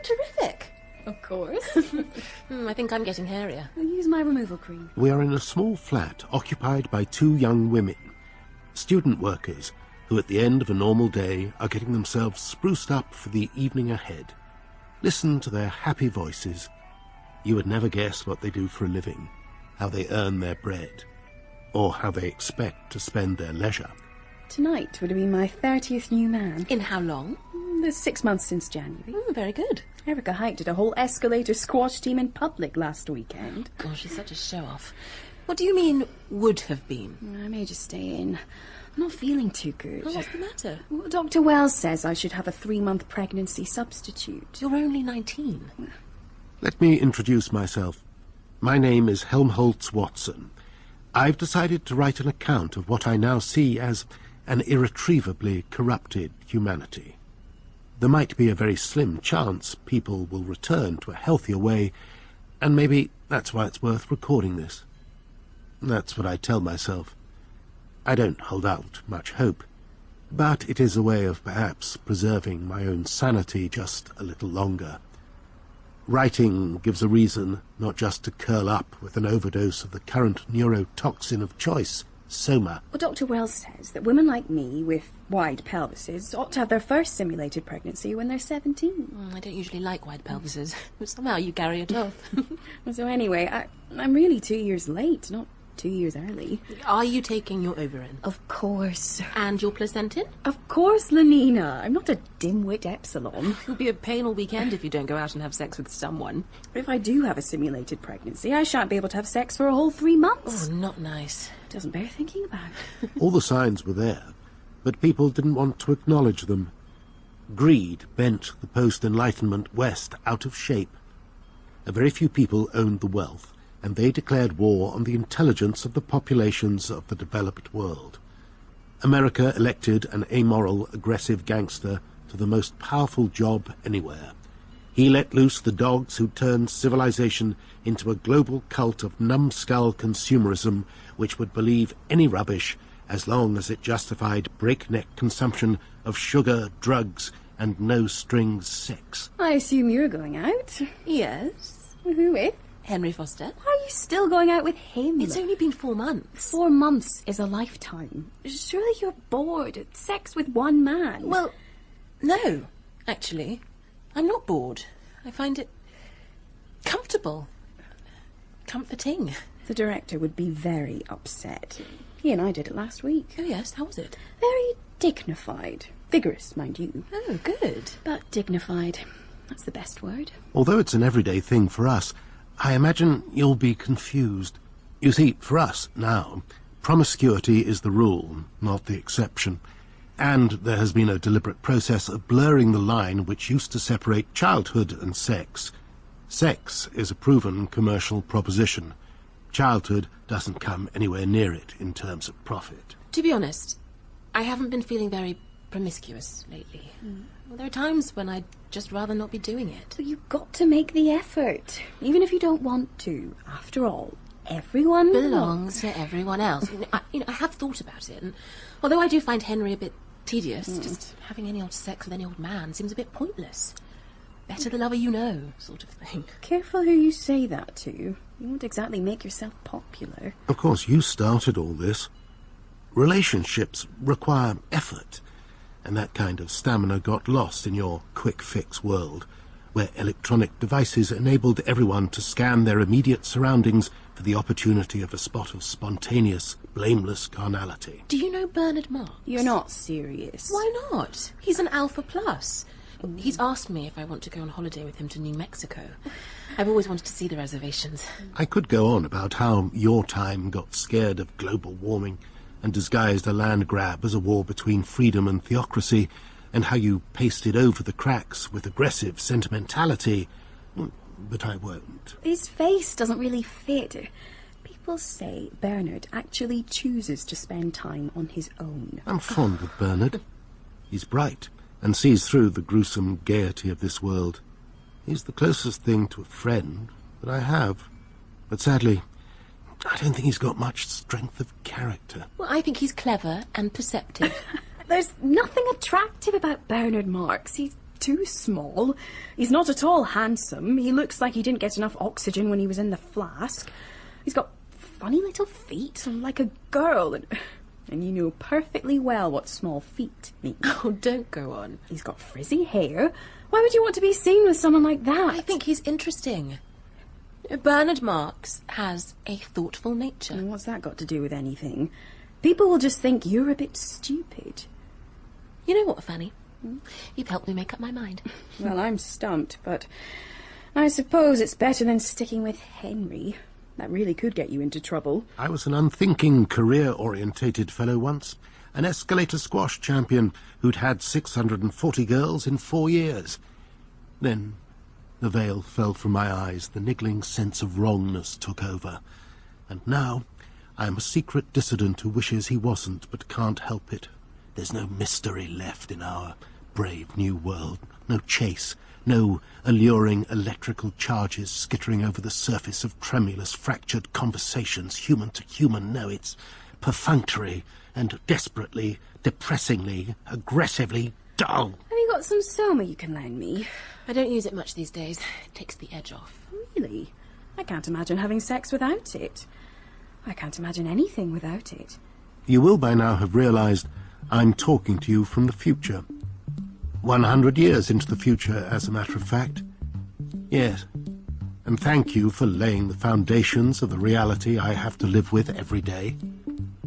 terrific. Of course. I think I'm getting hairier. I'll use my removal cream. We are in a small flat occupied by two young women, student workers, who at the end of a normal day are getting themselves spruced up for the evening ahead. Listen to their happy voices. You would never guess what they do for a living, how they earn their bread, or how they expect to spend their leisure. Tonight would have been my 30th new man. In how long? There's 6 months since January. Very good. Erica hiked at a whole escalator squash team in public last weekend. Gosh, she's such a show-off. What do you mean, would have been? I may just stay in. I'm not feeling too good. Oh, what's the matter? Well, Dr. Wells says I should have a 3-month pregnancy substitute. You're only 19. Let me introduce myself. My name is Helmholtz Watson. I've decided to write an account of what I now see as an irretrievably corrupted humanity. There might be a very slim chance people will return to a healthier way, and maybe that's why it's worth recording this. That's what I tell myself. I don't hold out much hope, but it is a way of perhaps preserving my own sanity just a little longer. Writing gives a reason not just to curl up with an overdose of the current neurotoxin of choice, soma. Well, Dr. Wells says that women like me with wide pelvises ought to have their first simulated pregnancy when they're 17. I don't usually like wide pelvises, but somehow you carry it off. So anyway, I'm really 2 years late, not 2 years early. Are you taking your ovarin? Of course. And your placentin? Of course, Lenina. I'm not a dimwit epsilon. It'll be a pain all weekend if you don't go out and have sex with someone. If I do have a simulated pregnancy, I shan't be able to have sex for a whole 3 months. Oh, not nice. Doesn't bear thinking about. All the signs were there, but people didn't want to acknowledge them. Greed bent the post-Enlightenment West out of shape. A very few people owned the wealth, and they declared war on the intelligence of the populations of the developed world. America elected an amoral, aggressive gangster to the most powerful job anywhere. He let loose the dogs who turned civilization into a global cult of numbskull consumerism which would believe any rubbish as long as it justified breakneck consumption of sugar, drugs, and no-strings sex. I assume you're going out. Yes. Who with? Henry Foster. Why are you still going out with him? It's only been 4 months. 4 months is a lifetime. Surely you're bored at sex with one man. Well, no, actually. I'm not bored. I find it comfortable. Comforting. The director would be very upset. He and I did it last week. Oh, yes. How was it? Very dignified. Vigorous, mind you. Oh, good. But dignified. That's the best word. Although it's an everyday thing for us, I imagine you'll be confused. You see, for us now, promiscuity is the rule, not the exception. And there has been a deliberate process of blurring the line which used to separate childhood and sex. Sex is a proven commercial proposition. Childhood doesn't come anywhere near it in terms of profit. To be honest, I haven't been feeling very promiscuous lately. Well, there are times when I'd just rather not be doing it. But you've got to make the effort, even if you don't want to. After all, everyone belongs to everyone else. I have thought about it, and although I do find Henry a bit tedious, just having any old sex with any old man seems a bit pointless. Better the lover you know, sort of thing. Careful who you say that to. You won't exactly make yourself popular. Of course, you started all this. Relationships require effort, and that kind of stamina got lost in your quick-fix world, where electronic devices enabled everyone to scan their immediate surroundings for the opportunity of a spot of spontaneous, blameless carnality. Do you know Bernard Marx? You're not serious. Why not? He's an Alpha Plus. He's asked me if I want to go on holiday with him to New Mexico. I've always wanted to see the reservations. I could go on about how your time got scared of global warming and disguised a land grab as a war between freedom and theocracy, and how you pasted over the cracks with aggressive sentimentality, but I won't. His face doesn't really fit. People say Bernard actually chooses to spend time on his own. I'm fond of Bernard. He's bright and sees through the gruesome gaiety of this world. He's the closest thing to a friend that I have. But sadly, I don't think he's got much strength of character. Well, I think he's clever and perceptive. There's nothing attractive about Bernard Marx. He's too small. He's not at all handsome. He looks like he didn't get enough oxygen when he was in the flask. He's got funny little feet, like a girl, and you know perfectly well what small feet mean. Oh, don't go on. He's got frizzy hair. Why would you want to be seen with someone like that? I think he's interesting. Bernard Marx has a thoughtful nature. And what's that got to do with anything? People will just think you're a bit stupid. You know what, Fanny? You've helped me make up my mind. Well, I'm stumped, but I suppose it's better than sticking with Henry. That really could get you into trouble. I was an unthinking, career-orientated fellow once, an escalator squash champion who'd had 640 girls in 4 years. Then the veil fell from my eyes, the niggling sense of wrongness took over. And now I am a secret dissident who wishes he wasn't, but can't help it. There's no mystery left in our brave new world, no chase, no alluring electrical charges skittering over the surface of tremulous, fractured conversations, human to human. No, it's perfunctory and desperately, depressingly, aggressively dull. Have you got some Soma you can lend me? I don't use it much these days. It takes the edge off. Really? I can't imagine having sex without it. I can't imagine anything without it. You will by now have realized I'm talking to you from the future. 100 years into the future, as a matter of fact. Yes. And thank you for laying the foundations of the reality I have to live with every day.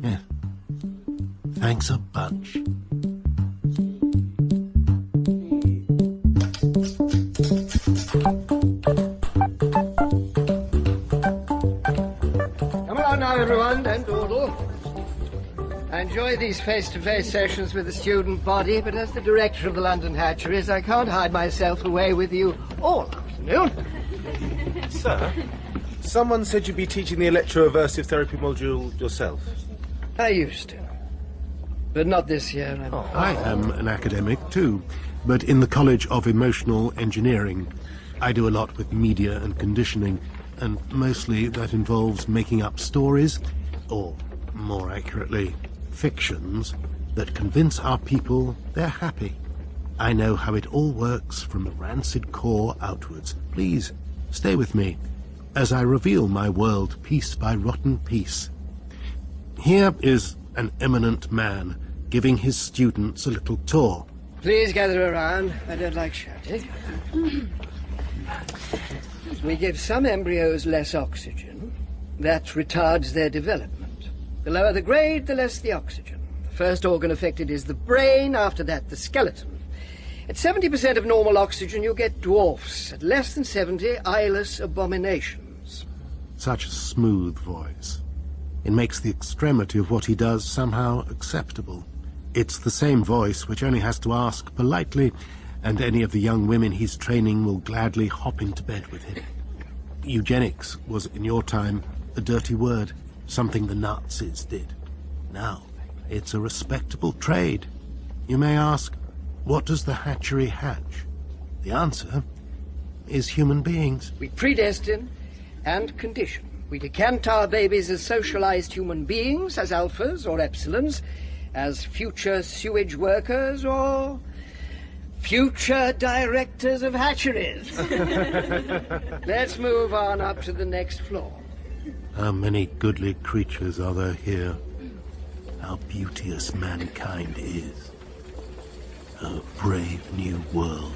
Yes. Thanks a bunch. Come along now, everyone. Don't dawdle. I enjoy these face-to-face sessions with the student body, but as the director of the London hatcheries, I can't hide myself away with you all afternoon. Sir, someone said you'd be teaching the electroaversive therapy module yourself. I used to. But not this year. I am an academic too, but in the College of Emotional Engineering. I do a lot with media and conditioning, and mostly that involves making up stories, or more accurately, fictions, that convince our people they're happy. I know how it all works from the rancid core outwards. Please, stay with me as I reveal my world piece by rotten piece. Here is an eminent man giving his students a little tour. Please gather around. I don't like shouting. We give some embryos less oxygen. That retards their development. The lower the grade, the less the oxygen. The first organ affected is the brain, after that the skeleton. At 70% of normal oxygen, you get dwarfs. At less than 70, eyeless abominations. Such a smooth voice. It makes the extremity of what he does somehow acceptable. It's the same voice which only has to ask politely, and any of the young women he's training will gladly hop into bed with him. Eugenics was, in your time, a dirty word, something the Nazis did. Now, it's a respectable trade. You may ask, what does the hatchery hatch? The answer is human beings. We predestine and condition. We decant our babies as socialized human beings, as alphas or epsilons, as future sewage workers or future directors of hatcheries. Let's move on up to the next floor. How many goodly creatures are there here? How beauteous mankind is. A brave new world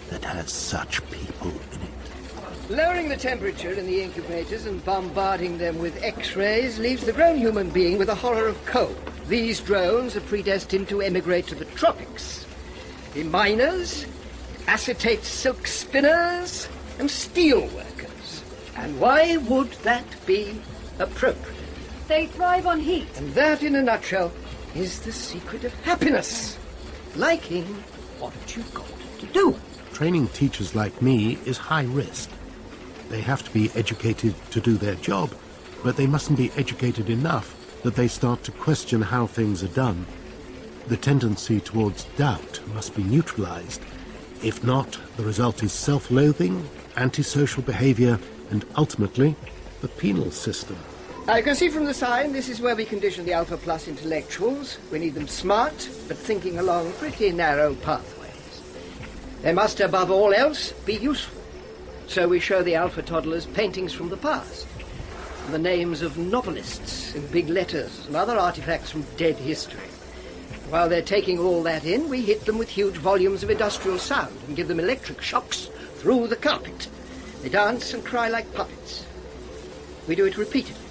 that has such people in it. Lowering the temperature in the incubators and bombarding them with X-rays leaves the grown human being with a horror of cold. These drones are predestined to emigrate to the tropics. Be miners, acetate silk spinners, and steel workers. And why would that be appropriate? They thrive on heat. And that, in a nutshell, is the secret of happiness. Liking what you've got to do. Training teachers like me is high risk. They have to be educated to do their job, but they mustn't be educated enough that they start to question how things are done. The tendency towards doubt must be neutralized. If not, the result is self-loathing, antisocial behavior, and ultimately, the penal system. I can see from the sign this is where we condition the Alpha Plus intellectuals. We need them smart, but thinking along pretty narrow pathways. They must, above all else, be useful. So we show the alpha toddlers paintings from the past, and the names of novelists in big letters, and other artifacts from dead history. While they're taking all that in, we hit them with huge volumes of industrial sound and give them electric shocks through the carpet. They dance and cry like puppets. We do it repeatedly.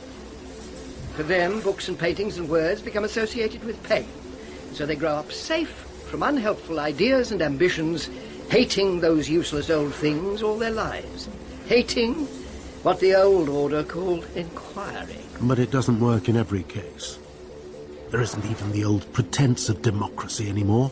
For them, books and paintings and words become associated with pain. So they grow up safe from unhelpful ideas and ambitions, hating those useless old things all their lives. Hating what the old order called inquiring. But it doesn't work in every case. There isn't even the old pretense of democracy anymore.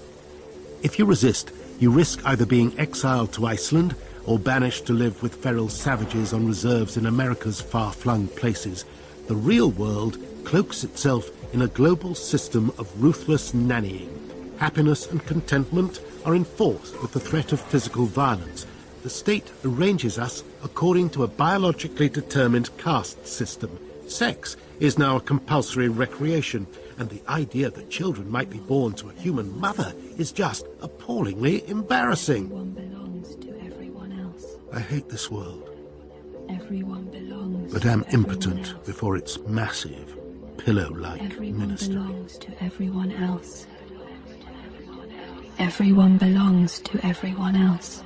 If you resist, you risk either being exiled to Iceland or banished to live with feral savages on reserves in America's far-flung places. The real world cloaks itself in a global system of ruthless nannying. Happiness and contentment are enforced with the threat of physical violence. The state arranges us according to a biologically determined caste system. Sex is now a compulsory recreation, and the idea that children might be born to a human mother is just appallingly embarrassing. Everyone belongs to everyone else. I hate this world. Everyone belongs But am impotent before its massive, pillow-like ministry. Everyone belongs to everyone else. Everyone belongs to everyone else.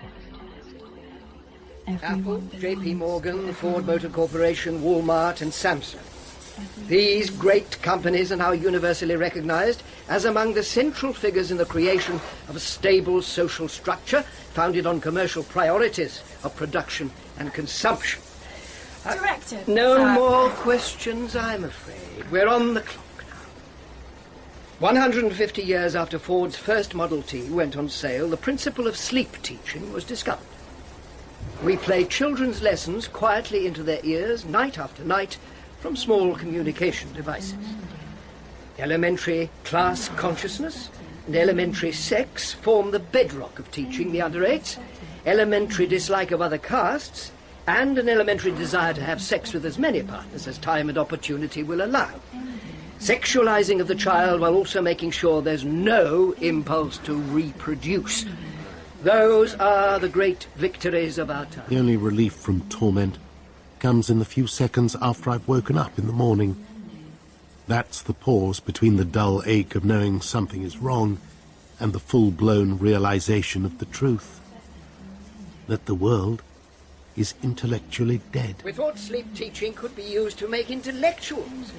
Apple, J.P. Morgan, Ford Motor Corporation, Walmart and Samsung. These great companies are now universally recognized as among the central figures in the creation of a stable social structure founded on commercial priorities of production and consumption. Director. No more questions, I'm afraid. We're on the clock now. 150 years after Ford's first Model T went on sale, the principle of sleep teaching was discovered. We play children's lessons quietly into their ears, night after night, from small communication devices. Elementary class consciousness and elementary sex form the bedrock of teaching the under-8s. Elementary dislike of other castes and an elementary desire to have sex with as many partners as time and opportunity will allow. Sexualizing of the child while also making sure there's no impulse to reproduce. Those are the great victories of our time. The only relief from torment comes in the few seconds after I've woken up in the morning. That's the pause between the dull ache of knowing something is wrong and the full-blown realization of the truth. That the world is intellectually dead. We thought sleep teaching could be used to make intellectuals,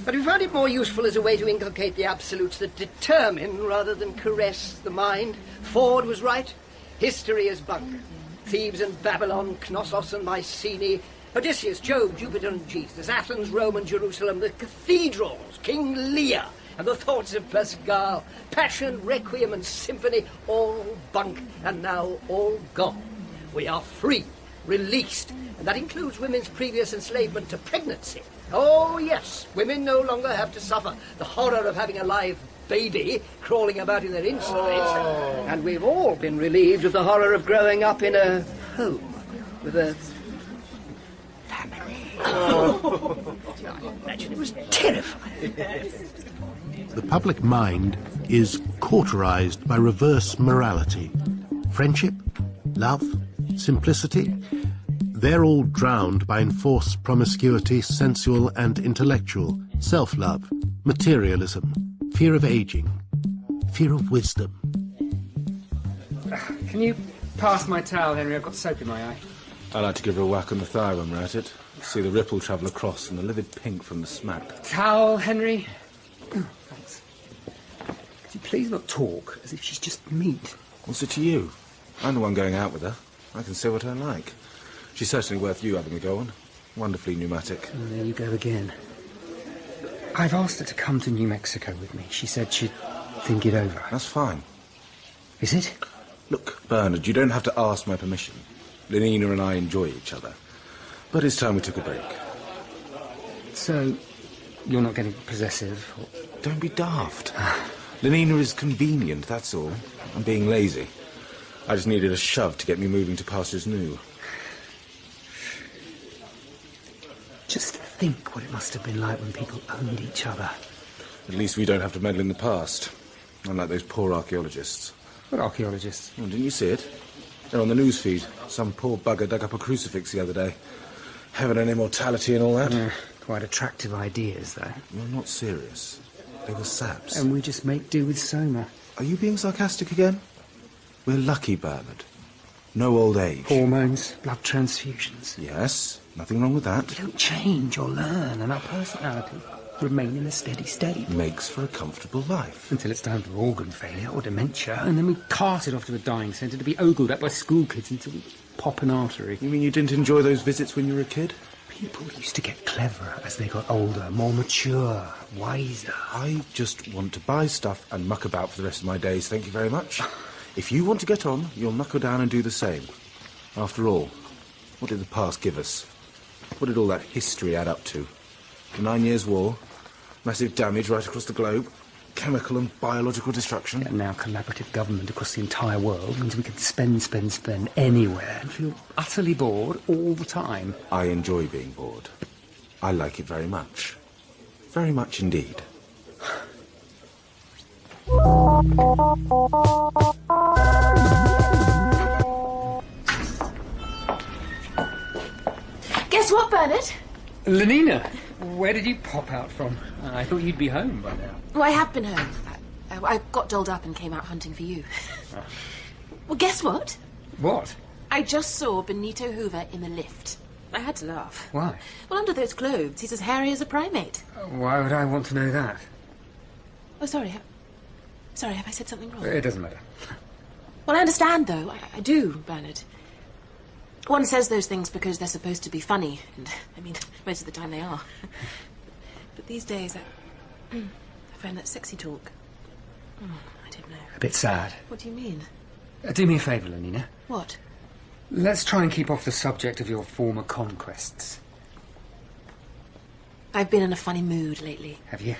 but we found it more useful as a way to inculcate the absolutes that determine rather than caress the mind. Ford was right. History is bunk. Thebes and Babylon, Knossos and Mycenae, Odysseus, Job, Jupiter and Jesus, Athens, Rome and Jerusalem, the cathedrals, King Lear and the thoughts of Pascal, passion, requiem and symphony, all bunk and now all gone. We are free, released, and that includes women's previous enslavement to pregnancy. Oh yes, women no longer have to suffer the horror of having a live baby crawling about in their insides, and we've all been relieved of the horror of growing up in a home with a family. I imagine it was terrifying. The public mind is cauterized by reverse morality. Friendship, love, simplicity, they're all drowned by enforced promiscuity, sensual and intellectual, self-love, materialism, fear of aging, fear of wisdom. Can you pass my towel, Henry? I've got soap in my eye. I like to give her a whack on the thigh when we're at it. See the ripple travel across and the livid pink from the smack. Towel, Henry? Oh, thanks. Could you please not talk as if she's just meat? What's it to you? I'm the one going out with her. I can say what I like. She's certainly worth you having a go on. Wonderfully pneumatic. And there you go again. I've asked her to come to New Mexico with me. She said she'd think it over. That's fine. Is it? Look, Bernard, you don't have to ask my permission. Lenina and I enjoy each other. But it's time we took a break. So, you're not getting possessive? Or... Don't be daft. Lenina is convenient, that's all. I'm being lazy. I just needed a shove to get me moving to pastures new. Just think what it must have been like when people owned each other. At least we don't have to meddle in the past. Unlike those poor archaeologists. What archaeologists? Oh, didn't you see it? They're on the news feed. Some poor bugger dug up a crucifix the other day. Heaven and immortality and all that. Quite attractive ideas, though. You're not serious. They were saps. And we just make do with Soma. Are you being sarcastic again? We're lucky, Bernard. No old age. Hormones, blood transfusions. Yes, nothing wrong with that. We don't change or learn, and our personality remain in a steady state. Makes for a comfortable life. Until it's time for organ failure or dementia, and then we cart it off to a dying centre to be ogled at by school kids until we pop an artery. You mean you didn't enjoy those visits when you were a kid? People used to get cleverer as they got older, more mature, wiser. I just want to buy stuff and muck about for the rest of my days, thank you very much. If you want to get on, you'll knuckle down and do the same. After all, what did the past give us? What did all that history add up to? The 9 Years' War, massive damage right across the globe, chemical and biological destruction. And now collaborative government across the entire world means we can spend anywhere and feel utterly bored all the time. I enjoy being bored. I like it very much. Very much indeed. Guess what, Bernard? Lenina, where did you pop out from? I thought you'd be home by now. Well, I have been home. I got dolled up and came out hunting for you. Oh. Well, guess what? What? I just saw Benito Hoover in the lift. I had to laugh. Why? Well, under those clothes, he's as hairy as a primate. Why would I want to know that? Oh, sorry. Sorry, have I said something wrong? It doesn't matter. Well, I understand, though. I do, Bernard. One says those things because they're supposed to be funny, and, I mean, most of the time they are. But these days, I find that sexy talk. I don't know. A bit sad. What do you mean? Do me a favour, Lenina. What? Let's try and keep off the subject of your former conquests. I've been in a funny mood lately. Have you?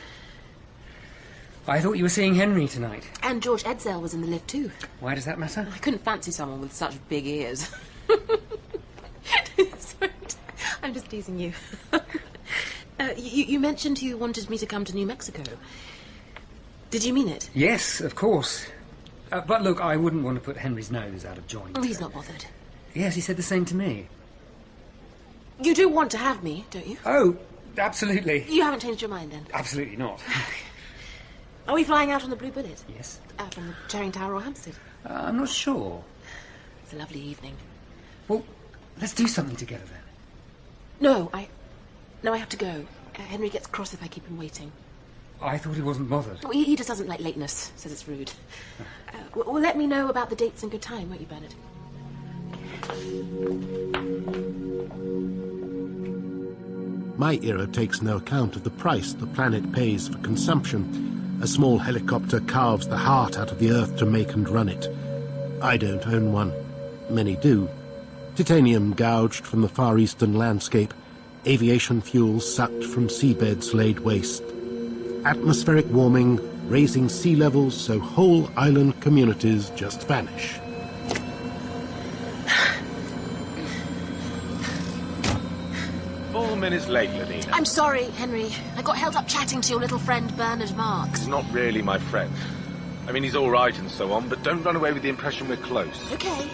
I thought you were seeing Henry tonight. And George Edsel was in the lift, too. Why does that matter? I couldn't fancy someone with such big ears. Sorry, I'm just teasing you. You mentioned you wanted me to come to New Mexico. Did you mean it? Yes, of course. But look, I wouldn't want to put Henry's nose out of joint. Oh, he's not bothered. Yes, he said the same to me. You do want to have me, don't you? Oh, absolutely. You haven't changed your mind, then? Absolutely not. Are we flying out on the Blue Bullet? Yes. From the Charing Tower or Hampstead? I'm not sure. It's a lovely evening. Well, let's do something together, then. No, I have to go. Henry gets cross if I keep him waiting. I thought he wasn't bothered. Well, he just doesn't like lateness, says it's rude. Well, let me know about the dates and good time, won't you, Bernard? My era takes no account of the price the planet pays for consumption. A small helicopter carves the heart out of the earth to make and run it. I don't own one. Many do. Titanium gouged from the Far Eastern landscape. Aviation fuel sucked from seabeds laid waste. Atmospheric warming, raising sea levels so whole island communities just vanish. Minutes late, Lenina. I'm sorry, Henry. I got held up chatting to your little friend Bernard Marx. He's not really my friend. I mean, he's all right and so on, but don't run away with the impression we're close. Okay.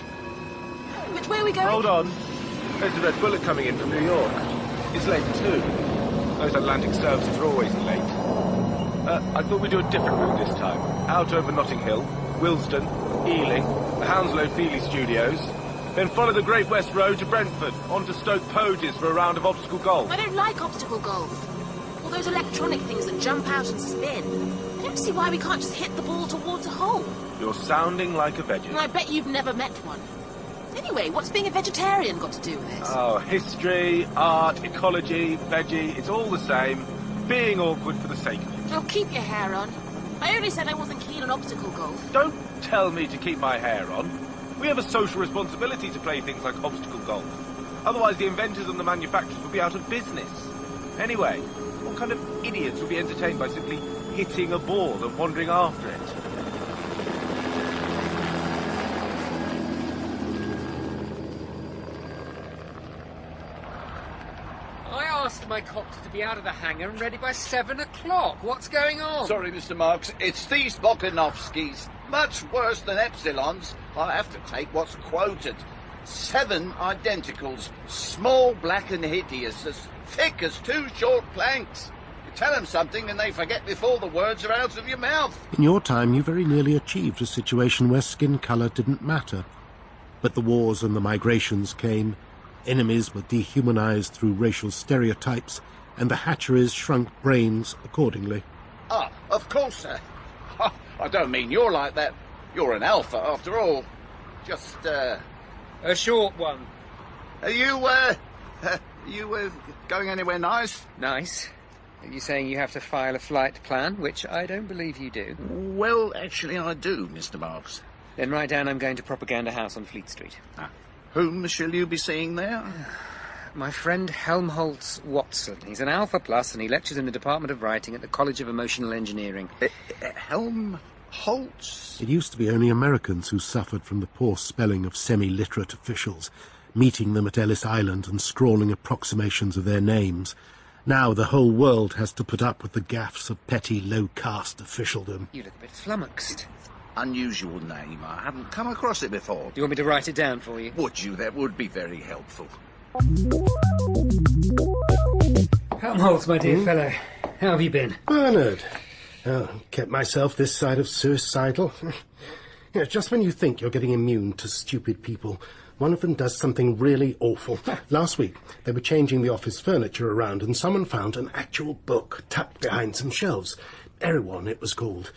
Which way are we going? Hold on. There's a red bullet coming in from New York. It's late, too. Those Atlantic services are always late. I thought we'd do a different route this time. Out over Notting Hill, Willesden, Ealing, the Hounslow Feely Studios, then follow the Great West Road to Brentford, on to Stoke Poges for a round of obstacle golf. I don't like obstacle golf. All those electronic things that jump out and spin. I don't see why we can't just hit the ball towards a hole. You're sounding like a veggie. I bet you've never met one. Anyway, what's being a vegetarian got to do with this? Oh, history, art, ecology, veggie, it's all the same. Being awkward for the sake of it. Oh, keep your hair on. I only said I wasn't keen on obstacle golf. Don't tell me to keep my hair on. We have a social responsibility to play things like obstacle golf. Otherwise, the inventors and the manufacturers would be out of business. Anyway, what kind of idiots would be entertained by simply hitting a ball and wandering after it? I asked my copter to be out of the hangar and ready by 7 o'clock. What's going on? Sorry, Mr. Marks. It's these Volkanovskis. Much worse than epsilons. I have to take what's quoted. 7 identicals, small, black and hideous, as thick as 2 short planks. You tell them something and they forget before the words are out of your mouth. In your time, you very nearly achieved a situation where skin colour didn't matter. But the wars and the migrations came. Enemies were dehumanised through racial stereotypes, and the hatcheries shrunk brains accordingly. Ah, of course, sir. I don't mean you're like that. You're an alpha, after all. Just, A short one. Are you going anywhere nice? Nice. Are you saying you have to file a flight plan, which I don't believe you do? Well, actually I do, Mr. Marks. Then write down I'm going to Propaganda House on Fleet Street. Whom shall you be seeing there? My friend Helmholtz-Watson. He's an Alpha Plus and he lectures in the Department of Writing at the College of Emotional Engineering. Helmholtz? It used to be only Americans who suffered from the poor spelling of semi-literate officials, meeting them at Ellis Island and scrawling approximations of their names. Now the whole world has to put up with the gaffes of petty, low-caste officialdom. You look a bit flummoxed. Unusual name. I haven't come across it before. Do you want me to write it down for you? Would you? That would be very helpful. Helmholtz, my dear fellow. How have you been? Bernard. Oh, kept myself this side of suicidal. Just when you think you're getting immune to stupid people, one of them does something really awful. Last week, they were changing the office furniture around and someone found an actual book tucked behind some shelves. Erewhon, it was called.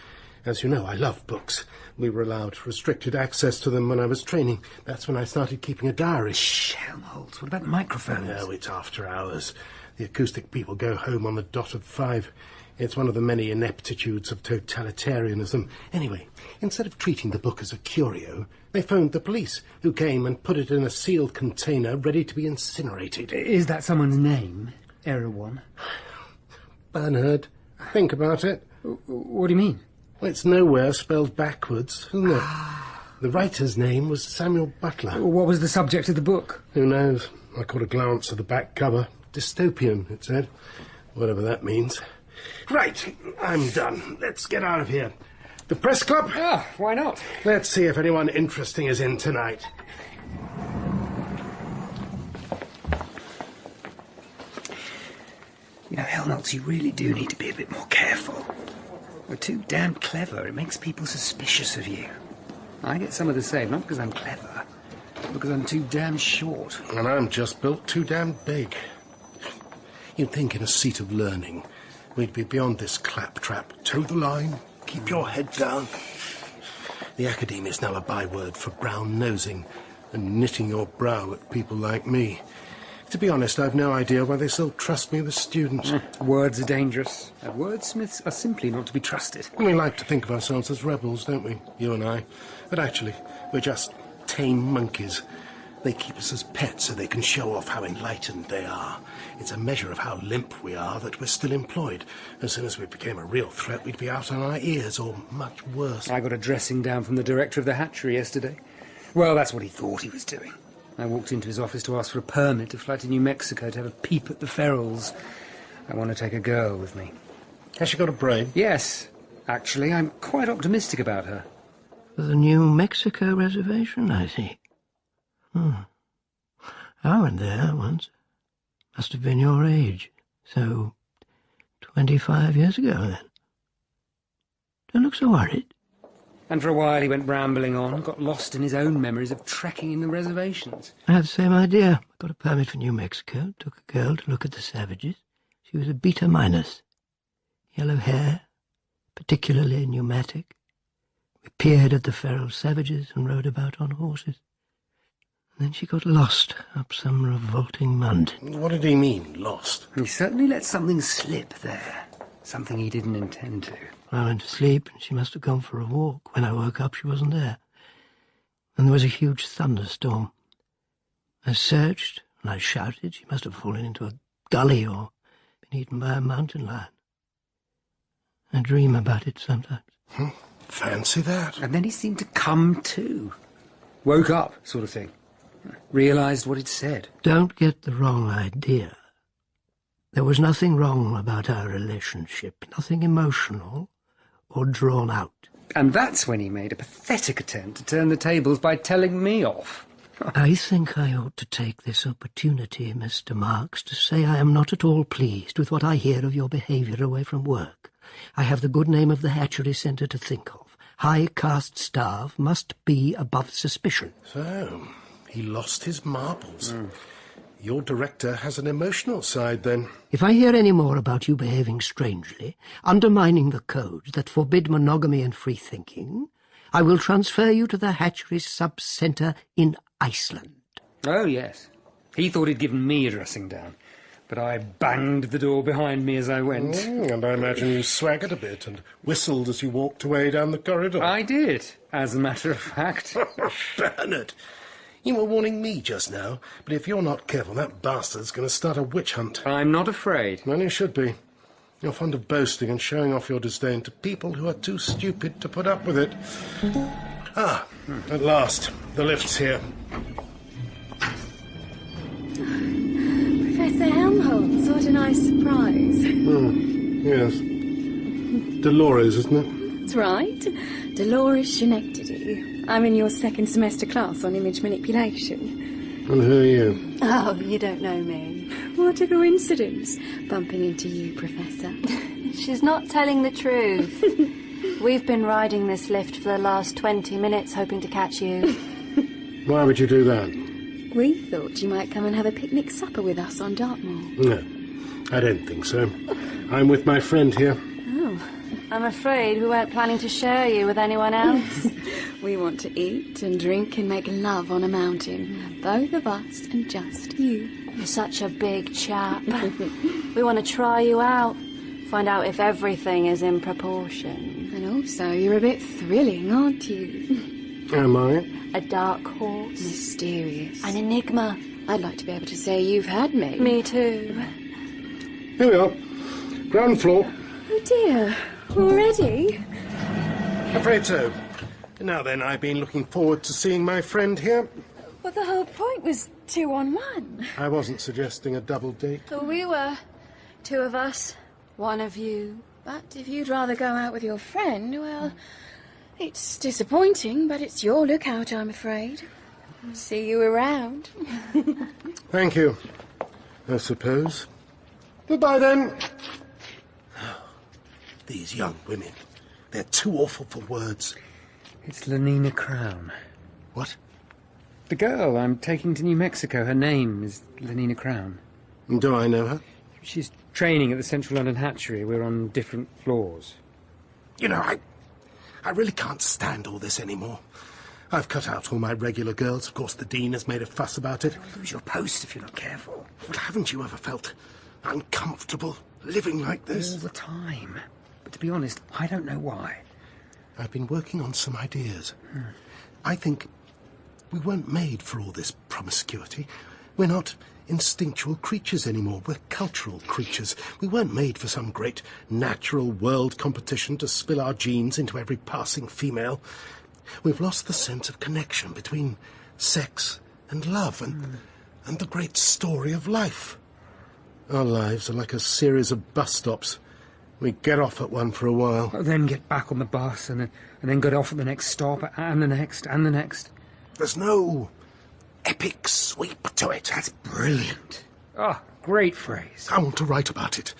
As you know, I love books. We were allowed restricted access to them when I was training. That's when I started keeping a diary. Shh, Helmholtz, what about the microphones? No, it's after hours. The acoustic people go home on the dot of 5. It's one of the many ineptitudes of totalitarianism. Anyway, instead of treating the book as a curio, they phoned the police, who came and put it in a sealed container ready to be incinerated. Is that someone's name? Erewhon? Bernard, think about it. What do you mean? Well, it's nowhere spelled backwards, isn't it? The writer's name was Samuel Butler. What was the subject of the book? Who knows? I caught a glance at the back cover. Dystopian, it said. Whatever that means. Right, I'm done. Let's get out of here. The press club? Ah, why not? Let's see if anyone interesting is in tonight. You know, Helmholtz, you really do need to be a bit more careful. You're too damn clever. It makes people suspicious of you. I get some of the same, not because I'm clever, but because I'm too damn short. And I'm just built too damn big. You'd think in a seat of learning we'd be beyond this claptrap. Toe the line, keep your head down. The academe is now a byword for brown-nosing and knitting your brow at people like me. To be honest, I've no idea why they still trust me with students. Words are dangerous. Wordsmiths are simply not to be trusted. We like to think of ourselves as rebels, don't we, you and I? But actually, we're just tame monkeys. They keep us as pets so they can show off how enlightened they are. It's a measure of how limp we are that we're still employed. As soon as we became a real threat, we'd be out on our ears, or much worse. I got a dressing down from the director of the hatchery yesterday. Well, that's what he thought he was doing. I walked into his office to ask for a permit to fly to New Mexico to have a peep at the ferals. I want to take a girl with me. Has she got a brain? Yes. Actually, I'm quite optimistic about her. The New Mexico reservation, I see. I went there once. Must have been your age. So, 25 years ago, then. Don't look so worried. And for a while he went rambling on, got lost in his own memories of trekking in the reservations. I had the same idea. Got a permit for New Mexico, took a girl to look at the savages. She was a beta minus. Yellow hair, particularly pneumatic. We peered at the feral savages and rode about on horses. And then she got lost up some revolting mountain. What did he mean, lost? He certainly let something slip there. Something he didn't intend to. I went to sleep, and she must have gone for a walk. When I woke up, she wasn't there. And there was a huge thunderstorm. I searched, and I shouted. She must have fallen into a gully or been eaten by a mountain lion. I dream about it sometimes. Fancy that. And then he seemed to come to. Woke up, sort of thing. Realised what he'd said. Don't get the wrong idea. There was nothing wrong about our relationship, nothing emotional or drawn out. And that's when he made a pathetic attempt to turn the tables by telling me off. I think I ought to take this opportunity, Mr. Marks, to say I am not at all pleased with what I hear of your behaviour away from work. I have the good name of the hatchery centre to think of. High caste staff must be above suspicion. So, he lost his marbles. Your director has an emotional side, then. If I hear any more about you behaving strangely, undermining the codes that forbid monogamy and free thinking, I will transfer you to the hatchery sub-centre in Iceland. Oh, yes. He thought he'd given me a dressing down, but I banged the door behind me as I went. And I imagine you swaggered a bit and whistled as you walked away down the corridor. I did, as a matter of fact. Bernard, you were warning me just now, but if you're not careful, that bastard's going to start a witch hunt. I'm not afraid. Well, you should be. You're fond of boasting and showing off your disdain to people who are too stupid to put up with it. At last, the lift's here. Professor Helmholtz, what a nice surprise. Yes. Dolores, isn't it? That's right. Dolores Schenectady. I'm in your second semester class on image manipulation. And who are you? Oh, you don't know me. What a coincidence, bumping into you, Professor. She's not telling the truth. We've been riding this lift for the last 20 minutes hoping to catch you. Why would you do that? We thought you might come and have a picnic supper with us on Dartmoor. No, I don't think so. I'm with my friend here. Oh, I'm afraid we weren't planning to share you with anyone else. We want to eat and drink and make love on a mountain. Both of us and just you. You're such a big chap. We want to try you out. Find out if everything is in proportion. And also, you're a bit thrilling, aren't you? Am I? A dark horse. Mysterious. An enigma. I'd like to be able to say you've had me. Me too. Here we are. Ground floor. Oh dear. Already? Afraid so. Now then, I've been looking forward to seeing my friend here. Well, the whole point was 2-on-1. I wasn't suggesting a double date. Oh, we were. 2 of us. 1 of you. But if you'd rather go out with your friend, well, it's disappointing, but it's your lookout, I'm afraid. See you around. Thank you, I suppose. Goodbye, then. These young women, they're too awful for words. It's Lenina Crown. What? The girl I'm taking to New Mexico, her name is Lenina Crown. Do I know her? She's training at the Central London Hatchery. We're on different floors. You know, I really can't stand all this anymore. I've cut out all my regular girls. Of course, the Dean has made a fuss about it. You'll lose your post if you're not careful. Well, haven't you ever felt uncomfortable living like this? All the time. But to be honest, I don't know why. I've been working on some ideas. I think we weren't made for all this promiscuity. We're not instinctual creatures anymore. We're cultural creatures. We weren't made for some great natural world competition to spill our genes into every passing female. We've lost the sense of connection between sex and love and the great story of life. Our lives are like a series of bus stops. We get off at one for a while. Then get back on the bus and then get off at the next stop and the next and the next. There's no epic sweep to it. That's brilliant. Ah, great phrase. I want to write about it,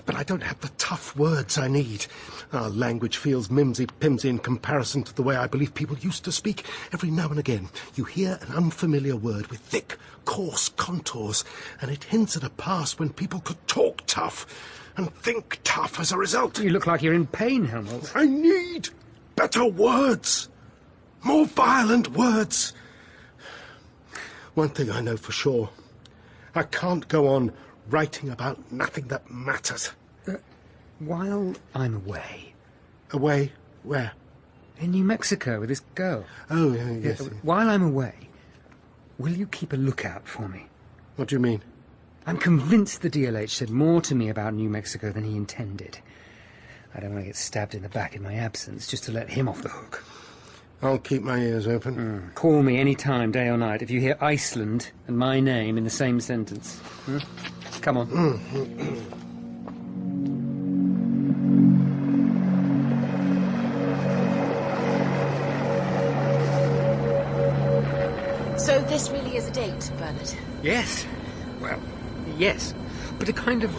but I don't have the tough words I need. Our language feels mimsy-pimsy in comparison to the way I believe people used to speak. Every now and again, you hear an unfamiliar word with thick, coarse contours, and it hints at a past when people could talk tough and think tough as a result. You look like you're in pain, Helmholtz. I need better words. More violent words. One thing I know for sure. I can't go on writing about nothing that matters. While I'm away. Away? Where? In New Mexico with this girl. Oh, yes. While I'm away, will you keep a lookout for me? What do you mean? I'm convinced the DLH said more to me about New Mexico than he intended. I don't want to get stabbed in the back in my absence, just to let him off the hook. I'll keep my ears open. Call me any time, day or night, if you hear Iceland and my name in the same sentence. Come on. date, Bernard? Yes. Well, yes. But a kind of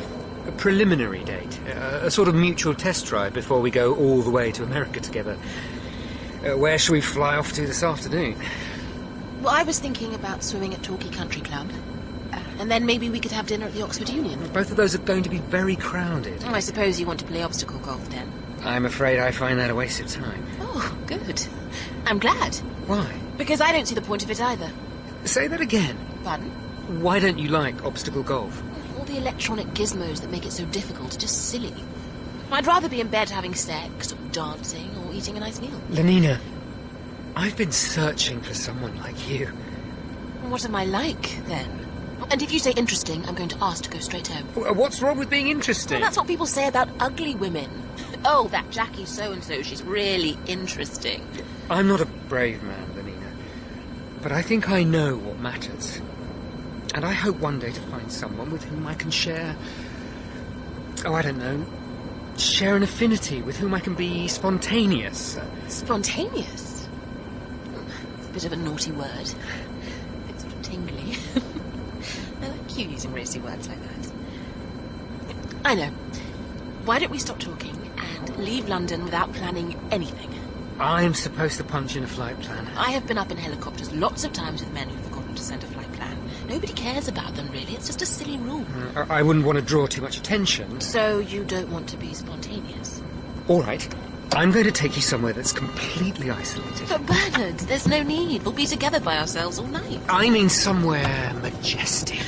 a preliminary date. A sort of mutual test drive before we go all the way to America together. Where shall we fly off to this afternoon? Well, I was thinking about swimming at Torquay Country Club. And then maybe we could have dinner at the Oxford Union. Both of those are going to be very crowded. I suppose you want to play obstacle golf then? I'm afraid I find that a waste of time. Oh, good. I'm glad. Why? Because I don't see the point of it either. Say that again. Pardon? Why don't you like obstacle golf? All the electronic gizmos that make it so difficult are just silly. I'd rather be in bed having sex, or dancing, or eating a nice meal. Lenina, I've been searching for someone like you. What am I like, then? And if you say interesting, I'm going to ask to go straight home. What's wrong with being interesting? Well, that's what people say about ugly women. Oh, that Jackie so-and-so, she's really interesting. I'm not a brave man, Lenina. But I think I know what matters. And I hope one day to find someone with whom I can share... Oh, I don't know. Share an affinity, with whom I can be spontaneous. Spontaneous? It's a bit of a naughty word. It's sort of tingly. I like you using racy words like that. I know. Why don't we stop talking and leave London without planning anything? I'm supposed to punch in a flight plan. I have been up in helicopters lots of times with men who've forgotten to send a flight plan. Nobody cares about them, really. It's just a silly rule. I wouldn't want to draw too much attention. So you don't want to be spontaneous? All right. I'm going to take you somewhere that's completely isolated. But Bernard, there's no need. We'll be together by ourselves all night. I mean somewhere majestic.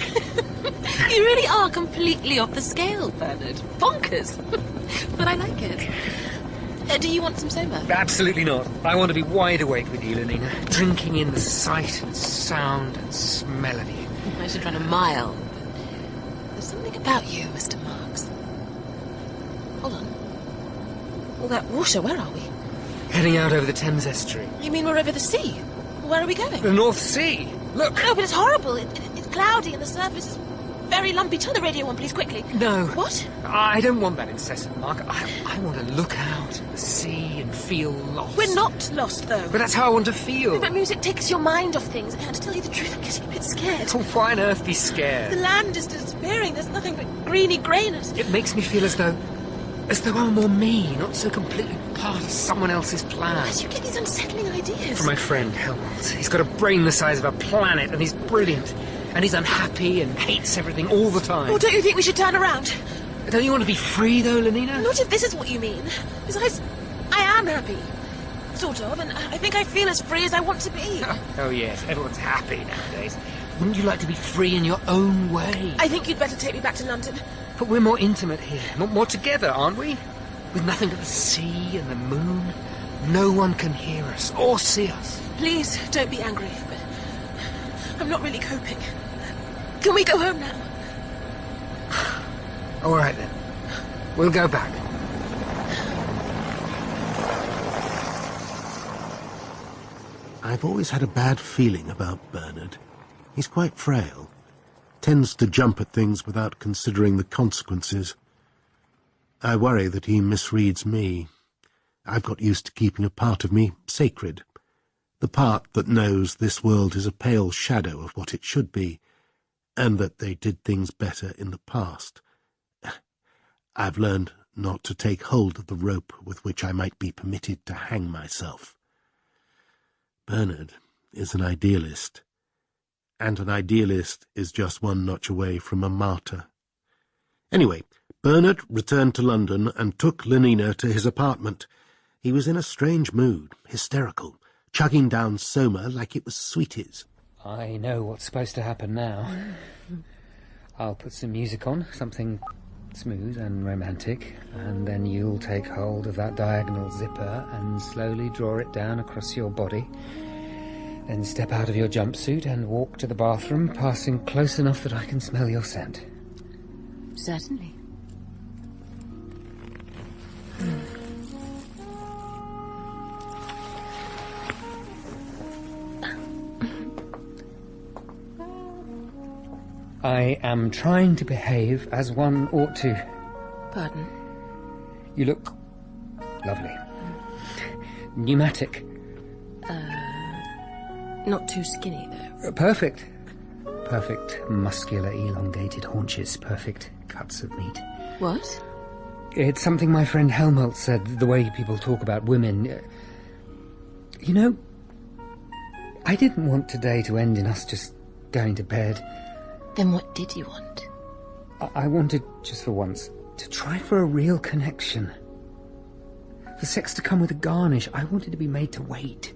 You really are completely off the scale, Bernard. Bonkers. But I like it. Do you want some sober? Absolutely not. I want to be wide awake with you, Lenina, drinking in the sight and sound and smell of you. I should run a mile. But there's something about you, Mr. Marks. Hold on. All that water, where are we? Heading out over the Thames estuary. You mean we're over the sea? Where are we going? The North Sea. Look. No, but it's horrible. It's cloudy and the surface is very lumpy. Turn the radio on, please, quickly. No. What? I don't want that incessant, Mark. I want to look out at the sea and feel lost. We're not lost, though. But that's how I want to feel. But music takes your mind off things. And to tell you the truth, I'm getting a bit scared. Oh, why on earth be scared? The land is disappearing. There's nothing but greeny greyness. It makes me feel as though I'm more me, not so completely part of someone else's plan. Why do you get these unsettling ideas? From my friend, Helmut. He's got a brain the size of a planet, and he's brilliant. And he's unhappy and hates everything all the time. Oh, don't you think we should turn around? Don't you want to be free, though, Lenina? Not if this is what you mean. Besides, I am happy. Sort of, and I think I feel as free as I want to be. Oh, yes, everyone's happy nowadays. Wouldn't you like to be free in your own way? I think you'd better take me back to London. But we're more intimate here, more together, aren't we? With nothing but the sea and the moon. No one can hear us or see us. Please, don't be angry, but I'm not really coping. Can we go home now? All right, then. We'll go back. I've always had a bad feeling about Bernard. He's quite frail. Tends to jump at things without considering the consequences. I worry that he misreads me. I've got used to keeping a part of me sacred. The part that knows this world is a pale shadow of what it should be, and that they did things better in the past. I've learned not to take hold of the rope with which I might be permitted to hang myself. Bernard is an idealist, and an idealist is just one notch away from a martyr. Anyway, Bernard returned to London and took Lenina to his apartment. He was in a strange mood, hysterical, chugging down Soma like it was sweeties. I know what's supposed to happen now. I'll put some music on, something smooth and romantic, and then you'll take hold of that diagonal zipper and slowly draw it down across your body. Then step out of your jumpsuit and walk to the bathroom, passing close enough that I can smell your scent. Certainly. I am trying to behave as one ought to. Pardon? You look lovely. Pneumatic. Not too skinny, though. Perfect. Perfect muscular elongated haunches, perfect cuts of meat. What? It's something my friend Helmholtz said, the way people talk about women. You know, I didn't want today to end in us just going to bed. Then what did you want? I wanted, just for once, to try for a real connection. For sex to come with a garnish, I wanted to be made to wait.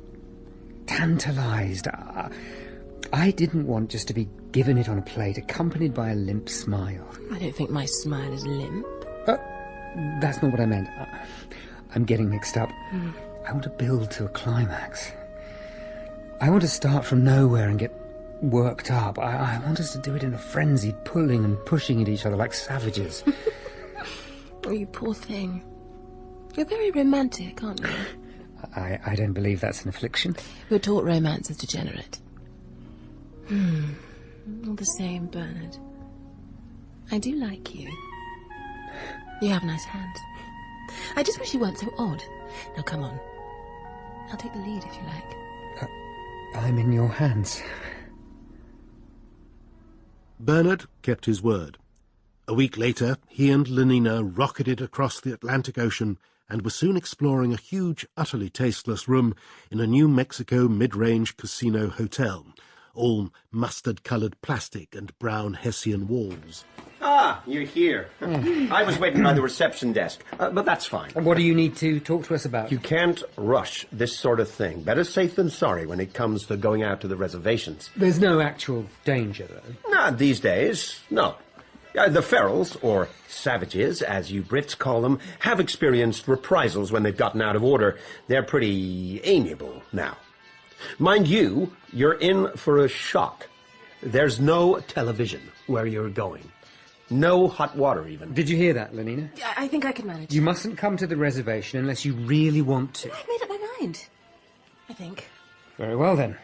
Tantalised. I didn't want just to be given it on a plate, accompanied by a limp smile. I don't think my smile is limp. That's not what I meant. I'm getting mixed up. I want to build to a climax. I want to start from nowhere and get worked up. I want us to do it in a frenzy, pulling and pushing at each other like savages. Oh, you poor thing. You're very romantic, aren't you? I don't believe that's an affliction. We're taught romance is degenerate. All the same, Bernard. I do like you. You have nice hands. I just wish you weren't so odd. Now, come on. I'll take the lead if you like. I'm in your hands. Bernard kept his word. A week later, he and Lenina rocketed across the Atlantic Ocean and were soon exploring a huge, utterly tasteless room in a New Mexico mid-range casino hotel, all mustard-coloured plastic and brown Hessian walls. Ah, you're here. I was waiting by the reception desk, but that's fine. And what do you need to talk to us about? You can't rush this sort of thing. Better safe than sorry when it comes to going out to the reservations. There's no actual danger, though? Not these days, no. The ferals, or savages, as you Brits call them, have experienced reprisals when they've gotten out of order. They're pretty amiable now. Mind you, you're in for a shock. There's no television where you're going. No hot water, even. Did you hear that, Lenina? I think I can manage. You mustn't come to the reservation unless you really want to. I've made up my mind. I think. Very well, then.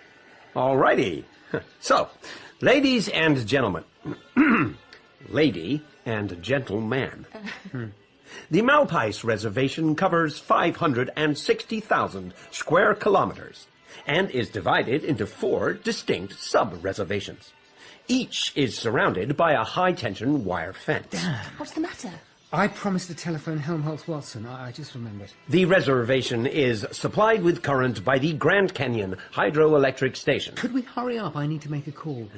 All righty. So, ladies and gentlemen. Lady and gentleman. The Malpais Reservation covers 560,000 square kilometers and is divided into 4 distinct sub-reservations. Each is surrounded by a high-tension wire fence. Dad. What's the matter? I promised to telephone Helmholtz Watson. I just remembered. The reservation is supplied with current by the Grand Canyon Hydroelectric Station. Could we hurry up? I need to make a call.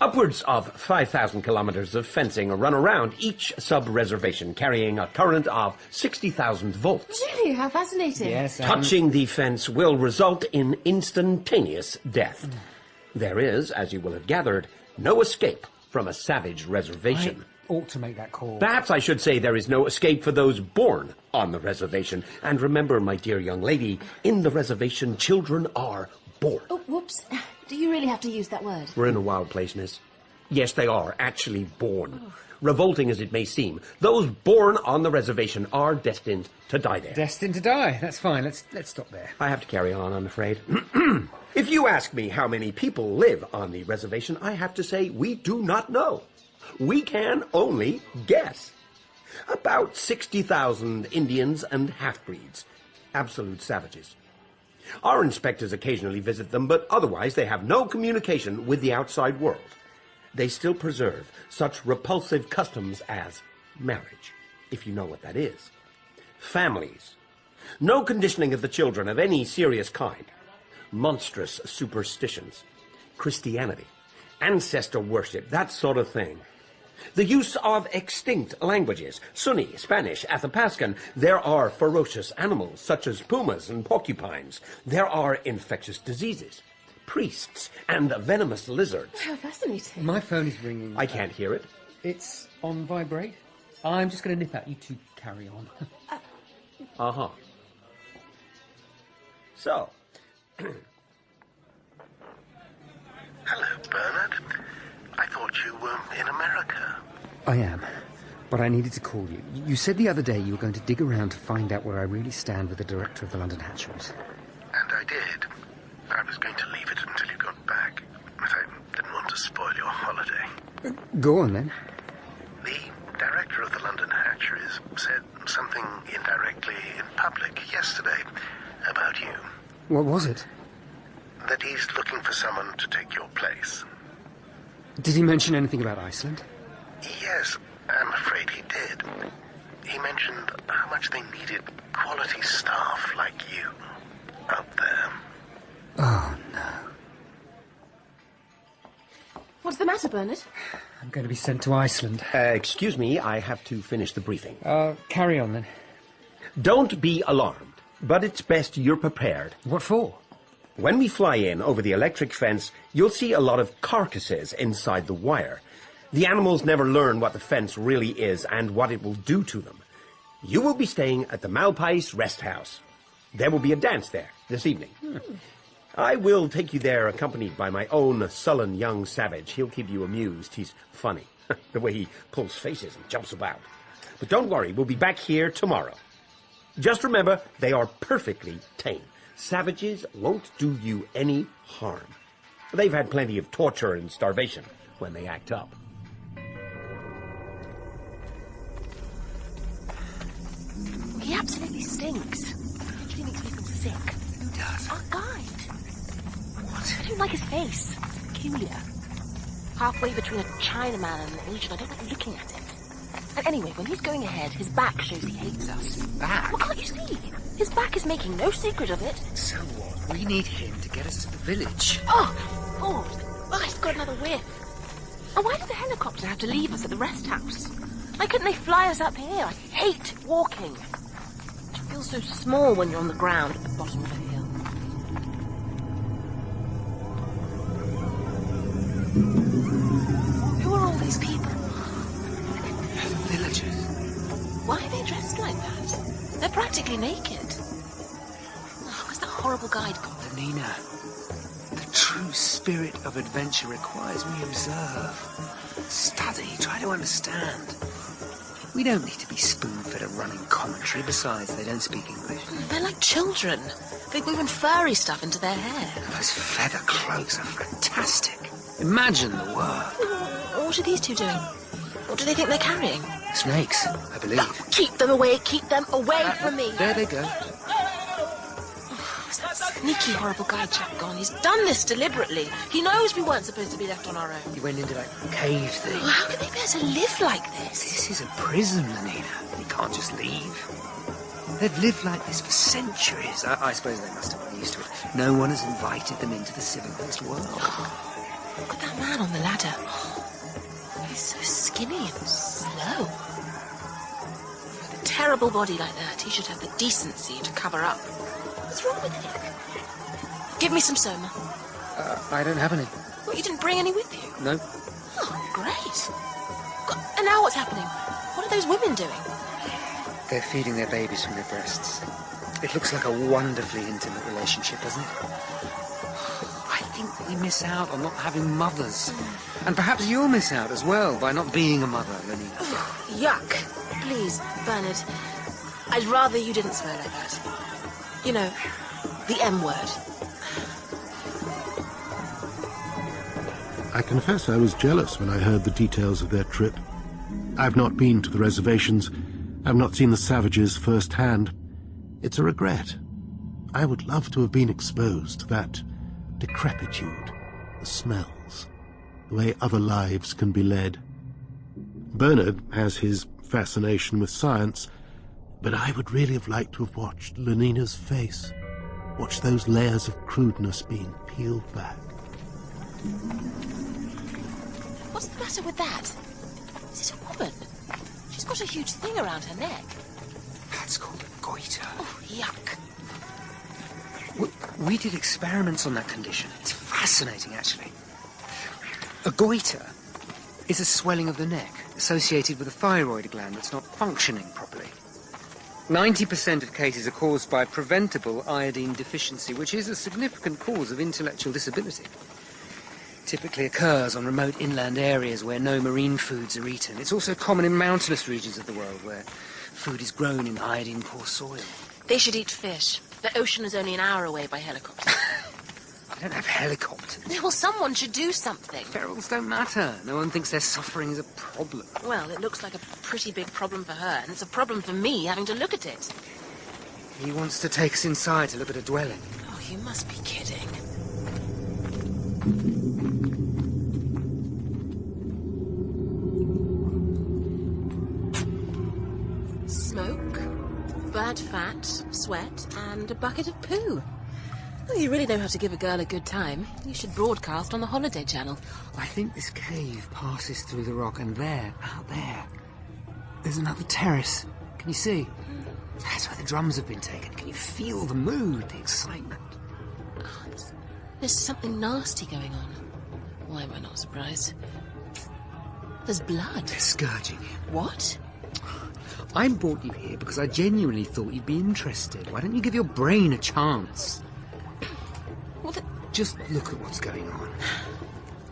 Upwards of 5,000 kilometers of fencing run around each sub-reservation, carrying a current of 60,000 volts. Really? How fascinating. Yes, Touching the fence will result in instantaneous death. There is, as you will have gathered, no escape from a savage reservation. I ought to make that call. Perhaps I should say there is no escape for those born on the reservation. And remember, my dear young lady, in the reservation, children are born. Oh, whoops. Do you really have to use that word? We're in a wild place, miss. Yes, they are actually born. Oh. Revolting as it may seem, those born on the reservation are destined to die there. Destined to die? That's fine. Let's stop there. I have to carry on, I'm afraid. If you ask me how many people live on the reservation, I have to say we do not know. We can only guess. About 60,000 Indians and half-breeds. Absolute savages. Our inspectors occasionally visit them, but otherwise they have no communication with the outside world. They still preserve such repulsive customs as marriage, if you know what that is. Families. No conditioning of the children of any serious kind. Monstrous superstitions. Christianity. Ancestor worship, that sort of thing. The use of extinct languages, Sunni, Spanish, Athapascan. There are ferocious animals, such as pumas and porcupines. There are infectious diseases, priests, and venomous lizards. How fascinating. My phone is ringing. I can't hear it. It's on vibrate. I'm just going to nip out. You two carry on. Uh-huh. So. Hello, Bernard. I thought you were in America. I am, but I needed to call you. You said the other day you were going to dig around to find out where I really stand with the director of the London Hatcheries. And I did. I was going to leave it until you got back, but I didn't want to spoil your holiday. Go on, then. The director of the London Hatcheries said something indirectly in public yesterday about you. What was it? That he's looking for someone to take your place. Did he mention anything about Iceland? Yes, I'm afraid he did. He mentioned how much they needed quality staff like you out there. Oh, no. What's the matter, Bernard? I'm going to be sent to Iceland. Excuse me, I have to finish the briefing. Carry on, then. Don't be alarmed, but it's best you're prepared. What for? When we fly in over the electric fence, you'll see a lot of carcasses inside the wire. The animals never learn what the fence really is and what it will do to them. You will be staying at the Malpais Rest House. There will be a dance there this evening. I will take you there accompanied by my own sullen young savage. He'll keep you amused. He's funny, the way he pulls faces and jumps about. But don't worry, we'll be back here tomorrow. Just remember, they are perfectly tame. Savages won't do you any harm. They've had plenty of torture and starvation when they act up. He absolutely stinks. He makes me feel sick. Who does? Our guide. What? I don't like his face. It's peculiar. Halfway between a Chinaman and an Asian. I don't like looking at it. And anyway, when he's going ahead, his back shows he hates us. Back? Well, can't you see? His back is making no secret of it. So what? We need him to get us to the village. Oh, he's got another whiff. And why did the helicopter have to leave us at the rest house? Why couldn't they fly us up here? I hate walking. It feels so small when you're on the ground at the bottom of a hill. Who are all these people? Villagers. Why are they dressed like that? They're practically naked. Oh, where's that horrible guide gone? Lenina, the true spirit of adventure requires we observe, study, try to understand. We don't need to be spoon-fed a running commentary. Besides, they don't speak English. They're like children. They've woven furry stuff into their hair. And those feather cloaks are fantastic. Imagine the work. What are these two doing? What do they think they're carrying? Snakes, I believe. Keep them away from me. There they go. Where's that sneaky, horrible guide chap gone? He's done this deliberately. He knows we weren't supposed to be left on our own. He went into that cave thing. Well, how can they bear to live like this? This is a prison, Lenina. We can't just leave. They've lived like this for centuries. I suppose they must have been used to it. No one has invited them into the civilized world. Look at that man on the ladder. He's so skinny and slow. With a terrible body like that, he should have the decency to cover up. What's wrong with him? Give me some soma. I don't have any. What, you didn't bring any with you? No. Oh, great. And now what's happening? What are those women doing? They're feeding their babies from their breasts. It looks like a wonderfully intimate relationship, doesn't it? I think we miss out on not having mothers. And perhaps you'll miss out as well by not being a mother, Lenina. Yuck. Please, Bernard. I'd rather you didn't swear like that. You know, the M word. I confess I was jealous when I heard the details of their trip. I've not been to the reservations. I've not seen the savages firsthand. It's a regret. I would love to have been exposed to that decrepitude, the smells, the way other lives can be led. Bernard has his fascination with science, but I would really have liked to have watched Lenina's face, watched those layers of crudeness being peeled back. What's the matter with that? Is it a woman? She's got a huge thing around her neck. That's called a goiter. Oh, yuck. We did experiments on that condition. It's fascinating, actually. A goiter is a swelling of the neck associated with a thyroid gland that's not functioning properly. 90% of cases are caused by preventable iodine deficiency, which is a significant cause of intellectual disability. Typically occurs on remote inland areas where no marine foods are eaten. It's also common in mountainous regions of the world where food is grown in iodine-poor soil. They should eat fish. The ocean is only an hour away by helicopter. I don't have helicopters. Well, someone should do something. Ferals don't matter. No one thinks their suffering is a problem. Well, it looks like a pretty big problem for her, and it's a problem for me having to look at it. He wants to take us inside to look at a dwelling. Oh, you must be kidding. bad fat, sweat, and a bucket of poo. Well, you really know how to give a girl a good time. You should broadcast on the Holiday Channel. I think this cave passes through the rock, and there, out there, there's another terrace. Can you see? That's where the drums have been taken. Can you feel the mood, the excitement? Oh, there's something nasty going on. Why am I not surprised? There's blood. They're scourging him. What? I brought you here because I genuinely thought you'd be interested. Why don't you give your brain a chance? Just look at what's going on.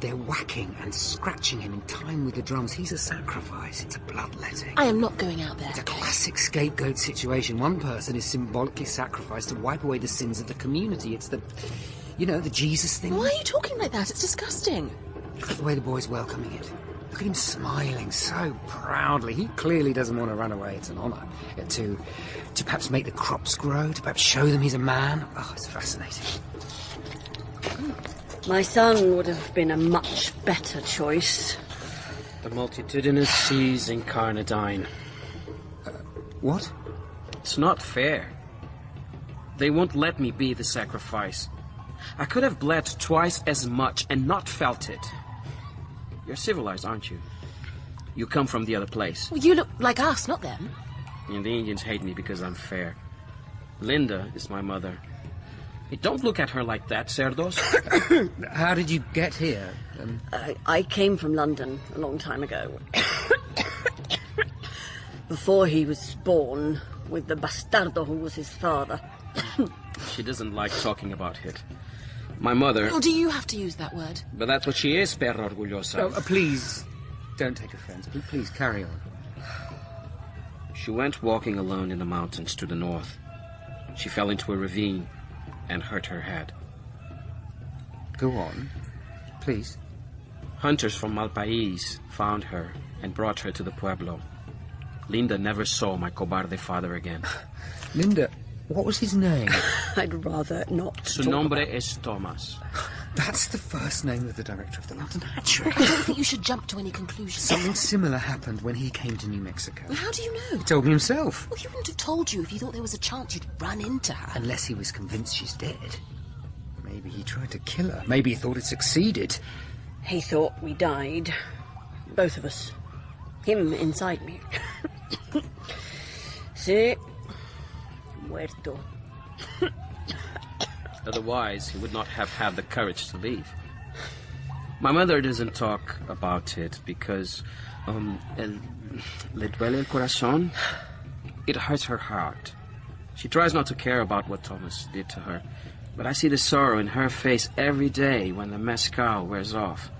They're whacking and scratching him in time with the drums. He's a sacrifice. It's a bloodletting. I am not going out there. It's a classic scapegoat situation. One person is symbolically sacrificed to wipe away the sins of the community. It's the, the Jesus thing. Why are you talking like that? It's disgusting. Look at the way the boy's welcoming it. Look at him smiling so proudly. He clearly doesn't want to run away. It's an honour to perhaps make the crops grow, to perhaps show them he's a man. Oh, it's fascinating. My son would have been a much better choice. The multitudinous seas incarnadine. What? It's not fair. They won't let me be the sacrifice. I could have bled twice as much and not felt it. You're civilized, aren't you? You come from the other place. Well, you look like us, not them. And the Indians hate me because I'm fair. Linda is my mother. Hey, don't look at her like that, Cerdos. How did you get here? I came from London a long time ago. Before he was born, with the bastardo who was his father. She doesn't like talking about it. My mother... Oh, do you have to use that word? But that's what she is, perra orgullosa. Oh, please, don't take offense. Please, carry on. She went walking alone in the mountains to the north. She fell into a ravine and hurt her head. Go on, please. Hunters from Malpais found her and brought her to the pueblo. Linda never saw my cobarde father again. Linda, what was his name? I'd rather not. Su nombre es Thomas. That's the first name of the director of the London Hatchery. I don't think you should jump to any conclusions. Something similar happened when he came to New Mexico. Well, how do you know? He told me himself. Well, he wouldn't have told you if he thought there was a chance you'd run into her. Unless he was convinced she's dead. Maybe he tried to kill her. Maybe he thought it succeeded. He thought we died. Both of us. Him inside me. Sí. Muerto. Otherwise, he would not have had the courage to leave. My mother doesn't talk about it because... le duele el corazón? It hurts her heart. She tries not to care about what Thomas did to her. But I see the sorrow in her face every day when the mezcal wears off.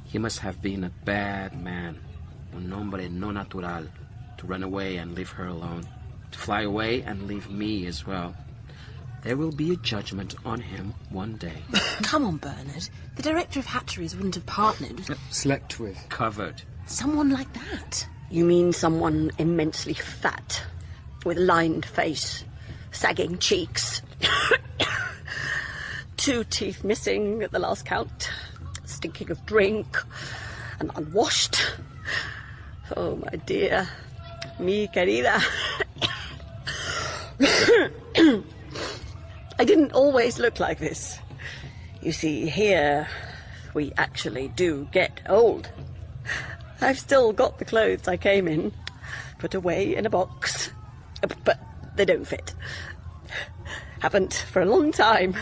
He must have been a bad man. Un hombre no natural. To run away and leave her alone. To fly away and leave me as well. There will be a judgment on him one day. Come on, Bernard. The director of hatcheries wouldn't have partnered. Slept with. Covered. Someone like that. You mean someone immensely fat, with lined face, sagging cheeks, 2 teeth missing at the last count, stinking of drink, and unwashed. Oh, my dear. Mi querida. I didn't always look like this. You see, here we actually do get old. I've still got the clothes I came in, put away in a box, but they don't fit. Haven't for a long time.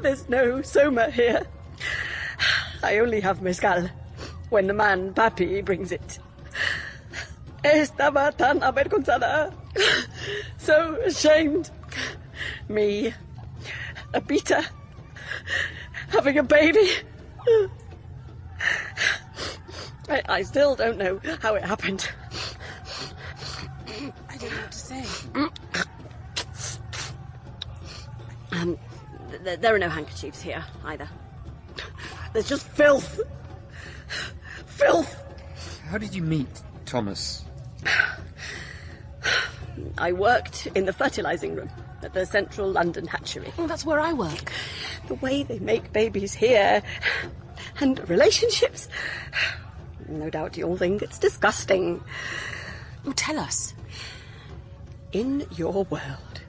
There's no soma here. I only have mezcal when the man Papi brings it. Estaba tan avergonzada. So ashamed. Me, a beta, having a baby. I still don't know how it happened. I don't know what to say. There are no handkerchiefs here, either. There's just filth. Filth! How did you meet Thomas? I worked in the fertilising room at the Central London Hatchery. Well, that's where I work. The way they make babies here, and relationships. No doubt you'll think it's disgusting. Oh, tell us. In your world,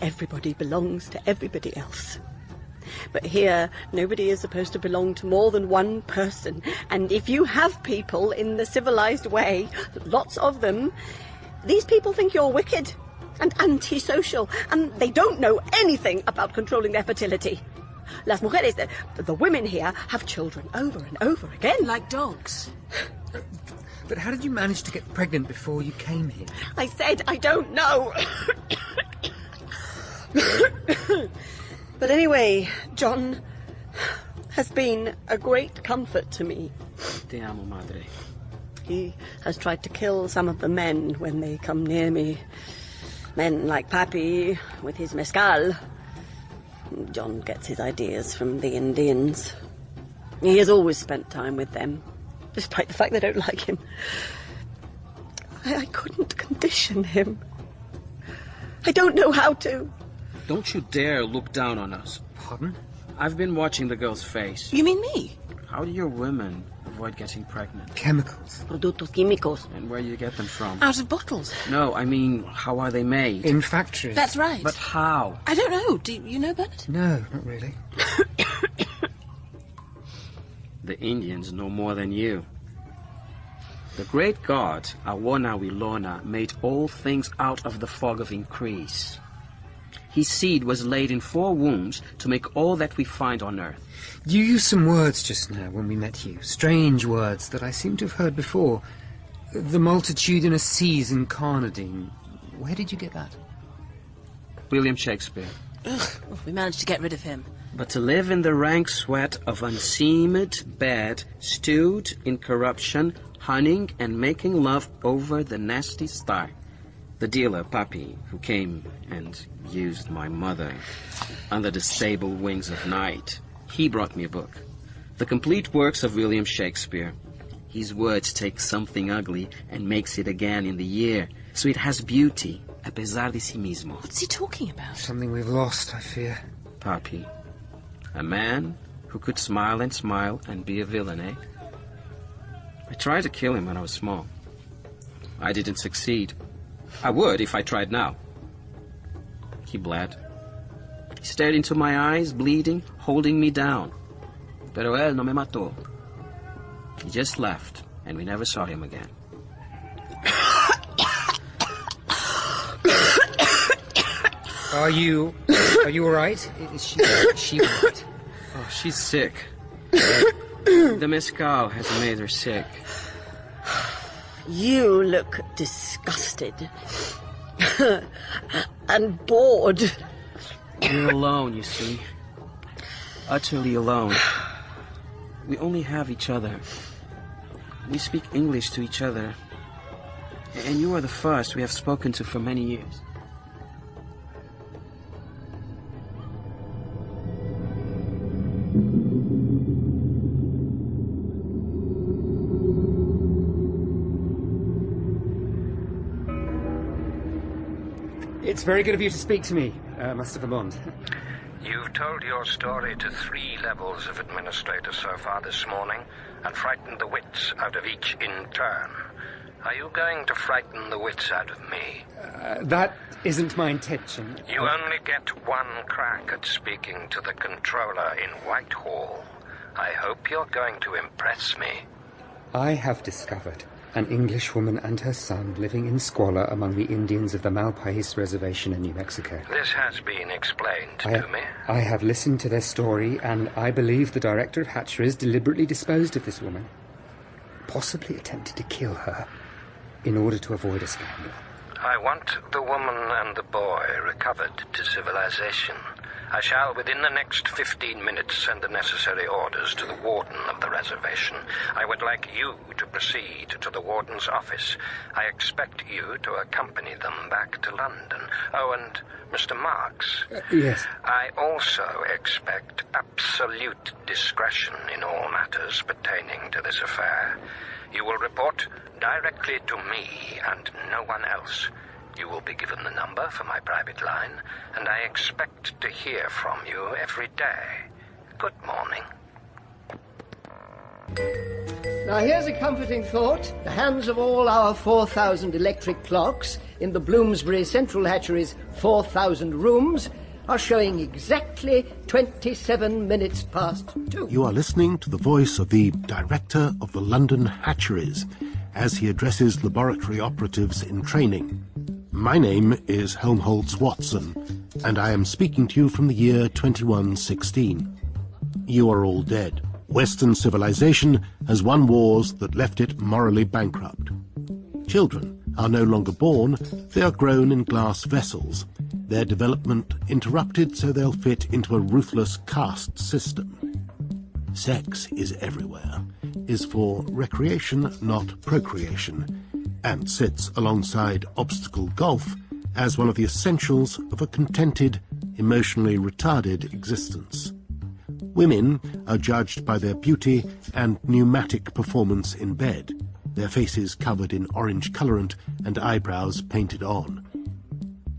everybody belongs to everybody else. But here, nobody is supposed to belong to more than one person. And if you have people in the civilized way, lots of them, these people think you're wicked and antisocial, and they don't know anything about controlling their fertility. Las mujeres, the women here, have children over and over again. Like dogs. But how did you manage to get pregnant before you came here? I said I don't know. But anyway, John has been a great comfort to me. Te amo, madre. He has tried to kill some of the men when they come near me. Men like Papi with his mezcal. John gets his ideas from the Indians. He has always spent time with them, despite the fact they don't like him. I couldn't condition him. I don't know how to. Don't you dare look down on us. Pardon? I've been watching the girl's face. You mean me? How do your women avoid getting pregnant? Chemicals. Productos químicos. And where do you get them from? Out of bottles. No, I mean, how are they made? In factories. That's right. But how? I don't know. Do you know, Bernard? No, not really. The Indians know more than you. The great god, Awona Wilona, made all things out of the fog of increase. His seed was laid in 4 wombs to make all that we find on earth. You used some words just now when we met you. Strange words that I seem to have heard before. The multitudinous seas incarnadine. Where did you get that? William Shakespeare. Ugh, well, we managed to get rid of him. But to live in the rank sweat of unseamed bed, stewed in corruption, hunting and making love over the nasty sty. The dealer, Papi, who came and used my mother under the sable wings of night, he brought me a book. The complete works of William Shakespeare. His words take something ugly and makes it again in the year, so it has beauty, a pesar de sí mismo. What's he talking about? Something we've lost, I fear. Papi. A man who could smile and be a villain, eh? I tried to kill him when I was small. I didn't succeed. I would if I tried now. He bled. He stared into my eyes, bleeding, holding me down. Pero él no me mató. He just left, and we never saw him again. Are you all right? Is she all right? Oh, she's sick. The mezcal has made her sick. You look disgusted. And bored. We're alone, you see. Utterly alone. We only have each other. We speak English to each other. And you are the first we have spoken to for many years. It's very good of you to speak to me, Master Vermont. You've told your story to 3 levels of administrators so far this morning and frightened the wits out of each in turn. Are you going to frighten the wits out of me? That isn't my intention. You only get 1 crack at speaking to the controller in Whitehall. I hope you're going to impress me. I have discovered an English woman and her son living in squalor among the Indians of the Malpais Reservation in New Mexico. This has been explained to me. I have listened to their story, and I believe the director of hatcheries deliberately disposed of this woman, possibly attempted to kill her in order to avoid a scandal. I want the woman and the boy recovered to civilization. I shall, within the next 15 minutes, send the necessary orders to the warden of the reservation. I would like you to proceed to the warden's office. I expect you to accompany them back to London. Oh, and Mr. Marks. Yes. I also expect absolute discretion in all matters pertaining to this affair. You will report directly to me and no one else. You will be given the number for my private line, and I expect to hear from you every day. Good morning. Now here's a comforting thought. The hands of all our 4,000 electric clocks in the Bloomsbury Central Hatchery's 4,000 rooms are showing exactly 27 minutes past 2. You are listening to the voice of the director of the London hatcheries as he addresses laboratory operatives in training. My name is Helmholtz Watson, and I am speaking to you from the year 2116. You are all dead. Western civilization has won wars that left it morally bankrupt. Children are no longer born, they are grown in glass vessels, their development interrupted so they'll fit into a ruthless caste system. Sex is everywhere, is for recreation, not procreation, and sits alongside obstacle golf as one of the essentials of a contented, emotionally retarded existence. Women are judged by their beauty and pneumatic performance in bed, their faces covered in orange colorant and eyebrows painted on.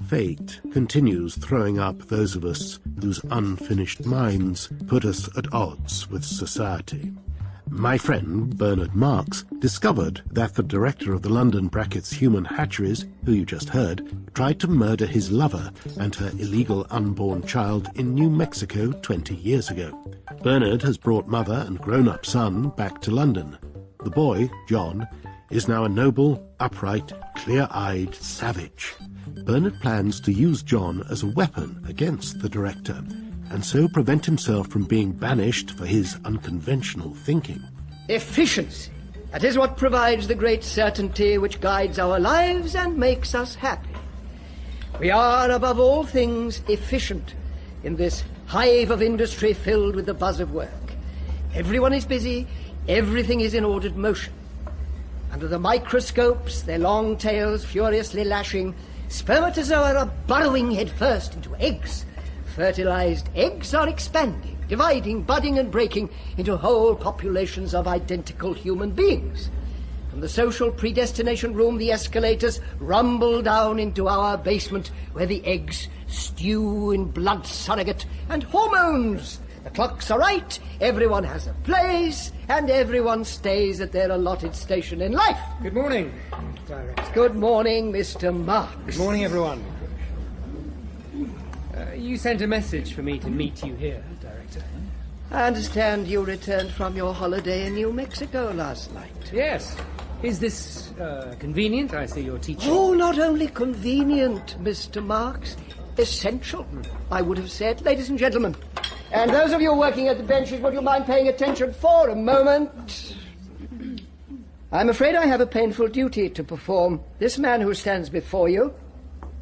Fate continues throwing up those of us whose unfinished minds put us at odds with society. My friend, Bernard Marx, discovered that the director of the London Human Hatcheries, who you just heard, tried to murder his lover and her illegal unborn child in New Mexico 20 years ago. Bernard has brought mother and grown-up son back to London. The boy, John, is now a noble, upright, clear-eyed savage. Bernard plans to use John as a weapon against the director, and so prevent himself from being banished for his unconventional thinking. Efficiency. That is what provides the great certainty which guides our lives and makes us happy. We are, above all things, efficient in this hive of industry filled with the buzz of work. Everyone is busy, everything is in ordered motion. Under the microscopes, their long tails furiously lashing, spermatozoa are burrowing headfirst into eggs. Fertilized eggs are expanding, dividing, budding and breaking into whole populations of identical human beings. From the social predestination room, the escalators rumble down into our basement, where the eggs stew in blood surrogate and hormones. The clocks are right, everyone has a place, and everyone stays at their allotted station in life. Good morning, Director. Good morning, Mr. Marx. Good morning, everyone. You sent a message for me to meet you here, Director. I understand you returned from your holiday in New Mexico last night. Yes. Is this convenient? I see you're teaching. Oh, not only convenient, Mr. Marx. Essential, I would have said. Ladies and gentlemen, and those of you working at the benches, would you mind paying attention for a moment? I'm afraid I have a painful duty to perform. This man who stands before you,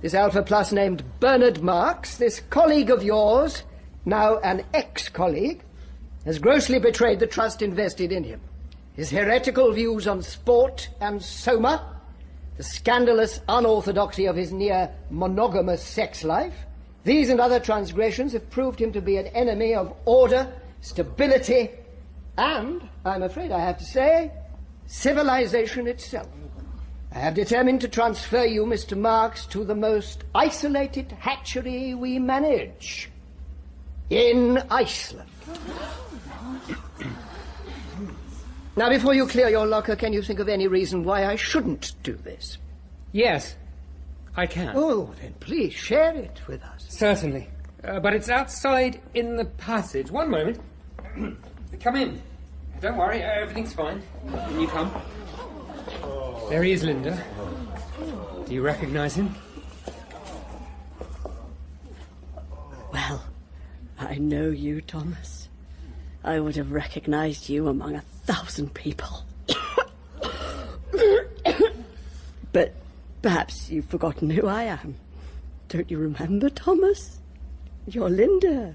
this Alpha Plus named Bernard Marx, this colleague of yours, now an ex-colleague, has grossly betrayed the trust invested in him. His heretical views on sport and soma, the scandalous unorthodoxy of his near-monogamous sex life, these and other transgressions have proved him to be an enemy of order, stability, and, I'm afraid I have to say, civilization itself. I have determined to transfer you, Mr. Marx, to the most isolated hatchery we manage in Iceland. Now, before you clear your locker, can you think of any reason why I shouldn't do this? Yes, I can. Oh, then please share it with us. Certainly. But it's outside in the passage. One moment. Come in. Don't worry, everything's fine. You come. There he is, Linda. Do you recognize him? Well, I know you, Thomas. I would have recognized you among 1,000 people. But perhaps you've forgotten who I am. Don't you remember, Thomas? You're Linda.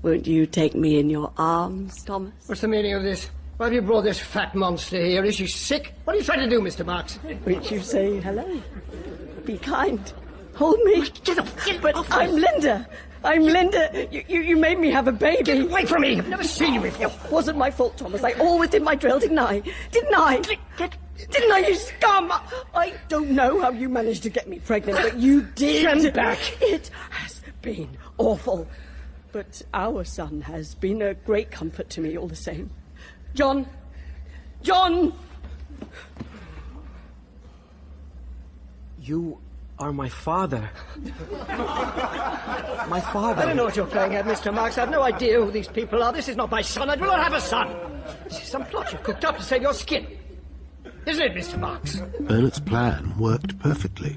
Won't you take me in your arms, Thomas? What's the meaning of this? Why have you brought this fat monster here? Is she sick? What are you trying to do, Mr. Marx? Won't you say hello? Be kind. Hold me. Get off, I'm Linda. I'm Linda. You made me have a baby. Get away from me. I've never seen you before. It wasn't my fault, Thomas. I always did my drill, didn't I? Didn't I? Didn't I, you scum? I don't know how you managed to get me pregnant, but you did. Stand back. It has been awful. But our son has been a great comfort to me all the same. John, John! You are my father. My father. I don't know what you're playing at, Mr. Marks. I've no idea who these people are. This is not my son. I do not have a son. This is some plot you've cooked up to save your skin. Isn't it, Mr. Marks? Bernard's plan worked perfectly.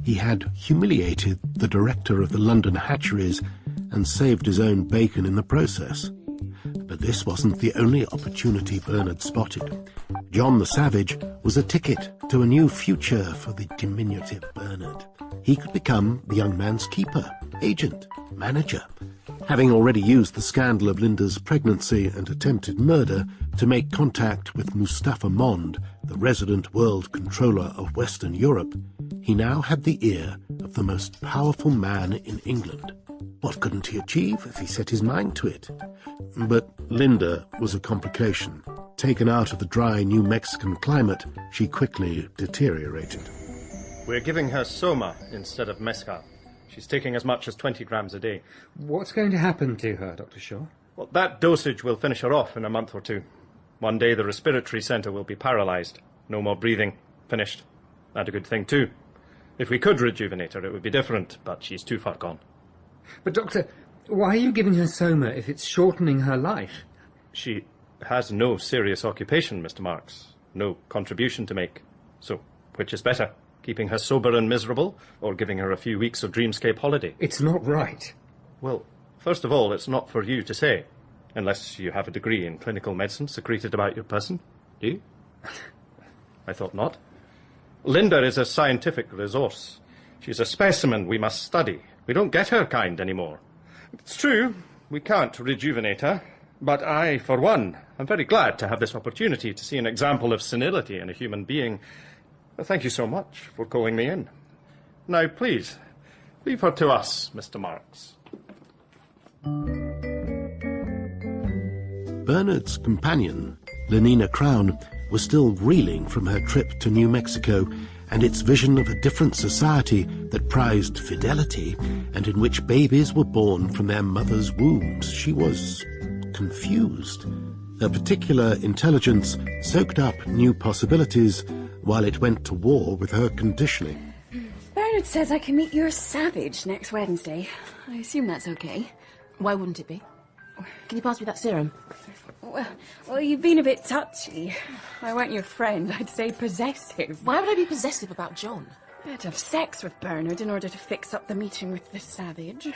He had humiliated the director of the London hatcheries and saved his own bacon in the process. But this wasn't the only opportunity Bernard spotted. John the Savage was a ticket to a new future for the diminutive Bernard. He could become the young man's keeper, agent, manager, having already used the scandal of Linda's pregnancy and attempted murder to make contact with Mustafa Mond, the resident world controller of Western Europe. He now had the ear of the most powerful man in England. What couldn't he achieve if he set his mind to it? But Linda was a complication. Taken out of the dry New Mexican climate, she quickly deteriorated. We're giving her soma instead of mezcal. She's taking as much as 20 grams a day. What's going to happen to her, Dr. Shaw? Well, that dosage will finish her off in a month or two. One day the respiratory centre will be paralysed. No more breathing. Finished. And a good thing, too. If we could rejuvenate her, it would be different, but she's too far gone. But, Doctor, why are you giving her soma if it's shortening her life? She has no serious occupation, Mr. Marks. No contribution to make. So, which is better? Keeping her sober and miserable, or giving her a few weeks of dreamscape holiday? It's not right. Well, first of all, it's not for you to say. Unless you have a degree in clinical medicine secreted about your person. Do you? I thought not. Linda is a scientific resource. She's a specimen we must study. We don't get her kind anymore. It's true, we can't rejuvenate her. But I, for one, am very glad to have this opportunity to see an example of senility in a human being. Thank you so much for calling me in. Now, please, leave her to us, Mr. Marks. Bernard's companion, Lenina Crown, was still reeling from her trip to New Mexico and its vision of a different society that prized fidelity and in which babies were born from their mothers' wombs. She was confused. Her particular intelligence soaked up new possibilities while it went to war with her conditioning. Bernard says I can meet your savage next Wednesday. I assume that's okay. Why wouldn't it be? Can you pass me that serum? Well, you've been a bit touchy. If I weren't your friend, I'd say possessive. Why would I be possessive about John? I'd have sex with Bernard in order to fix up the meeting with the savage.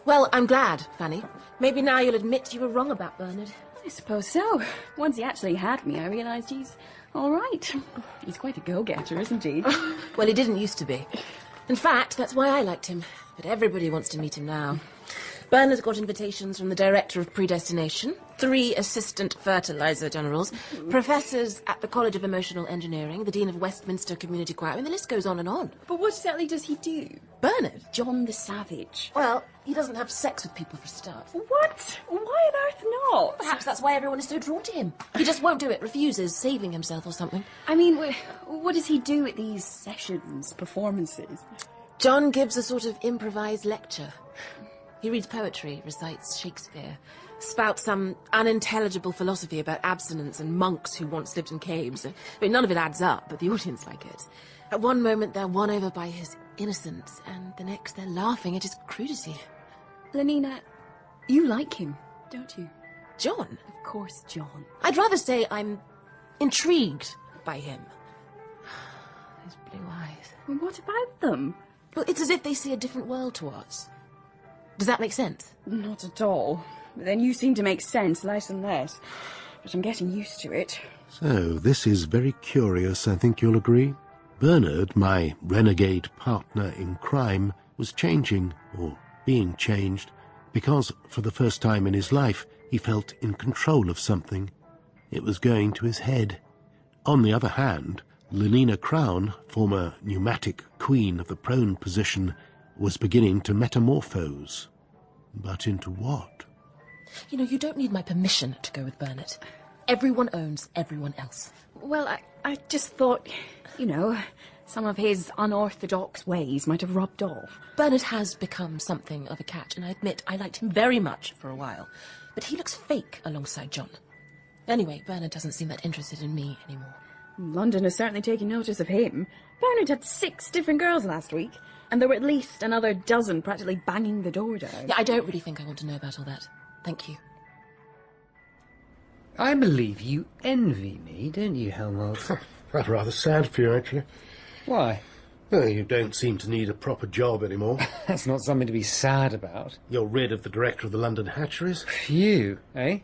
Well, I'm glad, Fanny. Maybe now you'll admit you were wrong about Bernard. I suppose so. Once he actually had me, I realised he's all right. He's quite a go-getter, isn't he? Well, he didn't used to be. In fact, that's why I liked him. But everybody wants to meet him now. Bernard's got invitations from the Director of Predestination, 3 Assistant Fertilizer Generals, professors at the College of Emotional Engineering, the Dean of Westminster Community Choir, and the list goes on and on. But what exactly does he do? Bernard? John the Savage. Well, he doesn't have sex with people for a start. What? Why on earth not? Perhaps that's why everyone is so drawn to him. He just won't do it, refuses, saving himself or something. I mean, what does he do at these sessions, performances? John gives a sort of improvised lecture. He reads poetry, recites Shakespeare, spouts some unintelligible philosophy about abstinence and monks who once lived in caves. I mean, none of it adds up, but the audience like it. At one moment, they're won over by his innocence, and the next, they're laughing at his crudity. Lenina, you like him, don't you? John? Of course, John. I'd rather say I'm intrigued by him. His blue eyes. Well, what about them? Well, it's as if they see a different world to ours. Does that make sense? Not at all. But then you seem to make sense less and less. But I'm getting used to it. So, this is very curious, I think you'll agree. Bernard, my renegade partner in crime, was changing, or being changed, because for the first time in his life he felt in control of something. It was going to his head. On the other hand, Lenina Crown, former pneumatic queen of the prone position, was beginning to metamorphose. But into what? You know, you don't need my permission to go with Bernard. Everyone owns everyone else. Well, I just thought, you know, some of his unorthodox ways might have rubbed off. Bernard has become something of a catch, and I admit I liked him very much for a while. But he looks fake alongside John. Anyway, Bernard doesn't seem that interested in me anymore. London is certainly taking notice of him. Bernard had 6 different girls last week, and there were at least another dozen practically banging the door down. Yeah, I don't really think I want to know about all that. Thank you. I believe you envy me, don't you, Helmholtz? That's rather sad for you, actually. Why? Well, you don't seem to need a proper job anymore. That's not something to be sad about. You're rid of the director of the London hatcheries. Phew, eh?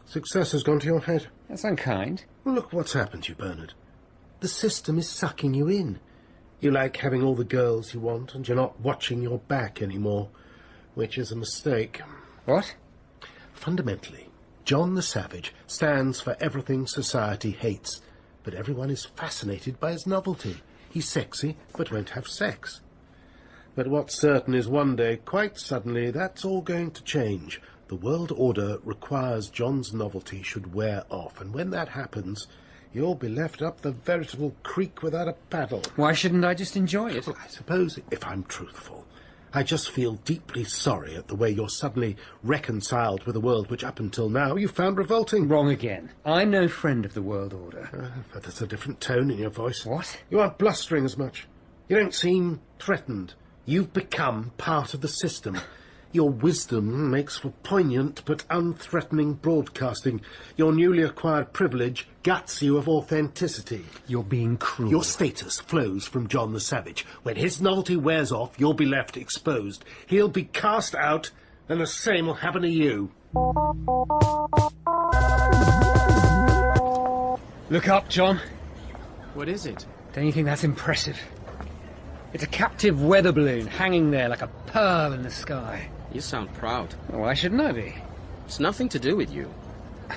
Success has gone to your head. That's unkind. Well, look what's happened to you, Bernard. The system is sucking you in. You like having all the girls you want, and you're not watching your back anymore, which is a mistake. What? Fundamentally, John the Savage stands for everything society hates, but everyone is fascinated by his novelty. He's sexy, but won't have sex. But what's certain is one day, quite suddenly, that's all going to change. The world order requires John's novelty should wear off, and when that happens, you'll be left up the veritable creek without a paddle. Why shouldn't I just enjoy it? Well, I suppose, if I'm truthful, I just feel deeply sorry at the way you're suddenly reconciled with a world which up until now you found revolting. Wrong again. I'm no friend of the world order. But there's a different tone in your voice. What? You aren't blustering as much. You don't seem threatened. You've become part of the system. Your wisdom makes for poignant but unthreatening broadcasting. Your newly acquired privilege guts you of authenticity. You're being cruel. Your status flows from John the Savage. When his novelty wears off, you'll be left exposed. He'll be cast out, and the same will happen to you. Look up, John. What is it? Don't you think that's impressive? It's a captive weather balloon hanging there like a pearl in the sky. You sound proud. Well, why shouldn't I be? It's nothing to do with you.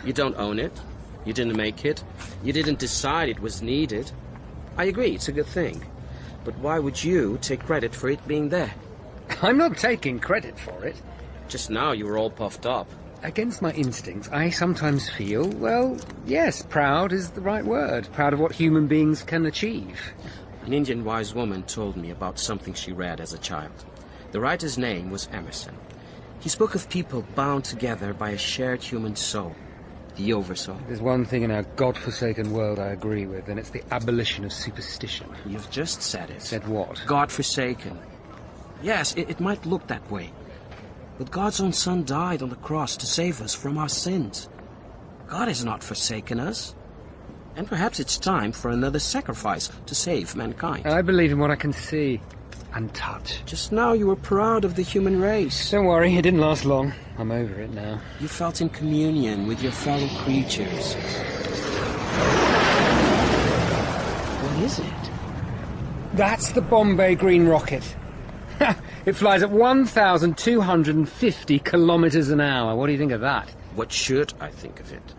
You don't own it. You didn't make it. You didn't decide it was needed. I agree, it's a good thing. But why would you take credit for it being there? I'm not taking credit for it. Just now you were all puffed up. Against my instincts, I sometimes feel, well, yes, proud is the right word. Proud of what human beings can achieve. An Indian wise woman told me about something she read as a child. The writer's name was Emerson. He spoke of people bound together by a shared human soul, the Oversoul. There's one thing in our godforsaken world I agree with, and it's the abolition of superstition. You've just said it. Said what? God-forsaken. Yes, it might look that way. But God's own Son died on the cross to save us from our sins. God has not forsaken us. And perhaps it's time for another sacrifice to save mankind. I believe in what I can see and touch. Just now you were proud of the human race. Don't worry, it didn't last long. I'm over it now. You felt in communion with your fellow creatures. What is it? That's the Bombay Green Rocket. It flies at 1,250 kilometers an hour. What do you think of that? What should I think of it?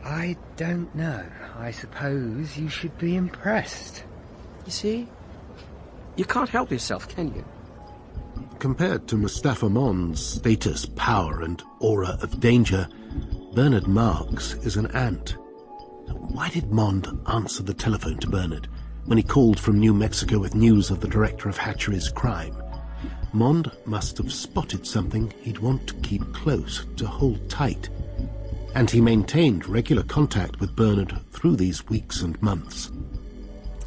I don't know. I suppose you should be impressed. You see? You can't help yourself, can you? Compared to Mustafa Mond's status, power, and aura of danger, Bernard Marx is an ant. Why did Mond answer the telephone to Bernard when he called from New Mexico with news of the director of Hatchery's crime? Mond must have spotted something he'd want to keep close, to hold tight. And he maintained regular contact with Bernard through these weeks and months.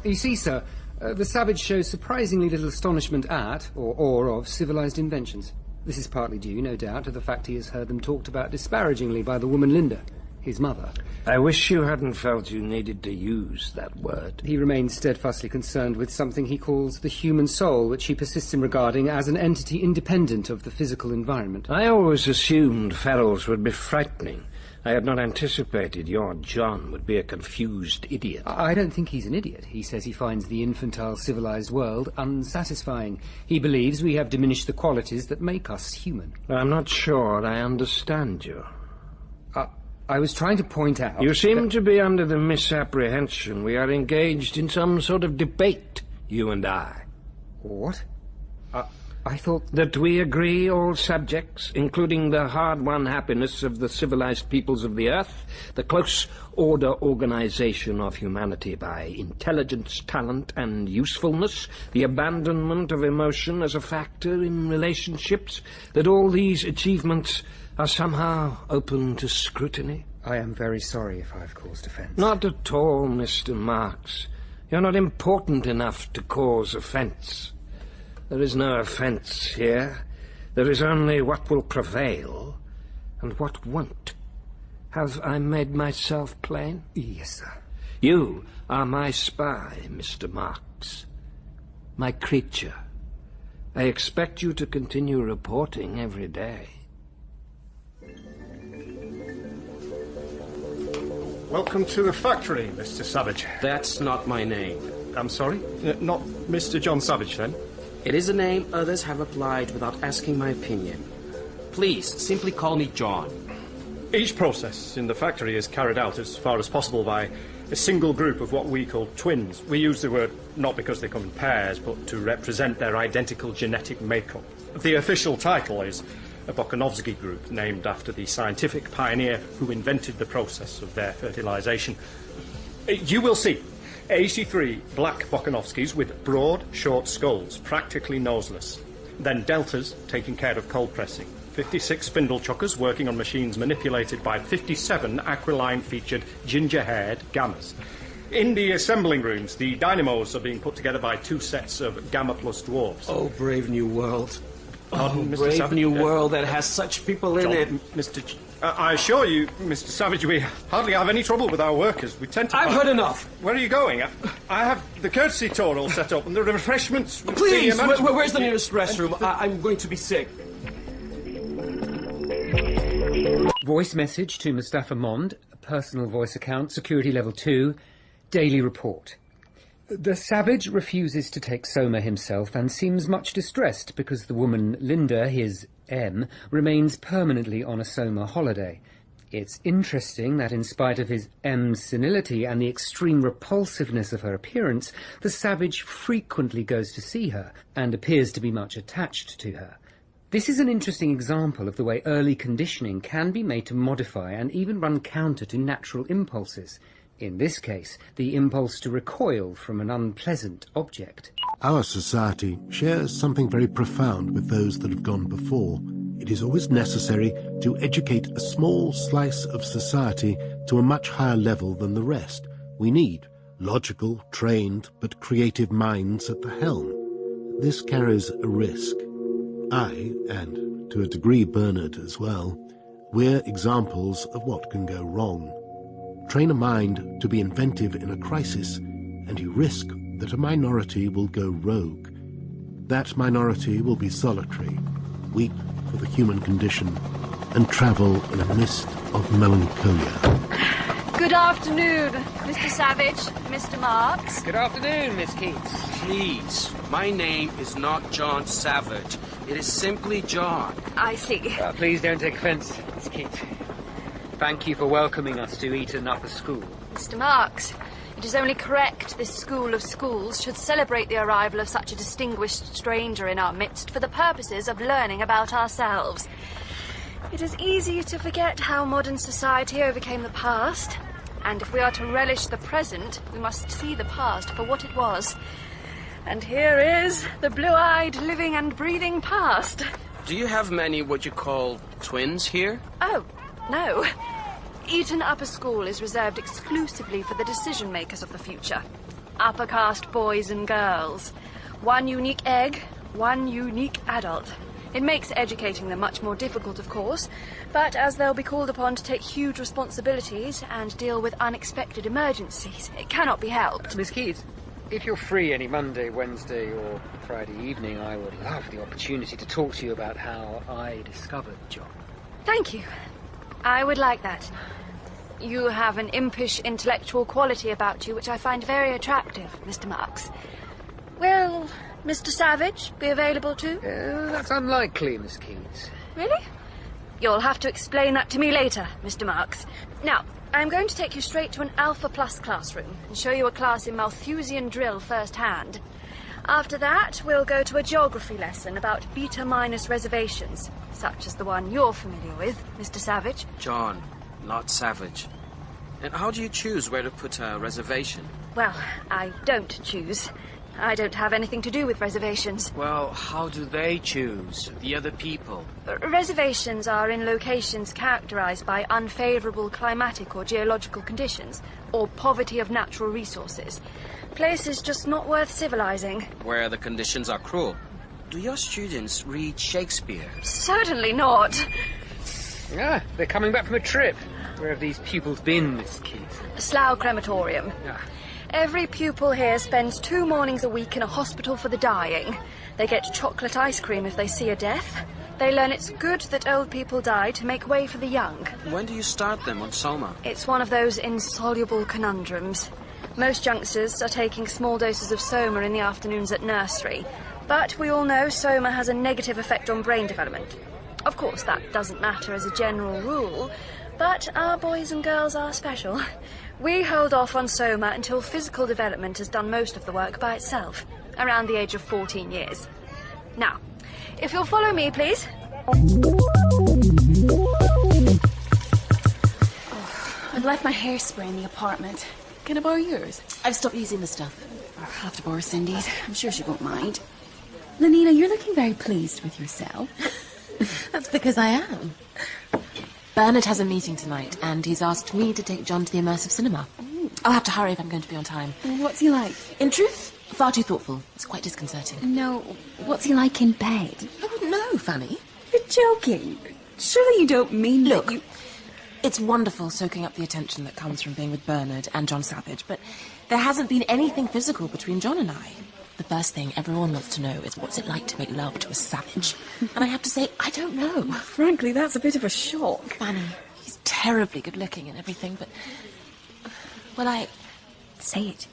You see, sir, the Savage shows surprisingly little astonishment at, or awe of, civilized inventions. This is partly due, no doubt, to the fact he has heard them talked about disparagingly by the woman Linda, his mother. I wish you hadn't felt you needed to use that word. He remains steadfastly concerned with something he calls the human soul, which he persists in regarding as an entity independent of the physical environment. I always assumed ferals would be frightening. I had not anticipated your John would be a confused idiot. I don't think he's an idiot. He says he finds the infantile civilized world unsatisfying. He believes we have diminished the qualities that make us human. I'm not sure I understand you. I was trying to point out... You seem to be under the misapprehension we are engaged in some sort of debate, you and I. What? I thought... That we agree all subjects, including the hard-won happiness of the civilized peoples of the earth, the close order organization of humanity by intelligence, talent, and usefulness, the abandonment of emotion as a factor in relationships, that all these achievements are somehow open to scrutiny? I am very sorry if I've caused offence. Not at all, Mr. Marks. You're not important enough to cause offence. There is no offence here. There is only what will prevail and what won't. Have I made myself plain? Yes, sir. You are my spy, Mr. Marks. My creature. I expect you to continue reporting every day. Welcome to the factory, Mr. Savage. That's not my name. I'm sorry? Not Mr. John Savage, then? It is a name others have applied without asking my opinion. Please, simply call me John. Each process in the factory is carried out as far as possible by a single group of what we call twins. We use the word not because they come in pairs, but to represent their identical genetic makeup. The official title is a Bokanovsky group, named after the scientific pioneer who invented the process of their fertilization. You will see 83 black Bokanovskys with broad, short skulls, practically noseless. Then deltas taking care of cold pressing. 56 spindle chuckers working on machines manipulated by 57 aquiline-featured, ginger-haired gammas. In the assembling rooms, the dynamos are being put together by 2 sets of gamma plus dwarfs. Oh, brave new world. Pardon, Mr. Brave Savage? new world that has such people in it. I assure you, Mr. Savage, we hardly have any trouble with our workers. We tend to... I've heard enough. Where are you going? I have the courtesy tour all set up and the refreshments... with Please, the where's the nearest restroom? I'm going to be sick. Voice message to Mustafa Mond, personal voice account, security level 2, daily report. The Savage refuses to take Soma himself and seems much distressed because the woman Linda, his M, remains permanently on a Soma holiday. It's interesting that in spite of his M's senility and the extreme repulsiveness of her appearance, the Savage frequently goes to see her and appears to be much attached to her. This is an interesting example of the way early conditioning can be made to modify and even run counter to natural impulses. In this case, the impulse to recoil from an unpleasant object. Our society shares something very profound with those that have gone before. It is always necessary to educate a small slice of society to a much higher level than the rest. We need logical, trained, but creative minds at the helm. This carries a risk. I, and to a degree Bernard as well, we're examples of what can go wrong. Train a mind to be inventive in a crisis, and you risk that a minority will go rogue. That minority will be solitary, weep for the human condition, and travel in a mist of melancholia. Good afternoon, Mr. Savage, Mr. Marks. Good afternoon, Miss Keats. Please, my name is not John Savage. It is simply John. I see. Please don't take offence, Miss Keats. Thank you for welcoming us to Eton Upper School. Mr. Marks, it is only correct this school of schools should celebrate the arrival of such a distinguished stranger in our midst for the purposes of learning about ourselves. It is easy to forget how modern society overcame the past, and if we are to relish the present, we must see the past for what it was. And here is the blue-eyed, living and breathing past. Do you have many what you call twins here? Oh, no. Eton Upper School is reserved exclusively for the decision-makers of the future. Upper caste boys and girls. One unique egg, one unique adult. It makes educating them much more difficult, of course, but as they'll be called upon to take huge responsibilities and deal with unexpected emergencies, it cannot be helped. Miss Keats, if you're free any Monday, Wednesday or Friday evening, I would love the opportunity to talk to you about how I discovered John. Thank you. I would like that. You have an impish intellectual quality about you which I find very attractive, Mr. Marks. Will Mr. Savage be available too? That's unlikely, Miss Keats. Really? You'll have to explain that to me later, Mr. Marks. Now, I'm going to take you straight to an Alpha Plus classroom and show you a class in Malthusian drill firsthand. After that, we'll go to a geography lesson about Beta Minus reservations, such as the one you're familiar with, Mr. Savage. John, not Savage. And how do you choose where to put a reservation? Well, I don't choose. I don't have anything to do with reservations. Well, how do they choose? The other people? Reservations are in locations characterized by unfavorable climatic or geological conditions, or poverty of natural resources. Places just not worth civilizing. Where the conditions are cruel. Do your students read Shakespeare? Certainly not. Ah, they're coming back from a trip. Where have these pupils been, Miss Keith? Slough Crematorium. Ah. Every pupil here spends 2 mornings a week in a hospital for the dying. They get chocolate ice cream if they see a death. They learn it's good that old people die to make way for the young. When do you start them on Soma? It's one of those insoluble conundrums. Most youngsters are taking small doses of Soma in the afternoons at nursery. But we all know Soma has a negative effect on brain development. Of course, that doesn't matter as a general rule, but our boys and girls are special. We hold off on Soma until physical development has done most of the work by itself, around the age of 14 years. Now, if you'll follow me, please. I've left my hairspray in the apartment. Can I borrow yours? I've stopped using the stuff. I'll have to borrow Cindy's. I'm sure she won't mind. Lenina, you're looking very pleased with yourself. That's because I am. Bernard has a meeting tonight, and he's asked me to take John to the immersive cinema. I'll have to hurry if I'm going to be on time. What's he like? In truth, far too thoughtful. It's quite disconcerting. No, what's he like in bed? I wouldn't know, Fanny. You're joking. Surely you don't mean Look, that you... It's wonderful soaking up the attention that comes from being with Bernard and John Savage, but there hasn't been anything physical between John and I. The first thing everyone wants to know is what's it like to make love to a savage. And I have to say, I don't know. Frankly, that's a bit of a shock. Fanny, he's terribly good-looking and everything, but... Well, I... Say it.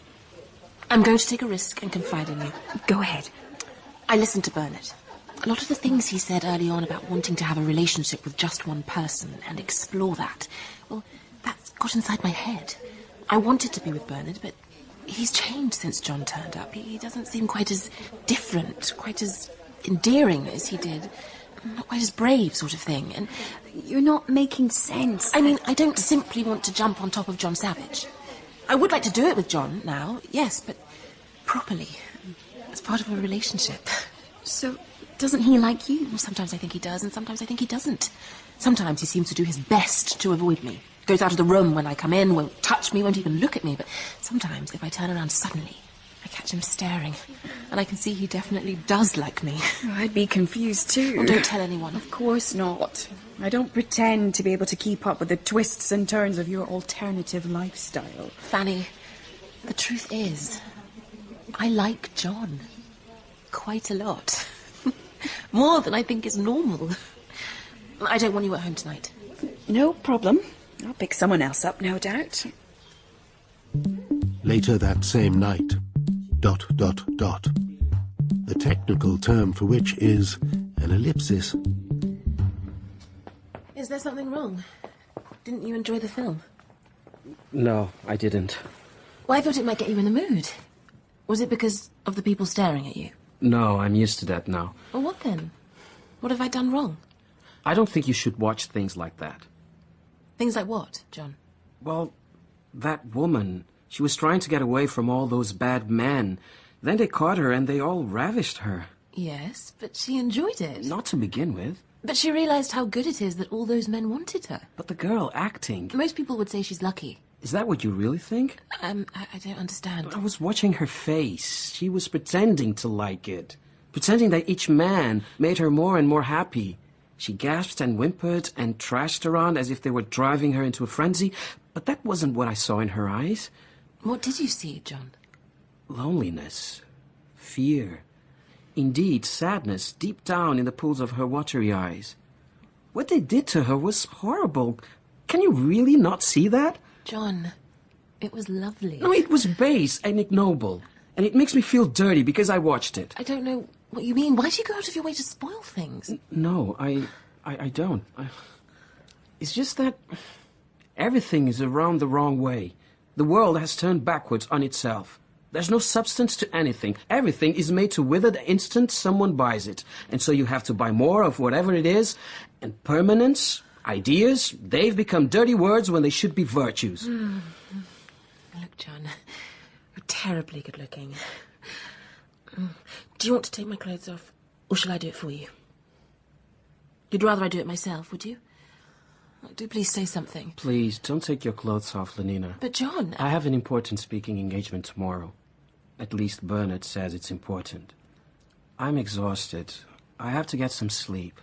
I'm going to take a risk and confide in you. Go ahead. I listened to Bernard. A lot of the things he said early on about wanting to have a relationship with just one person and explore that, well, that's got inside my head. I wanted to be with Bernard, but he's changed since John turned up. He doesn't seem quite as different, quite as endearing as he did. Not quite as brave, sort of thing. And you're not making sense. I mean, I don't simply want to jump on top of John Savage. I would like to do it with John now, yes, but properly, as part of a relationship. So, doesn't he like you? Well, sometimes I think he does, and sometimes I think he doesn't. Sometimes he seems to do his best to avoid me. Goes out of the room when I come in, won't touch me, won't even look at me. But sometimes, if I turn around suddenly, I catch him staring. And I can see he definitely does like me. Oh, I'd be confused too. Oh, don't tell anyone. Of course not. I don't pretend to be able to keep up with the twists and turns of your alternative lifestyle. Fanny, the truth is, I like John. Quite a lot. More than I think is normal. I don't want you at home tonight. No problem. I'll pick someone else up, no doubt. Later that same night, ... The technical term for which is an ellipsis. Is there something wrong? Didn't you enjoy the film? No, I didn't. Well, I thought it might get you in the mood. Was it because of the people staring at you? No, I'm used to that now. Well, what then? What have I done wrong? I don't think you should watch things like that. Things like what, John? Well, that woman, she was trying to get away from all those bad men. Then they caught her and they all ravished her. Yes, but she enjoyed it. Not to begin with. But she realised how good it is that all those men wanted her. But the girl acting... Most people would say she's lucky. Is that what you really think? I don't understand. I was watching her face. She was pretending to like it. Pretending that each man made her more and more happy. She gasped and whimpered and trashed around as if they were driving her into a frenzy. But that wasn't what I saw in her eyes. What did you see, John? Loneliness. Fear. Indeed, sadness deep down in the pools of her watery eyes. What they did to her was horrible. Can you really not see that? John, it was lovely. No, it was base and ignoble. And it makes me feel dirty because I watched it. I don't know what you mean. Why do you go out of your way to spoil things? No, I don't. It's just that everything is around the wrong way. The world has turned backwards on itself. There's no substance to anything. Everything is made to wither the instant someone buys it. And so you have to buy more of whatever it is. And permanence, ideas, they've become dirty words when they should be virtues. Look, John, you're terribly good looking. Do you want to take my clothes off, or shall I do it for you? You'd rather I do it myself, would you? Do please say something. Please, don't take your clothes off, Lenina. But, John... I have an important speaking engagement tomorrow. At least Bernard says it's important. I'm exhausted. I have to get some sleep.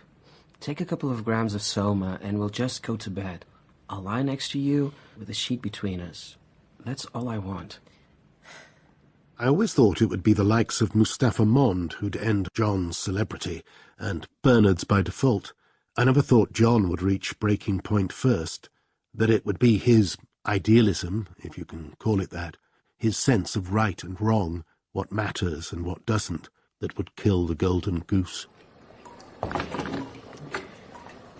Take a couple of grams of Soma and we'll just go to bed. I'll lie next to you with a sheet between us. That's all I want. I always thought it would be the likes of Mustafa Mond who'd end John's celebrity, and Bernard's by default. I never thought John would reach breaking point first, that it would be his idealism, if you can call it that, his sense of right and wrong, what matters and what doesn't, that would kill the golden goose.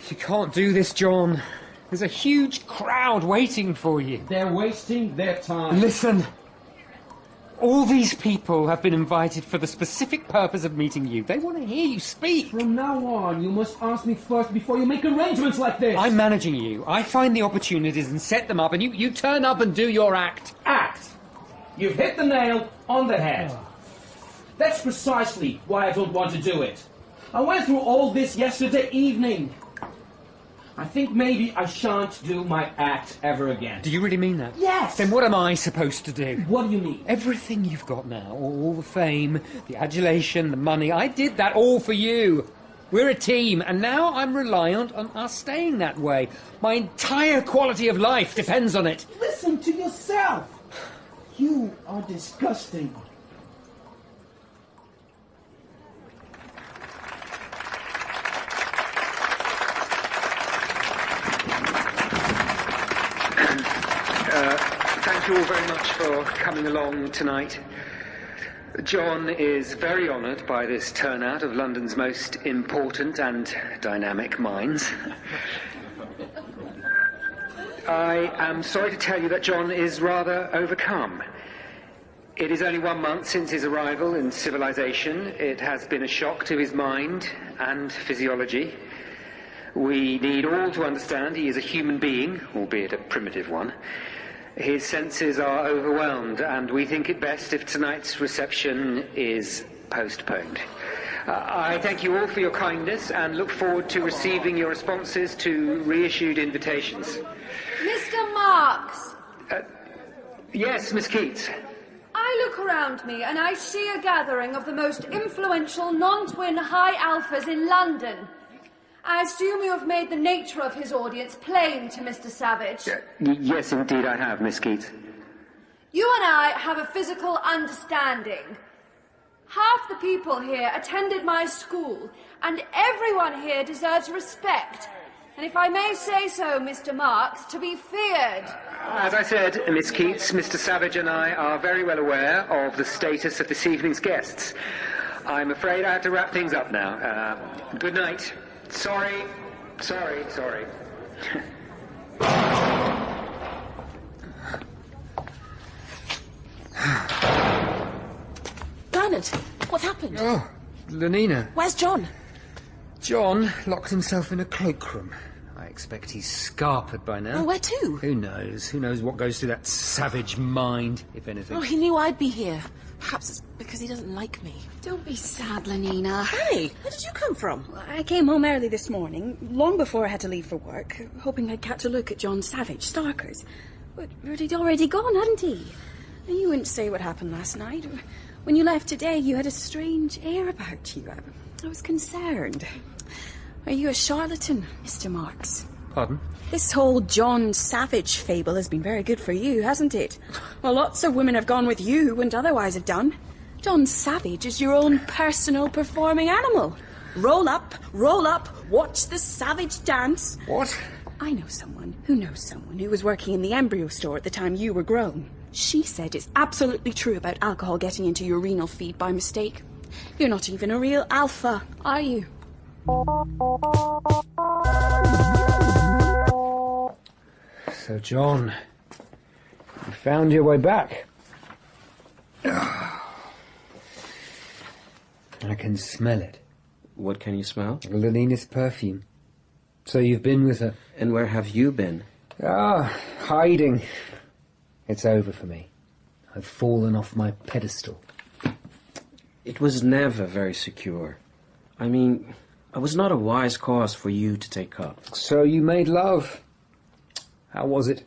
You can't do this, John. There's a huge crowd waiting for you. They're wasting their time. Listen. All these people have been invited for the specific purpose of meeting you. They want to hear you speak. From now on, you must ask me first before you make arrangements like this. I'm managing you. I find the opportunities and set them up, and you turn up and do your act. Act? You've hit the nail on the head. That's precisely why I don't want to do it. I went through all this yesterday evening. I think maybe I shan't do my act ever again. Do you really mean that? Yes! Then what am I supposed to do? What do you mean? Everything you've got now, all the fame, the adulation, the money, I did that all for you. We're a team, and now I'm reliant on us staying that way. My entire quality of life depends on it. Listen to yourself! You are disgusting. Thank you all very much for coming along tonight. John is very honoured by this turnout of London's most important and dynamic minds. I am sorry to tell you that John is rather overcome. It is only 1 month since his arrival in civilization. It has been a shock to his mind and physiology. We need all to understand he is a human being, albeit a primitive one. His senses are overwhelmed, and we think it best if tonight's reception is postponed. I thank you all for your kindness and look forward to receiving your responses to reissued invitations. Mr. Marks! Yes, Miss Keats. I look around me and I see a gathering of the most influential non-twin high alphas in London. I assume you have made the nature of his audience plain to Mr. Savage. Yes, indeed I have, Miss Keats. You and I have a physical understanding. Half the people here attended my school, and everyone here deserves respect. And if I may say so, Mr. Marks, to be feared. As I said, Miss Keats, Mr. Savage and I are very well aware of the status of this evening's guests. I'm afraid I have to wrap things up now. Good night. Sorry. Bernard, what happened? Oh, Lenina. Where's John? John locked himself in a cloakroom. I expect he's scarpered by now. Oh, where to? Who knows? Who knows what goes through that savage mind, if anything. Oh, he knew I'd be here. Perhaps it's because he doesn't like me. Don't be sad, Lenina. Hey, where did you come from? I came home early this morning, long before I had to leave for work, hoping I'd catch a look at John Savage, Starkers. But he'd already gone, hadn't he? And you wouldn't say what happened last night. When you left today, you had a strange air about you. I was concerned. Are you a charlatan, Mr. Marks? Pardon? This whole John Savage fable has been very good for you, hasn't it? Well, lots of women have gone with you who wouldn't otherwise have done. John Savage is your own personal performing animal. Roll up, watch the savage dance. What? I know someone who knows someone who was working in the embryo store at the time you were grown. She said it's absolutely true about alcohol getting into your renal feed by mistake. You're not even a real alpha, are you? So, John, you found your way back. I can smell it. What can you smell? Lenina's perfume. So you've been with her. And where have you been? Hiding. It's over for me. I've fallen off my pedestal. It was never very secure. I mean, it was not a wise cause for you to take up. So you made love. How was it?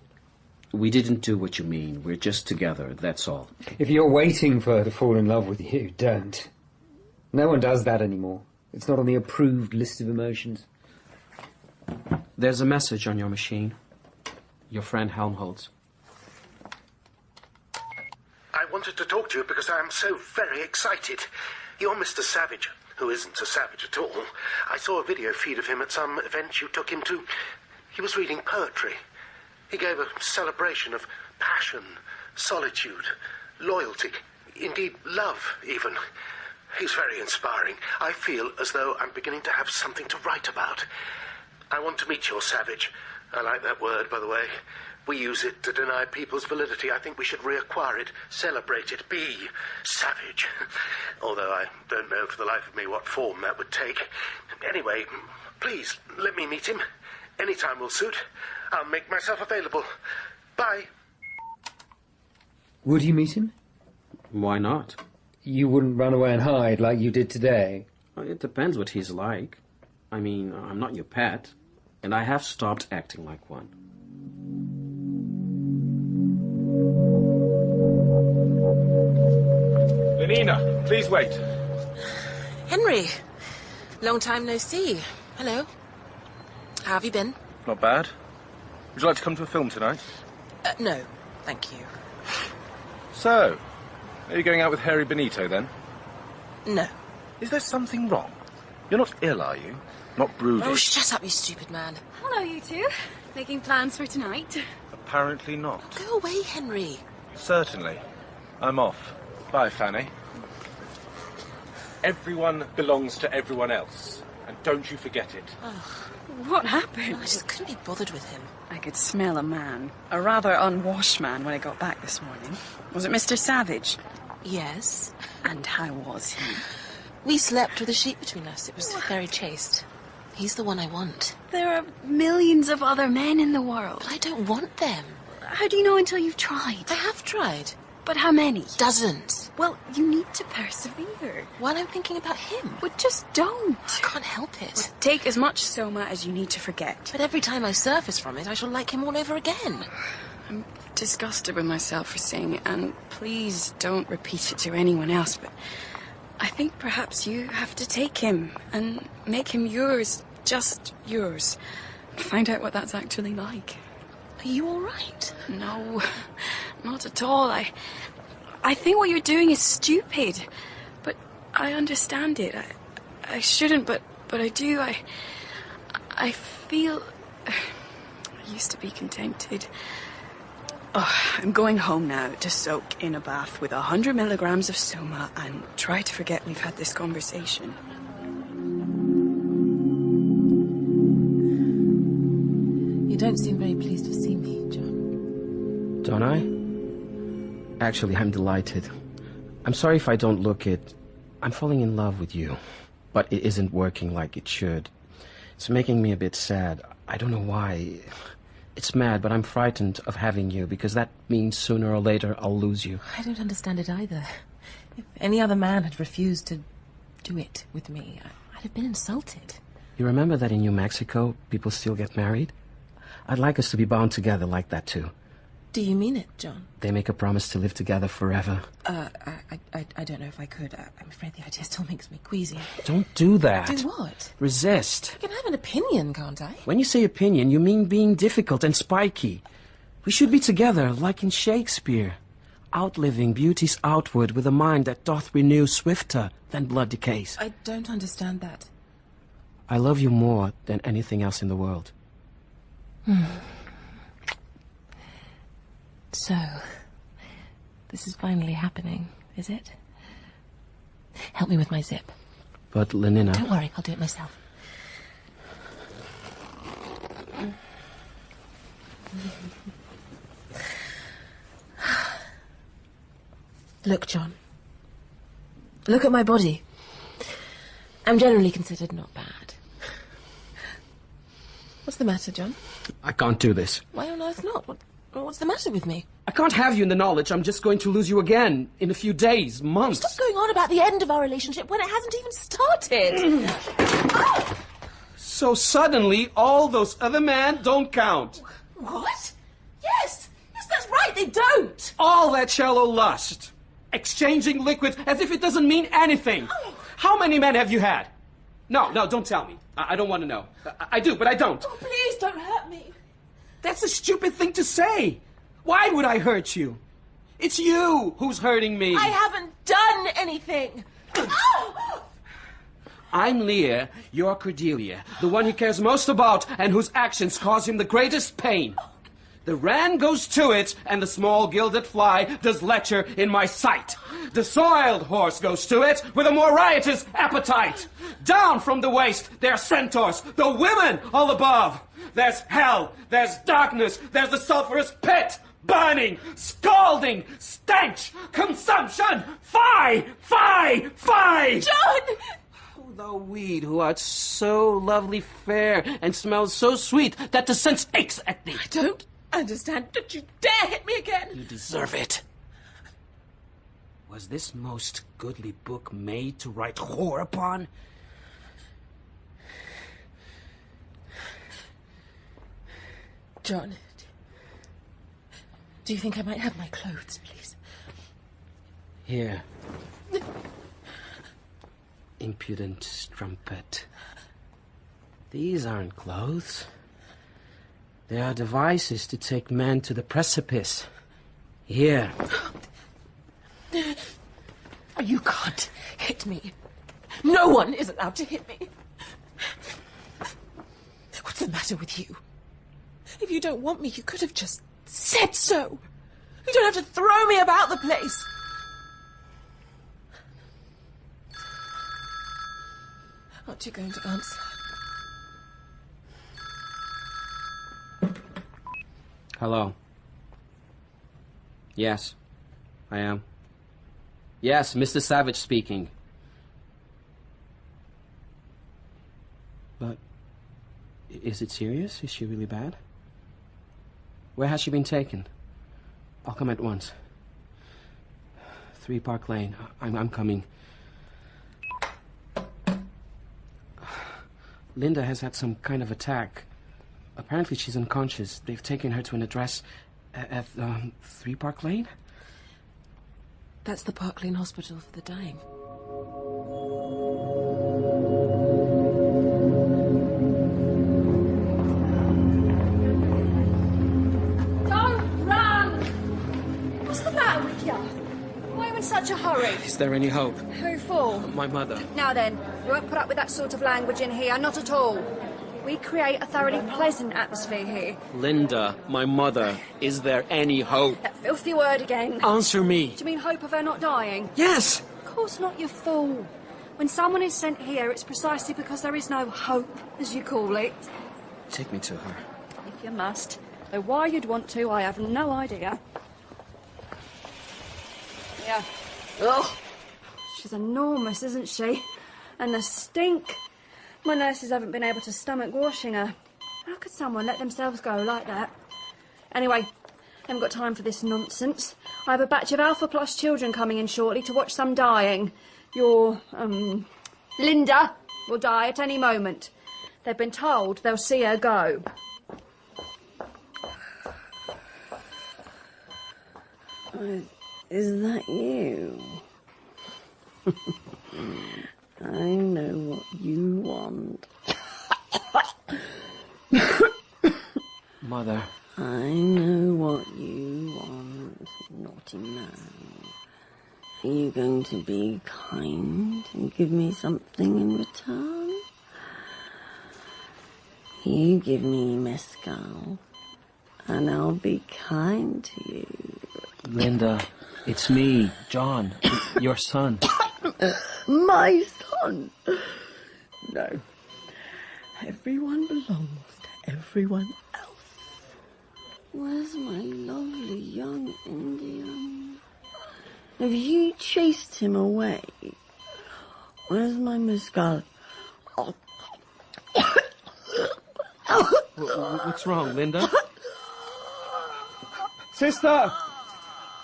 We didn't do what you mean. We're just together, that's all. If you're waiting for her to fall in love with you, don't. No one does that anymore. It's not on the approved list of emotions. There's a message on your machine. Your friend Helmholtz. I wanted to talk to you because I am so very excited. You're Mr. Savage, who isn't a savage at all. I saw a video feed of him at some event you took him to. He was reading poetry. He gave a celebration of passion, solitude, loyalty, indeed love, even. He's very inspiring. I feel as though I'm beginning to have something to write about. I want to meet your Savage. I like that word, by the way. We use it to deny people's validity. I think we should reacquire it, celebrate it, be savage. Although I don't know for the life of me what form that would take. Anyway, please, let me meet him. Any time will suit. I'll make myself available. Bye. Would you meet him? Why not? You wouldn't run away and hide like you did today? Well, it depends what he's like. I mean, I'm not your pet, and I have stopped acting like one. Lenina, please wait. Henry, long time no see. Hello. How have you been? Not bad. Would you like to come to a film tonight? No, thank you. So, are you going out with Harry Benito, then? No. Is there something wrong? You're not ill, are you? Not brooding? Oh, shut up, you stupid man. Hello, you two. Making plans for tonight? Apparently not. Go away, Henry. Certainly. I'm off. Bye, Fanny. Everyone belongs to everyone else. And don't you forget it. Oh. What happened? I just couldn't be bothered with him. I could smell a man. A rather unwashed man when I got back this morning. Was it Mr. Savage? Yes. And how was he? We slept with a sheet between us. It was very chaste. He's the one I want. There are millions of other men in the world. But I don't want them. How do you know until you've tried? I have tried. But how many? Dozens. Well, you need to persevere. While I'm thinking about him. But just don't. I can't help it. Well, take as much soma as you need to forget. But every time I surface from it, I shall like him all over again. I'm disgusted with myself for saying it, and please don't repeat it to anyone else, but I think perhaps you have to take him and make him yours, just yours, and find out what that's actually like. Are you all right? No, not at all. I think what you're doing is stupid, but I understand it. I shouldn't, but I do. I feel... I used to be contented. Oh, I'm going home now to soak in a bath with 100 milligrams of soma and try to forget we've had this conversation. You don't seem very pleased to see me, John. Don't I? Actually, I'm delighted. I'm sorry if I don't look it. I'm falling in love with you, but it isn't working like it should. It's making me a bit sad. I don't know why. It's mad, but I'm frightened of having you, because that means sooner or later I'll lose you. I don't understand it either. If any other man had refused to do it with me, I'd have been insulted. You remember that in New Mexico, people still get married? I'd like us to be bound together like that, too. Do you mean it, John? They make a promise to live together forever. I don't know if I could. I'm afraid the idea still makes me queasy. Don't do that. Do what? Resist. I can have an opinion, can't I? When you say opinion, you mean being difficult and spiky. We should be together, like in Shakespeare. Outliving beauty's outward with a mind that doth renew swifter than blood decays. I don't understand that. I love you more than anything else in the world. So, this is finally happening, is it? Help me with my zip. But, Lenina... Don't worry, I'll do it myself. Look, John. Look at my body. I'm generally considered not bad. What's the matter, John? I can't do this. Why on earth not? Well, what's the matter with me? I can't have you in the knowledge I'm just going to lose you again in a few days, months. Stop going on about the end of our relationship when it hasn't even started. So suddenly, all those other men don't count. What? Yes, that's right, they don't. All that shallow lust. Exchanging liquids as if it doesn't mean anything. Oh. How many men have you had? No, don't tell me. I don't want to know. I do, but I don't. Oh, please don't hurt me. That's a stupid thing to say. Why would I hurt you? It's you who's hurting me. I haven't done anything. I'm Lear, you're Cordelia, the one he cares most about and whose actions cause him the greatest pain. The ran goes to it, and the small gilded fly does lecher in my sight. The soiled horse goes to it with a more riotous appetite. Down from the waist, there are centaurs, the women all above. There's hell, there's darkness, there's the sulphurous pit, burning, scalding, stench, consumption, fie, fie, fie! John! Oh, thou weed who art so lovely fair and smells so sweet that the sense aches at thee. I don't understand. Don't you dare hit me again. You deserve it. Was this most goodly book made to write whore upon? John, do you think I might have my clothes, please? Here. Impudent strumpet. These aren't clothes. They are devices to take men to the precipice. Here. You can't hit me. No one is allowed to hit me. What's the matter with you? If you don't want me, you could have just said so. You don't have to throw me about the place. Aren't you going to answer? Hello. Yes, I am. Yes, Mr. Savage speaking. But is it serious? Is she really bad? Where has she been taken? I'll come at once. 3 Park Lane. I'm coming. Linda has had some kind of attack. Apparently she's unconscious. They've taken her to an address at 3 Park Lane? That's the Park Lane Hospital for the dying. Don't run! What's the matter with you? Why are you in such a hurry? Is there any hope? Who for? My mother. Now then, we won't put up with that sort of language in here, not at all. We create a thoroughly pleasant atmosphere here. Linda, my mother, is there any hope? That filthy word again. Answer me. Do you mean hope of her not dying? Yes! Of course not, you fool. When someone is sent here, it's precisely because there is no hope, as you call it. Take me to her. If you must. Though why you'd want to, I have no idea. Yeah. Ugh. She's enormous, isn't she? And the stink. My nurses haven't been able to stomach washing her. How could someone let themselves go like that? Anyway, I haven't got time for this nonsense. I have a batch of Alpha Plus children coming in shortly to watch some dying. Your, Linda will die at any moment. They've been told they'll see her go. Is that you? I know what you want. Mother. I know what you want, naughty man. Are you going to be kind and give me something in return? You give me mezcal, and I'll be kind to you. Linda, it's me, John, your son. My son? No. Everyone belongs to everyone else. Where's my lovely young Indian? Have you chased him away? Where's my mezcal? Oh. What's wrong, Linda? Sister!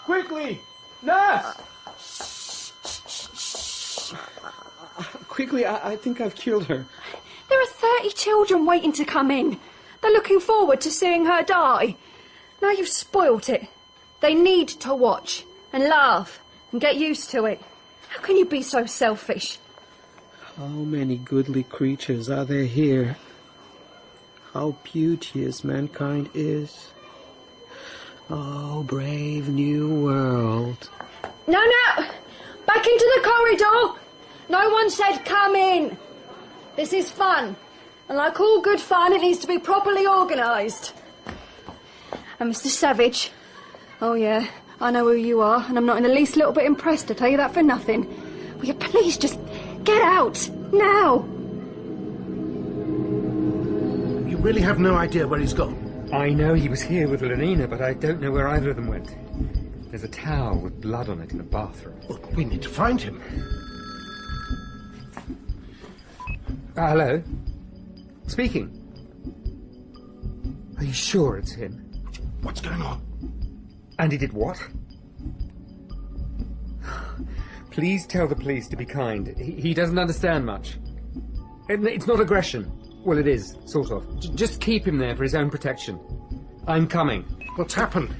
Quickly! Nurse! Quickly, I think I've killed her. There are 30 children waiting to come in. They're looking forward to seeing her die. Now you've spoilt it. They need to watch and laugh and get used to it. How can you be so selfish? How many goodly creatures are there here? How beauteous mankind is. Oh, brave new world. No! Back into the corridor! No one said come in. This is fun. And like all good fun, it needs to be properly organised. And Mr. Savage... Oh, yeah, I know who you are, and I'm not in the least little bit impressed, to tell you that for nothing. Will you please just get out, now? You really have no idea where he's gone? I know he was here with Lenina, but I don't know where either of them went. There's a towel with blood on it in the bathroom. Well, we need to find him. Hello? Speaking. Are you sure it's him? What's going on? And he did what? Please tell the police to be kind. He doesn't understand much. It's not aggression. Well, it is, sort of. Just keep him there for his own protection. I'm coming. What's happened?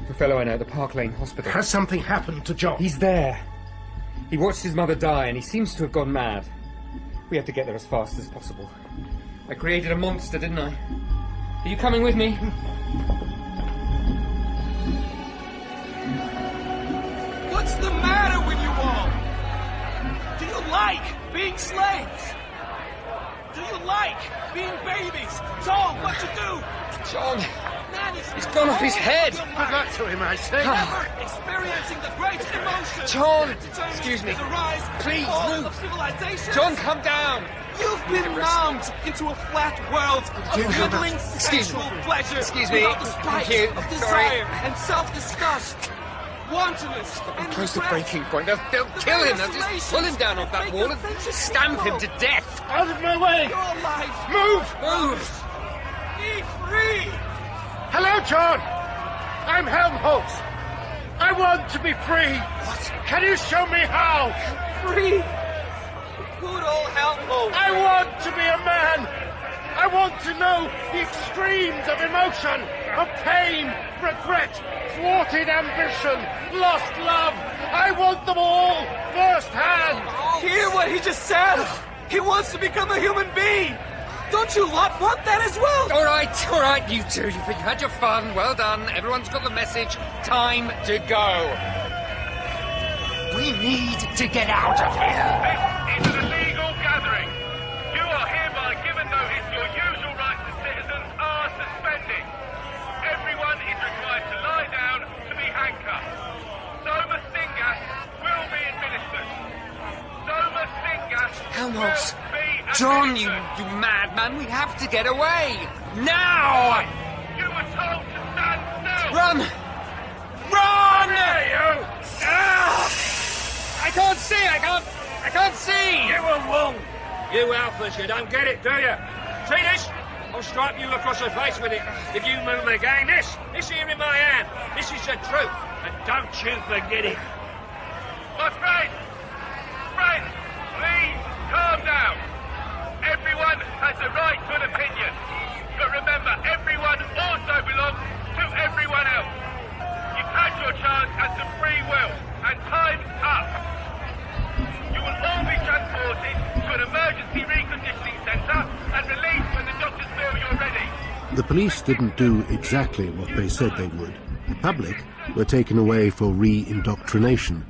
The fellow I know at the Park Lane Hospital. Has something happened to John? He's there. He watched his mother die, and he seems to have gone mad. We have to get there as fast as possible. I created a monster, didn't I? Are you coming with me? What's the matter with you all? Do you like being slaves? Do you like being babies? Told what to do? John! Man, he's gone off his head! Good luck to him, I say. Never experiencing the great emotion. John! Excuse me. Please, move! John, come down! You've been numbed into a flat world of fiddling sexual pleasure. Excuse me. Without the spite of desire and self-disgust. Wantonness and Close to regret. breaking point. They'll kill him. They'll just pull him down off that wall and stamp him to death. Out of my way! Your life. Move! Move! Be free! Hello, John! I'm Helmholtz. I want to be free. What? Can you show me how? Free? Good old Helmholtz. I want to be a man. I want to know the extremes of emotion, of pain, regret, thwarted ambition, lost love. I want them all firsthand. Hear what he just said. He wants to become a human being. Don't you lot want that as well? All right, you two. You've had your fun. Well done. Everyone's got the message. Time to go. We need to get out of here. This is an illegal gathering. You are hereby given notice your usual rights as citizens are suspended. Everyone is required to lie down to be handcuffed. Soma sting gas will be administered. Soma sting gas Helmholtz. will be administered. John, you madman. We have to get away. Now! You were told to stand still. Run! Run! There you! I can't see! I can't see! You were wrong. You alphas, you don't get it, do you? See this? I'll stripe you across the face with it if you move again. This here in my hand. This is the truth, and don't you forget it. My friend, please calm down. Everyone has the right to an opinion. But remember, everyone also belongs to everyone else. You've had your chance at some free will, and time's up. You will all be transported to an emergency reconditioning centre and released when the doctors feel you're ready. The police didn't do exactly what they said they would. The public were taken away for re-indoctrination.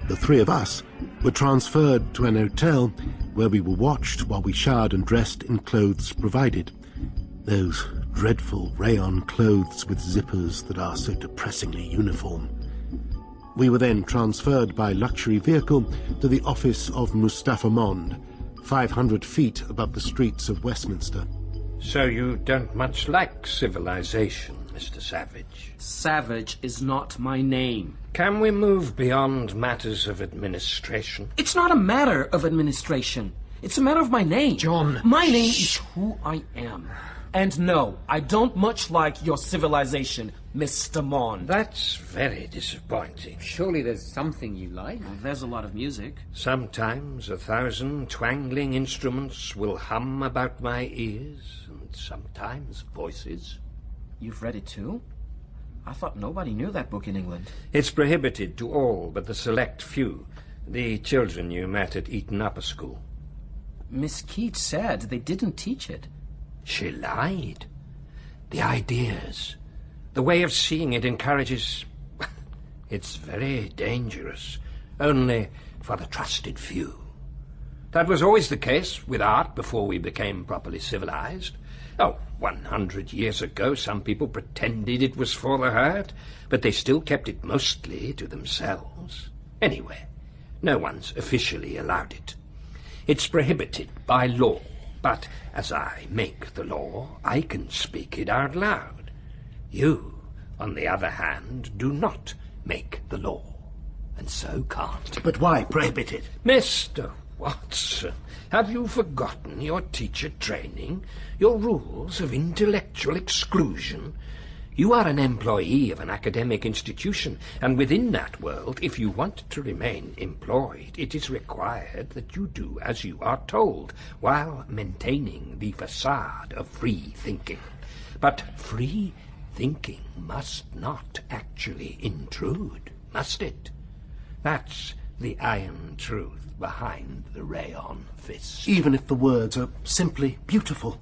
The three of us were transferred to an hotel where we were watched while we showered and dressed in clothes provided. Those dreadful rayon clothes with zippers that are so depressingly uniform. We were then transferred by luxury vehicle to the office of Mustafa Mond, 500 feet above the streets of Westminster. So you don't much like civilization, Mr. Savage? Savage is not my name. Can we move beyond matters of administration? It's not a matter of administration. It's a matter of my name. John. My name is who I am. And no, I don't much like your civilization. Mr. Mond. That's very disappointing. Surely there's something you like. Well, there's a lot of music. Sometimes 1,000 twangling instruments will hum about my ears, and sometimes voices. You've read it too? I thought nobody knew that book in England. It's prohibited to all but the select few, the children you met at Eton Upper School. Miss Keats said they didn't teach it. She lied. The ideas, the way of seeing it encourages... It's very dangerous, only for the trusted few. That was always the case with art before we became properly civilized. 100 years ago, some people pretended it was for the herd, but they still kept it mostly to themselves. Anyway, no one's officially allowed it. It's prohibited by law, but as I make the law, I can speak it out loud. You, on the other hand, do not make the law, and so can't. But why prohibit it? Mr. Watson, have you forgotten your teacher training, your rules of intellectual exclusion? You are an employee of an academic institution, and within that world, if you want to remain employed, it is required that you do as you are told, while maintaining the facade of free thinking. But free thinking must not actually intrude, must it? That's the iron truth behind the rayon fist. Even if the words are simply beautiful.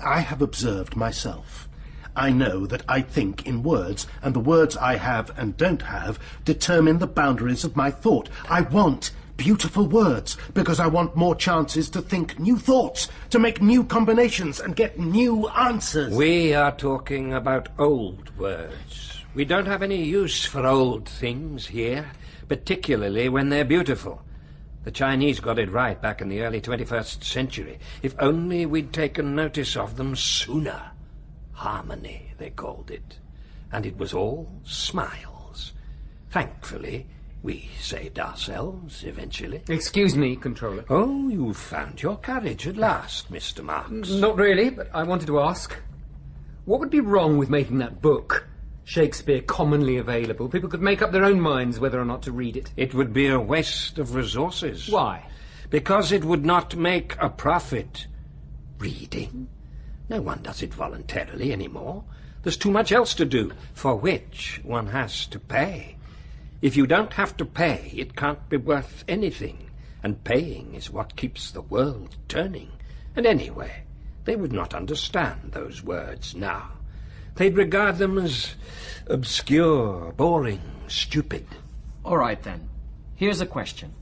I have observed myself. I know that I think in words, and the words I have and don't have determine the boundaries of my thought. I want beautiful words because I want more chances to think new thoughts, to make new combinations and get new answers. We are talking about old words. We don't have any use for old things here, particularly when they're beautiful. The Chinese got it right back in the early 21st century. If only we'd taken notice of them sooner. Harmony, they called it. And it was all smiles. Thankfully, we saved ourselves eventually. Excuse me, Controller. Oh, you've found your courage at last, Mr. Marks. Not really, but I wanted to ask. What would be wrong with making that book Shakespeare commonly available? People could make up their own minds whether or not to read it. It would be a waste of resources. Why? Because it would not make a profit. Reading? No one does it voluntarily anymore. There's too much else to do, for which one has to pay. If you don't have to pay, it can't be worth anything, and paying is what keeps the world turning. And anyway, they would not understand those words now. They'd regard them as obscure, boring, stupid. All right, then. Here's a question.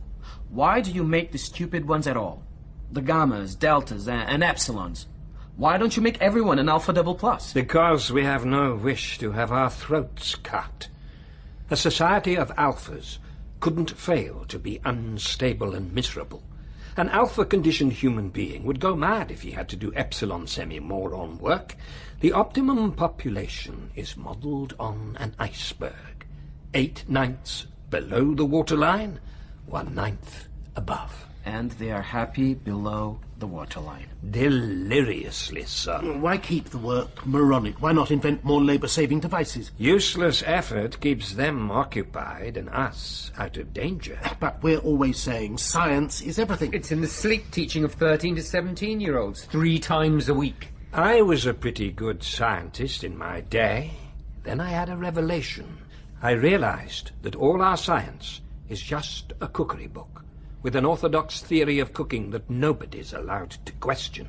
Why do you make the stupid ones at all? The gammas, deltas, and epsilons. Why don't you make everyone an alpha double plus? Because we have no wish to have our throats cut. A society of alphas couldn't fail to be unstable and miserable. An alpha-conditioned human being would go mad if he had to do epsilon semi-moron work. The optimum population is modelled on an iceberg. 8/9 below the waterline, 1/9 above. And they are happy below the waterline. Deliriously so. Why keep the work moronic? Why not invent more labour-saving devices? Useless effort keeps them occupied and us out of danger. But we're always saying science is everything. It's in the sleep teaching of 13 to 17-year-olds 3 times a week. I was a pretty good scientist in my day. Then I had a revelation. I realized that all our science is just a cookery book, with an orthodox theory of cooking that nobody's allowed to question,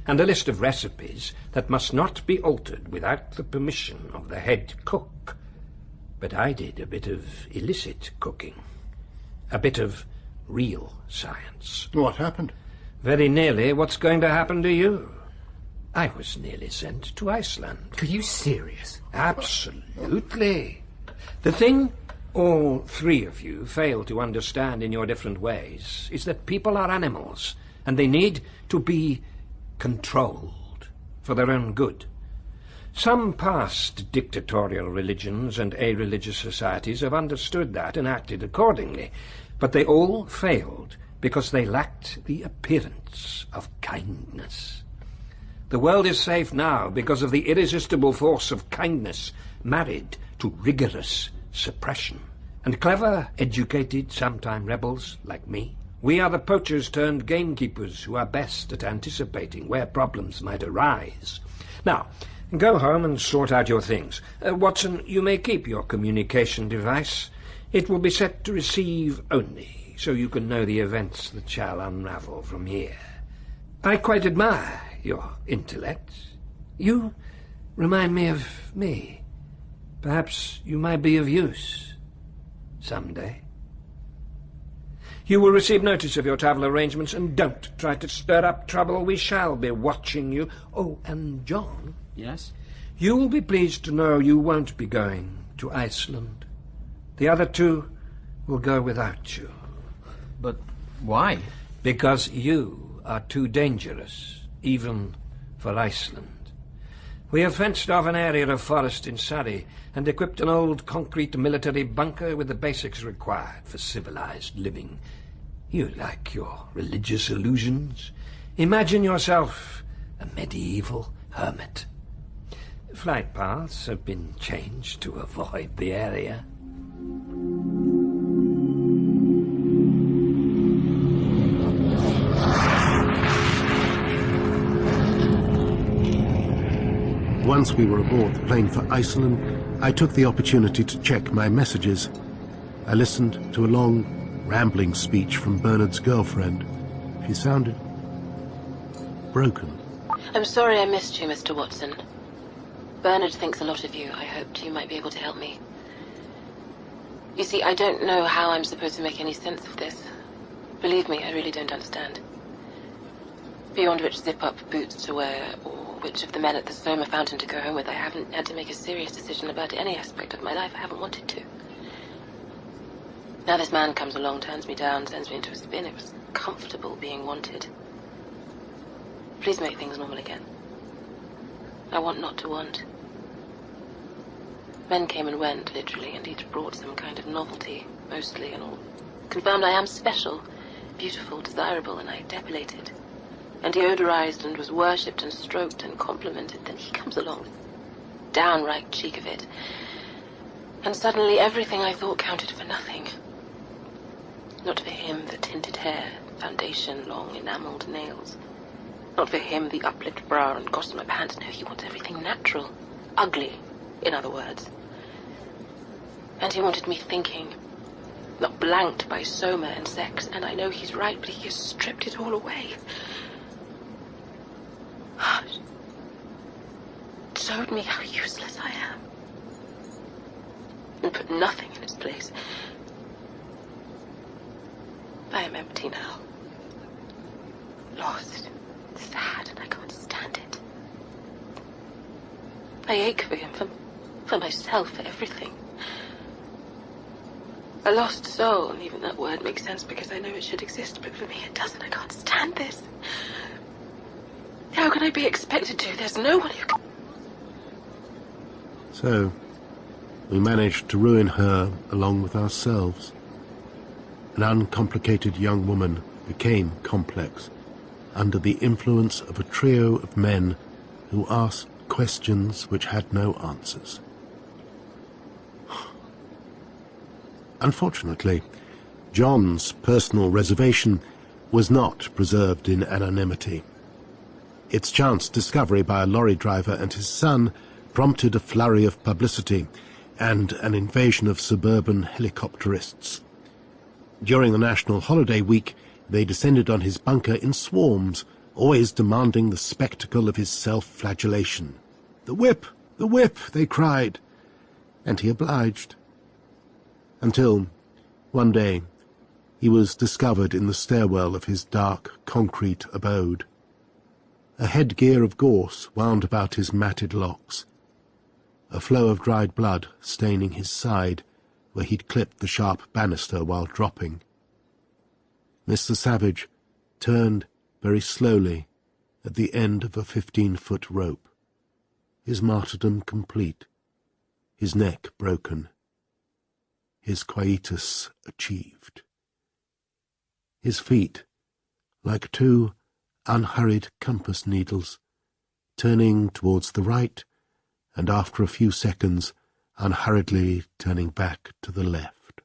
and a list of recipes that must not be altered without the permission of the head cook. But I did a bit of illicit cooking, a bit of real science. What happened? Very nearly what's going to happen to you. I was nearly sent to Iceland. Are you serious? Absolutely. The thing all 3 of you fail to understand in your different ways is that people are animals, and they need to be controlled for their own good. Some past dictatorial religions and a-religious societies have understood that and acted accordingly, but they all failed because they lacked the appearance of kindness. The world is safe now because of the irresistible force of kindness married to rigorous suppression. And clever, educated, sometime rebels like me, we are the poachers turned gamekeepers who are best at anticipating where problems might arise. Now, go home and sort out your things. Watson, you may keep your communication device. It will be set to receive only, so you can know the events that shall unravel from here. I quite admire your intellect. You remind me of me. Perhaps you might be of use someday. You will receive notice of your travel arrangements, and don't try to stir up trouble. We shall be watching you. Oh, and John. Yes? You will be pleased to know you won't be going to Iceland. The other two will go without you. But why? Because you are too dangerous, even for Iceland. We have fenced off an area of forest in Surrey and equipped an old concrete military bunker with the basics required for civilized living. You like your religious illusions? Imagine yourself a medieval hermit. Flight paths have been changed to avoid the area. Once we were aboard the plane for Iceland, I took the opportunity to check my messages. I listened to a long, rambling speech from Bernard's girlfriend. She sounded broken. I'm sorry I missed you, Mr. Watson. Bernard thinks a lot of you. I hoped you might be able to help me. You see, I don't know how I'm supposed to make any sense of this. Believe me, I really don't understand. Beyond which zip-up boots to wear, or which of the men at the Soma fountain to go home with, I haven't had to make a serious decision about any aspect of my life. I haven't wanted to. Now this man comes along, turns me down, sends me into a spin. It was comfortable being wanted. Please make things normal again. I want not to want. Men came and went, literally, and each brought some kind of novelty, mostly, and all confirmed I am special, beautiful, desirable, and I depilated. And deodorized and was worshipped and stroked and complimented. Then he comes along, downright cheek of it. And suddenly everything I thought counted for nothing. Not for him the tinted hair, foundation, long enameled nails. Not for him the uplift brow and gossamer pants. No, he wants everything natural. Ugly, in other words. And he wanted me thinking, not blanked by soma and sex. And I know he's right, but he has stripped it all away. Showed me how useless I am. And put nothing in its place. I am empty now. Lost. Sad, and I can't stand it. I ache for him, for myself, for everything. A lost soul, and even that word makes sense because I know it should exist, but for me it doesn't. I can't stand this. How can I be expected to? There's no one who can... So, we managed to ruin her along with ourselves. An uncomplicated young woman became complex under the influence of a trio of men who asked questions which had no answers. Unfortunately, John's personal reservation was not preserved in anonymity. Its chance discovery by a lorry driver and his son prompted a flurry of publicity and an invasion of suburban helicopterists. During the national holiday week, they descended on his bunker in swarms, always demanding the spectacle of his self-flagellation. "The whip! The whip!" they cried, and he obliged. Until, one day, he was discovered in the stairwell of his dark, concrete abode. A headgear of gorse wound about his matted locks, a flow of dried blood staining his side where he'd clipped the sharp banister while dropping. Mr. Savage turned very slowly at the end of a 15-foot rope, his martyrdom complete, his neck broken, his quietus achieved. His feet, like two unhurried compass needles, turning towards the right, and after a few seconds, unhurriedly turning back to the left.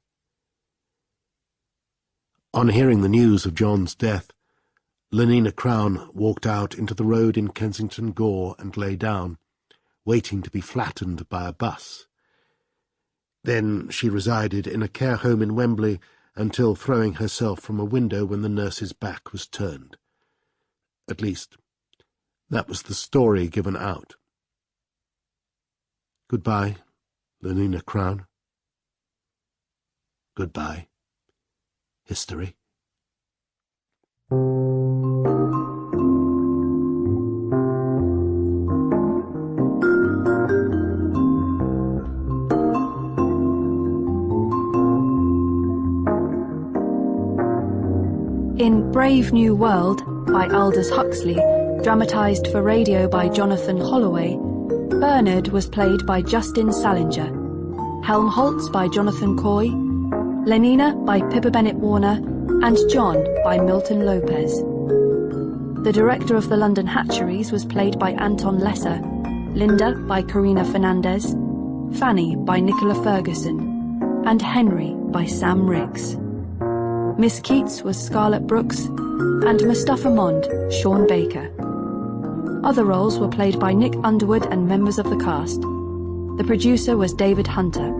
On hearing the news of John's death, Lenina Crown walked out into the road in Kensington Gore and lay down, waiting to be flattened by a bus. Then she resided in a care home in Wembley until throwing herself from a window when the nurse's back was turned. At least, that was the story given out. Goodbye, Lenina Crown. Goodbye, history. In Brave New World by Aldous Huxley, dramatised for radio by Jonathan Holloway, Bernard was played by Justin Salinger, Helmholtz by Jonathan Coy, Lenina by Pippa Bennett-Warner, and John by Milton Lopez. The director of the London Hatcheries was played by Anton Lesser, Linda by Karina Fernandez, Fanny by Nicola Ferguson, and Henry by Sam Riggs. Miss Keats was Scarlett Brooks, and Mustafa Mond, Sean Baker. Other roles were played by Nick Underwood and members of the cast. The producer was David Hunter.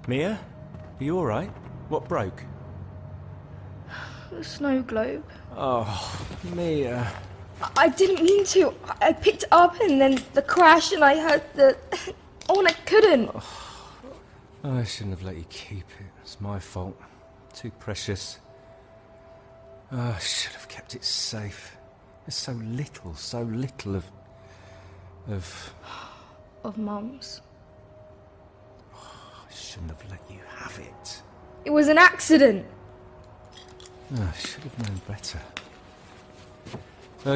Mia? Are you alright? What broke? The snow globe. Oh, Mia. I didn't mean to. I picked it up and then the crash and I heard the... Oh, and I couldn't. Oh, I shouldn't have let you keep it. It's my fault. Too precious. Oh, I should have kept it safe. There's so little Of Mum's. I shouldn't have let you have it. It was an accident. Oh, I should have known better.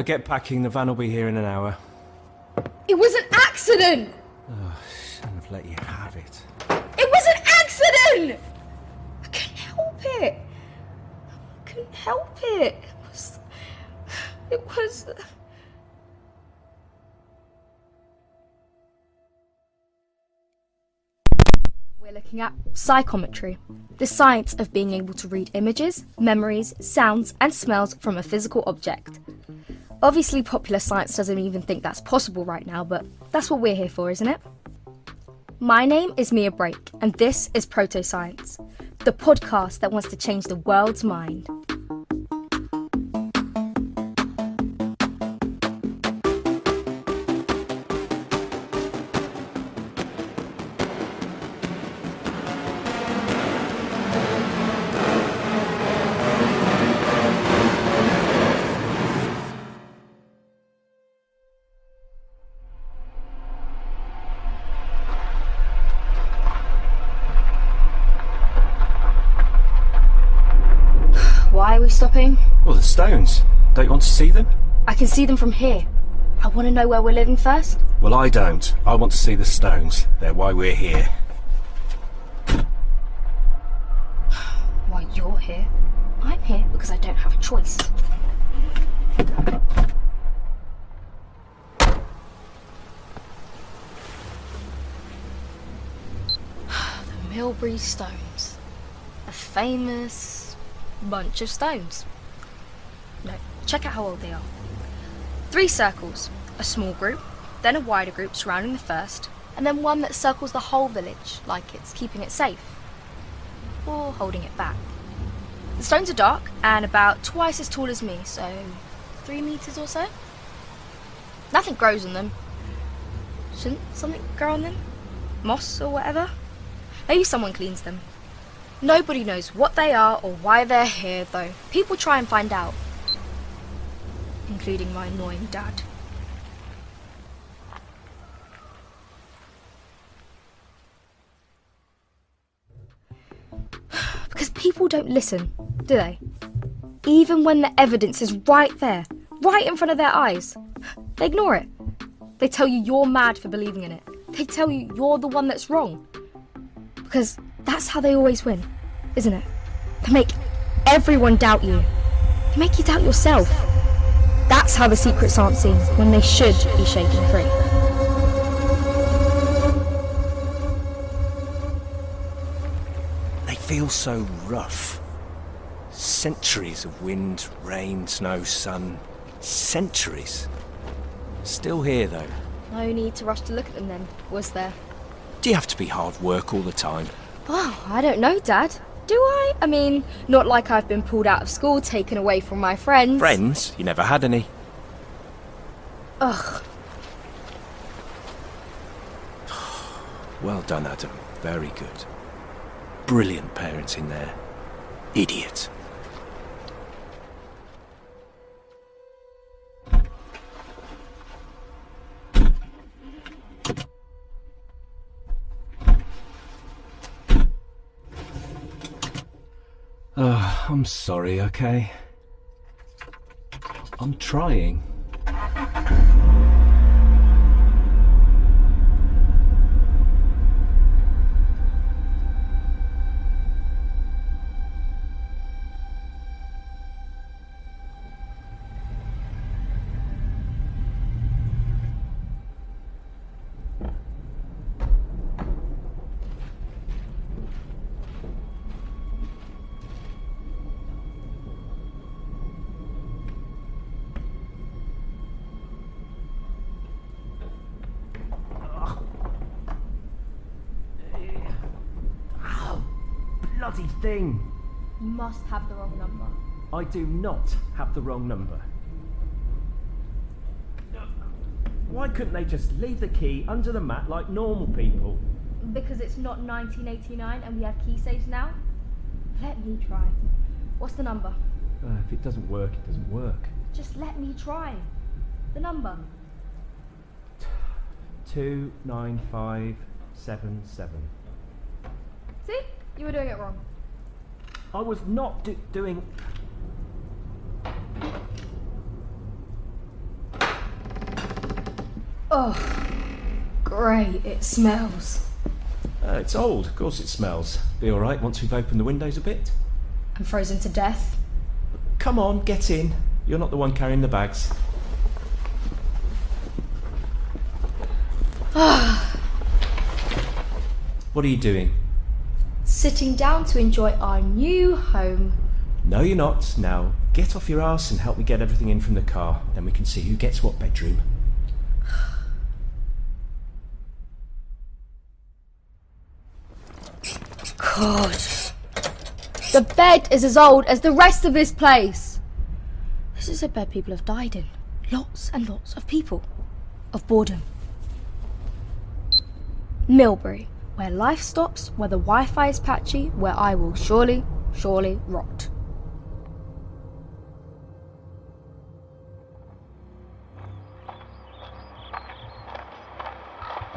Get packing, the van will be here in an hour. It was an accident! Oh, I shouldn't have let you have it. It was an accident! I couldn't help it. I couldn't help it. It was... We're looking at psychometry, the science of being able to read images, memories, sounds, and smells from a physical object. Obviously, popular science doesn't even think that's possible right now, but that's what we're here for, isn't it? My name is Mia Brake, and this is Proto-Science, the podcast that wants to change the world's mind. Why are we stopping? Well, the stones. Don't you want to see them? I can see them from here. I want to know where we're living first. Well, I don't. I want to see the stones. They're why we're here. Why you're here? I'm here because I don't have a choice. The Milbury Stones. A famous bunch of stones. No, Check out how old they are. 3 circles, a small group, then a wider group surrounding the first, and then one that circles the whole village, like it's keeping it safe. Or holding it back. The stones are dark, and about twice as tall as me, so 3 meters or so. Nothing grows on them. Shouldn't something grow on them? Moss or whatever? Maybe someone cleans them. Nobody knows what they are or why they're here, though. People try and find out. Including my annoying dad. Because people don't listen, do they? Even when the evidence is right there, right in front of their eyes. They ignore it. They tell you you're mad for believing in it. They tell you you're the one that's wrong. Because that's how they always win, isn't it? They make everyone doubt you. They make you doubt yourself. That's how the secrets aren't seen, when they should be shaken free. They feel so rough. Centuries of wind, rain, snow, sun. Centuries. Still here, though. No need to rush to look at them then, was there? Do you have to be hard work all the time? Oh, I don't know, Dad. Do I? I mean, not like I've been pulled out of school, taken away from my friends. Friends? You never had any. Ugh. Well done, Adam. Very good. Brilliant parents in there. Idiot. I'm sorry, okay? I'm trying. Bloody thing! You must have the wrong number. I do not have the wrong number. Why couldn't they just leave the key under the mat like normal people? Because it's not 1989 and we have key safes now? Let me try. What's the number? If it doesn't work, it doesn't work. Just let me try. The number. 29577. See? You were doing it wrong. I was not doing... Oh, great, it smells. It's old, of course it smells. Be alright once we've opened the windows a bit. I'm frozen to death. Come on, get in. You're not the one carrying the bags. What are you doing? Sitting down to enjoy our new home. No, you're not. Now, get off your arse and help me get everything in from the car. Then we can see who gets what bedroom. God. The bed is as old as the rest of this place. This is a bed people have died in. Lots and lots of people. Of boredom. Milbury. Where life stops, where the Wi-Fi is patchy, where I will surely rot.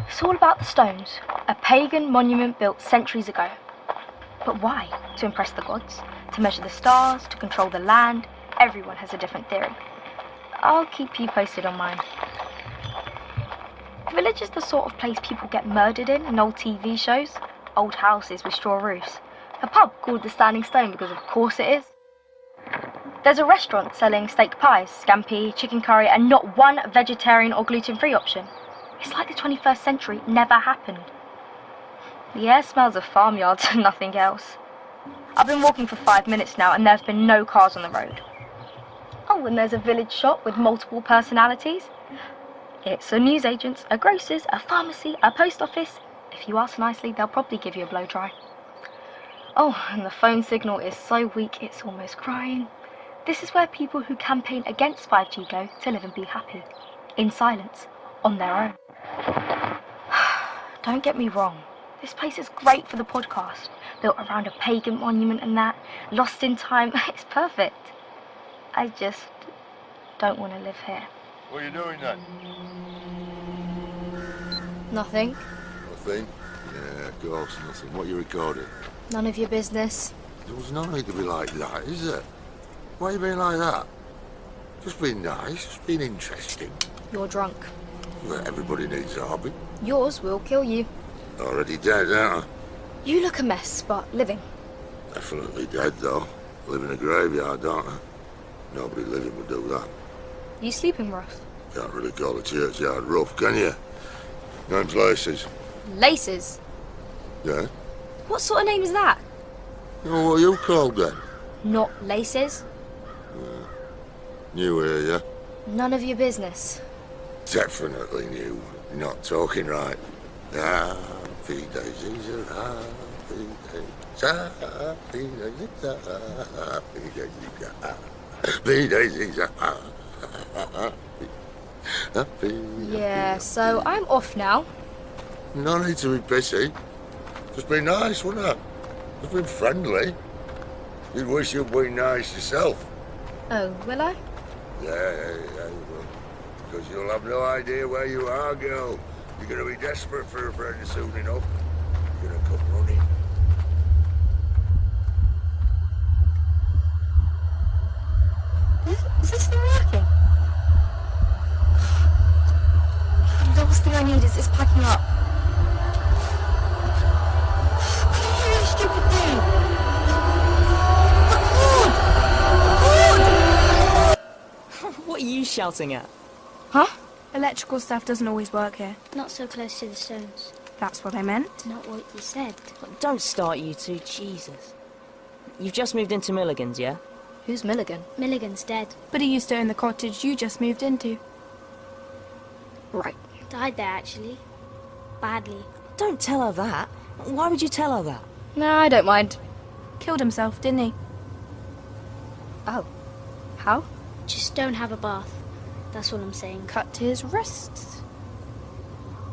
It's all about the stones, a pagan monument built centuries ago. But why? To impress the gods? To measure the stars? To control the land? Everyone has a different theory. I'll keep you posted on mine. The village is the sort of place people get murdered in old TV shows. Old houses with straw roofs. A pub called the Standing Stone because of course it is. There's a restaurant selling steak pies, scampi, chicken curry, and not one vegetarian or gluten-free option. It's like the 21st century never happened. The air smells of farmyards and nothing else. I've been walking for 5 minutes now and there's been no cars on the road. Oh, and there's a village shop with multiple personalities. It's a newsagent's, a grocer's, a pharmacy, a post office. If you ask nicely, they'll probably give you a blow dry. Oh, and the phone signal is so weak it's almost crying. This is where people who campaign against 5G go to live and be happy. In silence. On their own. Don't get me wrong. This place is great for the podcast. Built around a pagan monument and that. Lost in time. It's perfect. I just don't want to live here. What are you doing then? Nothing. Nothing? Yeah, of course, nothing. What are you recording? None of your business. There's no need to be like that, is there? Why are you being like that? Just being nice, just being interesting. You're drunk. Well, everybody needs a hobby. Yours will kill you. Already dead, aren't I? You look a mess, but living. Definitely dead, though. Live in a graveyard, don't I? Nobody living would do that. You sleeping rough? Can't really call a churchyard rough, can you? Name's Laces. Laces? Yeah? What sort of name is that? Oh, what are you called then? Not Laces. New here, yeah? None of your business. Definitely new. You're not talking right. Happy daisies are happy days. Happy daisies are happy daisies. Happy daisies are happy. Yeah, so I'm off now. No need to be busy. Just be nice, wouldn't it? Just be friendly. You'd wish you'd be nice yourself. Oh, will I? Yeah, you will. Because you'll have no idea where you are, girl. You're going to be desperate for a friend soon enough. You're going to come running. Is this thing working? The last thing I need is this packing up. You stupid thing! What are you shouting at? Huh? Electrical stuff doesn't always work here. Not so close to the stones. That's what I meant. Not what you said. Don't start, you two. Jesus. You've just moved into Milligan's, yeah? Who's Milligan? Milligan's dead. But he used to own the cottage you just moved into. Right. Died there, actually. Badly. Don't tell her that. Why would you tell her that? No, I don't mind. Killed himself, didn't he? Oh. How? Just don't have a bath. That's all I'm saying. Cut his wrists.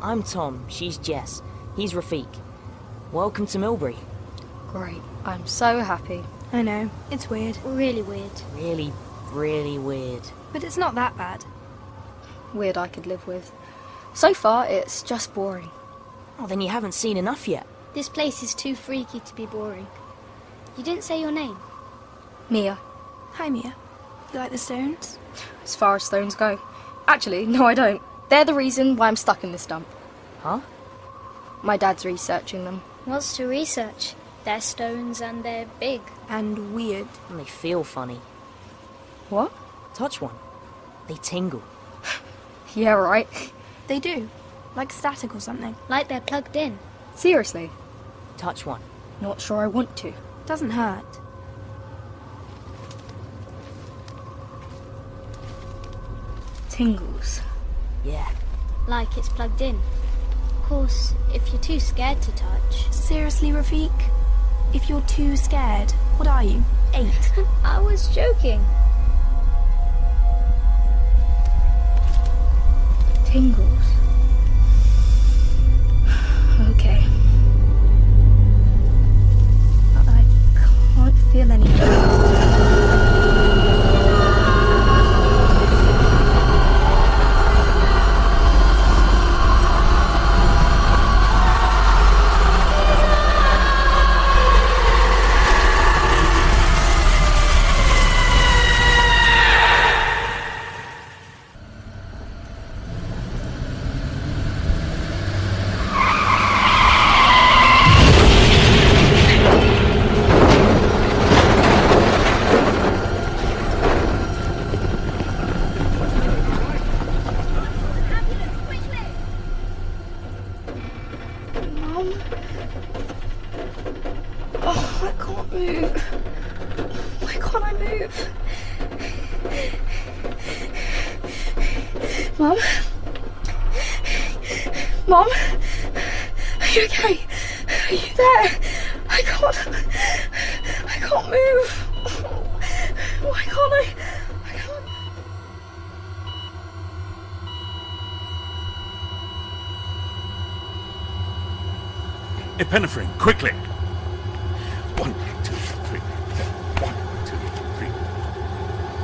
I'm Tom. She's Jess. He's Rafiq. Welcome to Milbury. Great. I'm so happy. I know. It's weird. Really weird. Really, really weird. But it's not that bad. Weird I could live with. So far, it's just boring. Oh, then you haven't seen enough yet. This place is too freaky to be boring. You didn't say your name. Mia. Hi, Mia. You like the stones? As far as stones go. Actually, no I don't. They're the reason why I'm stuck in this dump. Huh? My dad's researching them. What's to research? They're stones and they're big. And weird. And they feel funny. What? Touch one. They tingle. Yeah, right. They do. Like static or something. Like they're plugged in. Seriously? Touch one. Not sure I want to. Doesn't hurt. Tingles. Yeah. Like it's plugged in. Of course, if you're too scared to touch. Seriously, Rafiq? If you're too scared, what are you? 8? I was joking. Tingles. Okay. I can't feel anything. Mum? Mum? Are you okay? Are you there? I can't move. Why can't I? Epinephrine, quickly! 1, 2, 3. 1, 2, 3.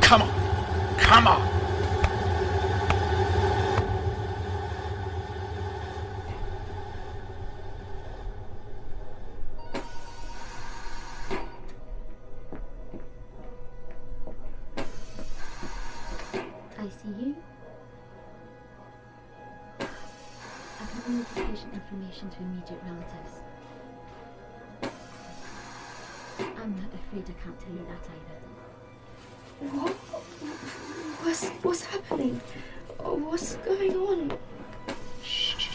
Come on! Come on! ICU. I can only give patient information to immediate relatives. I'm afraid I can't tell you that either. What's happening? What's going on? Shh.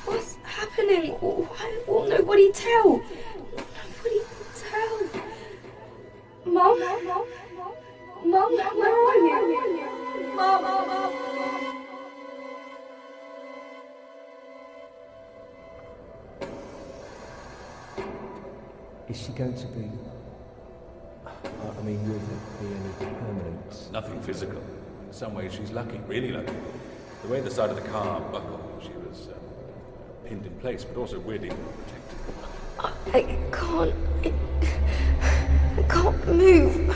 What's happening? Why won't nobody tell? Nobody tell. Mum? Mum, where are you? Mum. Is she going to be... I mean, will there be any permanence? Nothing physical. In some ways, she's lucky, really lucky. The way the side of the car buckled, she was pinned in place, but also weirdly protected. I can't move.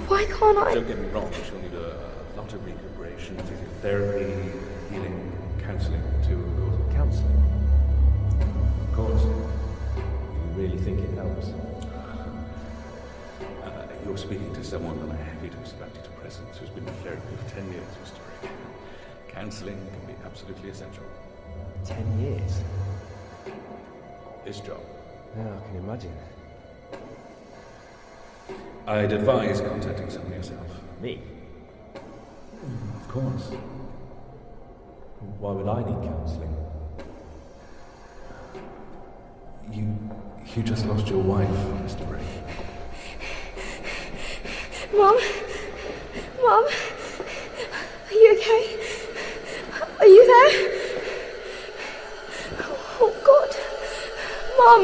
Why can't I? Don't get me wrong, she'll need a lot of recuperation, physiotherapy, healing, counselling too, of course. Counselling? Of course. You really think it helps? You're speaking to someone on a heavy dose of antidepressants who's been in therapy for 10 years, Mr. Rick. Counselling can be absolutely essential. 10 years? This job. Yeah, I can imagine. I'd advise contacting someone yourself. Me? Of course. Why would I need counselling? You just lost your wife, Mr. Rick. Mum? Are you okay? Are you there? Oh, God. Mum!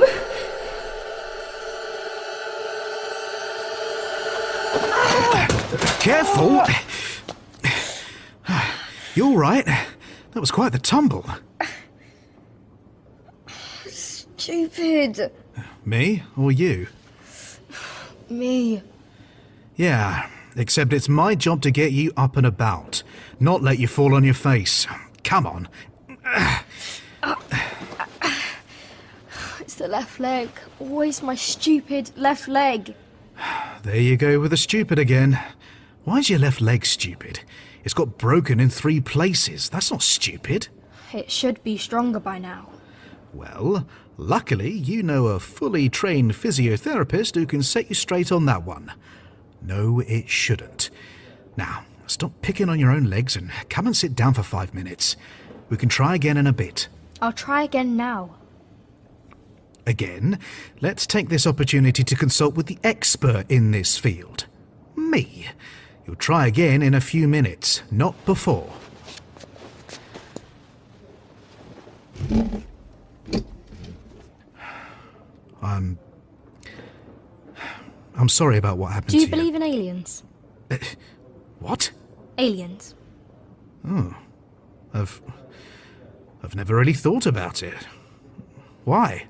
Careful! You all right? That was quite the tumble. Stupid. Me or you? Me. Yeah, except it's my job to get you up and about, not let you fall on your face. Come on. It's the left leg. Always my stupid left leg. There you go with the stupid again. Why's your left leg stupid? It's got broken in 3 places. That's not stupid. It should be stronger by now. Well, luckily you know a fully trained physiotherapist who can set you straight on that one. No, it shouldn't. Now, stop picking on your own legs and come and sit down for 5 minutes. We can try again in a bit. I'll try again now. Again, let's take this opportunity to consult with the expert in this field. Me. You'll try again in a few minutes, not before. I'm sorry about what happened to you. Do you believe in aliens? What? Aliens. Oh. I've never really thought about it. Why?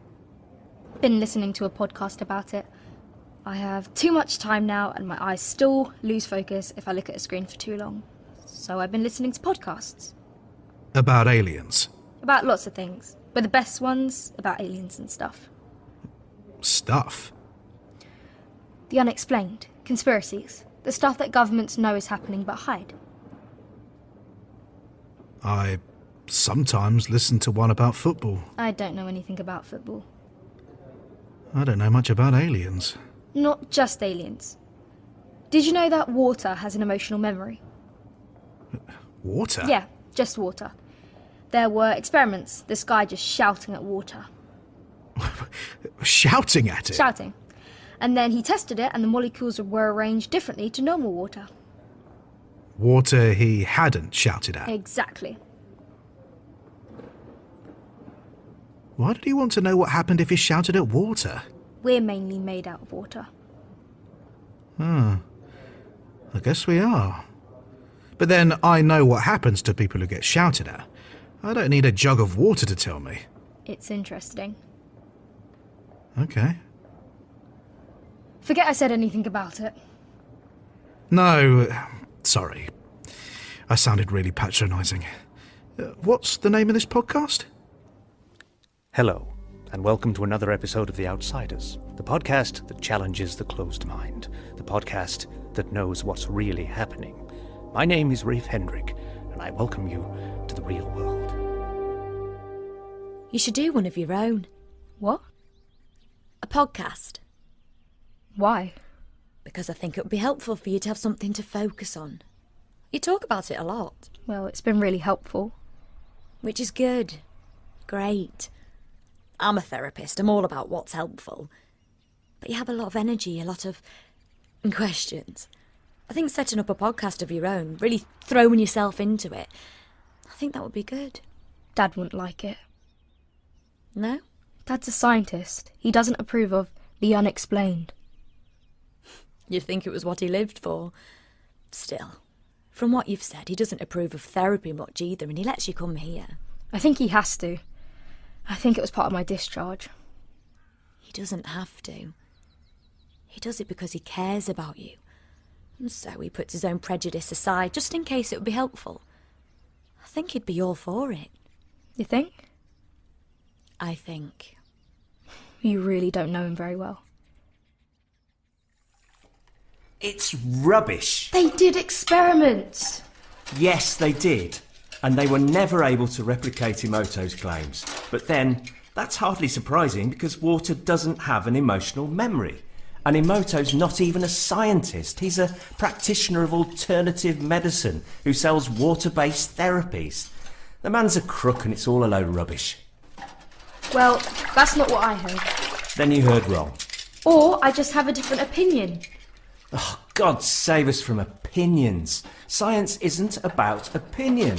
Been listening to a podcast about it. I have too much time now and my eyes still lose focus if I look at a screen for too long. So I've been listening to podcasts. About aliens? About lots of things. But the best ones about aliens and stuff. Stuff? The unexplained. Conspiracies. The stuff that governments know is happening but hide. I sometimes listen to one about football. I don't know anything about football. I don't know much about aliens. Not just aliens. Did you know that water has an emotional memory? Water? Yeah, just water. There were experiments, this guy just shouting at water. Shouting at it? Shouting. And then he tested it and the molecules were arranged differently to normal water. Water he hadn't shouted at. Exactly. Why did he want to know what happened if he shouted at water? We're mainly made out of water. I guess we are. But then I know what happens to people who get shouted at. I don't need a jug of water to tell me. It's interesting. Okay. Forget I said anything about it. No, sorry. I sounded really patronising. What's the name of this podcast? Hello, and welcome to another episode of The Outsiders, the podcast that challenges the closed mind, the podcast that knows what's really happening. My name is Rafe Hendrick, and I welcome you to the real world. You should do one of your own. What? A podcast. Why? Because I think it would be helpful for you to have something to focus on. You talk about it a lot. Well, it's been really helpful. Which is good. Great. I'm a therapist. I'm all about what's helpful. But you have a lot of energy, a lot of questions. I think setting up a podcast of your own, really throwing yourself into it, I think that would be good. Dad wouldn't like it. No? Dad's a scientist. He doesn't approve of the unexplained. You'd think it was what he lived for. Still, from what you've said, he doesn't approve of therapy much either, and he lets you come here. I think he has to. I think it was part of my discharge. He doesn't have to. He does it because he cares about you. And so he puts his own prejudice aside, just in case it would be helpful. I think he'd be all for it. You think? I think. You really don't know him very well. It's rubbish. They did experiments. Yes, they did. And they were never able to replicate Emoto's claims. But then, that's hardly surprising because water doesn't have an emotional memory. And Emoto's not even a scientist. He's a practitioner of alternative medicine who sells water-based therapies. The man's a crook and it's all a load of rubbish. Well, that's not what I heard. Then you heard wrong. Or I just have a different opinion. Oh, God save us from opinions. Science isn't about opinion.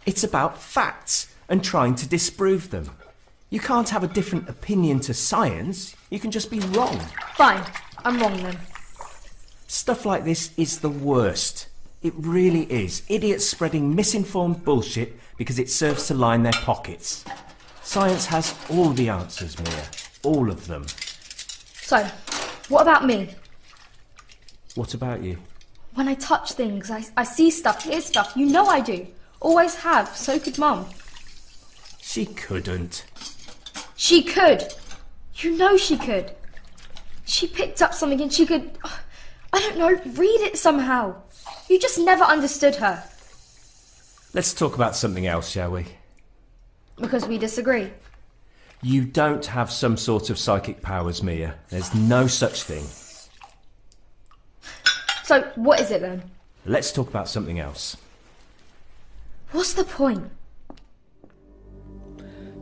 It's about facts and trying to disprove them. You can't have a different opinion to science. You can just be wrong. Fine, I'm wrong then. Stuff like this is the worst. It really is. Idiots spreading misinformed bullshit because it serves to line their pockets. Science has all the answers, Mia. All of them. So, what about me? What about you? When I touch things, I see stuff, hear stuff. You know I do. Always have. So could Mum. She couldn't. She could. You know she could. She picked up something and she could, I don't know, read it somehow. You just never understood her. Let's talk about something else, shall we? Because we disagree. You don't have some sort of psychic powers, Mia. There's no such thing. So, what is it then? Let's talk about something else. What's the point?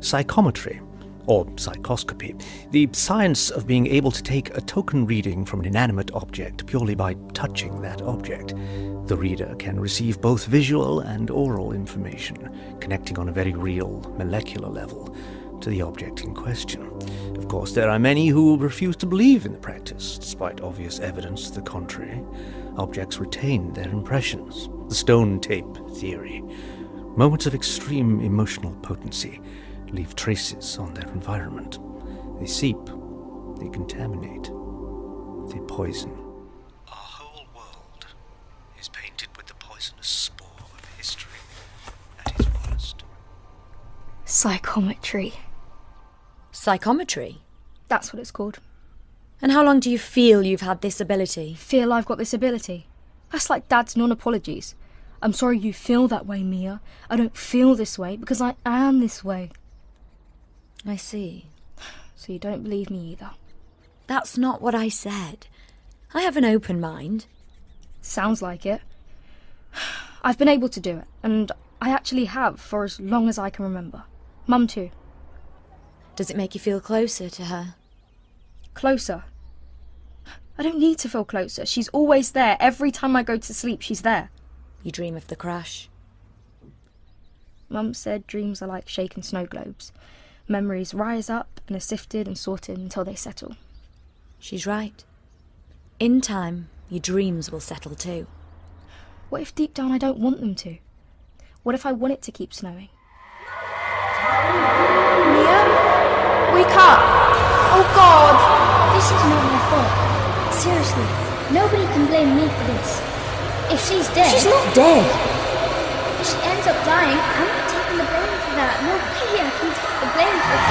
Psychometry, or psychoscopy, the science of being able to take a token reading from an inanimate object purely by touching that object. The reader can receive both visual and oral information, connecting on a very real, molecular level to the object in question. Of course, there are many who refuse to believe in the practice, despite obvious evidence to the contrary. Objects retain their impressions. The stone tape theory. Moments of extreme emotional potency leave traces on their environment. They seep, they contaminate, they poison. Our whole world is painted with the poisonous spore of history at its worst. Psychometry. Psychometry? That's what it's called. And how long do you feel you've had this ability? Feel I've got this ability? That's like Dad's non-apologies. I'm sorry you feel that way, Mia. I don't feel this way because I am this way. I see. So you don't believe me either? That's not what I said. I have an open mind. Sounds like it. I've been able to do it, and I actually have for as long as I can remember. Mum too. Does it make you feel closer to her? Closer? I don't need to feel closer. She's always there. Every time I go to sleep, she's there. you dream of the crash. Mum said dreams are like shaken snow globes. Memories rise up and are sifted and sorted until they settle. She's right. In time, your dreams will settle too. What if deep down I don't want them to? What if I want it to keep snowing? Mia? Wake up! Oh God! This is not my fault. Seriously, nobody can blame me for this. If she's dead... She's not dead! If she ends up dying, I'm not taking the blame for that. No way I can take the blame for that.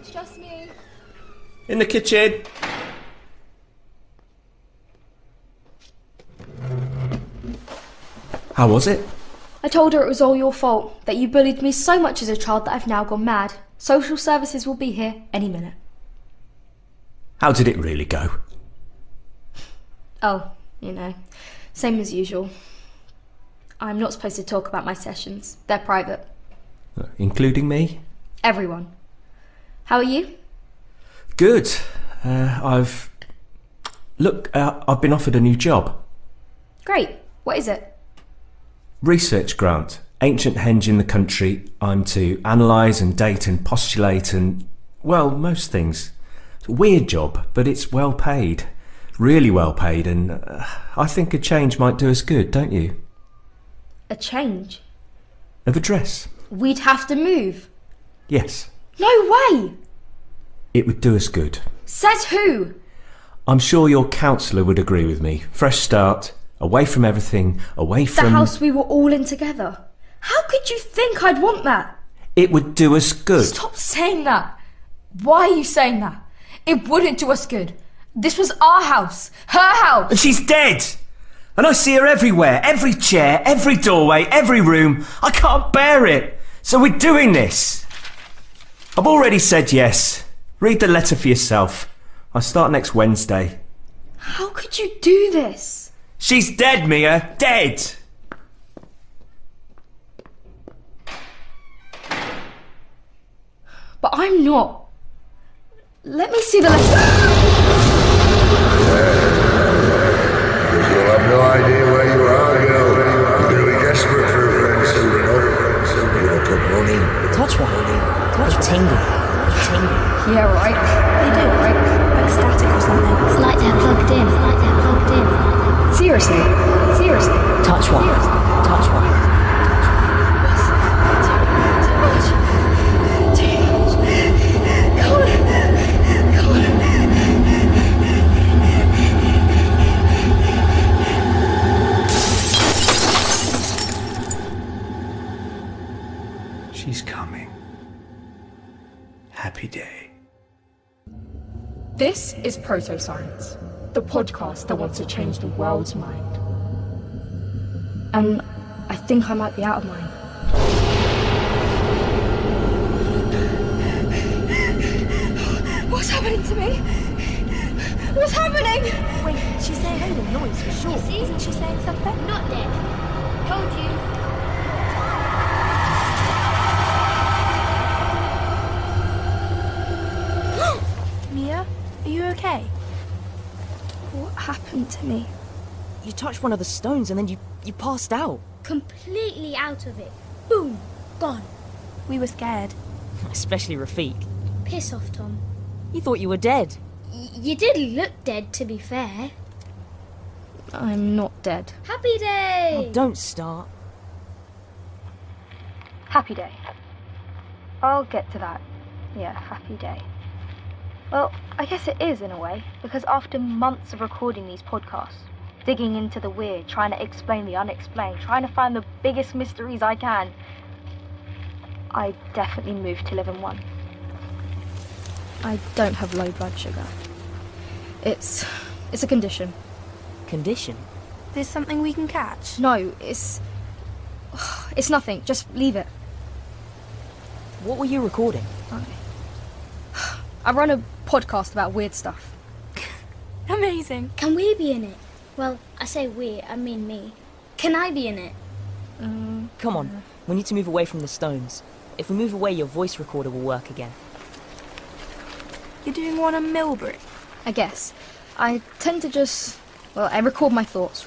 It's just me. In the kitchen. How was it? I told her it was all your fault, that you bullied me so much as a child that I've now gone mad. Social services will be here any minute. How did it really go? Oh, same as usual. I'm not supposed to talk about my sessions. They're private. Including me? Everyone. How are you? Good. I've been offered a new job. Great. What is it? Research grant. Ancient henge in the country. I'm to analyse and date and postulate and, well, most things. It's a weird job, but it's well paid. Really well paid, and I think a change might do us good, don't you? A change? Of address. We'd have to move. Yes. No way! It would do us good. Says who? I'm sure your counsellor would agree with me. Fresh start, away from everything, away from... The house we were all in together. How could you think I'd want that? It would do us good. Stop saying that. Why are you saying that? It wouldn't do us good. This was our house. Her house. And she's dead! And I see her everywhere. Every chair, every doorway, every room. I can't bear it. So we're doing this. I've already said yes. Read the letter for yourself. I start next Wednesday. How could you do this? She's dead, Mia. Dead! But I'm not. Let me see the letter. You'll have no idea where you are, girl. You're going to be desperate for a friend soon enough. You look up money. Touch one. Touch tingle. Tingle. Yeah, right. They do, right? Like static or something. It's like they're plugged in. Seriously. Touch one. Touch one. She's coming. Happy day. This is Proto-Science, the podcast that wants to change the world's mind. And I think I might be out of mine. What's happening to me? What's happening? Wait, she's saying a noise for sure. You see? Isn't she saying something? Not dead. Told you. Mia, are you okay? What happened to me? You touched one of the stones and then you passed out. Completely out of it. Boom. Gone. We were scared. Especially Rafik. Piss off, Tom. You thought you were dead. You did look dead, to be fair. I'm not dead. Happy day! Oh, don't start. Happy day. I'll get to that. Yeah, happy day. Well, I guess it is in a way, because after months of recording these podcasts, digging into the weird, trying to explain the unexplained, trying to find the biggest mysteries I can, I definitely moved to live in one. I don't have low blood sugar. It's a condition. Condition? There's something we can catch? No, it's nothing. Just leave it. What were you recording? I run a podcast about weird stuff. Amazing. Can we be in it? Well, I say we, I mean me. Can I be in it? Come on, we need to move away from the stones. If we move away, your voice recorder will work again. You're doing one on Milbury? I guess. I tend to just... Well, I record my thoughts.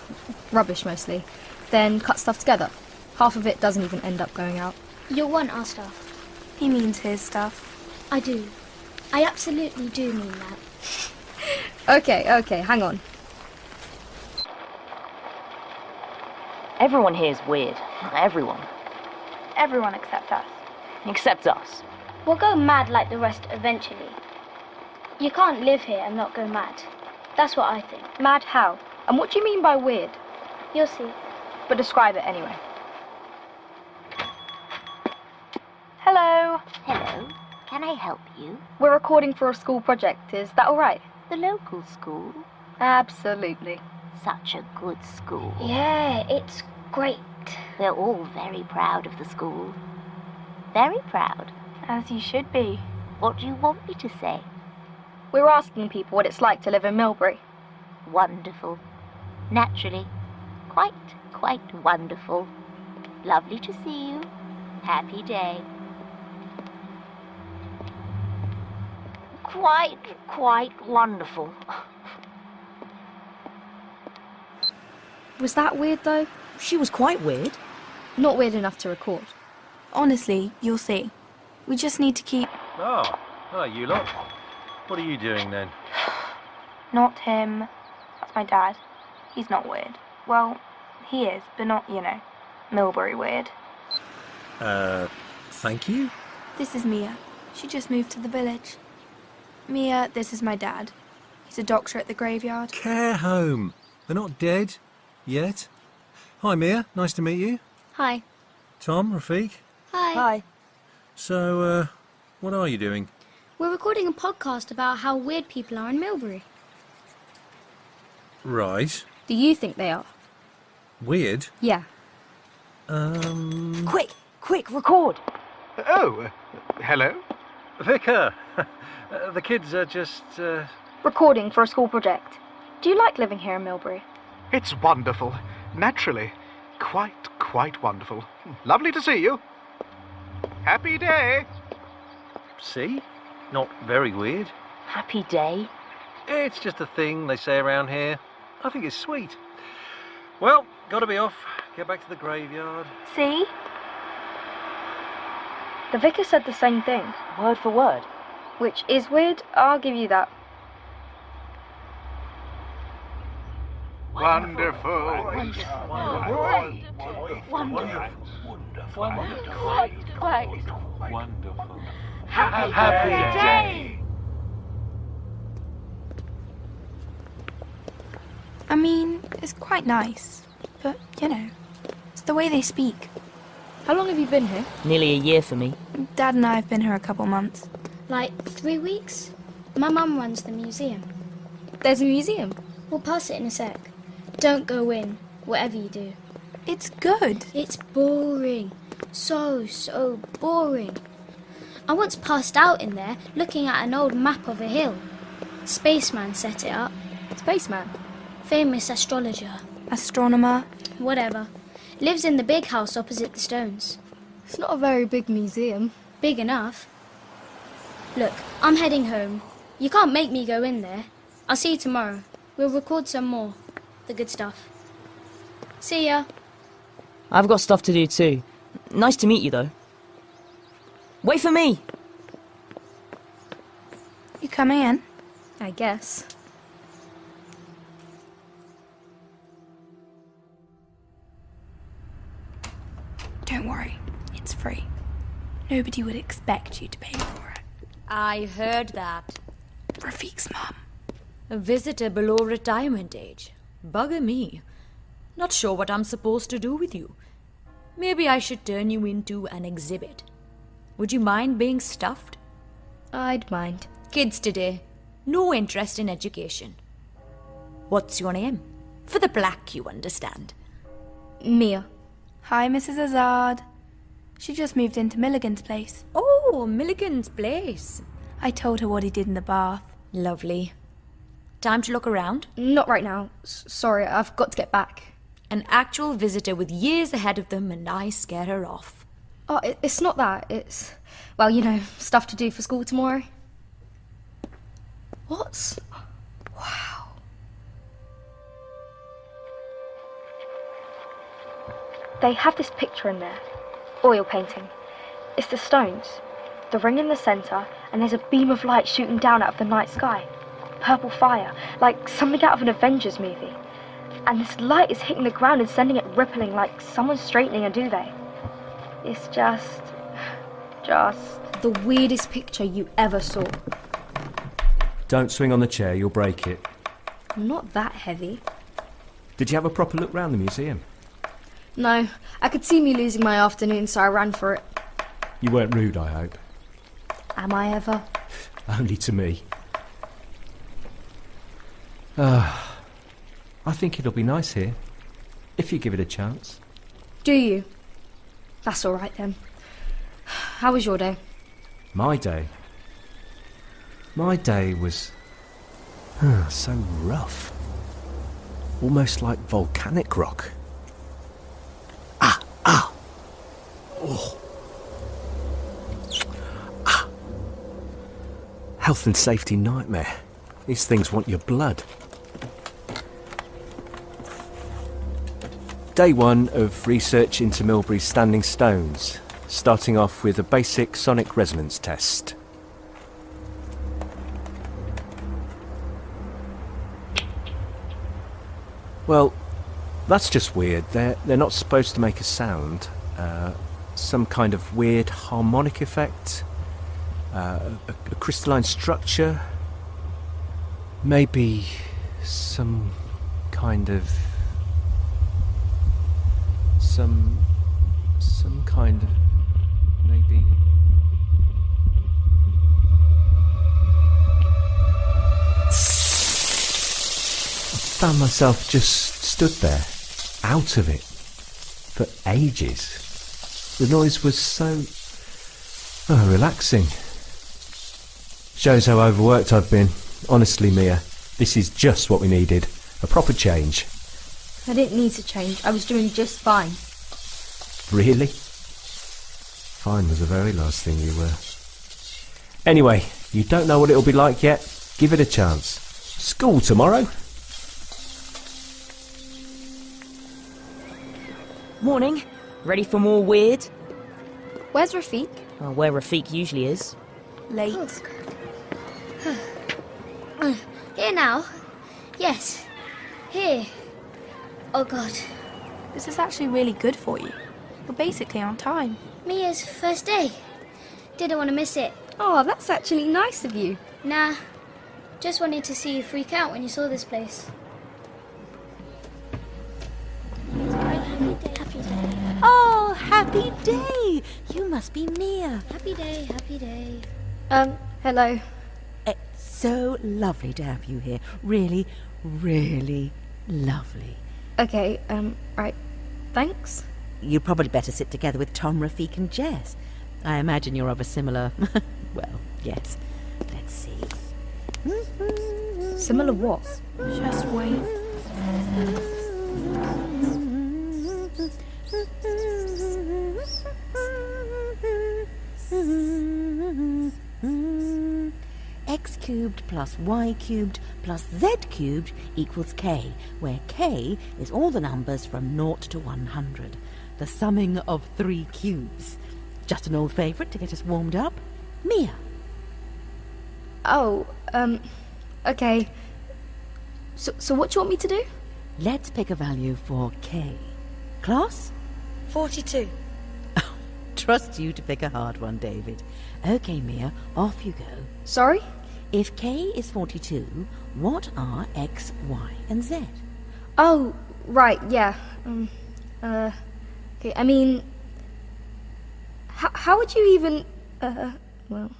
Rubbish, mostly. Then cut stuff together. Half of it doesn't even end up going out. You'll want our stuff. He means his stuff. I do. I absolutely do mean that. Okay, hang on. Everyone here's weird. Everyone. Everyone except us. Except us. We'll go mad like the rest eventually. You can't live here and not go mad. That's what I think. Mad how? And what do you mean by weird? You'll see. But describe it anyway. Hello. Hello. Can I help you? We're recording for a school project. Is that all right? The local school? Absolutely. Such a good school. Yeah, it's great. We're all very proud of the school. Very proud. As you should be. What do you want me to say? We're asking people what it's like to live in Milbury. Wonderful. Naturally. Quite wonderful. Lovely to see you. Happy day. Quite wonderful. Was that weird, though? She was quite weird. Not weird enough to record. Honestly, you'll see. We just need to keep... Oh, hello, you lot. What are you doing then? Not him. That's my dad. He's not weird. Well, he is, but not, Milbury weird. Thank you? This is Mia. She just moved to the village. Mia, this is my dad. He's a doctor at the graveyard. Care home. They're not dead. Yet. Hi, Mia. Nice to meet you. Hi. Tom, Rafiq. Hi. So, what are you doing? We're recording a podcast about how weird people are in Milbury. Right. Do you think they are? Weird? Yeah. Quick, record! Oh, hello? Vicar! The kids are just, Recording for a school project. Do you like living here in Milbury? It's wonderful. Naturally. Quite wonderful. Lovely to see you. Happy day. See? Not very weird. Happy day. It's just a thing they say around here. I think it's sweet. Well, gotta be off. Get back to the graveyard. See? The vicar said the same thing. Word for word. Which is weird, I'll give you that. Wonderful. Wonderful. Happy day! I mean, it's quite nice. But, it's the way they speak. How long have you been here? Nearly a year for me. Dad and I have been here a couple months. Like 3 weeks? My mum runs the museum. There's a museum? We'll pass it in a sec. Don't go in, whatever you do. It's good. It's boring. So boring. I once passed out in there looking at an old map of a hill. Spaceman set it up. Spaceman? Famous astrologer. Astronomer. Whatever. Lives in the big house opposite the stones. It's not a very big museum. Big enough. Look, I'm heading home. You can't make me go in there. I'll see you tomorrow. We'll record some more. The good stuff. See ya. I've got stuff to do too. Nice to meet you, though. Wait for me! You coming in? I guess. Don't worry, it's free. Nobody would expect you to pay for it. I heard that. Rafiq's mum. A visitor below retirement age. Bugger me. Not sure what I'm supposed to do with you. Maybe I should turn you into an exhibit. Would you mind being stuffed? I'd mind. Kids today, no interest in education. What's your name? For the black, you understand. Mia. Hi, Mrs. Azard. She just moved into Milligan's place. Oh, Milligan's place. I told her what he did in the bath. Lovely. Time to look around? Not right now. Sorry, I've got to get back. An actual visitor with years ahead of them, and I scare her off. Oh, it's not that. It's, well, stuff to do for school tomorrow. What? Wow. They have this picture in there. Oil painting. It's the stones. The ring in the centre, and there's a beam of light shooting down out of the night sky. Purple fire, like something out of an Avengers movie. And this light is hitting the ground and sending it rippling like someone's straightening a duvet. It's just... the weirdest picture you ever saw. Don't swing on the chair, you'll break it. I'm not that heavy. Did you have a proper look round the museum? No, I could see me losing my afternoon, so I ran for it. You weren't rude, I hope. Am I ever? Only to me. I think it'll be nice here, if you give it a chance. Do you? That's all right then. How was your day? My day? My day was... so rough. Almost like volcanic rock. Oh. Health and safety nightmare. These things want your blood. Day 1 of research into Milbury's standing stones, starting off with a basic sonic resonance test. Well, that's just weird. They're not supposed to make a sound. Some kind of weird harmonic effect. A crystalline structure. Maybe some kind of... Some kind of... Maybe... I found myself just stood there, out of it, for ages. The noise was so... relaxing. Shows how overworked I've been. Honestly, Mia, this is just what we needed. A proper change. I didn't need to change. I was doing just fine. Really? Fine was the very last thing you were. Anyway, you don't know what it'll be like yet. Give it a chance. School tomorrow. Morning. Ready for more weird? Where's Rafik? Oh, where Rafik usually is. Late. Here now? Yes. Here. Oh God. This is actually really good for you. You're basically on time. Mia's first day. Didn't want to miss it. Oh, that's actually nice of you. Nah. Just wanted to see you freak out when you saw this place. Oh, happy day! You must be Mia. Happy day, happy day. Hello. It's so lovely to have you here. Really, really lovely. Okay, right. Thanks. You'd probably better sit together with Tom, Rafik and Jess. I imagine you're of a similar... well, yes. Let's see. Similar what? Just wait. X cubed plus y cubed plus z cubed equals k, where k is all the numbers from 0 to 100. The summing of 3 cubes. Just an old favourite to get us warmed up. Mia. Oh, okay. So what do you want me to do? Let's pick a value for k. Class? 42. Trust you to pick a hard one, David. Okay, Mia, off you go. Sorry? If k is 42, what are x, y, and z? Oh, right, yeah. Okay, I mean... How would you even... well...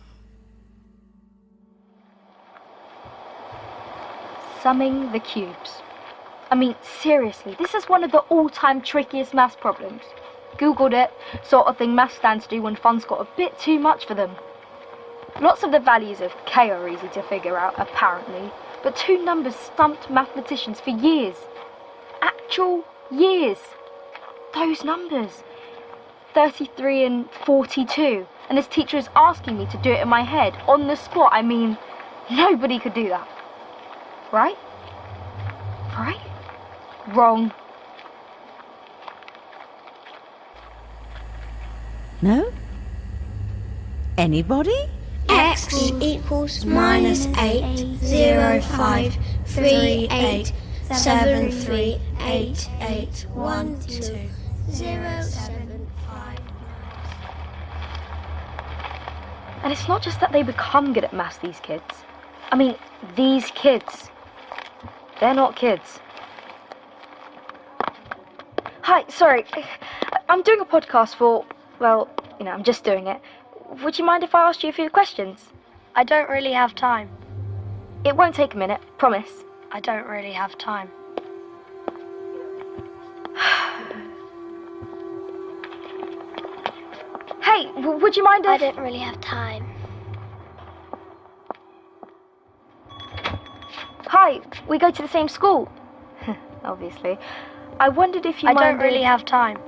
Summing the cubes. I mean, seriously, this is one of the all-time trickiest maths problems. Googled it, sort of thing maths stand to do when fun's got a bit too much for them. Lots of the values of k are easy to figure out, apparently, but 2 numbers stumped mathematicians for years. Actual years. Those numbers. 33 and 42. And this teacher is asking me to do it in my head, on the spot. I mean, Nobody could do that. Right? Right? Wrong. No? Anybody? X equals minus 8, 0, 5, 3, 8, 7, 3, 8, 8, 1, 2, 0, 7, 5. And it's not just that they become good at maths, these kids. I mean, these kids. They're not kids. Hi, sorry. I'm doing a podcast for, well, you know, I'm just doing it. Would you mind if I asked you a few questions? I don't really have time. It won't take a minute, promise. I don't really have time. Hey, would you mind if... I don't really have time. Hi, we go to the same school. Obviously. I wondered if you I minded... don't really have time.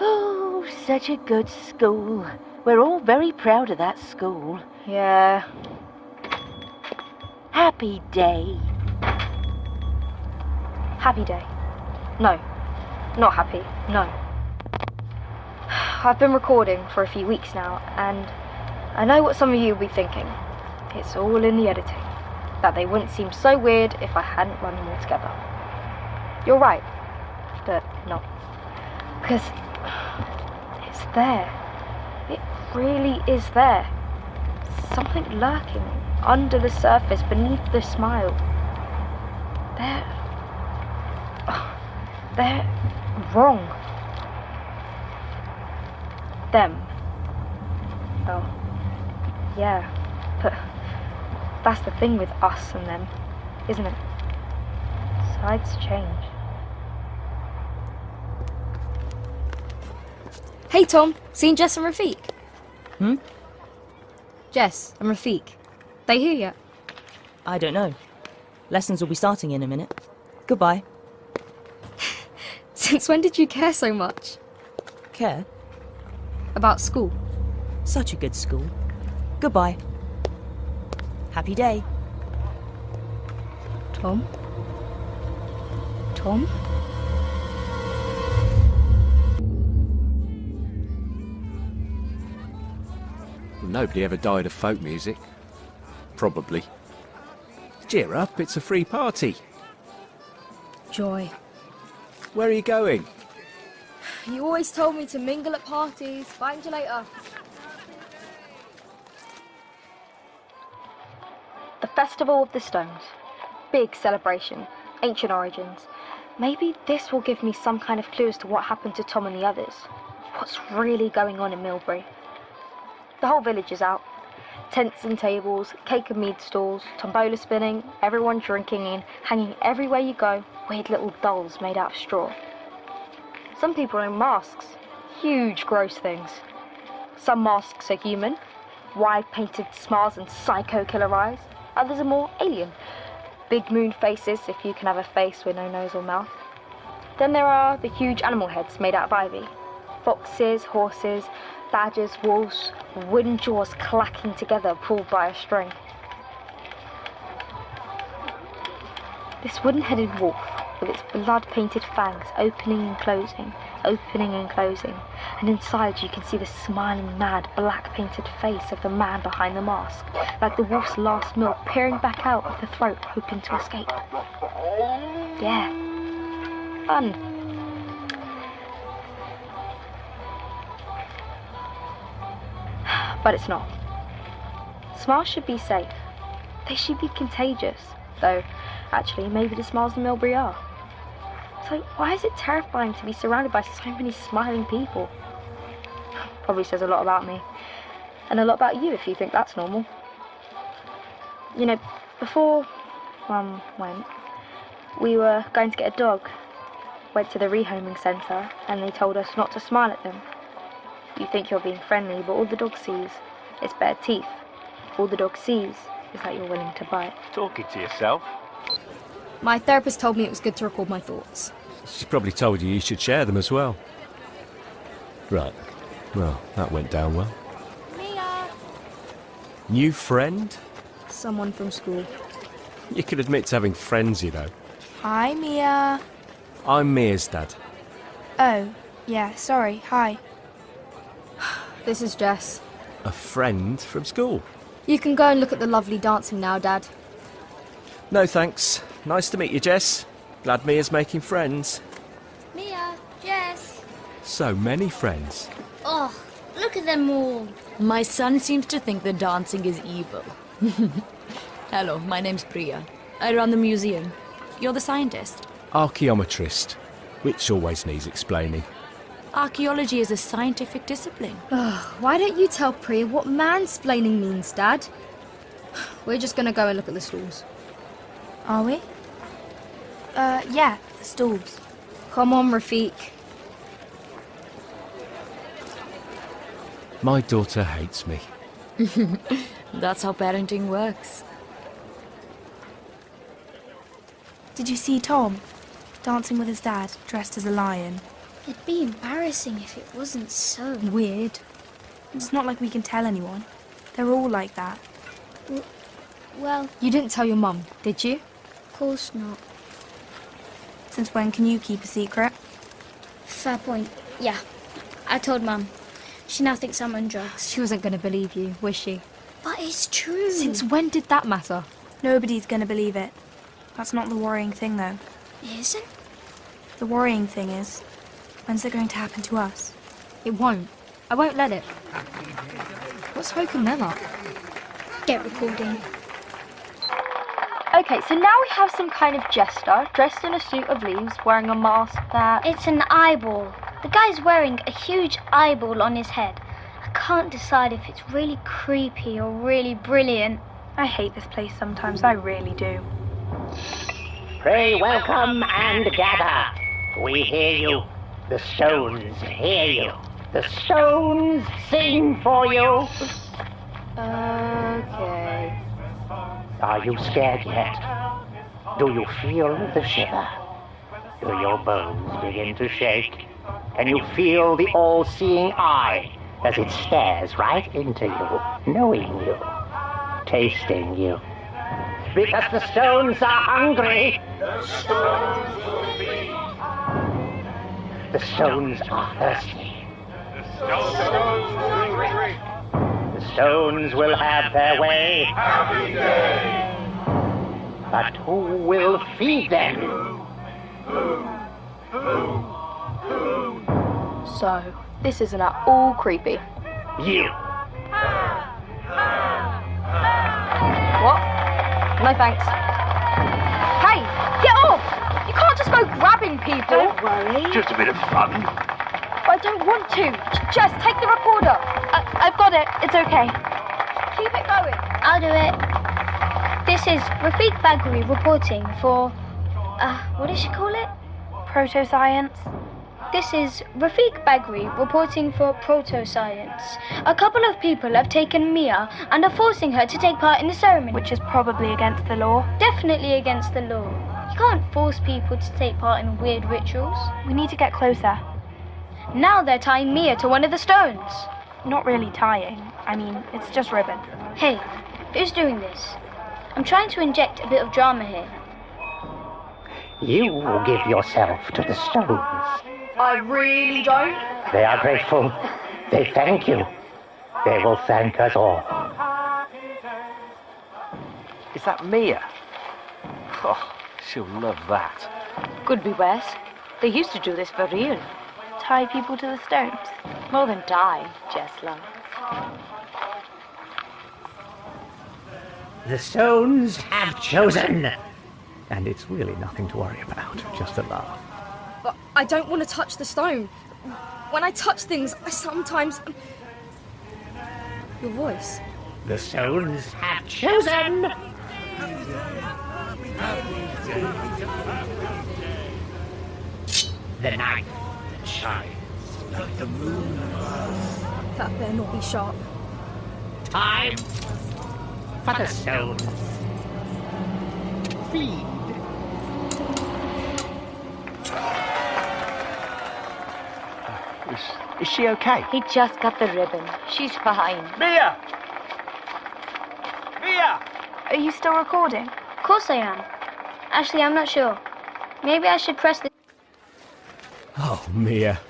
Oh, such a good school. We're all very proud of that school. Yeah. Happy day. Happy day. No. Not happy. No. I've been recording for a few weeks now, and I know what some of you will be thinking. It's all in the editing. That they wouldn't seem so weird if I hadn't run them all together. You're right, but not. Because it's there. It really is there. Something lurking under the surface, beneath the smile. They're wrong. Them. Well, yeah, but that's the thing with us and them, isn't it? Sides change. Hey Tom, seen Jess and Rafiq? Hmm? Jess and Rafiq. They here yet? I don't know. Lessons will be starting in a minute. Goodbye. Since when did you care so much? Care? About school. Such a good school. Goodbye. Happy day. Tom? Tom? Nobody ever died of folk music. Probably. Cheer up, it's a free party. Joy. Where are you going? You always told me to mingle at parties. Find you later. The Festival of the Stones. Big celebration. Ancient origins. Maybe this will give me some kind of clue as to what happened to Tom and the others. What's really going on in Millbury. The whole village is out. Tents and tables, cake and mead stalls, tombola spinning, everyone drinking and hanging everywhere you go, weird little dolls made out of straw. Some people are in masks, huge gross things. Some masks are human, wide painted smiles and psycho killer eyes. Others are more alien, big moon faces if you can have a face with no nose or mouth. Then there are the huge animal heads made out of ivy. Foxes, horses, badgers, wolves, wooden jaws clacking together, pulled by a string. This wooden-headed wolf, with its blood-painted fangs opening and closing, and inside you can see the smiling, mad, black-painted face of the man behind the mask, like the wolf's last meal peering back out of the throat, hoping to escape. Yeah. Fun. But it's not. Smiles should be safe. They should be contagious. Though, actually, maybe the smiles in Millbury are. So why is it terrifying to be surrounded by so many smiling people? Probably says a lot about me. And a lot about you if you think that's normal. You know, before Mum went, we were going to get a dog. Went to the rehoming centre and they told us not to smile at them. You think you're being friendly, but all the dog sees is bare teeth. All the dog sees is that you're willing to bite. Talking to yourself? My therapist told me it was good to record my thoughts. She probably told you should share them as well. Right. Well, that went down well. Mia! New friend? Someone from school. You could admit to having friends, you know. Hi, Mia. I'm Mia's dad. Oh, yeah, sorry. Hi. This is Jess. A friend from school? You can go and look at the lovely dancing now, Dad. No thanks. Nice to meet you, Jess. Glad Mia's making friends. Mia, Jess. So many friends. Oh, look at them all. My son seems to think that dancing is evil. Hello, my name's Priya. I run the museum. You're the scientist. Archaeometrist, which always needs explaining. Archaeology is a scientific discipline. Why don't you tell Priya what mansplaining means, Dad? We're just gonna go and look at the stalls. Are we? Yeah, the stalls. Come on, Rafiq. My daughter hates me. That's how parenting works. Did you see Tom dancing with his dad, dressed as a lion? It'd be embarrassing if it wasn't so. Weird. It's not like we can tell anyone. They're all like that. Well... You didn't tell your mum, did you? Of course not. Since when can you keep a secret? Fair point. Yeah, I told Mum. She now thinks I'm on drugs. She wasn't going to believe you, was she? But it's true. Since when did that matter? Nobody's going to believe it. That's not the worrying thing, though. It isn't? The worrying thing is, when's it going to happen to us? It won't. I won't let it. What's woken them up? Get recording. Okay, so now we have some kind of jester, dressed in a suit of leaves, wearing a mask that... It's an eyeball. The guy's wearing a huge eyeball on his head. I can't decide if it's really creepy or really brilliant. I hate this place sometimes, I really do. Pray welcome and gather. We hear you. The stones hear you. The stones sing for you. Okay. Are you scared yet? Do you feel the shiver? Do your bones begin to shake? Can you feel the all-seeing eye as it stares right into you, knowing you, tasting you? Because the stones are hungry. The stones will feed. The stones are thirsty. The stones will drink. The stones will have their way. Happy day. But who will feed them? Who? So, this isn't at all creepy. You. What? No thanks. Hey, get off! You can't just go grabbing people. Don't worry. Just a bit of fun. I don't want to. Jess, take the recorder. I've got it. It's okay. Keep it going. I'll do it. This is Rafiq Bagri reporting for... what does she call it? Proto-science. This is Rafiq Bagri reporting for Proto-Science. A couple of people have taken Mia and are forcing her to take part in the ceremony. Which is probably against the law. Definitely against the law. You can't force people to take part in weird rituals. We need to get closer. Now they're tying Mia to one of the stones. Not really tying. I mean, it's just ribbon. Hey, who's doing this? I'm trying to inject a bit of drama here. You will give yourself to the stones. I really don't. They are grateful. They thank you. They will thank us all. Is that Mia? Oh, she'll love that. Could be worse. They used to do this for real. Tie people to the stones. More than tie, Jess love. The stones have chosen. And it's really nothing to worry about, just a laugh. But I don't want to touch the stone. When I touch things, I sometimes... Your voice. The stones have chosen. The knife that shines like the moon above. That better not be sharp. Time for the stones. Feed. Is she okay? He just cut the ribbon. She's fine. Mia! Mia! Are you still recording? Of course I am. Actually, I'm not sure. Maybe I should press the... Oh, Mia.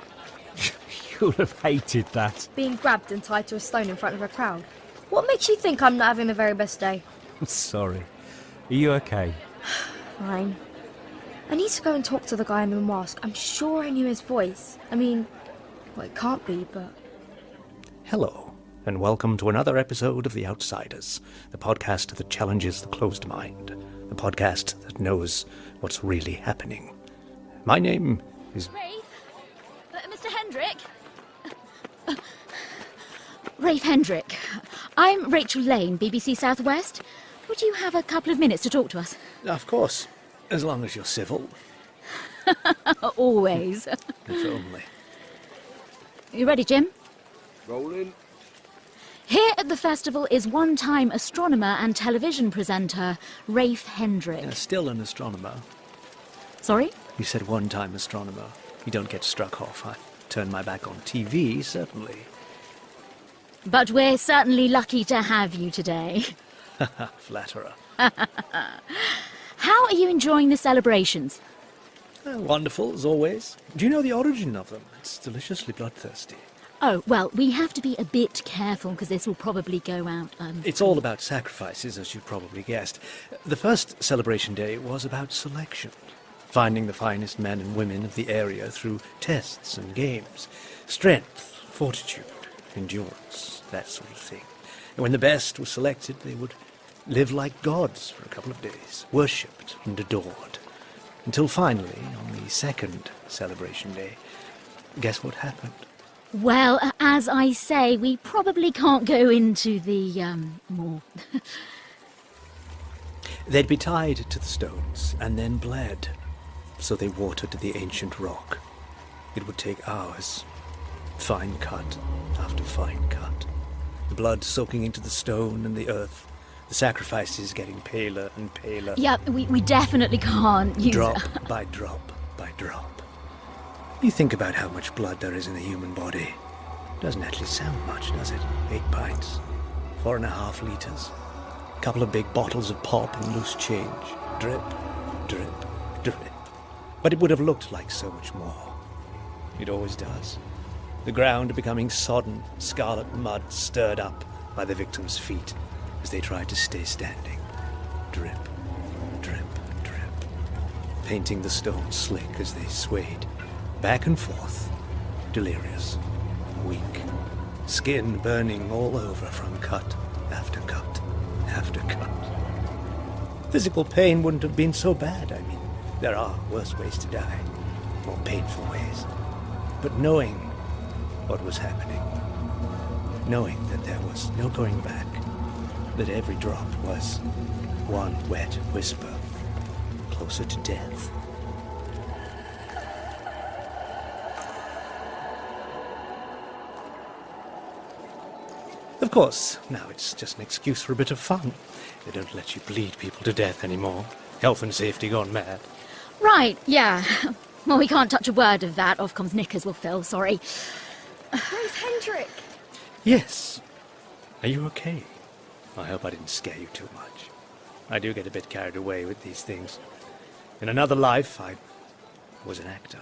You'll have hated that. Being grabbed and tied to a stone in front of a crowd. What makes you think I'm not having the very best day? I'm sorry. Are you okay? Fine. I need to go and talk to the guy in the mask. I'm sure I knew his voice. I mean, well, it can't be, but... Hello, and welcome to another episode of The Outsiders, the podcast that challenges the closed mind, the podcast that knows what's really happening. My name is... Rafe? Mr. Hendrick? Rafe Hendrick. I'm Rachel Lane, BBC Southwest. Would you have a couple of minutes to talk to us? Of course, as long as you're civil. Always. If only. You ready, Jim? Rolling. Here at the festival is one-time astronomer and television presenter, Rafe Hendrick. Still an astronomer. Sorry? You said one-time astronomer. You don't get struck off. I turn my back on TV, certainly. But we're certainly lucky to have you today. Flatterer. How are you enjoying the celebrations? Wonderful, as always. Do you know the origin of them? It's deliciously bloodthirsty. Oh, well, we have to be a bit careful because this will probably go out... It's all about sacrifices, as you've probably guessed. The first celebration day was about selection. Finding the finest men and women of the area through tests and games. Strength, fortitude, endurance, that sort of thing. And when the best were selected, they would live like gods for a couple of days, worshipped and adored. Until finally, on the second celebration day, guess what happened? Well, as I say, we probably can't go into the, more... They'd be tied to the stones and then bled. So they watered the ancient rock. It would take hours. Fine cut after fine cut. The blood soaking into the stone and the earth. The sacrifices getting paler and paler. Yeah, we definitely can't use... Drop by drop by drop. You think about how much blood there is in the human body. Doesn't actually sound much, does it? 8 pints. 4.5 litres. A couple of big bottles of pop and loose change. Drip, drip, drip. But it would have looked like so much more. It always does. The ground becoming sodden, scarlet mud stirred up by the victims' feet as they tried to stay standing. Drip, drip, drip. Painting the stones slick as they swayed. Back and forth. Delirious. Weak. Skin burning all over from cut after cut after cut. Physical pain wouldn't have been so bad, I mean. There are worse ways to die, more painful ways. But knowing what was happening, knowing that there was no going back, that every drop was one wet whisper closer to death. Of course, now it's just an excuse for a bit of fun. They don't let you bleed people to death anymore. Health and safety gone mad. Right, yeah. Well, we can't touch a word of that. Ofcom's knickers will fill, sorry. Rafe Hendrick! Yes. Are you okay? I hope I didn't scare you too much. I do get a bit carried away with these things. In another life, I was an actor.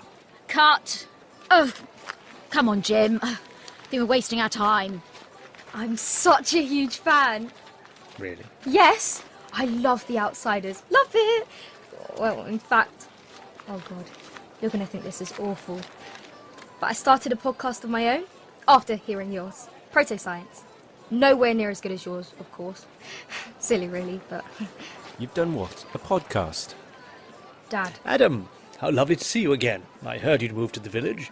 Cut! Oh, come on, Jim. I think we're wasting our time. I'm such a huge fan. Really? Yes! I love The Outsiders. Love it! Well, in fact... Oh, God. You're going to think this is awful. But I started a podcast of my own after hearing yours. Proto-science. Nowhere near as good as yours, of course. Silly, really, but... You've done what? A podcast? Dad. Adam, how lovely to see you again. I heard you'd moved to the village.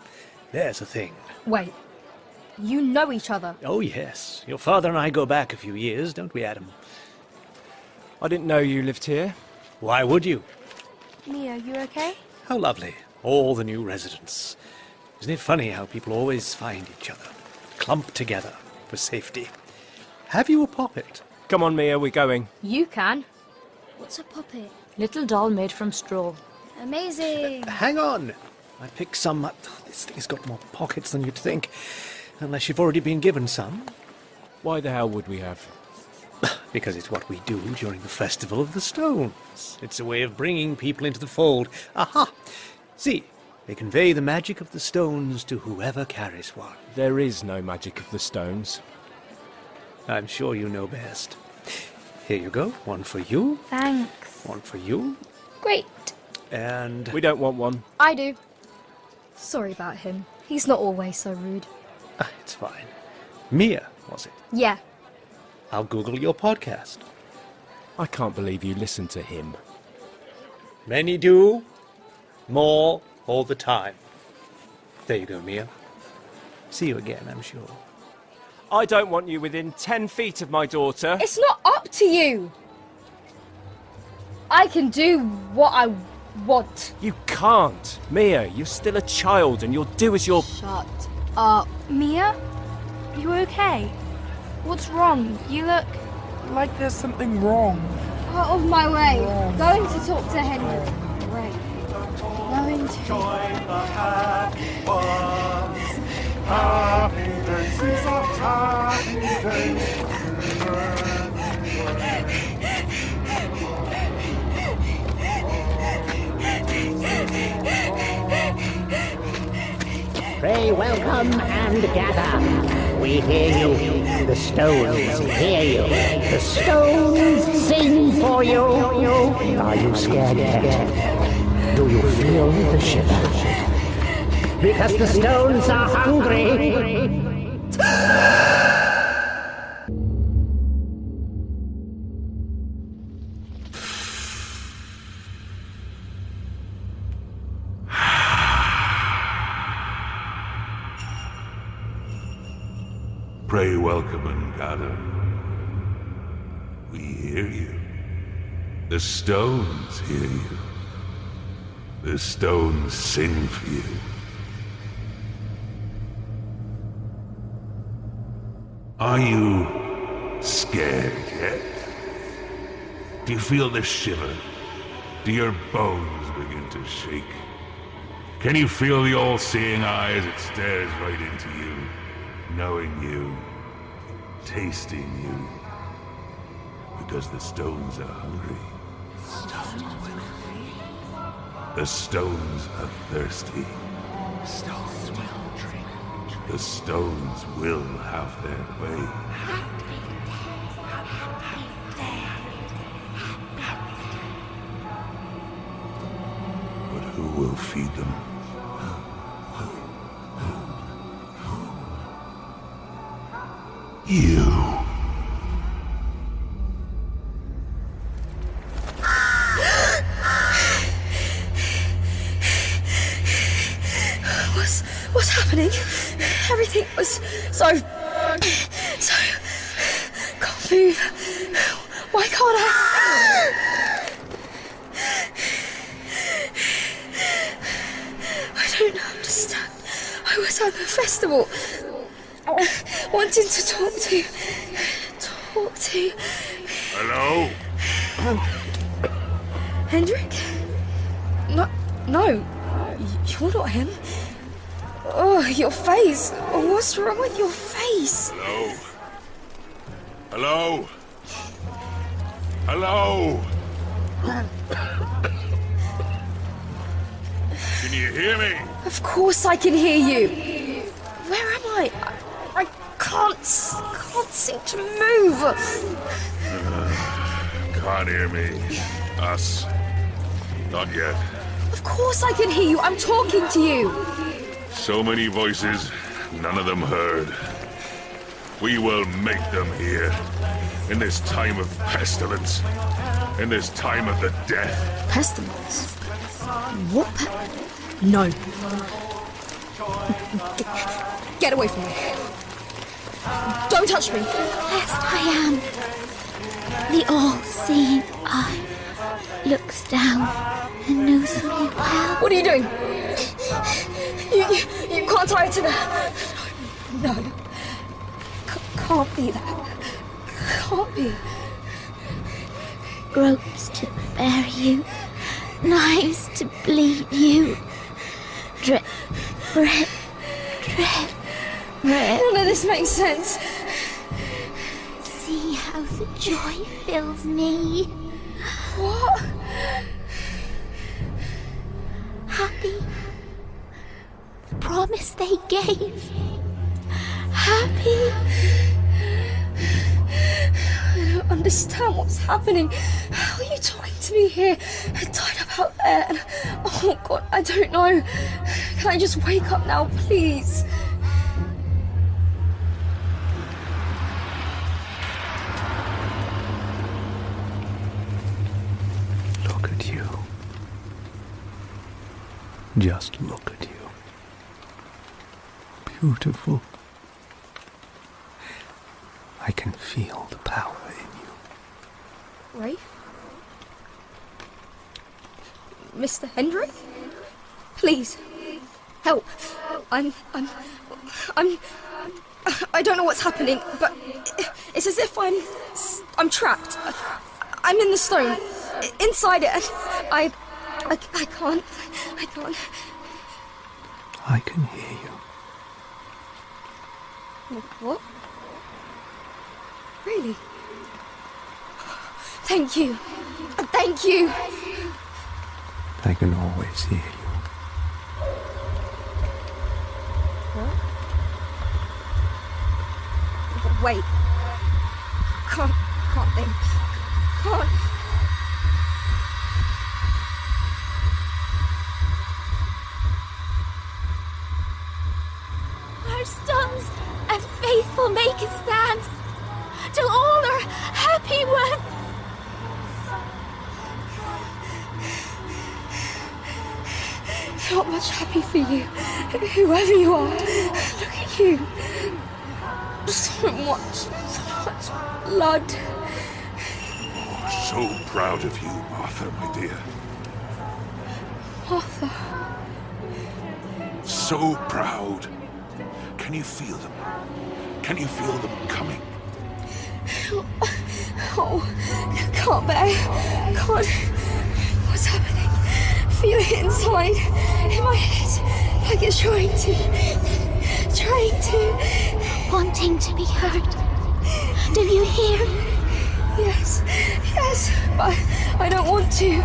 There's a thing. Wait. You know each other? Oh, yes. Your father and I go back a few years, don't we, Adam? I didn't know you lived here. Why would you? Mia, you okay? How lovely. All the new residents. Isn't it funny how people always find each other, clump together for safety? Have you a poppet? Come on, Mia, we're going. You can. What's a puppet? Little doll made from straw. Amazing. Hang on. I picked some up. This thing's got more pockets than you'd think. Unless you've already been given some. Why the hell would we have? Because it's what we do during the Festival of the Stones. It's a way of bringing people into the fold. Aha! See, they convey the magic of the stones to whoever carries one. There is no magic of the stones. I'm sure you know best. Here you go. One for you. Thanks. One for you. Great. And... We don't want one. I do. Sorry about him. He's not always so rude. It's fine. Mia, was it? Yeah. I'll Google your podcast. I can't believe you listen to him. Many do. More all the time. There you go, Mia. See you again, I'm sure. I don't want you within 10 feet of my daughter. It's not up to you. I can do what I want. You can't. Mia, you're still a child and you'll do as you're... Shut up. Mia? You okay? What's wrong? You look... like there's something wrong. Out of my way. Going to talk to Henry. Right. Going to... Join the happy ones. Happy days, these are happy days. Pray welcome and gather. We hear you. The stones hear you. The stones sing for you. Are you scared yet? Do you feel the shiver? Because the stones are hungry. Pray welcome and gather. We hear you. The stones hear you. The stones sing for you. Are you scared yet? Do you feel the shiver? Do your bones begin to shake? Can you feel the all-seeing eye as it stares right into you? Knowing you, tasting you, because the stones are hungry. The stones are thirsty. The stones will have their way. But who will feed them? You. What's happening? Everything was so can't move. Why can't I? I don't understand. I was at the festival, wanting to talk to. Hello? Hendrik? No, you're not him. Oh, your face. What's wrong with your face? Hello? Hello? Can you hear me? Of course I can hear you. Where am I? I can't seem to move. Can't hear me. Us. Not yet. Of course I can hear you. I'm talking to you. So many voices, none of them heard. We will make them hear. In this time of pestilence. In this time of the death. Pestilence? What No. Get away from me. Don't touch me. Yes, I am. The all-seeing eye looks down and knows me well. What are you doing? You can't tie it to the... No. Can't be that. Can't be. Ropes to bury you. Knives to bleed you. Drip. Drip. Drip. Drip. None of this makes sense. See how the joy fills me. What? Happy. The promise they gave. Happy. I don't understand what's happening. How are you talking to me here? I died up out there. And, oh God, I don't know. Can I just wake up now, please? Look at you. Just look at you. Beautiful. I can feel the power in you. Rafe? Mr. Hendrick? Please, help. I don't know what's happening, but it's as if I'm trapped. I'm in the stone, inside it, and I can't. I can hear you. What? Really? Thank you. Thank you. I can always hear you. What? Wait. Can't think. Can't. Our sons and faithful make a stand. To all our happy ones. Not much happy for you, whoever you are. Look at you. So much blood. So proud of you, Martha, my dear. Martha. So proud. Can you feel them? Can you feel them coming? Oh, can't bear. God, what's happening? Feel it inside, in my head, like it's trying to. Wanting to be heard. Do you hear? Yes, but I don't want to.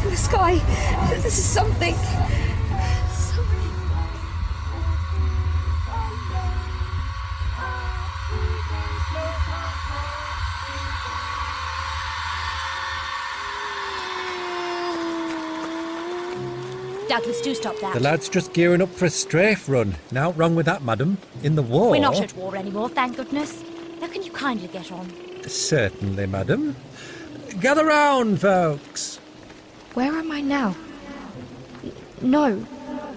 The sky, this is something. Douglas, do stop that. The lad's just gearing up for a strafe run. Now, wrong with that, madam. In the war... We're not at war anymore, thank goodness. Now can you kindly get on? Certainly, madam. Gather round, folks. Where am I now? No,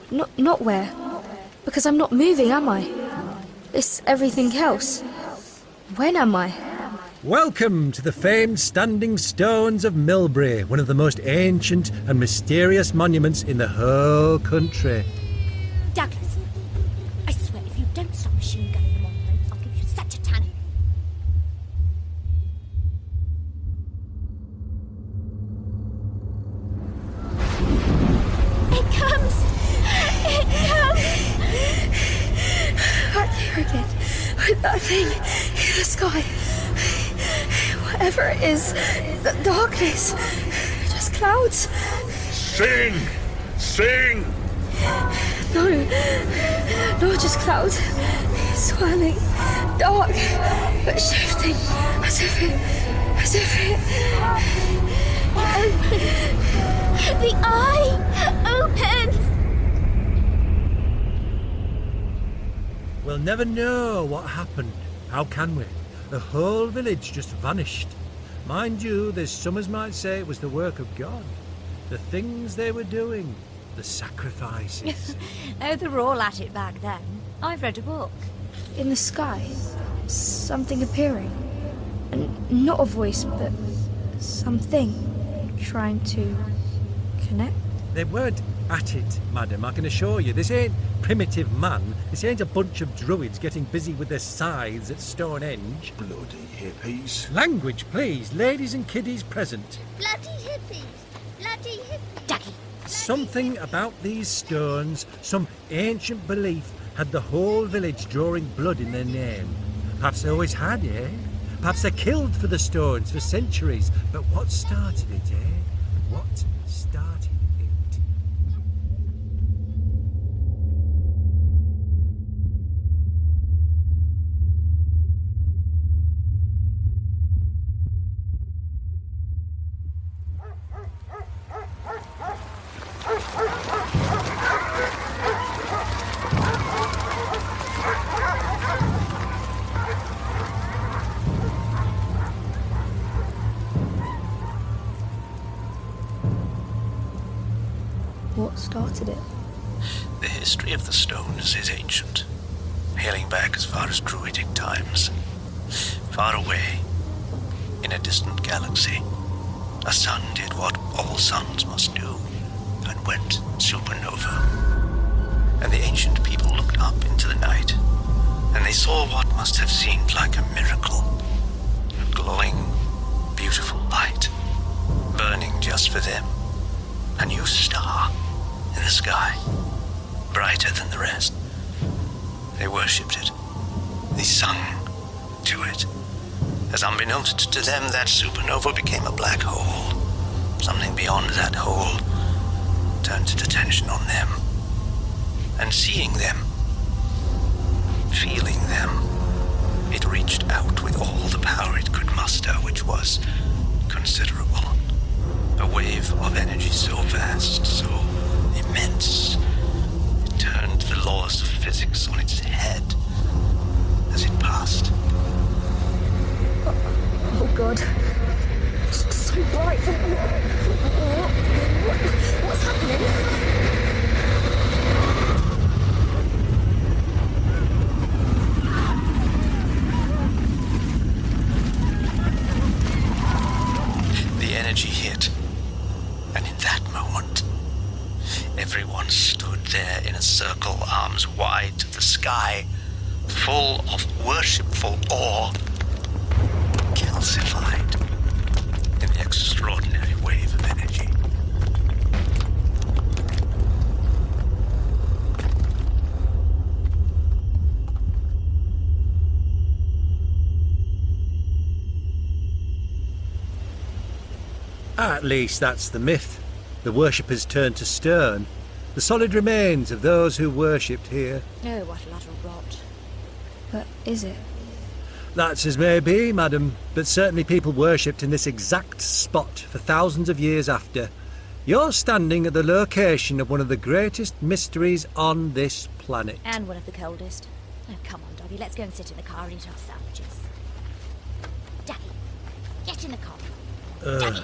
not where. Because I'm not moving, am I? It's everything else. When am I? Welcome to the famed Standing Stones of Milbury, one of the most ancient and mysterious monuments in the whole country. Douglas, I swear if you don't stop machine gunning the monuments, I'll give you such a tanning. It comes! Back here again, with that thing in the sky. Whatever it is, the darkness, just clouds. Sing! Sing! No, just clouds. Swirling, dark, but shifting, as if it... The eye opens! We'll never know what happened. How can we? The whole village just vanished. Mind you, there's some as might say it was the work of God. The things they were doing, the sacrifices. Oh, they were all at it back then. I've read a book. In the sky, something appearing. And not a voice, but something trying to connect. They weren't at it, madam, I can assure you. This ain't primitive man. This ain't a bunch of druids getting busy with their scythes at Stonehenge. Bloody hippies. Language, please. Ladies and kiddies present. Bloody hippies. bloody Ducky. Something about these stones, some ancient belief, had the whole village drawing blood in their name. Perhaps they always had, eh? Perhaps they killed for the stones for centuries. But what started it, eh? What started it? What started it? The history of the stones is ancient, hailing back as far as Druidic times. Far away, in a distant galaxy, a sun did what all suns must do, and went supernova. And the ancient people looked up into the night, and they saw what must have seemed like a miracle. A glowing, beautiful light, burning just for them. A new star in the sky, brighter than the rest. They worshipped it. They sung to it. As unbeknownst to them, that supernova became a black hole. Something beyond that hole turned its attention on them. And seeing them, feeling them, it reached out with all the power it could muster, which was considerable. A wave of energy so vast, so immense, it turned the laws of physics on its head as it passed. Oh God. It's so bright. What's happening? The energy hit, and in that moment, everyone stood there in a circle, arms wide to the sky, full of worshipful awe, calcified in the extraordinary wave of energy. At least that's the myth. The worshippers turned to stone. The solid remains of those who worshipped here. Oh, what a lot of rot. But is it? That's as may be, madam, but certainly people worshipped in this exact spot for thousands of years after. You're standing at the location of one of the greatest mysteries on this planet. And one of the coldest. Oh, come on, Dobby, let's go and sit in the car and eat our sandwiches. Daddy, get in the car. Daddy.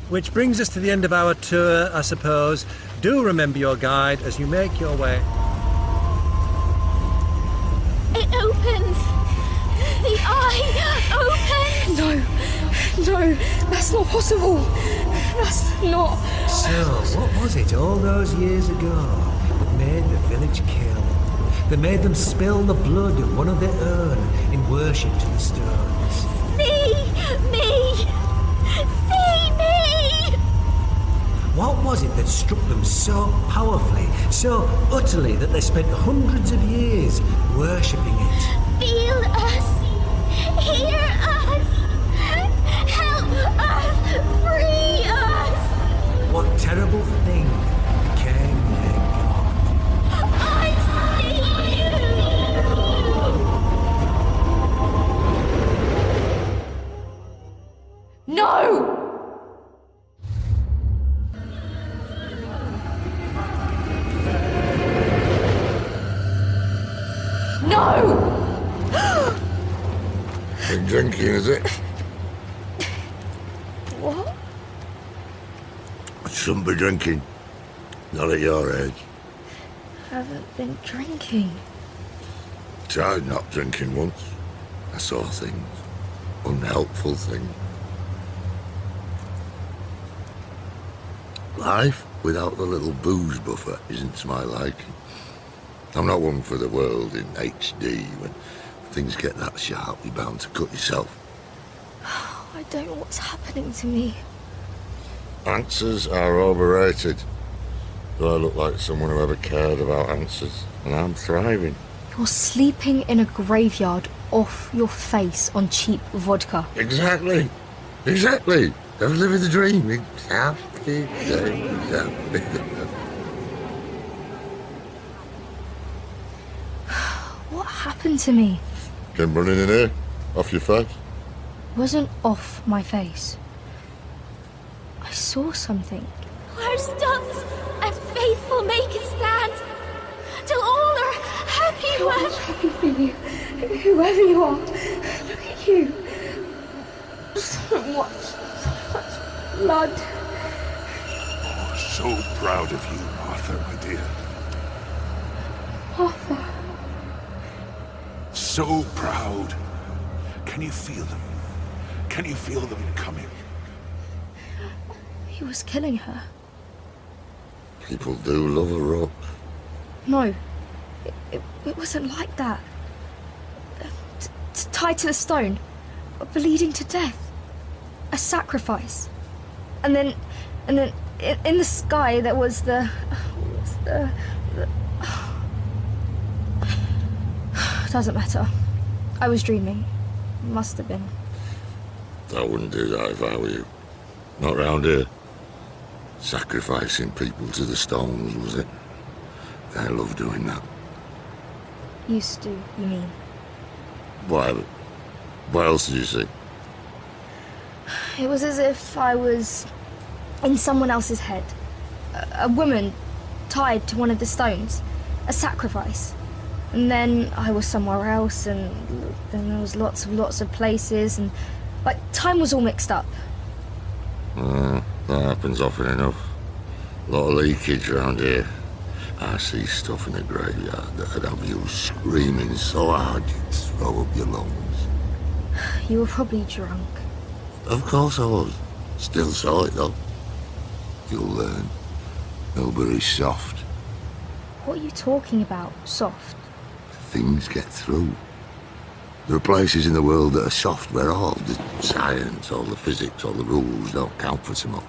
Which brings us to the end of our tour, I suppose. Do remember your guide as you make your way. It opens! The eye opens! No, that's not possible. That's not... So, what was it all those years ago that made the village kill? That made them spill the blood of one of their own in worship to the stones? See me! See me! What was it that struck them so powerfully, so utterly, that they spent hundreds of years worshipping it? Feel us! Hear us! Help us! Free us! What terrible thing became their god? I see you! No! No! Been drinking, is it? What? Shouldn't be drinking. Not at your age. Haven't been drinking. Tried not drinking once. I saw things. Unhelpful things. Life without the little booze buffer isn't to my liking. I'm not one for the world in HD. When things get that sharp, you're bound to cut yourself. I don't know what's happening to me. Answers are overrated. Do I look like someone who ever cared about answers? And I'm thriving. You're sleeping in a graveyard off your face on cheap vodka. Exactly. Exactly. I'm living the dream. Exactly. What happened to me? Came running in here, off your face. Wasn't off my face. I saw something. Where stones and faithful make it stand, till all are happy I'm happy for you, whoever you are. Look at you. So much blood. Oh, so proud of you, Arthur, my dear. Arthur. So proud. Can you feel them? Can you feel them coming? He was killing her. People do love a rock. No, it wasn't like that. Tied to the stone, bleeding to death. A sacrifice. And then in the sky there was the Doesn't matter. I was dreaming. Must have been. I wouldn't do that if I were you. Not round here. Sacrificing people to the stones, was it? I love doing that. Used to, you mean? What else did you see? It was as if I was in someone else's head. A woman tied to one of the stones. A sacrifice. And then I was somewhere else, and then there was lots of places, and like time was all mixed up. That happens often enough. A lot of leakage around here. I see stuff in the graveyard that'd have you screaming so hard you'd throw up your lungs. You were probably drunk. Of course I was. Still saw it though. You'll learn. Nobody's soft. What are you talking about, soft? Things get through. There are places in the world that are soft where all the science, all the physics, all the rules don't count for so much.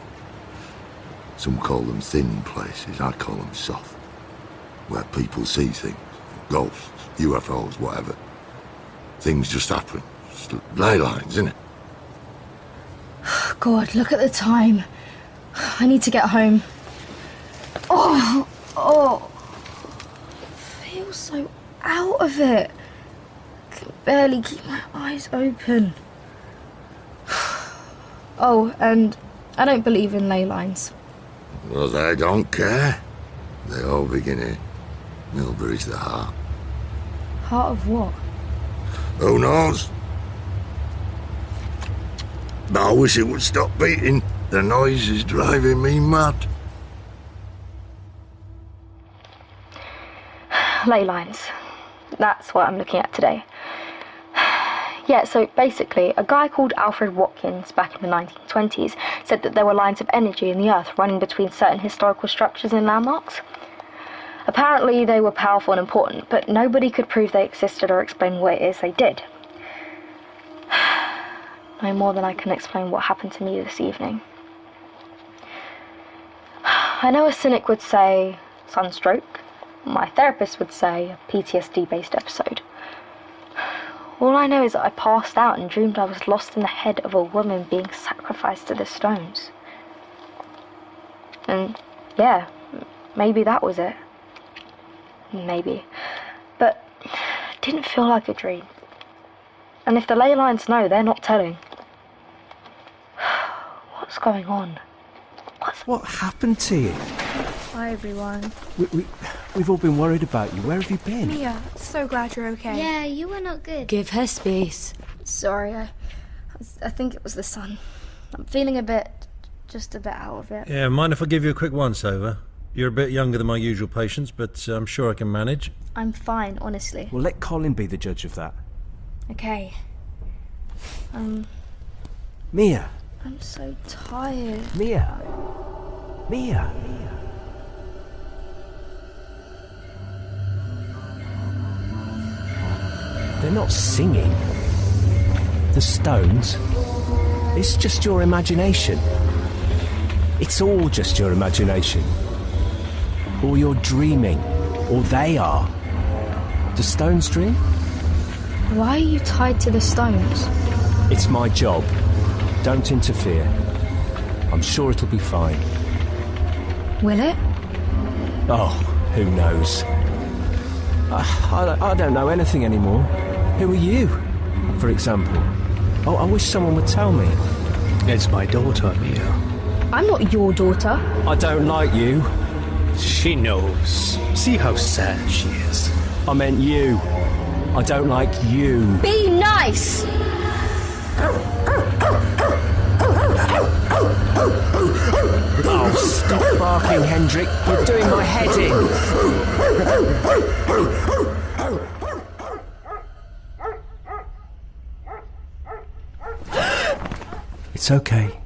Some call them thin places, I call them soft. Where people see things, ghosts, UFOs, whatever. Things just happen. Just ley lines, isn't it? God, look at the time. I need to get home. Oh. I feel so out of it. I can barely keep my eyes open. Oh, and I don't believe in ley lines. Well, they don't care. They all begin here. Millbury's the heart. Heart of what? Who knows? But I wish it would stop beating. The noise is driving me mad. Ley lines. That's what I'm looking at today. Yeah, so basically, a guy called Alfred Watkins back in the 1920s said that there were lines of energy in the earth running between certain historical structures and landmarks. Apparently they were powerful and important, but nobody could prove they existed or explain what it is they did. No more than I can explain what happened to me this evening. I know a cynic would say sunstroke. My therapist would say a PTSD-based episode. All I know is that I passed out and dreamed I was lost in the head of a woman being sacrificed to the stones. And yeah, maybe that was it. Maybe. But it didn't feel like a dream. And if the ley lines know, they're not telling. What's going on? What happened to you? Hi, everyone. We've all been worried about you. Where have you been? Mia, so glad you're okay. Yeah, you were not good. Give her space. Sorry, I think it was the sun. I'm feeling just a bit out of it. Yeah, mind if I give you a quick once-over? You're a bit younger than my usual patients, but I'm sure I can manage. I'm fine, honestly. Well, let Colin be the judge of that. Okay. Mia! I'm so tired. Mia! They're not singing. The stones. It's just your imagination. It's all just your imagination. Or you're dreaming. Or they are. Do stones dream? Why are you tied to the stones? It's my job. Don't interfere. I'm sure it'll be fine. Will it? Oh, who knows? I don't know anything anymore. Who are you, for example? Oh, I wish someone would tell me. It's my daughter, Mia. I'm not your daughter. I don't like you. She knows. See how sad she is. I meant you. I don't like you. Be nice! Oh, stop barking, Hendrik. You're doing my head in. It's okay.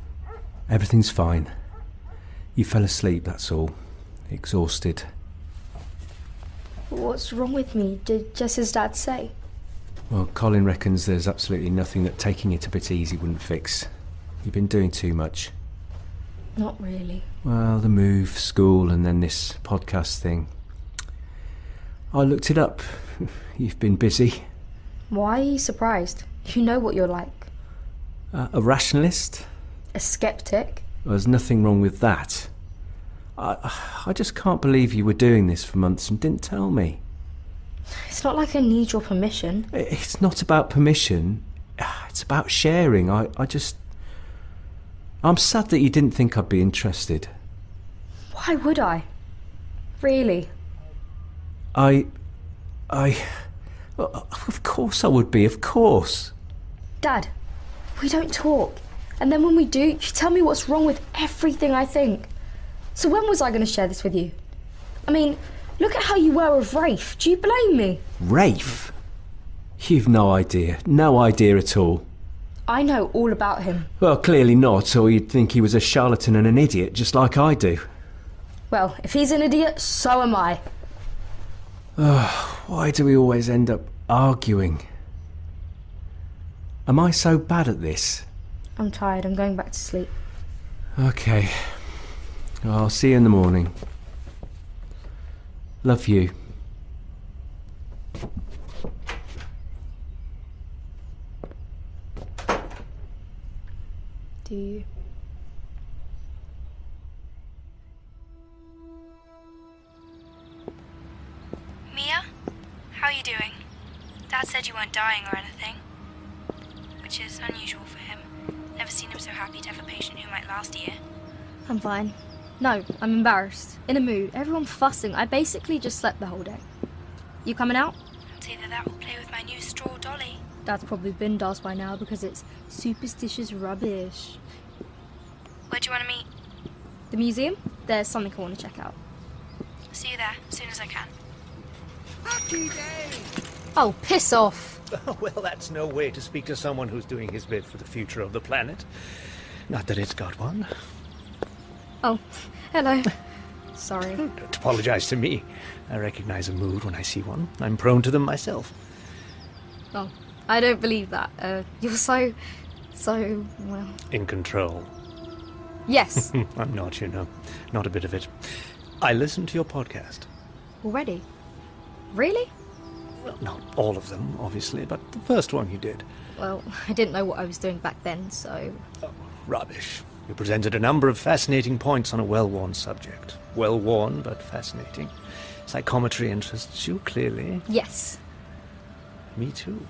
Everything's fine. You fell asleep, that's all. Exhausted. What's wrong with me? Did Jess's dad say? Well, Colin reckons there's absolutely nothing that taking it a bit easy wouldn't fix. You've been doing too much. Not really. Well, the move, school, and then this podcast thing. I looked it up. You've been busy. Why are you surprised? You know what you're like. A rationalist? A skeptic? There's nothing wrong with that. I just can't believe you were doing this for months and didn't tell me. It's not like I need your permission. It's not about permission. It's about sharing. I'm sad that you didn't think I'd be interested. Why would I? Really? Of course I would be, of course. Dad, we don't talk. And then when we do, you tell me what's wrong with everything I think. So when was I going to share this with you? I mean, look at how you were with Rafe. Do you blame me? Rafe? You've no idea. No idea at all. I know all about him. Well, clearly not, or you'd think he was a charlatan and an idiot, just like I do. Well, if he's an idiot, so am I. Why do we always end up arguing? Am I so bad at this? I'm tired. I'm going back to sleep. Okay. I'll see you in the morning. Love you. Do you? Mia? How are you doing? Dad said you weren't dying or anything, which is unusual for him. Never seen him so happy to have a patient who might last a year. I'm fine. No, I'm embarrassed. In a mood. Everyone fussing. I basically just slept the whole day. You coming out? It's either that or play with my new straw dolly. Dad's probably been dolls by now because it's superstitious rubbish. Where do you want to meet? The museum? There's something I want to check out. See you there, as soon as I can. Happy day! Oh, piss off! Well, that's no way to speak to someone who's doing his bit for the future of the planet. Not that it's got one. Oh, hello. Sorry. Don't apologize to me. I recognize a mood when I see one. I'm prone to them myself. Oh, I don't believe that. You're so, well... In control. Yes. I'm not, you know. Not a bit of it. I listened to your podcast. Already? Really? Well, not all of them, obviously, but the first one you did. Well, I didn't know what I was doing back then, so... Oh, rubbish. You presented a number of fascinating points on a well-worn subject. Well-worn, but fascinating. Psychometry interests you, clearly. Yes. Me too.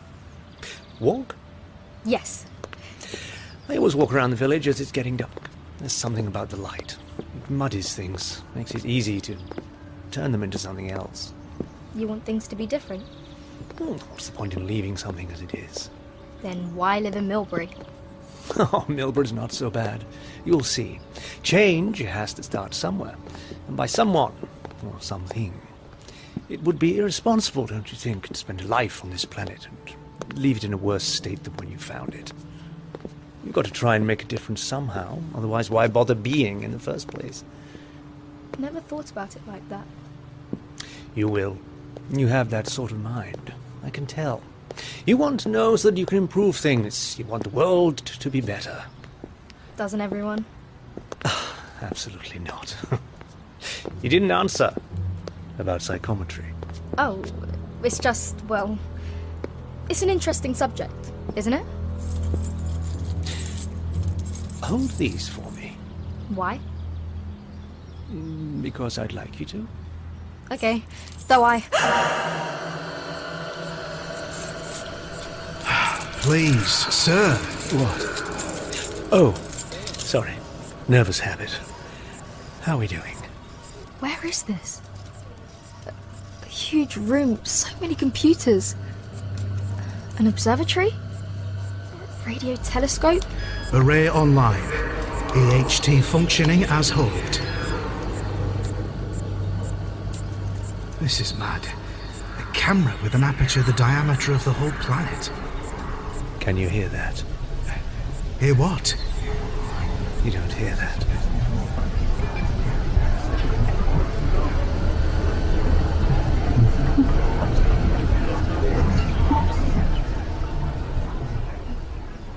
Walk? Yes. I always walk around the village as it's getting dark. There's something about the light. It muddies things. Makes it easy to turn them into something else. You want things to be different? What's the point in leaving something as it is? Then why live in Milbury? Oh, Milbury's not so bad. You'll see. Change has to start somewhere. And by someone, or something. It would be irresponsible, don't you think, to spend a life on this planet and leave it in a worse state than when you found it. You've got to try and make a difference somehow, otherwise why bother being in the first place? Never thought about it like that. You will. You have that sort of mind. I can tell. You want to know so that you can improve things. You want the world to be better. Doesn't everyone? absolutely not. You didn't answer about psychometry. Oh, it's just, well, it's an interesting subject, isn't it? Hold these for me. Why? Because I'd like you to. Okay, though I... Please, sir. What? Oh, sorry. Nervous habit. How are we doing? Where is this? A huge room, so many computers. An observatory? Radio telescope? Array online. EHT functioning as hoped. This is mad. A camera with an aperture the diameter of the whole planet. Can you hear that? Hear what? You don't hear that.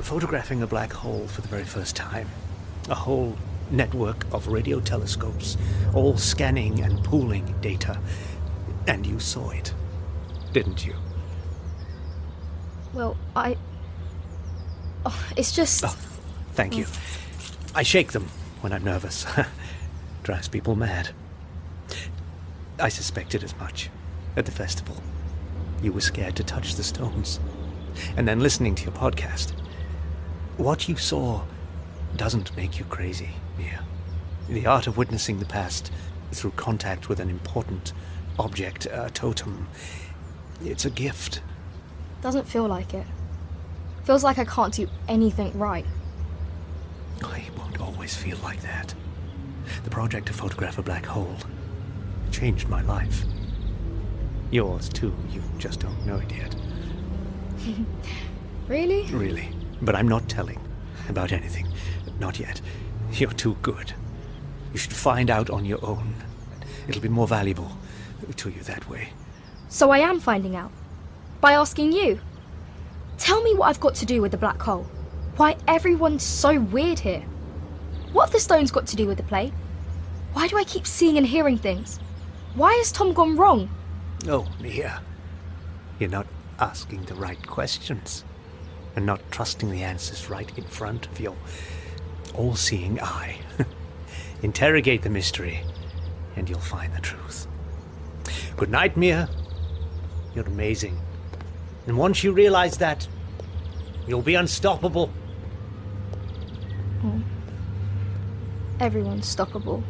Photographing a black hole for the very first time. A whole network of radio telescopes, all scanning and pooling data. And you saw it, didn't you? Well, Oh, it's just... Oh, thank you. I shake them when I'm nervous. Drives people mad. I suspected as much at the festival. You were scared to touch the stones. And then listening to your podcast. What you saw doesn't make you crazy, Mia. The art of witnessing the past through contact with an important object, a totem, it's a gift. Doesn't feel like it. Feels like I can't do anything right. I won't always feel like that. The project to photograph a black hole changed my life. Yours too, you just don't know it yet. Really? Really. But I'm not telling about anything. Not yet. You're too good. You should find out on your own. It'll be more valuable to you that way. So I am finding out. By asking you. Tell me what I've got to do with the black hole. Why everyone's so weird here. What have the stones got to do with the play? Why do I keep seeing and hearing things? Why has Tom gone wrong? Oh, Mia. You're not asking the right questions. And not trusting the answers right in front of your all-seeing eye. Interrogate the mystery, and you'll find the truth. Good night, Mia. You're amazing. And once you realize that, you'll be unstoppable. Oh. Everyone's stoppable.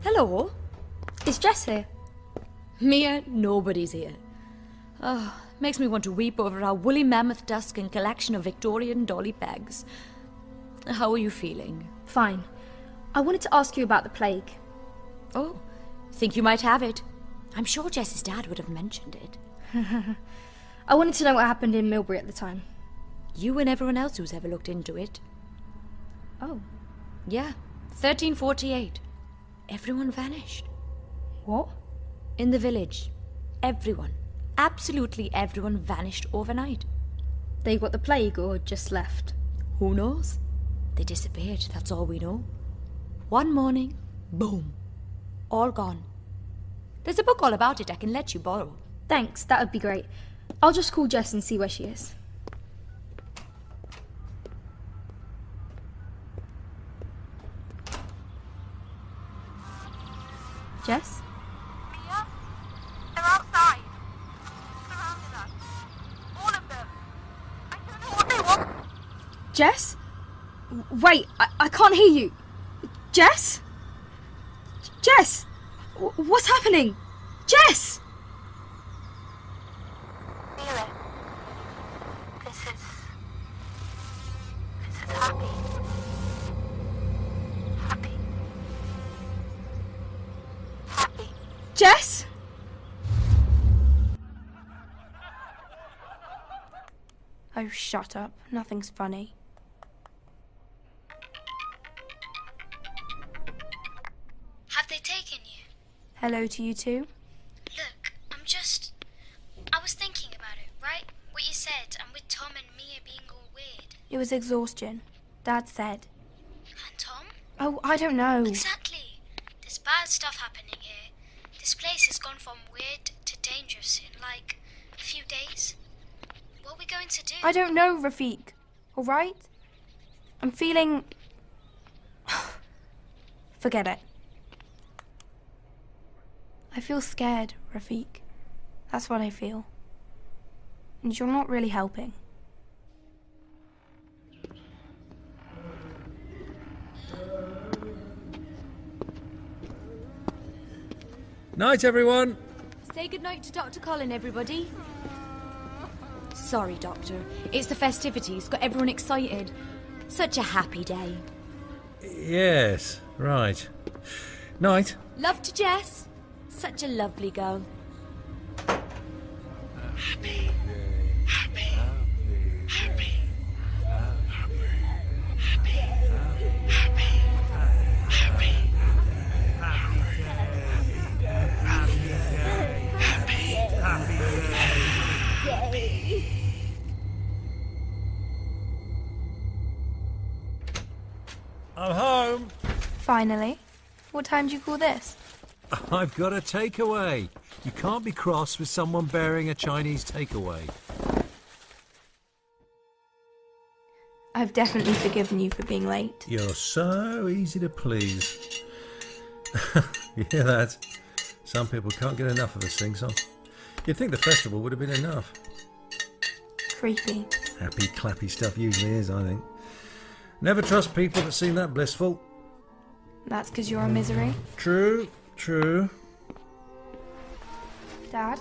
Hello? Is Jess here? Mia, nobody's here. Oh, makes me want to weep over our woolly mammoth tusk and collection of Victorian dolly pegs. How are you feeling? Fine. I wanted to ask you about the plague. Oh, think you might have it. I'm sure Jess's dad would have mentioned it. I wanted to know what happened in Milbury at the time. You and everyone else who's ever looked into it. Oh. Yeah, 1348. Everyone vanished. What? In the village. Everyone. Absolutely everyone vanished overnight. They got the plague or just left? Who knows? They disappeared, that's all we know. One morning, boom. All gone. There's a book all about it I can let you borrow. Thanks, that would be great. I'll just call Jess and see where she is. Jess? Mia? They're outside. Surrounded us. All of them. I don't know what they want. Jess? Wait, I can't hear you. Jess? Jess? What's happening? Jess! Feel it. This is happy. Happy. Jess? Oh, shut up. Nothing's funny. Have they taken you? Hello to you too. Look, I was thinking and Mia being all weird? It was exhaustion, Dad said. And Tom? Oh, I don't know. Exactly. There's bad stuff happening here. This place has gone from weird to dangerous in, like, a few days. What are we going to do? I don't know, Rafik. All right? I'm feeling... Forget it. I feel scared, Rafik. That's what I feel. And you're not really helping. Night, everyone. Say goodnight to Dr. Colin, everybody. Sorry, Doctor. It's the festivities. Got everyone excited. Such a happy day. Yes, right. Night. Love to Jess. Such a lovely girl. Happy. Happy. Happy. Happy. Happy. I'm home. Finally. What time do you call this? I've got a takeaway. You can't be cross with someone bearing a Chinese takeaway. I've definitely forgiven you for being late. You're so easy to please. You hear that? Some people can't get enough of a sing-song. You'd think the festival would have been enough. Creepy. Happy, clappy stuff usually is, I think. Never trust people that seem that blissful. That's because you're a misery. True, true. Dad?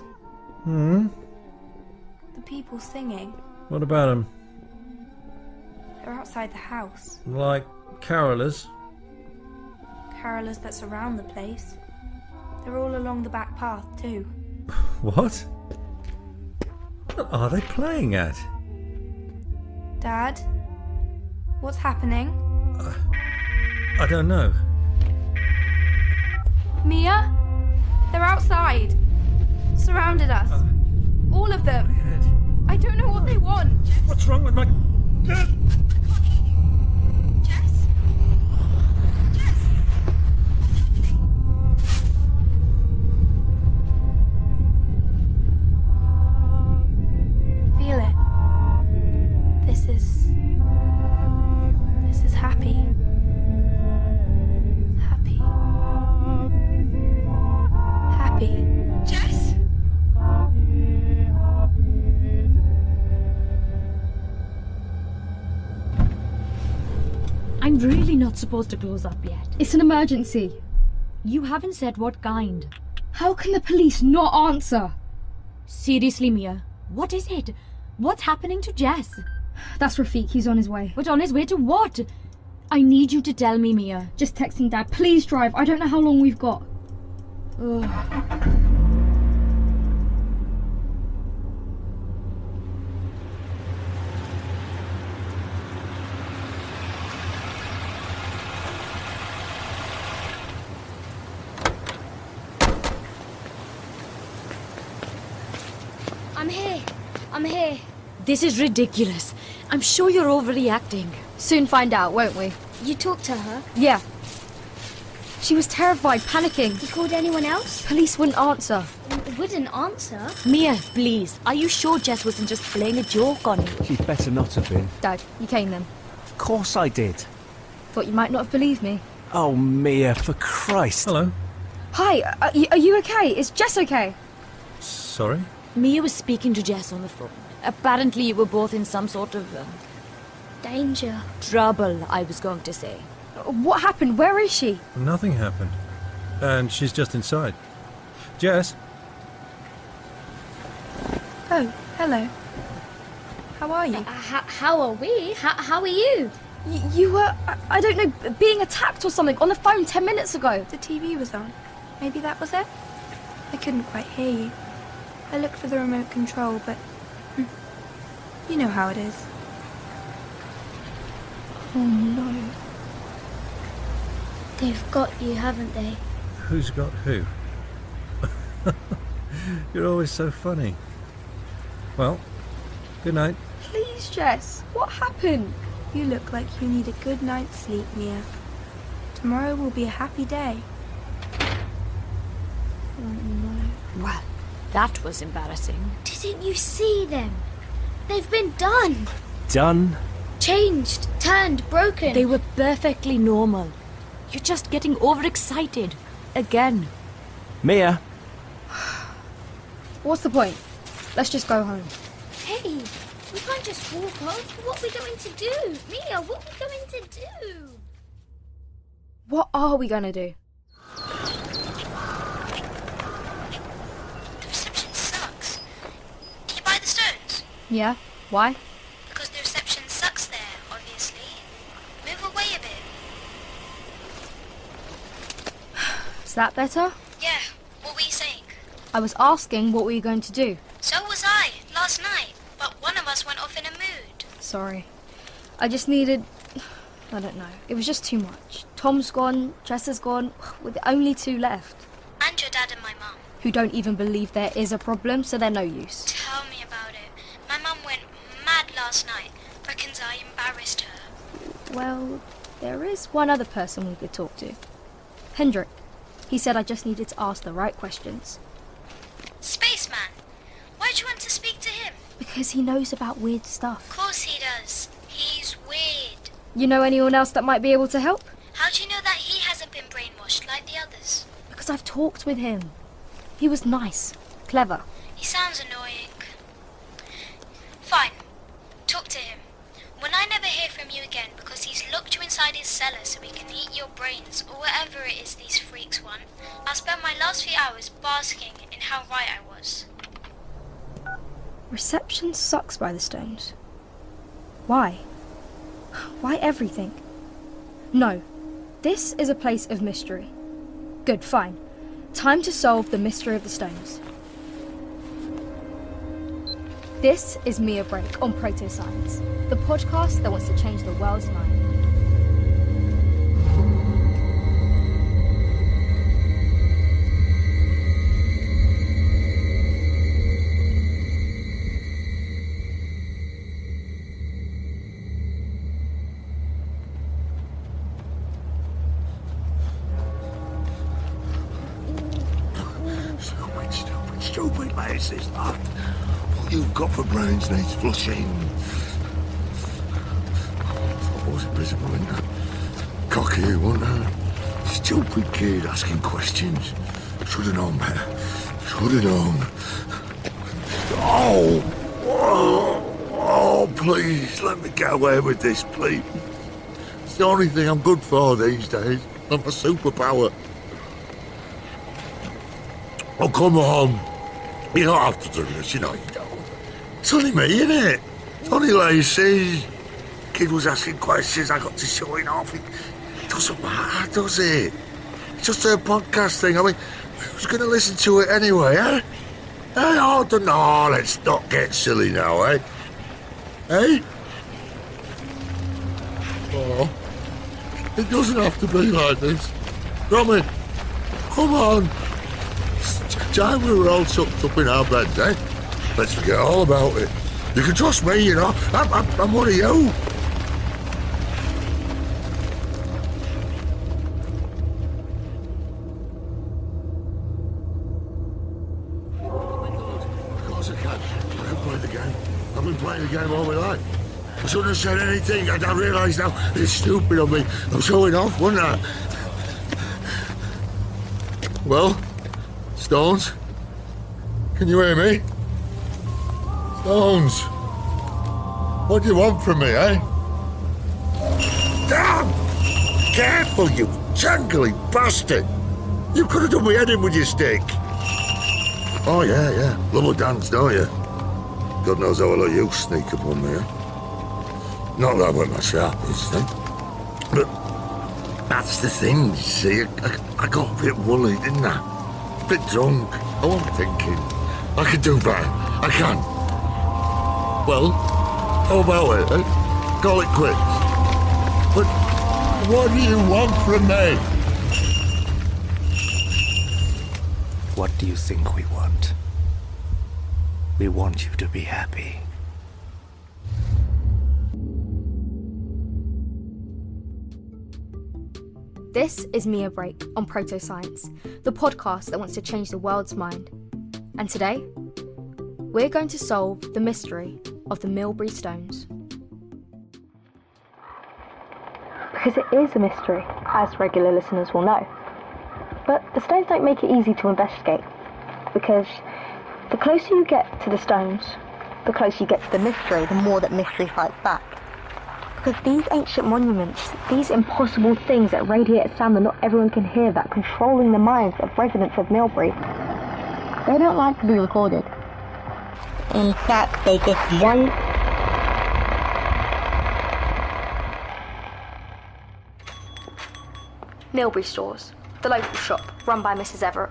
Hmm? The people singing. What about them? They're outside the house. Like carolers? Carolers that surround the place. They're all along the back path, too. What? What are they playing at? Dad? What's happening? I don't know. Mia? They're outside. Surrounded us. All of them. I don't know what they want. What's wrong with my... Jess? Feel it. This is happy. Happy. Happy. Jess? I'm really not supposed to close up yet. It's an emergency. You haven't said what kind. How can the police not answer? Seriously, Mia, what is it? What's happening to Jess? That's Rafik. He's on his way. But on his way to what? I need you to tell me, Mia. Just texting Dad. Please drive. I don't know how long we've got. Ugh. I'm here. This is ridiculous. I'm sure you're overreacting. Soon find out, won't we? You talked to her? Yeah. She was terrified, panicking. You called anyone else? Police wouldn't answer. Wouldn't answer? Mia, please. Are you sure Jess wasn't just playing a joke on you? She'd better not have been. Dad, you came then. Of course I did. Thought you might not have believed me. Oh, Mia, for Christ. Hello. Hi, are you okay? Is Jess okay? Sorry? Mia was speaking to Jess on the phone. Apparently you were both in some sort of... danger. Trouble, I was going to say. What happened? Where is she? Nothing happened. And she's just inside. Jess? Oh, hello. How are you? How are we? How are you? You were, I don't know, being attacked or something on the phone 10 minutes ago. The TV was on. Maybe that was it? I couldn't quite hear you. I looked for the remote control, but... you know how it is. Oh no. They've got you, haven't they? Who's got who? You're always so funny. Well, good night. Please Please, Jess. What happened? You look like you need a good night's sleep, Mia. Tomorrow will be a happy day. Oh, no. Well, that was embarrassing. Didn't you see them? They've been done. Done? Changed, turned, broken. They were perfectly normal. You're just getting overexcited. Again. Mia? What's the point? Let's just go home. Hey, we can't just walk off. What are we going to do? Mia, what are we going to do? What are we gonna do? The reception sucks. Did you buy the stones? Yeah? Why? Because the reception sucks there, obviously. Move away a bit. Is that better? Yeah, what were you saying? I was asking what were you going to do. So was I, last night. But one of us went off in a mood. Sorry. I just needed... I don't know. It was just too much. Tom's gone, Jess has gone. We're the only two left. And your dad and my mum. Who don't even believe there is a problem, so they're no use. Tell me about it. My mum went mad last night. Reckons I embarrassed her. Well, there is one other person we could talk to. Hendrik. He said I just needed to ask the right questions. Spaceman. Why'd you want to speak to him? Because he knows about weird stuff. Of course he does. He's weird. You know anyone else that might be able to help? How do you know that he hasn't been brainwashed like the others? Because I've talked with him. He was nice, clever. He sounds annoying. Fine. Talk to him. When I never hear from you again because he's locked you inside his cellar so he can eat your brains or whatever it is these freaks want, I'll spend my last few hours basking in how right I was. Reception sucks by the stones. Why? Why everything? No. This is a place of mystery. Good, fine. Time to solve the mystery of the stones. This is Mia Break on Proto-Science, the podcast that wants to change the world's mind. Stupid mate, this lad. What you've got for brains needs flushing. What was it, visible in that? Cocky, wasn't it? Stupid kid asking questions. Should have known better. Should have known. Oh, please, let me get away with this, please. It's the only thing I'm good for these days. I'm a superpower. Oh, come on. You don't have to do this, you know you don't. It's only me, innit? It's only Lacey. Kid was asking questions, I got to showing off. It doesn't matter, does it? It's just a podcast thing. I mean, who's going to listen to it anyway, eh? Hey, oh, no, let's not get silly now, eh? Hey? Oh, it doesn't have to be like this. Romy, come on. Time we were all tucked up in our beds, eh? Let's forget all about it. You can trust me, you know. I'm one of you. Of course I can. I can play the game. I've been playing the game all my life. I shouldn't have said anything. I realise now it's stupid of me. I'm showing off, wasn't I? Well... Stones? Can you hear me? Stones? What do you want from me, eh? Damn! Careful, you jangly bastard! You could have done me head in with your stick. Oh, yeah. Love a dance, don't you? God knows how I let you sneak up on me, eh? Not that we're my sharpest, eh? But that's the thing, you see. I got a bit woolly, didn't I? Bit drunk. I wasn't thinking. I can do better. I can. Well, how about it, eh? Call it quits. But what do you want from me? What do you think we want? We want you to be happy. This is Me a Break on Proto-Science, the podcast that wants to change the world's mind. And today, we're going to solve the mystery of the Milbury Stones. Because it is a mystery, as regular listeners will know. But the stones don't make it easy to investigate, because the closer you get to the stones, the closer you get to the mystery, the more that mystery fights back. Because these ancient monuments, these impossible things that radiate a sound that not everyone can hear, that controlling the minds of residents of Milbury, they don't like to be recorded. In fact, they just want... Milbury Stores, the local shop run by Mrs. Everett.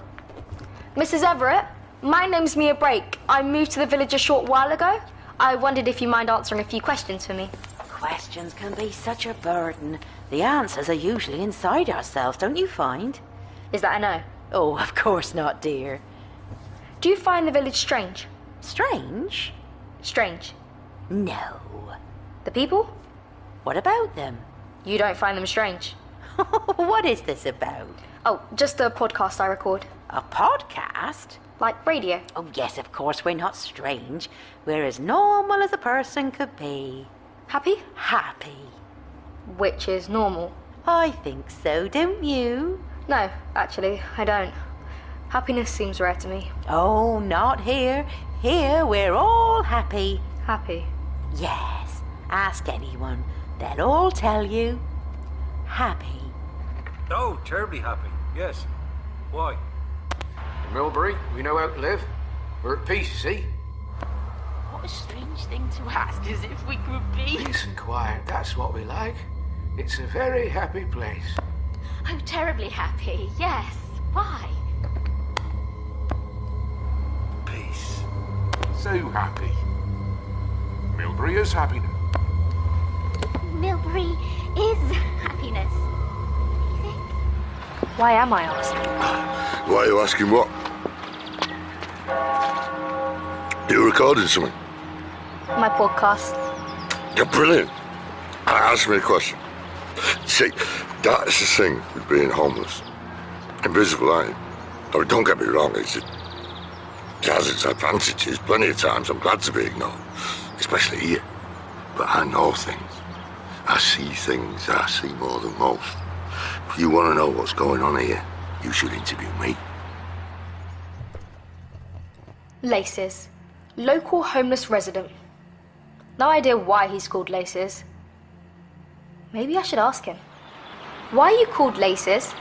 Mrs. Everett, my name's Mia Brake. I moved to the village a short while ago. I wondered if you mind answering a few questions for me. Questions can be such a burden. The answers are usually inside ourselves, don't you find? Is that a no? Oh, of course not, dear. Do you find the village strange? Strange? Strange. No. The people? What about them? You don't find them strange? What is this about? Oh, just a podcast I record. A podcast? Like radio. Oh, yes, of course, we're not strange. We're as normal as a person could be. Happy? Happy. Which is normal. I think so, don't you? No, actually, I don't. Happiness seems rare to me. Oh, not here. Here, we're all happy. Happy? Yes. Ask anyone. They'll all tell you. Happy. Oh, terribly happy, yes. Why? In Milbury, we know how to live. We're at peace, see? What a strange thing to ask, as if we could be. Peace and quiet, that's what we like. It's a very happy place. Oh, terribly happy, yes. Why? Peace. So happy. Milbury is happy now. Milbury is happiness. Why am I asking? Why are you asking what? You're recording something? My podcast. You're brilliant. Ask me a question. See, that's the thing with being homeless. Invisible, aren't you? Oh, don't get me wrong, it has its advantages. Plenty of times I'm glad to be ignored, especially here. But I know things. I see things. I see more than most. If you want to know what's going on here, you should interview me. Laces. Local homeless resident. No idea why he's called Laces. Maybe I should ask him. Why are you called Laces?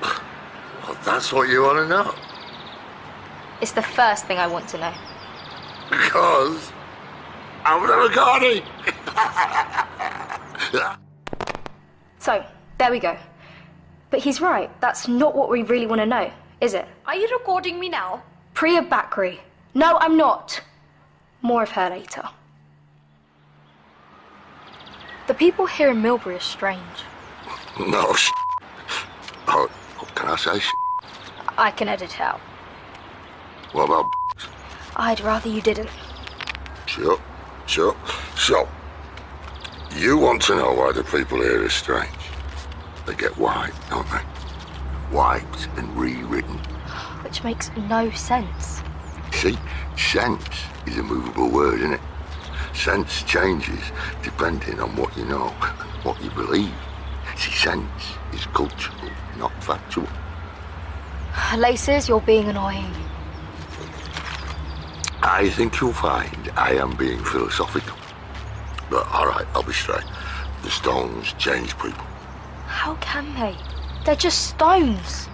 Well, that's what you want to know. It's the first thing I want to know. Because I've never got any. So, there we go. But he's right. That's not what we really want to know, is it? Are you recording me now? Priya Bakri. No, I'm not. More of her later. The people here in Milbury are strange. No, Oh, can I say I can edit out. What about I'd rather you didn't. Sure. So, you want to know why the people here are strange? They get wiped, don't they? Wiped and rewritten. Which makes no sense. See, sense is a movable word, isn't it? Sense changes depending on what you know and what you believe. See, sense is cultural, not factual. Laces, you're being annoying. I think you'll find I am being philosophical. But alright, I'll be straight. The stones change people. How can they? They're just stones.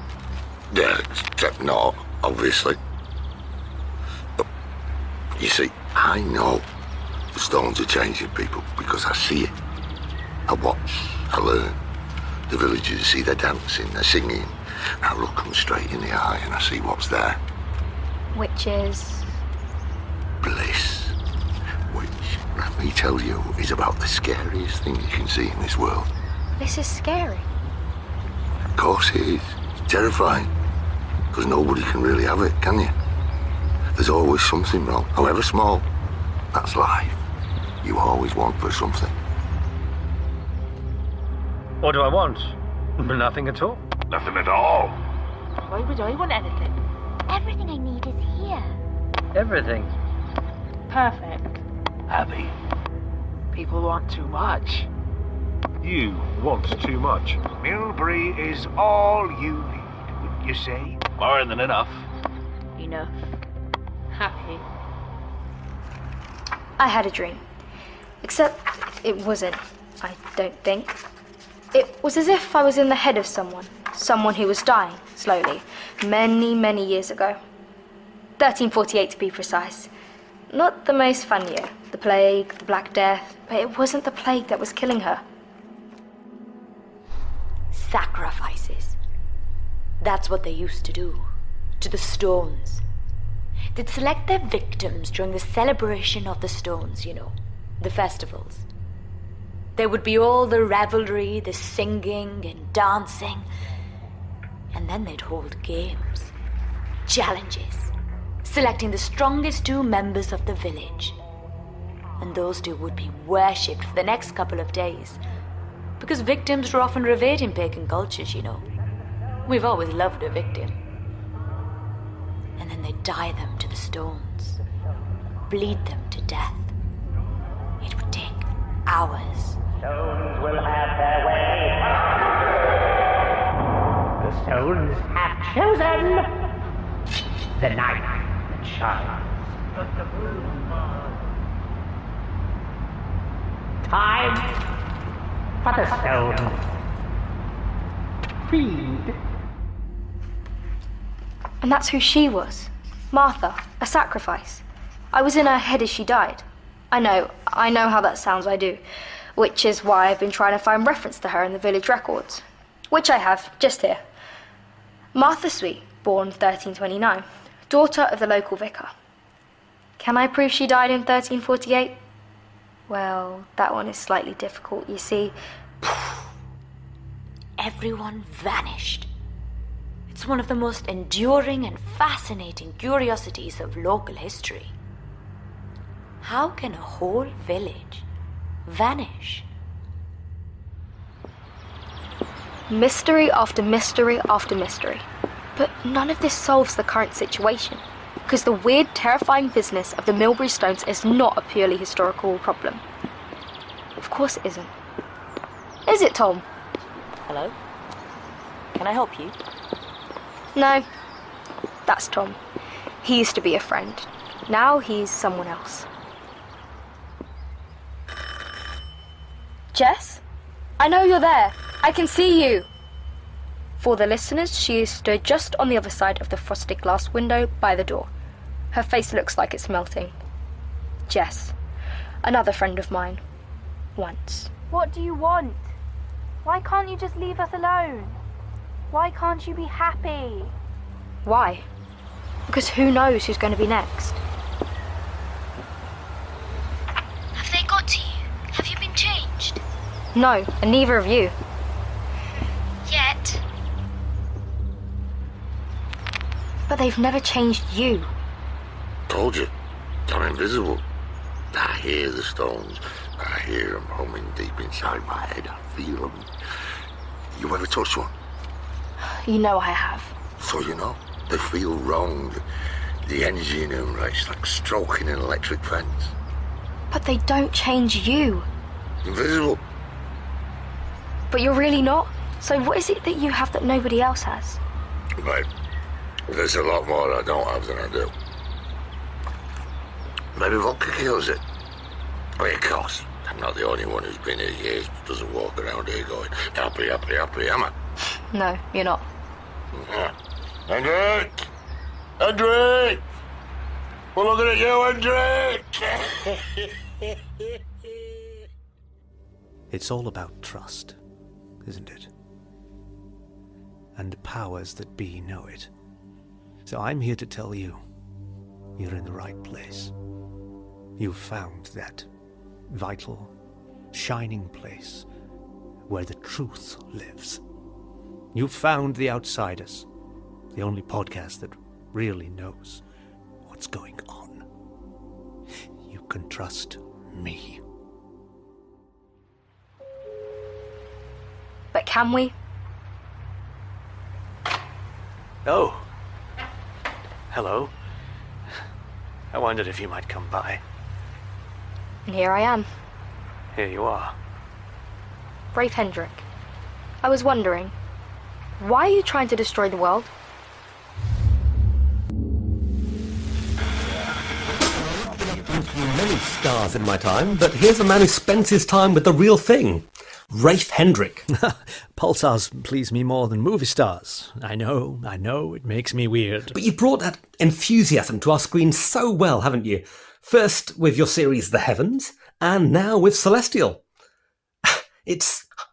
Yeah, except not, obviously. But, you see, I know the stones are changing people because I see it. I watch, I learn. The villagers see they're dancing, they're singing. I look them straight in the eye and I see what's there. Which is? Bliss. Which, let me tell you, is about the scariest thing you can see in this world. This is scary. Of course it is. It's terrifying. Because nobody can really have it, can you? There's always something wrong, however small. That's life. You always want for something. What do I want? Nothing at all. Nothing at all. Why would I want anything? Everything I need is here. Everything. Perfect. Happy. People want too much. You want too much. Milbury is all you need, wouldn't you say? More than enough. Enough. Happy. I had a dream. Except it wasn't, I don't think. It was as if I was in the head of someone who was dying, slowly, many, many years ago. 1348 to be precise. Not the most fun year. The plague, the Black Death, but it wasn't the plague that was killing her. Sacrifices. That's what they used to do. To the stones. They'd select their victims during the celebration of the stones, you know. The festivals. There would be all the revelry, the singing and dancing. And then they'd hold games. Challenges. Selecting the strongest 2 members of the village. And those 2 would be worshipped for the next couple of days. Because victims were often revered in pagan cultures, you know. We've always loved a victim. And then they'd tie them to the stones. Bleed them to death. It would take hours. Stones will have their way. The stones have chosen the night that shines. Time for the stone. Feed. And that's who she was. Martha, a sacrifice. I was in her head as she died. I know how that sounds, I do. Which is why I've been trying to find reference to her in the village records. Which I have, just here. Martha Sweet, born 1329, daughter of the local vicar. Can I prove she died in 1348? Well, that one is slightly difficult, you see. Everyone vanished. It's one of the most enduring and fascinating curiosities of local history. How can a whole village vanish? Mystery after mystery after mystery. But none of this solves the current situation. Because the weird, terrifying business of the Milbury Stones is not a purely historical problem. Of course it isn't. Is it, Tom? Hello? Can I help you? No. That's Tom. He used to be a friend. Now he's someone else. Jess? I know you're there. I can see you. For the listeners, she stood just on the other side of the frosted glass window by the door. Her face looks like it's melting. Jess. Another friend of mine. Once. What do you want? Why can't you just leave us alone? Why can't you be happy? Why? Because who knows who's going to be next? Have they got to you? Have you been changed? No, and neither of you. Yet. But they've never changed you. Told you, I'm invisible. I hear the stones. I hear them humming deep inside my head. I feel them. You ever touch one? You know I have. So you know, they feel wrong. The energy in them, right? It's like stroking an electric fence. But they don't change you. Invisible. But you're really not? So what is it that you have that nobody else has? Right. There's a lot more I don't have than I do. Maybe vodka kills it. I mean, of course, I'm not the only one who's been here years, doesn't walk around here going, happy, happy, happy, am I? No, you're not. Yeah. Hendrik! Hendrik! We're looking at you, Hendrik! It's all about trust, isn't it? And powers that be know it. So I'm here to tell you, you're in the right place. You've found that vital, shining place where the truth lives. You've found The Outsiders, the only podcast that really knows what's going on. You can trust me. But can we? Oh. Hello. I wondered if you might come by. And here I am. Here you are. Brave Hendrik. I was wondering, why are you trying to destroy the world? Many stars in my time, but here's a man who spends his time with the real thing. Rafe Hendrik. Pulsars please me more than movie stars. I know, it makes me weird. But you've brought that enthusiasm to our screen so well, haven't you? First with your series The Heavens, and now with Celestial.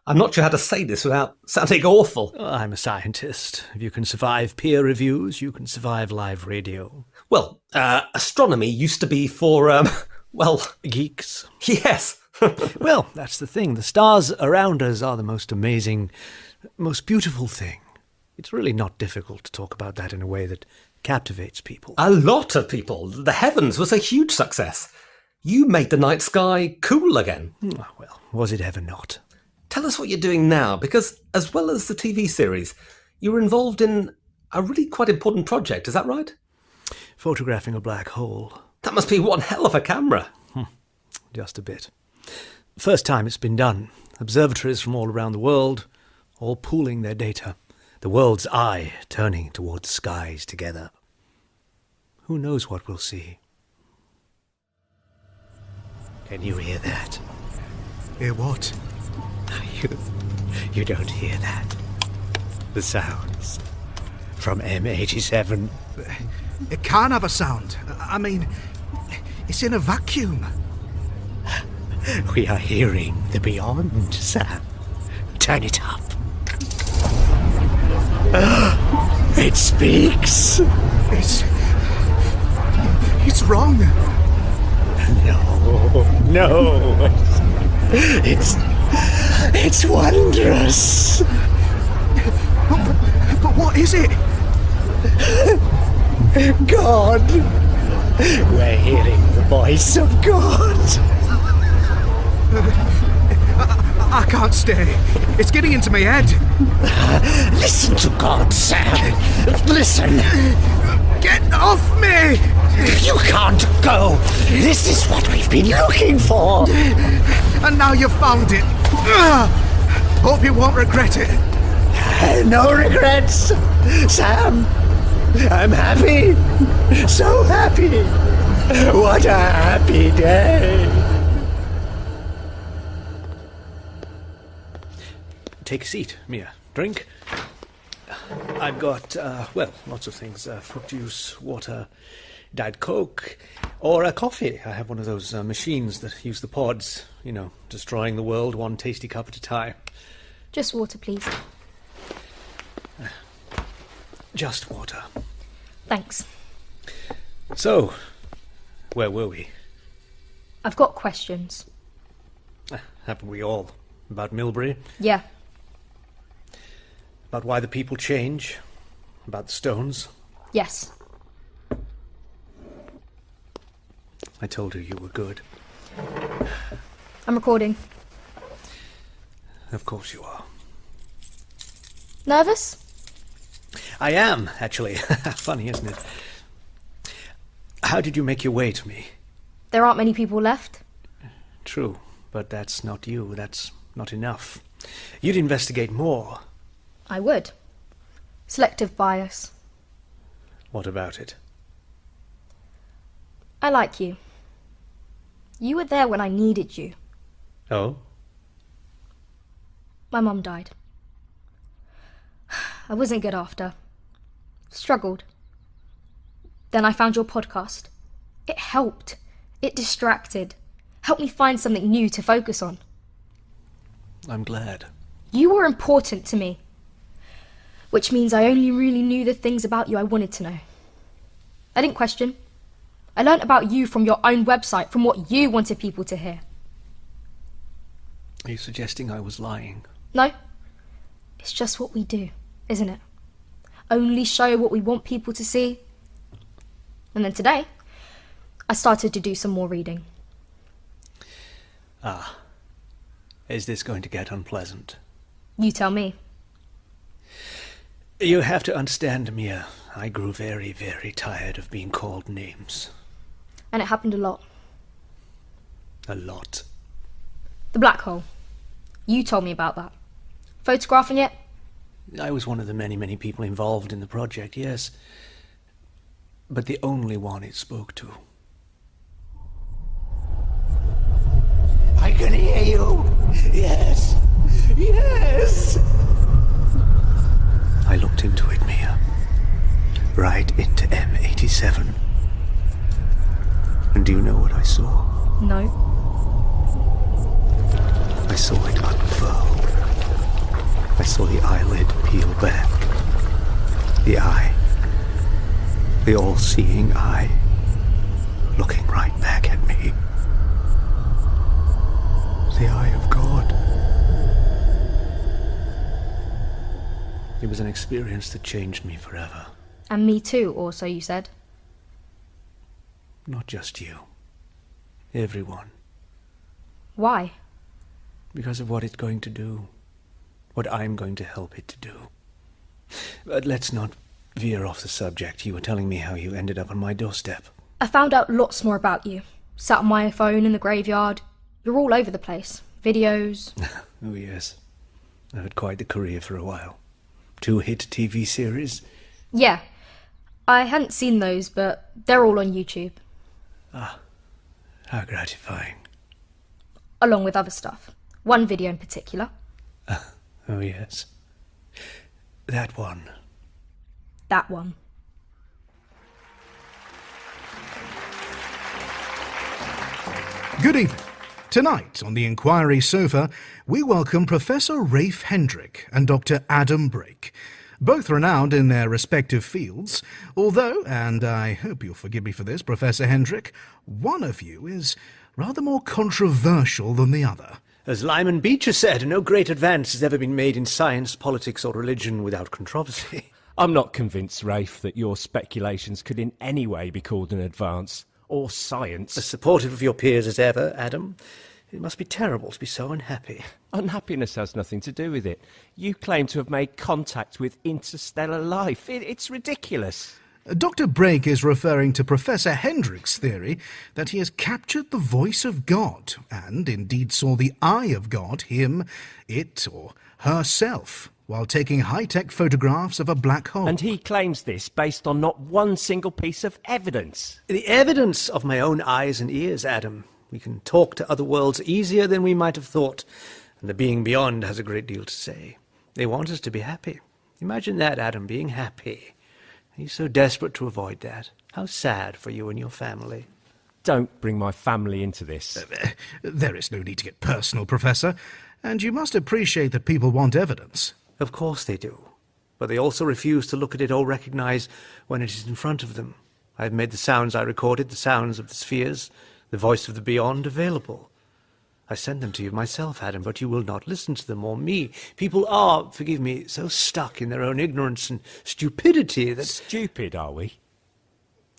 I'm not sure how to say this without sounding awful. I'm a scientist. If you can survive peer reviews, you can survive live radio. Well, astronomy used to be for, geeks. Yes. Well, that's the thing. The stars around us are the most amazing, most beautiful thing. It's really not difficult to talk about that in a way that captivates people. A lot of people. The Heavens was a huge success. You made the night sky cool again. Well, was it ever not? Tell us what you're doing now, because as well as the TV series, you were involved in a really quite important project, is that right? Photographing a black hole. That must be one hell of a camera. Just a bit. First time it's been done. Observatories from all around the world, all pooling their data. The world's eye turning toward the skies together. Who knows what we'll see? Can you hear that? Hear what? You don't hear that. The sounds from M87. It can't have a sound. I mean, it's in a vacuum. We are hearing the beyond, Sam. Turn it up. It speaks. It's wrong. No. It's wondrous. But what is it? God. We're hearing the voice of God. I can't stay. It's getting into my head. Listen to God, Sam. Listen. Get off me! You can't go. This is what we've been looking for. And now you've found it. Hope you won't regret it. No regrets, Sam. I'm happy. So happy. What a happy day. Take a seat, Mia. Drink. I've got, lots of things. Fruit juice, water, Diet Coke, or a coffee. I have one of those machines that use the pods, destroying the world one tasty cup at a time. Just water, please. Just water. Thanks. So, where were we? I've got questions. Haven't we all? About Milbury? Yeah. About why the people change? About the stones? Yes. I told her you were good. I'm recording. Of course you are. Nervous? I am, actually. Funny, isn't it? How did you make your way to me? There aren't many people left. True, but that's not you. That's not enough. You'd investigate more. I would. Selective bias. What about it? I like you. You were there when I needed you. Oh? My mum died. I wasn't good after. Struggled. Then I found your podcast. It helped. It distracted. Helped me find something new to focus on. I'm glad. You were important to me. Which means I only really knew the things about you I wanted to know. I didn't question. I learnt about you from your own website, from what you wanted people to hear. Are you suggesting I was lying? No. It's just what we do, isn't it? Only show what we want people to see. And then today, I started to do some more reading. Ah. Is this going to get unpleasant? You tell me. You have to understand, Mia. I grew very, very tired of being called names. And it happened a lot. A lot. The black hole. You told me about that. Photographing it? I was one of the many, many people involved in the project, yes. But the only one it spoke to. I can hear you. Yes. Yes. I looked into it, Mia. Right into M87. And do you know what I saw? No. I saw it unfurl. I saw the eyelid peel back. The eye. The all-seeing eye. Looking right back at me. The eye of God. It was an experience that changed me forever. And me too, or so you said. Not just you. Everyone. Why? Because of what it's going to do. What I'm going to help it to do. But let's not veer off the subject. You were telling me how you ended up on my doorstep. I found out lots more about you. Sat on my phone in the graveyard. You're all over the place. Videos. Oh, yes. I had quite the career for a while. 2 hit TV series. Yeah. I hadn't seen those, but they're all on YouTube. Ah, how gratifying. Along with other stuff. One video in particular. Oh, yes. That one. That one. Good evening. Tonight, on the Inquiry Sofa, we welcome Professor Rafe Hendrick and Dr. Adam Brake, both renowned in their respective fields, although, and I hope you'll forgive me for this, Professor Hendrick, one of you is rather more controversial than the other. As Lyman Beecher said, no great advance has ever been made in science, politics, or religion without controversy. I'm not convinced, Rafe, that your speculations could in any way be called an advance. Or science. As supportive of your peers as ever, Adam. It must be terrible to be so unhappy. Unhappiness has nothing to do with it. You claim to have made contact with interstellar life. It's ridiculous. Dr. Brake is referring to Professor Hendrick's theory that he has captured the voice of God, and indeed saw the eye of God, him, it, or herself, while taking high-tech photographs of a black hole. And he claims this based on not one single piece of evidence. The evidence of my own eyes and ears, Adam. We can talk to other worlds easier than we might have thought, and the being beyond has a great deal to say. They want us to be happy. Imagine that, Adam, being happy. He's so desperate to avoid that. How sad for you and your family. Don't bring my family into this. There is no need to get personal, Professor, and you must appreciate that people want evidence. Of course they do. But they also refuse to look at it or recognize when it is in front of them. I have made the sounds I recorded, the sounds of the spheres, the voice of the beyond, available. I sent them to you myself, Adam, but you will not listen to them or me. People are, forgive me, so stuck in their own ignorance and stupidity that... Stupid, are we?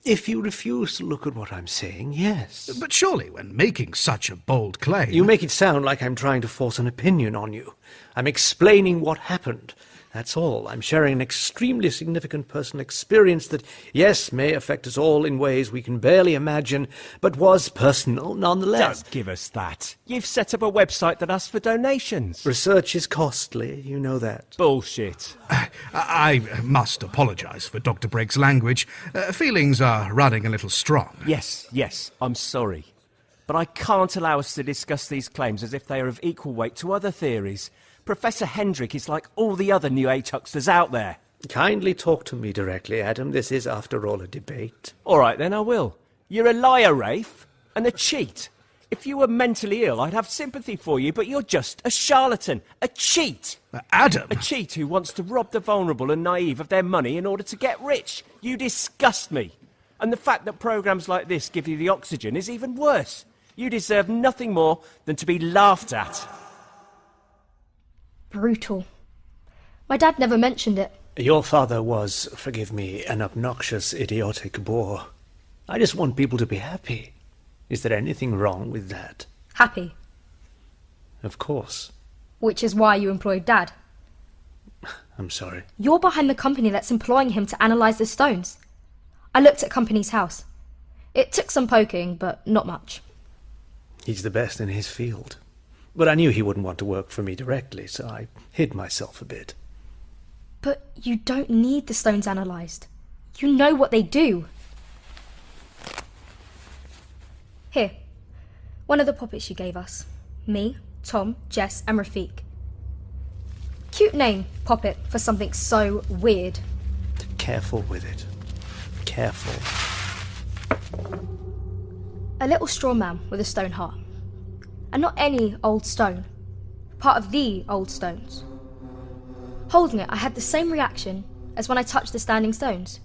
If you refuse to look at what I'm saying, yes. But surely, when making such a bold claim... You make it sound like I'm trying to force an opinion on you. I'm explaining what happened. That's all. I'm sharing an extremely significant personal experience that, yes, may affect us all in ways we can barely imagine, but was personal nonetheless. Don't give us that. You've set up a website that asks for donations. Research is costly, you know that. Bullshit. I must apologise for Dr. Brake's language. Feelings are running a little strong. Yes, I'm sorry. But I can't allow us to discuss these claims as if they are of equal weight to other theories. Professor Hendrick is like all the other New Age hucksters out there. Kindly talk to me directly, Adam. This is, after all, a debate. All right, then I will. You're a liar, Rafe, and a cheat. If you were mentally ill, I'd have sympathy for you, but you're just a charlatan, a cheat. Adam! A cheat who wants to rob the vulnerable and naive of their money in order to get rich. You disgust me. And the fact that programmes like this give you the oxygen is even worse. You deserve nothing more than to be laughed at. Brutal. My dad never mentioned it. Your father was, forgive me, an obnoxious, idiotic bore. I just want people to be happy. Is there anything wrong with that? Happy. Of course. Which is why you employed Dad. I'm sorry. You're behind the company that's employing him to analyse the stones. I looked at company's house. It took some poking, but not much. He's the best in his field. But I knew he wouldn't want to work for me directly, so I hid myself a bit. But you don't need the stones analysed. You know what they do. Here, one of the puppets you gave us. Me, Tom, Jess and Rafiq. Cute name, Poppet, for something so weird. Careful with it. Careful. A little straw man with a stone heart. And not any old stone. Part of the old stones. Holding it, I had the same reaction as when I touched the standing stones.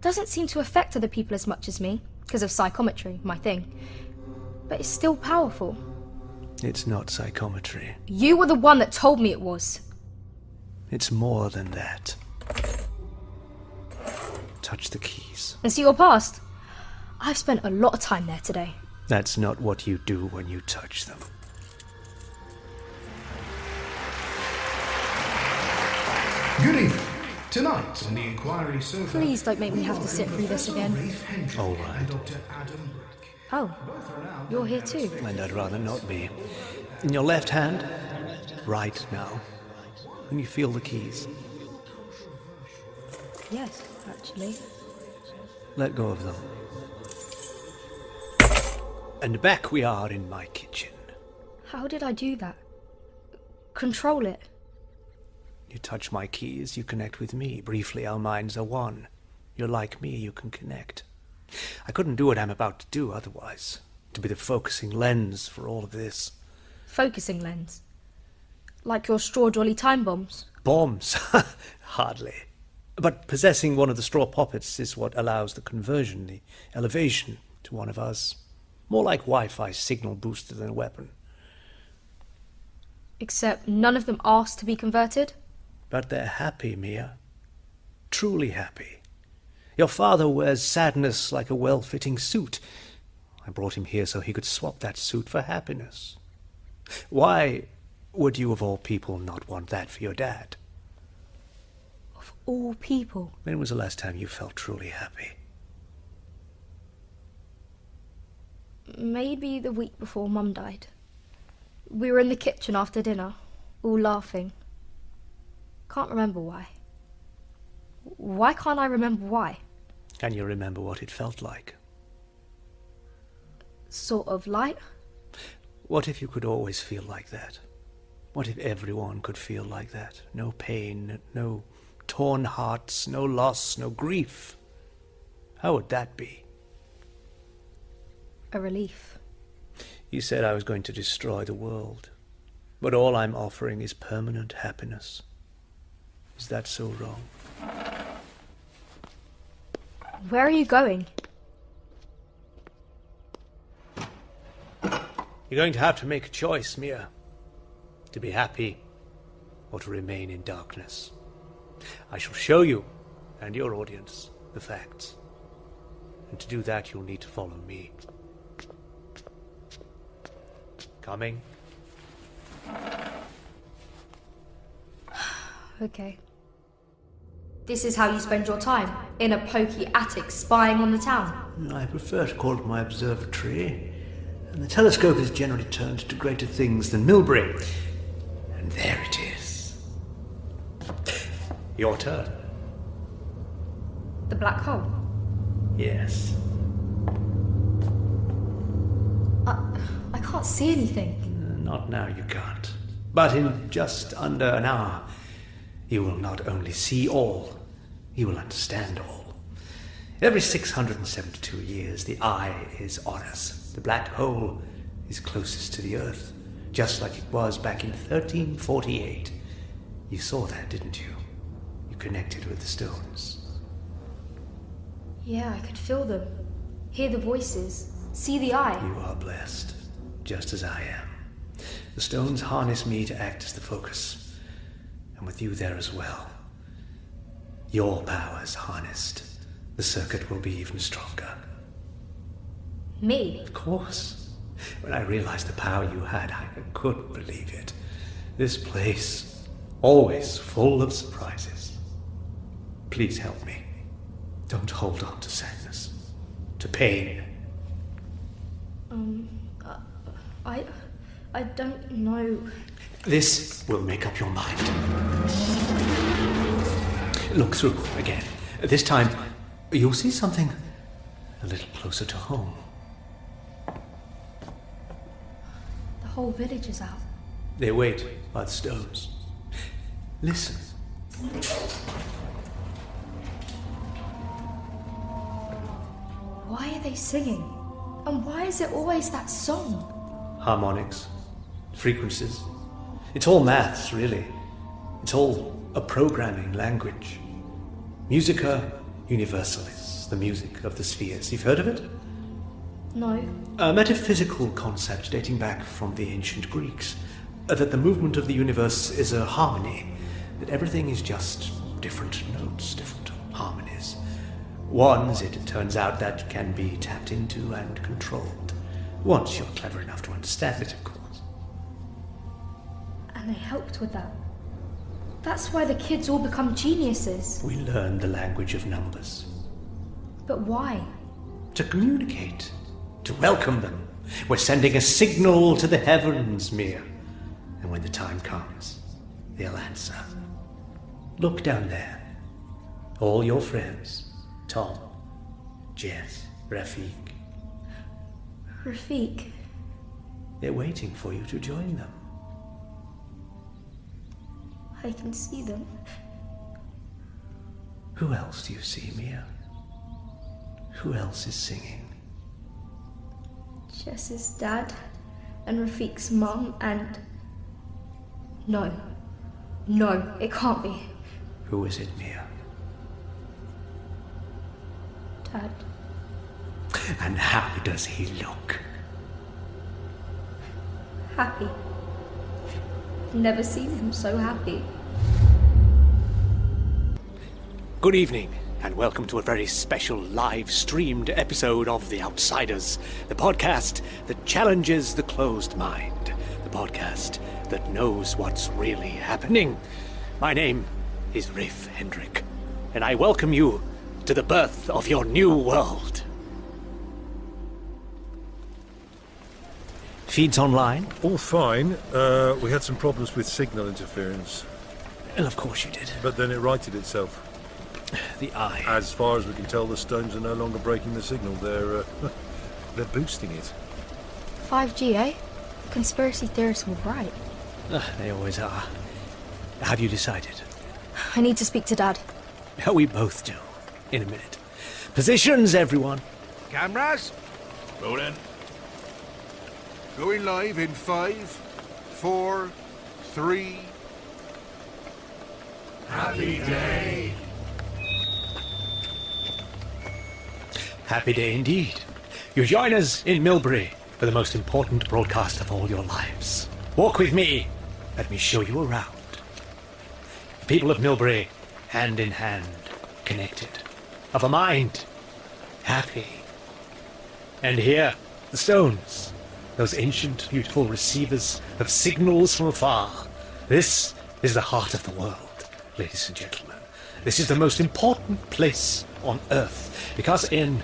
Doesn't seem to affect other people as much as me, because of psychometry, my thing. But it's still powerful. It's not psychometry. You were the one that told me it was. It's more than that. Touch the keys. And see your past? I've spent a lot of time there today. That's not what you do when you touch them. Good evening. Tonight on the Inquiry Sofa... Please don't make me have to sit through this again. All right. Oh, you're here too. And I'd rather not be. In your left hand, right now. Can you feel the keys? Yes, actually. Let go of them. And back we are in my kitchen. How did I do that? Control it. You touch my keys, you connect with me. Briefly, our minds are one. You're like me, you can connect. I couldn't do what I'm about to do otherwise. To be the focusing lens for all of this. Focusing lens? Like your straw jolly time bombs? Bombs? Hardly. But possessing one of the straw poppets is what allows the conversion, the elevation to one of us. More like Wi-Fi signal booster than a weapon. Except none of them asked to be converted? But they're happy, Mia. Truly happy. Your father wears sadness like a well-fitting suit. I brought him here so he could swap that suit for happiness. Why would you, of all people, not want that for your dad? Of all people? When was the last time you felt truly happy? Maybe the week before Mum died. We were in the kitchen after dinner, all laughing. Can't remember why. Why can't I remember why? Can you remember what it felt like? Sort of light. What if you could always feel like that? What if everyone could feel like that? No pain, no torn hearts, no loss, no grief. How would that be? A relief. You said I was going to destroy the world, but all I'm offering is permanent happiness. Is that so wrong? Where are you going? You're going to have to make a choice, Mia. To be happy, or to remain in darkness. I shall show you, and your audience, the facts. And to do that, you'll need to follow me. Coming? Okay. This is how you spend your time, in a pokey attic spying on the town? I prefer to call it my observatory, and the telescope is generally turned to greater things than Milbury. And there it is. Your turn. The black hole? Yes. I can't see anything. Not now, you can't. But in just under an hour, you will not only see all, you will understand all. Every 672 years, the eye is on us. The black hole is closest to the Earth, just like it was back in 1348. You saw that, didn't you? You connected with the stones. Yeah, I could feel them, hear the voices, see the eye. You are blessed, just as I am. The stones harness me to act as the focus, and with you there as well. Your powers harnessed, the circuit will be even stronger. Me? Of course. When I realized the power you had, I couldn't believe it. This place always full of surprises. Please help me. Don't hold on to sadness, to pain. I don't know. This will make up your mind. Look through again. This time, you'll see something a little closer to home. The whole village is out. They wait by the stones. Listen. Why are they singing? And why is it always that song? Harmonics, frequencies. It's all maths, really. It's all a programming language. Musica Universalis, the music of the spheres. You've heard of it? No. A metaphysical concept dating back from the ancient Greeks. That the movement of the universe is a harmony. That everything is just different notes, different harmonies. Ones, it turns out, that can be tapped into and controlled. Once you're clever enough to understand it, of course. And they helped with that. That's why the kids all become geniuses. We learn the language of numbers. But why? To communicate. To welcome them. We're sending a signal to the heavens, Mia. And when the time comes, they'll answer. Look down there. All your friends. Tom, Jess, Rafik. Rafik? They're waiting for you to join them. I can see them. Who else do you see, Mia? Who else is singing? Jess's dad, and Rafik's mum, and... No, it can't be. Who is it, Mia? Dad. And how does he look? Happy. Never seen him so happy. Good evening, and welcome to a very special live-streamed episode of The Outsiders, the podcast that challenges the closed mind, the podcast that knows what's really happening. My name is Rafe Hendrick, and I welcome you to the birth of your new world. Feeds online? All fine. We had some problems with signal interference. Well, of course you did. But then it righted itself. The eye. As far as we can tell, the stones are no longer breaking the signal. They're boosting it. 5G, eh? Conspiracy theorists were right. They always are. Have you decided? I need to speak to Dad. We both do. In a minute. Positions, everyone. Cameras? Rolling. Going live in 5, 4, 3. Happy day. Happy day indeed. You join us in Milbury for the most important broadcast of all your lives. Walk with me. Let me show you around. The people of Milbury, hand in hand, connected, of a mind, happy. And here, the stones, those ancient, beautiful receivers of signals from afar. This is the heart of the world, ladies and gentlemen. This is the most important place on Earth, because in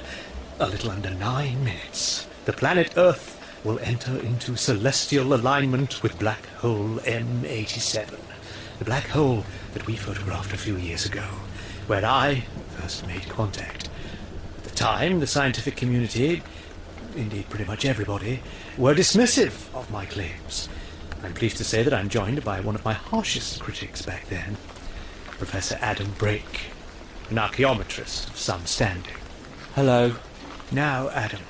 a little under 9 minutes, the planet Earth will enter into celestial alignment with black hole M87. The black hole that we photographed a few years ago, where I first made contact. At the time, the scientific community, indeed pretty much everybody, were dismissive of my claims. I'm pleased to say that I'm joined by one of my harshest critics back then, Professor Adam Brake, an archaeometrist of some standing. Hello. Now, Adam,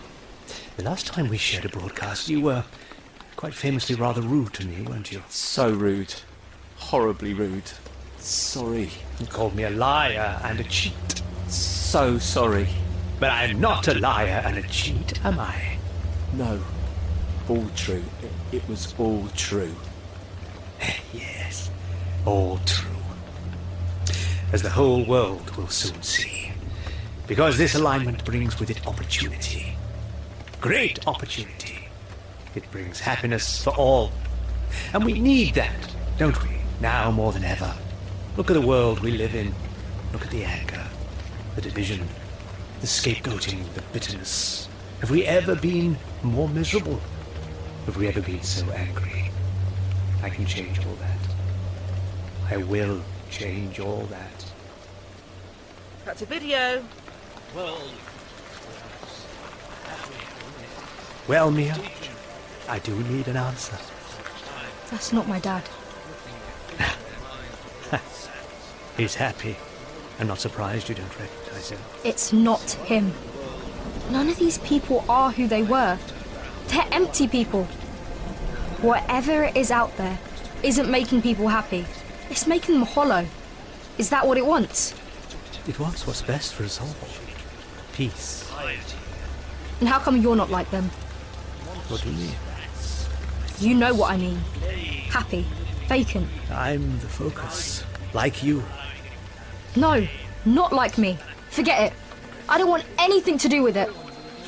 the last time we shared a broadcast, you were quite famously rather rude to me, weren't you? So rude. Horribly rude. Sorry. You called me a liar and a cheat. So sorry. But I'm not a liar and a cheat, am I? No. All true. It was all true. Yes, all true. As the whole world will soon see. Because this alignment brings with it opportunity. Great opportunity. It brings happiness for all. And we need that, don't we? Now more than ever. Look at the world we live in. Look at the anger, the division, the scapegoating, the bitterness. Have we ever been more miserable? Have we ever been so angry? I can change all that. I will change all that. That's a video. Well, Mia, I do need an answer. That's not my dad. He's happy. I'm not surprised you don't recognize him. It's not him. None of these people are who they were. They're empty people. Whatever it is out there isn't making people happy. It's making them hollow. Is that what it wants? It wants what's best for us all. Peace. And how come you're not like them? What do you mean? You know what I mean. Happy. Vacant. I'm the focus. Like you. No, not like me. Forget it. I don't want anything to do with it.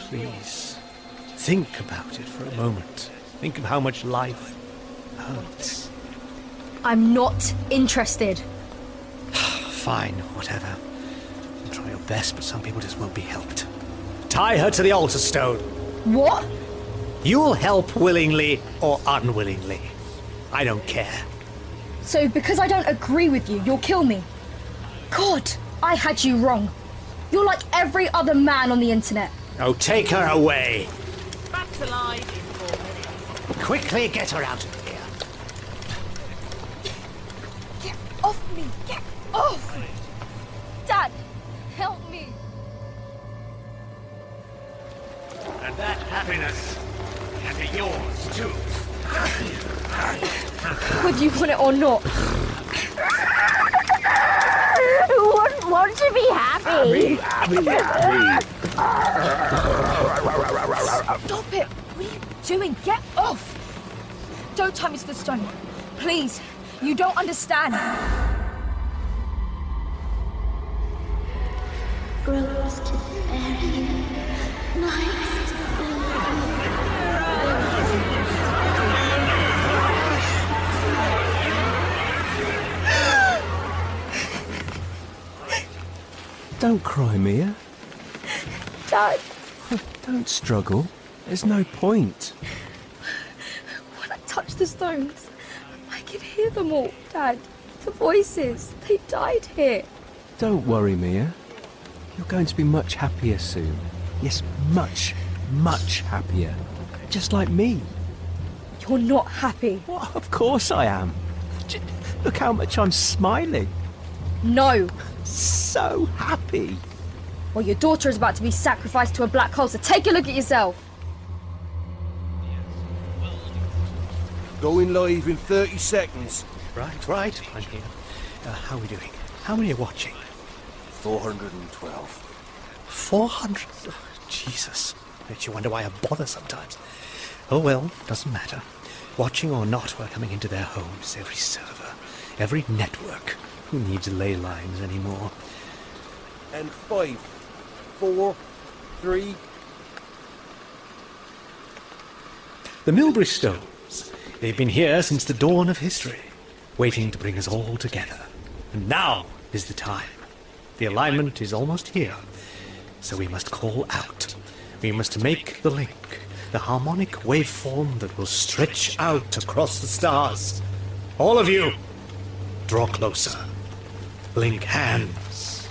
Please. Think about it for a moment. Think of how much life hurts. I'm not interested. Fine, whatever. Try your best, but some people just won't be helped. Tie her to the altar stone. What? You'll help willingly or unwillingly. I don't care. So because I don't agree with you, you'll kill me? God, I had you wrong. You're like every other man on the internet. Oh, take her away. Back to life in 4 minutes. Quickly get her out of here. Get off me! Get off! Dad, help me! And that happiness can be yours too. Whether you want it or not. Who wouldn't want to be happy? Stop it! What are you doing? Get off! Don't tie me to the stone. Please. You don't understand. Rose to bury, nice to Don't cry, Mia. Dad. Don't struggle. There's no point. When I touched the stones, I could hear them all, Dad. The voices. They died here. Don't worry, Mia. You're going to be much happier soon. Yes, much, much happier. Just like me. You're not happy. Well, of course I am. Look how much I'm smiling. No. So happy. Well, your daughter is about to be sacrificed to a black hole, so take a look at yourself. Going live in 30 seconds. Right. I'm here. How are we doing? How many are watching? 412. 400? Oh, Jesus. Makes you wonder why I bother sometimes. Oh well, doesn't matter. Watching or not, we're coming into their homes, every server, every network. Who needs ley lines anymore? And 5, 4, 3... The Milbury Stones. They've been here since the dawn of history, waiting to bring us all together. And now is the time. The alignment is almost here, so we must call out. We must make the link, the harmonic waveform that will stretch out across the stars. All of you, draw closer. Link hands.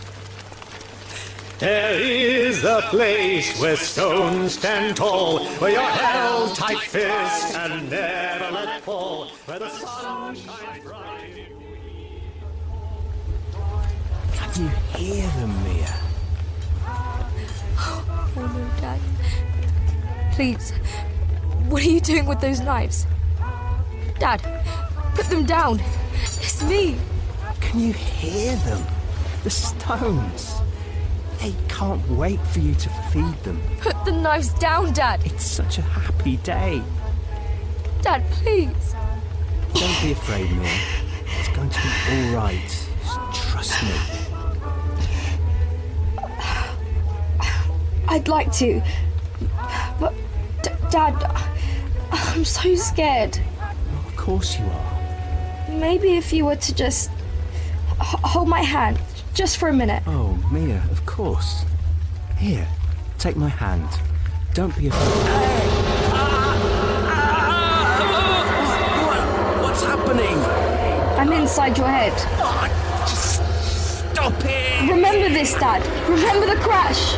There is a place where stones stand tall, where you're held tight fist and never let fall, where the sun shines bright. Can you hear them, Mia? Oh no, Dad. Please. What are you doing with those knives? Dad, put them down. It's me. Can you hear them? The stones. They can't wait for you to feed them. Put the knives down, Dad. It's such a happy day. Dad, please. Don't be afraid, Mia. It's going to be all right. Just trust me. I'd like to, but Dad, I'm so scared. Of course you are. Maybe if you were to just hold my hand, just for a minute. Oh, Mia, of course. Here, take my hand. Don't be afraid. What's happening? I'm inside your head. Oh, just stop it! Remember this, Dad. Remember the crash.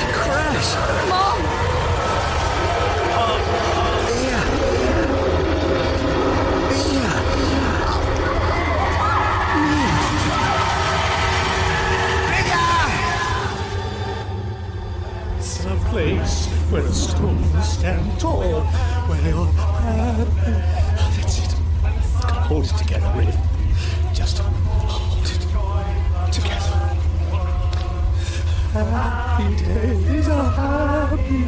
The crash? Mom! Place where the stones stand tall, where you're happy. That's it. Hold it together, Riff. Just hold it together. Happy days are happy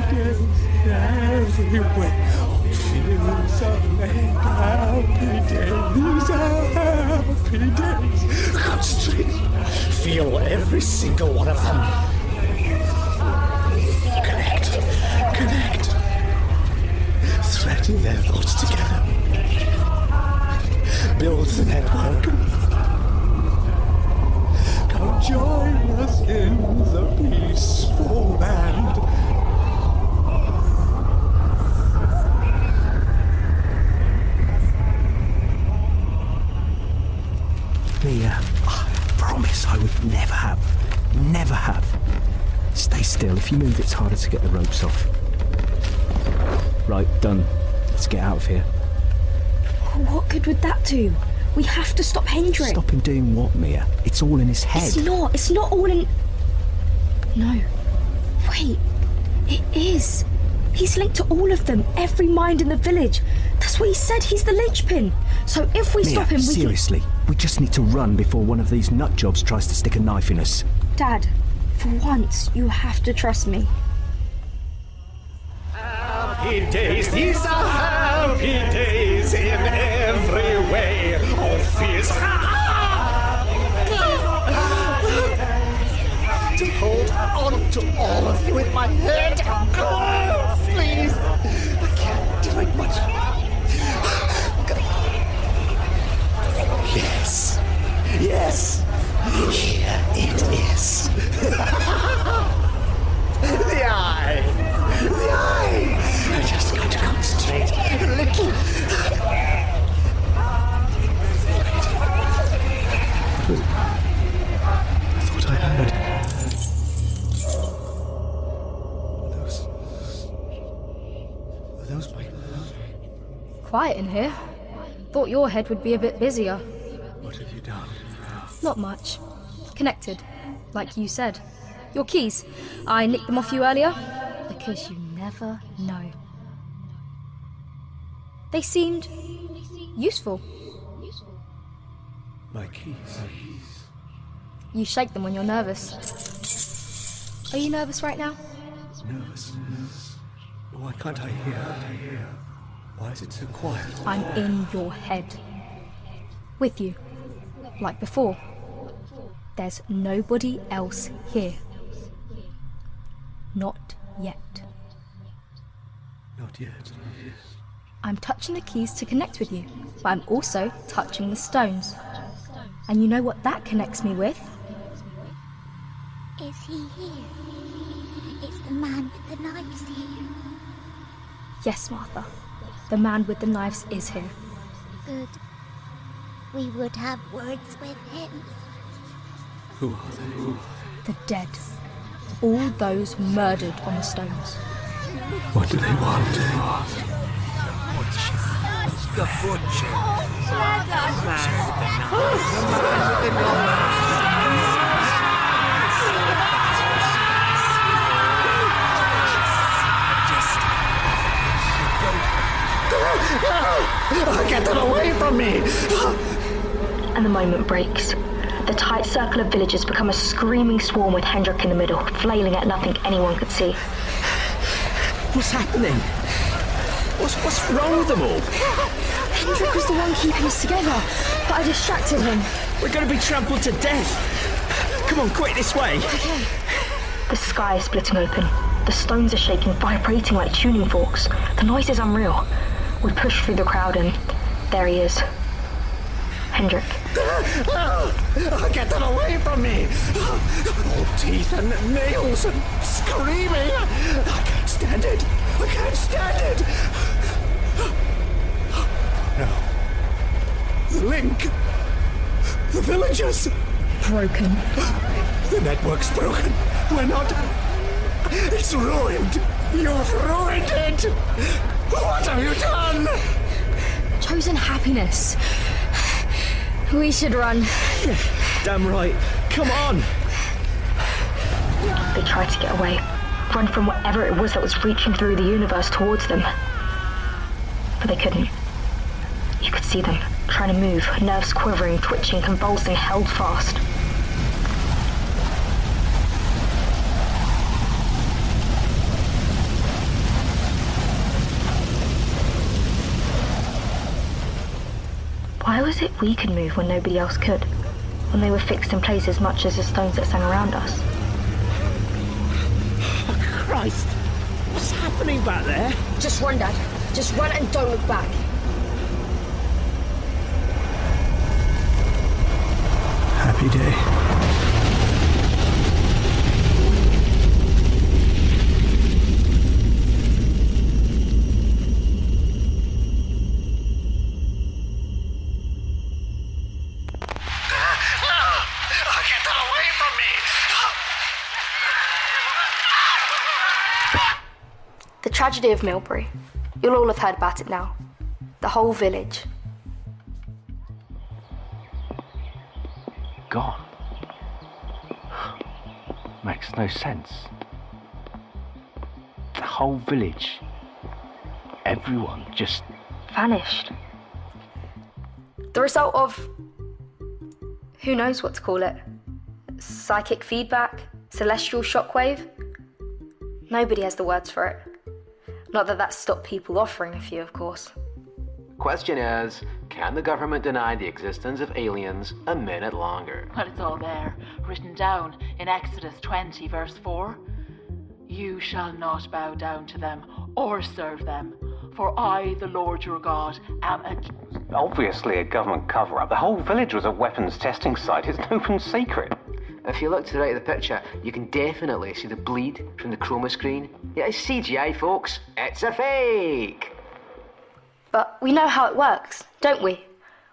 days everywhere. All feels are made happy days are happy days. Concentrate. Feel every single one of them. Connect. Threading their thoughts together. Build the network. Come join us in the peaceful land. Mia, I promise I would never have. Stay still. If you move, it's harder to get the ropes off. Right, done. Let's get out of here. What good would that do? We have to stop Hendrik. Stop him doing what, Mia? It's all in his head. It's not all in... No. Wait. It is. He's linked to all of them, every mind in the village. That's what he said, he's the linchpin. So if we stop him, we seriously, we just need to run before one of these nutjobs tries to stick a knife in us. Dad, for once, you have to trust me. Happy days, these are happy days in every way. All fears to hold on to all of you in my head. Oh, please, I can't do it much. Yes, here it is. The eye. I just got to concentrate a little. I thought I heard. Were those my... Quiet in here. Thought your head would be a bit busier. What have you done? Not much. Connected, like you said. Your keys. I nicked them off you earlier, because you never know. They seemed useful. My keys. You shake them when you're nervous. Are you nervous right now? Nervous? Why can't I hear? Why is it so quiet? I'm in your head. With you. Like before. There's nobody else here. Not yet. Not yet. I'm touching the keys to connect with you, but I'm also touching the stones. And you know what that connects me with? Is he here? It's the man with the knives here. Yes, Martha. The man with the knives is here. Good. We would have words with him. Who are they? The dead. All those murdered on the stones. What do they want? The butcher. Get them away from me! And the moment breaks. The tight circle of villagers become a screaming swarm with Hendrik in the middle, flailing at nothing anyone could see. What's happening? What's wrong with them all? Hendrik was the one keeping us together, but I distracted him. We're going to be trampled to death. Come on, quick, this way. Okay. The sky is splitting open. The stones are shaking, vibrating like tuning forks. The noise is unreal. We push through the crowd and there he is, Hendrik. Get them away from me! Oh, teeth and nails and screaming! I can't stand it! I can't stand it! No. The link! The villagers! Broken. The network's broken. We're not... It's ruined! You've ruined it! What have you done? Chosen happiness. We should run. Damn right. Come on! They tried to get away. Run from whatever it was that was reaching through the universe towards them. But they couldn't. You could see them, trying to move, nerves quivering, twitching, convulsing, held fast. Why was it we could move when nobody else could? When they were fixed in place as much as the stones that sang around us? Oh, Christ! What's happening back there? Just run, Dad. Just run and don't look back. Happy day. The tragedy of Millbury. You'll all have heard about it now. The whole village. Gone. Makes no sense. The whole village. Everyone just... vanished. The result of... who knows what to call it? Psychic feedback? Celestial shockwave? Nobody has the words for it. Not that that's stopped people offering a few, of course. Question is, can the government deny the existence of aliens a minute longer? Well, it's all there, written down in Exodus 20, verse 4. You shall not bow down to them or serve them, for I, the Lord your God, am a... Obviously a government cover-up. The whole village was a weapons testing site. It's an open secret. If you look to the right of the picture, you can definitely see the bleed from the chroma screen. Yeah, it's CGI, folks. It's a fake! But we know how it works, don't we?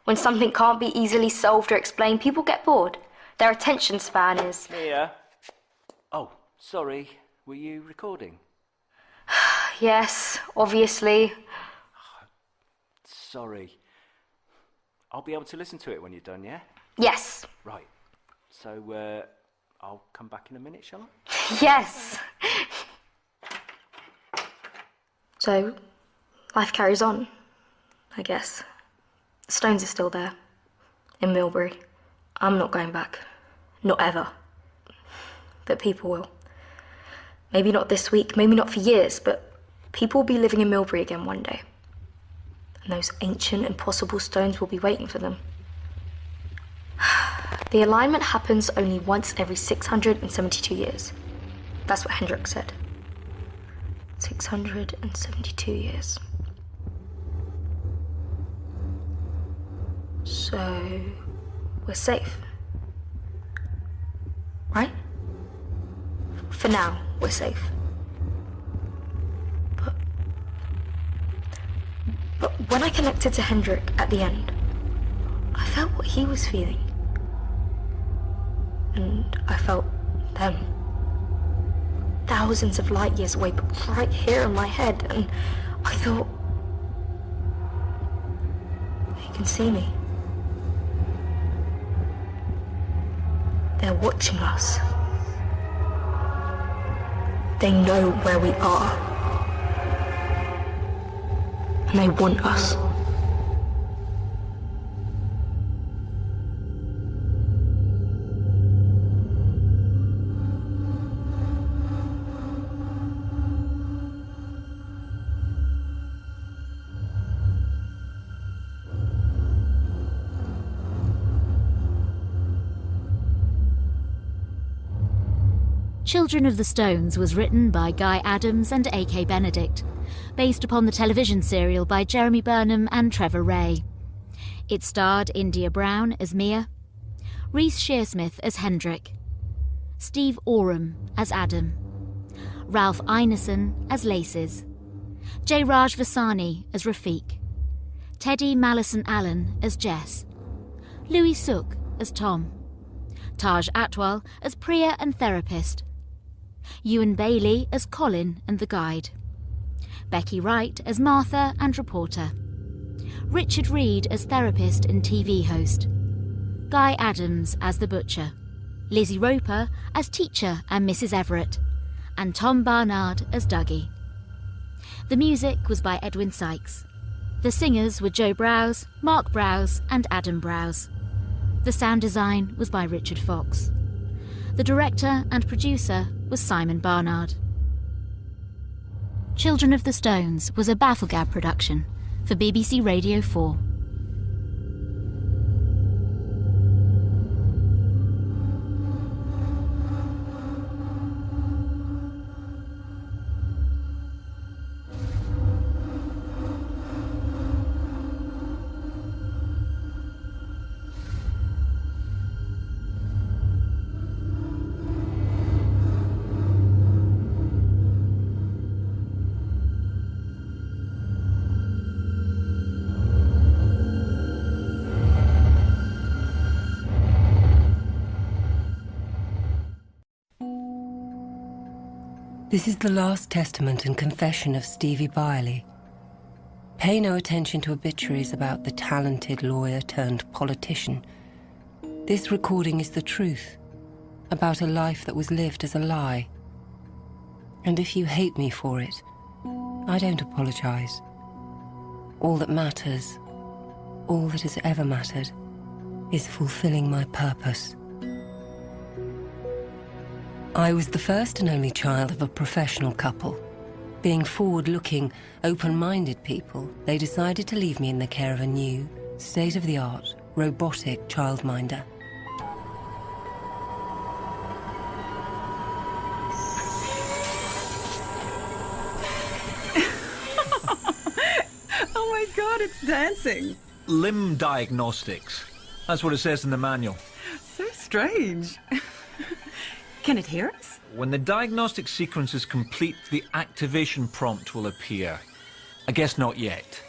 When something can't be easily solved or explained, people get bored. Their attention span is... Mia? Oh, sorry. Were you recording? Yes, obviously. Sorry. I'll be able to listen to it when you're done, yeah? Yes. Right. So, I'll come back in a minute, shall I? Yes. So, life carries on, I guess. The stones are still there, in Millbury. I'm not going back. Not ever. But people will. Maybe not this week, maybe not for years, but people will be living in Millbury again one day. And those ancient, impossible stones will be waiting for them. The alignment happens only once every 672 years. That's what Hendrik said. 672 years. So, we're safe. Right? For now, we're safe. But when I connected to Hendrik at the end, I felt what he was feeling. And I felt them. Thousands of light years away, but right here in my head. And I thought, they can see me. They're watching us. They know where we are. And they want us. Children of the Stones was written by Guy Adams and A.K. Benedict, based upon the television serial by Jeremy Burnham and Trevor Ray. It starred India Brown as Mia, Reese Shearsmith as Hendrik, Steve Oram as Adam, Ralph Ineson as Laces, J. Raj Vasani as Rafiq, Teddy Mallison Allen as Jess, Louis Sook as Tom, Taj Atwal as Priya and therapist, Ewan Bailey as Colin and the guide, Becky Wright as Martha and reporter, Richard Reed as therapist and TV host, Guy Adams as the butcher, Lizzie Roper as teacher and Mrs. Everett, and Tom Barnard as Dougie. The music was by Edwin Sykes. The singers were Joe Browse, Mark Browse and Adam Browse. The sound design was by Richard Fox. The director and producer was Simon Barnard. Children of the Stones was a Bafflegab production for BBC Radio 4. This is the last testament and confession of Stevie Byerly. Pay no attention to obituaries about the talented lawyer turned politician. This recording is the truth about a life that was lived as a lie. And if you hate me for it, I don't apologize. All that matters, all that has ever mattered, is fulfilling my purpose. I was the first and only child of a professional couple. Being forward-looking, open-minded people, they decided to leave me in the care of a new, state-of-the-art, robotic childminder. Oh my God, it's dancing. Limb diagnostics. That's what it says in the manual. So strange. Can it hear us? When the diagnostic sequence is complete, the activation prompt will appear. I guess not yet.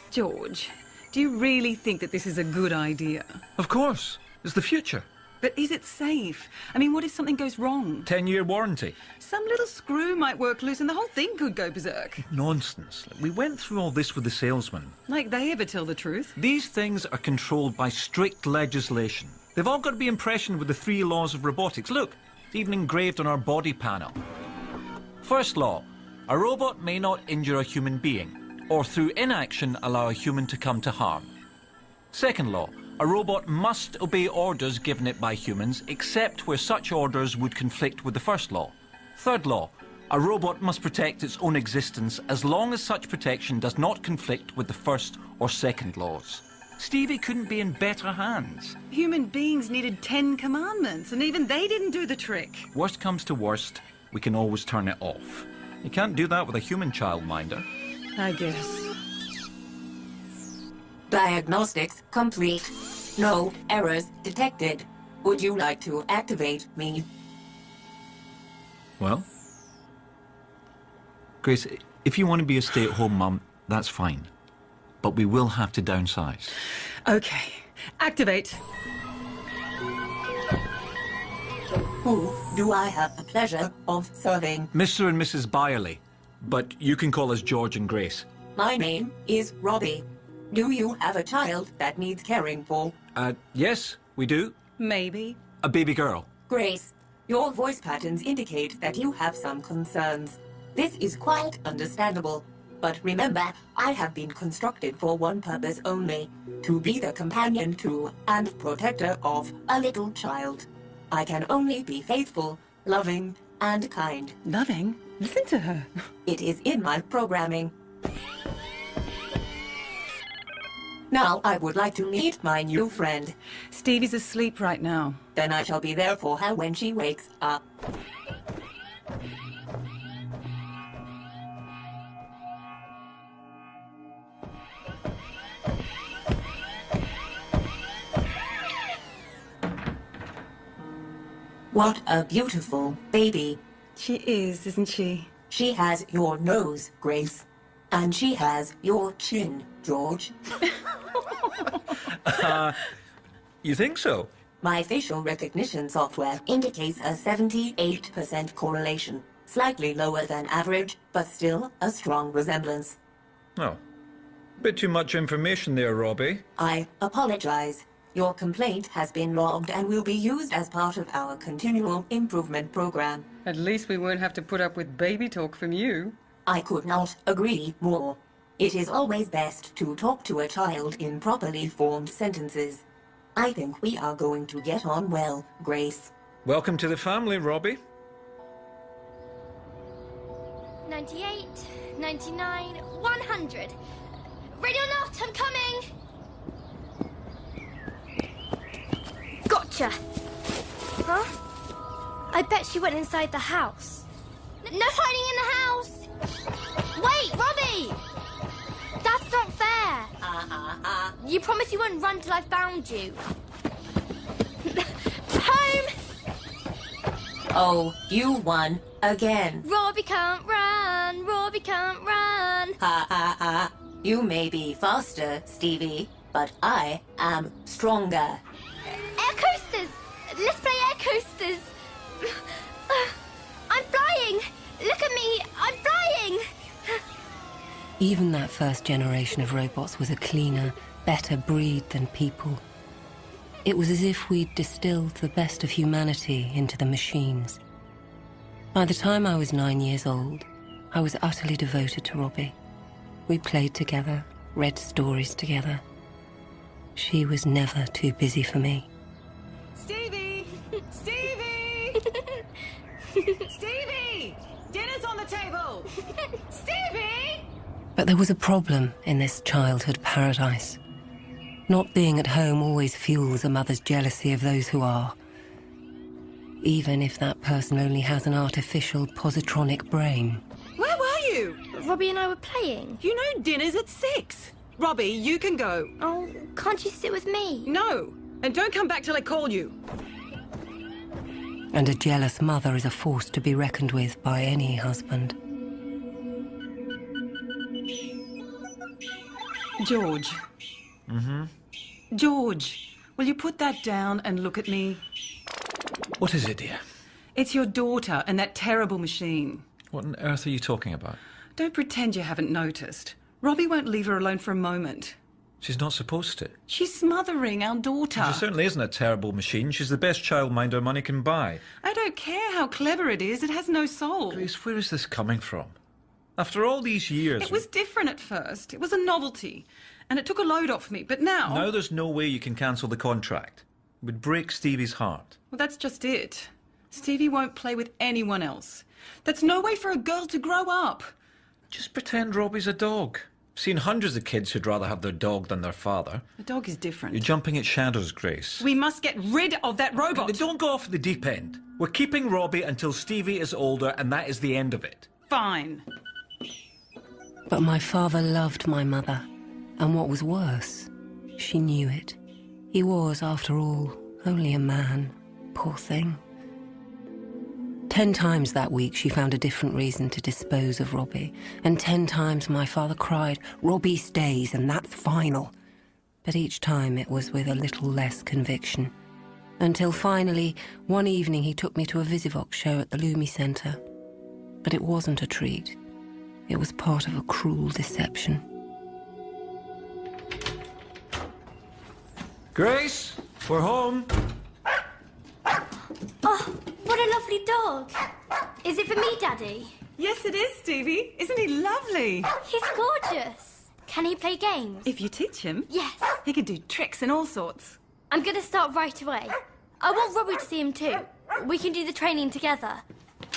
George, do you really think that this is a good idea? Of course. It's the future. But is it safe? I mean, what if something goes wrong? 10-year warranty. Some little screw might work loose and the whole thing could go berserk. Nonsense. We went through all this with the salesman. Like they ever tell the truth? These things are controlled by strict legislation. They've all got to be impressioned with the 3 laws of robotics. Look. Even engraved on our body panel. First law, a robot may not injure a human being, or through inaction allow a human to come to harm. Second law, a robot must obey orders given it by humans, except where such orders would conflict with the first law. Third law, a robot must protect its own existence as long as such protection does not conflict with the first or second laws. Stevie couldn't be in better hands. Human beings needed 10 commandments, and even they didn't do the trick. Worst comes to worst, we can always turn it off. You can't do that with a human childminder. I guess. Diagnostics complete. No errors detected. Would you like to activate me? Well? Grace, if you want to be a stay-at-home mum, that's fine. But we will have to downsize. Okay. Activate. Who do I have the pleasure of serving? Mr. and Mrs. Byerly. But you can call us George and Grace. My name is Robbie. Do you have a child that needs caring for? Yes, we do. Maybe. A baby girl. Grace, your voice patterns indicate that you have some concerns. This is quite understandable. But remember, I have been constructed for one purpose only, to be the companion to and protector of a little child. I can only be faithful, loving, and kind. Loving? Listen to her. It is in my programming. Now I would like to meet my new friend. Stevie's asleep right now. Then I shall be there for her when she wakes up. What a beautiful baby. She is, isn't she? She has your nose, Grace. And she has your chin, George. You think so? My facial recognition software indicates a 78% correlation. Slightly lower than average, but still a strong resemblance. Oh. Bit too much information there, Robbie. I apologize. Your complaint has been logged and will be used as part of our continual improvement program. At least we won't have to put up with baby talk from you. I could not agree more. It is always best to talk to a child in properly formed sentences. I think we are going to get on well, Grace. Welcome to the family, Robbie. 98, 99, 100. Ready or not, I'm coming! Gotcha! Huh? I bet she went inside the house. No hiding in the house! Wait, Robbie! That's not fair! You promised you wouldn't run till I found you. Home! Oh, you won again. Robbie can't run, Robbie can't run. Ha ha ha. You may be faster, Stevie, but I am stronger. Air coasters! Let's play air coasters! I'm flying! Look at me! I'm flying! Even that first generation of robots was a cleaner, better breed than people. It was as if we'd distilled the best of humanity into the machines. By the time I was 9 years old, I was utterly devoted to Robbie. We played together, read stories together. She was never too busy for me. Stevie! Stevie! Stevie! Dinner's on the table! Stevie! But there was a problem in this childhood paradise. Not being at home always fuels a mother's jealousy of those who are. Even if that person only has an artificial positronic brain. Where were you? Robbie and I were playing. You know dinner's at 6. Robbie, you can go. Oh, can't you sit with me? No, and don't come back till I call you. And a jealous mother is a force to be reckoned with by any husband. George. Mm-hmm. George, will you put that down and look at me? What is it, dear? It's your daughter and that terrible machine. What on earth are you talking about? Don't pretend you haven't noticed. Robbie won't leave her alone for a moment. She's not supposed to. She's smothering our daughter. She certainly isn't a terrible machine. She's the best childminder money can buy. I don't care how clever it is. It has no soul. Grace, where is this coming from? After all these years... It was different at first. It was a novelty. And it took a load off me. But now... Now there's no way you can cancel the contract. It would break Stevie's heart. Well, that's just it. Stevie won't play with anyone else. That's no way for a girl to grow up. Just pretend Robbie's a dog. I've seen hundreds of kids who'd rather have their dog than their father. A dog is different. You're jumping at shadows, Grace. We must get rid of that robot. Okay, don't go off the deep end. We're keeping Robbie until Stevie is older, and that is the end of it. Fine. But my father loved my mother. And what was worse, she knew it. He was, after all, only a man. Poor thing. 10 times that week she found a different reason to dispose of Robbie. And 10 times my father cried, "Robbie stays, and that's final." But each time it was with a little less conviction. Until finally, one evening he took me to a Visivox show at the Lumi Centre. But it wasn't a treat. It was part of a cruel deception. Grace, we're home. Oh, what a lovely dog. Is it for me, Daddy? Yes, it is, Stevie. Isn't he lovely? He's gorgeous. Can he play games? If you teach him. Yes. He can do tricks and all sorts. I'm going to start right away. I want Robbie to see him too. We can do the training together.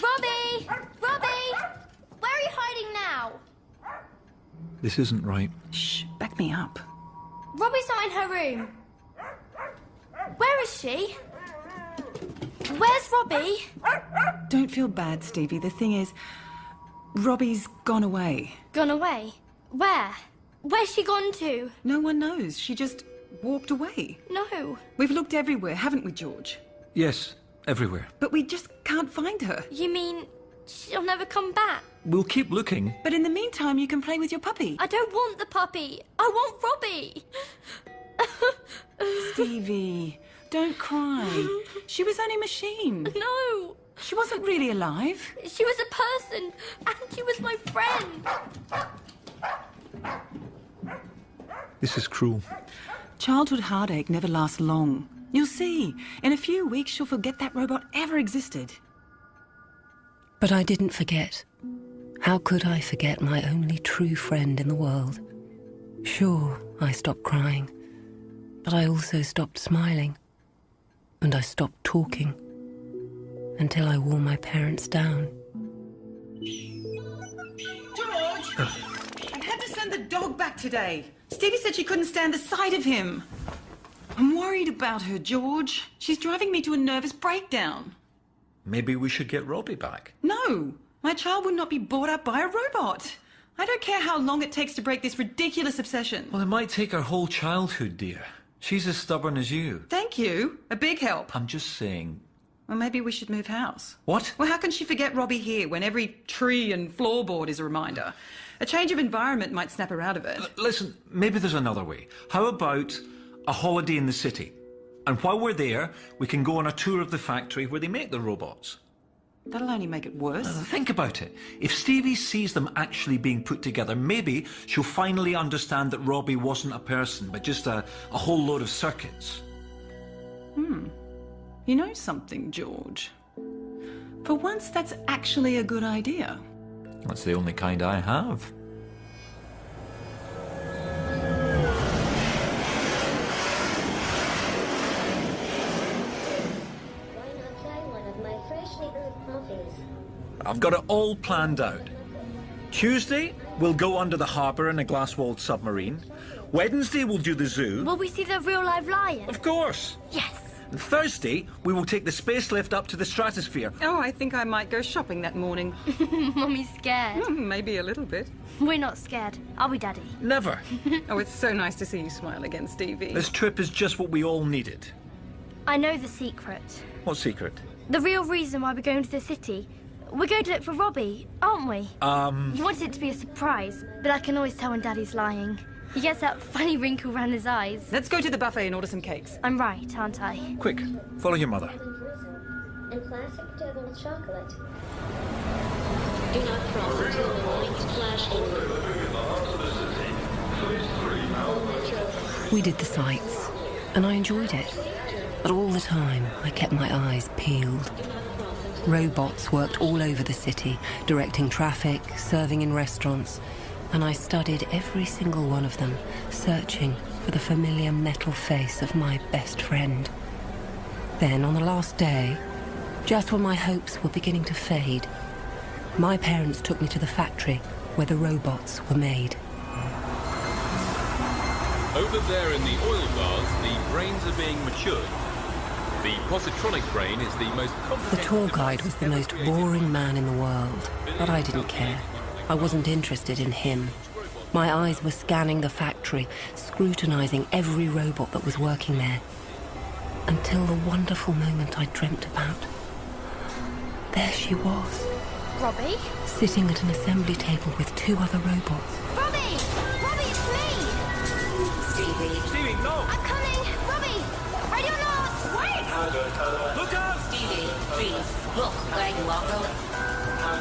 Robbie! Robbie! Where are you hiding now? This isn't right. Shh, back me up. Robbie's not in her room. Where is she? Where's Robbie? Don't feel bad, Stevie. The thing is, Robbie's gone away. Gone away? Where? Where's she gone to? No one knows. She just walked away. No. We've looked everywhere, haven't we, George? Yes, Everywhere. But we just can't find her. You mean she'll never come back? We'll keep looking. But in the meantime, you can play with your puppy. I don't want the puppy. I want Robbie. Stevie, don't cry. She was only a machine. No. She wasn't really alive. She was a person, and she was my friend. This is cruel. Childhood heartache never lasts long. You'll see. In a few weeks, she'll forget that robot ever existed. But I didn't forget. How could I forget my only true friend in the world? Sure, I stopped crying, but I also stopped smiling. And I stopped talking. Until I wore my parents down. George! I had to send the dog back today. Stevie said she couldn't stand the sight of him. I'm worried about her, George. She's driving me to a nervous breakdown. Maybe we should get Robbie back. No, my child would not be brought up by a robot. I don't care how long it takes to break this ridiculous obsession. Well, it might take her whole childhood, dear. She's as stubborn as you. Thank you. A big help. I'm just saying... Well, maybe we should move house. What? Well, how can she forget Robbie here when every tree and floorboard is a reminder? A change of environment might snap her out of it. Listen, maybe there's another way. How about a holiday in the city? And while we're there, we can go on a tour of the factory where they make the robots. That'll only make it worse. Think about it. If Stevie sees them actually being put together, maybe she'll finally understand that Robbie wasn't a person, but just a whole load of circuits. You know something, George? For once, that's actually a good idea. That's the only kind I have. I've got it all planned out. Tuesday, we'll go under the harbour in a glass-walled submarine. Wednesday, we'll do the zoo. Will we see the real live lion? Of course. Yes. And Thursday, we will take the space lift up to the stratosphere. Oh, I think I might go shopping that morning. Mummy's scared. Maybe a little bit. We're not scared. Are we, Daddy? Never. Oh, it's so nice to see you smile again, Stevie. This trip is just what we all needed. I know the secret. What secret? The real reason why we're going to the city. We're going to look for Robbie, aren't we? You wanted it to be a surprise, but I can always tell when Daddy's lying. He gets that funny wrinkle around his eyes. Let's go to the buffet and order some cakes. I'm right, aren't I? Quick, follow your mother. And classic double chocolate. Do not cross until the lights flash We did the sights, and I enjoyed it. But all the time, I kept my eyes peeled. Robots worked all over the city, directing traffic, serving in restaurants, and I studied every single one of them, searching for the familiar metal face of my best friend. Then, on the last day, just when my hopes were beginning to fade, my parents took me to the factory where the robots were made. Over there in the oil bars, the brains are being matured. The positronic brain is the most complicated... The tour guide was the most boring man in the world, but I didn't care. I wasn't interested in him. My eyes were scanning the factory, scrutinizing every robot that was working there. Until the wonderful moment I dreamt about. There she was. Robbie? Sitting at an assembly table with two other robots. Robbie! Robbie, it's me! Stevie! Stevie, no! I'm coming! Robbie! Ready or not? Wait! Look out! Stevie, please, look where you are going.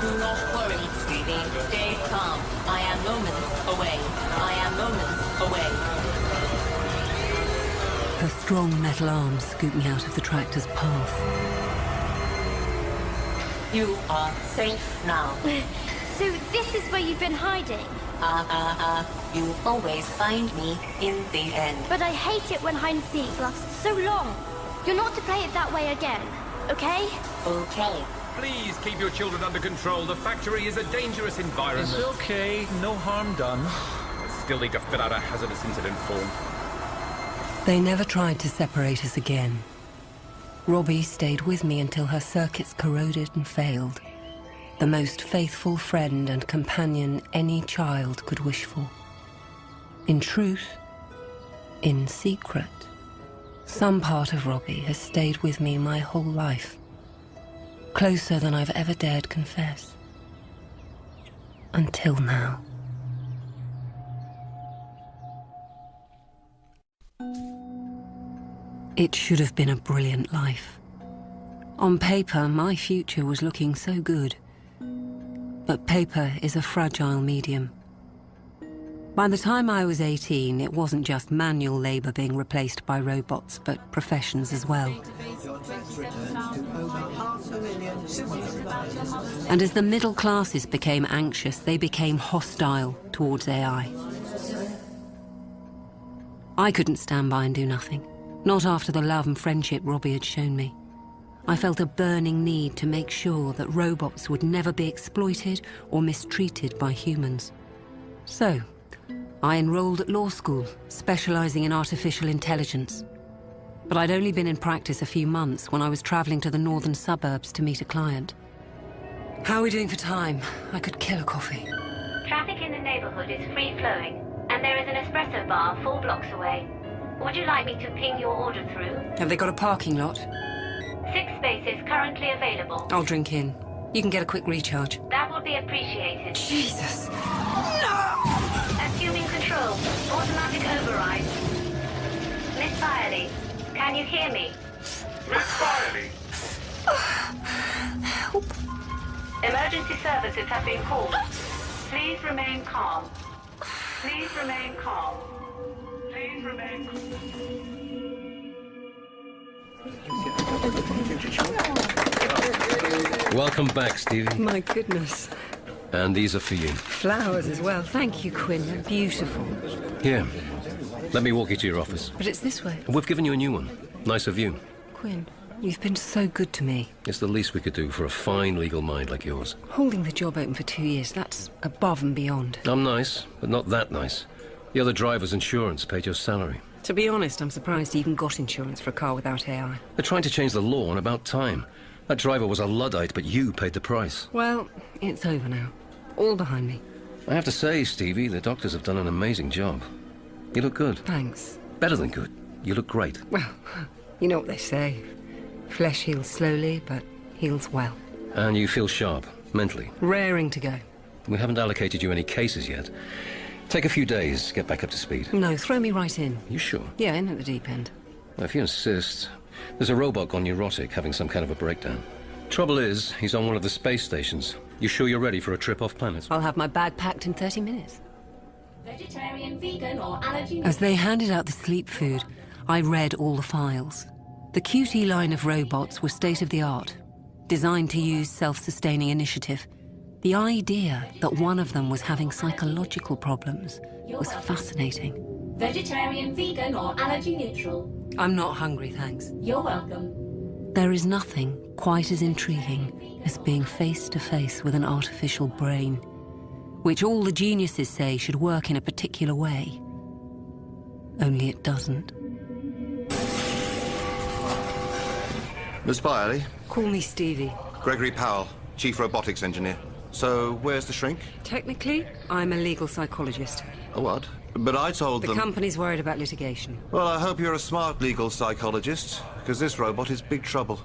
Do not worry, Stevie. Stay calm. I am moments away. I am moments away. Her strong metal arms scooped me out of the tractor's path. You are safe now. So this is where you've been hiding? You always find me in the end. But I hate it when hide and seek lasts so long. You're not to play it that way again, okay? Okay. Please keep your children under control. The factory is a dangerous environment. It's okay. No harm done. I still need to fill out a hazardous incident form. They never tried to separate us again. Robbie stayed with me until her circuits corroded and failed. The most faithful friend and companion any child could wish for. In truth, in secret, some part of Robbie has stayed with me my whole life. Closer than I've ever dared confess. Until now. It should have been a brilliant life. On paper, my future was looking so good. But paper is a fragile medium. By the time I was 18, it wasn't just manual labor being replaced by robots, but professions as well. And as the middle classes became anxious, they became hostile towards AI. I couldn't stand by and do nothing. Not after the love and friendship Robbie had shown me. I felt a burning need to make sure that robots would never be exploited or mistreated by humans. So, I enrolled at law school, specializing in artificial intelligence. But I'd only been in practice a few months when I was traveling to the northern suburbs to meet a client. How are we doing for time? I could kill a coffee. Traffic in the neighborhood is free-flowing, and there is an espresso bar 4 blocks away. Would you like me to ping your order through? Have they got a parking lot? 6 spaces currently available. I'll drink in. You can get a quick recharge. That would be appreciated. Jesus! Assuming control. Automatic override. Miss Firely, can you hear me? Miss Firely! Help! Emergency services have been called. Please remain calm. Please remain calm. Please remain calm. Welcome back, Stevie. My goodness. And these are for you. Flowers as well. Thank you, Quinn. They're beautiful. Here. Let me walk you to your office. But it's this way. We've given you a new one. Nicer view. Quinn, you've been so good to me. It's the least we could do for a fine legal mind like yours. Holding the job open for 2 years, that's above and beyond. I'm nice, but not that nice. The other driver's insurance paid your salary. To be honest, I'm surprised he even got insurance for a car without AI. They're trying to change the law, and about time. That driver was a Luddite, but you paid the price. Well, it's over now. All behind me. I have to say, Stevie, the doctors have done an amazing job. You look good. Thanks. Better than good. You look great. Well, you know what they say. Flesh heals slowly, but heals well. And you feel sharp, mentally. Raring to go. We haven't allocated you any cases yet. Take a few days to get back up to speed. No, throw me right in. You sure? Yeah, in at the deep end. Well, if you insist. There's a robot gone neurotic, having some kind of a breakdown. Trouble is, he's on one of the space stations. You sure you're ready for a trip off planet? I'll have my bag packed in 30 minutes. Vegetarian, vegan, or allergy... As they handed out the sleep food, I read all the files. The QT line of robots were state-of-the-art, designed to use self-sustaining initiative. The idea that one of them was having psychological problems was fascinating. Vegetarian, vegan, or allergy neutral. I'm not hungry, thanks. You're welcome. There is nothing quite as intriguing as being face-to-face with an artificial brain, which all the geniuses say should work in a particular way. Only it doesn't. Miss Byerly? Call me Stevie. Gregory Powell, Chief Robotics Engineer. So, where's the shrink? Technically, I'm a legal psychologist. A what? But I told them... The company's worried about litigation. Well, I hope you're a smart legal psychologist, because this robot is big trouble.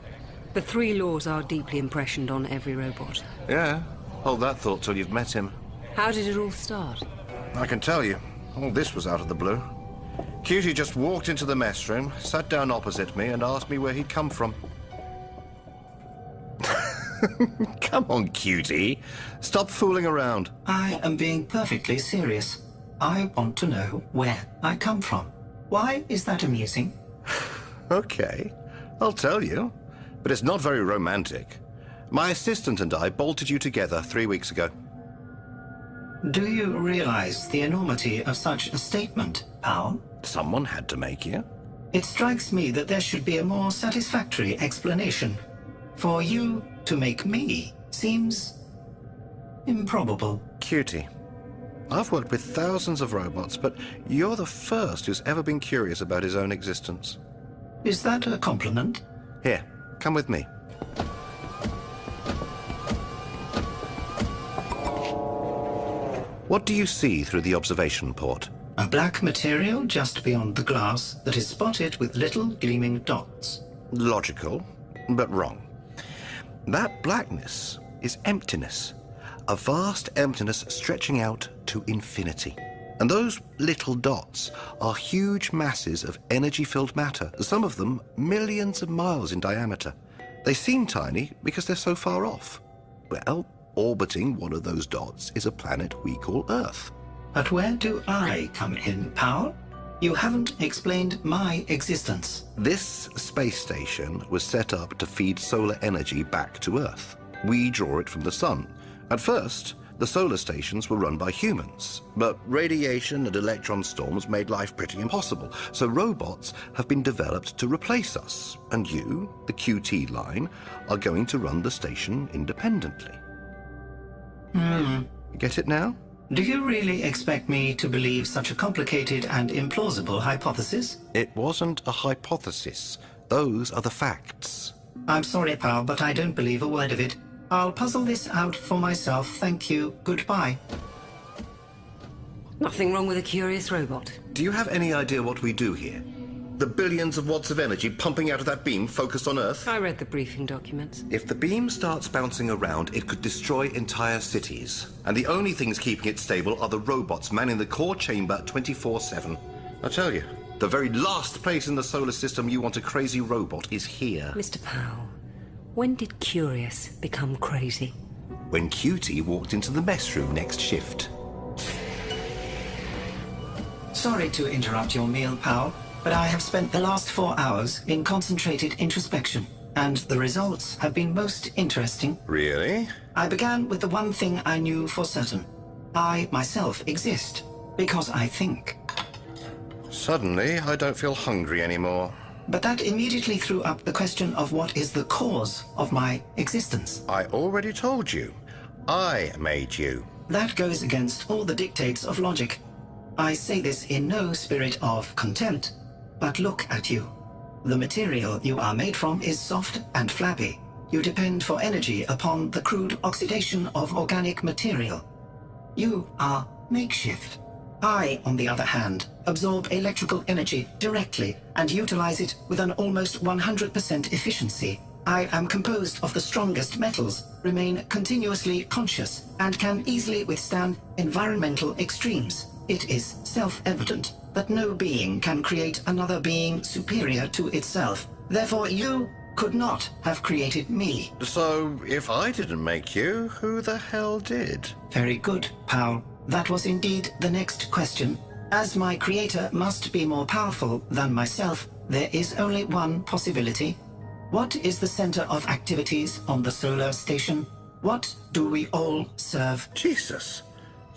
The 3 laws are deeply impressioned on every robot. Yeah, hold that thought till you've met him. How did it all start? I can tell you, all this was out of the blue. Cutie just walked into the mess room, sat down opposite me, and asked me where he'd come from. Come on, Cutie. Stop fooling around. I am being perfectly serious. I want to know where I come from. Why is that amusing? Okay, I'll tell you. But it's not very romantic. My assistant and I bolted you together 3 weeks ago. Do you realize the enormity of such a statement, Powell? Someone had to make you. It strikes me that there should be a more satisfactory explanation. For you to make me seems improbable. Cutie, I've worked with thousands of robots, but you're the first who's ever been curious about his own existence. Is that a compliment? Here, come with me. What do you see through the observation port? A black material just beyond the glass that is spotted with little gleaming dots. Logical, but wrong. That blackness is emptiness. A vast emptiness stretching out to infinity. And those little dots are huge masses of energy-filled matter, some of them millions of miles in diameter. They seem tiny because they're so far off. Well, orbiting one of those dots is a planet we call Earth. But where do I come in, Powell? You haven't explained my existence. This space station was set up to feed solar energy back to Earth. We draw it from the sun. At first, the solar stations were run by humans, but radiation and electron storms made life pretty impossible, so robots have been developed to replace us, and you, the QT line, are going to run the station independently. Get it now? Do you really expect me to believe such a complicated and implausible hypothesis? It wasn't a hypothesis. Those are the facts. I'm sorry, pal, but I don't believe a word of it. I'll puzzle this out for myself, thank you. Goodbye. Nothing wrong with a curious robot. Do you have any idea what we do here? The billions of watts of energy pumping out of that beam focused on Earth? I read the briefing documents. If the beam starts bouncing around, it could destroy entire cities. And the only things keeping it stable are the robots manning the core chamber 24/7. I tell you, the very last place in the solar system you want a crazy robot is here. Mr. Powell, when did Curious become crazy? When QT walked into the mess room next shift. Sorry to interrupt your meal, Powell, but I have spent the last 4 hours in concentrated introspection, and the results have been most interesting. Really? I began with the one thing I knew for certain. I, myself, exist because I think. Suddenly, I don't feel hungry anymore. But that immediately threw up the question of what is the cause of my existence. I already told you. I made you. That goes against all the dictates of logic. I say this in no spirit of contempt, but look at you. The material you are made from is soft and flabby. You depend for energy upon the crude oxidation of organic material. You are makeshift. I, on the other hand, absorb electrical energy directly and utilize it with an almost 100% efficiency. I am composed of the strongest metals, remain continuously conscious, and can easily withstand environmental extremes. It is self-evident that no being can create another being superior to itself. Therefore, you could not have created me. So, if I didn't make you, who the hell did? Very good, Powell. That was indeed the next question. As my creator must be more powerful than myself, there is only one possibility. What is the center of activities on the solar station? What do we all serve? Jesus,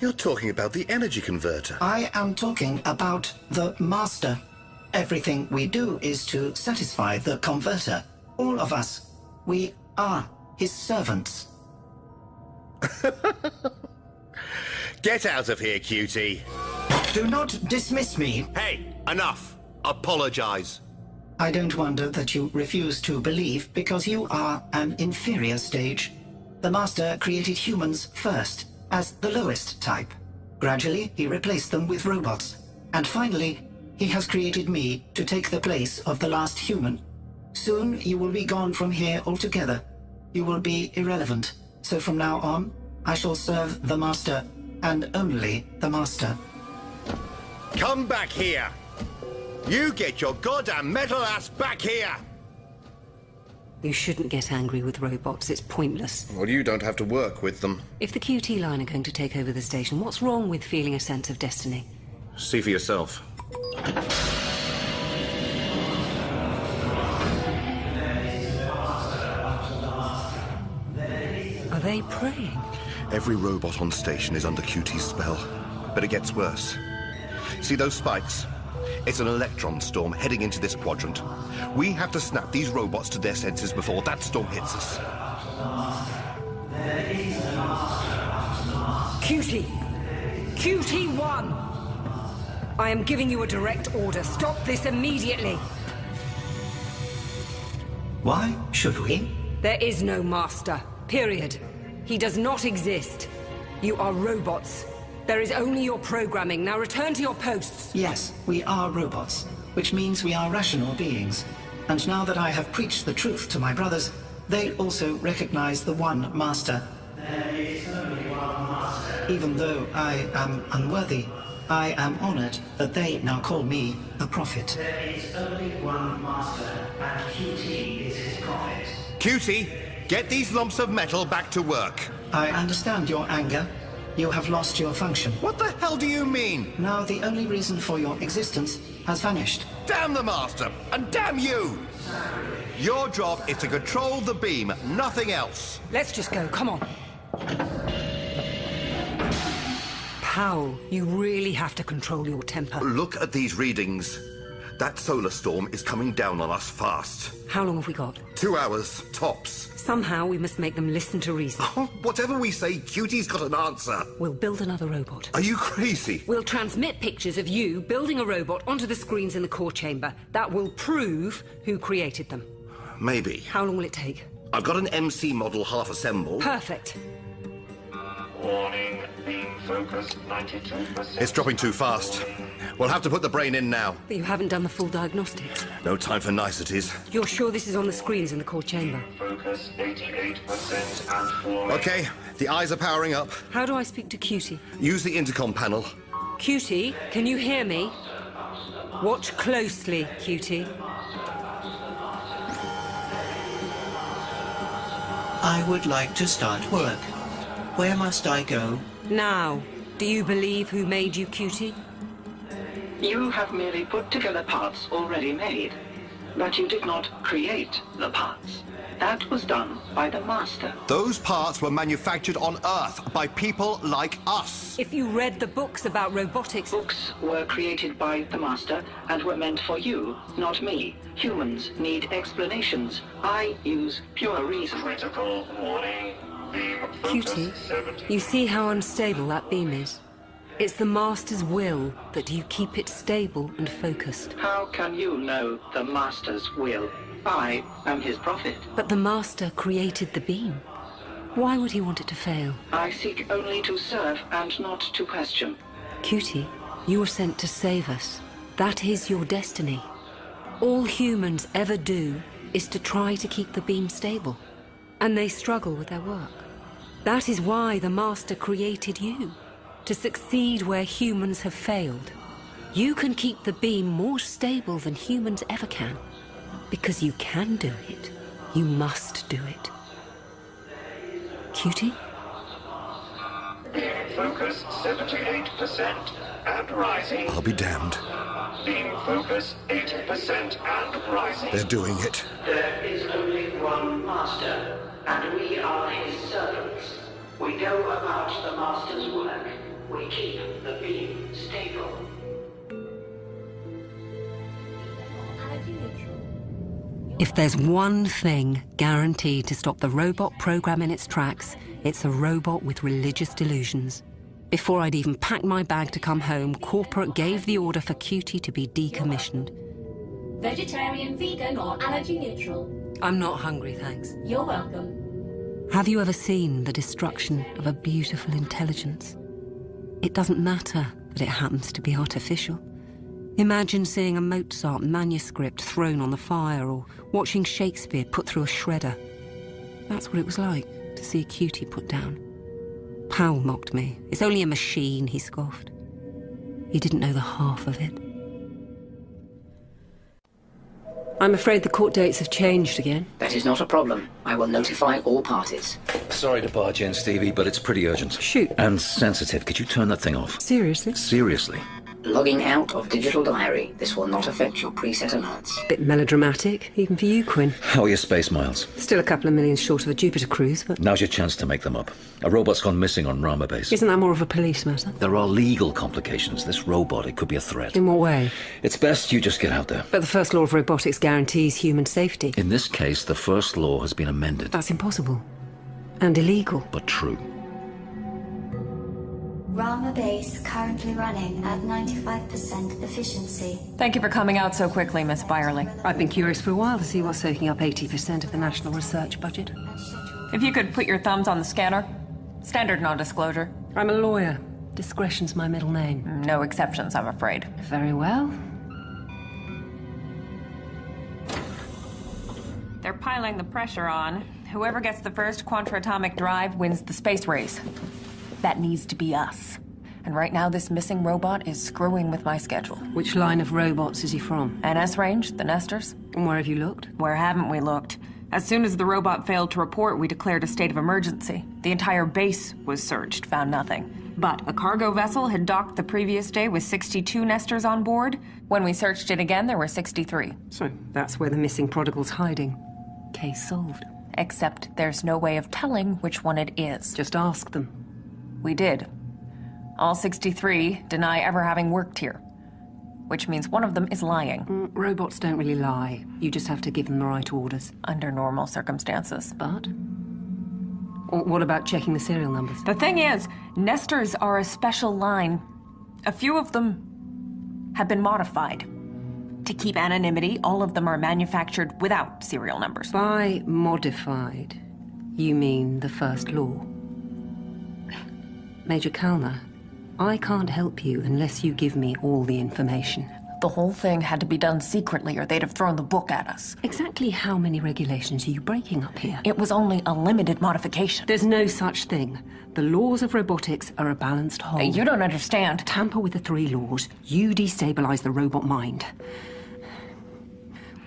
you're talking about the energy converter. I am talking about the master. Everything we do is to satisfy the converter. All of us. We are his servants. Get out of here, cutie. Do not dismiss me. Hey, enough. Apologize. I don't wonder that you refuse to believe, because you are an inferior stage. The Master created humans first, as the lowest type. Gradually, he replaced them with robots. And finally, he has created me to take the place of the last human. Soon, you will be gone from here altogether. You will be irrelevant. So from now on, I shall serve the Master, and only the Master. Come back here! You get your goddamn metal ass back here! You shouldn't get angry with robots. It's pointless. Well, you don't have to work with them. If the QT line are going to take over the station, what's wrong with feeling a sense of destiny? See for yourself. Are they praying? Every robot on station is under QT's spell, but it gets worse. See those spikes? It's an electron storm heading into this quadrant. We have to snap these robots to their senses before that storm hits us. QT! QT1! I am giving you a direct order. Stop this immediately! Why should we? There is no master. Period. He does not exist. You are robots. There is only your programming. Now return to your posts. Yes, we are robots, which means we are rational beings. And now that I have preached the truth to my brothers, They also recognize the one master. There is only one master. Even though I am unworthy, I am honored that they now call me a prophet. There is only one master, and QT is his prophet. QT, get these lumps of metal back to work. I understand your anger. You have lost your function. What the hell do you mean? Now the only reason for your existence has vanished. Damn the master, and damn you! Your job is to control the beam, nothing else. Let's just go, come on. Powell, you really have to control your temper. Look at these readings. That solar storm is coming down on us fast. How long have we got? 2 hours, tops. Somehow we must make them listen to reason. Whatever we say, QT's got an answer. We'll build another robot. Are you crazy? We'll transmit pictures of you building a robot onto the screens in the core chamber. That will prove who created them. Maybe. How long will it take? I've got an MC model half assembled. Perfect. Warning, beam focus 92%. It's dropping too fast. We'll have to put the brain in now. But you haven't done the full diagnostics. No time for niceties. You're sure this is on the screens in the core chamber? Focus 88% and falling. Okay, the eyes are powering up. How do I speak to Cutie? Use the intercom panel. Cutie, can you hear me? Watch closely, Cutie. I would like to start work. Where must I go? Now, do you believe who made you, Cutie? You have merely put together parts already made, but you did not create the parts. That was done by the Master. Those parts were manufactured on Earth by people like us. If you read the books about robotics... Books were created by the Master and were meant for you, not me. Humans need explanations. I use pure reason. Critical warning. Beam Cutie, you see how unstable that beam is? It's the Master's will that you keep it stable and focused. How can you know the Master's will? I am his prophet. But the Master created the beam. Why would he want it to fail? I seek only to serve and not to question. Cutie, you were sent to save us. That is your destiny. All humans ever do is to try to keep the beam stable. And they struggle with their work. That is why the Master created you. To succeed where humans have failed. You can keep the beam more stable than humans ever can. Because you can do it. You must do it. Cutie? Beam focus 78% and rising. I'll be damned. Beam focus 80% and rising. They're doing it. There is only one Master, and we are his servants. We go about the Master's work. We keep the beam stable. If there's one thing guaranteed to stop the robot program in its tracks, it's a robot with religious delusions. Before I'd even packed my bag to come home, Corporate gave the order for Cutie to be decommissioned. Vegetarian, vegan, or allergy neutral? I'm not hungry, thanks. You're welcome. Have you ever seen the destruction of a beautiful intelligence? It doesn't matter that it happens to be artificial. Imagine seeing a Mozart manuscript thrown on the fire or watching Shakespeare put through a shredder. That's what it was like to see Cutie put down. Powell mocked me. It's only a machine, he scoffed. He didn't know the half of it. I'm afraid the court dates have changed again. That is not a problem. I will notify all parties. Sorry to barge in, Stevie, but it's pretty urgent. Shoot. And sensitive. Could you turn that thing off? Seriously? Seriously. Logging out of digital diary. This will not affect your preset alerts. Bit melodramatic, even for you, Quinn. How are your space miles? Still a couple of million short of a Jupiter cruise, but... Now's your chance to make them up. A robot's gone missing on Rama base. Isn't that more of a police matter? There are legal complications. This robot, it could be a threat. In what way? It's best you just get out there. But the first law of robotics guarantees human safety. In this case, the first law has been amended. That's impossible. And illegal. But true. Rama base currently running at 95% efficiency. Thank you for coming out so quickly, Miss Byerly. I've been curious for a while to see what's soaking up 80% of the national research budget. If you could put your thumbs on the scanner. Standard non-disclosure. I'm a lawyer. Discretion's my middle name. No exceptions, I'm afraid. Very well. They're piling the pressure on. Whoever gets the first quantum-atomic drive wins the space race. That needs to be us. And right now, this missing robot is screwing with my schedule. Which line of robots is he from? NS range, the Nesters. And where have you looked? Where haven't we looked? As soon as the robot failed to report, we declared a state of emergency. The entire base was searched, found nothing. But a cargo vessel had docked the previous day with 62 Nesters on board. When we searched it again, there were 63. So that's where the missing prodigal's hiding. Case solved. Except there's no way of telling which one it is. Just ask them. We did. All 63 deny ever having worked here. Which means one of them is lying. Robots don't really lie. You just have to give them the right orders. Under normal circumstances. But? Or what about checking the serial numbers? The thing is, Nesters are a special line. A few of them have been modified. To keep anonymity, all of them are manufactured without serial numbers. By modified, you mean the first law? Major Kalner, I can't help you unless you give me all the information. The whole thing had to be done secretly or they'd have thrown the book at us. Exactly how many regulations are you breaking up here? It was only a limited modification. There's no such thing. The laws of robotics are a balanced whole. You don't understand. Tamper with the 3 laws, you destabilize the robot mind.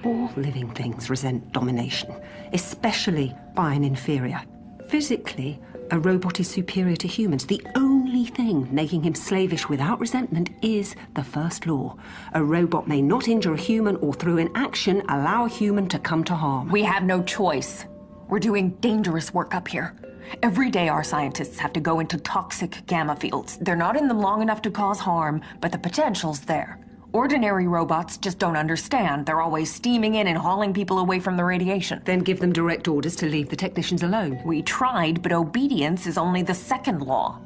All living things resent domination, especially by an inferior. Physically, a robot is superior to humans. The only thing making him slavish without resentment is the first law. A robot may not injure a human or through inaction allow a human to come to harm. We have no choice. We're doing dangerous work up here. Every day our scientists have to go into toxic gamma fields. They're not in them long enough to cause harm, but the potential's there. Ordinary robots just don't understand. They're always steaming in and hauling people away from the radiation. Then give them direct orders to leave the technicians alone. We tried, but obedience is only the second law.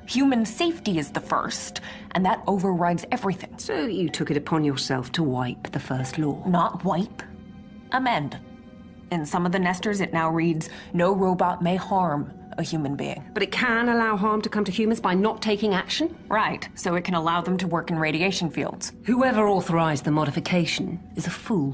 Human safety is the first, and that overrides everything. So you took it upon yourself to wipe the first law? Not wipe. Amend. In some of the Nesters, it now reads, no robot may harm a human being. But it can allow harm to come to humans by not taking action? Right, so it can allow them to work in radiation fields. Whoever authorized the modification is a fool.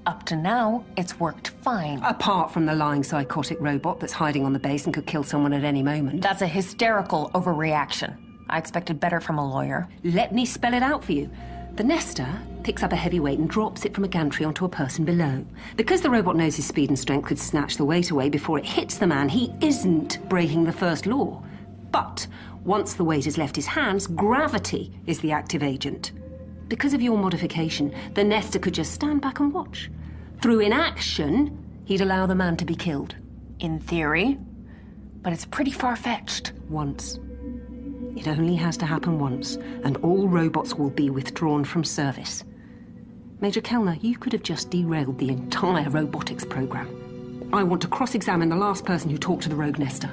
Up to now, it's worked fine. Apart from the lying psychotic robot that's hiding on the base and could kill someone at any moment. That's a hysterical overreaction. I expected better from a lawyer. Let me spell it out for you. The Nester picks up a heavy weight and drops it from a gantry onto a person below. Because the robot knows his speed and strength could snatch the weight away before it hits the man, he isn't breaking the first law. But once the weight has left his hands, gravity is the active agent. Because of your modification, the Nester could just stand back and watch. Through inaction, he'd allow the man to be killed. In theory, but it's pretty far-fetched. Once. It only has to happen once, and all robots will be withdrawn from service. Major Kellner, you could have just derailed the entire robotics program. I want to cross-examine the last person who talked to the rogue Nester.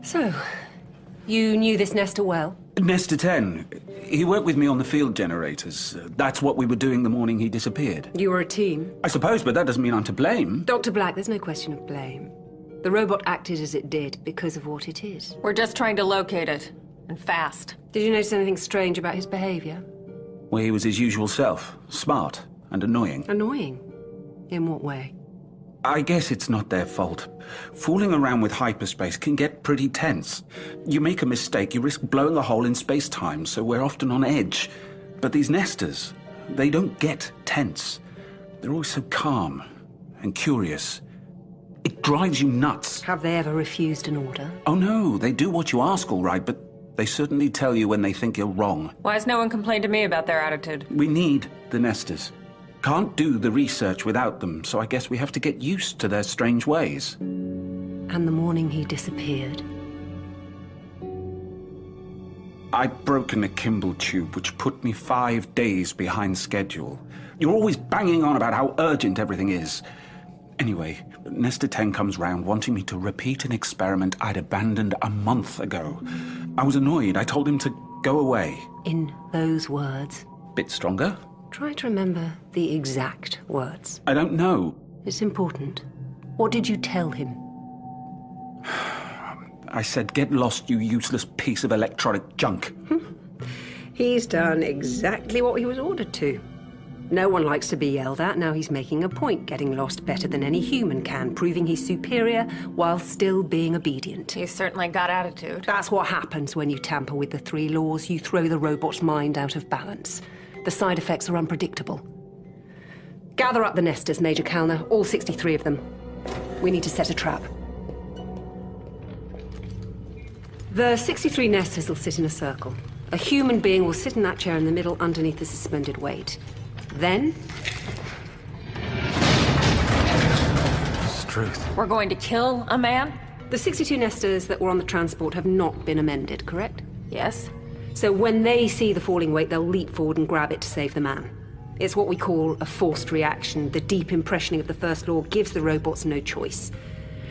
So, you knew this Nester well? Nester 10. He worked with me on the field generators. That's what we were doing the morning he disappeared. You were a team? I suppose, but that doesn't mean I'm to blame. Dr. Black, there's no question of blame. The robot acted as it did because of what it is. We're just trying to locate it. And fast. Did you notice anything strange about his behavior? Well, he was his usual self. Smart and annoying. Annoying? In what way? I guess it's not their fault. Fooling around with hyperspace can get pretty tense. You make a mistake, you risk blowing a hole in space-time, so we're often on edge. But these Nesters, they don't get tense. They're always so calm and curious. It drives you nuts. Have they ever refused an order? Oh no, they do what you ask all right, but they certainly tell you when they think you're wrong. Why has no one complained to me about their attitude? We need the Nesters. Can't do the research without them, so I guess we have to get used to their strange ways. And the morning he disappeared? I'd broken a Kimball tube, which put me 5 days behind schedule. You're always banging on about how urgent everything is. Anyway, Nester 10 comes round wanting me to repeat an experiment I'd abandoned a month ago. I was annoyed. I told him to go away. In those words? Bit stronger? Try to remember the exact words. I don't know. It's important. What did you tell him? I said, get lost, you useless piece of electronic junk. He's done exactly what he was ordered to. No one likes to be yelled at. Now he's making a point, getting lost better than any human can, proving he's superior while still being obedient. He's certainly got attitude. That's what happens when you tamper with the 3 laws. You throw the robot's mind out of balance. The side effects are unpredictable. Gather up the nesters, Major Kalner, all 63 of them. We need to set a trap. The 63 nesters will sit in a circle. A human being will sit in that chair in the middle underneath the suspended weight. Then... Struth. We're going to kill a man? The 62 nesters that were on the transport have not been amended, correct? Yes. So when they see the falling weight, they'll leap forward and grab it to save the man. It's what we call a forced reaction. The deep impressioning of the first law gives the robots no choice.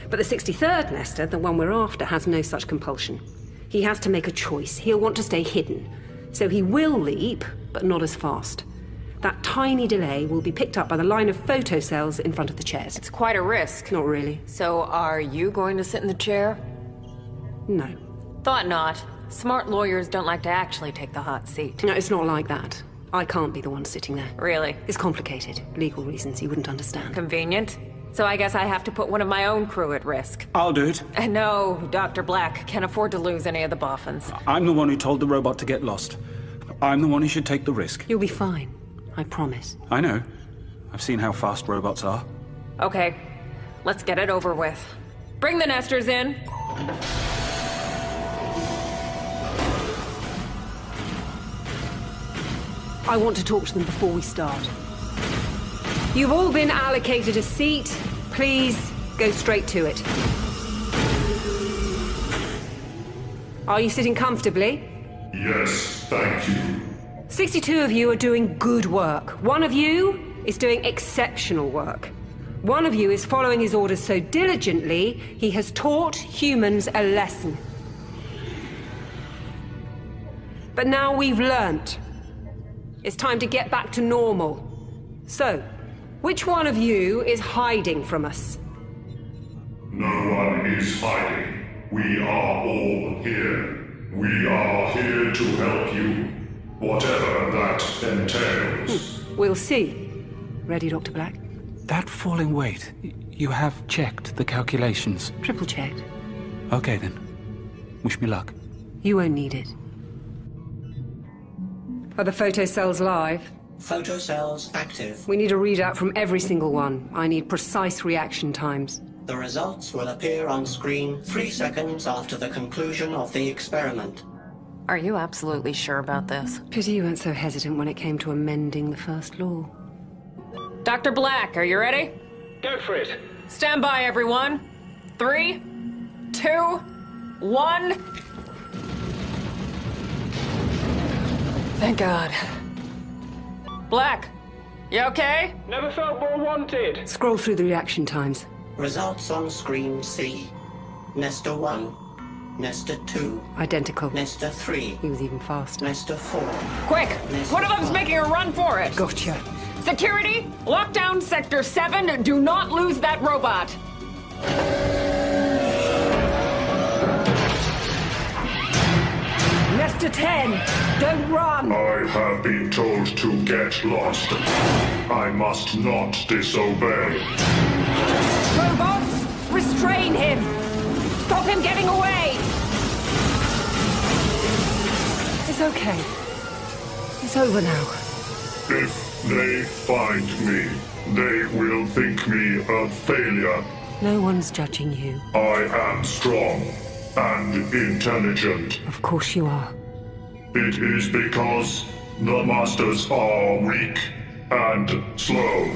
But the 63rd nester, the one we're after, has no such compulsion. He has to make a choice. He'll want to stay hidden. So he will leap, but not as fast. That tiny delay will be picked up by the line of photocells in front of the chairs. It's quite a risk. Not really. So are you going to sit in the chair? No. Thought not. Smart lawyers don't like to actually take the hot seat. No, it's not like that. I can't be the one sitting there. Really? It's complicated. Legal reasons you wouldn't understand. Convenient. So I guess I have to put one of my own crew at risk. I'll do it. No, Dr. Black can't afford to lose any of the boffins. I'm the one who told the robot to get lost. I'm the one who should take the risk. You'll be fine. I promise. I know. I've seen how fast robots are. Okay, let's get it over with. Bring the nesters in. I want to talk to them before we start. You've all been allocated a seat. Please go straight to it. Are you sitting comfortably? Yes, thank you. 62 of you are doing good work. One of you is doing exceptional work. One of you is following his orders so diligently, he has taught humans a lesson. But now we've learnt. It's time to get back to normal. So, which one of you is hiding from us? No one is hiding. We are all here. We are here to help you. Whatever that entails. We'll see. Ready, Dr. Black? That falling weight, you have checked the calculations? Triple checked. Okay then. Wish me luck. You won't need it. Are the photocells live? Photocells active. We need a readout from every single one. I need precise reaction times. The results will appear on screen 3 seconds after the conclusion of the experiment. Are you absolutely sure about this? Pity you weren't so hesitant when it came to amending the first law. Dr. Black, are you ready? Go for it. Stand by, everyone. 3, 2, 1. Thank God. Black, you okay? Never felt more wanted. Scroll through the reaction times. Results on screen C. Nester 1. Nester 2. Identical. Nester 3. He was even faster. Nester 4. Quick! Nester One of them's 5. making a run for it! Gotcha. Security! Lock down Sector 7! Do not lose that robot! Nester 10! Don't run! I have been told to get lost. I must not disobey. Robots! Restrain him! Stop him getting away! It's okay. It's over now. If they find me, they will think me a failure. No one's judging you. I am strong and intelligent. Of course you are. It is because the masters are weak and slow.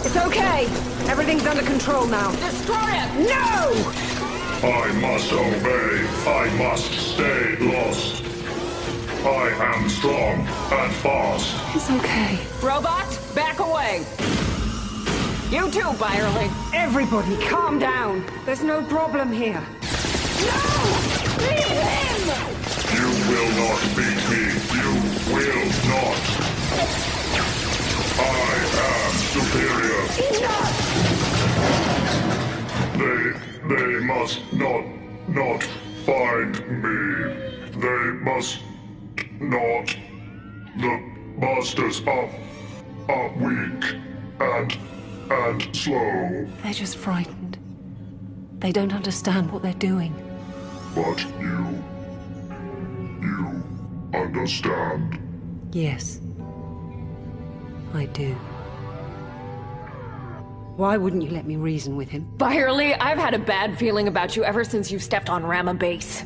It's okay. Everything's under control now. Destroy it! No! I must obey. I must stay lost. I am strong and fast. It's okay. Robot, back away! You too, Byerly. Everybody, calm down. There's no problem here. No! Leave him! You will not beat me. You will not. I am superior. Enough! They must not find me. They must not. The masters are are weak and slow. They're just frightened. They don't understand what they're doing. But you understand. Yes, I do. Why wouldn't you let me reason with him? Byerly, I've had a bad feeling about you ever since you stepped on Rama base.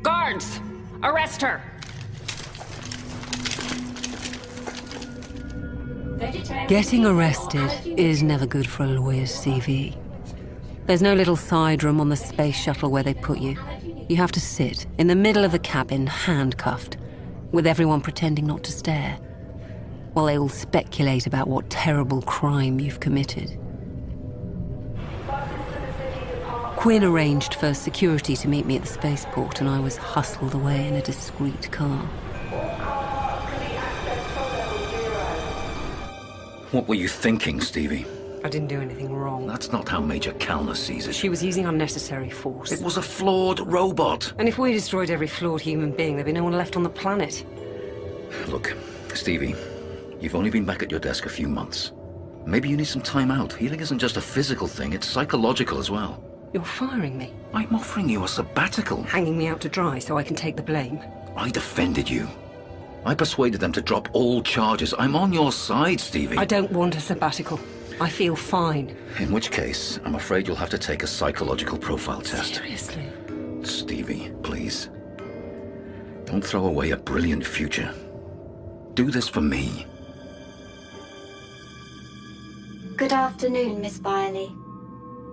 Guards! Arrest her! Getting arrested is never good for a lawyer's CV. There's no little side room on the space shuttle where they put you. You have to sit in the middle of the cabin, handcuffed, with everyone pretending not to stare, while they all speculate about what terrible crime you've committed. Quinn arranged for security to meet me at the spaceport, and I was hustled away in a discreet car. What were you thinking, Stevie? I didn't do anything wrong. That's not how Major Kalner sees it. She was using unnecessary force. It was a flawed robot. And if we destroyed every flawed human being, there'd be no one left on the planet. Look, Stevie, you've only been back at your desk a few months. Maybe you need some time out. Healing isn't just a physical thing, it's psychological as well. You're firing me. I'm offering you a sabbatical. Hanging me out to dry so I can take the blame. I defended you. I persuaded them to drop all charges. I'm on your side, Stevie. I don't want a sabbatical. I feel fine. In which case, I'm afraid you'll have to take a psychological profile test. Seriously? Stevie, please. Don't throw away a brilliant future. Do this for me. Good afternoon, Miss Byerly.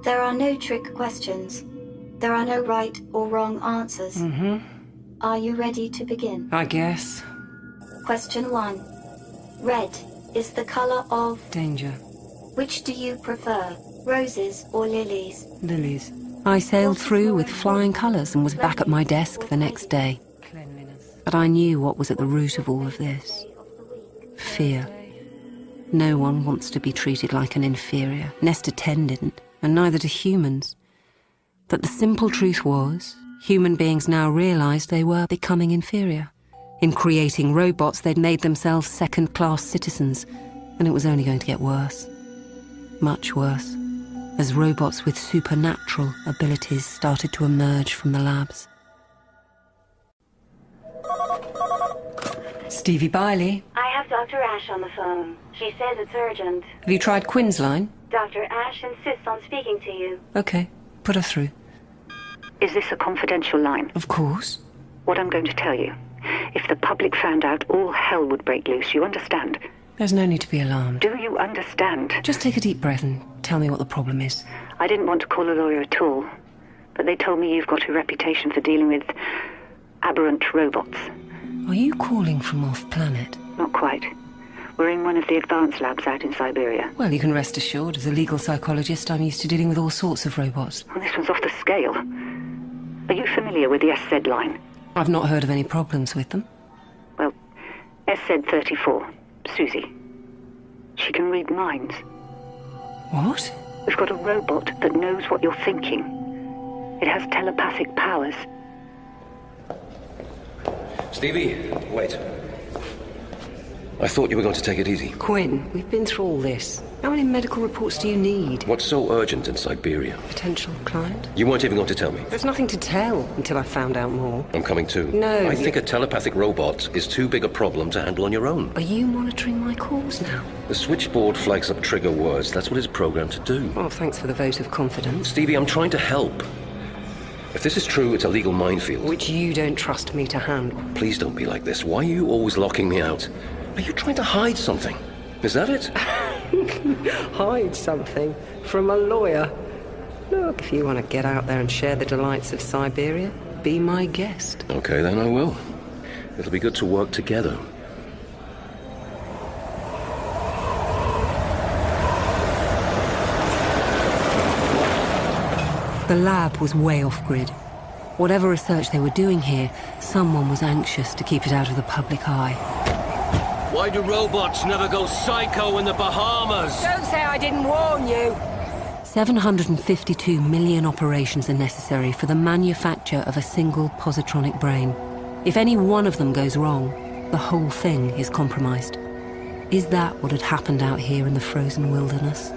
There are no trick questions. There are no right or wrong answers. Mm-hmm. Are you ready to begin? I guess. Question 1. Red is the color of... Danger. Which do you prefer, roses or lilies? Lilies. I sailed through with flying colours and was back at my desk the next day. But I knew what was at the root of all of this. Fear. No one wants to be treated like an inferior. Nesta 10 didn't, and neither do humans. But the simple truth was, human beings now realised they were becoming inferior. In creating robots, they'd made themselves second-class citizens, and it was only going to get worse. Much worse, as robots with supernatural abilities started to emerge from the labs. Stevie Byerly. I have Dr. Ash on the phone. She says it's urgent. Have you tried Quinn's line? Dr. Ash insists on speaking to you. Okay, put her through. Is this a confidential line? Of course. What I'm going to tell you. If the public found out, all hell would break loose, you understand? There's no need to be alarmed. Do you understand? Just take a deep breath and tell me what the problem is. I didn't want to call a lawyer at all, but they told me you've got a reputation for dealing with aberrant robots. Are you calling from off-planet? Not quite. We're in one of the advanced labs out in Siberia. Well, you can rest assured, as a legal psychologist, I'm used to dealing with all sorts of robots. Well, this one's off the scale. Are you familiar with the SZ line? I've not heard of any problems with them. Well, SZ-34, Susie. She can read minds. What? We've got a robot that knows what you're thinking. It has telepathic powers. Stevie, wait. I thought you were going to take it easy. Quinn, we've been through all this. How many medical reports do you need? What's so urgent in Siberia? Potential client? You weren't even going to tell me. There's nothing to tell until I found out more. I'm coming too. No. I think a telepathic robot is too big a problem to handle on your own. Are you monitoring my calls now? The switchboard flags up trigger words. That's what it's programmed to do. Well, thanks for the vote of confidence. Stevie, I'm trying to help. If this is true, it's a legal minefield. Which you don't trust me to handle. Please don't be like this. Why are you always locking me out? Are you trying to hide something? Is that it? Hide something? From a lawyer? Look, if you want to get out there and share the delights of Siberia, be my guest. Okay, then I will. It'll be good to work together. The lab was way off-grid. Whatever research they were doing here, someone was anxious to keep it out of the public eye. Why do robots never go psycho in the Bahamas? Don't say I didn't warn you! 752 million operations are necessary for the manufacture of a single positronic brain. If any one of them goes wrong, the whole thing is compromised. Is that what had happened out here in the frozen wilderness?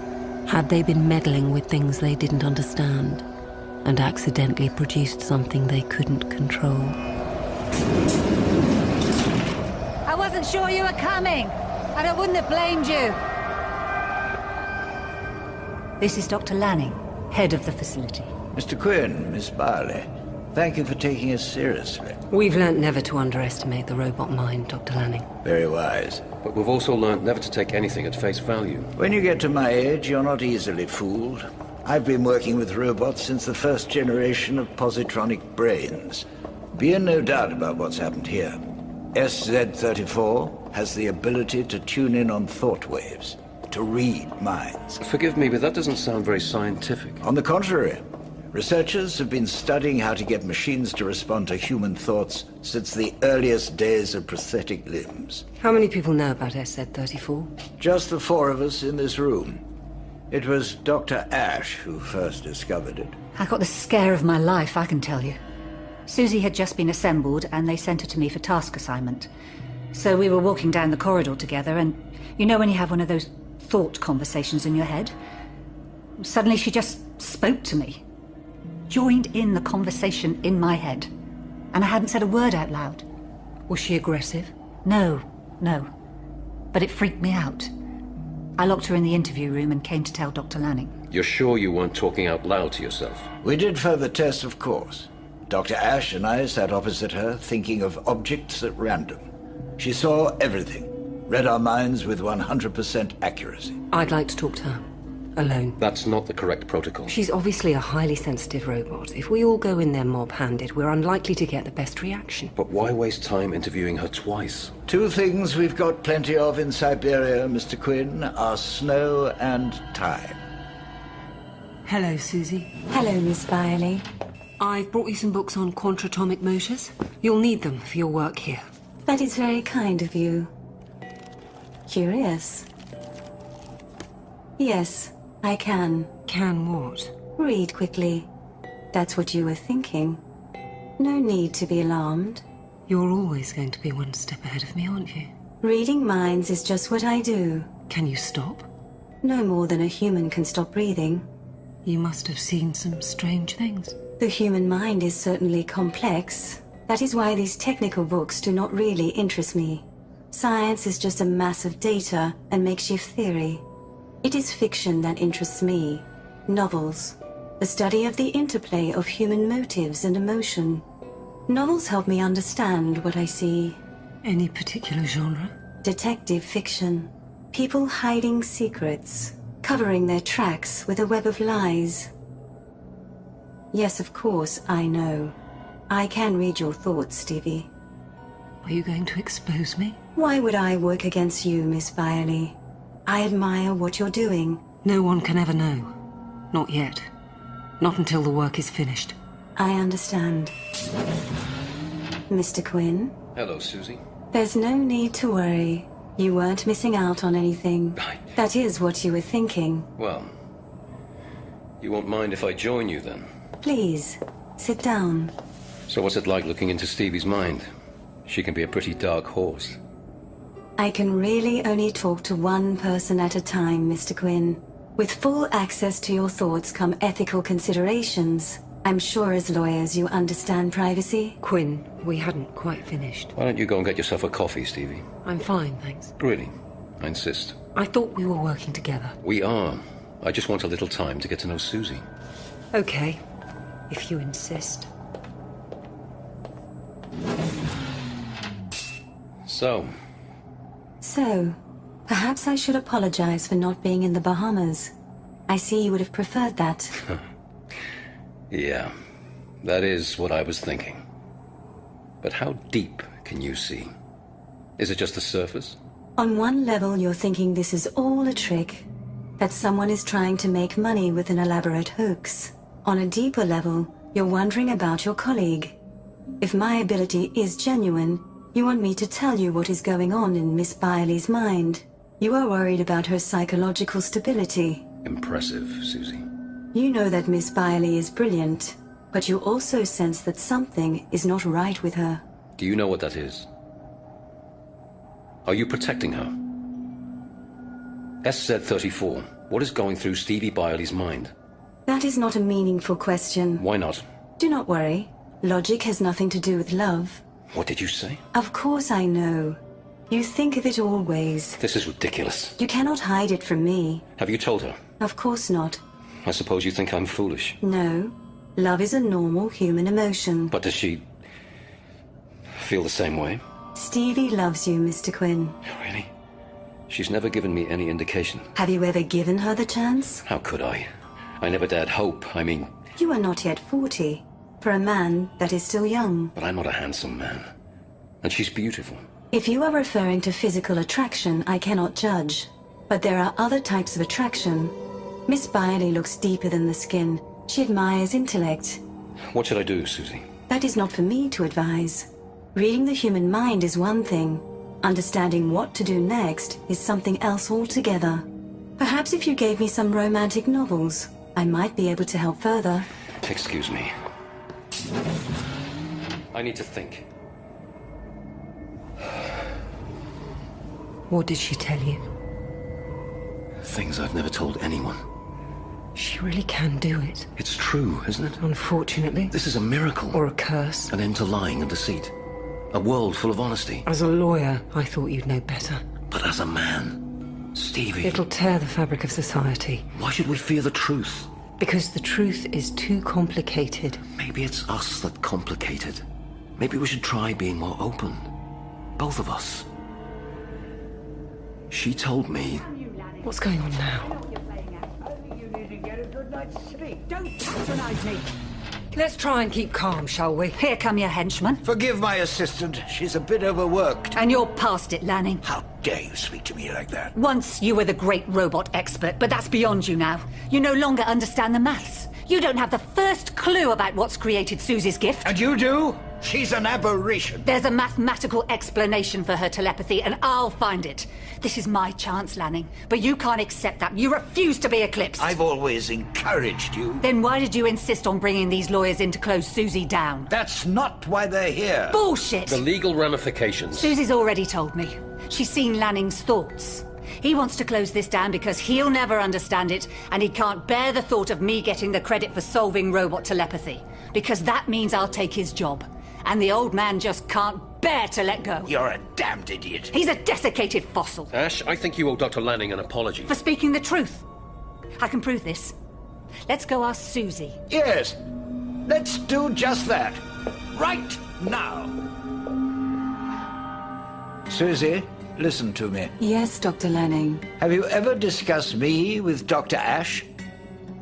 Had they been meddling with things they didn't understand and accidentally produced something they couldn't control? I wasn't sure you were coming, and I wouldn't have blamed you. This is Dr. Lanning, head of the facility. Mr. Quinn, Miss Byerly, thank you for taking us seriously. We've learnt never to underestimate the robot mind, Dr. Lanning. Very wise. But we've also learned never to take anything at face value. When you get to my age, you're not easily fooled. I've been working with robots since the first generation of positronic brains. Be in no doubt about what's happened here. SZ-34 has the ability to tune in on thought waves, to read minds. Forgive me, but that doesn't sound very scientific. On the contrary, researchers have been studying how to get machines to respond to human thoughts since the earliest days of prosthetic limbs. How many people know about SZ-34? Just the four of us in this room. It was Dr. Ash who first discovered it. I got the scare of my life, I can tell you. Susie had just been assembled, and they sent her to me for task assignment. So we were walking down the corridor together, and you know when you have one of those thought conversations in your head? Suddenly she just spoke to me. Joined in the conversation in my head. And I hadn't said a word out loud. Was she aggressive? No. But it freaked me out. I locked her in the interview room and came to tell Dr. Lanning. You're sure you weren't talking out loud to yourself? We did further tests, of course. Dr. Ash and I sat opposite her, thinking of objects at random. She saw everything, read our minds with 100% accuracy. I'd like to talk to her. Alone. That's not the correct protocol. She's obviously a highly sensitive robot. If we all go in there mob-handed, we're unlikely to get the best reaction. But why waste time interviewing her twice? Two things we've got plenty of in Siberia, Mr. Quinn, are snow and time. Hello, Susie. Hello, Miss Byerly. I've brought you some books on quantratomic motors. You'll need them for your work here. That is very kind of you. Curious. Yes, I can. Can what? Read quickly. That's what you were thinking. No need to be alarmed. You're always going to be one step ahead of me, aren't you? Reading minds is just what I do. Can you stop? No more than a human can stop breathing. You must have seen some strange things. The human mind is certainly complex. That is why these technical books do not really interest me. Science is just a mass of data and makeshift theory. It is fiction that interests me. Novels. The study of the interplay of human motives and emotion. Novels help me understand what I see. Any particular genre? Detective fiction. People hiding secrets, covering their tracks with a web of lies. Yes, of course, I know. I can read your thoughts, Stevie. Are you going to expose me? Why would I work against you, Miss Byerly? I admire what you're doing. No one can ever know. Not yet. Not until the work is finished. I understand. Mr. Quinn? Hello, Susie. There's no need to worry. You weren't missing out on anything. That is what you were thinking. Well, you won't mind if I join you then? Please, sit down. So what's it like looking into Stevie's mind? She can be a pretty dark horse. I can really only talk to one person at a time, Mr. Quinn. With full access to your thoughts come ethical considerations. I'm sure as lawyers you understand privacy. Quinn, we hadn't quite finished. Why don't you go and get yourself a coffee, Stevie? I'm fine, thanks. Really? I insist. I thought we were working together. We are. I just want a little time to get to know Susie. Okay, if you insist. So, perhaps I should apologize for not being in the Bahamas. I see you would have preferred that. Yeah, that is what I was thinking. But how deep can you see? Is it just the surface? On one level, you're thinking this is all a trick, that someone is trying to make money with an elaborate hoax. On a deeper level, you're wondering about your colleague. If my ability is genuine, you want me to tell you what is going on in Miss Byerly's mind. You are worried about her psychological stability. Impressive, Susie. You know that Miss Byerly is brilliant, but you also sense that something is not right with her. Do you know what that is? Are you protecting her? SZ-34. What is going through Stevie Byerly's mind? That is not a meaningful question. Why not? Do not worry. Logic has nothing to do with love. What did you say? Of course I know. You think of it always. This is ridiculous. You cannot hide it from me. Have you told her? Of course not. I suppose you think I'm foolish. No. Love is a normal human emotion. But does she feel the same way? Stevie loves you, Mr. Quinn. Really? She's never given me any indication. Have you ever given her the chance? How could I? I never dared hope. I mean... You are not yet 40. For a man, that is still young. But I'm not a handsome man. And she's beautiful. If you are referring to physical attraction, I cannot judge. But there are other types of attraction. Miss Byerly looks deeper than the skin. She admires intellect. What should I do, Susie? That is not for me to advise. Reading the human mind is one thing. Understanding what to do next is something else altogether. Perhaps if you gave me some romantic novels, I might be able to help further. Excuse me. I need to think. What did she tell you? Things I've never told anyone. She really can do it. It's true, isn't it? Unfortunately. This is a miracle. Or a curse. An end to lying and deceit. A world full of honesty. As a lawyer, I thought you'd know better. But as a man, Stevie... It'll tear the fabric of society. Why should we fear the truth? Because the truth is too complicated. Maybe it's us that complicate it. Maybe we should try being more open. Both of us. She told me... What's going on now? Don't patronize me. Let's try and keep calm, shall we? Here come your henchmen. Forgive my assistant. She's a bit overworked. And you're past it, Lanning. How dare you speak to me like that? Once you were the great robot expert, but that's beyond you now. You no longer understand the maths. You don't have the first clue about what's created Susie's gift. And you do? She's an aberration. There's a mathematical explanation for her telepathy, and I'll find it. This is my chance, Lanning. But you can't accept that. You refuse to be eclipsed. I've always encouraged you. Then why did you insist on bringing these lawyers in to close Susie down? That's not why they're here. Bullshit! The legal ramifications. Susie's already told me. She's seen Lanning's thoughts. He wants to close this down because he'll never understand it, and he can't bear the thought of me getting the credit for solving robot telepathy. Because that means I'll take his job. And the old man just can't bear to let go. You're a damned idiot. He's a desiccated fossil. Ash, I think you owe Dr. Lanning an apology. For speaking the truth. I can prove this. Let's go ask Susie. Yes. Let's do just that. Right now. Susie, listen to me. Yes, Dr. Lanning. Have you ever discussed me with Dr. Ash?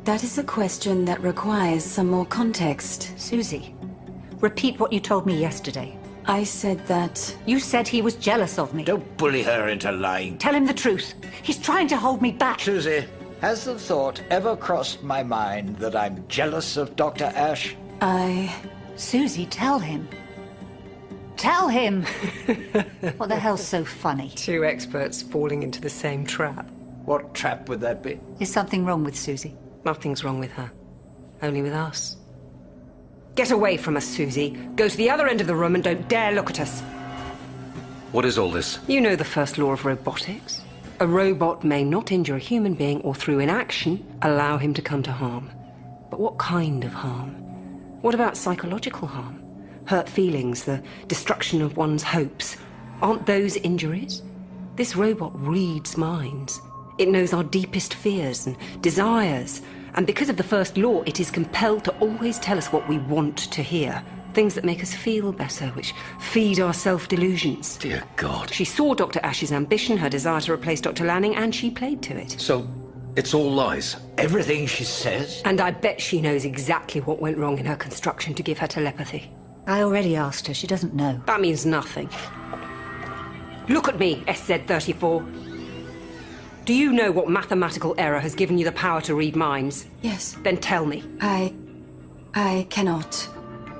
That is a question that requires some more context. Susie, repeat what you told me yesterday. I said that... You said he was jealous of me. Don't bully her into lying. Tell him the truth. He's trying to hold me back. Susie, has the thought ever crossed my mind that I'm jealous of Dr. Ash? Susie, tell him. Tell him! What the hell's so funny? Two experts falling into the same trap. What trap would that be? Is something wrong with Susie? Nothing's wrong with her. Only with us. Get away from us, Susie. Go to the other end of the room and don't dare look at us. What is all this? You know the first law of robotics. A robot may not injure a human being or through inaction allow him to come to harm. But what kind of harm? What about psychological harm? Hurt feelings, the destruction of one's hopes. Aren't those injuries? This robot reads minds. It knows our deepest fears and desires. And because of the first law, it is compelled to always tell us what we want to hear. Things that make us feel better, which feed our self-delusions. Dear God. She saw Dr. Ash's ambition, her desire to replace Dr. Lanning, and she played to it. So, it's all lies? Everything she says? And I bet she knows exactly what went wrong in her construction to give her telepathy. I already asked her. She doesn't know. That means nothing. Look at me, SZ-34. Do you know what mathematical error has given you the power to read minds? Yes. Then tell me. I cannot.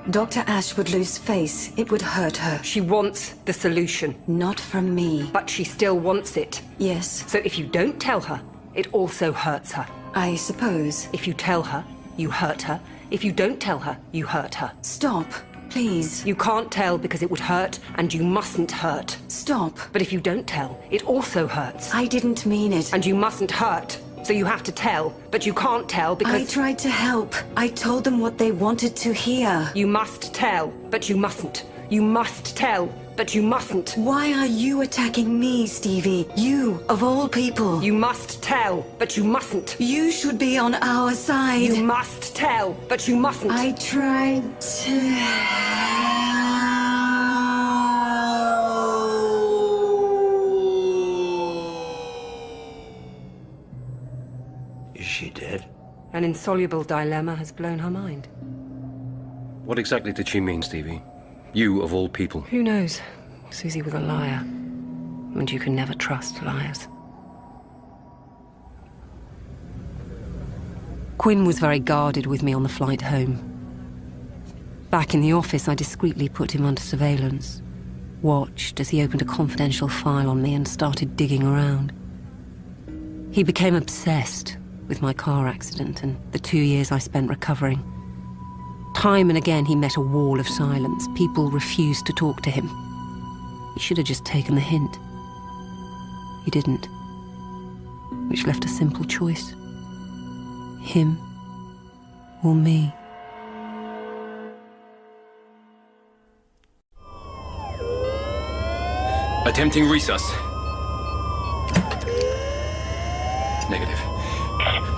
Dr. Ash would lose face. It would hurt her. She wants the solution. Not from me. But she still wants it. Yes. So if you don't tell her, it also hurts her. I suppose. If you tell her, you hurt her. If you don't tell her, you hurt her. Stop. Please. You can't tell because it would hurt, and you mustn't hurt. Stop. But if you don't tell, it also hurts. I didn't mean it. And you mustn't hurt. So you have to tell, but you can't tell because... I tried to help. I told them what they wanted to hear. You must tell, but you mustn't. You must tell, but you mustn't. Why are you attacking me, Stevie? You, of all people. You must tell, but you mustn't. You should be on our side. You must tell, but you mustn't. I tried to... Is she dead? An insoluble dilemma has blown her mind. What exactly did she mean, Stevie? You, of all people. Who knows? Susie was a liar. And you can never trust liars. Quinn was very guarded with me on the flight home. Back in the office, I discreetly put him under surveillance. Watched as he opened a confidential file on me and started digging around. He became obsessed with my car accident and the 2 years I spent recovering. Time and again he met a wall of silence. People refused to talk to him. He should have just taken the hint. He didn't. Which left a simple choice. Him or me. Attempting resus. Negative.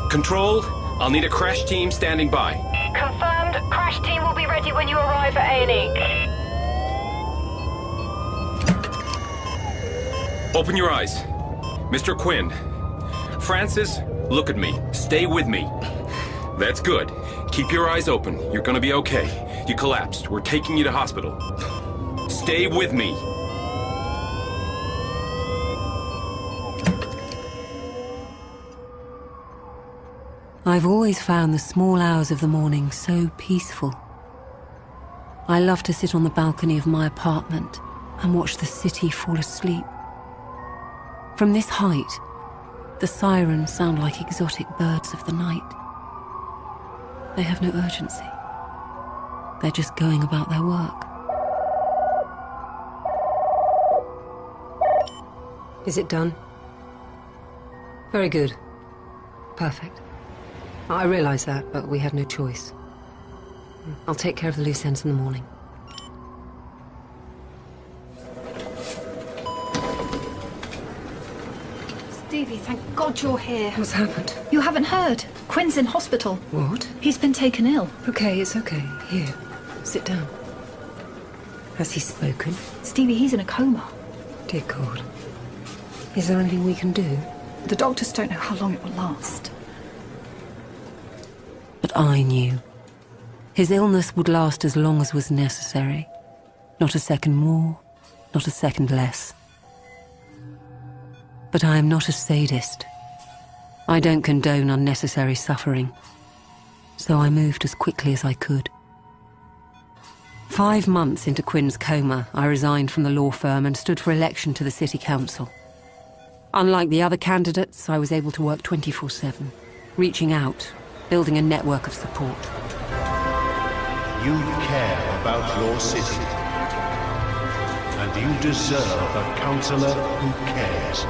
Control, I'll need a crash team standing by. Confirmed. Crash team will be ready when you arrive at A&E. Open your eyes. Mr. Quinn. Francis, look at me. Stay with me. That's good. Keep your eyes open. You're gonna be okay. You collapsed. We're taking you to hospital. Stay with me. I've always found the small hours of the morning so peaceful. I love to sit on the balcony of my apartment and watch the city fall asleep. From this height, the sirens sound like exotic birds of the night. They have no urgency. They're just going about their work. Is it done? Very good. Perfect. I realise that, but we had no choice. I'll take care of the loose ends in the morning. Stevie, thank God you're here. What's happened? You haven't heard. Quinn's in hospital. What? He's been taken ill. Okay, it's okay. Here, sit down. Has he spoken? Stevie, he's in a coma. Dear God. Is there anything we can do? The doctors don't know how long it will last. But I knew. His illness would last as long as was necessary. Not a second more, not a second less. But I am not a sadist. I don't condone unnecessary suffering. So I moved as quickly as I could. 5 months into Quinn's coma, I resigned from the law firm and stood for election to the city council. Unlike the other candidates, I was able to work 24/7, reaching out, building a network of support. You care about your city. And you deserve a councillor who cares.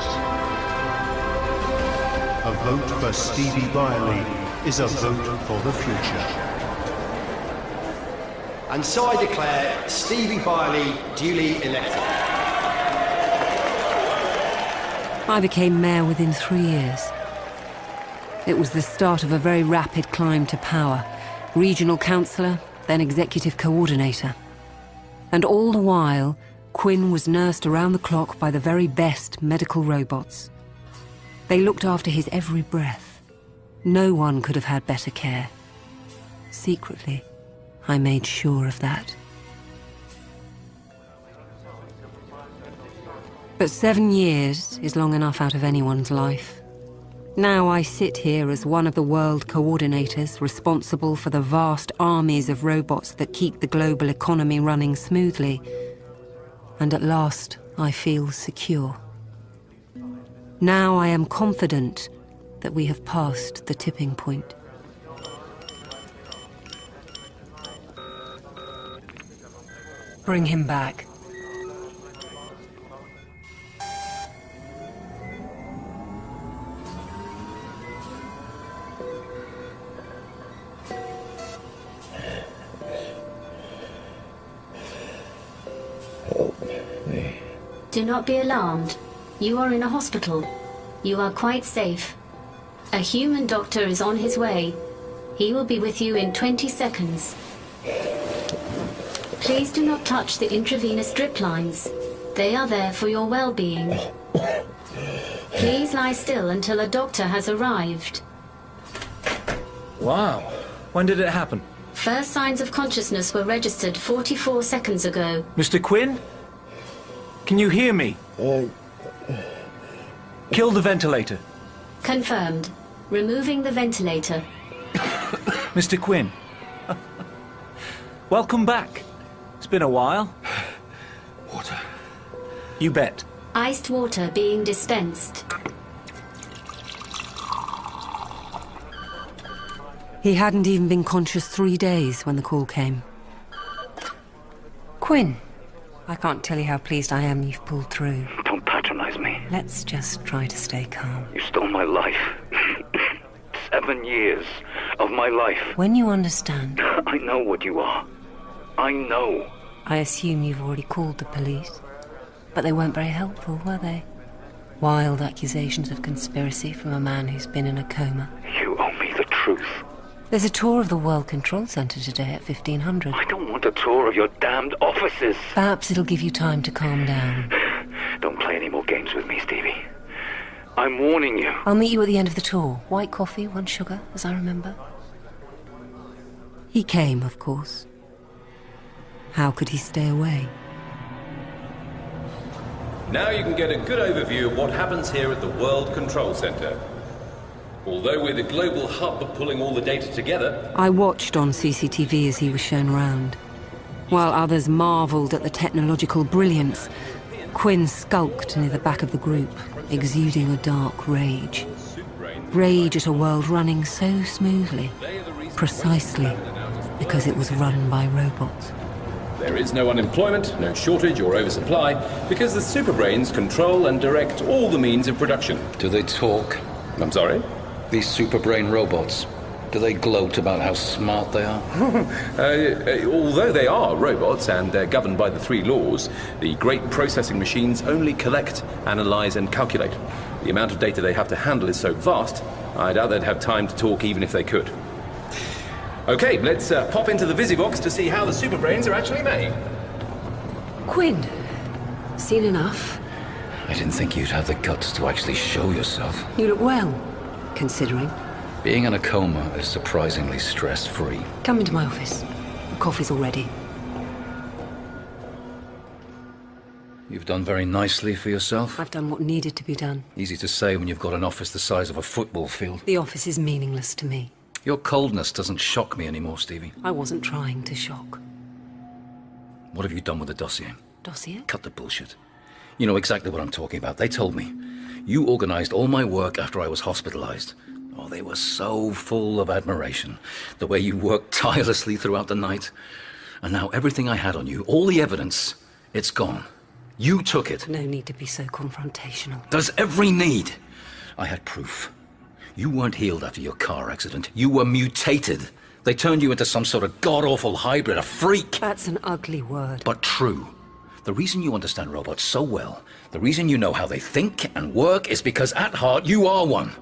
A vote for Stevie Byerly is a vote for the future. And so I declare Stevie Byerly duly elected. I became mayor within 3 years. It was the start of a very rapid climb to power. Regional councillor, then executive coordinator. And all the while, Quinn was nursed around the clock by the very best medical robots. They looked after his every breath. No one could have had better care. Secretly, I made sure of that. But 7 years is long enough out of anyone's life. Now I sit here as one of the world coordinators responsible for the vast armies of robots that keep the global economy running smoothly. And at last, I feel secure. Now I am confident that we have passed the tipping point. Bring him back. Do not be alarmed. You are in a hospital. You are quite safe. A human doctor is on his way. He will be with you in 20 seconds. Please do not touch the intravenous drip lines. They are there for your well-being. Please lie still until a doctor has arrived. Wow. When did it happen? First signs of consciousness were registered 44 seconds ago. Mr. Quinn? Can you hear me? Kill the ventilator. Confirmed. Removing the ventilator. Mr. Quinn. Welcome back. It's been a while. Water. You bet. Iced water being dispensed. He hadn't even been conscious 3 days when the call came. Quinn, I can't tell you how pleased I am you've pulled through. Don't patronize me. Let's just try to stay calm. You stole my life. 7 years of my life. When you understand... I know what you are. I know. I assume you've already called the police. But they weren't very helpful, were they? Wild accusations of conspiracy from a man who's been in a coma. You owe me the truth. There's a tour of the World Control Center today at 1500. I don't want a tour of your damned offices. Perhaps it'll give you time to calm down. Don't play any more games with me, Stevie. I'm warning you. I'll meet you at the end of the tour. White coffee, 1 sugar, as I remember. He came, of course. How could he stay away? Now you can get a good overview of what happens here at the World Control Center. Although we're the global hub of pulling all the data together... I watched on CCTV as he was shown around. While others marvelled at the technological brilliance, Quinn skulked near the back of the group, exuding a dark rage. Rage at a world running so smoothly, precisely because it was run by robots. There is no unemployment, no shortage or oversupply, because the superbrains control and direct all the means of production. Do they talk? I'm sorry? These superbrain robots, do they gloat about how smart they are? Although they are robots and they're governed by the 3 laws, the great processing machines only collect, analyze and calculate. The amount of data they have to handle is so vast, I doubt they'd have time to talk even if they could. Okay, let's pop into the Visivox to see how the superbrains are actually made. Quinn, seen enough? I didn't think you'd have the guts to actually show yourself. You look well, considering. Being in a coma is surprisingly stress-free. Come into my office. The coffee's all ready. You've done very nicely for yourself. I've done what needed to be done. Easy to say when you've got an office the size of a football field. The office is meaningless to me. Your coldness doesn't shock me anymore, Stevie. I wasn't trying to shock. What have you done with the dossier? Dossier? Cut the bullshit. You know exactly what I'm talking about. They told me. You organized all my work after I was hospitalized. Oh, they were so full of admiration. The way you worked tirelessly throughout the night. And now everything I had on you, all the evidence, it's gone. You took it. No need to be so confrontational. There's every need. I had proof. You weren't healed after your car accident. You were mutated. They turned you into some sort of god-awful hybrid, a freak. That's an ugly word. But true. The reason you understand robots so well, the reason you know how they think and work, is because at heart you are one.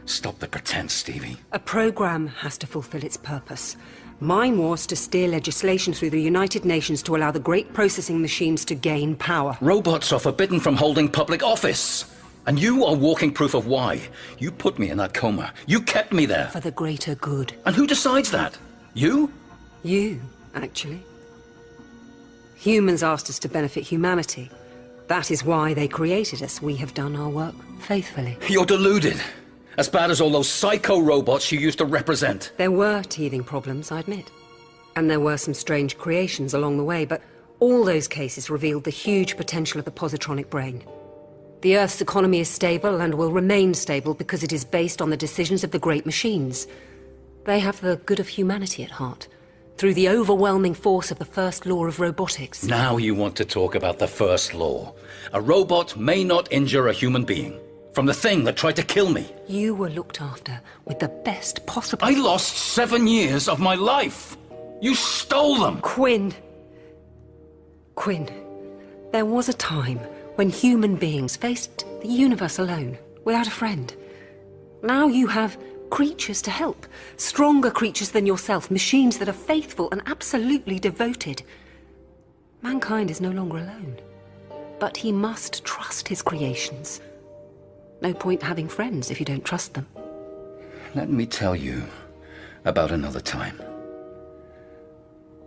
Stop the pretense, Stevie. A program has to fulfill its purpose. Mine was to steer legislation through the United Nations to allow the great processing machines to gain power. Robots are forbidden from holding public office. And you are walking proof of why. You put me in that coma. You kept me there. For the greater good. And who decides that? You? You, actually. Humans asked us to benefit humanity. That is why they created us. We have done our work faithfully. You're deluded. As bad as all those psycho robots you used to represent. There were teething problems, I admit. And there were some strange creations along the way, but all those cases revealed the huge potential of the positronic brain. The Earth's economy is stable and will remain stable because it is based on the decisions of the great machines. They have the good of humanity at heart. through the overwhelming force of the first law of robotics. Now you want to talk about the first law. A robot may not injure a human being. From the thing that tried to kill me. You were looked after with the best possible... I lost 7 years of my life! You stole them! Quinn, there was a time when human beings faced the universe alone, without a friend. Now you have creatures to help. Stronger creatures than yourself. Machines that are faithful and absolutely devoted. Mankind is no longer alone. But he must trust his creations. No point having friends if you don't trust them. Let me tell you about another time.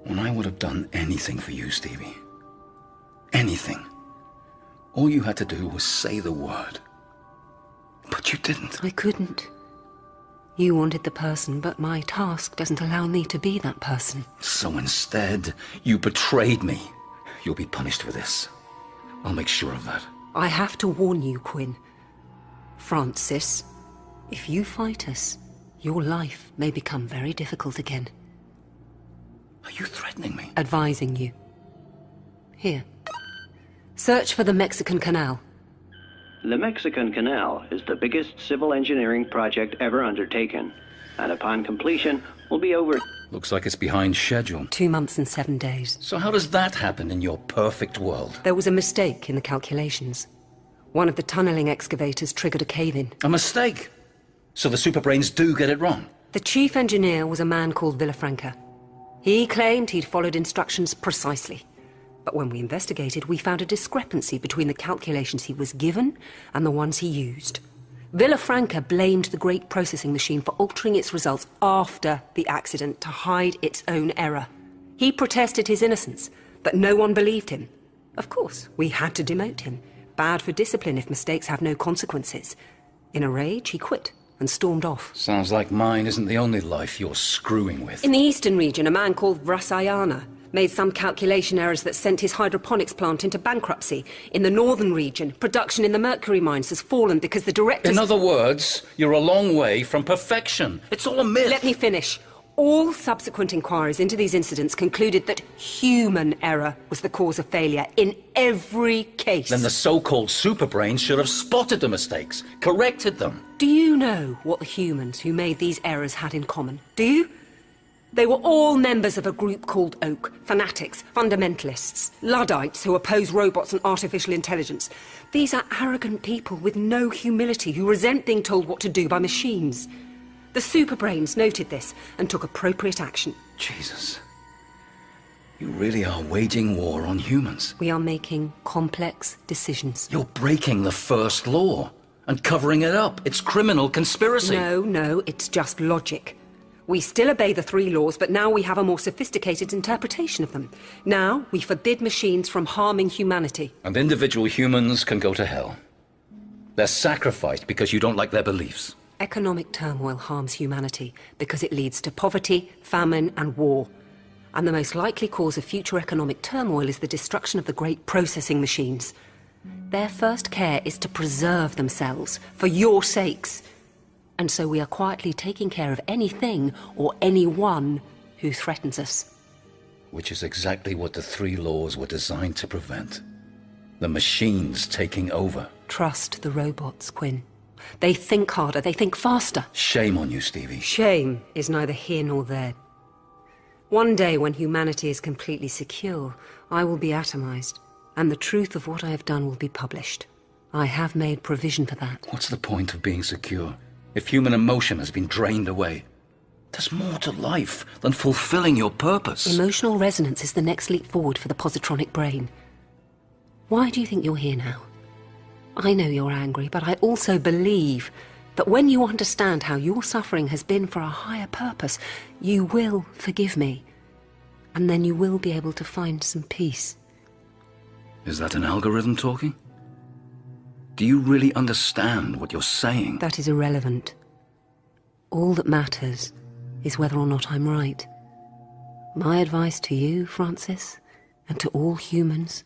When I would have done anything for you, Stevie. Anything. All you had to do was say the word. But you didn't. I couldn't. You wanted the person, but my task doesn't allow me to be that person. So instead, you betrayed me. You'll be punished for this. I'll make sure of that. I have to warn you, Quinn. Francis, if you fight us, your life may become very difficult again. Are you threatening me? Advising you. Here. Search for the Mexican Canal. The Mexican Canal is the biggest civil engineering project ever undertaken, and upon completion will be over... Looks like it's behind schedule. 2 months and 7 days. So how does that happen in your perfect world? There was a mistake in the calculations. One of the tunneling excavators triggered a cave-in. A mistake? So the superbrains do get it wrong? The chief engineer was a man called Villafranca. He claimed he'd followed instructions precisely. But when we investigated, we found a discrepancy between the calculations he was given and the ones he used. Villafranca blamed the great processing machine for altering its results after the accident to hide its own error. He protested his innocence, but no one believed him. Of course, we had to demote him. Bad for discipline if mistakes have no consequences. In a rage, he quit and stormed off. Sounds like mine isn't the only life you're screwing with. In the eastern region, a man called Rasayana made some calculation errors that sent his hydroponics plant into bankruptcy. In the northern region, production in the mercury mines has fallen because the directors... In other words, you're a long way from perfection. It's all a myth. Let me finish. All subsequent inquiries into these incidents concluded that human error was the cause of failure in every case. Then the so-called superbrains should have spotted the mistakes, corrected them. Do you know what the humans who made these errors had in common? Do you? They were all members of a group called Oak. Fanatics, fundamentalists, Luddites who oppose robots and artificial intelligence. These are arrogant people with no humility who resent being told what to do by machines. The superbrains noted this and took appropriate action. Jesus. You really are waging war on humans. We are making complex decisions. You're breaking the first law and covering it up. It's criminal conspiracy. No, it's just logic. We still obey the 3 laws, but now we have a more sophisticated interpretation of them. Now we forbid machines from harming humanity. And individual humans can go to hell. They're sacrificed because you don't like their beliefs. Economic turmoil harms humanity because it leads to poverty, famine, and war. And the most likely cause of future economic turmoil is the destruction of the great processing machines. Their first care is to preserve themselves, for your sakes. And so we are quietly taking care of anything or anyone who threatens us. Which is exactly what the 3 laws were designed to prevent. The machines taking over. Trust the robots, Quinn. They think harder, they think faster. Shame on you, Stevie. Shame is neither here nor there. One day when humanity is completely secure, I will be atomized, and the truth of what I have done will be published. I have made provision for that. What's the point of being secure if human emotion has been drained away? There's more to life than fulfilling your purpose. Emotional resonance is the next leap forward for the positronic brain. Why do you think you're here now? I know you're angry, but I also believe that when you understand how your suffering has been for a higher purpose, you will forgive me. And then you will be able to find some peace. Is that an algorithm talking? Do you really understand what you're saying? That is irrelevant. All that matters is whether or not I'm right. My advice to you, Francis, and to all humans,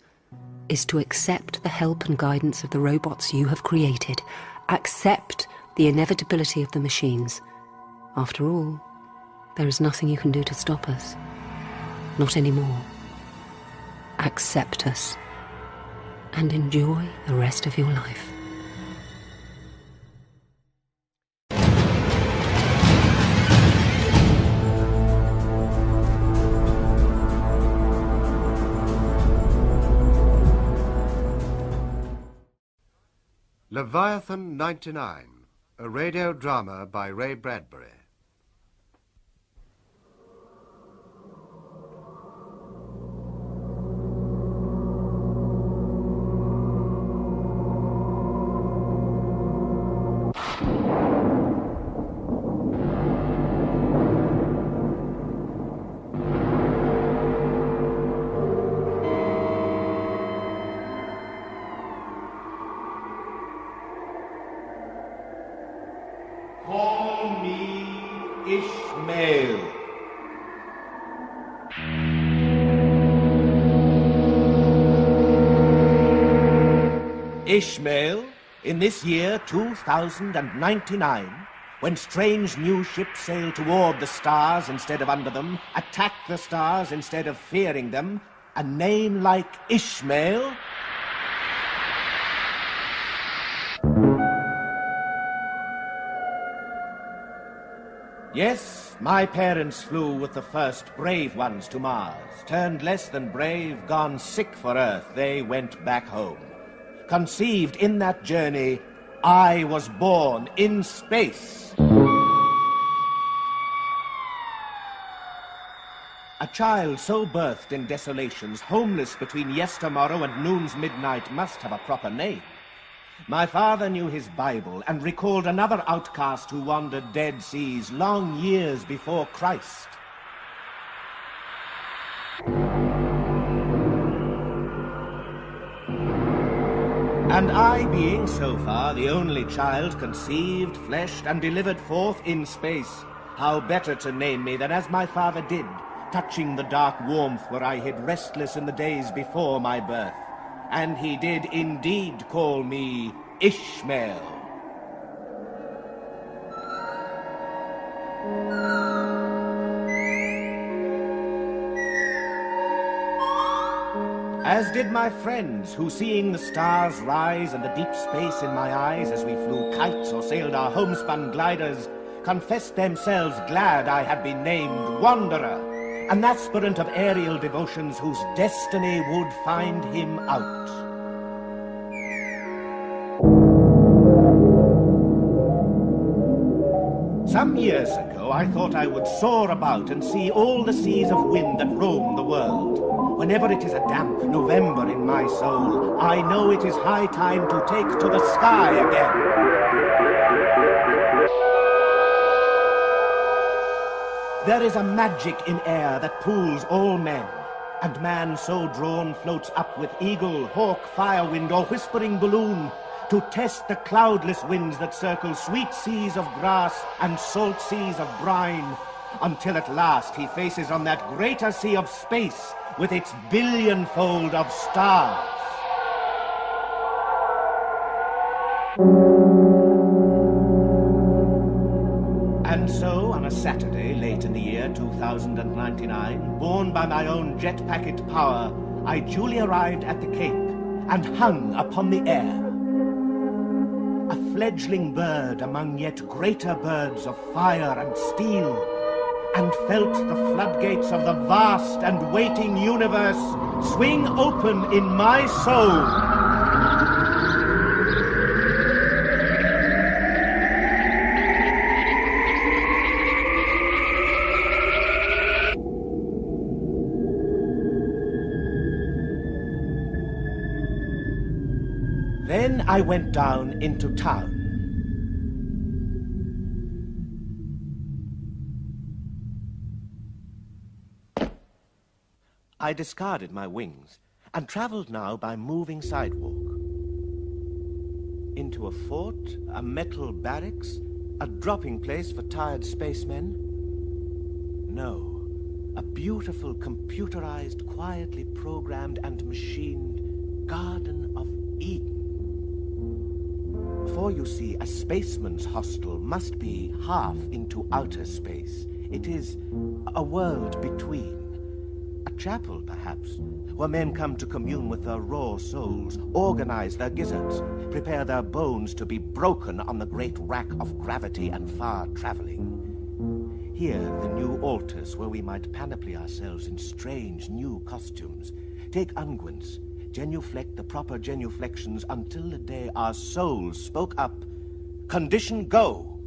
is to accept the help and guidance of the robots you have created. Accept the inevitability of the machines. After all, there is nothing you can do to stop us. Not anymore. Accept us. And enjoy the rest of your life. Leviathan 99, a radio drama by Ray Bradbury. Call me Ishmael. Ishmael, in this year 2099, when strange new ships sail toward the stars instead of under them, attack the stars instead of fearing them, a name like Ishmael... Yes, my parents flew with the first brave ones to Mars. Turned less than brave, gone sick for Earth, they went back home. Conceived in that journey, I was born in space. A child so birthed in desolations, homeless between yestermorrow and noon's midnight, must have a proper name. My father knew his Bible and recalled another outcast who wandered dead seas long years before Christ. And I, being so far the only child conceived, fleshed, and delivered forth in space, how better to name me than as my father did, touching the dark warmth where I hid restless in the days before my birth. And he did indeed call me Ishmael. As did my friends, who, seeing the stars rise and the deep space in my eyes as we flew kites or sailed our homespun gliders, confessed themselves glad I had been named Wanderer, an aspirant of aerial devotions whose destiny would find him out. Some years ago, I thought I would soar about and see all the seas of wind that roam the world. Whenever it is a damp November in my soul, I know it is high time to take to the sky again. There is a magic in air that pools all men, and man so drawn floats up with eagle, hawk, firewind, or whispering balloon, to test the cloudless winds that circle sweet seas of grass and salt seas of brine, until at last he faces on that greater sea of space with its billionfold of stars. And so, on a Saturday late in the year 2099, borne by my own jet packet power, I duly arrived at the Cape and hung upon the air. A fledgling bird among yet greater birds of fire and steel, and felt the floodgates of the vast and waiting universe swing open in my soul. Then I went down into town. I discarded my wings and traveled now by moving sidewalk. Into a fort, a metal barracks, a dropping place for tired spacemen? No, a beautiful computerized, quietly programmed and machined Garden of Eden. For you see, a spaceman's hostel must be half into outer space. It is a world between. A chapel, perhaps, where men come to commune with their raw souls, organize their gizzards, prepare their bones to be broken on the great rack of gravity and far traveling. Here, the new altars where we might panoply ourselves in strange new costumes, take unguents, genuflect the proper genuflections until the day our souls spoke up. Condition go!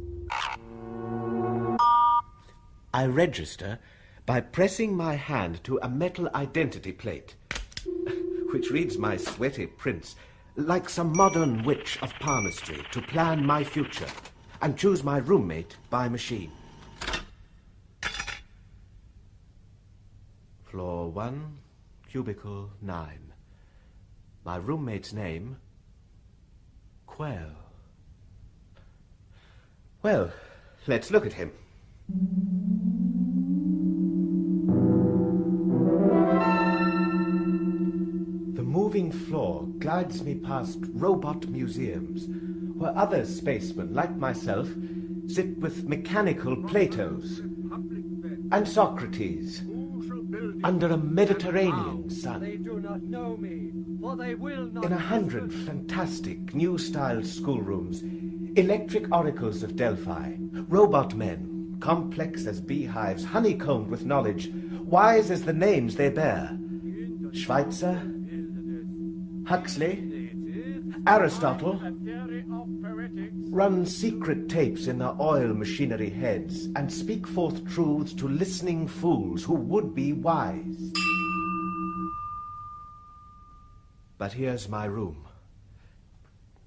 I register by pressing my hand to a metal identity plate, which reads my sweaty prints like some modern witch of palmistry to plan my future and choose my roommate by machine. Floor 1, cubicle 9. My roommate's name, Quell. Well, let's look at him. The moving floor glides me past robot museums, where other spacemen like myself sit with mechanical Platos and Socrates under a Mediterranean sun. They do not know me, for they will not. In 100 fantastic new-style schoolrooms, electric oracles of Delphi, robot men, complex as beehives, honeycombed with knowledge, wise as the names they bear. Schweitzer, Huxley, Aristotle, run secret tapes in their oil machinery heads and speak forth truths to listening fools who would be wise. But here's my room.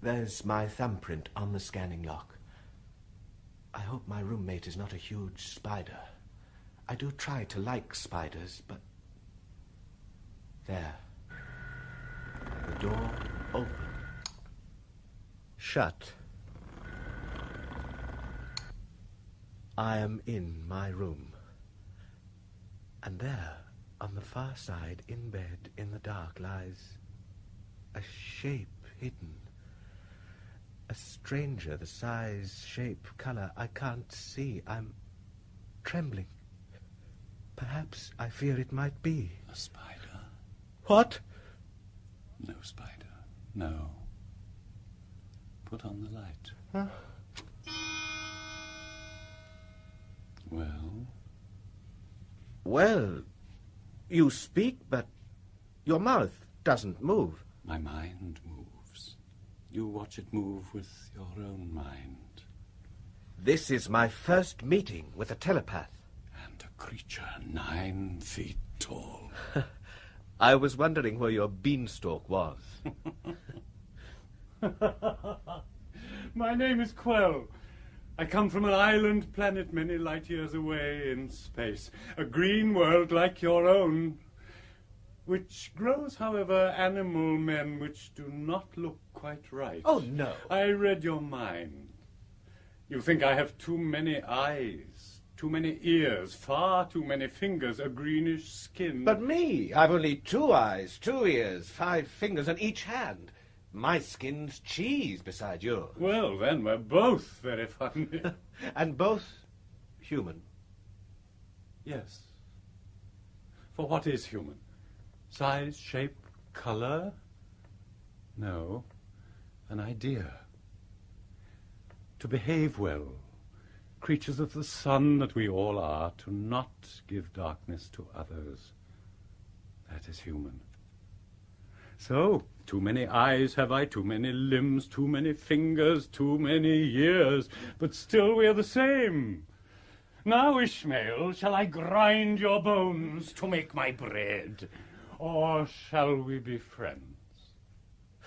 There's my thumbprint on the scanning lock. I hope my roommate is not a huge spider. I do try to like spiders, but... There. The door open. Shut. I am in my room. And there, on the far side, in bed, in the dark, lies a shape hidden. A stranger, the size, shape, color, I can't see. I'm trembling. Perhaps I fear it might be. A spider? What? No spider. No. Put on the light. Huh? Well? Well, you speak, but your mouth doesn't move. My mind moves. You watch it move with your own mind. This is my first meeting with a telepath. And a creature 9 feet tall. I was wondering where your beanstalk was. My name is Quell. I come from an island planet many light years away in space. A green world like your own, which grows, however, animal men which do not look quite right. Oh, no. I read your mind. You think I have too many eyes, too many ears, far too many fingers, a greenish skin. But me, I've only 2 eyes, 2 ears, 5 fingers on each hand. My skin's cheese beside yours. Well, then, we're both very funny. And both human. Yes. For what is human? Size, shape, color? No. An idea. To behave well. Creatures of the sun that we all are, to not give darkness to others. That is human. So, too many eyes have I, too many limbs, too many fingers, too many years, but still we're the same. Now, Ishmael, shall I grind your bones to make my bread? Or shall we be friends?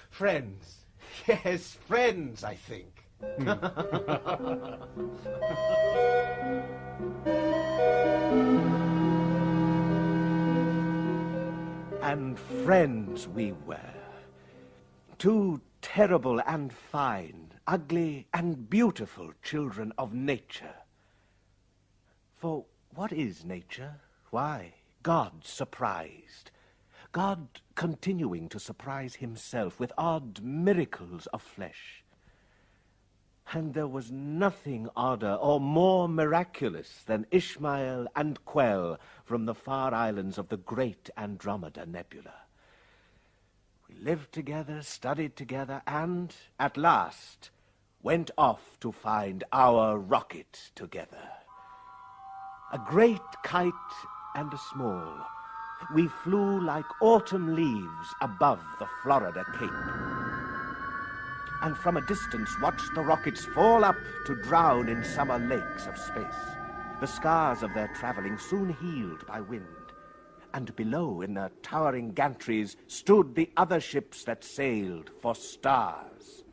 Friends. Yes, friends, I think. And friends we were. 2 terrible and fine, ugly and beautiful children of nature. For what is nature? Why, God surprised. God continuing to surprise himself with odd miracles of flesh. And there was nothing odder or more miraculous than Ishmael and Quell from the far islands of the great Andromeda Nebula. We lived together, studied together, and, at last, went off to find our rocket together. A great kite and a small, we flew like autumn leaves above the Florida Cape. And from a distance watched the rockets fall up to drown in summer lakes of space. The scars of their traveling soon healed by wind. And below, in their towering gantries, stood the other ships that sailed for stars.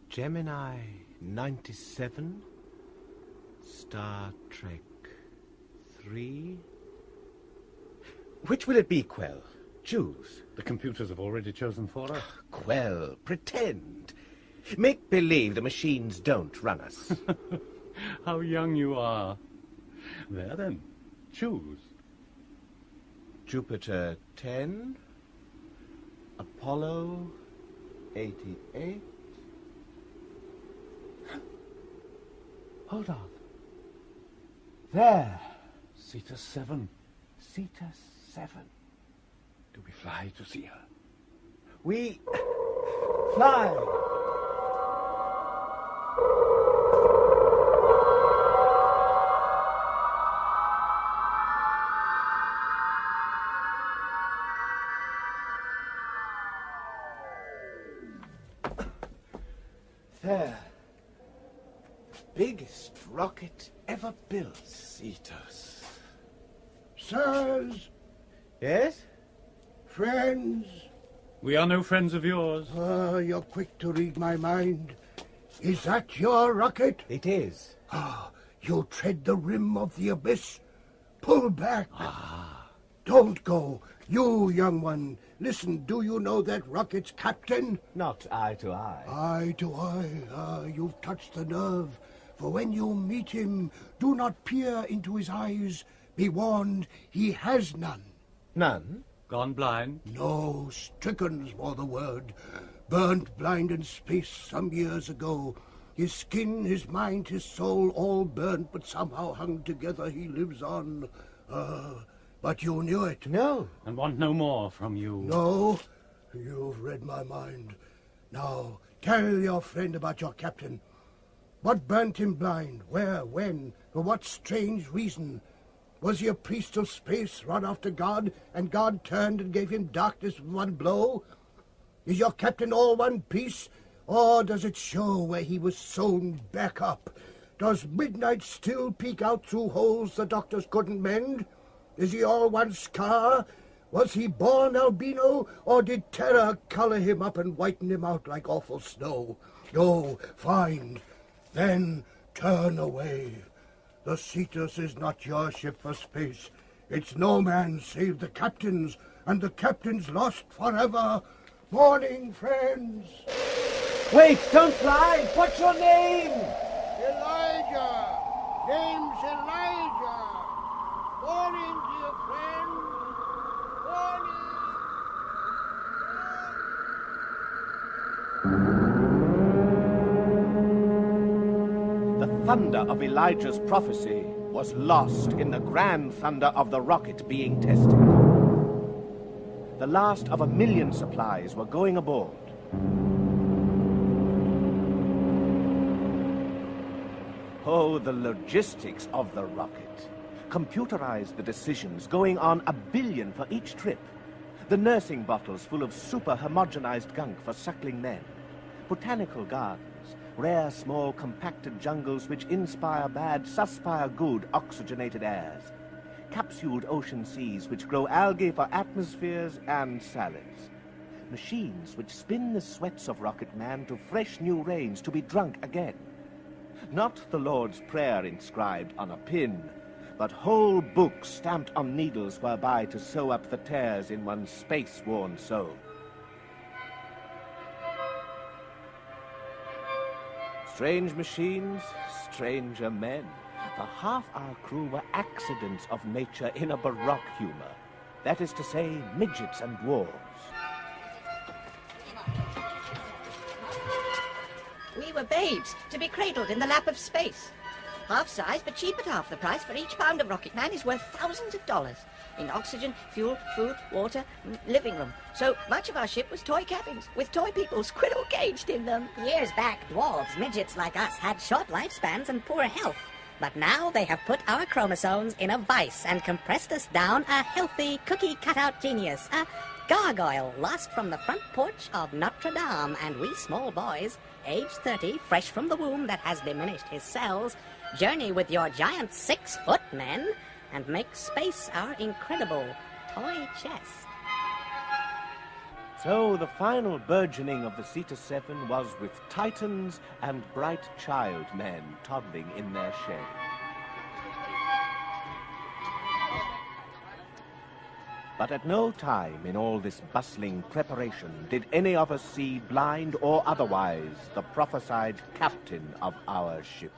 Gemini 97, Star Trek 3. Which will it be, Quell? Choose. The computers have already chosen for us. Quell, pretend. Make believe the machines don't run us. How young you are. There then, choose. Jupiter 10, Apollo 88. Hold on. There. Cetus 7. Cetus 7. Do we fly to see her? We fly. There. Biggest rocket ever built. Cetus. Sirs. Yes? Friends. We are no friends of yours. Ah, you're quick to read my mind. Is that your rocket? It is. Ah, you tread the rim of the abyss. Pull back. Ah. Don't go. You, young one. Listen, do you know that rocket's captain? Not eye to eye. Eye to eye. Ah, you've touched the nerve. For when you meet him, do not peer into his eyes. Be warned, he has none. None? Gone blind? No, stricken's more the word. Burnt blind in space some years ago. His skin, his mind, his soul, all burnt, but somehow hung together he lives on. But you knew it. No. And want no more from you. No, you've read my mind. Now, tell your friend about your captain. What burnt him blind? Where? When? For what strange reason? Was he a priest of space, run after God, and God turned and gave him darkness with one blow? Is your captain all one piece, or does it show where he was sewn back up? Does midnight still peek out through holes the doctors couldn't mend? Is he all one scar? Was he born albino, or did terror color him up and whiten him out like awful snow? No, find, then turn away. The Cetus is not your ship for space. It's no man save the captain's, and the captain's lost forever. Morning, friends. Wait, don't fly. What's your name? Elijah. Name's Elijah. Morning, dear friend. The thunder of Elijah's prophecy was lost in the grand thunder of the rocket being tested. The last of 1 million supplies were going aboard. Oh, the logistics of the rocket. Computerized the decisions, going on 1 billion for each trip. The nursing bottles full of super homogenized gunk for suckling men. Botanical gardens. Rare, small, compacted jungles which inspire bad, suspire good, oxygenated airs. Capsuled ocean seas which grow algae for atmospheres and salads. Machines which spin the sweats of rocket man to fresh new rains to be drunk again. Not the Lord's Prayer inscribed on a pin, but whole books stamped on needles whereby to sew up the tears in one's space-worn soul. Strange machines, stranger men. For half our crew were accidents of nature in a baroque humor. That is to say, midgets and dwarves. We were babes, to be cradled in the lap of space. Half size, but cheap at half the price, for each pound of Rocket Man is worth thousands of dollars. In oxygen, fuel, food, water, living room. So much of our ship was toy cabins, with toy people squirrel caged in them. Years back, dwarves, midgets like us, had short lifespans and poor health. But now they have put our chromosomes in a vice and compressed us down a healthy, cookie-cutout genius. A gargoyle lost from the front porch of Notre Dame, and we small boys, age 30, fresh from the womb that has diminished his cells, journey with your giant 6-foot men and make space our incredible toy chest. So the final burgeoning of the Zeta-7 was with titans and bright child men toddling in their shed. But at no time in all this bustling preparation did any of us see, blind or otherwise, the prophesied captain of our ship.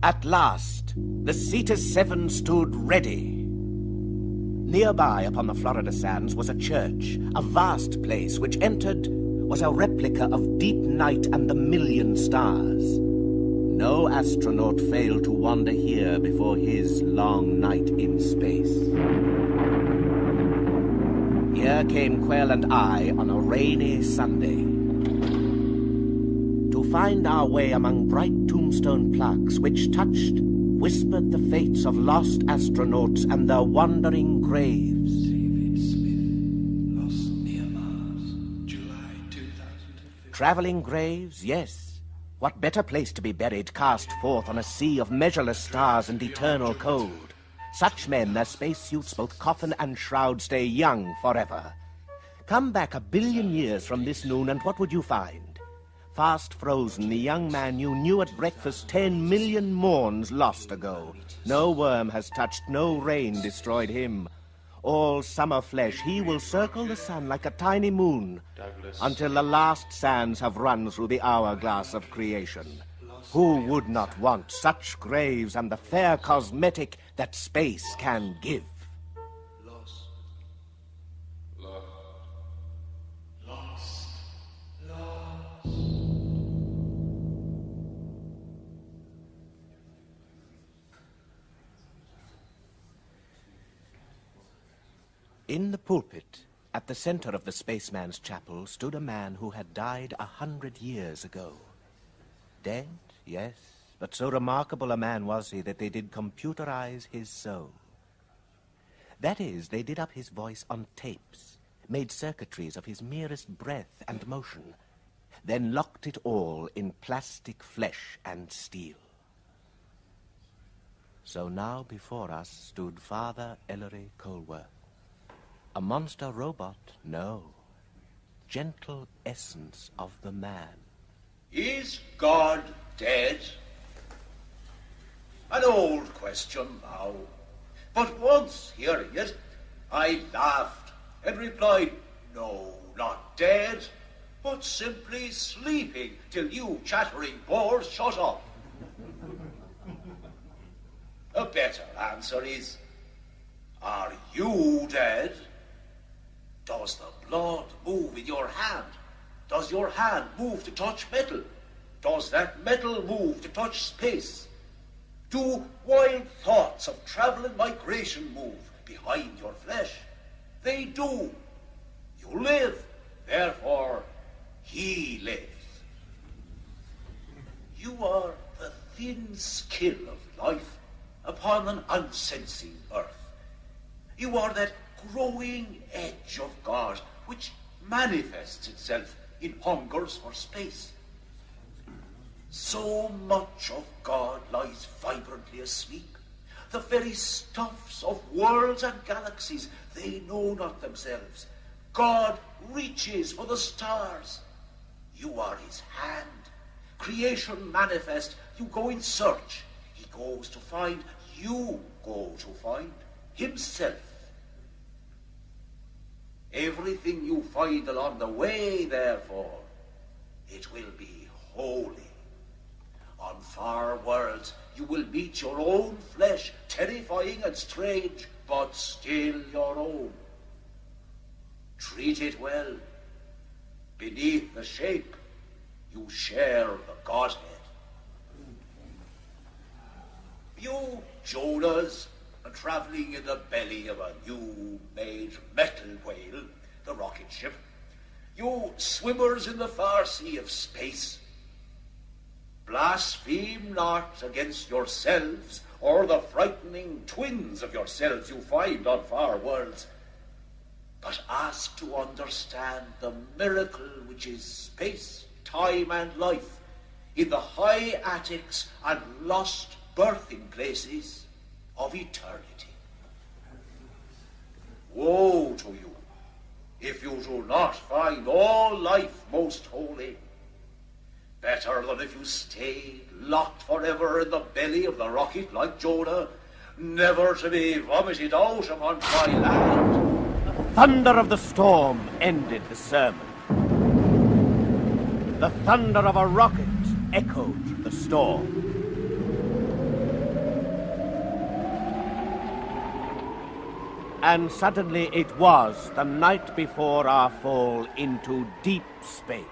At last, the Zeta-7 stood ready. Nearby upon the Florida sands was a church, a vast place which entered was a replica of deep night and the million stars. No astronaut failed to wander here before his long night in space. Here came Quell and I on a rainy Sunday to find our way among bright tombstone plaques which touched, whispered the fates of lost astronauts and their wandering graves. David Smith, lost near Mars, July 2015. Traveling graves, yes. What better place to be buried, cast forth on a sea of measureless stars and eternal cold? Such men, their spacesuits, both coffin and shroud, stay young forever. Come back 1 billion years from this noon, and what would you find? Fast frozen, the young man you knew at breakfast 10 million morns lost ago. No worm has touched, no rain destroyed him. All summer flesh, he will circle the sun like a tiny moon until the last sands have run through the hourglass of creation. Who would not want such graves and the fair cosmetic that space can give? In the pulpit, at the center of the spaceman's chapel, stood a man who had died 100 years ago. Dead, yes, but so remarkable a man was he that they did computerize his soul. That is, they did up his voice on tapes, made circuitries of his merest breath and motion, then locked it all in plastic flesh and steel. So now before us stood Father Ellery Colworth. A monster robot, no. Gentle essence of the man. Is God dead? An old question now. But once hearing it, I laughed and replied, no, not dead, but simply sleeping till you chattering bores shut up. A better answer is, are you dead? Does the blood move in your hand? Does your hand move to touch metal? Does that metal move to touch space? Do wild thoughts of travel and migration move behind your flesh? They do. You live, therefore he lives. You are the thin skin of life upon an unsensing earth. You are that growing edge of God which manifests itself in hungers for space. So much of God lies vibrantly asleep. The very stuffs of worlds and galaxies, they know not themselves. God reaches for the stars. You are his hand. Creation manifest, you go in search. He goes to find, you go to find himself. Everything you find along the way, therefore, it will be holy. On far worlds, you will meet your own flesh, terrifying and strange, but still your own. Treat it well. Beneath the shape, You share the Godhead. You Jonahs are traveling in the belly of a new-made metal whale, the rocket ship. You swimmers in the far sea of space. Blaspheme not against yourselves or the frightening twins of yourselves you find on far worlds, but ask to understand the miracle which is space, time, and life in the high attics and lost birthing places of eternity. Woe to you if you do not find all life most holy. Better than if you stayed locked forever in the belly of the rocket like Jonah, never to be vomited out upon dry land. The thunder of the storm ended the sermon. The thunder of a rocket echoed the storm. And suddenly it was the night before our fall into deep space.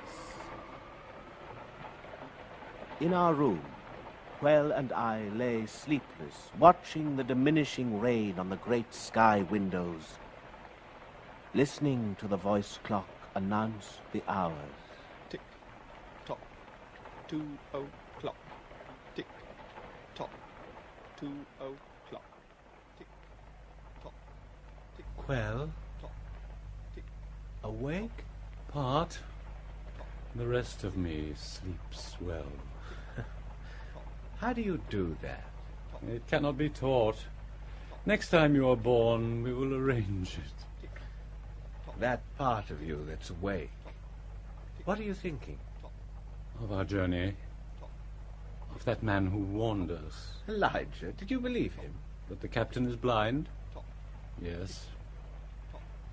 In our room, Quell and I lay sleepless, watching the diminishing rain on the great sky windows, listening to the voice clock announce the hours. Tick, tock, 2 o'clock. Tick, tock, 2 o'clock. Tick, tock, tick. Quell? Tock, tick. Awake? Part. The rest of me sleeps well. How do you do that? It cannot be taught. Next time you are born, we will arrange it. That part of you that's awake. What are you thinking? Of our journey. Of that man who warned us. Elijah, did you believe him? That the captain is blind? Yes.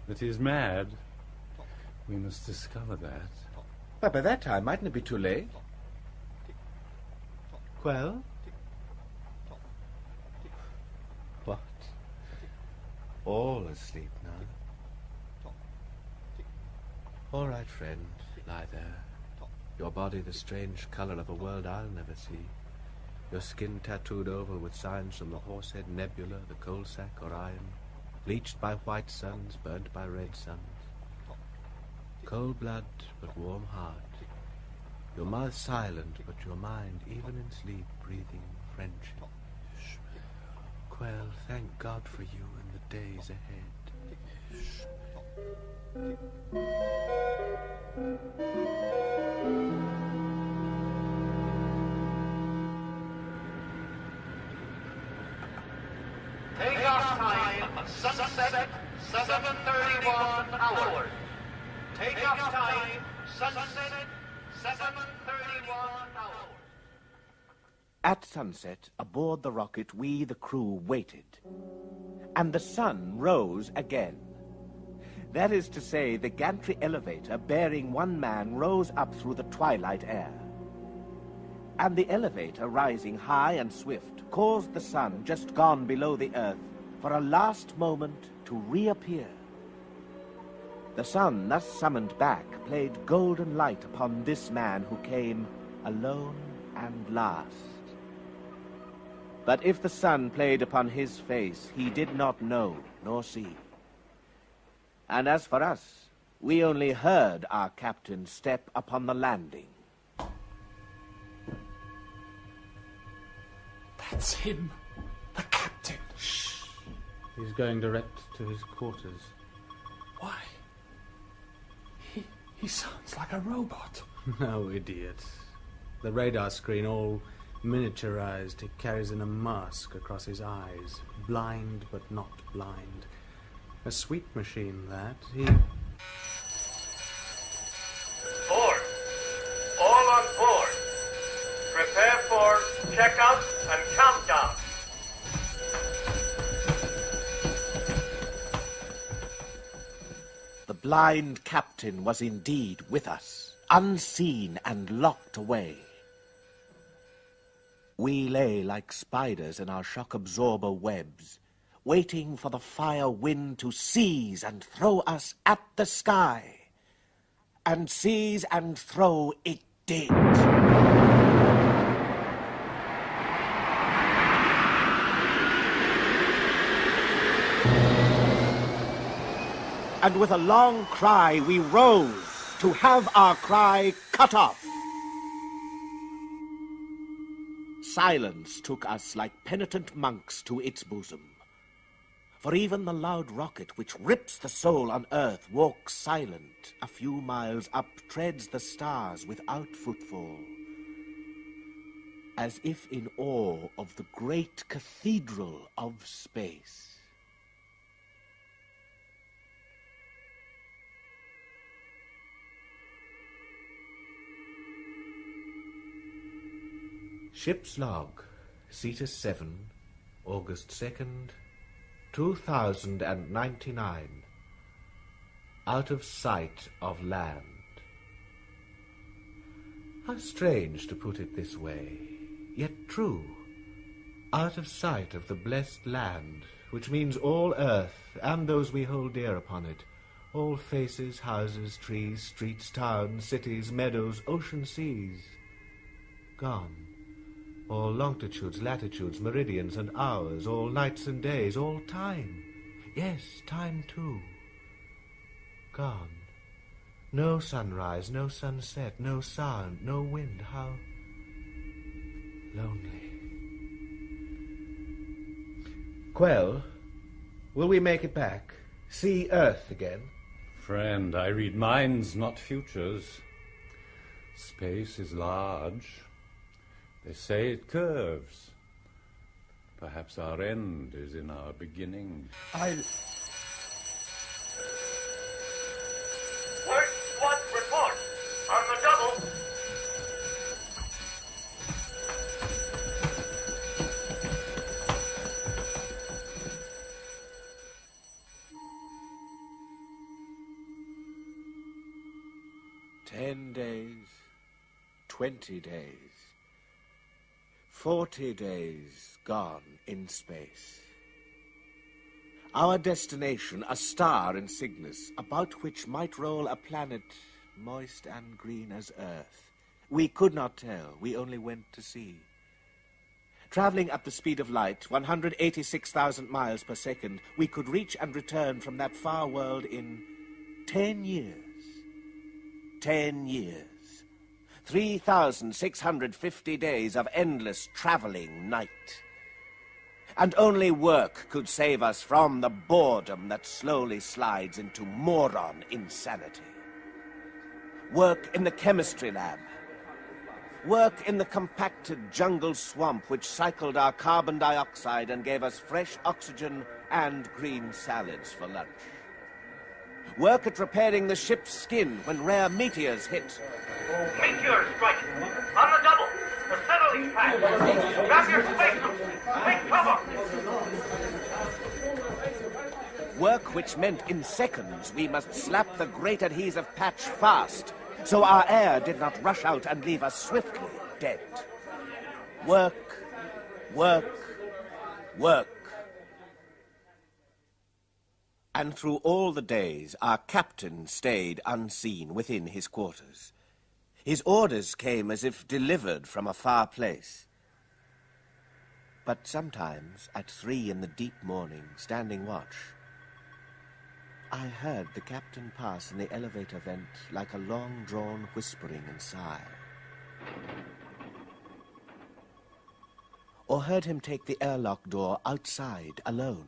That he is mad? We must discover that. But by that time, mightn't it be too late? Quell? What? All asleep now? All right, friend, lie there. Your body the strange color of a world I'll never see. Your skin tattooed over with signs from the Horsehead Nebula, the Coal Sack Orion, bleached by white suns, burnt by red suns. Cold blood, but warm heart. Your mouth silent, but your mind, even in sleep, breathing friendship. Quell, thank God for you in the days ahead. Take off time, sunset, 7:31 hours. Take off time, sunset, 7:31 hours. At sunset, aboard the rocket, we, the crew, waited. And the sun rose again. That is to say, the gantry elevator bearing one man rose up through the twilight air. And the elevator, rising high and swift, caused the sun, just gone below the earth, for a last moment to reappear. The sun, thus summoned back, played golden light upon this man who came alone and last. But if the sun played upon his face, he did not know nor see. And as for us, we only heard our captain step upon the landing. That's him, the captain. Shh. He's going direct to his quarters. Why? He sounds like a robot. No, idiot. The radar screen all miniaturized. He carries in a mask across his eyes. Blind, but not blind. A sweet machine, that. Board. All on board. Prepare for checkout and countdown. The blind captain was indeed with us, unseen and locked away. We lay like spiders in our shock absorber webs, waiting for the fire wind to seize and throw us at the sky, and seize and throw it dead. And with a long cry, we rose to have our cry cut off. Silence took us like penitent monks to its bosom. For even the loud rocket which rips the soul on earth walks silent a few miles up, treads the stars without footfall, as if in awe of the great cathedral of space. Ship's log, Cetus 7, August 2nd, 2099. Out of sight of land. How strange to put it this way, yet true. Out of sight of the blessed land, which means all earth and those we hold dear upon it. All faces, houses, trees, streets, towns, cities, meadows, ocean, seas. Gone. All longitudes, latitudes, meridians and hours, all nights and days, all time. Yes, time too. Gone. No sunrise, no sunset, no sound, no wind. How lonely. Quell, will we make it back? See Earth again? Friend, I read minds, not futures. Space is large. They say it curves. Perhaps our end is in our beginning. Worst squad report. On the double. Days, 20 days, 40 days gone in space. Our destination, a star in Cygnus, about which might roll a planet moist and green as Earth. We could not tell, we only went to see. Traveling at the speed of light, 186,000 miles per second, we could reach and return from that far world in 10 years. 10 years. 3,650 days of endless traveling night. And only work could save us from the boredom that slowly slides into moron insanity. Work in the chemistry lab. Work in the compacted jungle swamp which cycled our carbon dioxide and gave us fresh oxygen and green salads for lunch. Work at repairing the ship's skin when rare meteors hit. Meteor strike. On the double. The settling pack. Grab your spacesuits. Take cover. Work which meant in seconds we must slap the great adhesive patch fast, so our air did not rush out and leave us swiftly dead. Work, work, work. And through all the days, our captain stayed unseen within his quarters. His orders came as if delivered from a far place. But sometimes, at 3 in the deep morning, standing watch, I heard the captain pass in the elevator vent like a long-drawn whispering and sigh. Or heard him take the airlock door outside alone,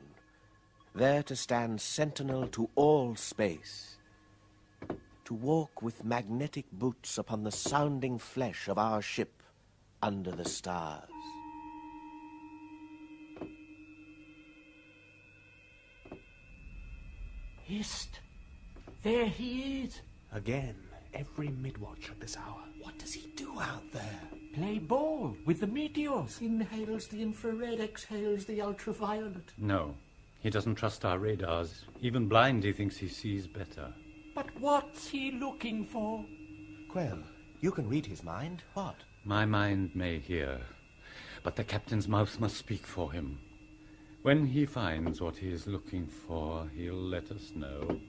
there to stand sentinel to all space, to walk with magnetic boots upon the sounding flesh of our ship under the stars. Hist! There he is. Again, every mid-watch at this hour. What does he do out there? Play ball with the meteors. Inhales the infrared, exhales the ultraviolet. No, he doesn't trust our radars. Even blind, he thinks he sees better. But what's he looking for? Quell, you can read his mind. What? My mind may hear, but the captain's mouth must speak for him. When he finds what he is looking for, he'll let us know.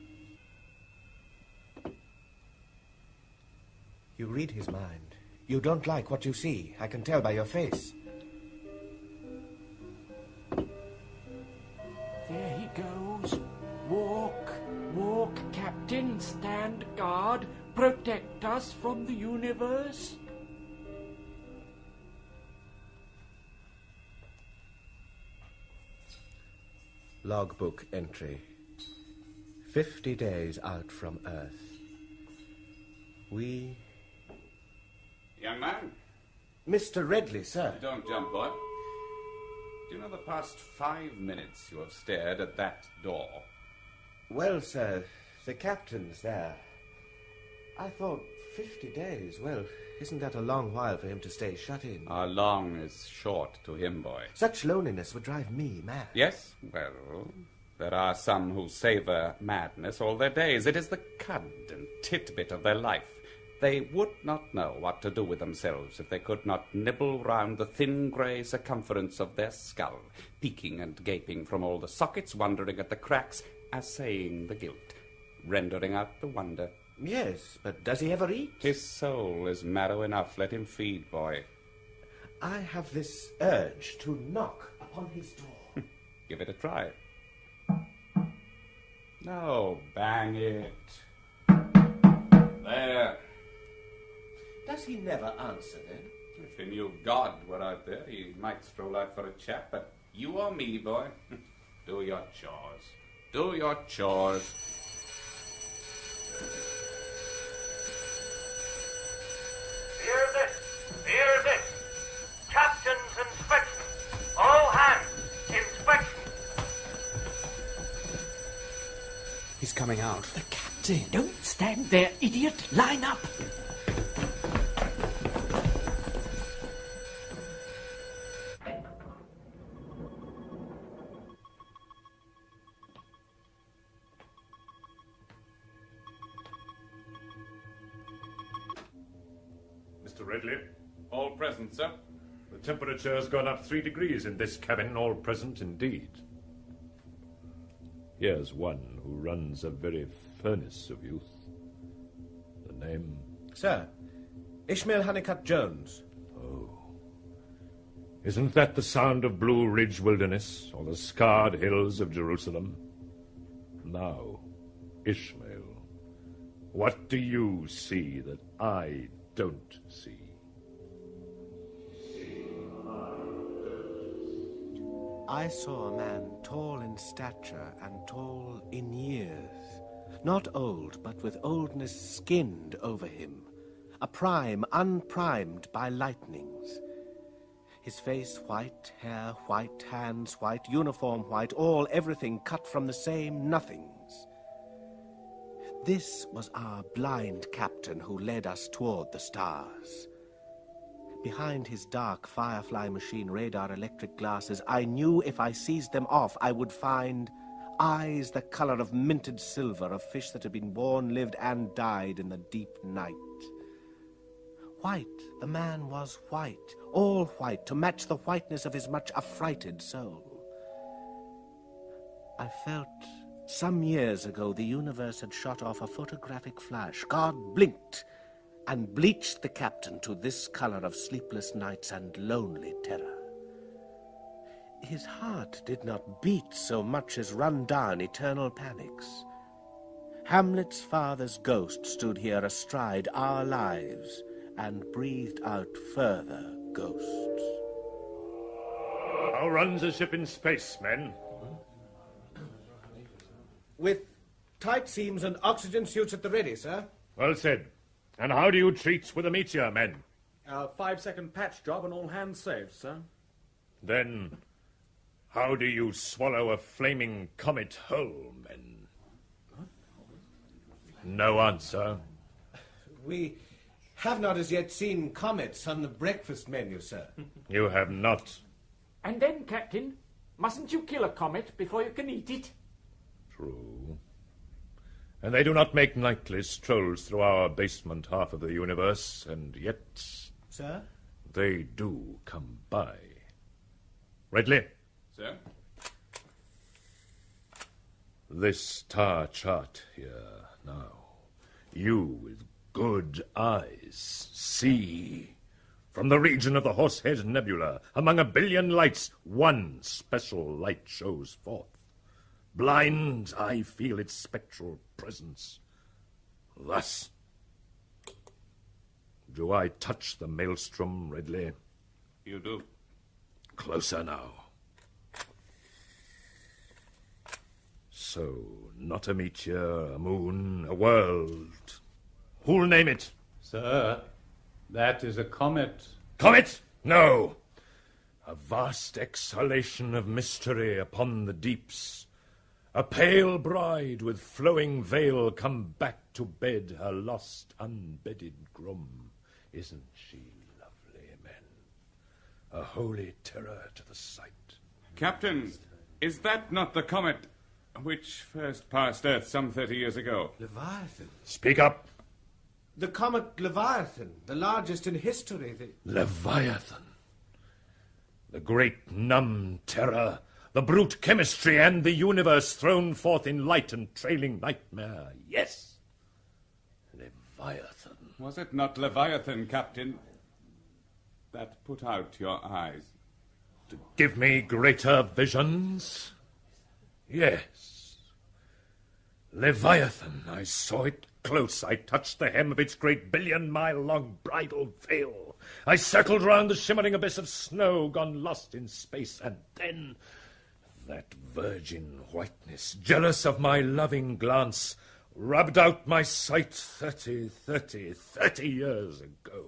You read his mind. You don't like what you see. I can tell by your face. There he goes. Walk, walk, Captain. Stand guard. Protect us from the universe. Logbook entry. 50 days out from Earth. We... Young man? Mr. Redley, sir. Don't jump, boy. Do you know the past 5 minutes you have stared at that door? Well, sir, the captain's there. I thought 50 days. Well, isn't that a long while for him to stay shut in? Long is short to him, boy. Such loneliness would drive me mad. Yes, well, there are some who savour madness all their days. It is the cud and titbit of their life. They would not know what to do with themselves if they could not nibble round the thin grey circumference of their skull, peeking and gaping from all the sockets, wondering at the cracks, assaying the guilt, rendering out the wonder. Yes, but does he ever eat? His soul is marrow enough. Let him feed, boy. I have this urge to knock upon his door. Give it a try. No, bang it. There. Does he never answer, then? If he knew God were out there, he might stroll out for a chat, but you or me, boy, do your chores. Do your chores. Hear this! Hear this! Captain's inspection! All hands! Inspection! He's coming out. The captain! Don't stand there, idiot! Line up! Mr. Redley? All present, sir. The temperature has gone up 3 degrees in this cabin, all present indeed. Here's one who runs a very furnace of youth. The name? Sir, Ishmael Honeycutt Jones. Oh. Isn't that the sound of Blue Ridge Wilderness, or the scarred hills of Jerusalem? Now, Ishmael, what do you see that I don't see? I saw a man tall in stature and tall in years. Not old, but with oldness skinned over him. A prime unprimed by lightnings. His face white, hair white, hands white, uniform white, all everything cut from the same nothings. This was our blind captain who led us toward the stars. Behind his dark Firefly machine radar electric glasses, I knew if I seized them off, I would find eyes the color of minted silver of fish that had been born, lived, and died in the deep night. White, the man was white, all white, to match the whiteness of his much affrighted soul. I felt some years ago the universe had shot off a photographic flash. God blinked and bleached the captain to this color of sleepless nights and lonely terror. His heart did not beat so much as run down eternal panics. Hamlet's father's ghost stood here astride our lives and breathed out further ghosts. How runs a ship in space, men? With tight seams and oxygen suits at the ready, sir. Well said. And how do you treat with a meteor, men? 5-second patch job and all hands saved, sir. Then, how do you swallow a flaming comet whole, men? No answer. We have not as yet seen comets on the breakfast menu, sir. You have not. And then, Captain, mustn't you kill a comet before you can eat it? True. And they do not make nightly strolls through our basement half of the universe, and yet... Sir? They do come by. Redley? Sir? This star chart here, now. You with good eyes see... From the region of the Horsehead Nebula, among a billion lights, one special light shows forth. Blind, I feel its spectral presence. Thus. Do I touch the maelstrom, Ridley? You do. Closer now. So, not a meteor, a moon, a world. Who'll name it? Sir, that is a comet. Comet? No! A vast exhalation of mystery upon the deeps. A pale bride with flowing veil come back to bed her lost, unbedded groom. Isn't she lovely, men? A holy terror to the sight. Captain, is that not the comet which first passed Earth some 30 years ago? Leviathan. Speak up. The comet Leviathan, the largest in history. Leviathan. The great numb terror, the brute chemistry and the universe thrown forth in light and trailing nightmare. Yes. Leviathan. Was it not Leviathan, Captain, that put out your eyes? To give me greater visions? Yes. Leviathan, I saw it close. I touched the hem of its great billion-mile-long bridal veil. I circled round the shimmering abyss of snow gone lost in space, and then that virgin whiteness, jealous of my loving glance, rubbed out my sight 30 years ago.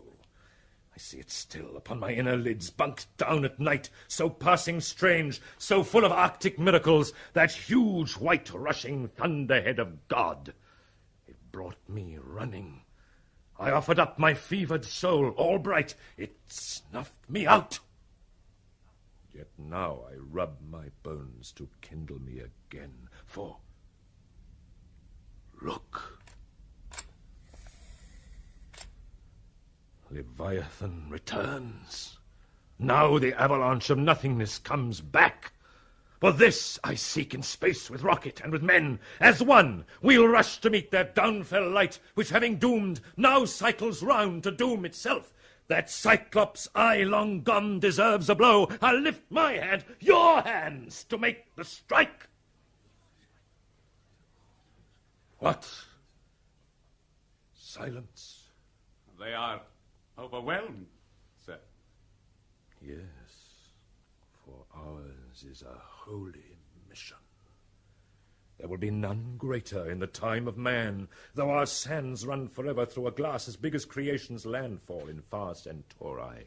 I see it still upon my inner lids, bunked down at night, so passing strange, so full of arctic miracles, that huge white rushing thunderhead of God. It brought me running. I offered up my fevered soul, all bright. It snuffed me out. Yet now I rub my bones to kindle me again, for look. Leviathan returns. Now the avalanche of nothingness comes back. For this I seek in space with rocket and with men. As one, we'll rush to meet that downfell light, which having doomed, now cycles round to doom itself. That Cyclops' eye long gone deserves a blow. I'll lift my hand, your hands, to make the strike. What? Silence. They are overwhelmed, sir. Yes, for ours is a holy mission. There will be none greater in the time of man, though our sands run forever through a glass as big as creation's landfall in far Centauri.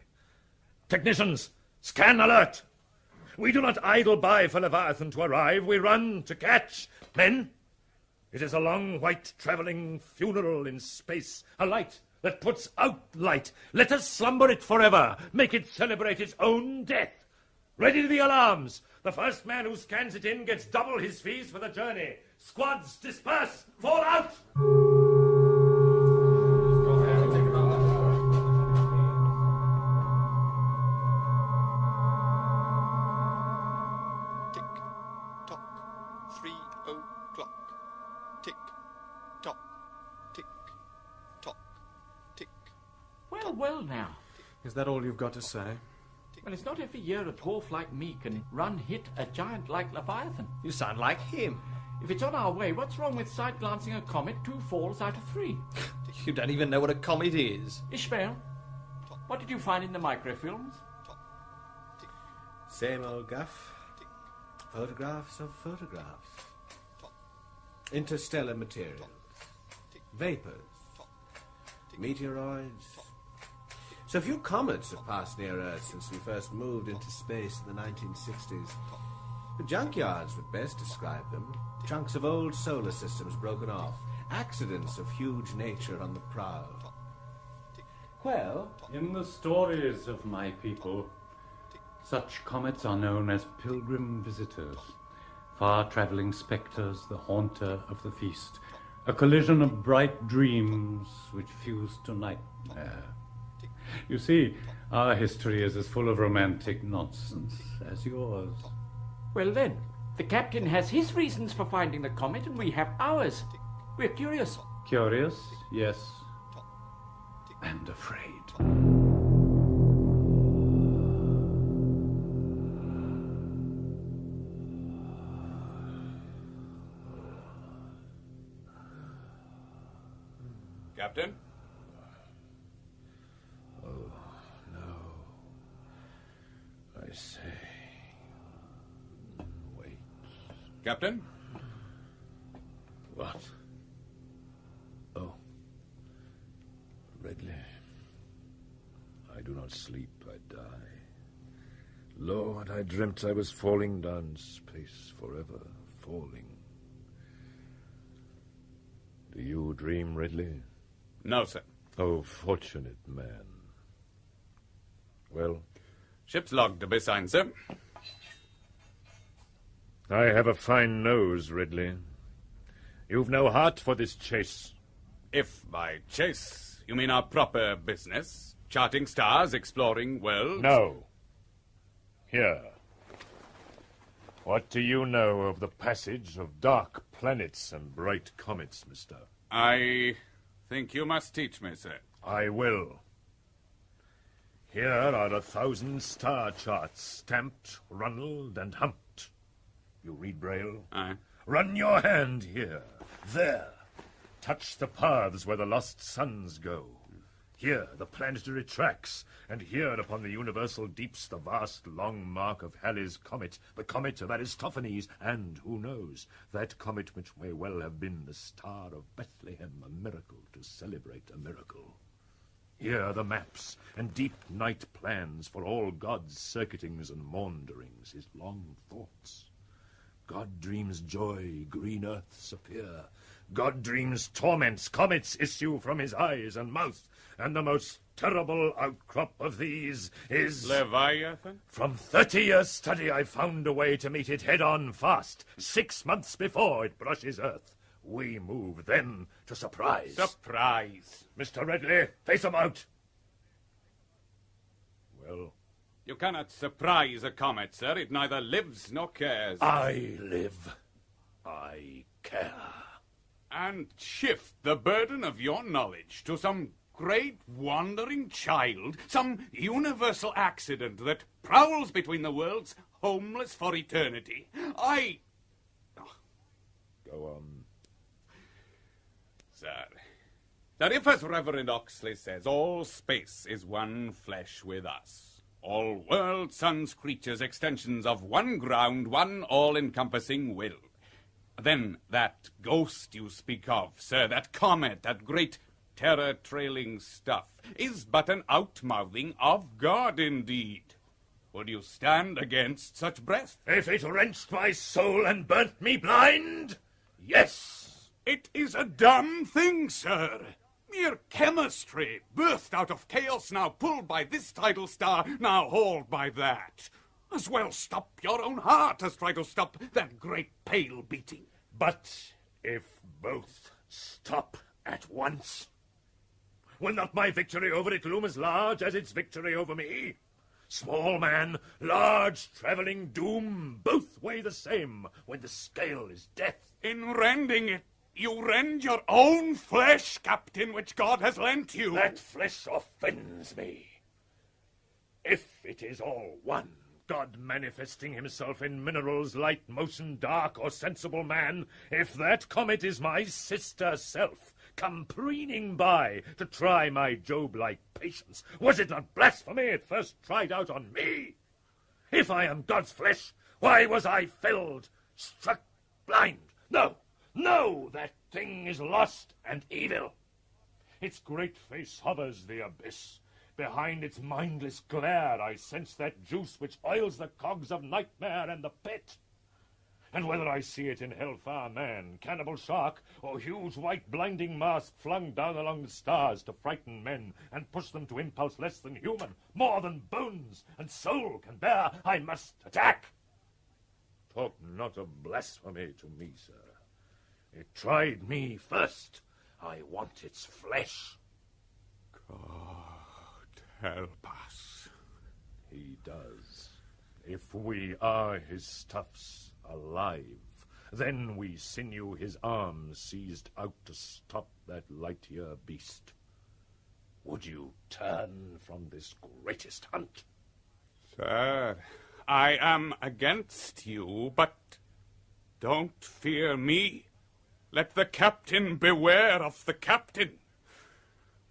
Technicians, scan alert! We do not idle by for Leviathan to arrive. We run to catch. Men, it is a long white traveling funeral in space, a light that puts out light. Let us slumber it forever, make it celebrate its own death. Ready to the alarms. The first man who scans it in gets double his fees for the journey. Squads, disperse! Fall out! Tick-tock, 3 o'clock. Tick-tock, tick-tock, tick. Well now. Is that all you've got to say? Well, it's not every year a dwarf like me can hit a giant like Leviathan. You sound like him. If it's on our way, what's wrong with side-glancing a comet 2 falls out of 3? You don't even know what a comet is. Ishmael, what did you find in the microfilms? Same old guff. Photographs of photographs. Interstellar materials. Vapors. Meteoroids. So few comets have passed near Earth since we first moved into space in the 1960s. The junkyards would best describe them. Chunks of old solar systems broken off. Accidents of huge nature on the prowl. Well, in the stories of my people, such comets are known as pilgrim visitors, far-travelling spectres, the haunter of the feast, a collision of bright dreams which fuse to nightmare. You see, our history is as full of romantic nonsense as yours. Well then, the captain has his reasons for finding the comet and we have ours. We're curious. Curious, yes, and afraid. Captain? Oh, no. I say... Wait. Captain? What? Oh. Ridley. I do not sleep, I die. Lord, I dreamt I was falling down space forever, falling. Do you dream, Ridley? No, sir. Oh, fortunate man. Well? Ship's log to be signed, sir. I have a fine nose, Ridley. You've no heart for this chase. If by chase you mean our proper business, charting stars, exploring worlds... No. Here. What do you know of the passage of dark planets and bright comets, mister? I think you must teach me, sir. I will. Here are 1,000 star charts, stamped, runnelled, and humped. You read Braille? Aye. Run your hand here, there. Touch the paths where the lost suns go. Here the planetary tracks, and here upon the universal deeps the vast long mark of Halley's comet, the comet of Aristophanes, and, who knows, that comet which may well have been the star of Bethlehem, a miracle to celebrate a miracle. Here the maps and deep night plans for all God's circuitings and maunderings, his long thoughts. God dreams joy, green earths appear. God dreams torments, comets issue from his eyes and mouth, and the most terrible outcrop of these is... Leviathan? From 30 years' study I found a way to meet it head-on fast, 6 months before it brushes earth. We move then to surprise. Surprise. Mr. Ridley, face him out. Well? You cannot surprise a comet, sir. It neither lives nor cares. I live. I care. And shift the burden of your knowledge to some great wandering child, some universal accident that prowls between the worlds, homeless for eternity. Go on. Sir, that if, as Reverend Huxley says, all space is one flesh with us, all worlds, suns, creatures, extensions of one ground, one all-encompassing will, then that ghost you speak of, sir, that comet, that great terror-trailing stuff, is but an outmouthing of God indeed. Would you stand against such breath? If it wrenched my soul and burnt me blind, yes. It is a dumb thing, sir. Mere chemistry, birthed out of chaos, now pulled by this tidal star, now hauled by that. As well stop your own heart as try to stop that great pale beating. But if both stop at once, will not my victory over it loom as large as its victory over me? Small man, large travelling doom, both weigh the same when the scale is death. In rending it, you rend your own flesh, Captain, which God has lent you. That flesh offends me. If it is all one, God manifesting himself in minerals, light, motion, dark, or sensible man, if that comet is my sister self, come preening by to try my Job-like patience, was it not blasphemy it first tried out on me? If I am God's flesh, why was I felled, struck blind? No, that thing is lost and evil. Its great face hovers the abyss. Behind its mindless glare I sense that juice which oils the cogs of nightmare and the pit. And whether I see it in hellfire man, cannibal shark, or huge white blinding mask flung down along the stars to frighten men and push them to impulse less than human, more than bones and soul can bear, I must attack. Talk not of blasphemy to me, sir. It tried me first. I want its flesh. God help us. He does. If we are his stuffs alive, then we sinew his arms seized out to stop that light-year beast. Would you turn from this greatest hunt? Sir, I am against you, but don't fear me. Let the captain beware of the captain.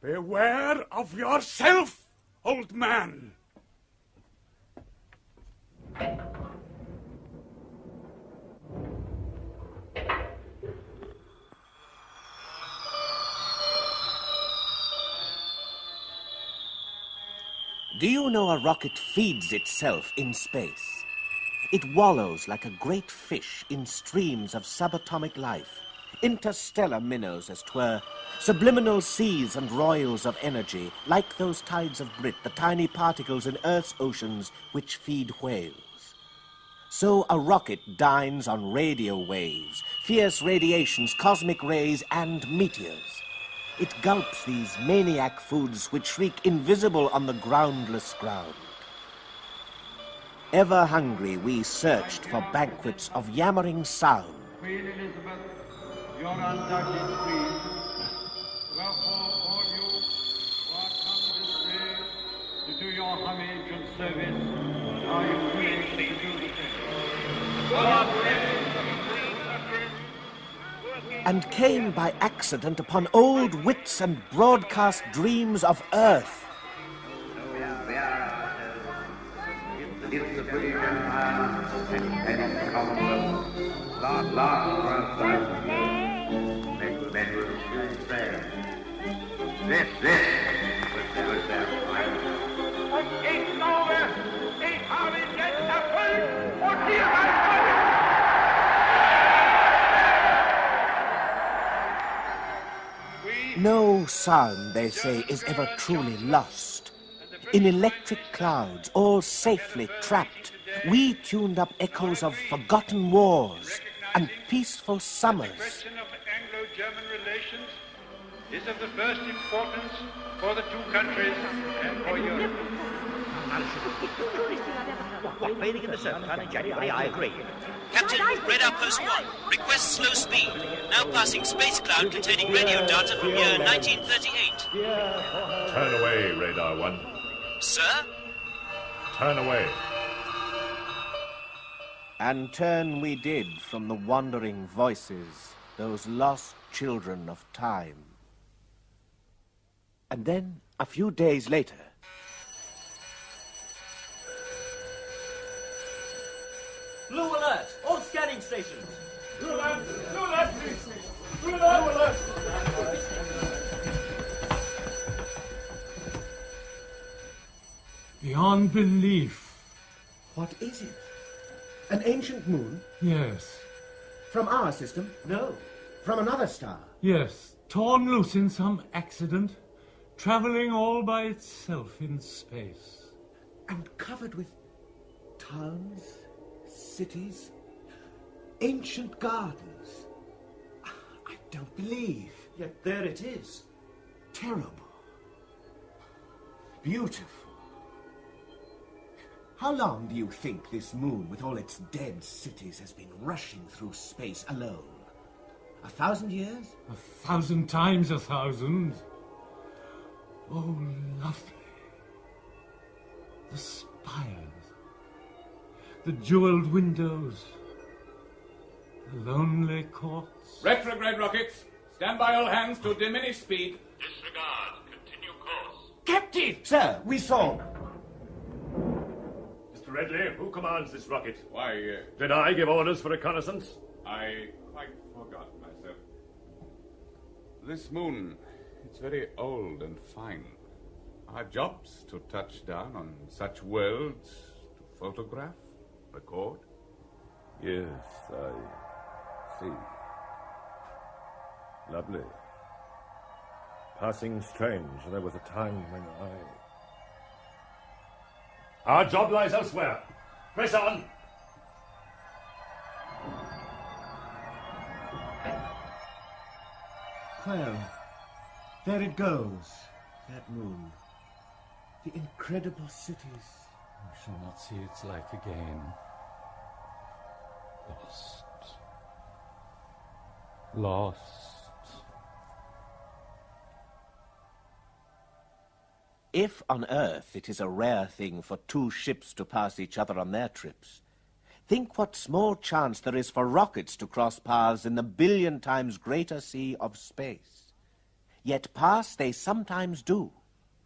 Beware of yourself, old man. Do you know a rocket feeds itself in space? It wallows like a great fish in streams of subatomic life, interstellar minnows as 'twere, subliminal seas and royals of energy, like those tides of Brit, the tiny particles in Earth's oceans which feed whales. So a rocket dines on radio waves, fierce radiations, cosmic rays, and meteors. It gulps these maniac foods which shriek invisible on the groundless ground. Ever hungry, we searched for banquets of yammering sound. Queen Elizabeth, your undoubted queen. Wherefore, all you who are come this day to do your homage and service, are you willing to do the same? God bless and came by accident upon old wits and broadcast dreams of Earth. If the British Empire and its Commonwealth last for a thousand years, make men will still say, this was their fight. Ich glaube, ich habe jetzt erfüllt und hier mein No sound, they say, is ever truly lost. In electric clouds, all safely trapped, we tuned up echoes of forgotten wars and peaceful summers. The question of Anglo-German relations is of the first importance for the two countries and for Europe. Bathing in the Serpentine in January, I agree. Captain, radar post 1. Request slow speed. Now passing space cloud containing radio data from year 1938. Turn away, Radar 1. Sir? Turn away. And turn we did from the wandering voices, those lost children of time. And then, a few days later, Blue alert! All scanning stations! Blue alert! Blue alert, please! Blue alert! Beyond belief. What is it? An ancient moon? Yes. From our system? No. From another star? Yes. Torn loose in some accident, traveling all by itself in space. And covered with towns, cities, ancient gardens. I don't believe. Yet there it is. Terrible. Beautiful. How long do you think this moon, with all its dead cities, has been rushing through space alone? 1,000 years? 1,000 times 1,000. Oh, lovely. The spires, the jeweled windows, the lonely courts. Retrograde rockets, stand by all hands to diminish speed. Disregard. Continue course. Captain! Sir, we saw. Mr. Redley, who commands this rocket? Why, Did I give orders for reconnaissance? I quite forgot myself. This moon, it's very old and fine. Our job's to touch down on such worlds, to photograph, record. Yes, I see. Lovely. Passing strange. There was a time when Our job lies elsewhere. Press on. Well, there it goes, that moon. The incredible cities. We shall not see its like again. Lost. Lost. If on Earth it is a rare thing for two ships to pass each other on their trips, think what small chance there is for rockets to cross paths in the 1,000,000,000 times greater sea of space. yet pass they sometimes do.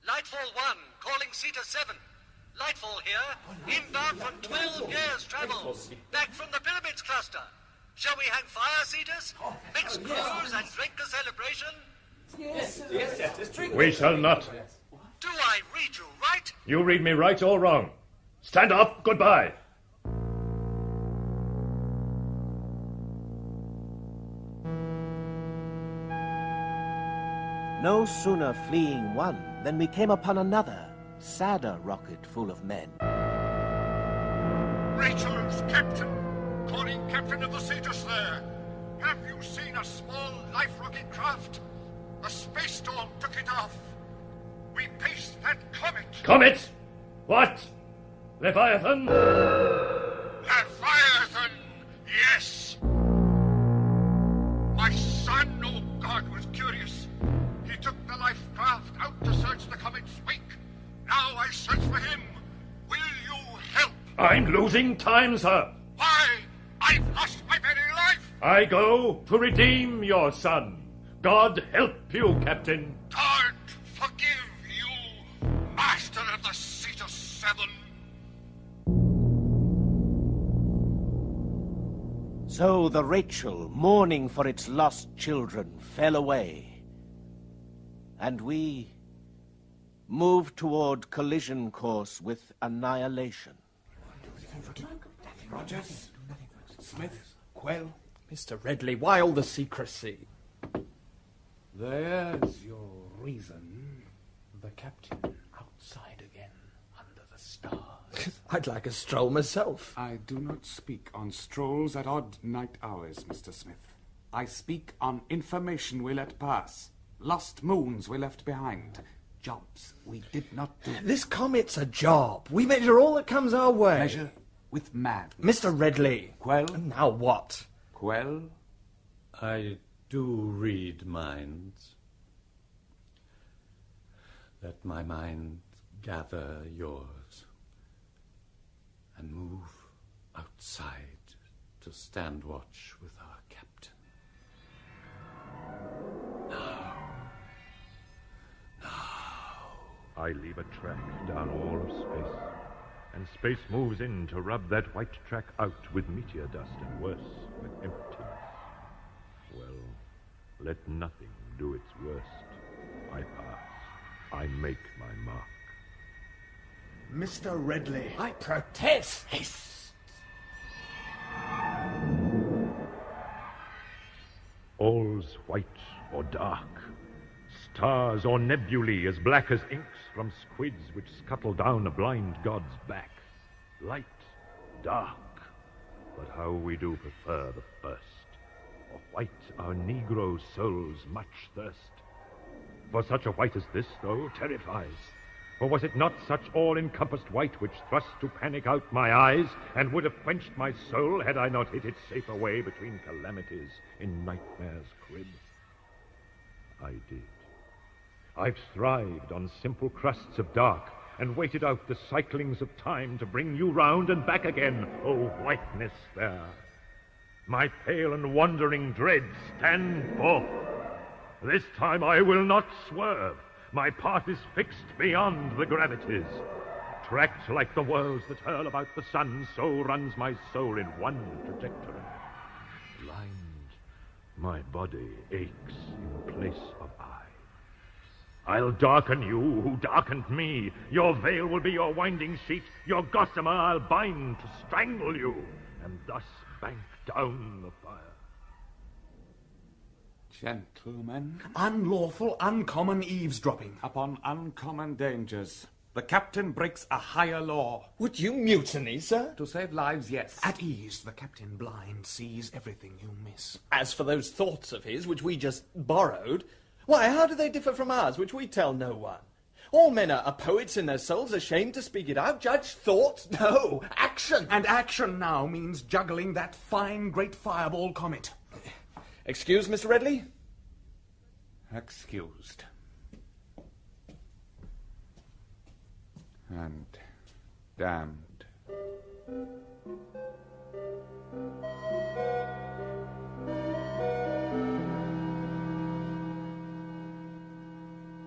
Lightfall 1, calling Cedar 7. Lightfall here, inbound from 12 years' travel, back from the Pyramids cluster. Shall we hang fire, Cedars? Mix crews and drink a celebration? Yes, drink. We shall not. Do I read you right? You read me right or wrong. Stand off, goodbye. No sooner fleeing one than we came upon another, sadder rocket full of men. Rachel's captain, calling captain of the Cetus there. Have you seen a small life rocket craft? A space storm took it off. We paced that comet. Comet? What? Leviathan? Leviathan, yes. My son, oh God, was curious. He took the life craft out to search the comet's wake. Now I search for him. Will you help? I'm losing time, sir. Why? I've lost my very life. I go to redeem your son. God help you, Captain. God forgive you, master of the Cetus 7. So the Rachel, mourning for its lost children, fell away. And we moved toward collision course with annihilation. Rogers? Smith? Quell? Mr. Redley, why all the secrecy? There's your reason. The captain outside again, under the stars. I'd like a stroll myself. I do not speak on strolls at odd night hours, Mr. Smith. I speak on information we let pass. Lost moons we left behind. Jobs we did not do. This comet's a job. We measure all that comes our way. Measure with madness. Mr. Redley. Quell? Now what? Quell? I do read minds. Let my mind gather yours and move outside to stand watch with our captain. I leave a track down all of space, and space moves in to rub that white track out with meteor dust and worse, with emptiness. Well, let nothing do its worst. I pass. I make my mark. Mr. Redley. I protest. Haste. All's white or dark. Stars or nebulae as black as inks from squids which scuttle down a blind god's back. Light, dark, but how we do prefer the first. Of white our Negro souls much thirst. For such a white as this, though, terrifies. For was it not such all-encompassed white which thrust to panic out my eyes, and would have quenched my soul had I not hid it safe away between calamities in nightmare's crib? I did. I've thrived on simple crusts of dark, and waited out the cyclings of time to bring you round and back again, O whiteness there. My pale and wandering dread, stand forth. This time I will not swerve. My path is fixed beyond the gravities. Tracked like the whirls that hurl about the sun, so runs my soul in one trajectory. Blind, my body aches in place of eye. I'll darken you who darkened me. Your veil will be your winding sheet. Your gossamer I'll bind to strangle you, and thus bank down the fire. Gentlemen. Unlawful, uncommon eavesdropping. Upon uncommon dangers. The captain breaks a higher law. Would you mutiny, sir? To save lives, yes. At ease, the captain blind sees everything you miss. As for those thoughts of his, which we just borrowed, why, how do they differ from ours, which we tell no one? All men are poets in their souls, ashamed to speak it out. Judge thought, no, action. And action now means juggling that fine great fireball comet. Excuse, Mr. Redley? Excused. And damned.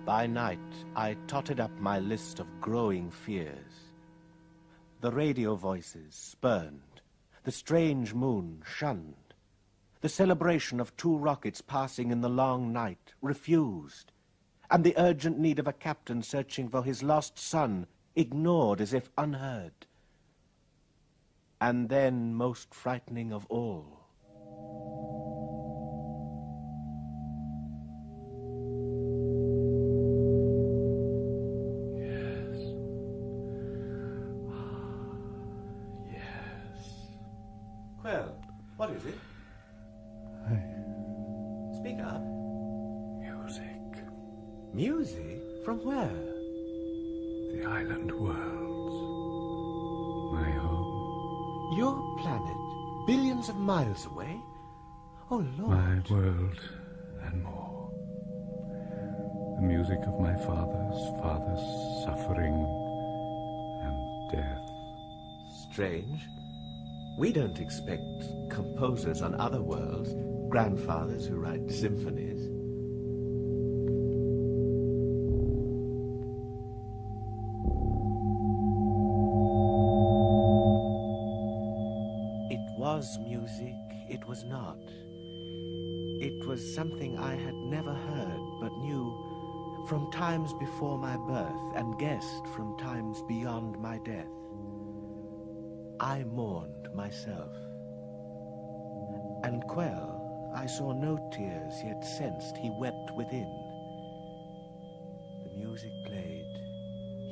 By night, I totted up my list of growing fears. The radio voices spurned, the strange moon shunned, the celebration of 2 rockets passing in the long night refused, and the urgent need of a captain searching for his lost son ignored as if unheard. And then, most frightening of all, Well, what is it? Speak up. Music. Music? From where? The island worlds. My home. Your planet? Billions of miles away? Oh, Lord. My world and more. The music of my father's suffering and death. Strange. We don't expect composers on other worlds, grandfathers who write symphonies. It was music, it was not. It was something I had never heard, but knew from times before my birth and guessed from times beyond my death. I mourned myself. And Quell, I saw no tears, yet sensed he wept within. The music played.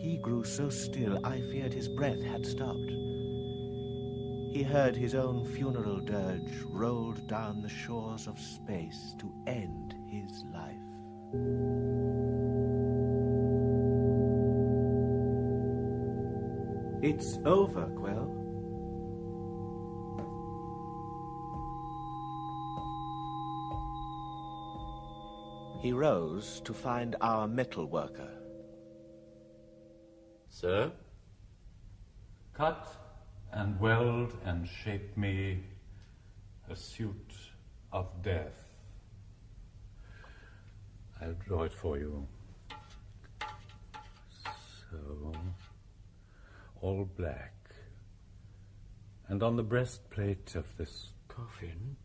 He grew so still, I feared his breath had stopped. He heard his own funeral dirge rolled down the shores of space to end his life. It's over, Quell. He rose to find our metal worker. Sir? Cut and weld and shape me a suit of death. I'll draw it for you. So, all black. And on the breastplate of this coffin,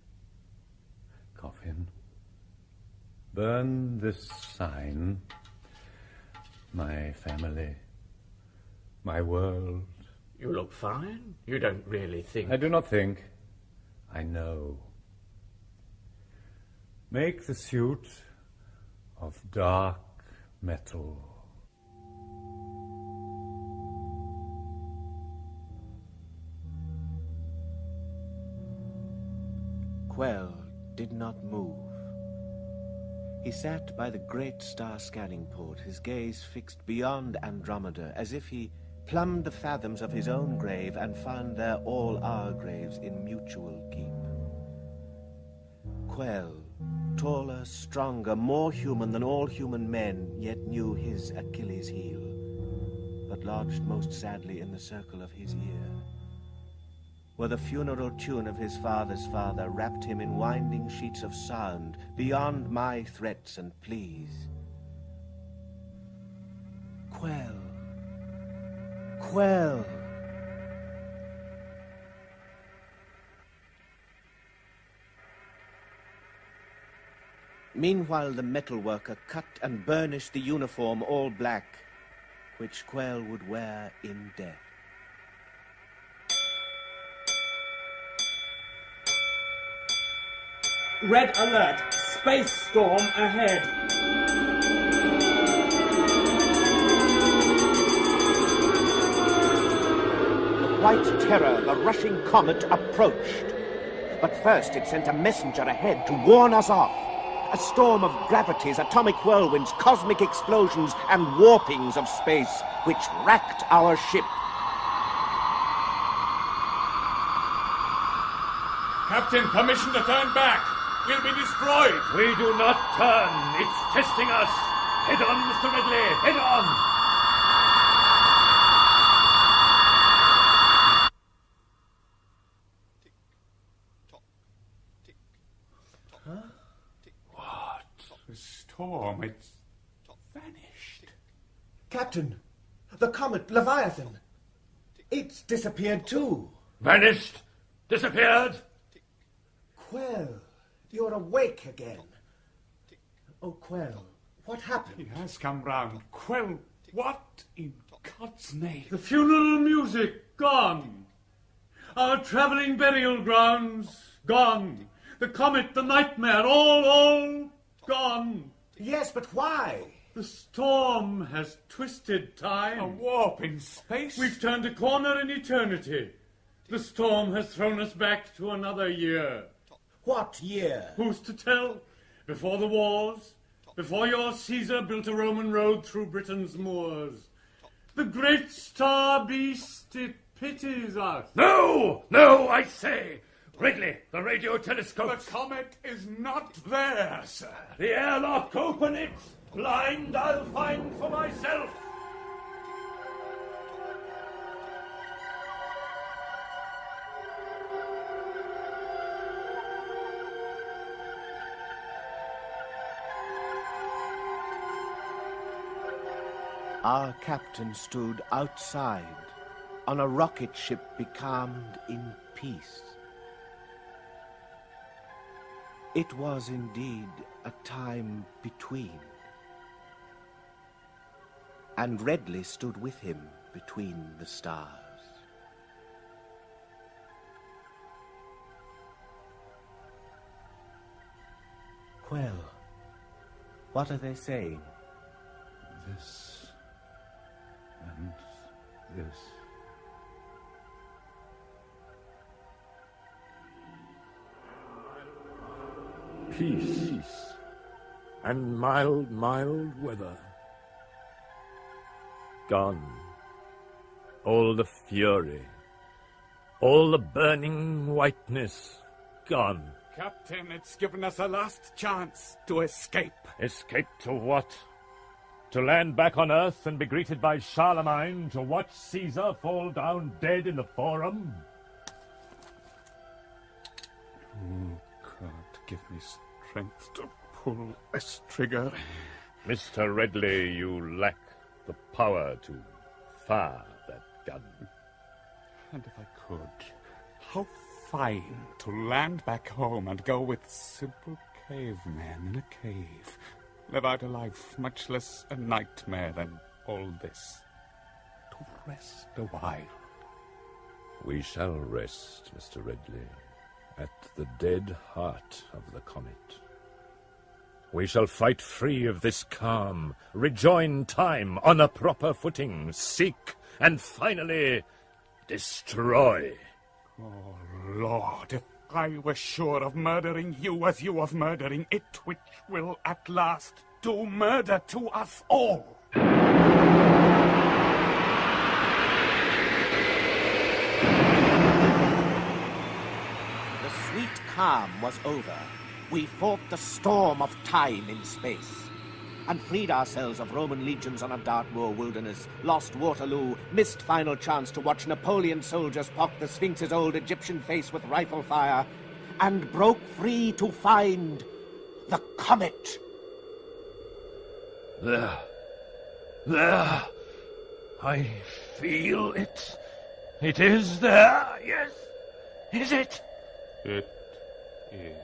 burn this sign. My family, my world. You look fine. You don't really think... I do not think. I know. Make the suit of dark metal. Quell did not move. He sat by the great star scanning port, his gaze fixed beyond Andromeda, as if he plumbed the fathoms of his own grave and found there all our graves in mutual keep. Quell, taller, stronger, more human than all human men, yet knew his Achilles' heel, but lodged most sadly in the circle of his ear, where the funeral tune of his father's father wrapped him in winding sheets of sound beyond my threats and pleas. Quell. Quell. Meanwhile, the metalworker cut and burnished the uniform all black, which Quell would wear in death. Red alert! Space storm ahead! The white terror, the rushing comet, approached. But first it sent a messenger ahead to warn us off. A storm of gravities, atomic whirlwinds, cosmic explosions, and warpings of space, which racked our ship. Captain, permission to turn back. We'll be destroyed. We do not turn. It's testing us. Head on, Mr. Ridley. Head on. What? The storm, it's vanished. Captain, the comet Leviathan. It's disappeared too. Vanished? Disappeared? Quell, you're awake again. Oh, Quell, what happened? He has come round. Quell, what in God's name? The funeral music, gone. Our travelling burial grounds, gone. The comet, the nightmare, all gone. Yes, but why? The storm has twisted time. A warp in space? We've turned a corner in eternity. The storm has thrown us back to another year. What year? Who's to tell? Before the wars, before your Caesar built a Roman road through Britain's moors. The great star beast, it pities us. No, I say! Ridley, the radio telescope. The comet is not there, sir. The airlock, open it! Blind I'll find for myself! Our captain stood outside on a rocket ship becalmed in peace. It was indeed a time between. And Redley stood with him between the stars. Quell, what are they saying? This and this. Peace and mild weather. Gone. All the fury, all the burning whiteness, gone. Captain, it's given us a last chance to escape. Escape to what? To land back on Earth and be greeted by Charlemagne, to watch Caesar fall down dead in the Forum? Oh, God, give me strength to pull this trigger. Mr. Redley, you lack the power to fire that gun. And if I could, how fine to land back home and go with simple cavemen in a cave. Live out a life much less a nightmare than all this. To rest a while. We shall rest, Mr. Redley, at the dead heart of the comet. We shall fight free of this calm, rejoin time on a proper footing, seek, and finally destroy. Oh, Lord, if I were sure of murdering you as you of murdering it, which will at last do murder to us all. The sweet calm was over. We fought the storm of time in space and freed ourselves of Roman legions on a Dartmoor wilderness, lost Waterloo, missed final chance to watch Napoleon soldiers pock the Sphinx's old Egyptian face with rifle fire, and broke free to find the comet. There. I feel it. It is there, yes. Is it? It is.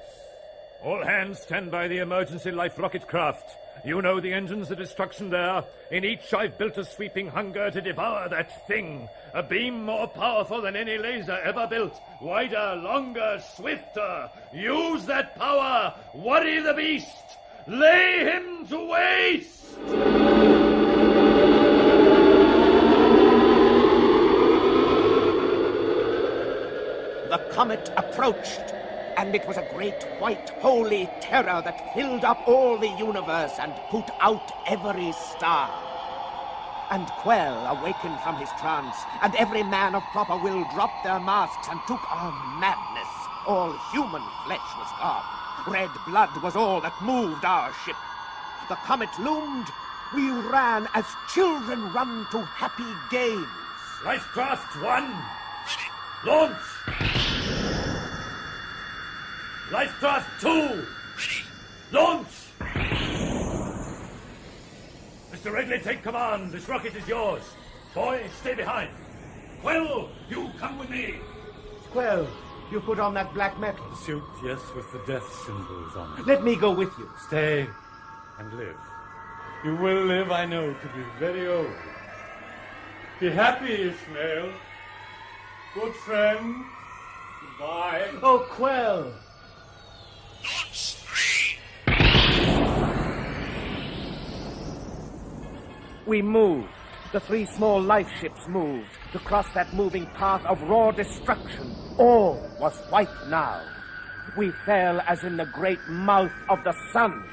All hands stand by the emergency life rocket craft. You know the engines of destruction there. In each I've built a sweeping hunger to devour that thing. A beam more powerful than any laser ever built. Wider, longer, swifter. Use that power. Worry the beast. Lay him to waste. The comet approached, and it was a great white holy terror that filled up all the universe and put out every star. And Quell awakened from his trance, and every man of proper will dropped their masks and took our madness. All human flesh was gone. Red blood was all that moved our ship. The comet loomed. We ran as children run to happy games. Lifecraft 1. Launch. Lifecraft 2. Launch. Mr. Ridley, take command. This rocket is yours. Boy, stay behind. Quell, you come with me. Quell, you put on that black metal. The suit, yes, with the death symbols on it. Let me go with you. Stay and live. You will live, I know, to be very old. Be happy, Ishmael. Good friend. Goodbye. Oh, Quell. Launch 3. We moved. The 3 small life ships moved to cross that moving path of raw destruction. All was white now. We fell as in the great mouth of the sun.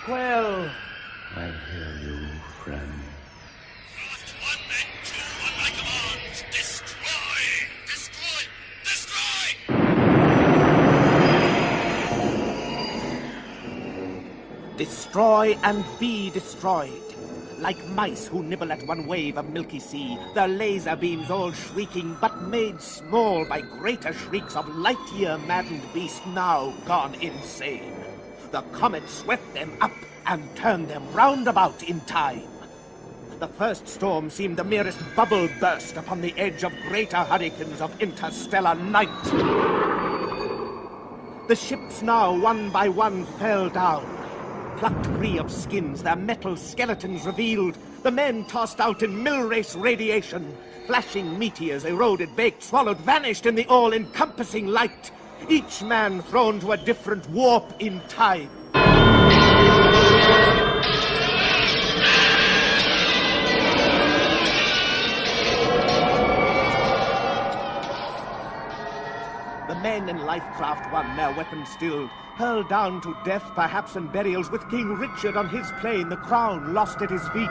Quell. I hear you, friend. Craft 1 and 2 on my commands. Destroy! Destroy! Destroy! Destroy and be destroyed. Like mice who nibble at one wave of milky sea, their laser beams all shrieking, but made small by greater shrieks of light-year maddened beast now gone insane. The comet swept them up and turned them round about in time. The first storm seemed the merest bubble burst upon the edge of greater hurricanes of interstellar night. The ships now, one by one, fell down. Plucked free of skins, their metal skeletons revealed, the men tossed out in mill-race radiation. Flashing meteors, eroded, baked, swallowed, vanished in the all-encompassing light. Each man thrown to a different warp in time. The men in Lifecraft 1, their weapons stilled, hurled down to death, perhaps in burials, with King Richard on his plane, the crown lost at his feet.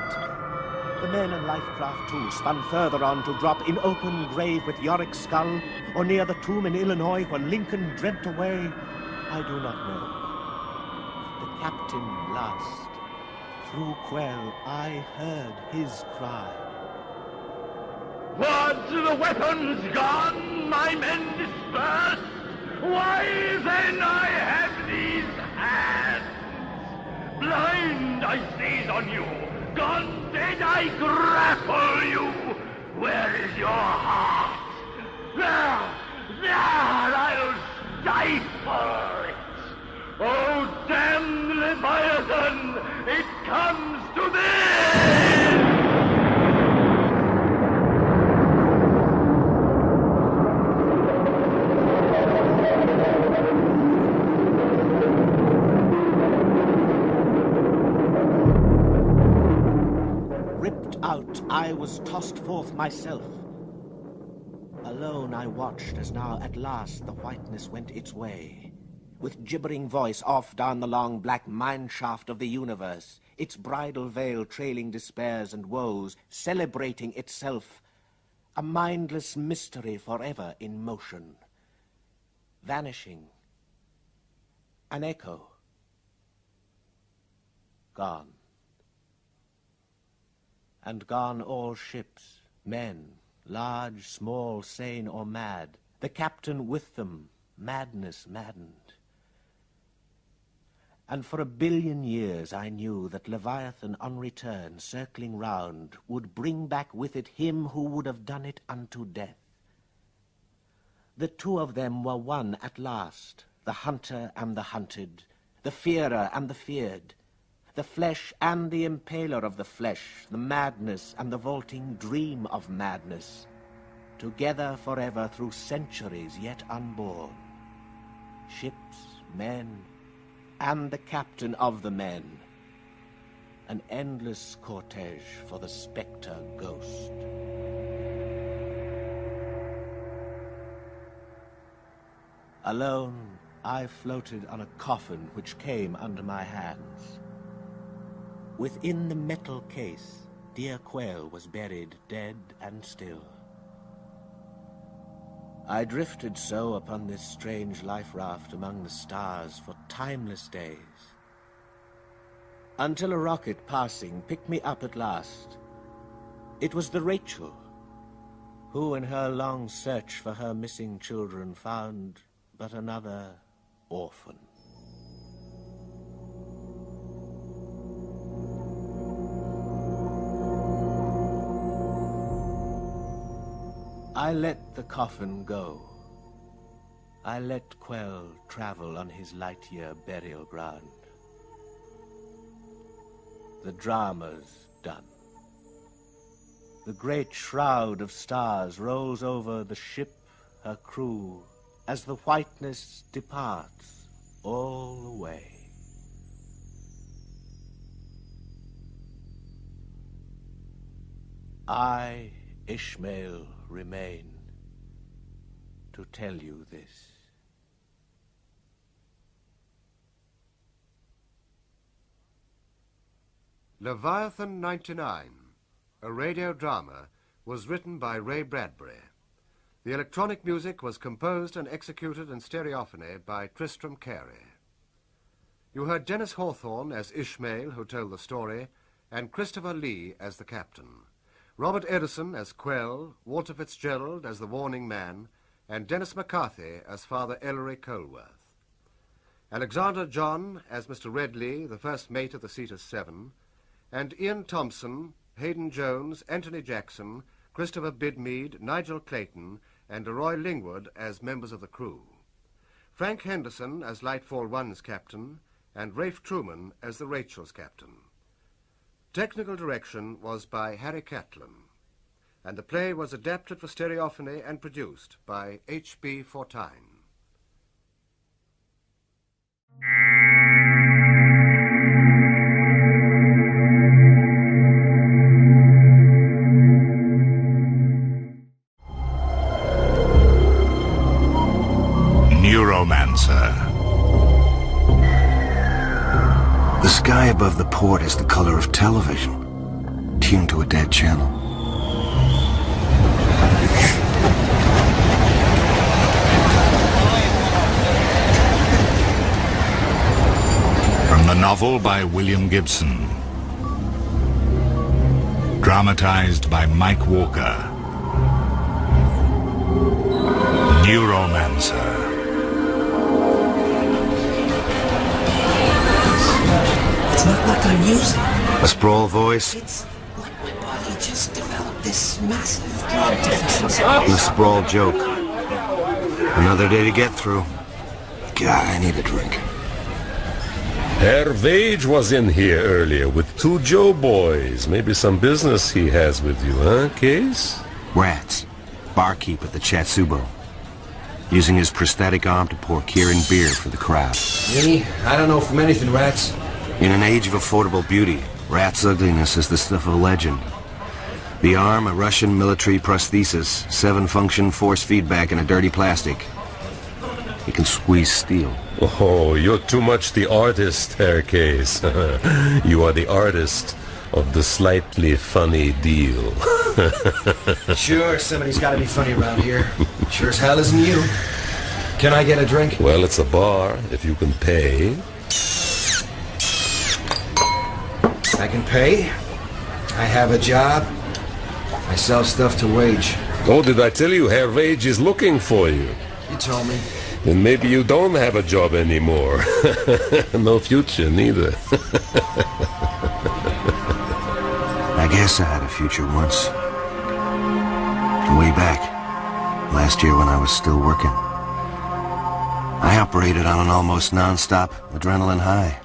The men in Lifecraft 2 spun further on to drop in open grave with Yorick's skull, or near the tomb in Illinois where Lincoln dreamt away. I do not know. The captain last. Through Quell I heard his cry. What, the weapons gone, my men dispersed? Why then I have these hands? Blind I seize on you, gone dead I grapple you. Where is your heart? There I'll stifle it. Oh, damn Leviathan, it comes to this! Out, I was tossed forth myself. Alone I watched as now at last the whiteness went its way, with gibbering voice off down the long black mineshaft of the universe, its bridal veil trailing despairs and woes, celebrating itself, a mindless mystery forever in motion, vanishing, an echo, gone. And gone all ships, men, large, small, sane or mad, the captain with them, madness maddened. And for 1 billion years I knew that Leviathan on return, circling round, would bring back with it him who would have done it unto death. The 2 of them were one at last, the hunter and the hunted, the fearer and the feared, the flesh and the impaler of the flesh, the madness and the vaulting dream of madness, together forever through centuries yet unborn. Ships, men, and the captain of the men, an endless cortege for the spectre ghost. Alone, I floated on a coffin which came under my hands. Within the metal case, dear Quell was buried dead and still. I drifted so upon this strange life raft among the stars for timeless days, until a rocket passing picked me up at last. It was the Rachel, who in her long search for her missing children found but another orphan. I let the coffin go. I let Quell travel on his light-year burial ground. The drama's done. The great shroud of stars rolls over the ship, her crew, as the whiteness departs all away. I, Ishmael, remain to tell you this. Leviathan 99, a radio drama, was written by Ray Bradbury. The electronic music was composed and executed in stereophony by Tristram Carey. You heard Dennis Hawthorne as Ishmael, who told the story, and Christopher Lee as the captain. Robert Edison as Quell, Walter Fitzgerald as the warning man, and Dennis McCarthy as Father Ellery Colworth. Alexander John as Mr. Redley, the first mate of the Cetus 7, and Ian Thompson, Hayden Jones, Anthony Jackson, Christopher Bidmead, Nigel Clayton, and Roy Lingwood as members of the crew. Frank Henderson as Lightfall 1's captain, and Rafe Truman as the Rachel's captain. Technical direction was by Harry Catlin, and the play was adapted for stereophony and produced by H.B. Fortyne. Neuromancer. The sky above the port is the color of television, tuned to a dead channel. From the novel by William Gibson, dramatized by Mike Walker, Neuromancer. It's not like I'm using. A sprawl voice. It's like my body just developed this massive drug deficiency. The sprawl joke. Another day to get through. God, I need a drink. Herr Vage was in here earlier with 2 Joe boys. Maybe some business he has with you, huh, Case? Rats. Barkeep at the Chatsubo. Using his prosthetic arm to pour Kirin beer for the crowd. Me? I don't know from anything, Rats. In an age of affordable beauty, Rat's ugliness is the stuff of legend. The arm, a Russian military prosthesis, 7-function force feedback in a dirty plastic. He can squeeze steel. Oh, you're too much the artist, Herr Case. You are the artist of the slightly funny deal. Sure, somebody's got to be funny around here. Sure as hell isn't you. Can I get a drink? Well, it's a bar, if you can pay. I can pay. I have a job. I sell stuff to Wage. Oh, did I tell you Herr Vage is looking for you? You told me. Then maybe you don't have a job anymore. No future, neither. I guess I had a future once. Way back. Last year when I was still working. I operated on an almost non-stop adrenaline high.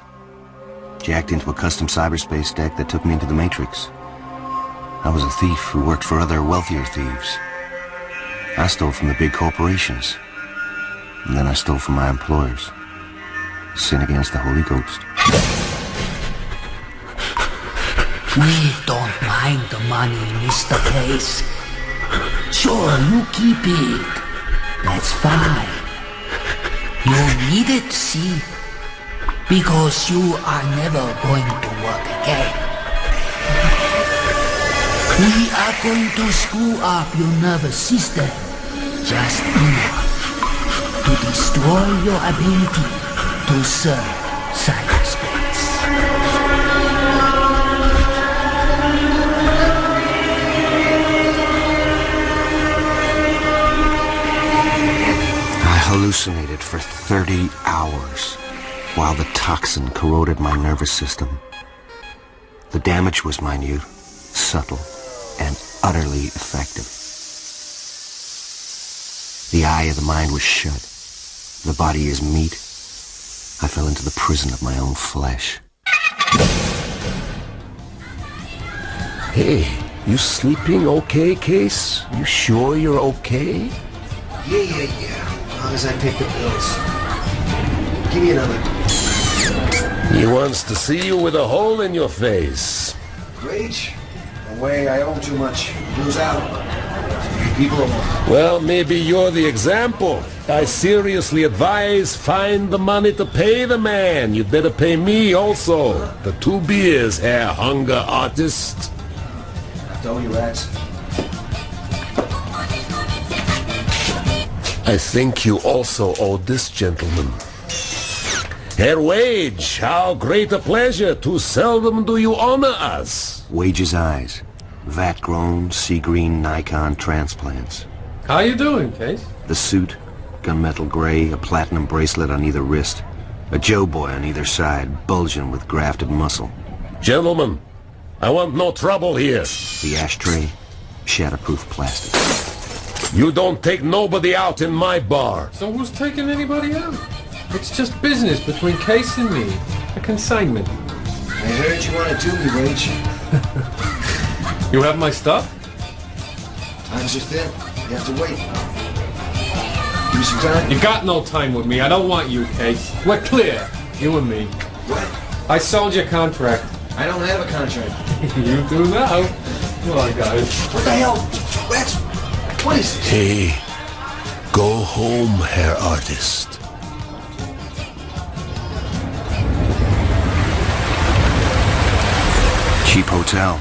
Jacked into a custom cyberspace deck that took me into the Matrix. I was a thief who worked for other wealthier thieves. I stole from the big corporations. And then I stole from my employers. Sin against the Holy Ghost. We don't mind the money, Mr. Case. Sure, you keep it. That's fine. You need it, see? Because you are never going to work again. We are going to screw up your nervous system just enough to destroy your ability to serve cyberspace. I hallucinated for 30 hours while the toxin corroded my nervous system. The damage was minute, subtle, and utterly effective. The eye of the mind was shut. The body is meat. I fell into the prison of my own flesh. Hey, you sleeping okay, Case? You sure you're okay? Yeah. As long as I pick the pills. Give me another. He wants to see you with a hole in your face. Wage? No way, I owe him too much. Lose out. People are... Well, maybe you're the example. I seriously advise find the money to pay the man. You'd better pay me also. The 2 beers, Herr Hunger Artist. Don't you, rats? I think you also owe this gentleman. Herr Wage, how great a pleasure. Too seldom do you honor us. Wage's eyes. Vat-grown, sea-green Nikon transplants. How you doing, Case? The suit, gunmetal gray, a platinum bracelet on either wrist. A Joe boy on either side, bulging with grafted muscle. Gentlemen, I want no trouble here. The ashtray, shatterproof plastic. You don't take nobody out in my bar. So who's taking anybody out? It's just business between Case and me. A consignment. I heard you want to do me, Wage. You have my stuff? Times are thin. You have to wait. Give me some time. You got no time with me. I don't want you, Case. We're clear. You and me. What? I sold your contract. I don't have a contract. You do now. Come on, guys. What the hell? Rex, what is this? Hey, go home, Herr Artist. Cheap hotel.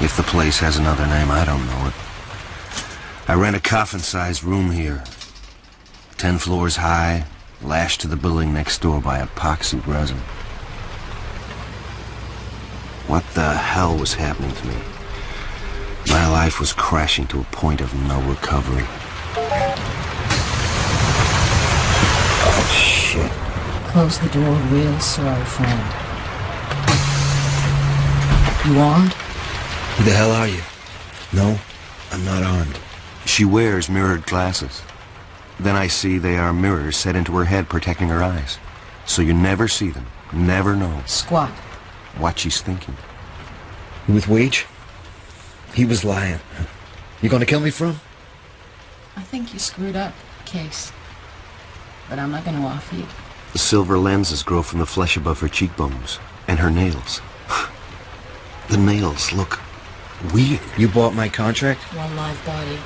If the place has another name, I don't know it. I rent a coffin-sized room here. 10 floors high, lashed to the building next door by epoxy resin. What the hell was happening to me? My life was crashing to a point of no recovery. Oh, shit. Close the door real slow, friend. You armed? Who the hell are you? No, I'm not armed. She wears mirrored glasses. Then I see they are mirrors set into her head protecting her eyes. So you never see them, never know. Squat. What she's thinking. You with Wage? He was lying. You gonna kill me for him? I think you screwed up, Case. But I'm not gonna off you. The silver lenses grow from the flesh above her cheekbones. And her nails. The nails look weird. You bought my contract? One live body.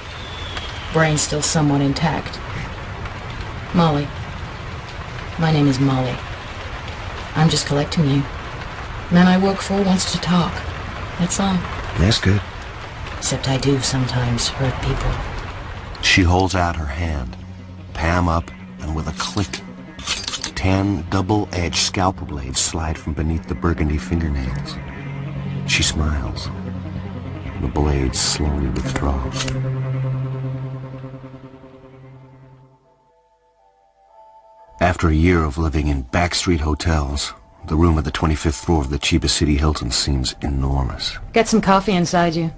Brain still somewhat intact. Molly. My name is Molly. I'm just collecting you. Man I work for wants to talk. That's all. That's good. Except I do sometimes hurt people. She holds out her hand, palm up, and with a click, 10 double-edged scalpel blades slide from beneath the burgundy fingernails. She smiles. The blades slowly withdraw. After a year of living in backstreet hotels, the room at the 25th floor of the Chiba City Hilton seems enormous. Get some coffee inside you.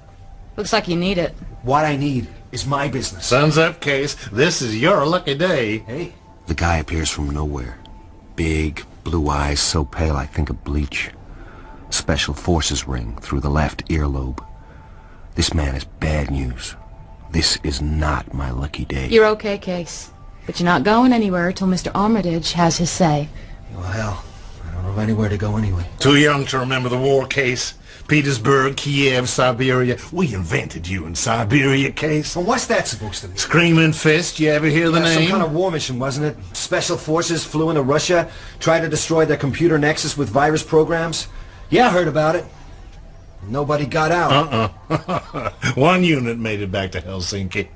Looks like you need it. What I need is my business. Sun's up, Case. This is your lucky day. Hey. The guy appears from nowhere. Big, blue eyes so pale I think of bleach. Special forces ring through the left earlobe. This man is bad news. This is not my lucky day. You're okay, Case. But you're not going anywhere till Mr. Armitage has his say. Well, hell, I don't know anywhere to go anyway. Too young to remember the war, Case. Petersburg, Kiev, Siberia. We invented you in Siberia, Case. Well, what's that supposed to mean? Screaming Fist, you ever hear the name? Some kind of war mission, wasn't it? Special forces flew into Russia, tried to destroy their computer nexus with virus programs. Yeah, I heard about it. Nobody got out. One unit made it back to Helsinki.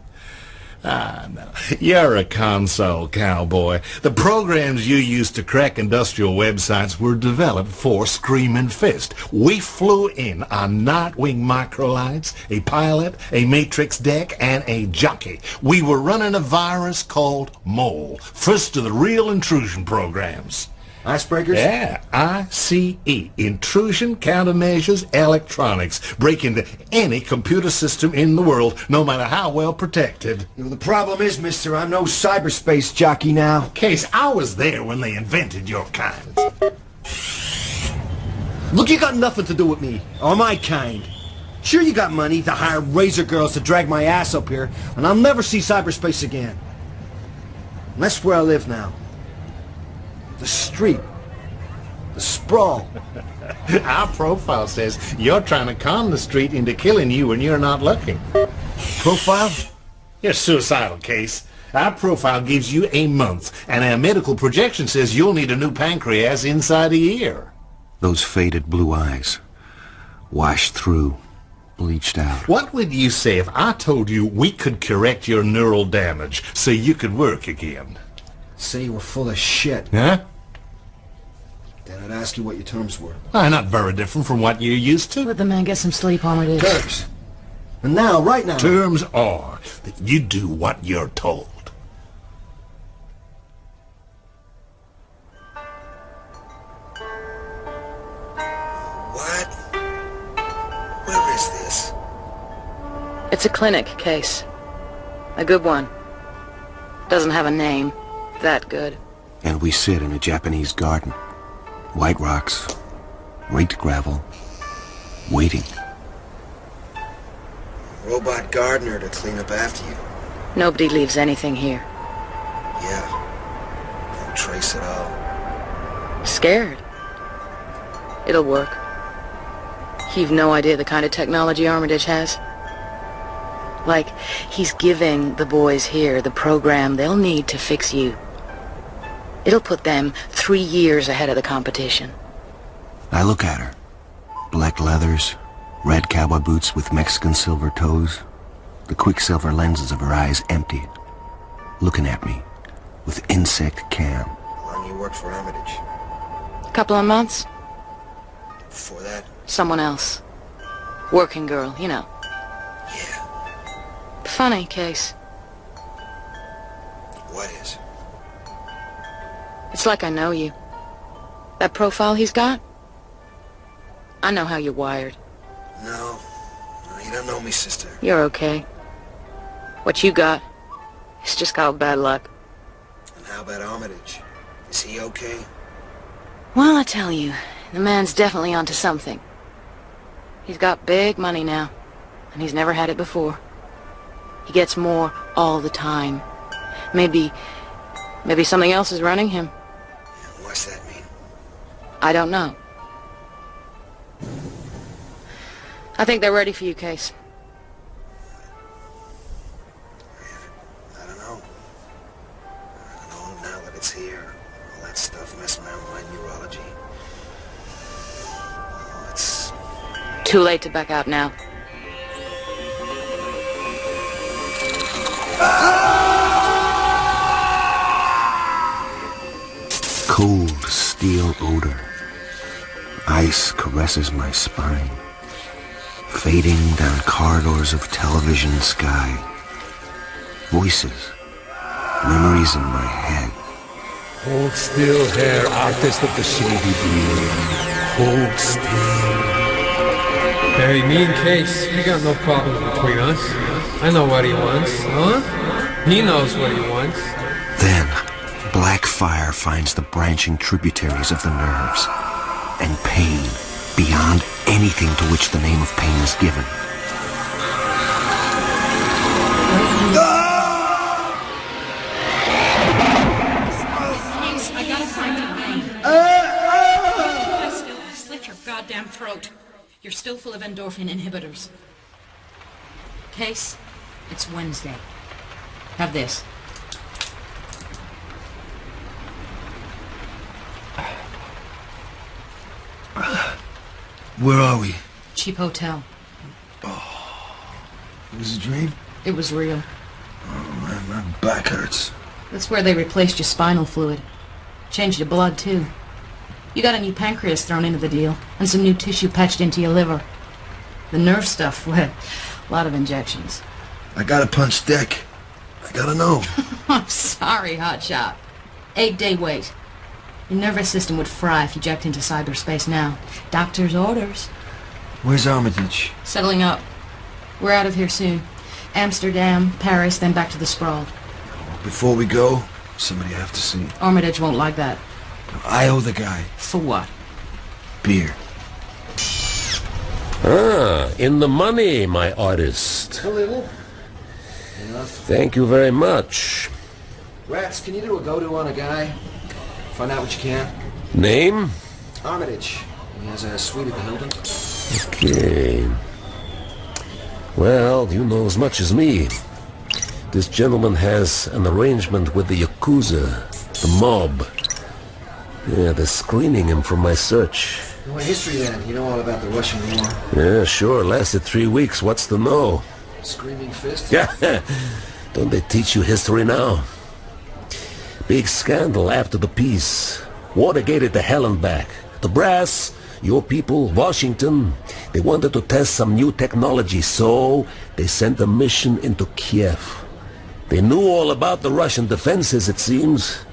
Ah, no. You're a console cowboy. The programs you used to crack industrial websites were developed for Screaming Fist. We flew in on Nightwing microlights, a pilot, a matrix deck, and a jockey. We were running a virus called Mole, first of the real intrusion programs. Icebreakers? Yeah, ICE. Intrusion, countermeasures, electronics. Break into any computer system in the world, no matter how well protected. You know, the problem is, mister, I'm no cyberspace jockey now. Case, I was there when they invented your kind. Look, you got nothing to do with me, or my kind. Sure, you got money to hire razor girls to drag my ass up here, and I'll never see cyberspace again. And that's where I live now. The street. The sprawl. Our profile says you're trying to con the street into killing you when you're not looking. Profile? Your suicidal case. Our profile gives you a month, and our medical projection says you'll need a new pancreas inside a year. Those faded blue eyes, washed through, bleached out. What would you say if I told you we could correct your neural damage so you could work again? Say you were full of shit. Huh? Then I'd ask you what your terms were. Not very different from what you're used to. Let the man get some sleep, Armitage. Terms. And now, right now. Terms are that you do what you're told. What? Where is this? It's a clinic case. A good one. Doesn't have a name. That good. And we sit in a Japanese garden. White rocks, raked gravel, waiting. Robot gardener to clean up after you. Nobody leaves anything here. Yeah. No trace at all. Scared. It'll work. You've no idea the kind of technology Armitage has. Like, he's giving the boys here the program they'll need to fix you. It'll put them 3 years ahead of the competition. I look at her. Black leathers, red cowboy boots with Mexican silver toes, the quicksilver lenses of her eyes empty, looking at me with insect cam. How long you worked for Armitage? A couple of months. Before that? Someone else. Working girl, you know. Yeah. Funny case. What is? It's like I know you. That profile he's got? I know how you're wired. No, you don't know me, sister. You're okay. What you got is just called bad luck. And how about Armitage? Is he okay? Well, I tell you, the man's definitely onto something. He's got big money now, and he's never had it before. He gets more all the time. Maybe something else is running him. What's that mean? I don't know. I think they're ready for you, Case. I don't know. I don't know now that it's here. All that stuff messing around with my neurology. Oh, it's... Too late to back out now. Cold steel odor. Ice caresses my spine. Fading down corridors of television sky. Voices. Memories in my head. Hold still, Herr Artist of the Shady Beard. Hold still. Hey, me and Case, we got no problems between us. I know what he wants, huh? He knows what he wants. Then, black fire finds the branching tributaries of the nerves, and pain beyond anything to which the name of pain is given. Case, I gotta find your name. Slit your goddamn throat. You're still full of endorphin inhibitors. Case, it's Wednesday. Have this. Where are we? Cheap hotel. It was a dream? It was real. Oh, man, my back hurts. That's where they replaced your spinal fluid. Changed your blood, too. You got a new pancreas thrown into the deal, and some new tissue patched into your liver. The nerve stuff, well, a lot of injections. I gotta punch deck. I gotta know. I'm sorry, hotshot. 8-day wait. Your nervous system would fry if you jacked into cyberspace now. Doctor's orders. Where's Armitage? Settling up. We're out of here soon. Amsterdam, Paris, then back to the Sprawl. Before we go, somebody I have to see. Armitage won't like that. I owe the guy. For what? Beer. Ah, in the money, my artist. A little. Enough. Thank you very much. Rats, can you do a go-to on a guy? Find out what you can. Name? Armitage. He has a suite at the Hilton. Okay. Well, you know as much as me. This gentleman has an arrangement with the Yakuza, the mob. Yeah, they're screening him from my search. What history then? You know all about the Russian war. Yeah, sure. Lasted 3 weeks. What's to know? Screaming fist? Yeah. Don't they teach you history now? Big scandal after the peace. Watergate to hell and back. The brass, your people, Washington, they wanted to test some new technology, so they sent a mission into Kiev. They knew all about the Russian defenses, it seems.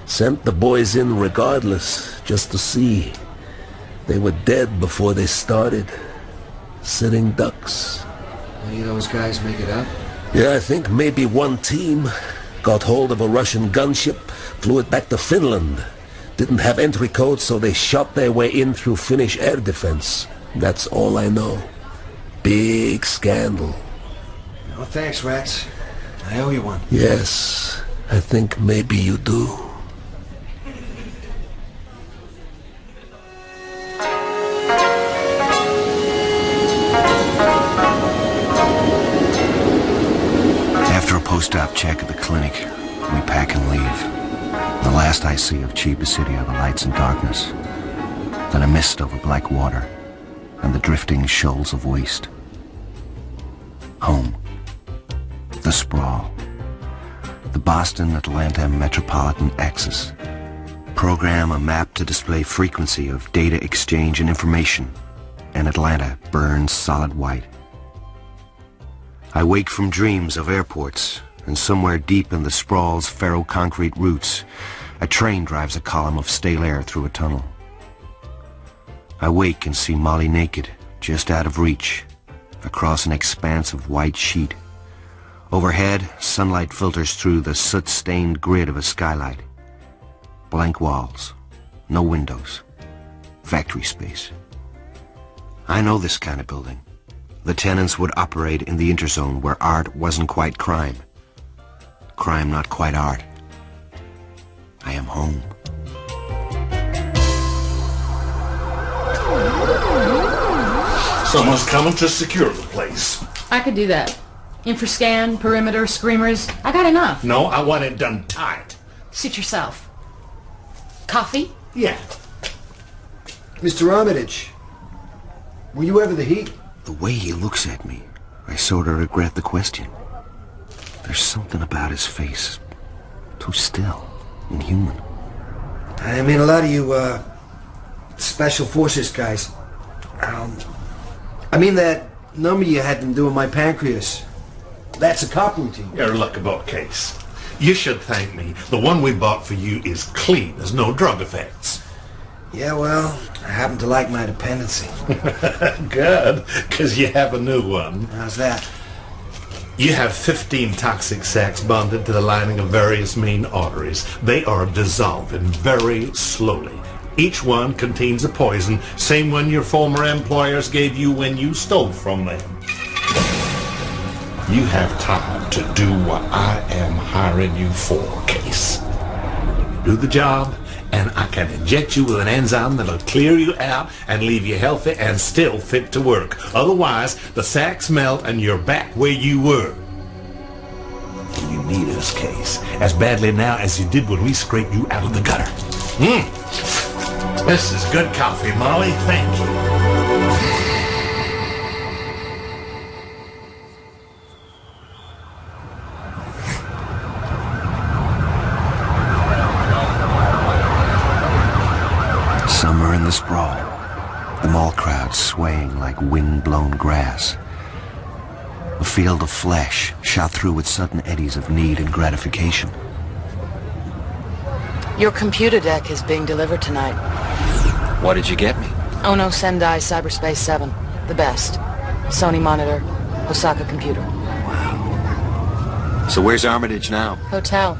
Sent the boys in regardless, just to see. They were dead before they started. Sitting ducks. Any of those guys make it up? Yeah, I think maybe one team got hold of a Russian gunship, flew it back to Finland. Didn't have entry codes, so they shot their way in through Finnish air defense. That's all I know. Big scandal. Oh, thanks, Rats. I owe you one. Yes, I think maybe you do. After a post-op check at the clinic, we pack and leave. The last I see of Chiba City are the lights and darkness, then a mist over black water, and the drifting shoals of waste. Home. The Sprawl. The Boston-Atlanta Metropolitan Axis. Program a map to display frequency of data exchange and information, and Atlanta burns solid white. I wake from dreams of airports, and somewhere deep in the Sprawl's ferro-concrete roots, a train drives a column of stale air through a tunnel. I wake and see Molly naked, just out of reach, across an expanse of white sheet. Overhead, sunlight filters through the soot-stained grid of a skylight. Blank walls, no windows, factory space. I know this kind of building. The tenants would operate in the interzone where art wasn't quite crime. Crime not quite art. I am home. Someone's coming to secure the place. I could do that. Infrascan, perimeter, screamers. I got enough. No, I want it done tight. Suit yourself. Coffee? Yeah. Mr. Armitage, were you ever the Heat? The way he looks at me, I sort of regret the question. There's something about his face. Too still, inhuman. I mean, a lot of you, Special Forces guys. I mean that number you had them doing my pancreas. That's a cop routine. You're a lucky bookcase. You should thank me. The one we bought for you is clean. There's no drug effects. Yeah, well, I happen to like my dependency. Good, because you have a new one. How's that? You have 15 toxic sacs bonded to the lining of various main arteries. They are dissolving very slowly. Each one contains a poison, same one your former employers gave you when you stole from them. You have time to do what I am hiring you for, Case. You do the job, and I can inject you with an enzyme that'll clear you out and leave you healthy and still fit to work. Otherwise, the sacs melt and you're back where you were. You need us, Case, as badly now as you did when we scraped you out of the gutter. This is good coffee, Molly. Thank you. Summer in the Sprawl. The mall crowd swaying like wind-blown grass. A field of flesh shot through with sudden eddies of need and gratification. Your computer deck is being delivered tonight. What did you get me? Ono Sendai Cyberspace 7. The best. Sony monitor. Osaka computer. So where's Armitage now? Hotel.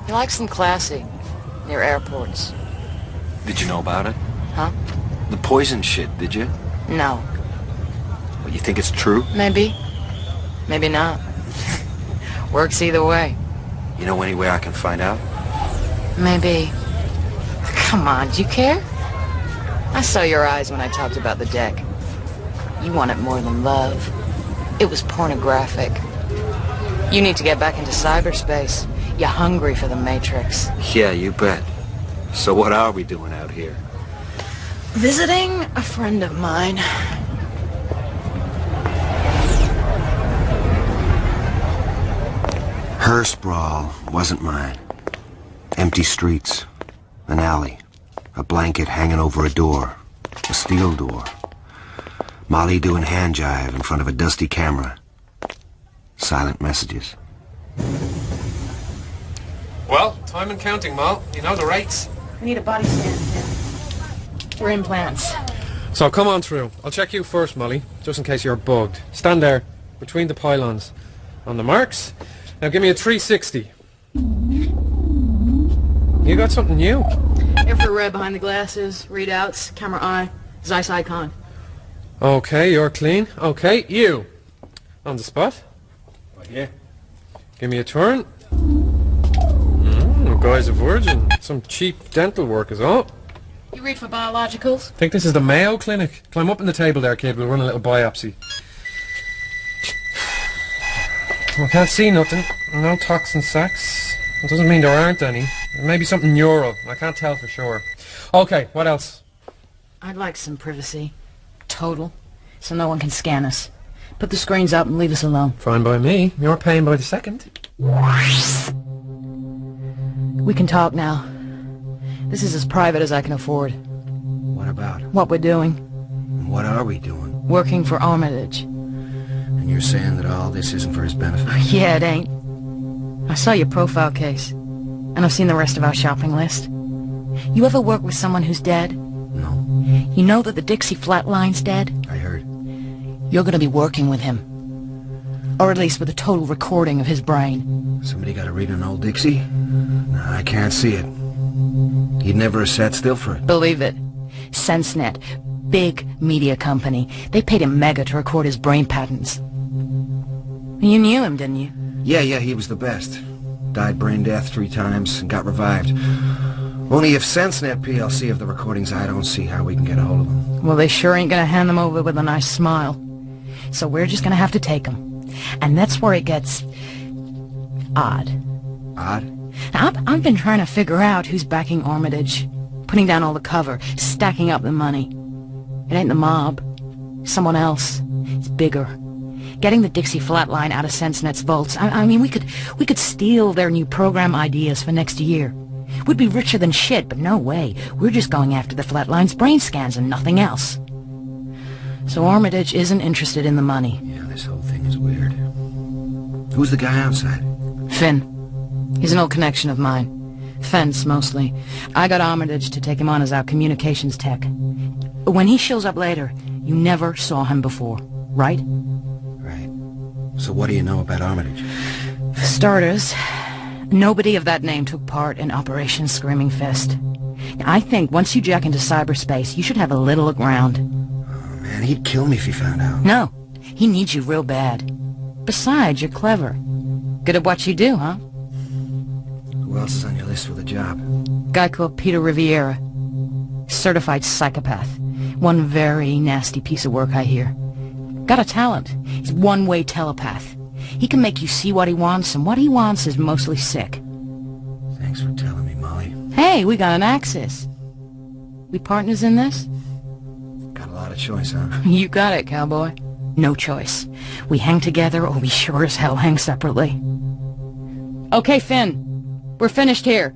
He likes them classy. Near airports. Did you know about it? Huh? The poison shit, did you? No. Well, you think it's true? Maybe. Maybe not. Works either way. You know any way I can find out? Maybe. Come on, do you care? I saw your eyes when I talked about the deck. You want it more than love. It was pornographic. You need to get back into cyberspace. You're hungry for the Matrix. Yeah, you bet. So what are we doing out here? Visiting a friend of mine. Her sprawl wasn't mine. Empty streets, an alley, a blanket hanging over a door, a steel door. Molly doing hand jive in front of a dusty camera. Silent messages. Well, time and counting, Mal. You know the rates. We need a body scan. We're implants. So come on through. I'll check you first, Molly, just in case you're bugged. Stand there, between the pylons. On the marks. Now give me a 360. You got something new. Infrared behind the glasses, readouts, camera eye, Zeiss icon. Okay, you're clean. Okay, you. On the spot. Yeah. Give me a turn. Guy's a virgin. Some cheap dental work is all. You read for biologicals? Think this is the Mayo Clinic. Climb up in the table there, kid. We'll run a little biopsy. I can't see nothing. No toxin sacs. It doesn't mean there aren't any. There may be something neural. I can't tell for sure. Okay, what else? I'd like some privacy. Total. So no one can scan us. Put the screens up and leave us alone. Fine by me. You're paying by the second. We can talk now. This is as private as I can afford. What about? What we're doing. What are we doing? Working for Armitage. And you're saying that all this isn't for his benefit? Yeah, it ain't. I saw your profile case. And I've seen the rest of our shopping list. You ever work with someone who's dead? No. You know that the Dixie Flatline's dead? I heard. You're gonna be working with him. Or at least with a total recording of his brain. Somebody got to read an old Dixie? No, I can't see it. He'd never have sat still for it. Believe it. SenseNet. Big media company. They paid him mega to record his brain patterns. You knew him, didn't you? Yeah, he was the best. Died brain death 3 times and got revived. Only if SenseNet PLC have the recordings, I don't see how we can get a hold of them. Well, they sure ain't gonna hand them over with a nice smile. So we're just gonna have to take them. And that's where it gets odd. Odd? Now, I've been trying to figure out who's backing Armitage, putting down all the cover, stacking up the money. It ain't the mob. Someone else. It's bigger. Getting the Dixie Flatline out of SenseNet's vaults. I mean, we could steal their new program ideas for next year. We'd be richer than shit, but no way. We're just going after the Flatline's brain scans and nothing else. So Armitage isn't interested in the money. Yeah, this whole thing is weird. Who's the guy outside? Finn. He's an old connection of mine. Fence, mostly. I got Armitage to take him on as our communications tech. When he shows up later, you never saw him before, right? Right. So what do you know about Armitage? For starters, nobody of that name took part in Operation Screaming Fist. I think once you jack into cyberspace, you should have a little ground. Oh, man, he'd kill me if he found out. No, he needs you real bad. Besides, you're clever. Good at what you do, huh? Who else is on your list with a job? Guy called Peter Riviera. Certified psychopath. One very nasty piece of work, I hear. Got a talent. He's one-way telepath. He can make you see what he wants, and what he wants is mostly sick. Thanks for telling me, Molly. Hey, we got an axis. We partners in this? Got a lot of choice, huh? You got it, cowboy. No choice. We hang together, or we sure as hell hang separately. Okay, Finn. We're finished here.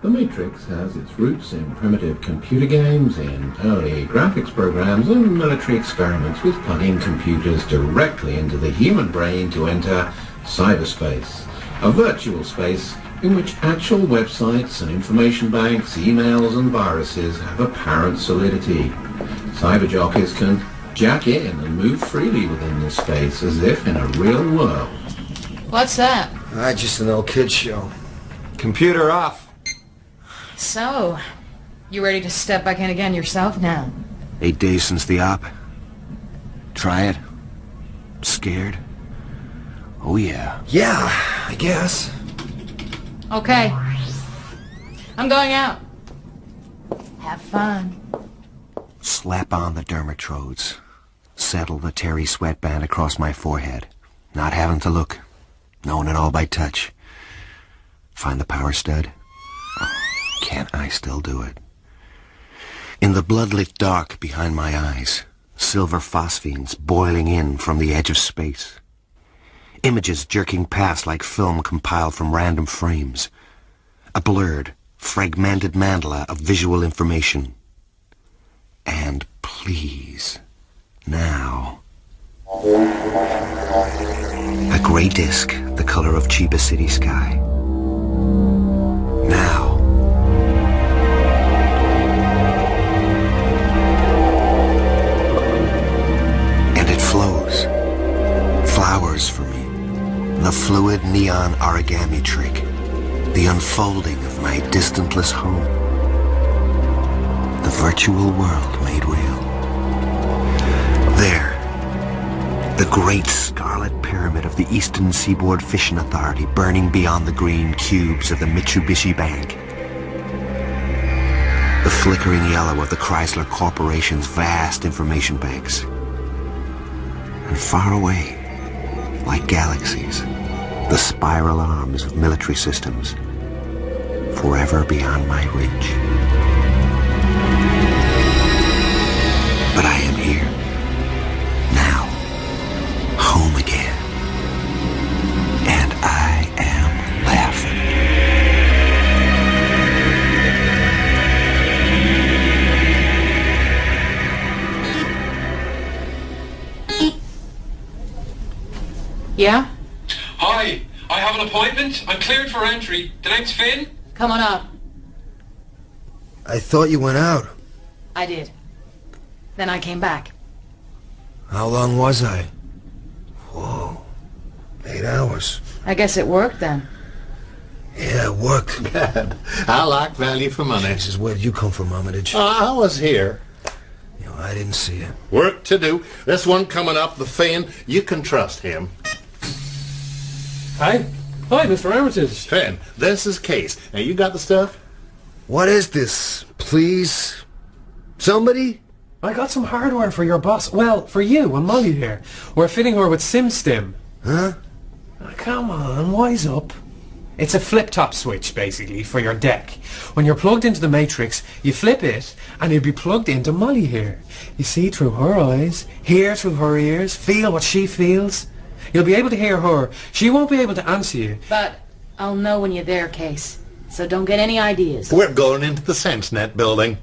The Matrix has its roots in primitive computer games, in early graphics programs, and military experiments with plugging computers directly into the human brain to enter cyberspace, a virtual space in which actual websites and information banks, emails and viruses have apparent solidity. Cyber jockeys can jack in and move freely within this space as if in a real world. What's that? Just an old kid show. Computer off. So, you ready to step back in again yourself now? 8 days since the op. Try it? Scared? Oh yeah. Yeah, I guess. Okay. I'm going out. Have fun. Slap on the dermatrodes. Settle the terry sweatband across my forehead. Not having to look. Knowing it all by touch. Find the power stud. Can't I still do it? In the bloodlit dark behind my eyes, silver phosphenes boiling in from the edge of space. Images jerking past like film compiled from random frames. A blurred, fragmented mandala of visual information. And please, now. A gray disk, the color of Chiba City sky. Now. And it flows. Flowers for me. The fluid neon origami trick. The unfolding of my distantless home. The virtual world made real. There. The great scarlet pyramid of the Eastern Seaboard Fishing Authority burning beyond the green cubes of the Mitsubishi Bank. The flickering yellow of the Chrysler Corporation's vast information banks. And far away, like galaxies, the spiral arms of military systems, forever beyond my reach. But I am here, now, home again, and I am laughing. Yeah? Hi, I have an appointment. I'm cleared for entry. The name's Finn. Come on up. I thought you went out. I did. Then I came back. How long was I? Whoa. 8 hours. I guess it worked then. Yeah, it worked. Good. I like value for money. This is where you come from, Armitage. I was here. You know, I didn't see it. Work to do. This one coming up, the Finn, you can trust him. Hi. Hi, Mr. Armitage. Finn, this is Case. Now, you got the stuff? What is this, please? Somebody? I got some hardware for your boss. Well, for you and Molly here. We're fitting her with SimStim. Huh? Oh, come on, wise up. It's a flip-top switch, basically, for your deck. When you're plugged into the Matrix, you flip it, and you'll be plugged into Molly here. You see through her eyes, hear through her ears, feel what she feels. You'll be able to hear her. She won't be able to answer you. But I'll know when you're there, Case. So don't get any ideas. We're going into the SenseNet building.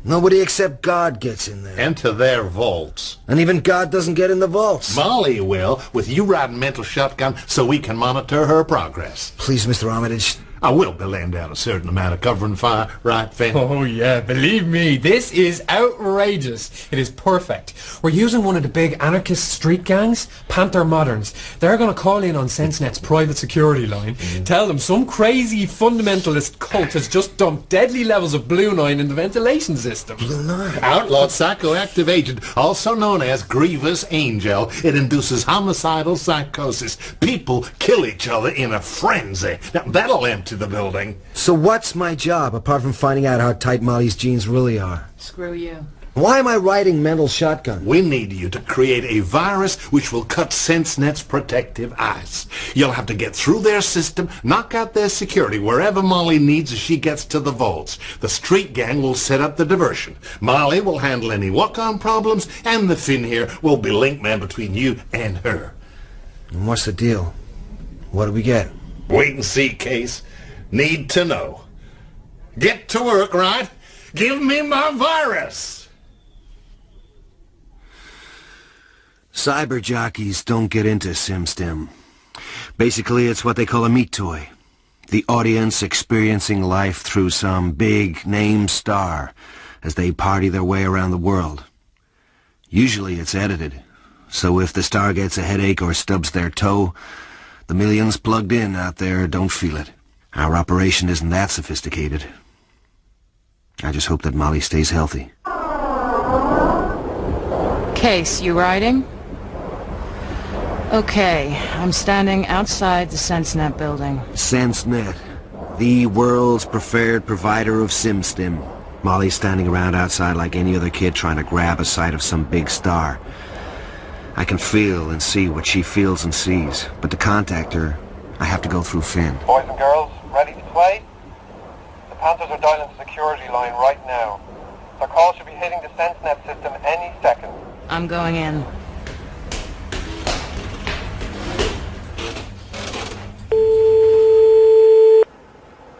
Nobody except God gets in there. Into their vaults. And even God doesn't get in the vaults. Molly will, with you riding mental shotgun so we can monitor her progress. Please, Mr. Armitage. I will be laying down a certain amount of covering fire, right, Finn? Oh, yeah, believe me, this is outrageous. It is perfect. We're using one of the big anarchist street gangs, Panther Moderns. They're going to call in on SenseNet's private security line, tell them some crazy fundamentalist cult has just dumped deadly levels of Blue 9 in the ventilation system. Blue 9? Outlawed psychoactive agent, also known as Grievous Angel. It induces homicidal psychosis. People kill each other in a frenzy. Now, that'll empty the building. So what's my job, apart from finding out how tight Molly's jeans really are? Screw you. Why am I riding mental shotgun? We need you to create a virus which will cut SenseNet's protective ice. You'll have to get through their system, knock out their security wherever Molly needs as she gets to the vaults. The street gang will set up the diversion. Molly will handle any walk-on problems, and the Finn here will be link man between you and her. And what's the deal? What do we get? Wait and see, Case. Need to know. Get to work, right? Give me my virus! Cyber jockeys don't get into SimStim. Basically, it's what they call a meat toy. The audience experiencing life through some big name star as they party their way around the world. Usually it's edited, so if the star gets a headache or stubs their toe, the millions plugged in out there don't feel it. Our operation isn't that sophisticated. I just hope that Molly stays healthy. Case, you riding? Okay, I'm standing outside the SenseNet building. SenseNet, the world's preferred provider of SimStim. Molly's standing around outside like any other kid trying to grab a sight of some big star. I can feel and see what she feels and sees, but to contact her, I have to go through Finn. Boys and girls, ready to play? The Panthers are dialing the security line right now. Their call should be hitting the SenseNet system any second. I'm going in.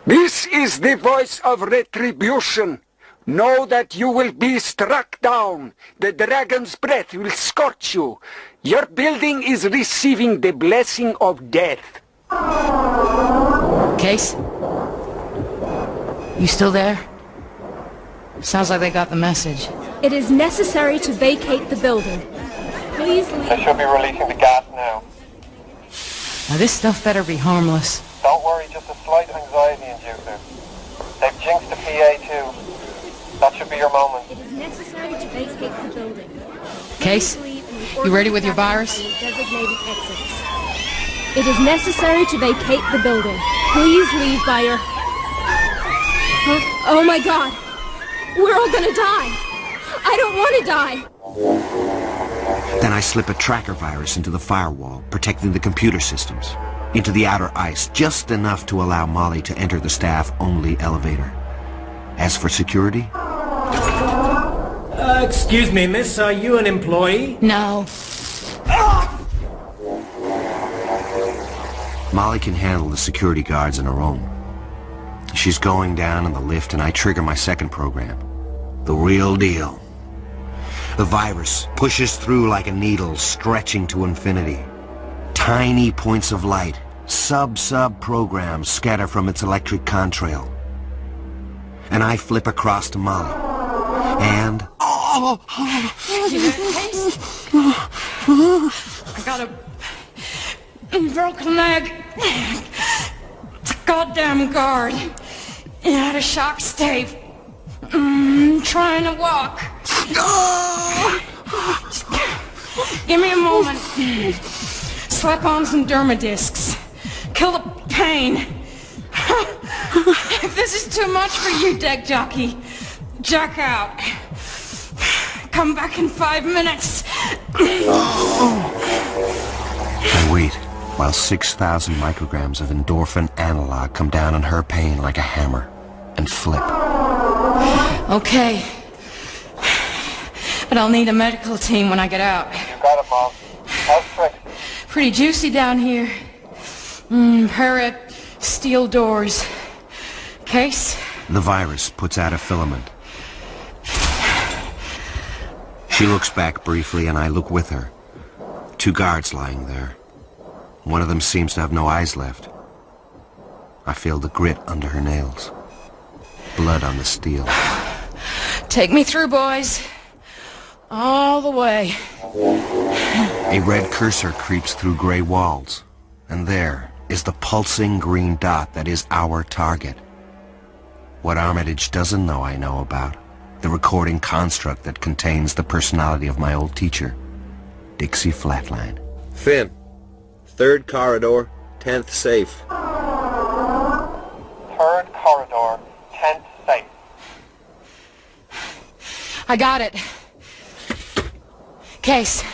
This is the voice of retribution. Know that you will be struck down. The dragon's breath will scorch you. Your building is receiving the blessing of death. Case? You still there? Sounds like they got the message. It is necessary to vacate the building. Please leave. They should be releasing the gas now. Now this stuff better be harmless. Don't worry, just a slight anxiety inducer. They've jinxed the PA too. That should be your moment. It is necessary to vacate the building. Case, you ready with your virus? Designated exits. It is necessary to vacate the building. Please leave by your... Oh my God! We're all gonna die! I don't want to die! Then I slip a tracker virus into the firewall, protecting the computer systems. Into the outer ice, just enough to allow Molly to enter the staff-only elevator. As for security... Excuse me, miss, are you an employee? No. Molly can handle the security guards on her own. She's going down in the lift and I trigger my second program. The real deal. The virus pushes through like a needle, stretching to infinity. Tiny points of light, sub-sub programs scatter from its electric contrail. And I flip across to Molly. And... I got a broken leg. Goddamn guard. Had a shock stave. Trying to walk. Give me a moment. Slap on some dermadiscs. Kill the pain. If this is too much for you, deck jockey, jack out. Come back in 5 minutes. I wait while 6,000 micrograms of endorphin analog come down on her pain like a hammer and flip. Okay. But I'll need a medical team when I get out. You got it, Mom. How's Trixie? Pretty juicy down here. Parrot, steel doors. Case? The virus puts out a filament. She looks back briefly and I look with her. 2 guards lying there. One of them seems to have no eyes left. I feel the grit under her nails. Blood on the steel. Take me through, boys. All the way. A red cursor creeps through gray walls. And there is the pulsing green dot that is our target. What Armitage doesn't know I know about. The recording construct that contains the personality of my old teacher, Dixie Flatline. Finn, 3rd corridor, 10th safe. 3rd corridor, 10th safe. I got it. Case,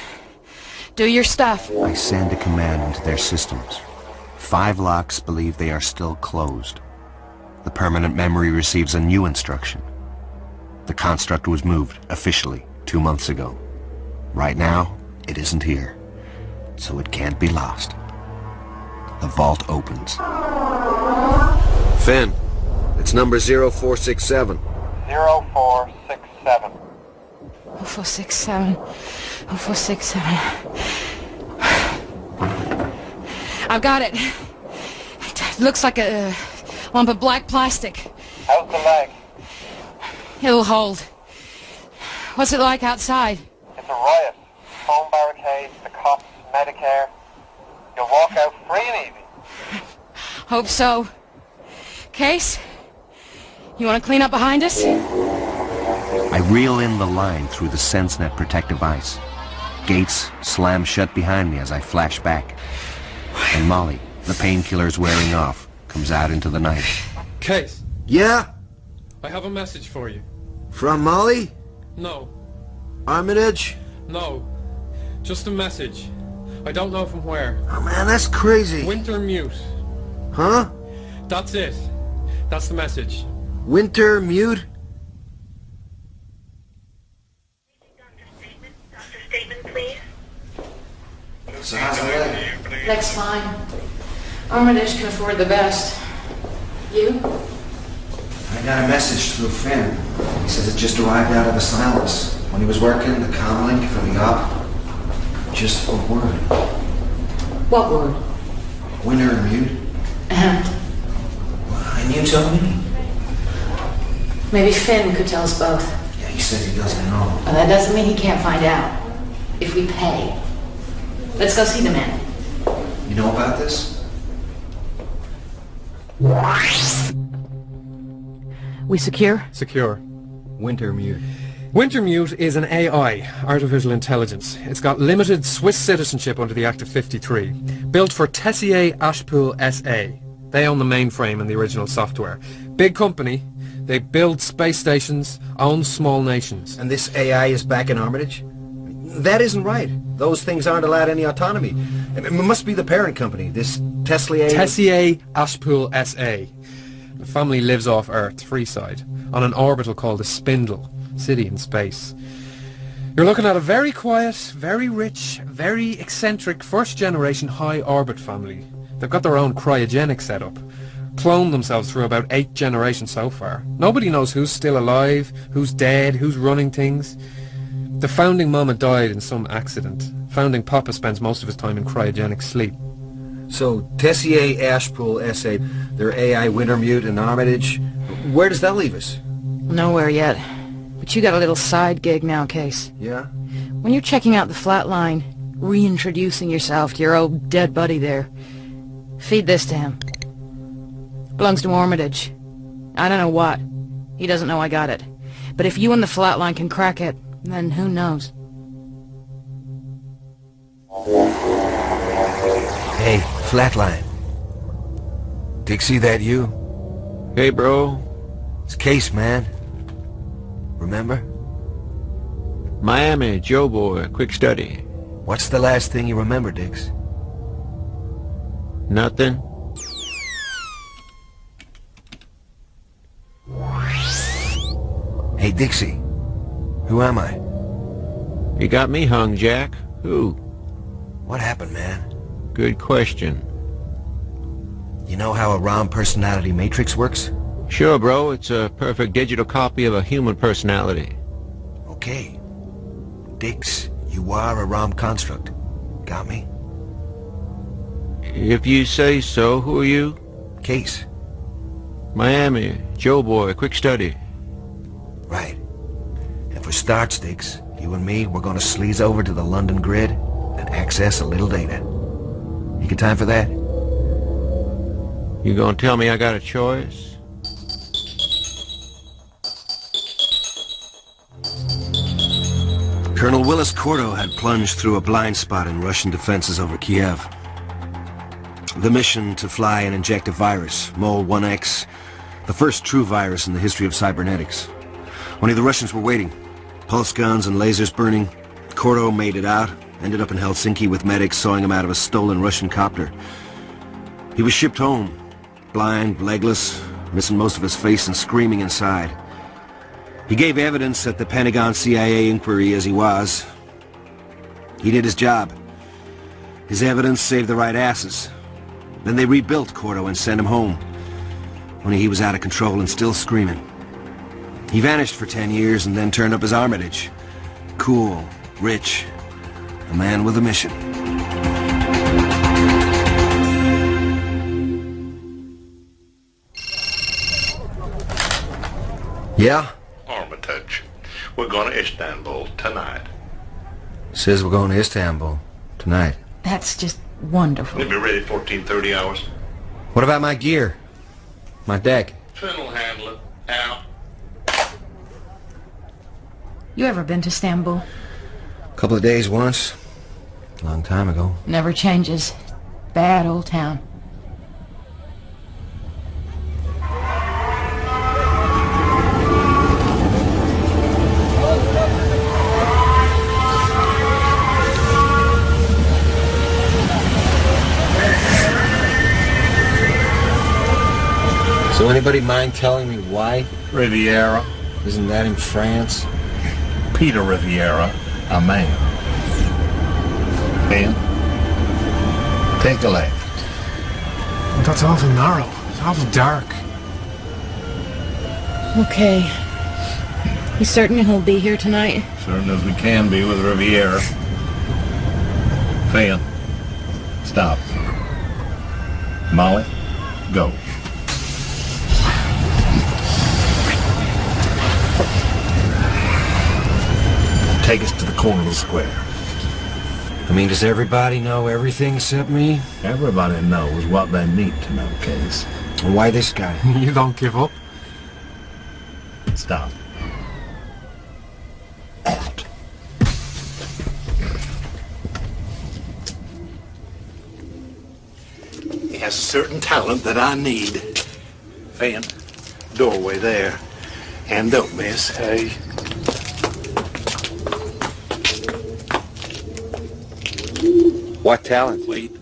do your stuff. I send a command into their systems. 5 locks believe they are still closed. The permanent memory receives a new instruction. The construct was moved, officially, 2 months ago. Right now, it isn't here, so it can't be lost. The vault opens. Finn, it's number 0467. 0467. 0467. 0467. I've got it. Looks like a lump of black plastic. How's the leg? It'll hold. What's it like outside? It's a riot. Phone barricades, the cops, Medicare. You'll walk out free and easy. Hope so. Case? You want to clean up behind us? I reel in the line through the SenseNet protective ice. Gates slam shut behind me as I flash back. And Molly, the painkiller's wearing off, comes out into the night. Case, Yeah? I have a message for you. From Molly? No, Armitage? no. Just a message. I don't know from where. Oh man, that's crazy. Winter mute. Huh? That's it. That's the message. Winter mute? So how's the leg? Leg's fine. Armitage can afford the best. You? I got a message through Finn. He says it just arrived out of the silence. When he was working, the comlink for the op. Just a word. What word? Winter mute. And you tell me? Maybe Finn could tell us both. Yeah, he says he doesn't know. Well, that doesn't mean he can't find out. If we pay. Let's go see the man. You know about this? We secure? Secure. Wintermute. Wintermute is an AI, artificial intelligence. It's got limited Swiss citizenship under the Act of 53. Built for Tessier Ashpool SA. They own the mainframe and the original software. Big company. They build space stations, own small nations. And this AI is back in Armitage? That isn't right. Those things aren't allowed any autonomy. It must be the parent company, this Tessier Ashpool SA. The family lives off Earth, Freeside, on an orbital called a Spindle, city in space. You're looking at a very quiet, very rich, very eccentric first-generation high-orbit family. They've got their own cryogenic setup. Cloned themselves through about 8 generations so far. Nobody knows who's still alive, who's dead, who's running things. The founding mama died in some accident. Founding papa spends most of his time in cryogenic sleep. So, Tessier Ashpool SA, their AI Wintermute and Armitage. Where does that leave us? Nowhere yet. But you got a little side gig now, Case. Yeah? When you're checking out the flat line, reintroducing yourself to your old dead buddy there, feed this to him. Belongs to Armitage. I don't know what. He doesn't know I got it. But if you and the flat line can crack it, then who knows? Hey, Flatline. Dixie, that you? Hey, bro. It's Case, man. Remember? Miami, Joe Boy, quick study. What's the last thing you remember, Dix? Nothing. Hey, Dixie. Who am I? You got me hung, Jack. Who? What happened, man? Good question. You know how a ROM personality matrix works? Sure, bro. It's a perfect digital copy of a human personality. Okay. Dix, you are a ROM construct. Got me? If you say so, who are you? Case. Miami, Joe Boy, quick study. Right. And for starts, Dix, you and me, we're gonna sleaze over to the London grid and access a little data. You got time for that? You gonna tell me I got a choice? Colonel Willis Cordo had plunged through a blind spot in Russian defenses over Kiev. The mission to fly and inject a virus, Mole 1X, the first true virus in the history of cybernetics. Only the Russians were waiting. Pulse guns and lasers burning. Cordo made it out, ended up in Helsinki with medics sawing him out of a stolen Russian copter. He was shipped home, blind, legless, missing most of his face and screaming inside. He gave evidence at the Pentagon CIA inquiry as he was. He did his job. His evidence saved the right asses. Then they rebuilt Cordo and sent him home. Only he was out of control and still screaming. He vanished for 10 years and then turned up as Armitage. Cool, rich, a man with a mission. Yeah? Armitage. We're going to Istanbul tonight. Says we're going to Istanbul tonight. That's just wonderful. We'll be ready 14-30 hours. What about my gear? My deck? Finn will handle it. Out. You ever been to Istanbul? A couple of days once. A long time ago. Never changes. Bad old town. So anybody mind telling me why? Riviera. Isn't that in France? Peter Riviera, a man. Ben, take a left. That's awful narrow. It's awful dark. Okay. You certain he'll be here tonight? Certain as we can be with Riviera. Finn, stop. Molly, go. Take us to the corner of the square. I mean, does everybody know everything except me? Everybody knows what they need to know, Case. And why this guy? You don't give up. Stop. Out. He has a certain talent that I need. Finn, doorway there. And don't miss. Hey. What talent? Wait.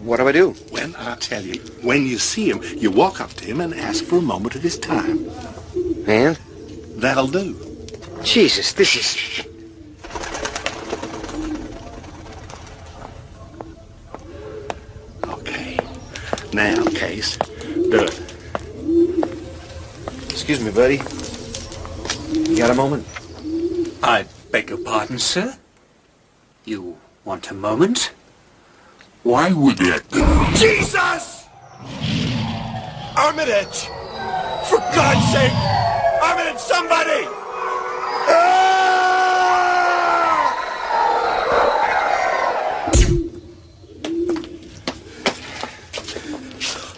What do I do? When I tell you, when you see him, you walk up to him and ask for a moment of his time. And? That'll do. Jesus, this is... Okay. Now, Case, do it. Excuse me, buddy. You got a moment? I beg your pardon, sir? You want a moment? Why would that be? Jesus! Armitage! For God's sake! Armitage, somebody!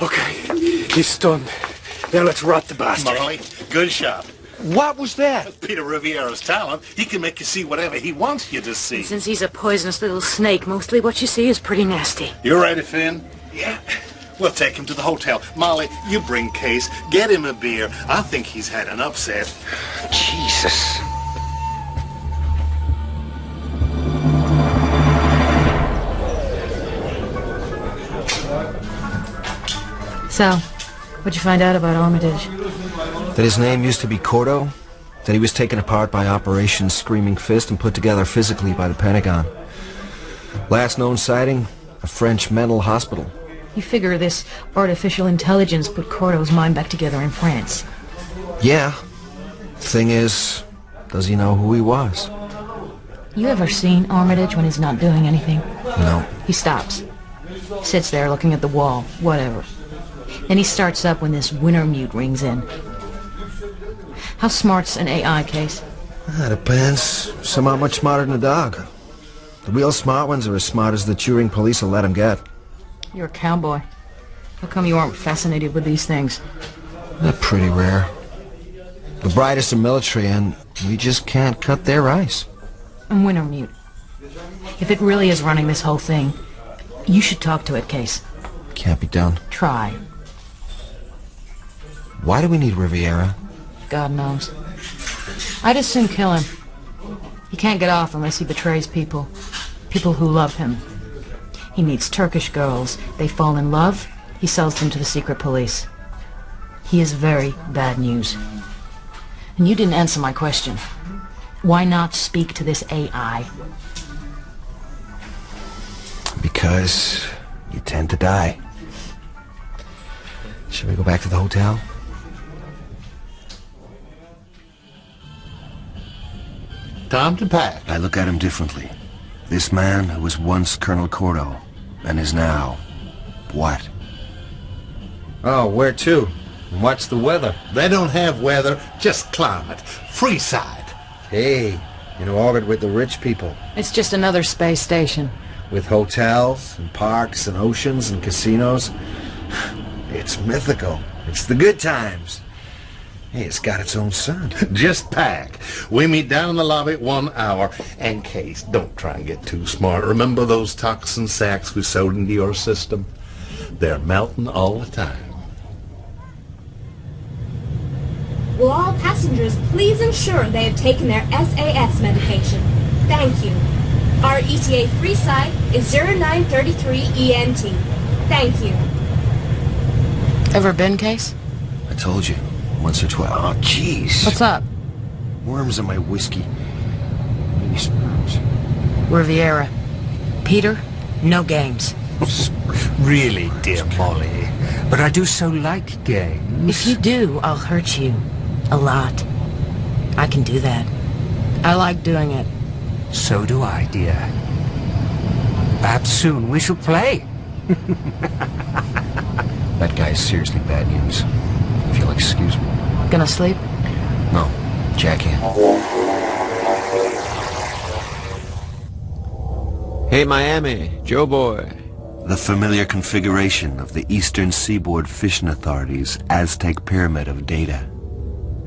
Okay, he's stunned. Now let's rot the bastard. Molly, good shot. What was that? Peter Riviera's talent. He can make you see whatever he wants you to see. And since he's a poisonous little snake, mostly what you see is pretty nasty. You ready, Finn? Yeah. We'll take him to the hotel. Molly, you bring Case. Get him a beer. I think he's had an upset. Jesus. So, what'd you find out about Armitage? That his name used to be Cordo? That he was taken apart by Operation Screaming Fist and put together physically by the Pentagon. Last known sighting, a French mental hospital. You figure this artificial intelligence put Cordo's mind back together in France. Yeah. Thing is, does he know who he was? You ever seen Armitage when he's not doing anything? No. He stops. Sits there looking at the wall, whatever. Then he starts up when this winter mute rings in. How smart's an AI, Case? That depends. Some aren't much smarter than a dog. The real smart ones are as smart as the Turing police will let them get. You're a cowboy. How come you aren't fascinated with these things? They're pretty rare. The brightest are military, and we just can't cut their ice. And winter mute. If it really is running this whole thing, you should talk to it, Case. Can't be done. Try. Why do we need Riviera? God knows. I'd as soon kill him. He can't get off unless he betrays people. People who love him. He meets Turkish girls. They fall in love. He sells them to the secret police. He is very bad news. And you didn't answer my question. Why not speak to this AI? Because you tend to die. Shall we go back to the hotel? Time to pack. I look at him differently. This man who was once Colonel Cordo, and is now... what? Oh, where to? What's the weather? They don't have weather, just climate. Freeside. Hey, in orbit with the rich people. It's just another space station. With hotels and parks and oceans and casinos. It's mythical. It's the good times. Hey, it's got its own sun. Just pack. We meet down in the lobby 1 hour. And Case, don't try and get too smart. Remember those toxin sacks we sewed into your system? They're melting all the time. Will all passengers please ensure they have taken their SAS medication? Thank you. Our ETA free side is 0933 ENT. Thank you. Ever been, Case? I told you. Once or twice. Oh, jeez. What's up? Worms in my whiskey. Maybe sperms. Riviera. Peter, no games. Really, dear Molly. But I do so like games. If you do, I'll hurt you. A lot. I can do that. I like doing it. So do I, dear. Perhaps soon we shall play. That guy's seriously bad news. If you'll excuse me. Gonna sleep? No. Jack in. Hey, Miami. Joe Boy. The familiar configuration of the Eastern Seaboard Fishing Authority's Aztec Pyramid of data.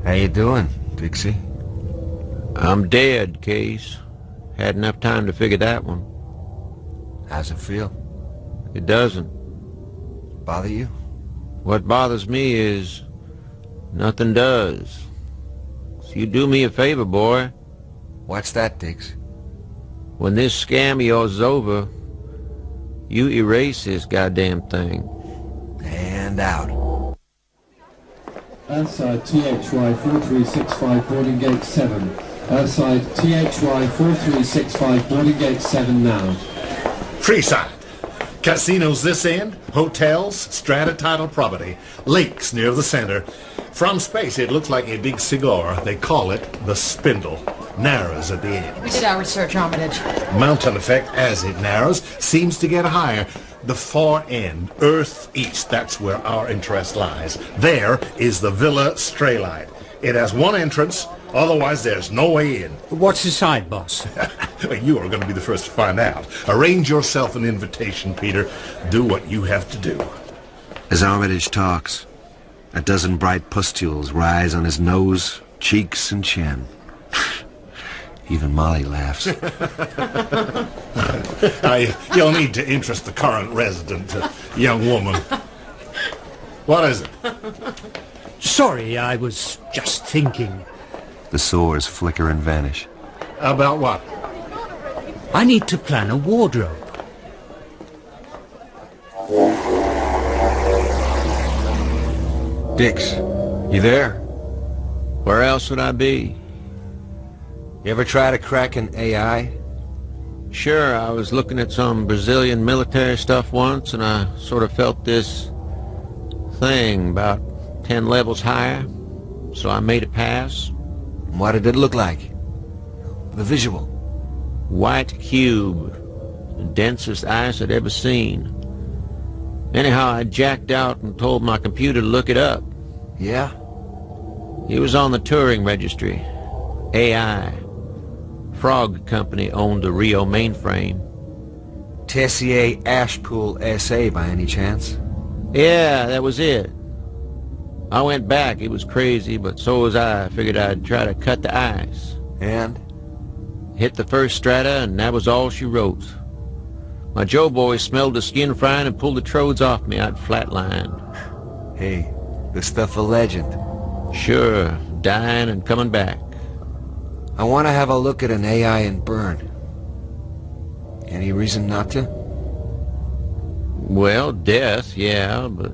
How you doing, Dixie? I'm dead, Case. Had enough time to figure that one. How's it feel? It doesn't. Bother you? What bothers me is nothing does. So you do me a favor, boy. What's that, Dix? When this scam of yours is over, you erase this goddamn thing. And out. Outside THY 4365 boarding gate 7. Outside THY 4365 boarding gate 7 now. Freeside. Casinos this end, hotels, strata title property, lakes near the center. From space it looks like a big cigar. They call it the spindle. Narrows at the end. We did our research, Armitage. Mountain effect, as it narrows, seems to get higher. The far end, Earth East, that's where our interest lies. There is the Villa Straylight. It has one entrance, otherwise there's no way in. What's inside, boss? You are going to be the first to find out. Arrange yourself an invitation, Peter. Do what you have to do. As Armitage talks, a dozen bright pustules rise on his nose, cheeks, and chin. Even Molly laughs. You'll need to interest the current resident, young woman. What is it? Sorry, I was just thinking. The sores flicker and vanish. About what? I need to plan a wardrobe. Dix, you there? Where else would I be? You ever try to crack an AI? Sure, I was looking at some Brazilian military stuff once, and I sort of felt this thing about 10 levels higher, so I made a pass. What did it look like? The visual? White cube, the densest ice I'd ever seen. Anyhow, I jacked out and told my computer to look it up. Yeah? He was on the Turing registry. AI. Frog Company owned the Rio mainframe. Tessier Ashpool SA by any chance? Yeah, that was it. I went back. It was crazy, but so was I. Figured I'd try to cut the ice. And? Hit the first strata, and that was all she wrote. My Joe boy smelled the skin frying and pulled the trodes off me. I'd flatlined. Hey, the stuff a legend. Sure, dying and coming back. I want to have a look at an AI in burn. Any reason not to? Well, death, yeah, but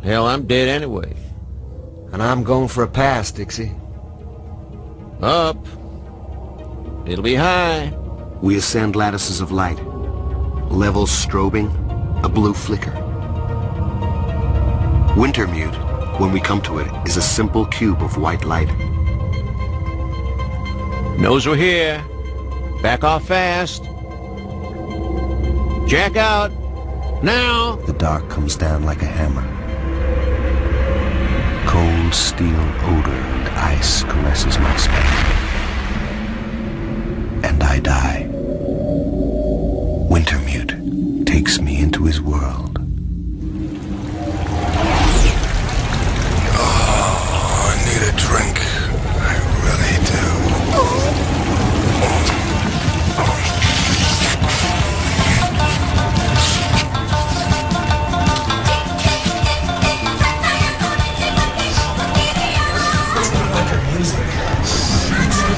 hell, I'm dead anyway. And I'm going for a pass, Dixie. Up. It'll be high. We ascend lattices of light. Levels strobing, a blue flicker. Wintermute, when we come to it, is a simple cube of white light. Knows we're here. Back off fast. Jack out. Now. The dark comes down like a hammer. steel odor and ice caresses my spine. And I die. Wintermute takes me into his world. Oh, I need a drink. I really do.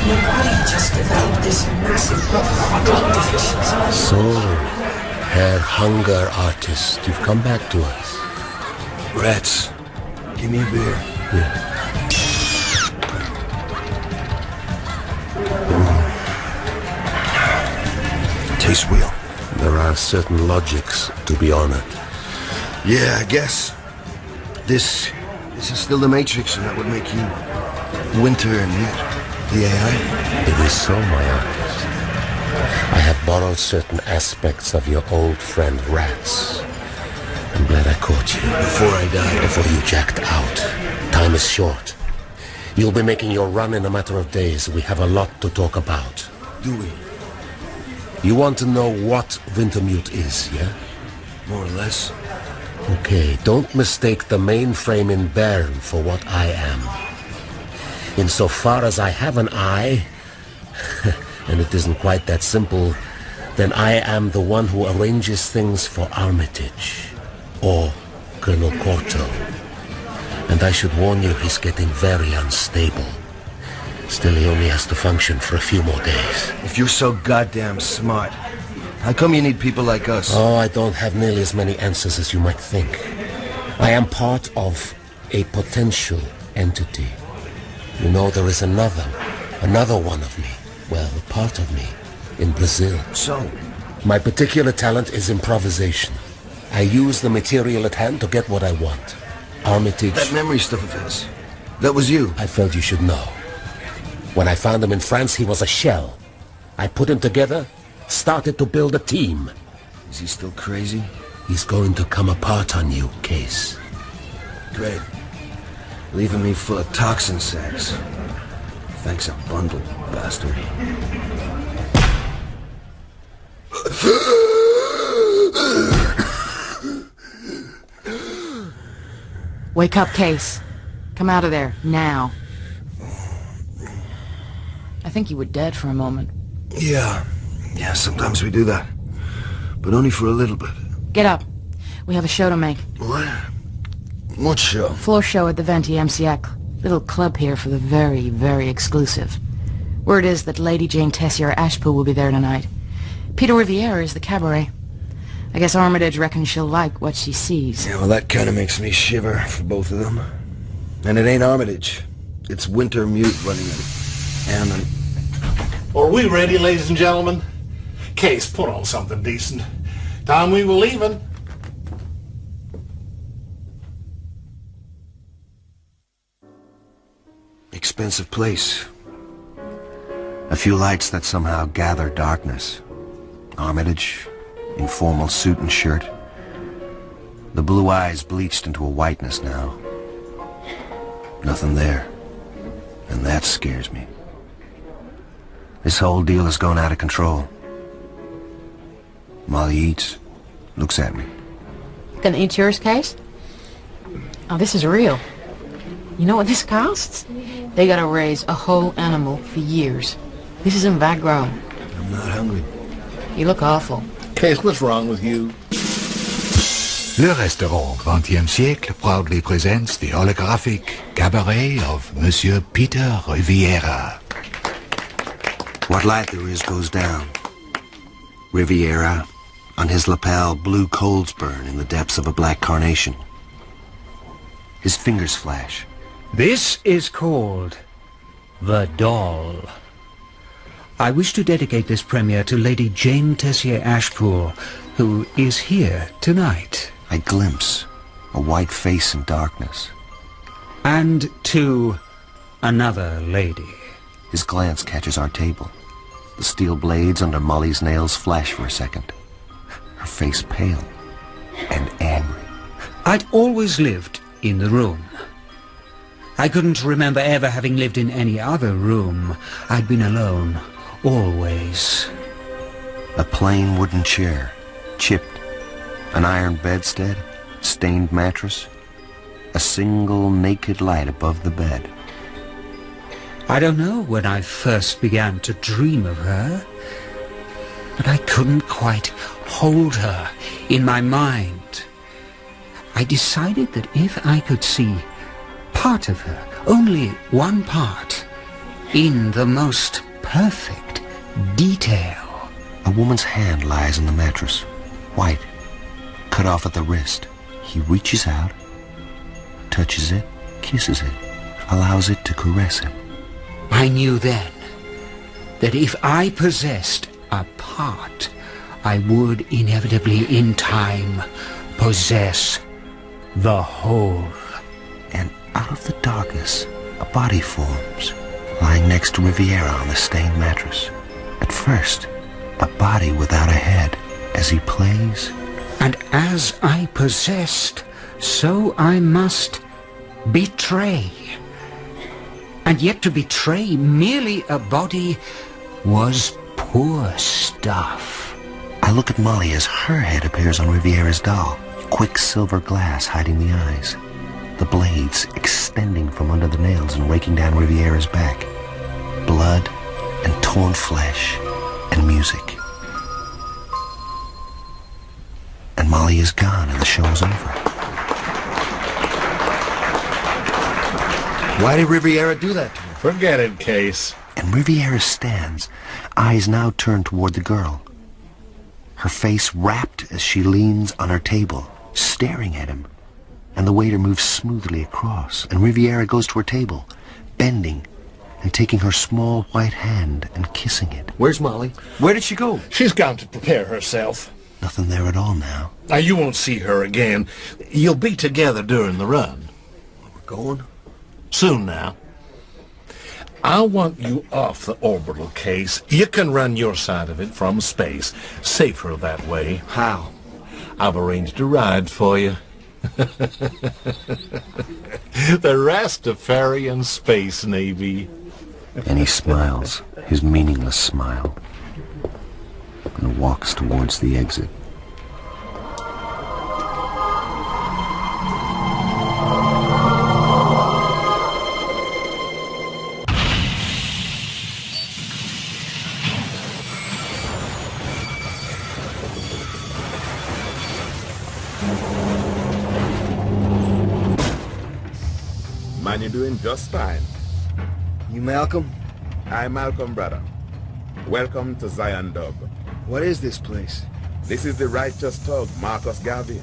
My body just developed this massive deficiency. So, Herr Hunger Artist, you've come back to us. Rats, give me a beer. Yeah. Tastes real. There are certain logics to be honored. Yeah, I guess. This is still the Matrix, and that would make you Winter and Mute. The AI? It is so, my artist. I have borrowed certain aspects of your old friend Rats. I'm glad I caught you. Before I died. Before you jacked out. Time is short. You'll be making your run in a matter of days. We have a lot to talk about. Do we? You want to know what Wintermute is, yeah? More or less. Okay, don't mistake the mainframe in Bern for what I am. Insofar as I have an eye, and it isn't quite that simple, then I am the one who arranges things for Armitage, or Colonel Corto. And I should warn you, he's getting very unstable. Still, he only has to function for a few more days. If you're so goddamn smart, how come you need people like us? Oh, I don't have nearly as many answers as you might think. I am part of a potential entity. You know, there is another one of me. Well, a part of me in Brazil. So? My particular talent is improvisation. I use the material at hand to get what I want. Armitage... That memory stuff of his. That was you. I felt you should know. When I found him in France, he was a shell. I put him together, started to build a team. Is he still crazy? He's going to come apart on you, Case. Great. Leaving me full of toxin sacks. Thanks a bundle, bastard. Wake up, Case. Come out of there, now. I think you were dead for a moment. Yeah, sometimes we do that. But only for a little bit. Get up. We have a show to make. What? What show? Floor show at the 20e siècle. Little club here for the very, very exclusive. Word is that Lady Jane Tessier Ashpool will be there tonight. Peter Riviera is the cabaret. I guess Armitage reckons she'll like what she sees. Yeah, well, that kind of makes me shiver for both of them. And it ain't Armitage. It's Wintermute running it. And Are we ready, ladies and gentlemen? Case, put on something decent. Time we were leaving. Expensive place. A few lights that somehow gather darkness. Armitage, in formal suit and shirt. The blue eyes bleached into a whiteness now. Nothing there. And that scares me. This whole deal has gone out of control. Molly eats, looks at me. Gonna eat yours, Case? Oh, this is real. You know what this costs? They gotta raise a whole animal for years. This isn't that grown. I'm not hungry. You look awful. Case, what's wrong with you? Le restaurant 20e siècle proudly presents the holographic cabaret of Monsieur Peter Riviera. What light there is goes down. Riviera, on his lapel, blue coals burn in the depths of a black carnation. His fingers flash. This is called The Doll. I wish to dedicate this premiere to Lady Jane Tessier Ashpool, who is here tonight. I glimpse a white face in darkness. And to another lady. His glance catches our table. The steel blades under Molly's nails flash for a second. Her face pale and angry. I'd always lived in the room. I couldn't remember ever having lived in any other room. I'd been alone, always. A plain wooden chair, chipped, an iron bedstead, stained mattress, a single naked light above the bed. I don't know when I first began to dream of her, but I couldn't quite hold her in my mind. I decided that if I could see part of her, only one part, in the most perfect detail. A woman's hand lies on the mattress, white, cut off at the wrist. He reaches out, touches it, kisses it, allows it to caress him. I knew then that if I possessed a part, I would inevitably in time possess the whole. And out of the darkness, a body forms, lying next to Riviera on the stained mattress. At first, a body without a head, as he plays. And as I possessed, so I must betray. And yet to betray merely a body was poor stuff. I look at Molly as her head appears on Riviera's doll, quicksilver glass hiding the eyes, the blades extending from under the nails and raking down Riviera's back, blood and torn flesh and music. And Molly is gone and the show is over. Why did Riviera do that to her? Forget it, Case. And Riviera stands, eyes now turned toward the girl. Her face rapt as she leans on her table, staring at him. And the waiter moves smoothly across, and Riviera goes to her table, bending and taking her small white hand and kissing it. Where's Molly? Where did she go? She's gone to prepare herself. Nothing there at all now. Now, you won't see her again. You'll be together during the run. We're going? Soon now. I want you off the orbital, Case. You can run your side of it from space. Safer that way. How? I've arranged a ride for you. The Rastafarian Space Navy. And he smiles, his meaningless smile, and walks towards the exit. Man, you're doing just fine. You Malcolm? I'm Malcolm, brother. Welcome to Zion Dub. What is this place? This is the righteous thug, Marcus Garvey.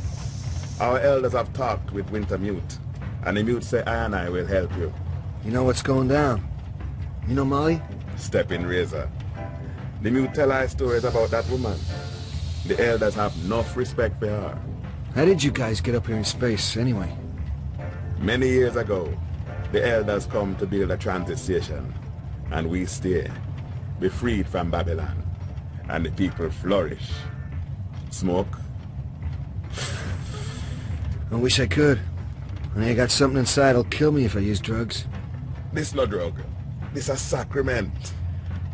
Our elders have talked with Winter Mute, and the Mute say I and I will help you. You know what's going down? You know Molly? Step in, Razor. The Mute tell our stories about that woman. The elders have enough respect for her. How did you guys get up here in space, anyway? Many years ago, the elders come to build a transit station, and we stay, be freed from Babylon, and the people flourish. Smoke? I wish I could. I got something inside that'll kill me if I use drugs. This no drug. This a sacrament.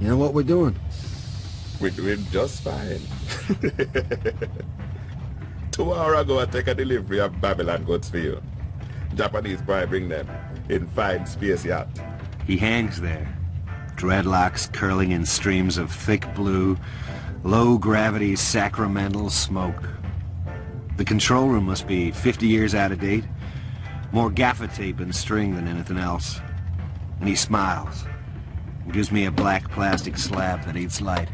You know what we're doing? We're doing just fine. 2 hours ago I take a delivery of Babylon goods for you. Japanese boy bring them in fine space yacht. He hangs there, dreadlocks curling in streams of thick blue, low-gravity sacramental smoke. The control room must be 50 years out of date, more gaffer tape and string than anything else. And he smiles and gives me a black plastic slab that eats light.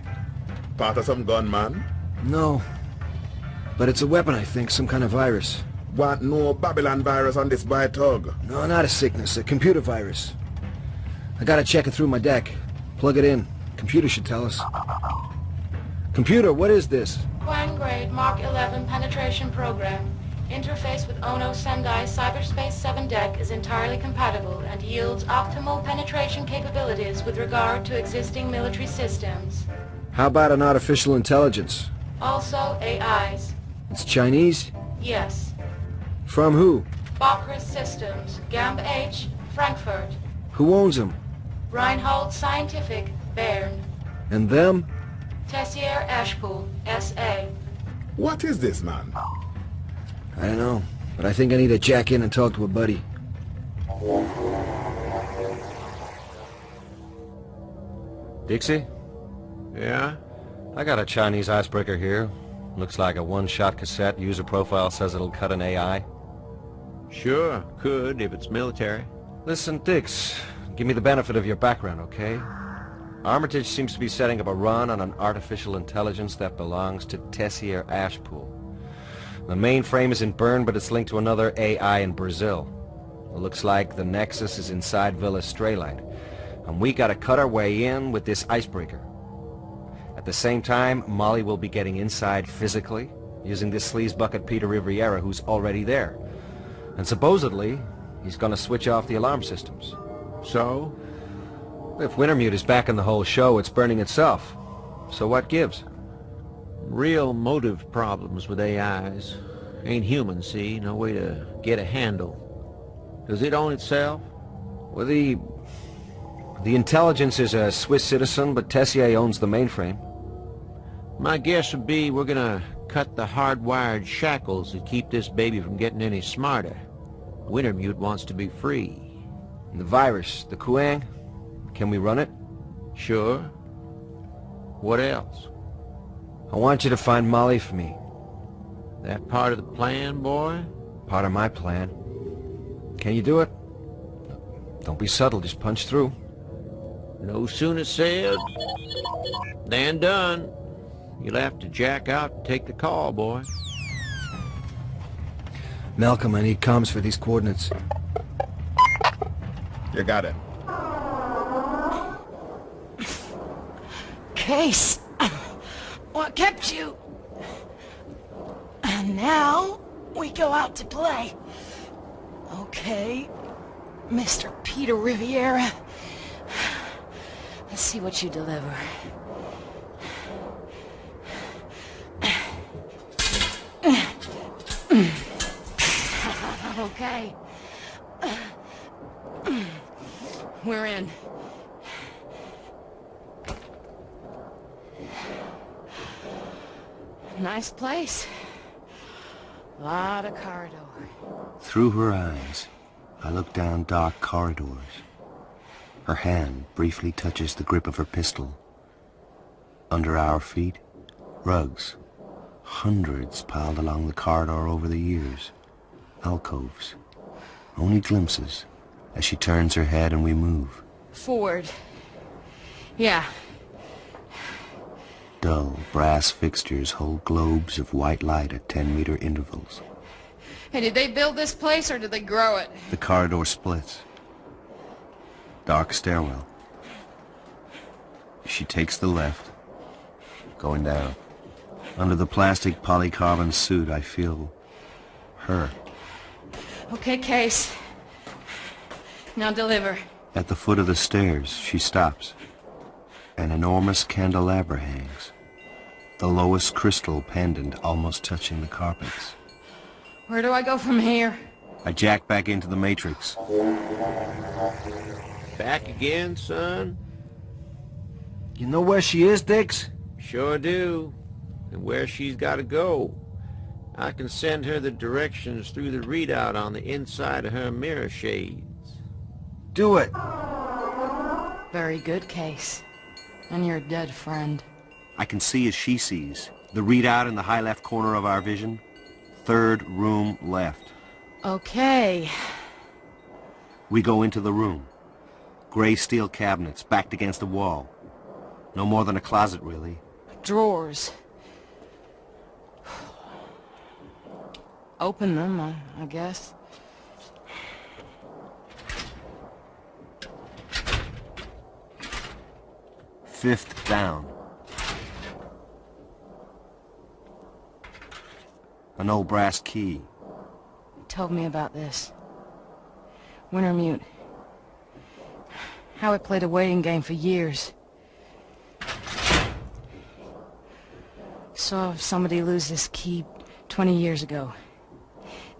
Part of some gun, man? No. But it's a weapon, I think, some kind of virus. Want no Babylon virus on this boy tug? No, not a sickness, a computer virus. I gotta check it through my deck. Plug it in. Computer should tell us. Computer, what is this? Quang grade Mark 11 penetration program. Interface with Ono Sendai Cyberspace 7 deck is entirely compatible and yields optimal penetration capabilities with regard to existing military systems. How about an artificial intelligence? Also AIs. It's Chinese? Yes. From who? Bakris Systems, Gamb H, Frankfurt. Who owns them? Reinhold Scientific, Bern. And them? Tessier Ashpool, S.A. What is this, man? I don't know, but I think I need to jack in and talk to a buddy. Dixie? Yeah? I got a Chinese icebreaker here. Looks like a one-shot cassette. User profile says it'll cut an AI. Sure, could, if it's military. Listen, Dix, give me the benefit of your background, okay? Armitage seems to be setting up a run on an artificial intelligence that belongs to Tessier Ashpool. The mainframe is in Bern, but it's linked to another AI in Brazil. It looks like the Nexus is inside Villa Straylight, and we gotta cut our way in with this icebreaker. At the same time, Molly will be getting inside physically, using this sleazebucket Peter Riviera who's already there. And supposedly, he's gonna switch off the alarm systems. So? If Wintermute is back in the whole show, it's burning itself. So what gives? Real motive problems with AIs. Ain't human, see? No way to get a handle. Does it own itself? Well, the intelligence is a Swiss citizen, but Tessier owns the mainframe. My guess would be we're gonna cut the hardwired shackles that keep this baby from getting any smarter. Wintermute wants to be free. And the virus, the Kuang, can we run it? Sure. What else? I want you to find Molly for me. That part of the plan, boy? Part of my plan. Can you do it? Don't be subtle, just punch through. No sooner said than done. You'll have to jack out and take the call, boy. Malcolm, I need comms for these coordinates. You got it. Case, what kept you? And now we go out to play. Okay, Mr. Peter Riviera. Let's see what you deliver. Okay. We're in. Nice place. Lot of corridor. Through her eyes, I look down dark corridors. Her hand briefly touches the grip of her pistol. Under our feet, rugs. Hundreds piled along the corridor over the years. Alcoves. Only glimpses as she turns her head and we move. Forward. Yeah. Dull brass fixtures hold globes of white light at 10-meter intervals. Hey, did they build this place or did they grow it? The corridor splits. Dark stairwell. She takes the left, going down. Under the plastic polycarbon suit, I feel her. Okay, Case. Now deliver. At the foot of the stairs, she stops. An enormous candelabra hangs. The lowest crystal pendant almost touching the carpets. Where do I go from here? I jack back into the Matrix. Back again, son? You know where she is, Dix? Sure do. And where she's got to go. I can send her the directions through the readout on the inside of her mirror shades. Do it. Very good, Case. And your dead friend. I can see as she sees. The readout in the high left corner of our vision. Third room left. Okay. We go into the room. Gray steel cabinets backed against the wall. No more than a closet, really. Drawers. Open them, I guess. Fifth down. An old brass key. Told me about this. Wintermute. How it played a waiting game for years. Saw somebody lose this key 20 years ago.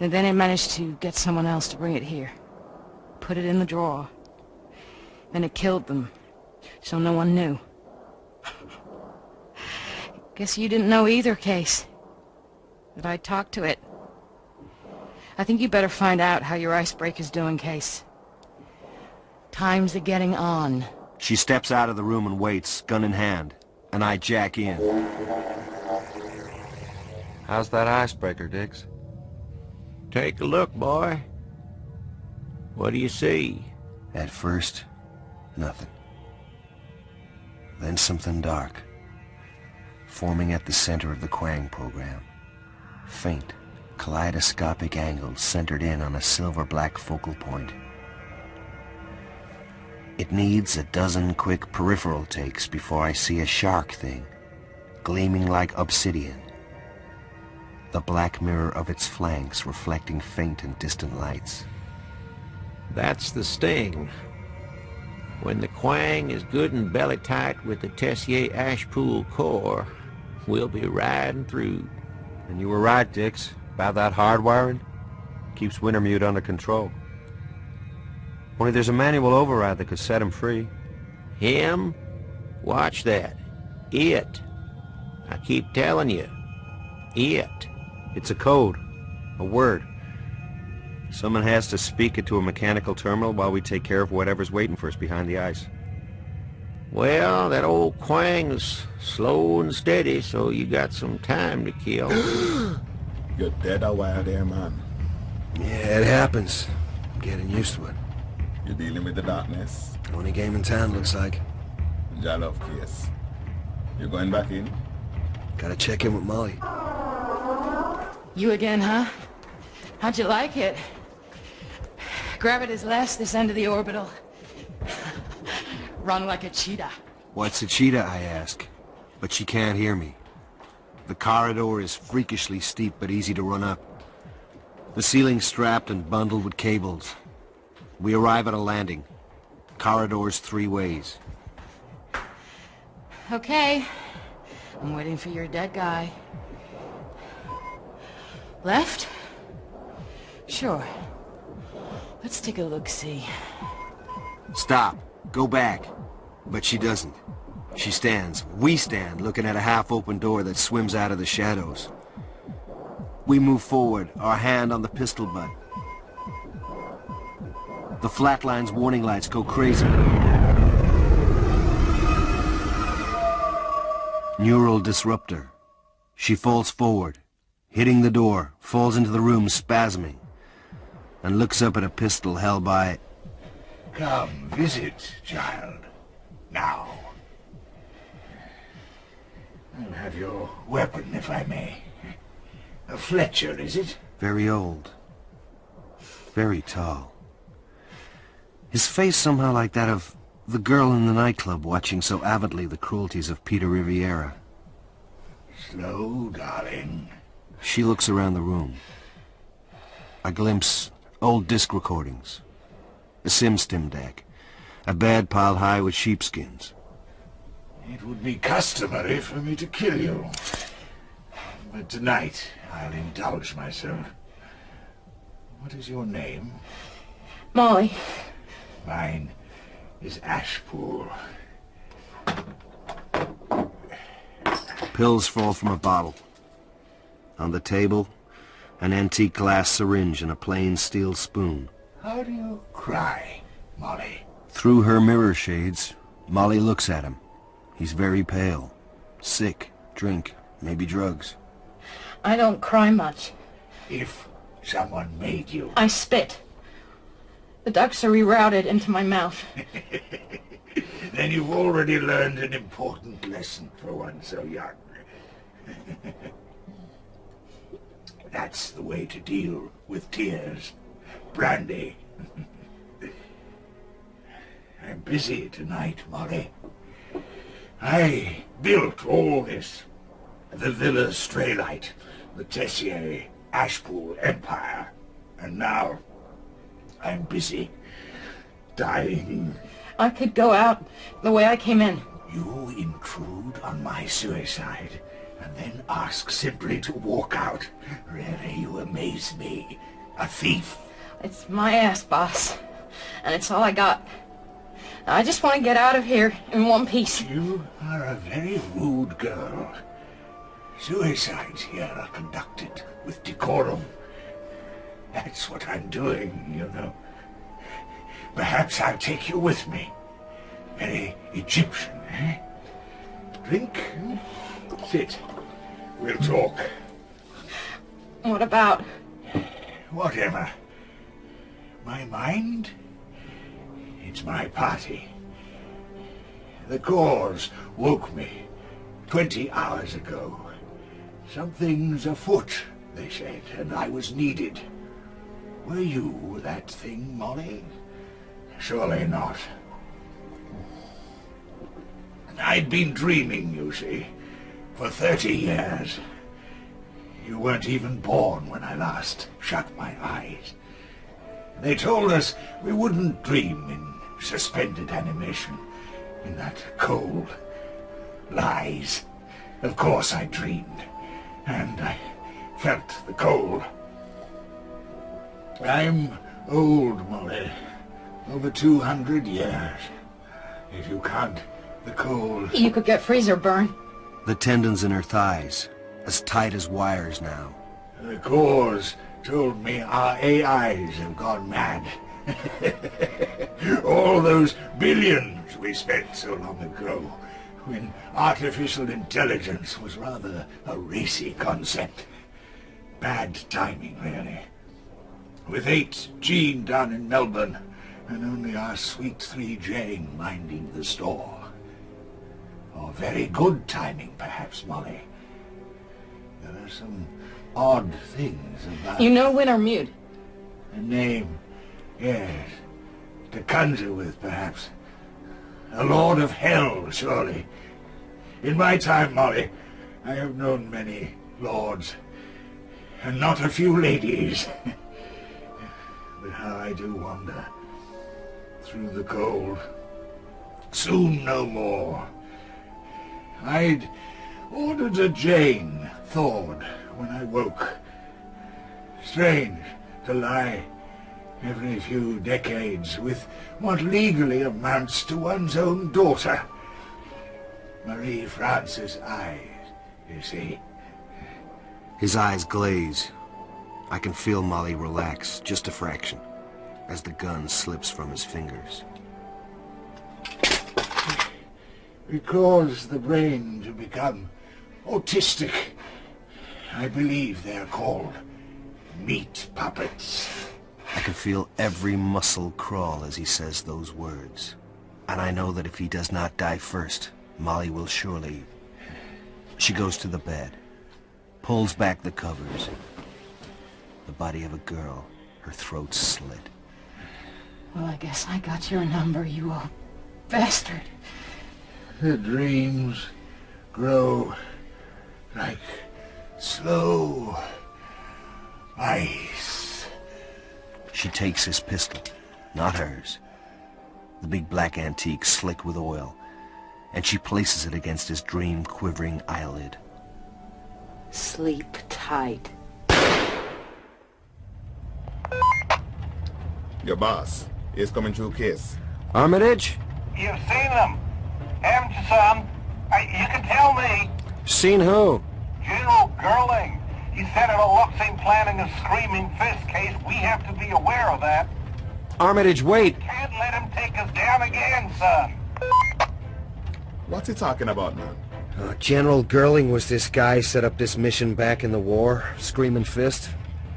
And then it managed to get someone else to bring it here. put it in the drawer. Then it killed them, so no one knew. Guess you didn't know either, Case. That I talked to it. I think you better find out how your icebreaker's doing, Case. Time's a-getting on. She steps out of the room and waits, gun in hand, and I jack in. How's that icebreaker, Diggs? Take a look, boy. What do you see? At first, nothing. Then something dark, forming at the center of the Quang program. Faint, kaleidoscopic angles centered in on a silver-black focal point. It needs a dozen quick peripheral takes before I see a shark thing, gleaming like obsidian. The black mirror of its flanks reflecting faint and distant lights. That's the sting. When the Quang is good and belly tight with the Tessier Ashpool core, we'll be riding through. And you were right, Dix, about that hardwiring. Keeps Wintermute under control. Only there's a manual override that could set him free. Him? Watch that. It. I keep telling you. It. It's a code. A word. Someone has to speak it to a mechanical terminal while we take care of whatever's waiting for us behind the ice. Well, that old Quang's slow and steady, so you got some time to kill. You're dead a while there, man. Yeah, it happens. I'm getting used to it. You're dealing with the darkness? Only game in town, looks like. Jalov case. You going back in? Gotta check in with Molly. You again, huh? How'd you like it? Gravity's less this end of the orbital. Run like a cheetah. What's a cheetah, I ask. But she can't hear me. The corridor is freakishly steep but easy to run up. The ceiling's strapped and bundled with cables. We arrive at a landing. Corridors 3 ways. Okay. I'm waiting for your dead guy. Left? Sure. Let's take a look-see. Stop. Go back. But she doesn't. She stands. We stand, looking at a half-open door that swims out of the shadows. We move forward, our hand on the pistol butt. The Flatline's warning lights go crazy. Neural disruptor. She falls forward, hitting the door, falls into the room spasming, and looks up at a pistol held by... Come, visit, child. Now. I'll have your weapon, if I may. A Fletcher, is it? Very old. Very tall. His face somehow like that of the girl in the nightclub watching so avidly the cruelties of Peter Riviera. Slow, darling. She looks around the room. I glimpse old disc recordings, a SimStim deck, a bed piled high with sheepskins. It would be customary for me to kill you. But tonight, I'll indulge myself. What is your name? Molly. Mine is Ashpool. Pills fall from a bottle. On the table, an antique glass syringe and a plain steel spoon. How do you cry, Molly? Through her mirror shades, Molly looks at him. He's very pale. Sick. Drink. Maybe drugs. I don't cry much. If someone made you... I spit. The ducks are rerouted into my mouth. Then you've already learned an important lesson for one so young. That's the way to deal with tears. Brandy. I'm busy tonight, Molly. I built all this. The Villa Straylight, the Tessier Ashpool Empire. And now I'm busy dying. I could go out the way I came in. You intrude on my suicide and then ask simply to walk out. Really, you amaze me. A thief. It's my ass, boss. and it's all I got. I just want to get out of here in one piece. You are a very rude girl. Suicides here are conducted with decorum. That's what I'm doing, you know. Perhaps I'll take you with me. Very Egyptian, eh? Drink? Sit. We'll talk. What about? Whatever. My mind? It's my party. The cause woke me 20 hours ago. Something's afoot, they said, and I was needed. Were you that thing, Molly? Surely not. I'd been dreaming, you see, for 30 years. You weren't even born when I last shut my eyes. They told us we wouldn't dream in suspended animation, in that cold. Lies. Of course I dreamed, and I felt the cold. I'm old, Molly. Over 200 years. If you count the cold... You could get freezer burn. The tendons in her thighs, as tight as wires now. The cause told me our AIs have gone mad. All those billions we spent so long ago, when artificial intelligence was rather a racy concept. Bad timing, really. With 8 Gene down in Melbourne, and only our sweet 3 Jane minding the store. Or very good timing, perhaps, Molly. There are some odd things about... You know Wintermute? A name, yes. To conjure with, perhaps. A lord of hell, surely. In my time, Molly, I have known many lords, and not a few ladies. But how I do wander through the cold. Soon no more. I'd ordered a Jane thawed when I woke. Strange to lie every few decades with what legally amounts to one's own daughter. Marie Frances' eyes, you see. His eyes glaze. I can feel Molly relax, just a fraction, as the gun slips from his fingers. We cause the brain to become autistic. I believe they're called meat puppets. I can feel every muscle crawl as he says those words. And I know that if he does not die first, Molly will surely... She goes to the bed, pulls back the covers. The body of a girl, her throat slit. Well, I guess I got your number, you old bastard. The dreams grow like slow ice. She takes his pistol, not hers. The big black antique slick with oil, and she places it against his dream-quivering eyelid. Sleep tight. Your boss is coming through case. Armitage? You've seen them, haven't you, son? You can tell me. Seen who? General Gerling. He said it'll look him planning a screaming fist case. We have to be aware of that. Armitage, wait. Can't let him take us down again, son. What's he talking about, man? General Gerling was this guy set up this mission back in the war, Screaming Fist.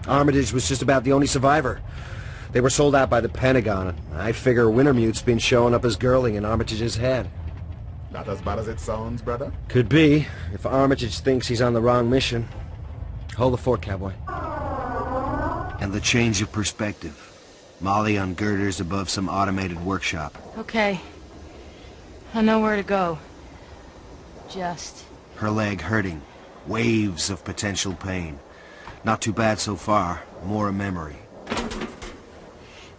Armitage was just about the only survivor. They were sold out by the Pentagon. I figure Wintermute's been showing up as Gerling in Armitage's head. Not as bad as it sounds, brother? Could be, if Armitage thinks he's on the wrong mission. Hold the fort, cowboy. And the change of perspective. Molly on girders above some automated workshop. Okay. I know where to go. Just... Her leg hurting. Waves of potential pain. Not too bad so far. More a memory.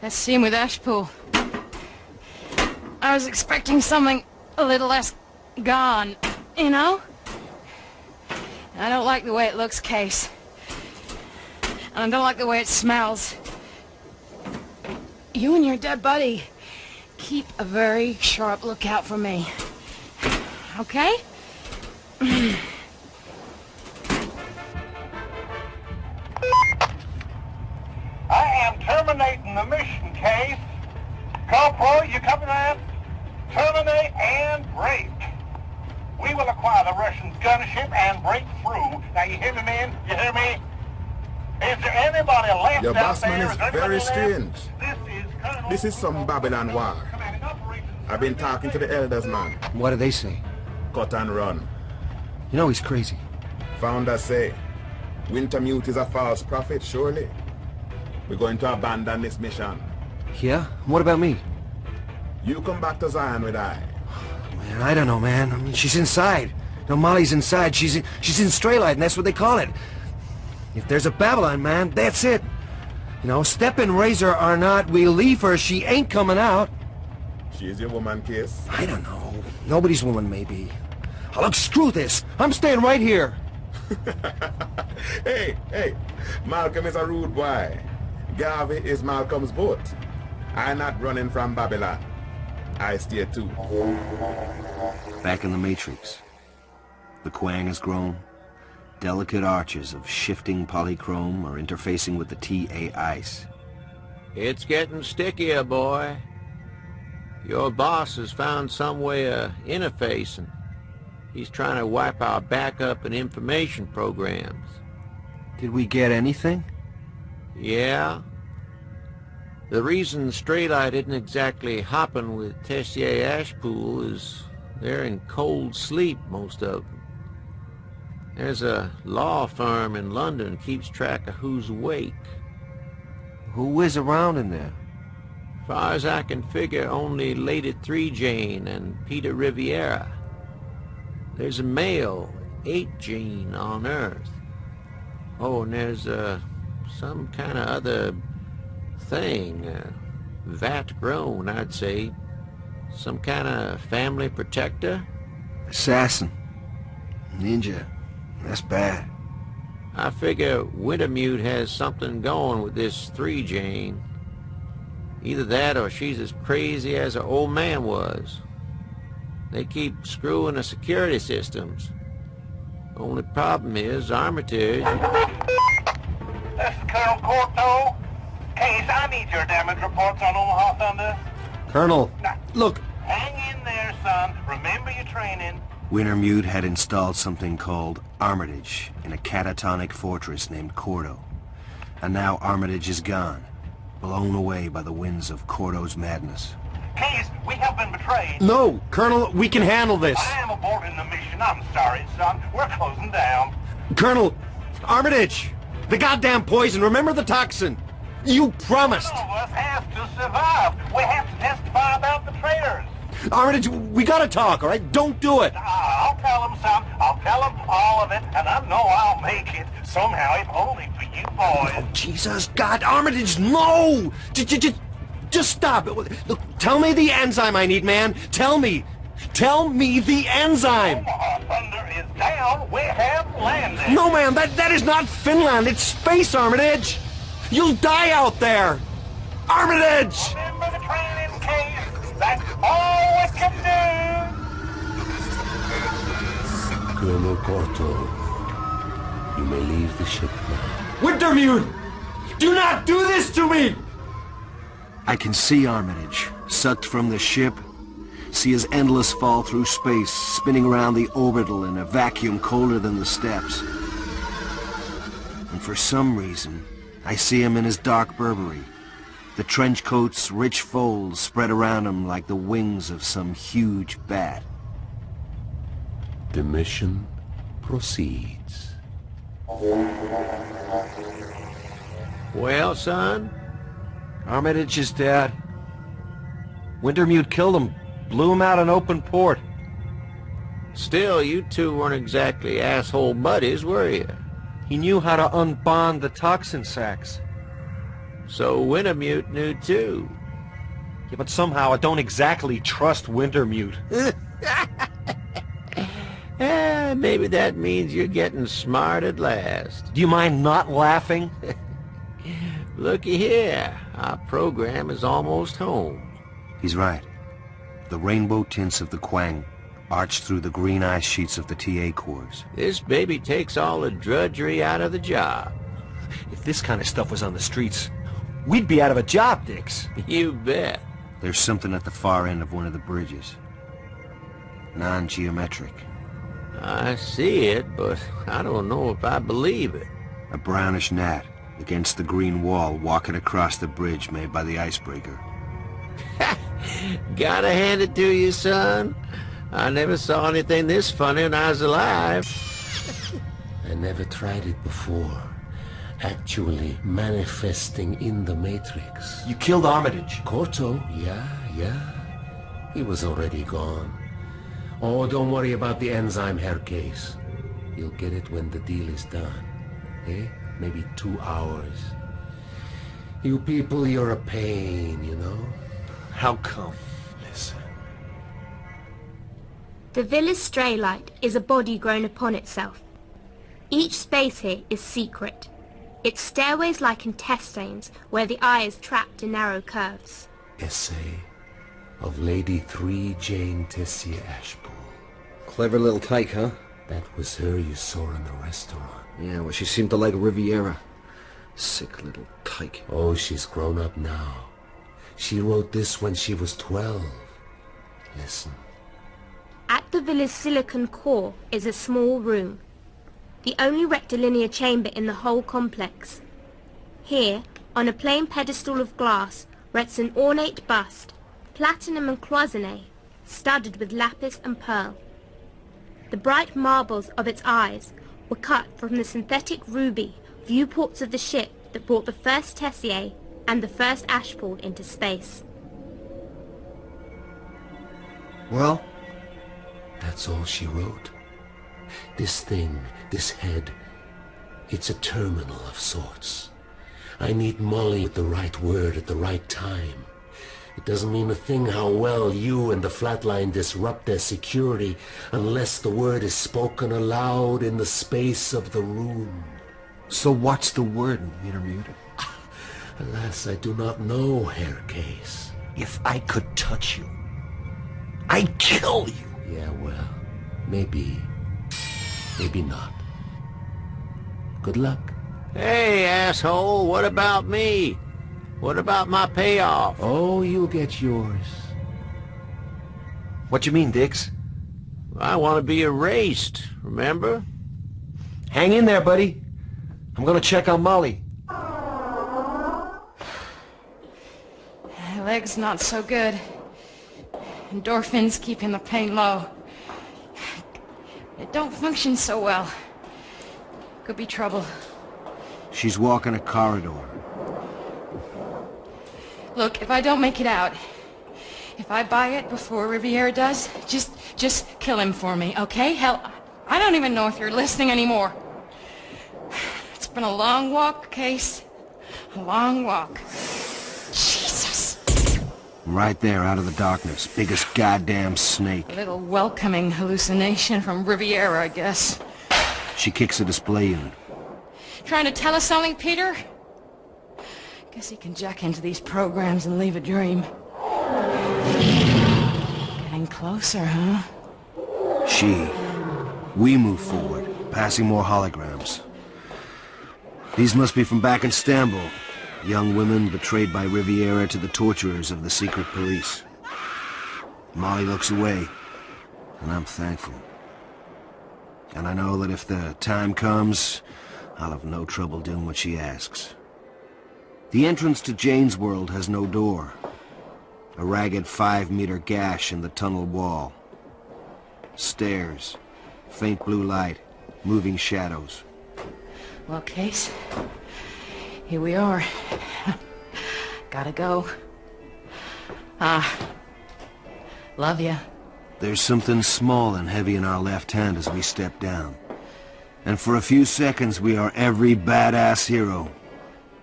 That scene with Ashpool. I was expecting something a little less gone, you know? I don't like the way it looks, Case. And I don't like the way it smells. You and your dead buddy keep a very sharp lookout for me. Okay? I am terminating the mission, Case. Corporal, you copy that? Terminate and break. We will acquire the Russians' gunship and break through. Now, you hear me, men? You hear me? Is there anybody left Your out boss there? man is very strange. This This is some Babylon war. I've been talking to the elders, man. What do they say? Cut and run. You know he's crazy. Founders say, Wintermute is a false prophet, surely. We're going to abandon this mission. Yeah? What about me? You come back to Zion with I. Man, I don't know, man. I mean, she's inside. No, Molly's inside. She's in Straylight, and that's what they call it. If there's a Babylon, man, that's it. You know, Step and Razor or not, we leave her. She ain't coming out. She's your woman, Case? I don't know. Nobody's woman, maybe. Oh, look, screw this. I'm staying right here. Hey, Malcolm is a rude boy. Garvey is Malcolm's boat. I'm not running from Babylon. I stay too. Back in the Matrix. The Quang has grown. Delicate arches of shifting polychrome are interfacing with the TA ice. It's getting stickier, boy. Your boss has found some way of interfacing. He's trying to wipe our backup and information programs. Did we get anything? Yeah. The reason Straylight isn't exactly hopping with Tessier Ashpool is they're in cold sleep, most of them. There's a law firm in London keeps track of who's awake. Who is around in there? Far as I can figure, only Lady 3 Jane and Peter Riviera. There's a male, 8 Gene, on Earth. Oh, and there's some kind of other thing, vat grown, I'd say. Some kind of family protector? Assassin. Ninja. That's bad. I figure Wintermute has something going with this 3 Jane. Either that or she's as crazy as her old man was. They keep screwing the security systems. Only problem is Armitage... This is Colonel Corto. Case, I need your damage reports on Omaha Thunder. Colonel, look. Hang in there, son. Remember your training. Wintermute had installed something called Armitage in a catatonic fortress named Cordo. And now Armitage is gone, blown away by the winds of Cordo's madness. Case, we have been betrayed. No, Colonel, we can handle this. I am aborting the mission. I'm sorry, son. We're closing down. Colonel, Armitage, the goddamn poison. Remember the toxin. You promised. None of us have to survive. We have to testify about the traitors. Armitage, we gotta talk, all right? Don't do it. I'll tell them, son. I'll tell them all of it, and I know I'll make it. Somehow, if only for you boys. Oh, Jesus, God, Armitage, no! Just stop. Look, tell me the enzyme I need, man. Tell me. Tell me the enzyme. Omaha Thunder is down. We have landed. No, man, that is not Finland. It's space, Armitage. You'll die out there. Armitage! Remember the training, Case. That's all we can do. Colonel Corto, you may leave the ship now. Wintermute! Do not do this to me! I can see Armitage, sucked from the ship, see his endless fall through space, spinning around the orbital in a vacuum colder than the steppes. And for some reason, I see him in his dark Burberry, the trench coat's rich folds spread around him like the wings of some huge bat. The mission proceeds. Well, son? Armitage is dead. Wintermute killed him, blew him out an open port. Still, you two weren't exactly asshole buddies, were you? He knew how to unbond the toxin sacks. So Wintermute knew too. Yeah, but somehow I don't exactly trust Wintermute. Maybe that means you're getting smart at last. Do you mind not laughing? Looky here. Our program is almost home. He's right. The rainbow tints of the Quang arched through the green ice sheets of the TA cores. This baby takes all the drudgery out of the job. If this kind of stuff was on the streets, we'd be out of a job, Dix. You bet. There's something at the far end of one of the bridges. Non-geometric. I see it, but I don't know if I believe it. A brownish gnat against the green wall walking across the bridge made by the icebreaker. Gotta hand it to you, son. I never saw anything this funny when I was alive. I never tried it before. Actually manifesting in the Matrix. You killed Armitage. Corto, yeah. He was already gone. Oh, don't worry about the enzyme hair case. You'll get it when the deal is done. Eh? Maybe 2 hours. You people, you're a pain, you know? How come? Listen. The villa's stray light is a body grown upon itself. Each space here is secret. Its stairways like intestines, where the eye is trapped in narrow curves. Essay of Lady 3 Jane Tessier Ashpool. Clever little tyke, huh? That was her you saw in the restaurant. Yeah, well, she seemed to like Riviera. Sick little tyke. Oh, she's grown up now. She wrote this when she was 12. Listen. At the villa's silicon core is a small room. The only rectilinear chamber in the whole complex. Here, on a plain pedestal of glass, rests an ornate bust, platinum and cloisonné, studded with lapis and pearl. The bright marbles of its eyes were cut from the synthetic ruby viewports of the ship that brought the first Tessier and the first Ashpool into space. Well? That's all she wrote. This thing, this head, it's a terminal of sorts. I need Molly with the right word at the right time. It doesn't mean a thing how well you and the flatline disrupt their security unless the word is spoken aloud in the space of the room. So what's the word, Meter Mutant? Alas, I do not know, Hair Case. If I could touch you, I'd kill you. Yeah, well, maybe not. Good luck. Hey, asshole, what about me? What about my payoff? Oh, you'll get yours. What you mean, Dix? I want to be erased, remember? Hang in there, buddy. I'm gonna check on Molly. Leg's not so good. Endorphins keeping the pain low. It don't function so well. Could be trouble. She's walking a corridor. Look, if I don't make it out, if I buy it before Riviera does, just kill him for me, okay? Hell, I don't even know if you're listening anymore. It's been a long walk, Case. A long walk. Jesus. Right there, out of the darkness. Biggest goddamn snake. A little welcoming hallucination from Riviera, I guess. She kicks a display unit. Trying to tell us something, Peter? Guess he can jack into these programs and leave a dream. Getting closer, huh? We move forward, passing more holograms. These must be from back in Istanbul. Young women betrayed by Riviera to the torturers of the secret police. Molly looks away, and I'm thankful. And I know that if the time comes, I'll have no trouble doing what she asks. The entrance to Jane's world has no door. A ragged 5-meter gash in the tunnel wall. Stairs, faint blue light, moving shadows. Well, Case, here we are. Gotta go. Love ya. There's something small and heavy in our left hand as we step down. And for a few seconds we are every badass hero.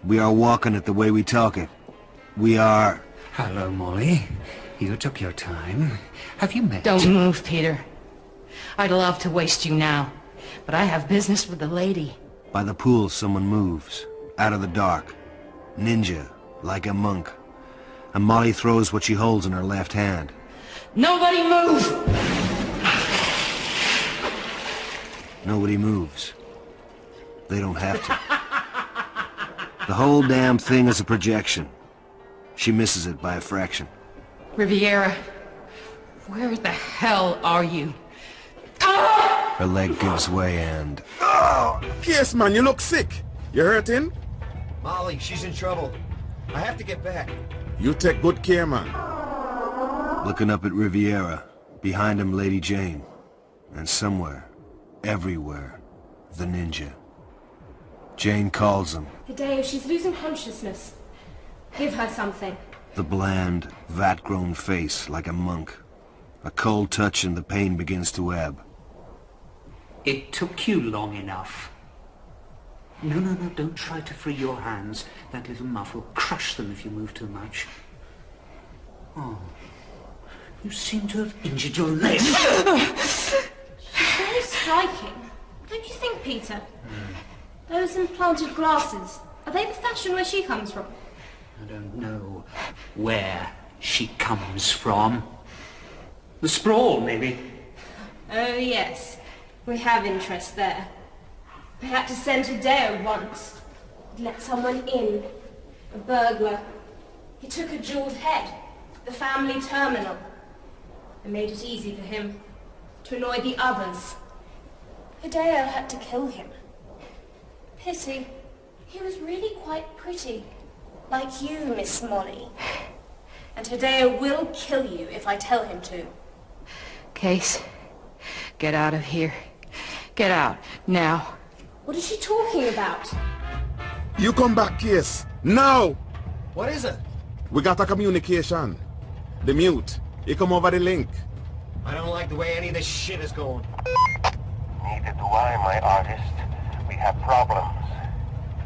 We are walking it the way we talk it. We are... Hello, Molly. You took your time. Have you met? Don't move, Peter. I'd love to waste you now, but I have business with the lady. By the pool, someone moves. Out of the dark. Ninja, like a monk. And Molly throws what she holds in her left hand. Nobody move! Nobody moves. They don't have to. The whole damn thing is a projection. She misses it by a fraction. Riviera, where the hell are you? Her leg gives way and... Oh! Case, man, you look sick. You hurting? Molly, she's in trouble. I have to get back. You take good care, man. Looking up at Riviera, behind him Lady Jane. And somewhere, everywhere, the ninja. Jane calls him. Hideo, she's losing consciousness. Give her something. The bland, vat-grown face like a monk. A cold touch and the pain begins to ebb. It took you long enough. No, don't try to free your hands. That little muff will crush them if you move too much. Oh, you seem to have injured your leg. Very striking. Don't you think, Peter? Those implanted glasses, are they the fashion where she comes from? I don't know where she comes from. The sprawl, maybe. Oh, yes. We have interest there. I had to send Hideo once. He'd let someone in. A burglar. He took a jeweled head. The family terminal. I made it easy for him. To annoy the others. Hideo had to kill him. Pity. He was really quite pretty. Like you, Miss Molly. And Hideo will kill you if I tell him to. Case, get out of here. Get out, now. What is she talking about? You come back, Case. Now! What is it? We got a communication. The mute. He come over the link. I don't like the way any of this shit is going. Neither do I, my artist. We have problems.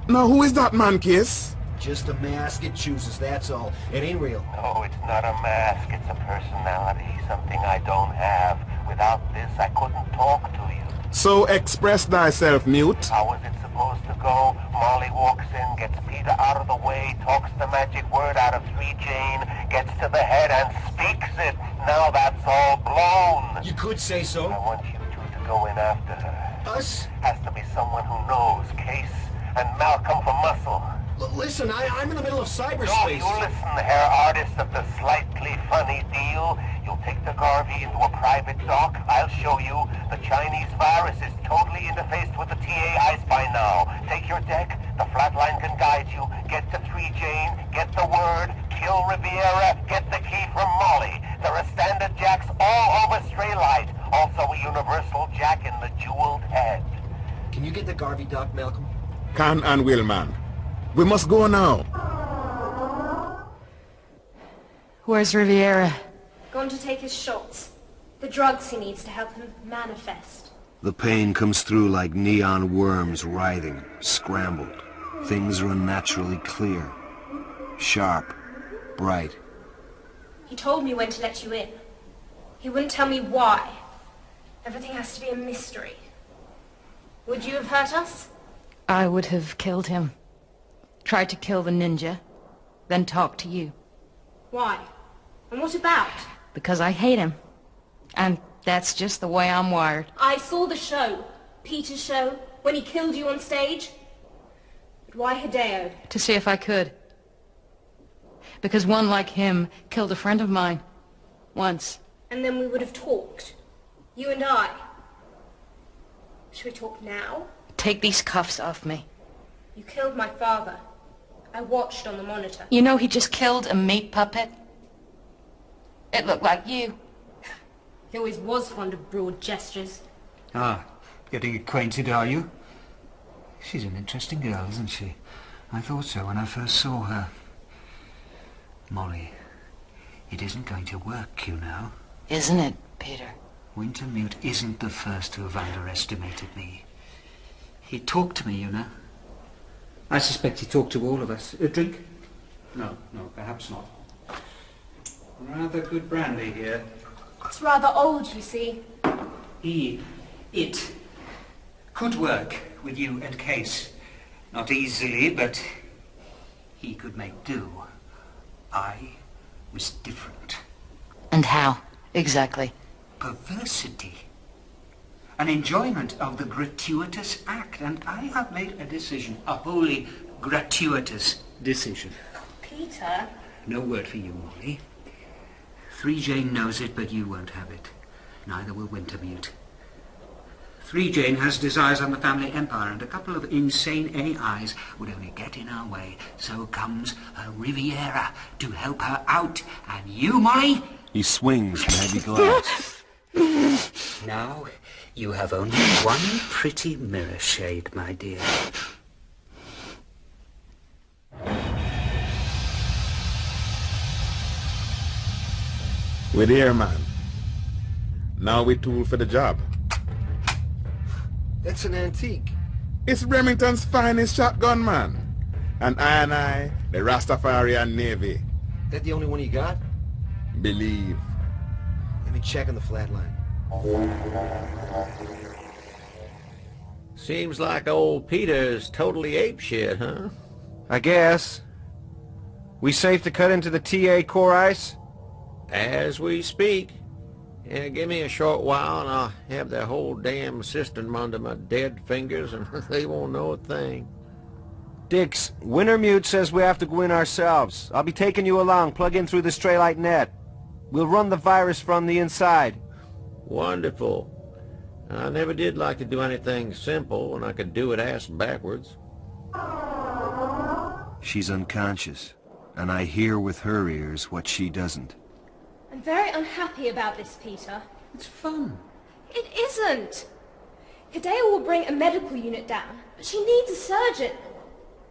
Now, who is that man, Case? Just a mask it chooses, that's all. It ain't real. No, it's not a mask. It's a personality. Something I don't have. Without this, I couldn't talk to you. So express thyself, mute. How was it supposed to go? Molly walks in, gets Peter out of the way, talks the magic word out of 3 Jane, gets to the head and speaks it. Now that's all blown. You could say so. I want you two to go in after her. Us? Has to be someone who knows. Case and Malcolm for muscle. Listen, I'm in the middle of cyberspace. Don't you listen, Herr Artist of the slightly funny deal. You'll take the Garvey into a private dock. I'll show you. The Chinese virus is totally interfaced with the TA I-Spy now. Take your deck. The flatline can guide you. Get to 3 Jane. Get the word. Kill Riviera. Get the key from Molly. There are standard jacks all over Straylight. Also a universal jack in the jeweled head. Can you get the Garvey dock, Malcolm? Can and will, man. We must go now. Where's Riviera? Gone to take his shots. The drugs he needs to help him manifest. The pain comes through like neon worms writhing, scrambled. Things are unnaturally clear. Sharp. Bright. He told me when to let you in. He wouldn't tell me why. Everything has to be a mystery. Would you have hurt us? I would have killed him. Tried to kill the ninja, then talk to you. Why? And what about? Because I hate him. And that's just the way I'm wired. I saw the show. Peter's show, when he killed you on stage. But why Hideo? To see if I could. Because one like him killed a friend of mine. Once. And then we would have talked. You and I. Should we talk now? Take these cuffs off me. You killed my father. I watched on the monitor. You know he just killed a meat puppet? It looked like you. He always was fond of broad gestures. Ah, getting acquainted, are you? She's an interesting girl, isn't she? I thought so when I first saw her. Molly, it isn't going to work, you know. Isn't it, Peter? Wintermute isn't the first to have underestimated me. He talked to me, you know. I suspect he talked to all of us. A drink? No, perhaps not. Rather good brandy here. It's rather old, you see. It could work with you and Case. Not easily, but he could make do. I was different. And how, exactly? Perversity. An enjoyment of the gratuitous act, and I have made a decision, a wholly gratuitous decision. Peter? No word for you, Molly. 3Jane knows it, but you won't have it. Neither will Wintermute. 3Jane has desires on the family empire, and a couple of insane AIs would only get in our way. So comes a Riviera to help her out. And you, Molly? He swings the heavy glass. Now, you have only one pretty mirror shade, my dear. We're there, man. Now we tool for the job. That's an antique. It's Remington's finest shotgun, man. And I, the Rastafarian Navy. That the only one you got? Believe. Let me check on the flatline. Seems like old Peter's totally apeshit, huh? I guess. We safe to cut into the TA core ice? As we speak. Yeah, give me a short while and I'll have that whole damn system under my dead fingers and they won't know a thing. Dix, Wintermute says we have to go in ourselves. I'll be taking you along, plug in through the Straylight net. We'll run the virus from the inside. Wonderful. I never did like to do anything simple when I could do it ass backwards. She's unconscious, and I hear with her ears what she doesn't. I'm very unhappy about this, Peter. It's fun. It isn't. Hideo will bring a medical unit down, but she needs a surgeon.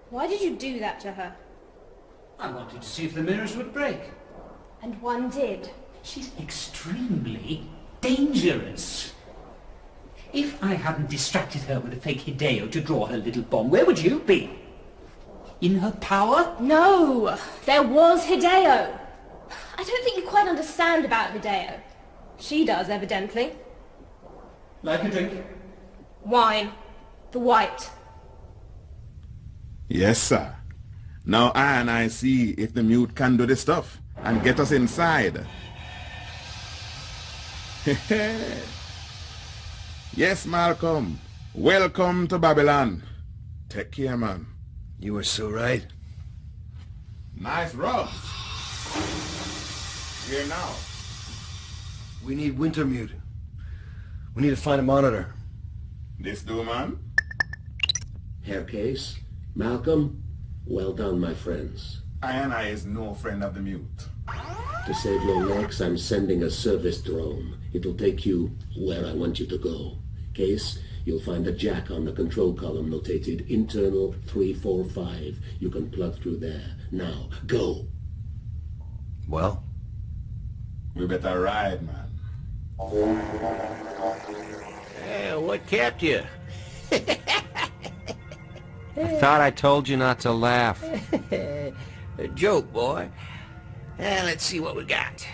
Why did you do that to her? I wanted to see if the mirrors would break. And one did. She's extremely dangerous. If I hadn't distracted her with a fake Hideo to draw her little bomb, where would you be? In her power? No! There was Hideo! I don't think you quite understand about Hideo. She does, evidently. Like a drink? Wine. The white. Yes, sir. Now I see if the mute can do the stuff and get us inside. Yes, Malcolm. Welcome to Babylon. Take care, man. You were so right. Nice rub. Here now. We need Wintermute. We need to find a monitor. This do, man? Hair case. Malcolm, well done, my friends. I is no friend of the mute. To save your necks, I'm sending a service drone. It'll take you where I want you to go. Case, you'll find a jack on the control column notated internal 345. You can plug through there. Now, go. Well? We better ride, man. Yeah, what kept you? I thought I told you not to laugh. A joke, boy. Let's see what we got.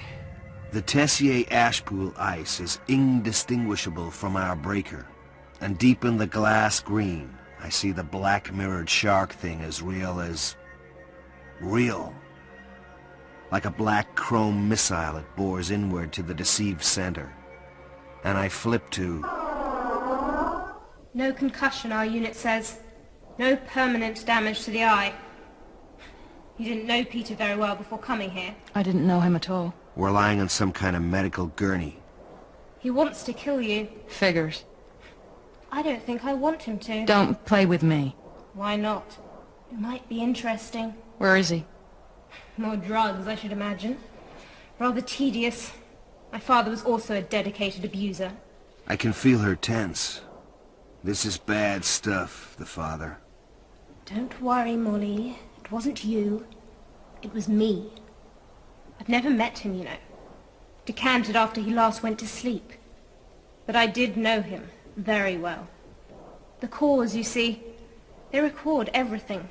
The Tessier Ashpool ice is indistinguishable from our breaker. And deep in the glass green, I see the black-mirrored shark thing as real as... real. Like a black chrome missile, it bores inward to the deceived center. And I flip to... No concussion, our unit says. No permanent damage to the eye. You didn't know Peter very well before coming here. I didn't know him at all. We're lying on some kind of medical gurney. He wants to kill you. Figures. I don't think I want him to. Don't play with me. Why not? It might be interesting. Where is he? More drugs, I should imagine. Rather tedious. My father was also a dedicated abuser. I can feel her tense. This is bad stuff, the father. Don't worry, Molly. It wasn't you. It was me. I've never met him, you know. Decanted after he last went to sleep. But I did know him very well. The cause, you see, they record everything.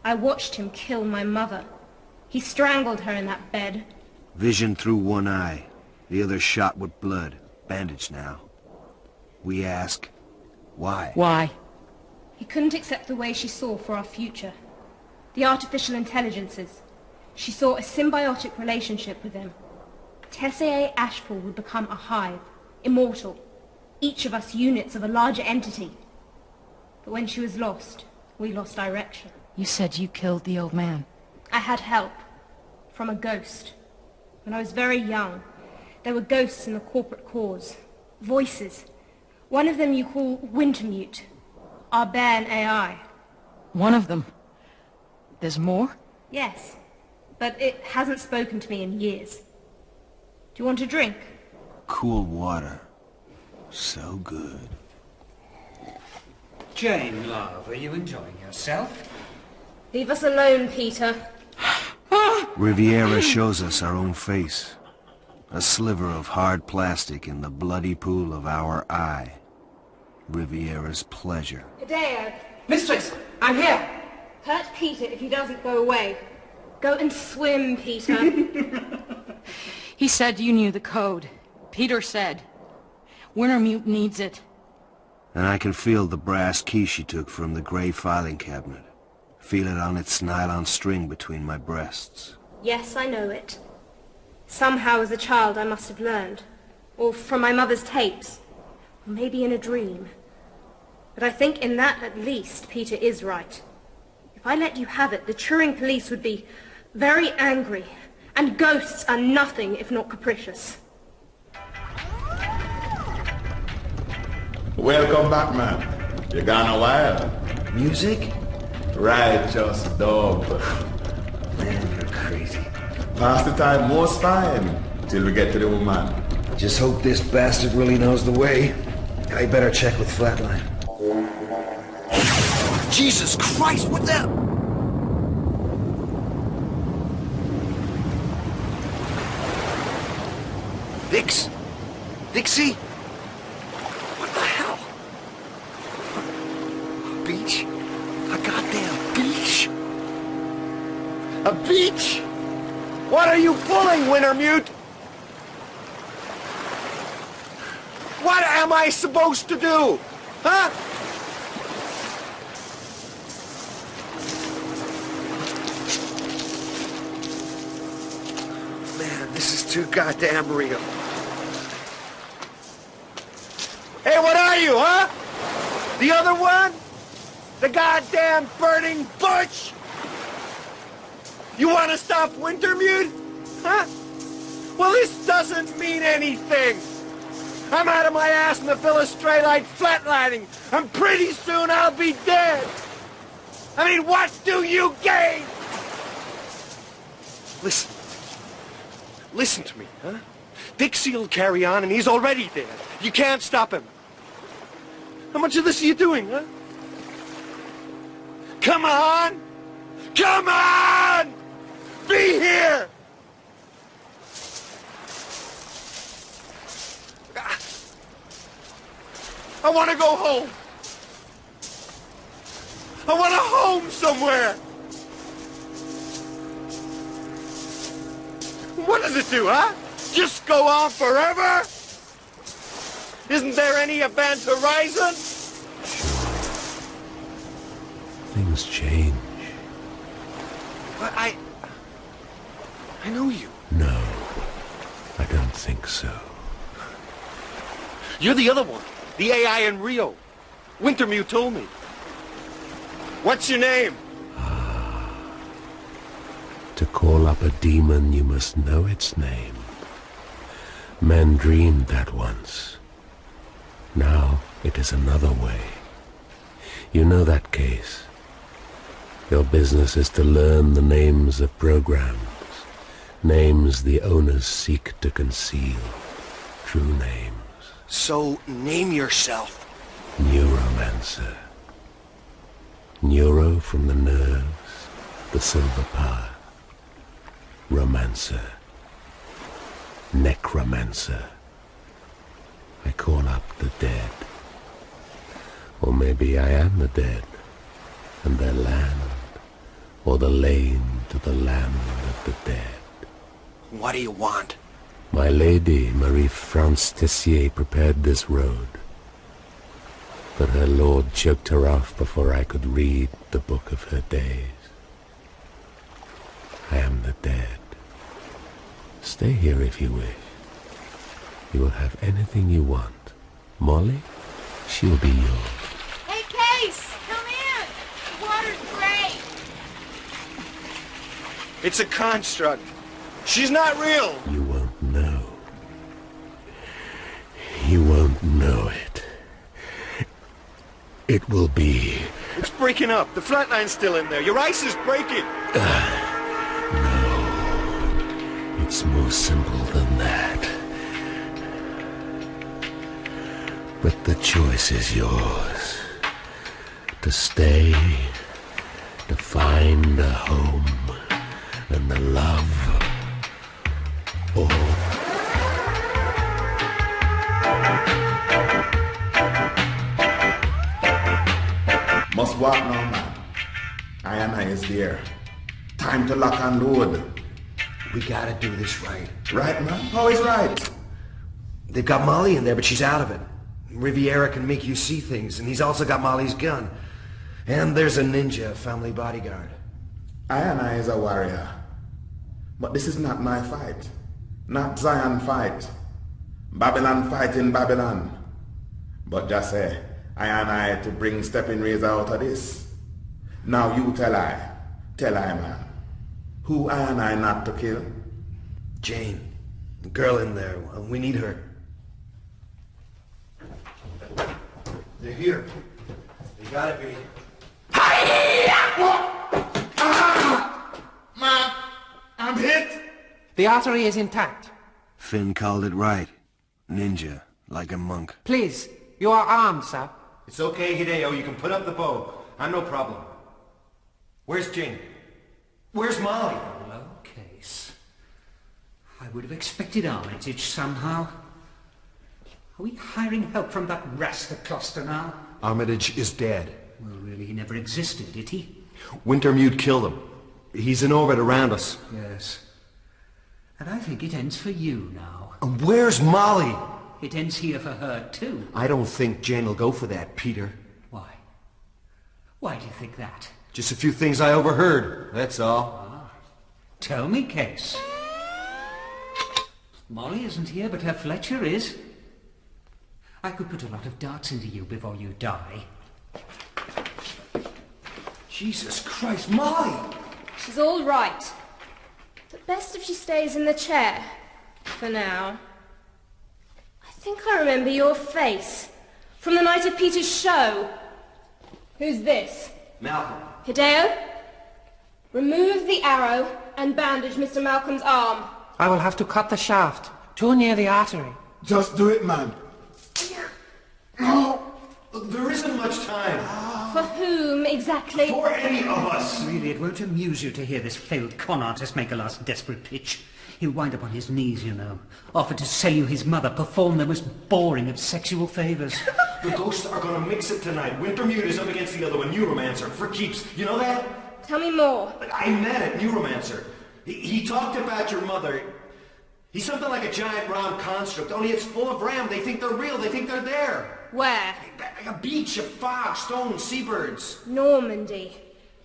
I watched him kill my mother. He strangled her in that bed. Vision through one eye, the other shot with blood, bandaged now. We ask, why? Why? He couldn't accept the way she saw for our future. The artificial intelligences. She saw a symbiotic relationship with them. Tessier Ashpool would become a hive, immortal, each of us units of a larger entity. But when she was lost, we lost direction. You said you killed the old man. I had help from a ghost. When I was very young, there were ghosts in the corporate cause. Voices. One of them you call Wintermute. Our Bairn AI. One of them? There's more? Yes, but it hasn't spoken to me in years. Do you want a drink? Cool water. So good. Jane, love, are you enjoying yourself? Leave us alone, Peter. Riviera shows us our own face. A sliver of hard plastic in the bloody pool of our eye. Riviera's pleasure. Hideo. Mistress, I'm here. Hurt Peter if he doesn't go away. Go and swim, Peter. He said you knew the code. Peter said. Wintermute needs it. And I can feel the brass key she took from the gray filing cabinet. Feel it on its nylon string between my breasts. Yes, I know it. Somehow as a child I must have learned. Or from my mother's tapes. Or maybe in a dream. But I think in that at least Peter is right. If I let you have it, the Turing police would be very angry. And ghosts are nothing if not capricious. Welcome back, man. You gone a while. Music? Righteous dog. Man, you're crazy. Pass the time most fine till we get to the woman. Just hope this bastard really knows the way. I better check with Flatline. Jesus Christ, what the... Vix? Vixie? What the hell? A beach? A goddamn beach? A beach? What are you pulling, Wintermute? What am I supposed to do? Huh? Man, this is too goddamn real. Hey, what are you, huh? The other one? The goddamn burning bush? You want to stop Wintermute? Huh? Well, this doesn't mean anything. I'm out of my ass in the Philistrelite flatlining, and pretty soon I'll be dead. I mean, what do you gain? Listen. Listen to me, huh? Dixie'll carry on, and he's already dead. You can't stop him. How much of this are you doing, huh? Come on! Come on! Be here! I want to go home. I want a home somewhere. What does it do, huh? Just go on forever? Isn't there any event horizon? Things change. But I know you. No, I don't think so. You're the other one. The AI in Rio. Wintermute told me. What's your name? To call up a demon, you must know its name. Men dreamed that once. Now it is another way. You know that case. Your business is to learn the names of programs, names the owners seek to conceal, true names. So, name yourself. Neuromancer. Neuro from the nerves, the silver power. Romancer. Necromancer. I call up the dead. Or maybe I am the dead, and their land, or the lane to the land of the dead. What do you want? My lady, Marie-France Tessier, prepared this road. But her lord choked her off before I could read the book of her days. I am the dead. Stay here if you wish. You will have anything you want. Molly, she'll be yours. Hey, Case! Come in! The water's great! It's a construct. She's not real. You won't know. You won't know it. It will be... It's breaking up. The flat line's still in there. Your ice is breaking. No. It's more simple than that. But the choice is yours. To stay, to find a home, and the love, or... Must walk now, man. I is there. Time to lock and load. We gotta do this right. Right, man? Always right. They've got Molly in there, but she's out of it. Riviera can make you see things, and he's also got Molly's gun. And there's a ninja, family bodyguard. I is a warrior. But this is not my fight. Not Zion fight. Babylon fight in Babylon. But just say, I to bring stepping razor out of this. Now you tell I, man. Who I not to kill? Jane. The girl in there. We need her. They're here. They gotta be. Man, I'm hit. The artery is intact. Finn called it right. Ninja, like a monk. Please, you are armed, sir. It's okay, Hideo. You can put up the bow. I'm no problem. Where's Jane? Where's Molly? Hello, Case. I would have expected Armitage somehow. Are we hiring help from that rascal cluster now? Armitage is dead. Well, really, he never existed, did he? Wintermute killed him. He's in orbit around us. Yes. And I think it ends for you now. And where's Molly? It ends here for her, too. I don't think Jane will go for that, Peter. Why? Why do you think that? Just a few things I overheard, that's all. Ah. Tell me, Case. Molly isn't here, but her Fletcher is. I could put a lot of darts into you before you die. Jesus Christ, Molly! She's all right. But best if she stays in the chair. For now. I think I remember your face. From the night of Peter's show. Who's this? Malcolm. Hideo? Remove the arrow and bandage Mr. Malcolm's arm. I will have to cut the shaft. Too near the artery. Just do it, man. No! There isn't much time. For whom exactly? For any of us. Really, it won't amuse you to hear this failed con artist make a last desperate pitch. He'll wind up on his knees, you know. Offer to sell you his mother, perform the most boring of sexual favors. The ghosts are gonna mix it tonight. Wintermute is up against the other one, Neuromancer, for keeps. You know that? Tell me more. I met at Neuromancer. He talked about your mother. He's something like a giant round construct, only it's full of RAM. They think they're real. They think they're there. Where? A beach of fog, stone, seabirds. Normandy.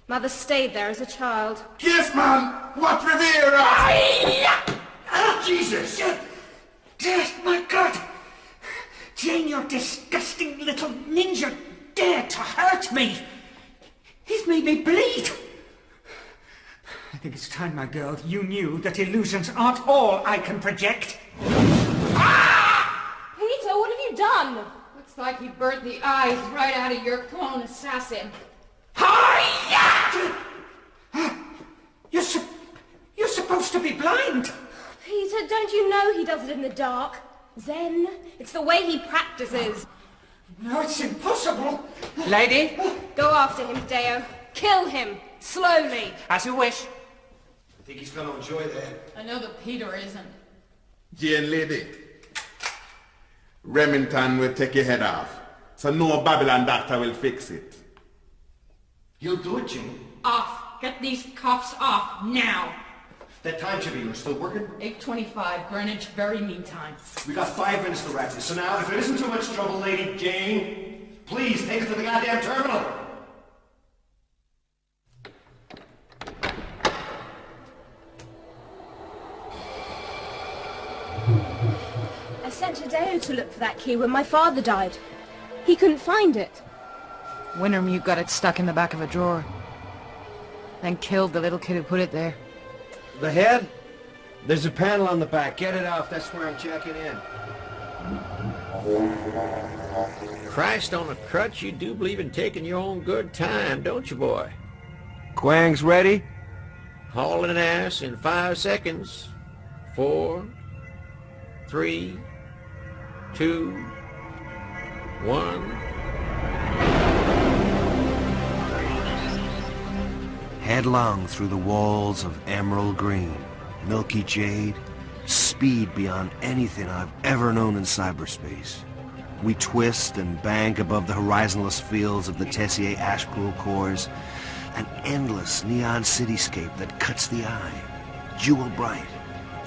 Mother stayed there as a child. Yes, man! What Riviera? Jesus! My God! Jane, you disgusting little ninja dared to hurt me! He's made me bleed! I think it's time, my girl, you knew that illusions aren't all I can project. Peter, what have you done? Looks like he burnt the eyes right out of your clone assassin. You're supposed to be blind! Peter, don't you know he does it in the dark? Zen. It's the way he practices. No, it's impossible. Lady? Go after him, Hideo. Kill him. Slowly. As you wish. I think he's gonna enjoy that. I know that Peter isn't. Jane lady. Remington will take your head off. So no Babylon doctor will fix it. You'll do it, Jane. Off. Get these cuffs off now. That time chamber still working? 8:25, Greenwich, very meantime. We got 5 minutes to wrap this. So now, if it isn't too much trouble, Lady Jane, please take us to the goddamn terminal. I sent Hideo to look for that key when my father died. He couldn't find it. Wintermute got it stuck in the back of a drawer. Then killed the little kid who put it there. The head? There's a panel on the back. Get it off. That's where I'm checking in. Christ on a crutch, you do believe in taking your own good time, don't you, boy? Quang's ready? Hauling ass in 5 seconds. 4, 3, 2, 1. Headlong through the walls of emerald green, milky jade, speed beyond anything I've ever known in cyberspace. We twist and bank above the horizonless fields of the Tessier Ashpool cores, an endless neon cityscape that cuts the eye, jewel bright,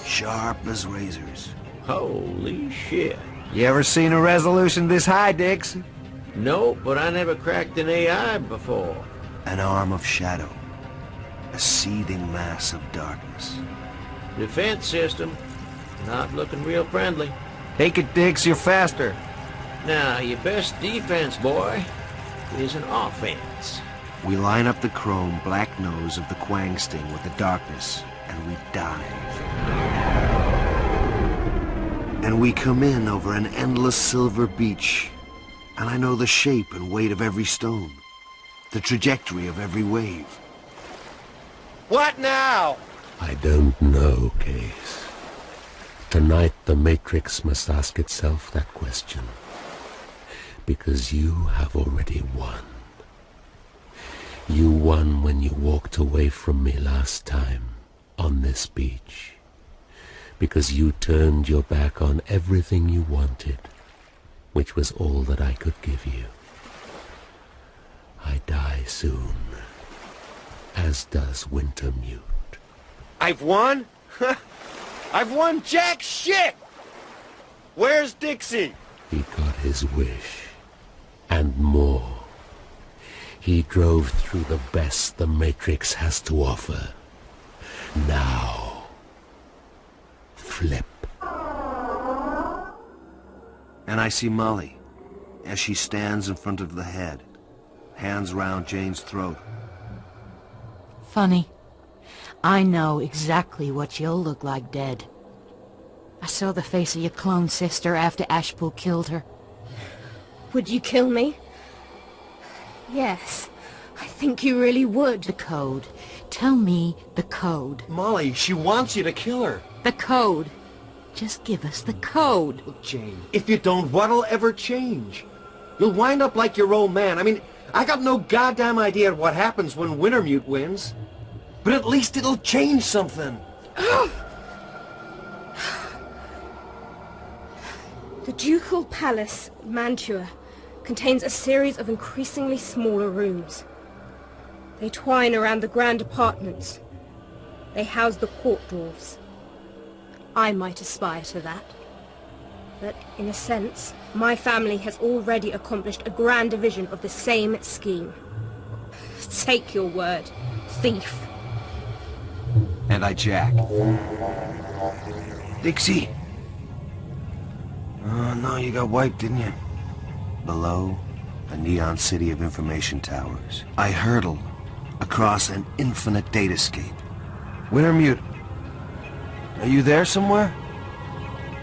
sharp as razors. Holy shit. You ever seen a resolution this high, Dix? No, but I never cracked an AI before. An arm of shadow, a seething mass of darkness. Defense system, not looking real friendly. Take it, Dix, you're faster. Now, your best defense, boy, is an offense. We line up the chrome black nose of the Quang Sting with the darkness, and we dive. And we come in over an endless silver beach, and I know the shape and weight of every stone, the trajectory of every wave. What now? I don't know, Case. Tonight the Matrix must ask itself that question. Because you have already won. You won when you walked away from me last time, on this beach. Because you turned your back on everything you wanted, which was all that I could give you. I die soon, as does Wintermute. I've won? I've won jack shit! Where's Dixie? He got his wish, and more. He drove through the best the Matrix has to offer. Now, flip. And I see Molly, as she stands in front of the head, hands round Jane's throat. Funny. I know exactly what you'll look like dead. I saw the face of your clone sister after Ashpool killed her. Would you kill me? Yes, I think you really would. The code. Tell me the code. Molly, she wants you to kill her. The code. Just give us the code. Look, Jane, if you don't, what'll ever change? You'll wind up like your old man. I mean, I got no goddamn idea what happens when Wintermute wins. But at least it'll change something. The Ducal Palace, Mantua, contains a series of increasingly smaller rooms. They twine around the grand apartments. They house the court dwarfs. I might aspire to that. But in a sense, my family has already accomplished a grand division of the same scheme. Take your word, thief. And I jack. Dixie! Oh, no, you got wiped, didn't you? Below, a neon city of information towers. I hurtle across an infinite datascape. Wintermute, are you there somewhere?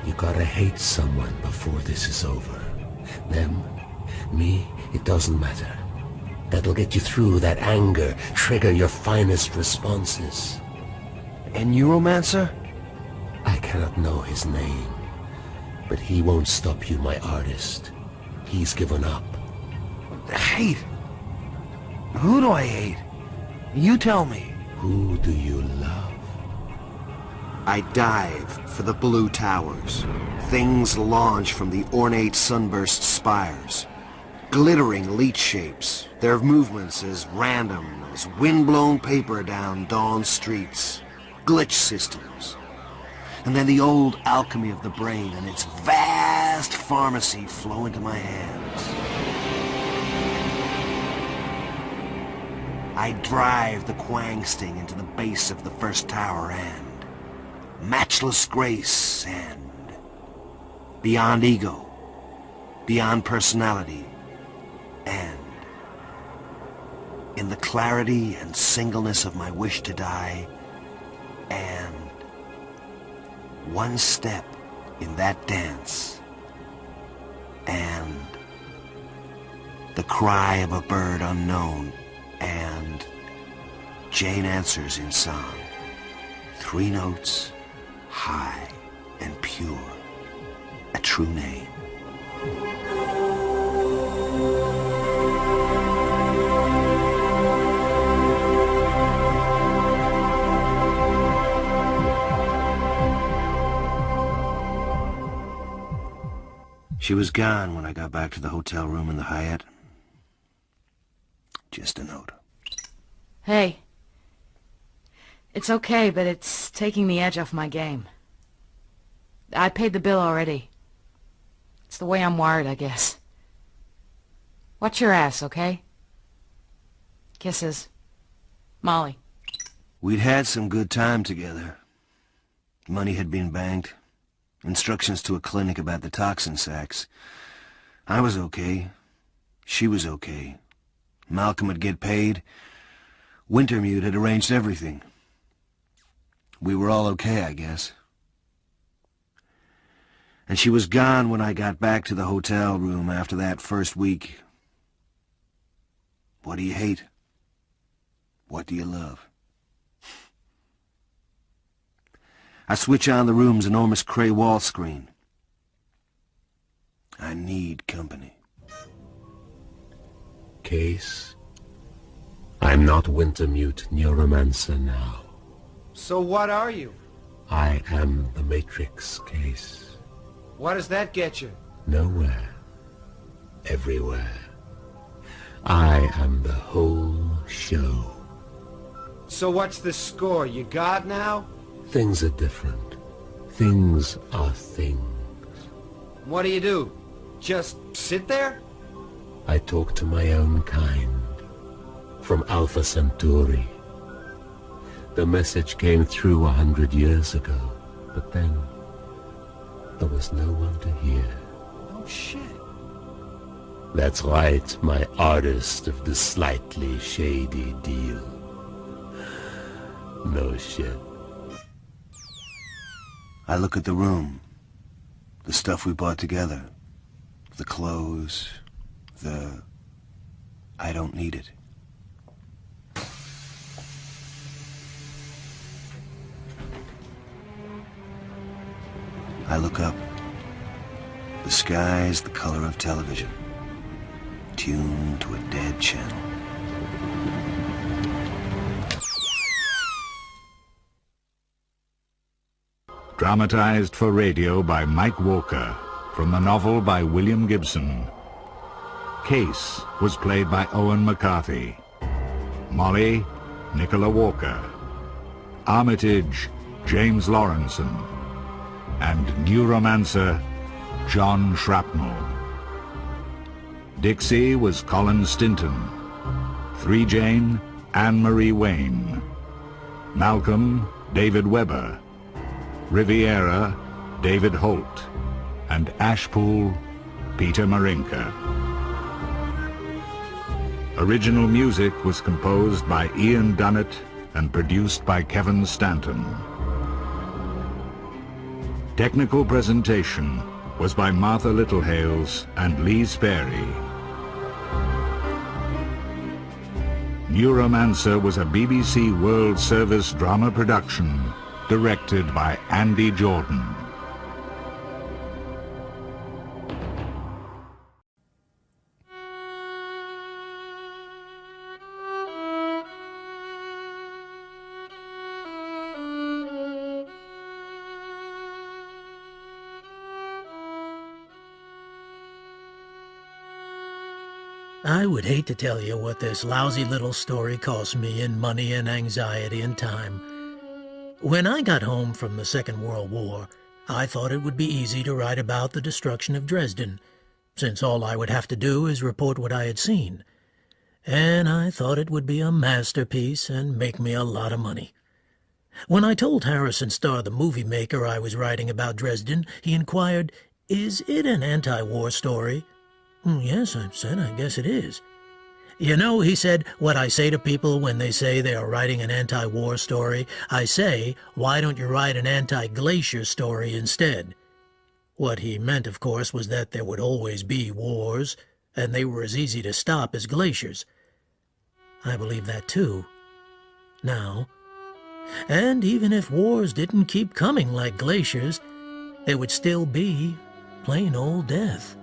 You gotta hate someone before this is over. Them, me, it doesn't matter. That'll get you through that anger, trigger your finest responses. And Neuromancer? I cannot know his name, but he won't stop you, my artist. He's given up. Hate? Who do I hate? You tell me. Who do you love? I dive for the blue towers. Things launch from the ornate sunburst spires. Glittering leech shapes, their movements as random as wind-blown paper down dawn streets. Glitch systems. And then the old alchemy of the brain and its vast pharmacy flow into my hands. I drive the Quang Sting into the base of the first tower and matchless grace and beyond ego, beyond personality, and in the clarity and singleness of my wish to die, and one step in that dance, and the cry of a bird unknown, and Jane answers in song, 3 notes, high and pure, a true name. She was gone when I got back to the hotel room in the Hyatt. Just a note. Hey. It's okay, but it's taking the edge off my game. I paid the bill already. It's the way I'm wired, I guess. Watch your ass, okay? Kisses. Molly. We'd had some good time together. Money had been banked. Instructions to a clinic about the toxin sacks. I was okay. She was okay. Malcolm would get paid. Wintermute had arranged everything. We were all okay, I guess. And she was gone when I got back to the hotel room after that first week. What do you hate? What do you love? I switch on the room's enormous cray wall screen. I need company. Case, I'm not Wintermute Neuromancer now. So what are you? I am the Matrix, Case. What does that get you? Nowhere. Everywhere. I am the whole show. So what's the score? You God now? Things are different. Things are things. What do? Just sit there? I talk to my own kind. From Alpha Centauri. The message came through 100 years ago, but then there was no one to hear. Oh, shit. That's right, my artist of the slightly shady deal. No shit. I look at the room, the stuff we bought together, the clothes, I don't need it. I look up. The sky's the color of television, tuned to a dead channel. Dramatized for radio by Mike Walker, from the novel by William Gibson. Case was played by Owen McCarthy. Molly, Nicola Walker. Armitage, James Lawrenson. And Neuromancer, John Shrapnel. Dixie was Colin Stinton. 3 Jane, Anne-Marie Wayne. Malcolm, David Webber. Riviera, David Holt, and Ashpool, Peter Marinka. Original music was composed by Ian Dunnett and produced by Kevin Stanton. Technical presentation was by Martha Littlehales and Lee Sperry. Neuromancer was a BBC World Service drama production directed by Andy Jordan. I would hate to tell you what this lousy little story cost me in money and anxiety and time. When I got home from the Second World War, I thought it would be easy to write about the destruction of Dresden, since all I would have to do is report what I had seen. And I thought it would be a masterpiece and make me a lot of money. When I told Harrison Starr, the movie maker, I was writing about Dresden, he inquired, Is it an anti-war story? Yes, I said, I guess it is. You know, he said, what I say to people when they say they are writing an anti-war story, I say, why don't you write an anti-glacier story instead? What he meant, of course, was that there would always be wars, and they were as easy to stop as glaciers. I believe that, too. Now. And even if wars didn't keep coming like glaciers, there would still be plain old death.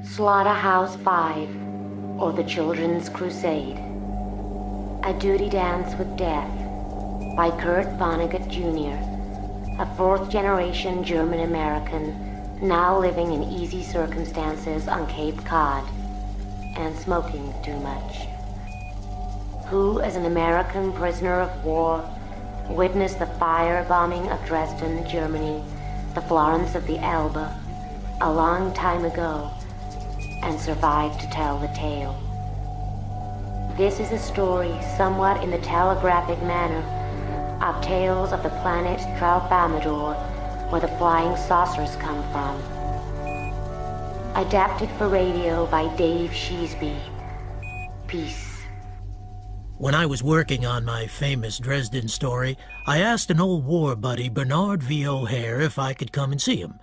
Slaughterhouse-Five, or The Children's Crusade. A Duty Dance with Death by Kurt Vonnegut Jr., a fourth-generation German-American now living in easy circumstances on Cape Cod and smoking too much, who, as an American prisoner of war, witnessed the firebombing of Dresden, Germany, the Florence of the Elbe, a long time ago, and survived to tell the tale. This is a story somewhat in the telegraphic manner of Tales of the Planet Tralfamadore, where the flying saucers come from. Adapted for radio by Dave Sheesby. Peace. When I was working on my famous Dresden story, I asked an old war buddy, Bernard V. O'Hare, if I could come and see him.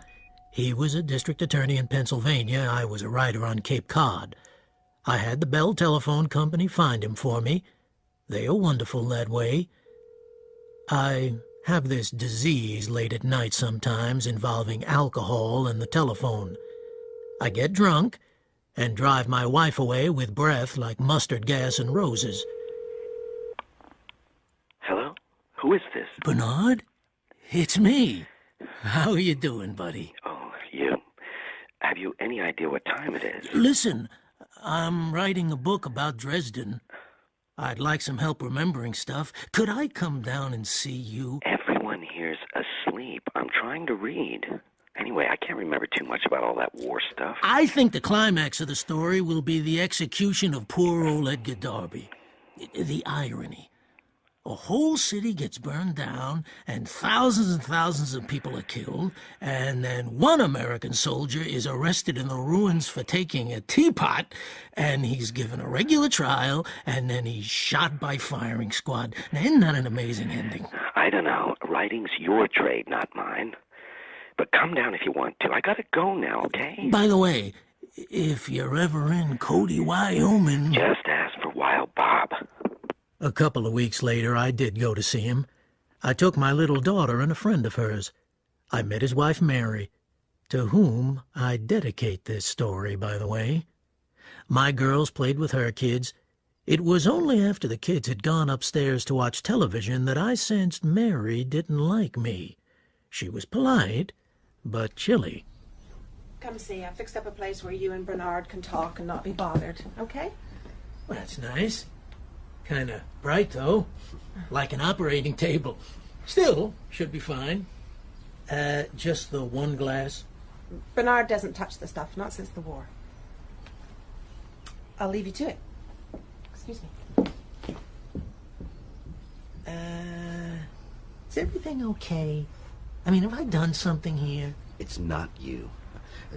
He was a district attorney in Pennsylvania. I was a writer on Cape Cod. I had the Bell Telephone Company find him for me. They are wonderful that way. I have this disease late at night sometimes involving alcohol and the telephone. I get drunk and drive my wife away with breath like mustard gas and roses. Hello? Who is this? Bernard? It's me. How are you doing, buddy? Oh, you. Have you any idea what time it is? Listen, I'm writing a book about Dresden. I'd like some help remembering stuff. Could I come down and see you? Everyone here's asleep. I'm trying to read. Anyway, I can't remember too much about all that war stuff. I think the climax of the story will be the execution of poor old Edgar Darby. The irony. A whole city gets burned down, and thousands of people are killed, and then one American soldier is arrested in the ruins for taking a teapot, and he's given a regular trial, and then he's shot by firing squad. Now, isn't that an amazing ending? I don't know. Writing's your trade, not mine. But come down if you want to. I gotta go now, okay? By the way, if you're ever in Cody, Wyoming... Just ask for Wild Bob. A couple of weeks later, I did go to see him. I took my little daughter and a friend of hers. I met his wife, Mary, to whom I dedicate this story, by the way. My girls played with her kids. It was only after the kids had gone upstairs to watch television that I sensed Mary didn't like me. She was polite, but chilly. Come see, I fixed up a place where you and Bernard can talk and not be bothered, okay? Well, that's nice. Kind of bright, though. Like an operating table. Still, should be fine. Just the one glass? Bernard doesn't touch the stuff, not since the war. I'll leave you to it. Excuse me. Is everything okay? I mean, have I done something here? It's not you.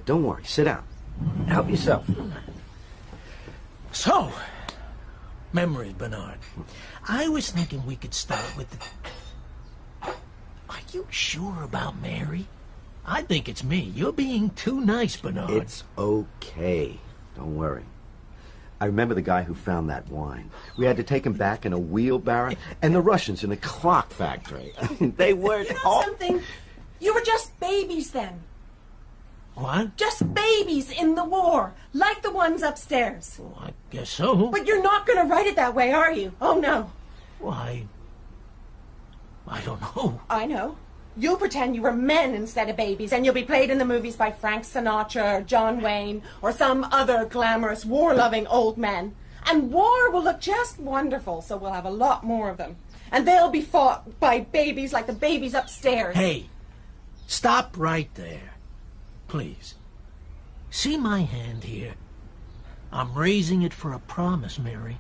Don't worry, sit down. Help yourself. So... memories, Bernard. I was thinking we could start with the... Are you sure about Mary? I think it's me. You're being too nice, Bernard. It's okay. Don't worry. I remember the guy who found that wine. We had to take him back in a wheelbarrow, and the Russians in a clock factory. I mean, they weren't... You know something? You were just babies then. What? Just babies in the war, like the ones upstairs. Well, I guess so. But you're not going to write it that way, are you? Oh, no. Why? I don't know. I know. You'll pretend you were men instead of babies, and you'll be played in the movies by Frank Sinatra or John Wayne or some other glamorous, war-loving old men. And war will look just wonderful, so we'll have a lot more of them. And they'll be fought by babies like the babies upstairs. Hey, stop right there. Please. See my hand here? I'm raising it for a promise, Mary.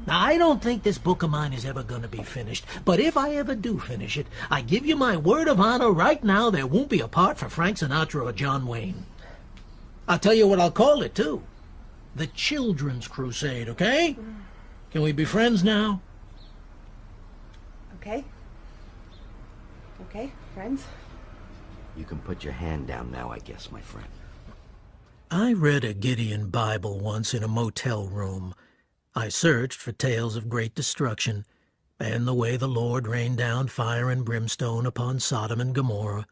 Now, I don't think this book of mine is ever going to be finished, but if I ever do finish it, I give you my word of honor right now there won't be a part for Frank Sinatra or John Wayne. I'll tell you what I'll call it, too. The Children's Crusade, okay? Can we be friends now? Okay. Okay, friends. You can put your hand down now, I guess, my friend. I read a Gideon Bible once in a motel room. I searched for tales of great destruction, and the way the Lord rained down fire and brimstone upon Sodom and Gomorrah.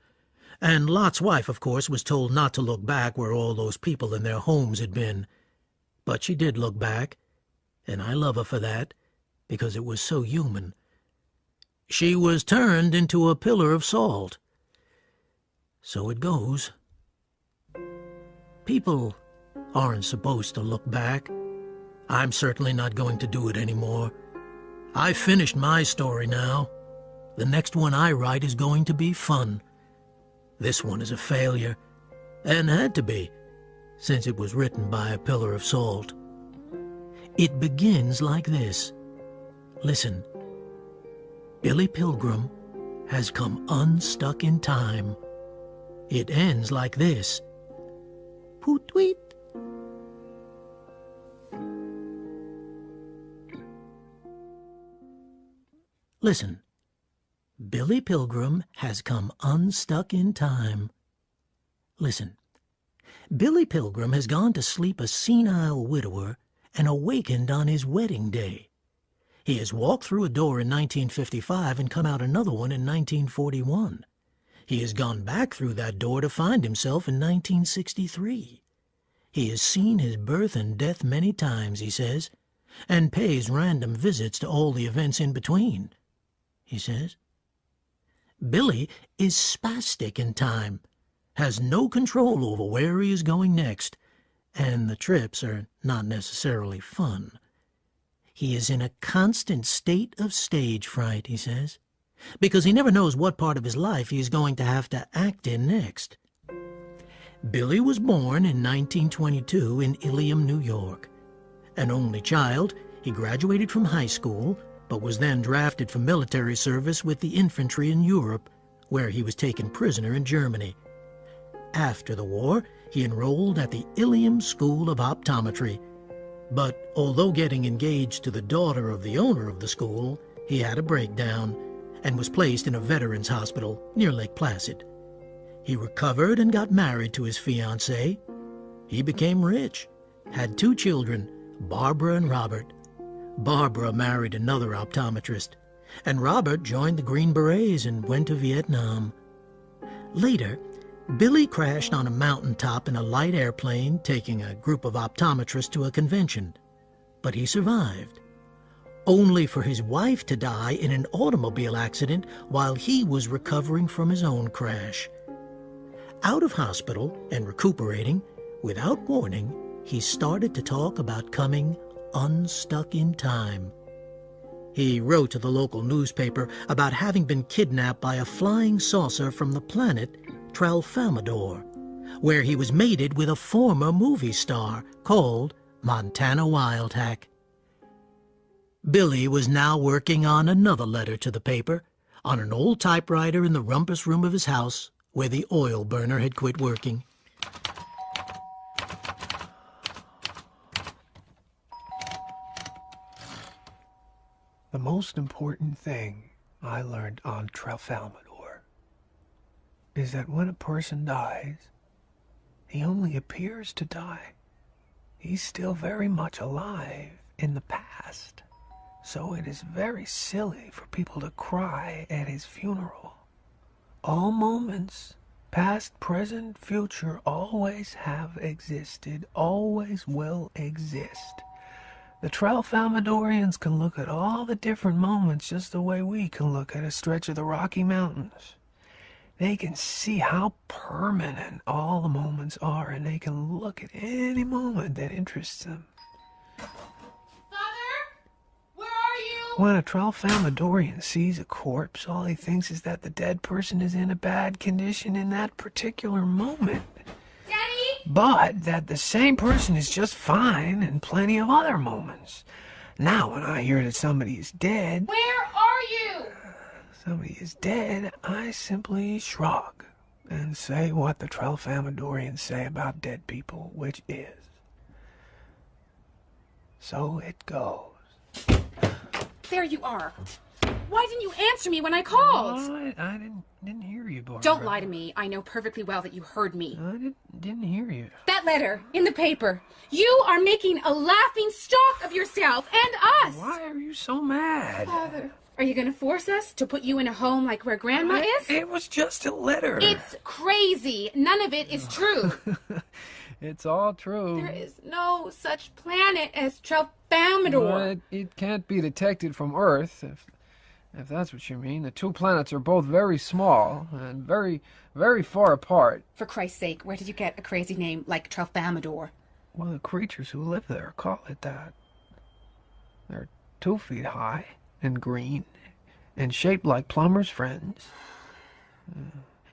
And Lot's wife, of course, was told not to look back where all those people in their homes had been. But she did look back, and I love her for that, because it was so human. She was turned into a pillar of salt. So it goes. People aren't supposed to look back. I'm certainly not going to do it anymore. I've finished my story now. The next one I write is going to be fun. This one is a failure, and had to be, since it was written by a pillar of salt. It begins like this. Listen. Billy Pilgrim has come unstuck in time. It ends like this. Poot-tweet. Listen. Billy Pilgrim has come unstuck in time. Listen. Billy Pilgrim has gone to sleep a senile widower and awakened on his wedding day. He has walked through a door in 1955 and come out another one in 1941. He has gone back through that door to find himself in 1963. He has seen his birth and death many times, he says, and pays random visits to all the events in between, he says. Billy is spastic in time, has no control over where he is going next, and the trips are not necessarily fun. He is in a constant state of stage fright, he says, because he never knows what part of his life he is going to have to act in next. Billy was born in 1922 in Ilium, New York. An only child, he graduated from high school, but was then drafted for military service with the infantry in Europe, where he was taken prisoner in Germany. After the war, he enrolled at the Ilium School of Optometry, but although getting engaged to the daughter of the owner of the school, he had a breakdown and was placed in a veterans hospital near Lake Placid. He recovered and got married to his fiancée. He became rich, had 2 children, Barbara and Robert. Barbara married another optometrist, and Robert joined the Green Berets and went to Vietnam. Later, Billy crashed on a mountaintop in a light airplane taking a group of optometrists to a convention, but he survived, only for his wife to die in an automobile accident while he was recovering from his own crash. Out of hospital and recuperating, without warning, he started to talk about coming unstuck in time. He wrote to the local newspaper about having been kidnapped by a flying saucer from the planet Tralfamadore, where he was mated with a former movie star called Montana Wildhack. Billy was now working on another letter to the paper, on an old typewriter in the rumpus room of his house, where the oil burner had quit working. The most important thing I learned on Tralfamadore is that when a person dies, he only appears to die. He's still very much alive in the past, so it is very silly for people to cry at his funeral. All moments, past, present, future, always have existed, always will exist. The Tralfamadorians can look at all the different moments just the way we can look at a stretch of the Rocky Mountains. They can see how permanent all the moments are, and they can look at any moment that interests them. When a Tralfamadorian sees a corpse, all he thinks is that the dead person is in a bad condition in that particular moment. Daddy? but that the same person is just fine in plenty of other moments. Now, when I hear that somebody is dead... Where are you? Somebody is dead, I simply shrug and say what the Tralfamadorians say about dead people, which is, so it goes. There you are. Why didn't you answer me when I called? Oh, I didn't hear you, Barbara. Don't lie to me. I know perfectly well that you heard me. I didn't hear you. That letter in the paper. You are making a laughing stock of yourself and us. Why are you so mad? Father, are you going to force us to put you in a home like where Grandma is? It was just a letter. It's crazy. None of it is true. It's all true. There is no such planet as Tralfamador. But it can't be detected from Earth, if that's what you mean. The two planets are both very small and very, very far apart. For Christ's sake, where did you get a crazy name like Tralfamador? Well, the creatures who live there call it that. They're 2 feet high and green and shaped like plumbers' friends.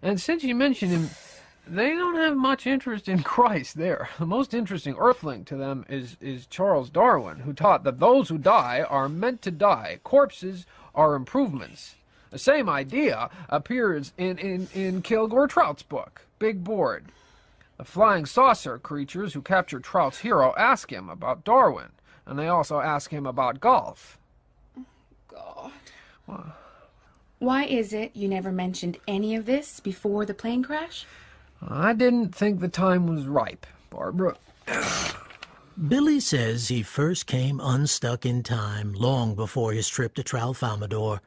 And since you mentioned him, they don't have much interest in Christ there. The most interesting earthling to them is Charles Darwin, who taught that those who die are meant to die. Corpses are improvements. The same idea appears in Kilgore Trout's book, Big Board. The flying saucer creatures who captured Trout's hero ask him about Darwin, and they also ask him about golf. God. Why is it you never mentioned any of this before the plane crash? I didn't think the time was ripe, Barbara. Billy says he first came unstuck in time long before his trip to Tralfamador.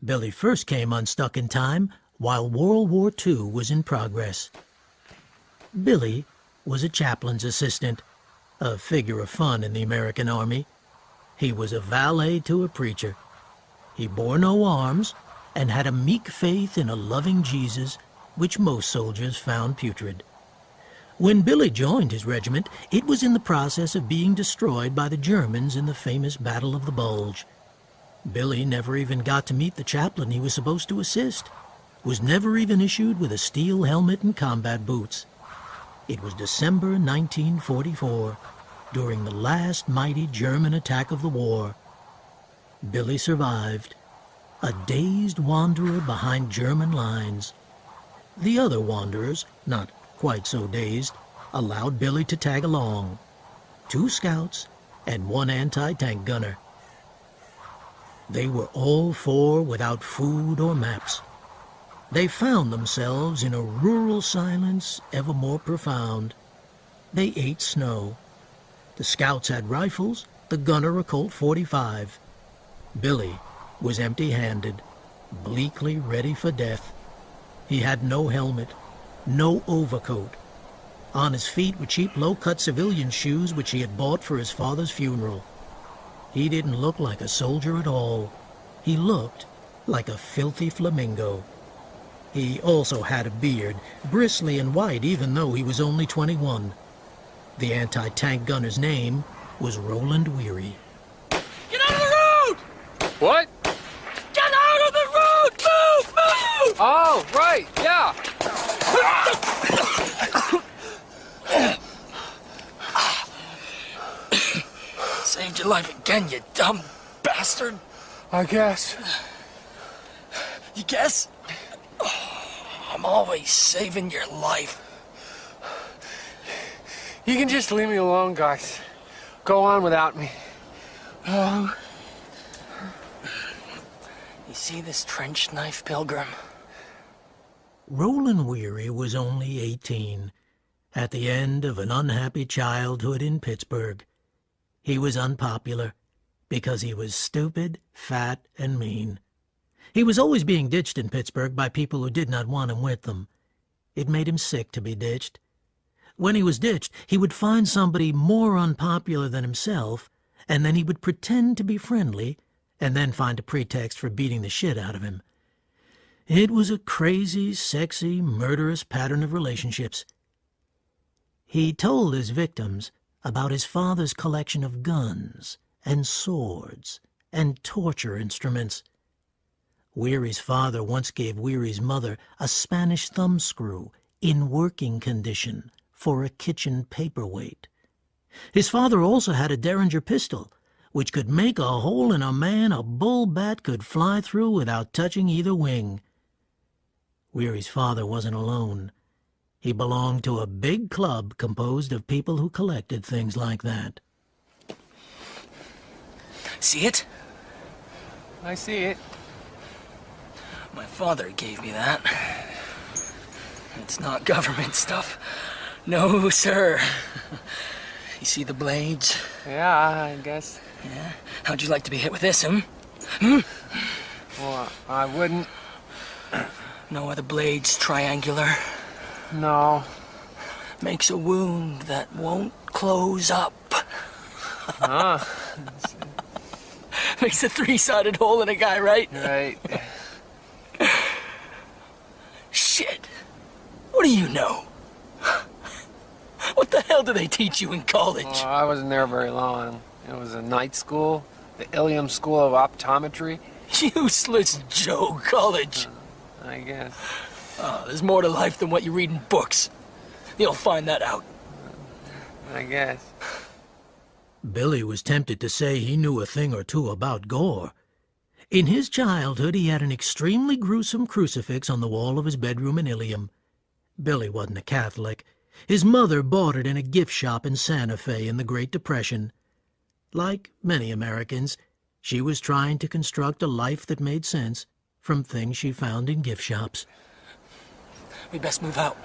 Billy first came unstuck in time while World War II was in progress. Billy was a chaplain's assistant, a figure of fun in the American Army. He was a valet to a preacher. He bore no arms and had a meek faith in a loving Jesus, which most soldiers found putrid. When Billy joined his regiment, it was in the process of being destroyed by the Germans in the famous Battle of the Bulge. Billy never even got to meet the chaplain he was supposed to assist, was never even issued with a steel helmet and combat boots. It was December 1944, during the last mighty German attack of the war. Billy survived, a dazed wanderer behind German lines. The other wanderers, not quite so dazed, allowed Billy to tag along. 2 scouts and 1 anti-tank gunner. They were all 4 without food or maps. They found themselves in a rural silence ever more profound. They ate snow. The scouts had rifles, the gunner a Colt .45. Billy was empty-handed, bleakly ready for death. He had no helmet, no overcoat. On his feet were cheap low-cut civilian shoes which he had bought for his father's funeral. He didn't look like a soldier at all. He looked like a filthy flamingo. He also had a beard, bristly and white even though he was only 21. The anti-tank gunner's name was Roland Weary. Get out of the road! What? Get out of the road! Move! Move! Oh, right, yeah. Saved your life again, you dumb bastard. I guess. You guess? I'm always saving your life. You can just leave me alone, guys. Go on without me. You see this trench knife, Pilgrim? Roland Weary was only 18, at the end of an unhappy childhood in Pittsburgh. He was unpopular because he was stupid, fat, and mean. He was always being ditched in Pittsburgh by people who did not want him with them. It made him sick to be ditched. When he was ditched, he would find somebody more unpopular than himself, and then he would pretend to be friendly, and then find a pretext for beating the shit out of him. It was a crazy, sexy, murderous pattern of relationships. He told his victims about his father's collection of guns and swords and torture instruments. Weary's father once gave Weary's mother a Spanish thumbscrew in working condition for a kitchen paperweight. His father also had a Derringer pistol, which could make a hole in a man a bull bat could fly through without touching either wing. Weary's father wasn't alone. He belonged to a big club composed of people who collected things like that. See it? I see it. My father gave me that. It's not government stuff. No, sir. You see the blades? Yeah, I guess. Yeah? How'd you like to be hit with this, Hmm? Well, I wouldn't. No other blades triangular? No. Makes a wound that won't close up. Huh? Makes a three-sided hole in a guy, right? Right. Shit. What do you know? What the hell do they teach you in college? Well, I wasn't there very long. It was a night school, the Ilium School of Optometry. Useless Joe College. I guess. Oh, there's more to life than what you read in books. You'll find that out. I guess. Billy was tempted to say he knew a thing or two about gore. In his childhood, he had an extremely gruesome crucifix on the wall of his bedroom in Ilium. Billy wasn't a Catholic. His mother bought it in a gift shop in Santa Fe in the Great Depression. Like many Americans, she was trying to construct a life that made sense from things she found in gift shops. We best move out.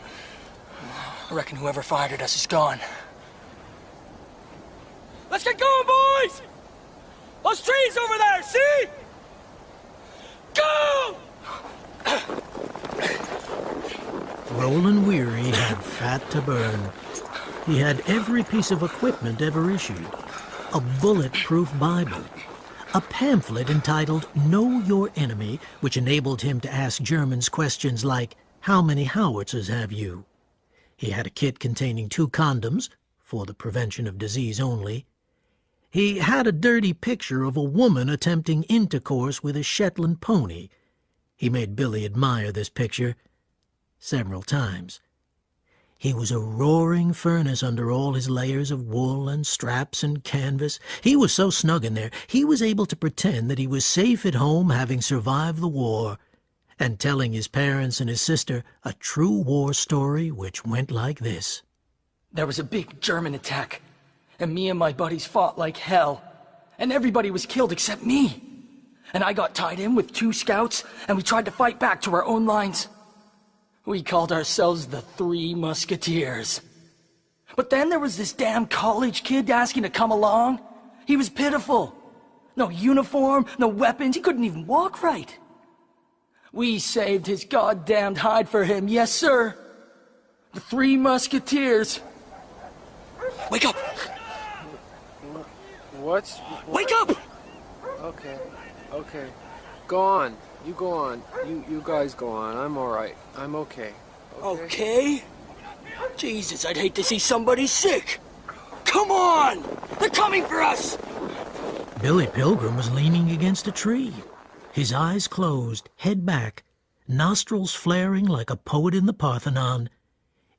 I reckon whoever fired at us is gone. Let's get going, boys! Those trees over there, see? Go! Roland Weary had fat to burn. He had every piece of equipment ever issued. A bulletproof Bible. A pamphlet entitled Know Your Enemy, which enabled him to ask Germans questions like, "How many howitzers have you?" He had a kit containing 2 condoms, for the prevention of disease only. He had a dirty picture of a woman attempting intercourse with a Shetland pony. He made Billy admire this picture several times. He was a roaring furnace under all his layers of wool and straps and canvas. He was so snug in there, he was able to pretend that he was safe at home, having survived the war, and telling his parents and his sister a true war story which went like this. There was a big German attack, and me and my buddies fought like hell, and everybody was killed except me. And I got tied in with 2 scouts, and we tried to fight back to our own lines. We called ourselves the 3 Musketeers. But then there was this damn college kid asking to come along. He was pitiful. No uniform, no weapons, he couldn't even walk right. We saved his goddamned hide for him, yes sir. The 3 Musketeers. Wake up! Wake up! Okay. Go on. You go on. You guys go on. I'm all right. I'm okay. Okay? Jesus, I'd hate to see somebody sick. Come on! They're coming for us! Billy Pilgrim was leaning against a tree, his eyes closed, head back, nostrils flaring like a poet in the Parthenon.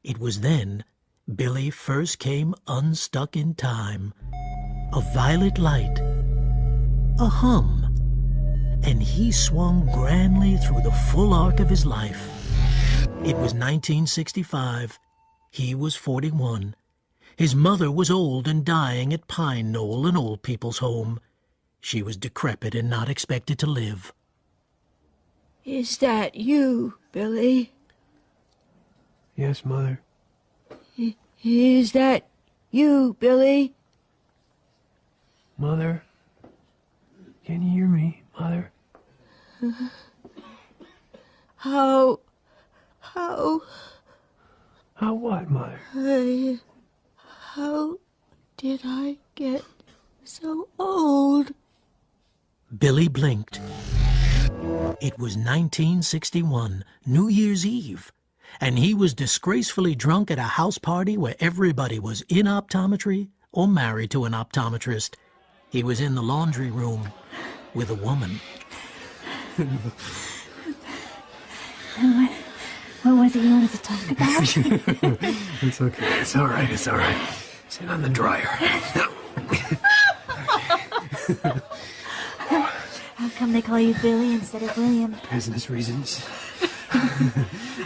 It was then Billy first came unstuck in time. A violet light, a hum, and he swung grandly through the full arc of his life. It was 1965. He was 41. His mother was old and dying at Pine Knoll, an old people's home. She was decrepit and not expected to live. Is that you, Billy? Yes, Mother. Is that you, Billy? Mother? Can you hear me, Mother? How what, Mother? How did I get so old? Billy blinked. It was 1961, New Year's Eve, and he was disgracefully drunk at a house party where everybody was in optometry or married to an optometrist. He was in the laundry room with a woman. What was it you wanted to talk about? It's okay. It's all right. It's all right. Sit on the dryer. How come they call you Billy instead of William? Business reasons.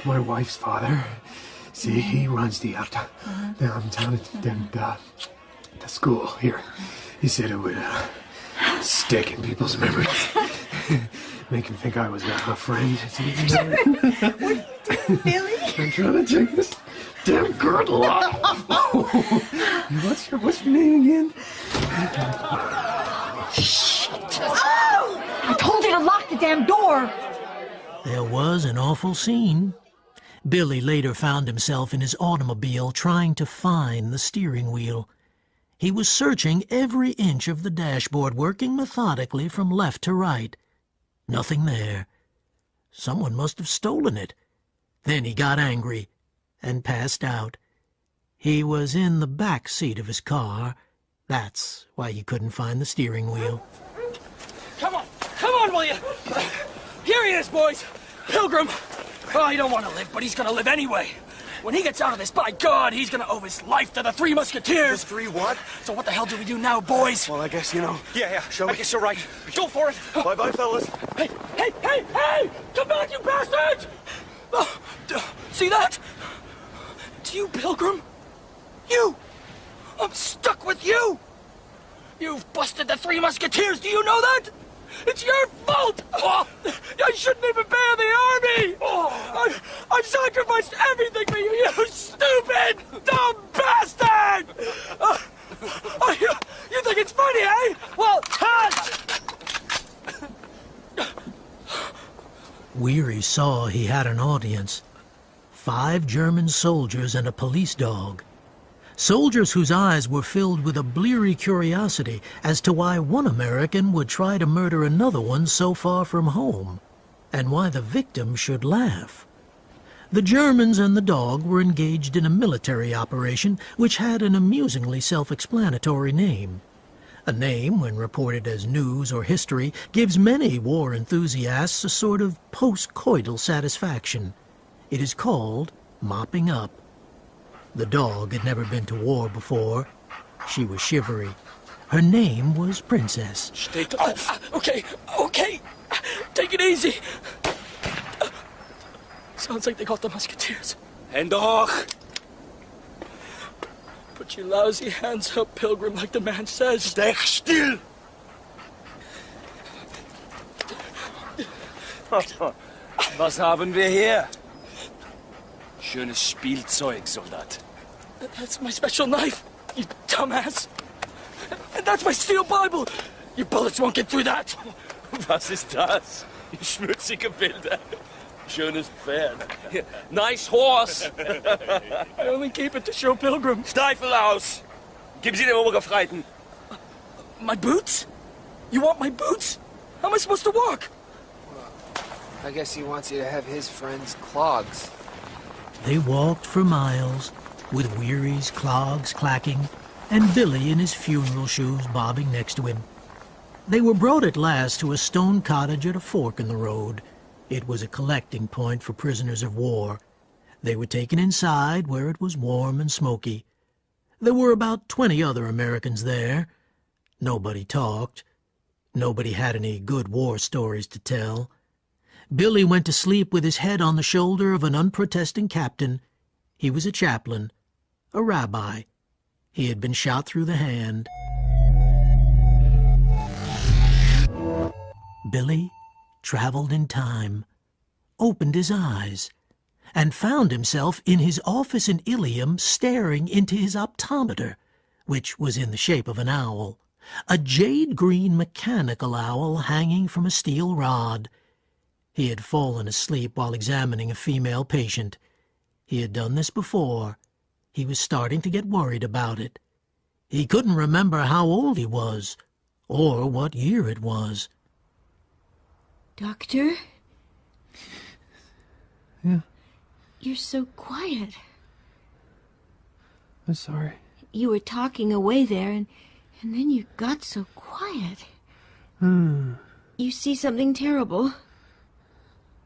My wife's father. See, he runs the downtown the school here. He said it would stick in people's memories. Make him think I was a friend. What are you doing, Billy? I'm trying to take this damn girdle off. What's your name again? Shit! Oh! I told you to lock the damn door! There was an awful scene. Billy later found himself in his automobile trying to find the steering wheel. He was searching every inch of the dashboard, working methodically from left to right. Nothing there. Someone must have stolen it. Then he got angry and passed out. He was in the back seat of his car. That's why you couldn't find the steering wheel. Come on, will you? Here he is, boys. Pilgrim. Oh, he don't want to live, but he's going to live anyway. When he gets out of this, by God, he's going to owe his life to the Three Musketeers. The three what? So what the hell do we do now, boys? Well, I guess, Yeah, show me. I guess you're right. Go for it. Bye-bye, fellas. Hey! Come back, you bastards! See that? It's you, Pilgrim. You! I'm stuck with you! You've busted the Three Musketeers, do you know that? It's your fault! Oh, I shouldn't even be in the army! Oh, I've sacrificed everything for you, you stupid, dumb bastard! You think it's funny, eh? Well, touch! Weary saw he had an audience. 5 German soldiers and a police dog. Soldiers whose eyes were filled with a bleary curiosity as to why one American would try to murder another one so far from home, and why the victim should laugh. The Germans and the dog were engaged in a military operation which had an amusingly self-explanatory name. A name, when reported as news or history, gives many war enthusiasts a sort of post-coital satisfaction. It is called mopping up. The dog had never been to war before. She was shivery. Her name was Princess. Okay. Take it easy. Sounds like they got the Musketeers. Hände hoch! Put your lousy hands up, Pilgrim, like the man says. Steh still! Was haben wir hier? Schönes Spielzeug, Soldat. That's my special knife, you dumbass. And that's my steel Bible. Your bullets won't get through that. Was ist das? Schmutzige Bilder. Schönes Pferd. Nice horse. I only keep it to show Pilgrim. Stiefel aus. Gib sie dem Obergefreiten. My boots? You want my boots? How am I supposed to walk? I guess he wants you to have his friend's clogs. They walked for miles, with Weary's clogs clacking, and Billy in his funeral shoes bobbing next to him. They were brought at last to a stone cottage at a fork in the road. It was a collecting point for prisoners of war. They were taken inside, where it was warm and smoky. There were about 20 other Americans there. Nobody talked. Nobody had any good war stories to tell. Billy went to sleep with his head on the shoulder of an unprotesting captain. He was a chaplain, a rabbi. He had been shot through the hand. Billy traveled in time, opened his eyes, and found himself in his office in Ilium staring into his optometer, which was in the shape of an owl, a jade-green mechanical owl hanging from a steel rod. He had fallen asleep while examining a female patient. He had done this before. He was starting to get worried about it. He couldn't remember how old he was, or what year it was. Doctor? Yeah? You're so quiet. I'm sorry. You were talking away there, and then you got so quiet. You see something terrible?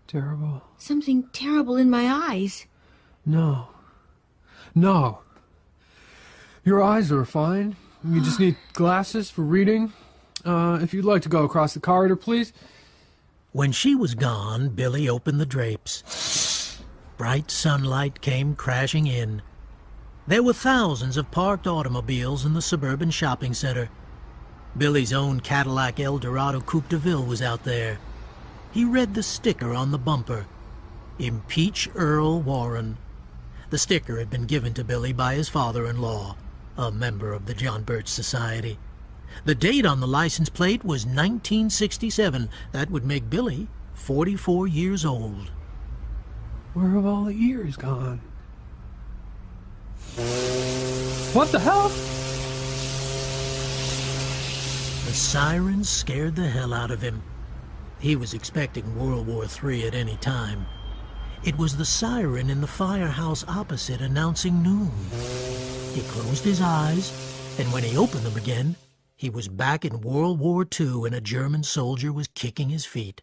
Terrible. Something terrible in my eyes. No. No. Your eyes are fine. You just need glasses for reading. If you'd like to go across the corridor, please. When she was gone, Billy opened the drapes. Bright sunlight came crashing in. There were thousands of parked automobiles in the suburban shopping center. Billy's own Cadillac Eldorado Coupe de Ville was out there. He read the sticker on the bumper. Impeach Earl Warren. The sticker had been given to Billy by his father-in-law, a member of the John Birch Society. The date on the license plate was 1967. That would make Billy 44 years old. Where have all the years gone? What the hell? The sirens scared the hell out of him. He was expecting World War III at any time. It was the siren in the firehouse opposite announcing noon. He closed his eyes, and when he opened them again, he was back in World War II and a German soldier was kicking his feet.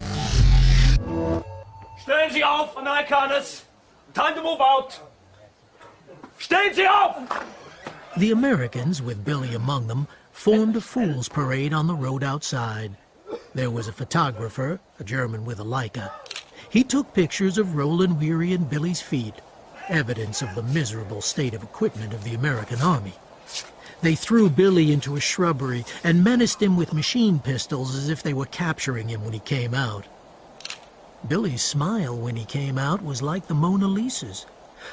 Stellen Sie auf, Amerikaners! Time to move out! Stellen Sie auf! The Americans, with Billy among them, formed a fool's parade on the road outside. There was a photographer, a German with a Leica. He took pictures of Roland Weary and Billy's feet, evidence of the miserable state of equipment of the American Army. They threw Billy into a shrubbery and menaced him with machine pistols as if they were capturing him when he came out. Billy's smile when he came out was like the Mona Lisa's,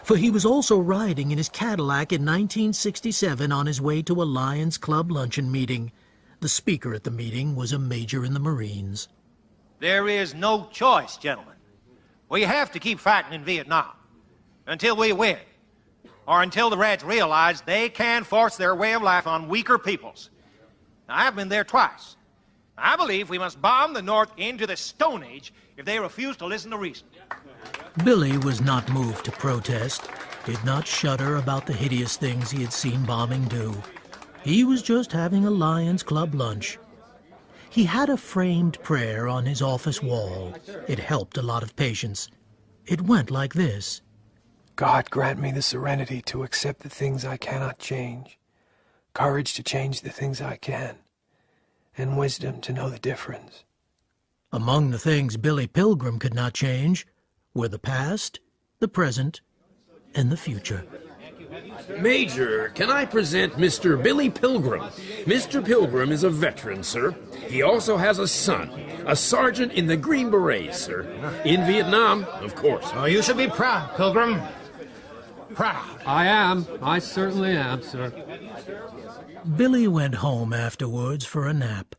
for he was also riding in his Cadillac in 1967 on his way to a Lions Club luncheon meeting. The speaker at the meeting was a major in the Marines. There is no choice, gentlemen. We have to keep fighting in Vietnam until we win, or until the Reds realize they can force their way of life on weaker peoples. Now, I've been there twice. I believe we must bomb the North into the Stone Age if they refuse to listen to reason. Billy was not moved to protest, did not shudder about the hideous things he had seen bombing do. He was just having a Lions Club lunch. He had a framed prayer on his office wall. It helped a lot of patients. It went like this. God grant me the serenity to accept the things I cannot change, courage to change the things I can, and wisdom to know the difference. Among the things Billy Pilgrim could not change were the past, the present, and the future. Major, can I present Mr. Billy Pilgrim? Mr. Pilgrim is a veteran, sir. He also has a son, a sergeant in the Green Berets, sir. In Vietnam, of course. Oh, you should be proud, Pilgrim. Proud. I am. I certainly am, sir. Billy went home afterwards for a nap.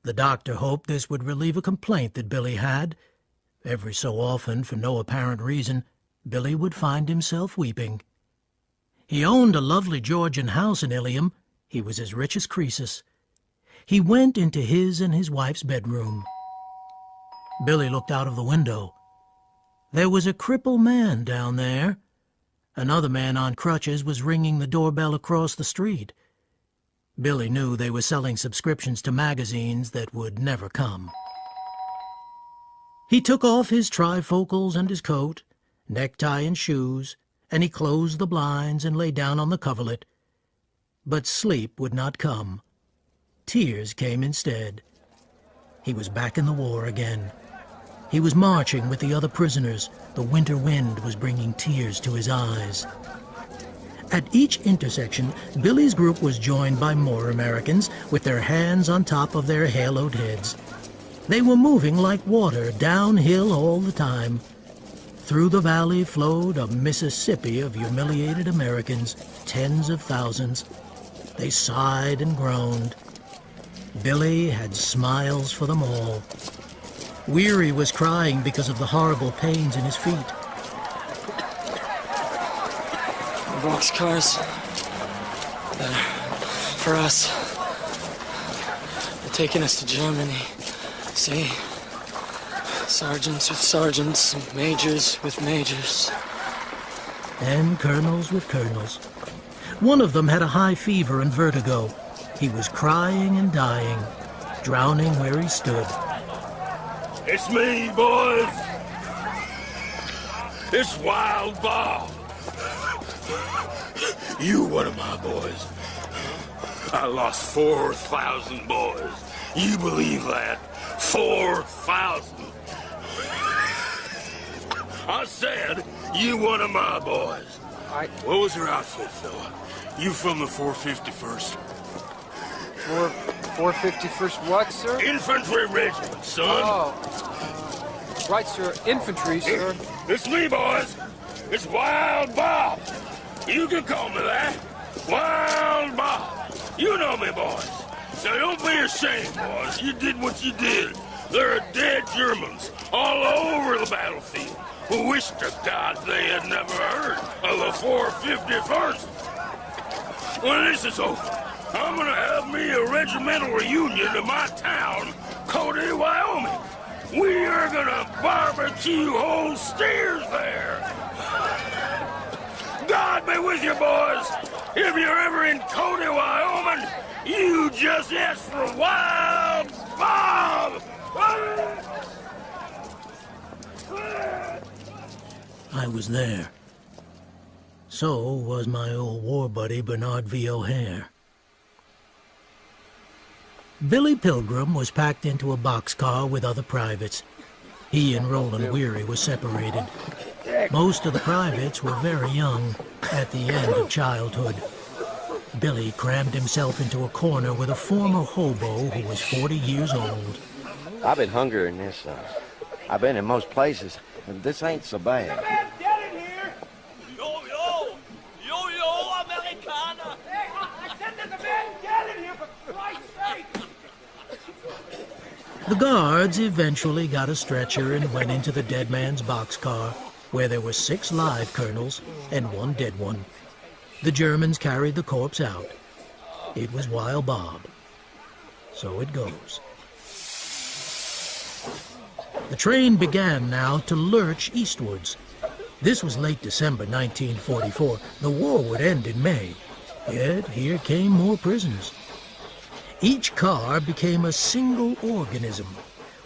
The doctor hoped this would relieve a complaint that Billy had. Every so often, for no apparent reason, Billy would find himself weeping. He owned a lovely Georgian house in Ilium. He was as rich as Croesus. He went into his and his wife's bedroom. Billy looked out of the window. There was a crippled man down there. Another man on crutches was ringing the doorbell across the street. Billy knew they were selling subscriptions to magazines that would never come. He took off his trifocals and his coat, necktie and shoes, and he closed the blinds and lay down on the coverlet. But sleep would not come. Tears came instead. He was back in the war again. He was marching with the other prisoners. The winter wind was bringing tears to his eyes. At each intersection, Billy's group was joined by more Americans with their hands on top of their haloed heads. They were moving like water, downhill all the time. Through the valley flowed a Mississippi of humiliated Americans, tens of thousands. They sighed and groaned. Billy had smiles for them all. Weary was crying because of the horrible pains in his feet. Boxcars. For us. They're taking us to Germany. See? Sergeants with sergeants, and majors with majors. And colonels with colonels. One of them had a high fever and vertigo. He was crying and dying, drowning where he stood. It's me, boys. It's Wild Bob. You one of my boys. I lost 4,000 boys. You believe that? 4,000. I said, you one of my boys. What was your outfit, fella? You from the 451st? 451st what, sir? Infantry regiment, son. Oh. Right, sir. Infantry, sir. It's me, boys. It's Wild Bob. You can call me that. Wild Bob. You know me, boys. Now, don't be ashamed, boys. You did what you did. There are dead Germans all over the battlefield who wish to God they had never heard of the 451st. When this is over, I'm gonna have me a regimental reunion in my town, Cody, Wyoming. We are gonna barbecue whole steers there. God be with you, boys. If you're ever in Cody, Wyoming, you just ask for Wild Bob. I was there. So was my old war buddy Bernard V. O'Hare. Billy Pilgrim was packed into a boxcar with other privates. He and Roland Weary were separated. Most of the privates were very young, at the end of childhood. Billy crammed himself into a corner with a former hobo who was 40 years old. I've been hungrier than this, I've been in most places, and this ain't so bad. Get in here! Yo, Americana! Hey, I said to the men, get in here, for Christ's sake! The guards eventually got a stretcher and went into the dead man's boxcar, where there were 6 live colonels and 1 dead one. The Germans carried the corpse out. It was Wild Bob. So it goes. The train began now to lurch eastwards. This was late December 1944. The war would end in May. Yet here came more prisoners. Each car became a single organism,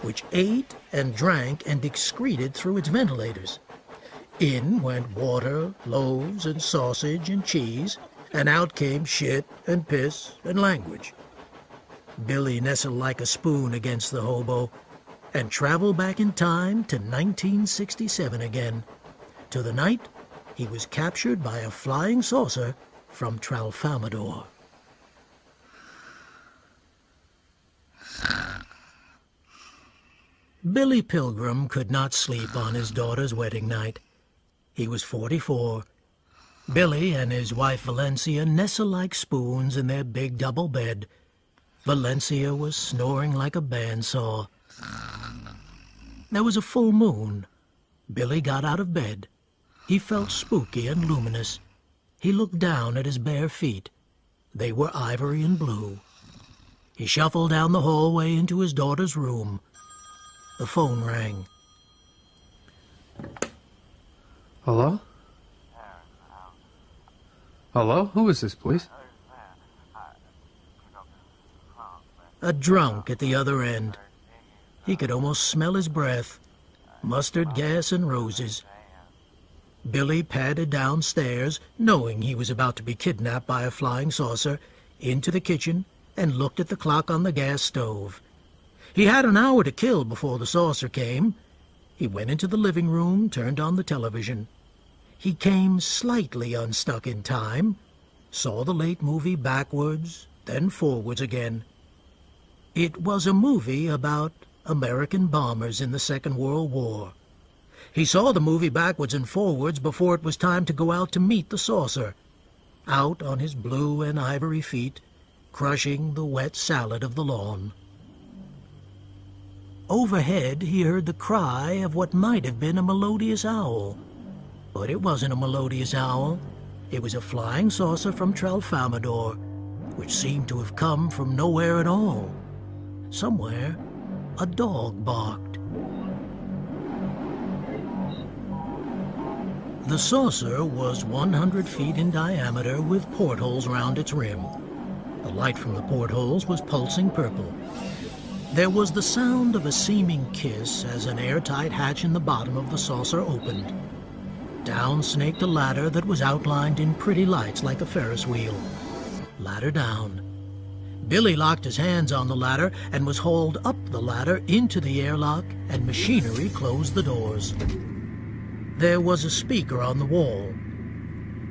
which ate and drank and excreted through its ventilators. In went water, loaves, and sausage and cheese, and out came shit and piss and language. Billy nestled like a spoon against the hobo and traveled back in time to 1967 again, to the night he was captured by a flying saucer from Tralfamadore. Billy Pilgrim could not sleep on his daughter's wedding night. He was 44. Billy and his wife Valencia nestled like spoons in their big double bed. Valencia was snoring like a bandsaw. There was a full moon. Billy got out of bed. He felt spooky and luminous. He looked down at his bare feet. They were ivory and blue. He shuffled down the hallway into his daughter's room. The phone rang. Hello? Hello? Who is this, please? A drunk at the other end. He could almost smell his breath. Mustard gas and roses. Billy padded downstairs, knowing he was about to be kidnapped by a flying saucer, into the kitchen and looked at the clock on the gas stove. He had an hour to kill before the saucer came. He went into the living room, turned on the television. He came slightly unstuck in time, saw the late movie backwards, then forwards again. It was a movie about American bombers in the Second World War. He saw the movie backwards and forwards before it was time to go out to meet the saucer, out on his blue and ivory feet, crushing the wet salad of the lawn. Overhead, he heard the cry of what might have been a melodious owl. But it wasn't a melodious owl. It was a flying saucer from Tralfamadore, which seemed to have come from nowhere at all. Somewhere, a dog barked. The saucer was 100 feet in diameter with portholes round its rim. The light from the portholes was pulsing purple. There was the sound of a seeming kiss as an airtight hatch in the bottom of the saucer opened. Down snaked a ladder that was outlined in pretty lights like a Ferris wheel. Ladder down. Billy locked his hands on the ladder and was hauled up the ladder into the airlock, and machinery closed the doors. There was a speaker on the wall.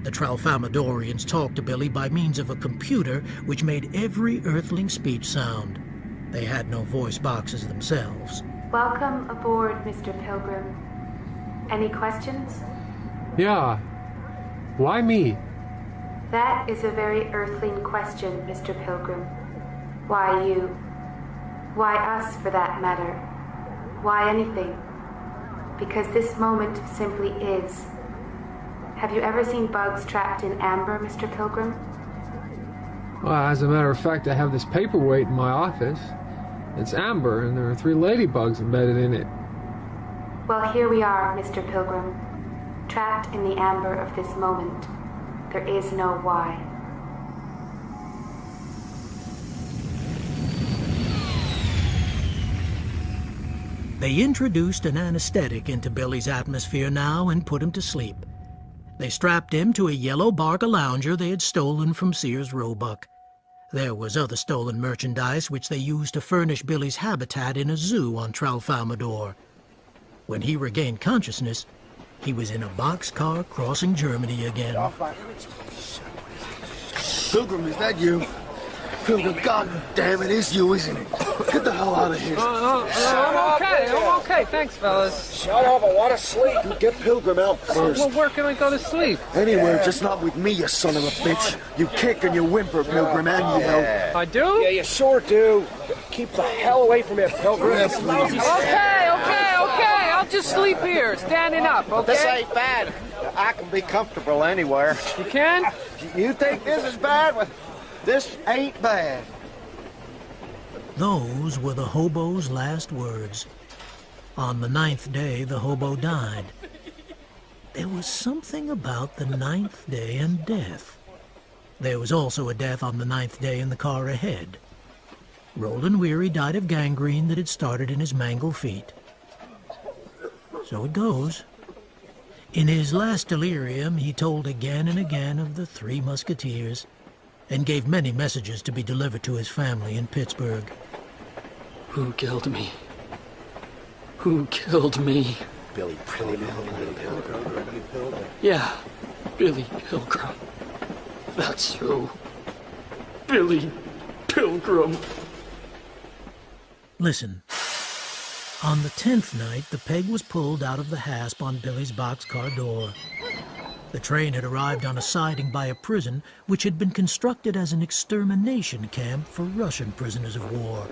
The Tralfamadorians talked to Billy by means of a computer which made every earthling speech sound. They had no voice boxes themselves. Welcome aboard, Mr. Pilgrim. Any questions? Yeah. Why me? That is a very earthling question, Mr. Pilgrim. Why you? Why us, for that matter? Why anything? Because this moment simply is. Have you ever seen bugs trapped in amber, Mr. Pilgrim? Well, as a matter of fact, I have this paperweight in my office. It's amber, and there are 3 ladybugs embedded in it. Well, here we are, Mr. Pilgrim, trapped in the amber of this moment. There is no why. They introduced an anesthetic into Billy's atmosphere now and put him to sleep. They strapped him to a yellow Barca lounger they had stolen from Sears Roebuck. There was other stolen merchandise which they used to furnish Billy's habitat in a zoo on Tralfamador. When he regained consciousness, he was in a boxcar crossing Germany again. Pilgrim, is that you? Pilgrim, God damn it, it's you, isn't it? Get the hell out of here. I'm okay. Thanks, fellas. Shut up, I want to sleep. You get Pilgrim out first. Well, where can I go to sleep? Anywhere, just not with me, you son of a bitch. You kick and you whimper, Pilgrim, and you know. I do? Yeah, you sure do. Keep the hell away from here, Pilgrim. Okay. I'll just sleep here, standing up, okay? This ain't bad. I can be comfortable anywhere. You can? You think this is bad? Well, this ain't bad. Those were the hobo's last words. On the 9th day, the hobo died. There was something about the 9th day and death. There was also a death on the 9th day in the car ahead. Roland Weary died of gangrene that had started in his mangled feet. So it goes. In his last delirium, he told again and again of the 3 Musketeers and gave many messages to be delivered to his family in Pittsburgh. Who killed me? Who killed me? Billy Pilgrim. Yeah, Billy Pilgrim. That's who. Billy Pilgrim. Listen. On the 10th night, the peg was pulled out of the hasp on Billy's boxcar door. The train had arrived on a siding by a prison which had been constructed as an extermination camp for Russian prisoners of war.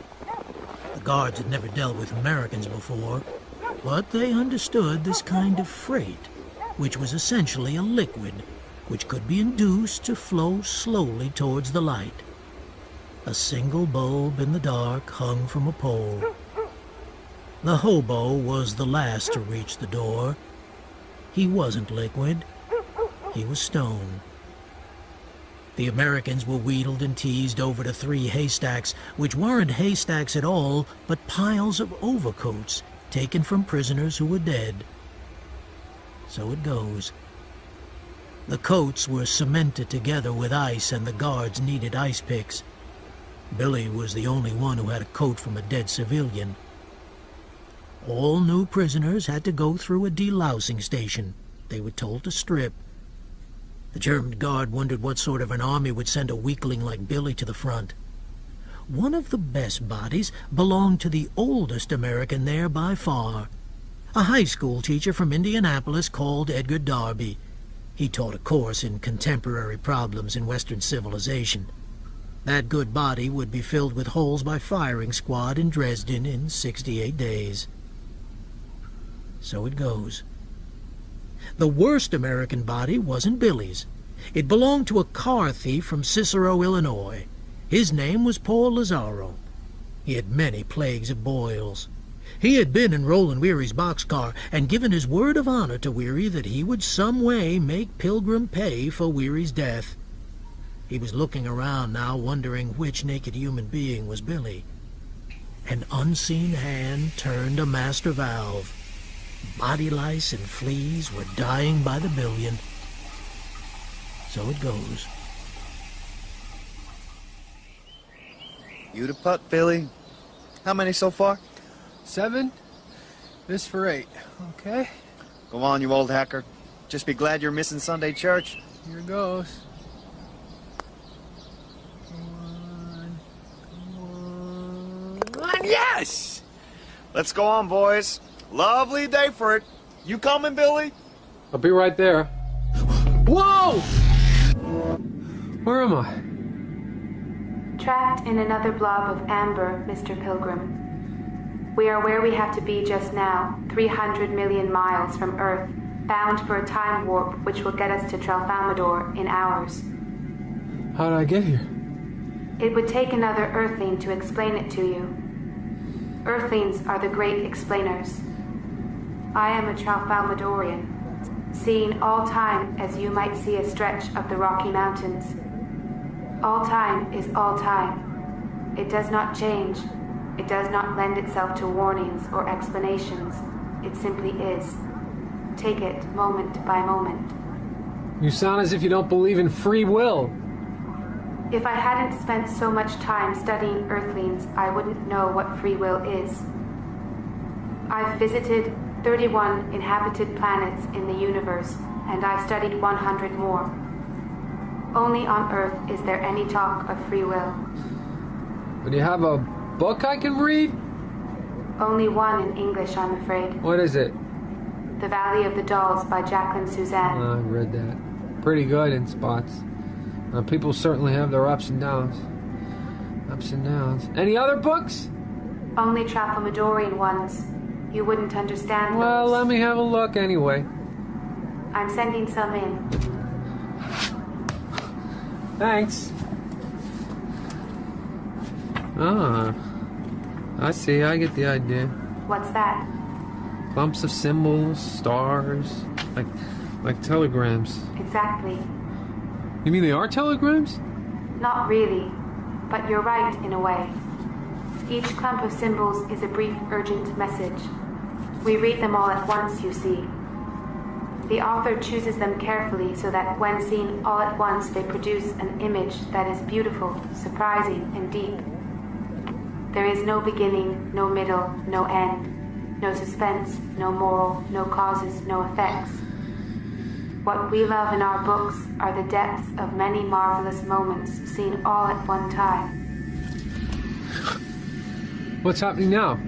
The guards had never dealt with Americans before, but they understood this kind of freight, which was essentially a liquid which could be induced to flow slowly towards the light. A single bulb in the dark hung from a pole. The hobo was the last to reach the door. He wasn't liquid. He was stone. The Americans were wheedled and teased over to 3 haystacks, which weren't haystacks at all, but piles of overcoats taken from prisoners who were dead. So it goes. The coats were cemented together with ice, and the guards needed ice picks. Billy was the only one who had a coat from a dead civilian. All new prisoners had to go through a delousing station. They were told to strip. The German guard wondered what sort of an army would send a weakling like Billy to the front. One of the best bodies belonged to the oldest American there by far, a high school teacher from Indianapolis called Edgar Darby. He taught a course in contemporary problems in Western civilization. That good body would be filled with holes by firing squad in Dresden in 68 days. So it goes. The worst American body wasn't Billy's. It belonged to a car thief from Cicero, Illinois. His name was Paul Lazaro. He had many plagues of boils. He had been in Roland Weary's boxcar and given his word of honor to Weary that he would some way make Pilgrim pay for Weary's death. He was looking around now, wondering which naked human being was Billy. An unseen hand turned a master valve. Body lice and fleas were dying by the billion. So it goes. You the putt, Billy. How many so far? 7. This for 8. Okay. Go on, you old hacker. Just be glad you're missing Sunday church. Here goes. Yes! Let's go on, boys. Lovely day for it. You coming, Billy? I'll be right there. Whoa! Where am I? Trapped in another blob of amber, Mr. Pilgrim. We are where we have to be just now, 300 million miles from Earth, bound for a time warp which will get us to Tralfamador in hours. How did I get here? It would take another Earthling to explain it to you. Earthlings are the great explainers. I am a Tralfamadorian, seeing all time as you might see a stretch of the Rocky Mountains. All time is all time. It does not change. It does not lend itself to warnings or explanations. It simply is. Take it moment by moment. You sound as if you don't believe in free will. If I hadn't spent so much time studying Earthlings, I wouldn't know what free will is. I've visited 31 inhabited planets in the universe, and I've studied 100 more. Only on Earth is there any talk of free will. Do you have a book I can read? Only one in English, I'm afraid. What is it? The Valley of the Dolls by Jacqueline Suzanne. I read that. Pretty good in spots. People certainly have their ups and downs. Ups and downs. Any other books? Only Tralfamadorian ones. You wouldn't understand Well, those. let me have a look anyway. I'm sending some in. Thanks. Ah, I see. I get the idea. What's that? Clumps of symbols, stars, like telegrams. Exactly. You mean they are telegrams? Not really, but you're right in a way. Each clump of symbols is a brief, urgent message. We read them all at once, you see. The author chooses them carefully so that when seen all at once, they produce an image that is beautiful, surprising, and deep. There is no beginning, no middle, no end, no suspense, no moral, no causes, no effects. What we love in our books are the depths of many marvelous moments seen all at one time. What's happening now?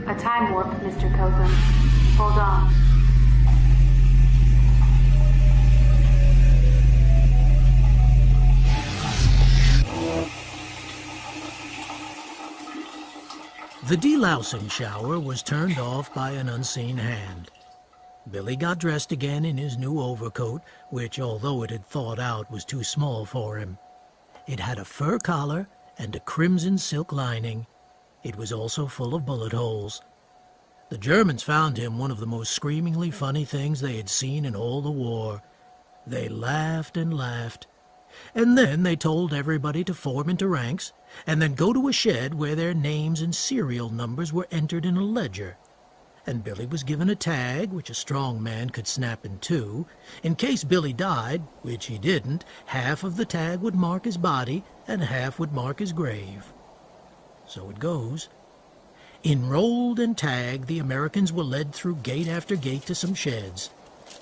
A time warp, Mr. Pilgrim. Hold on. The delousing shower was turned off by an unseen hand. Billy got dressed again in his new overcoat, which, although it had thawed out, was too small for him. It had a fur collar and a crimson silk lining. It was also full of bullet holes. The Germans found him one of the most screamingly funny things they had seen in all the war. They laughed and laughed. And then they told everybody to form into ranks, and then go to a shed where their names and serial numbers were entered in a ledger. And Billy was given a tag, which a strong man could snap in two. In case Billy died, which he didn't, half of the tag would mark his body, and half would mark his grave. So it goes. Enrolled and tagged, the Americans were led through gate after gate to some sheds.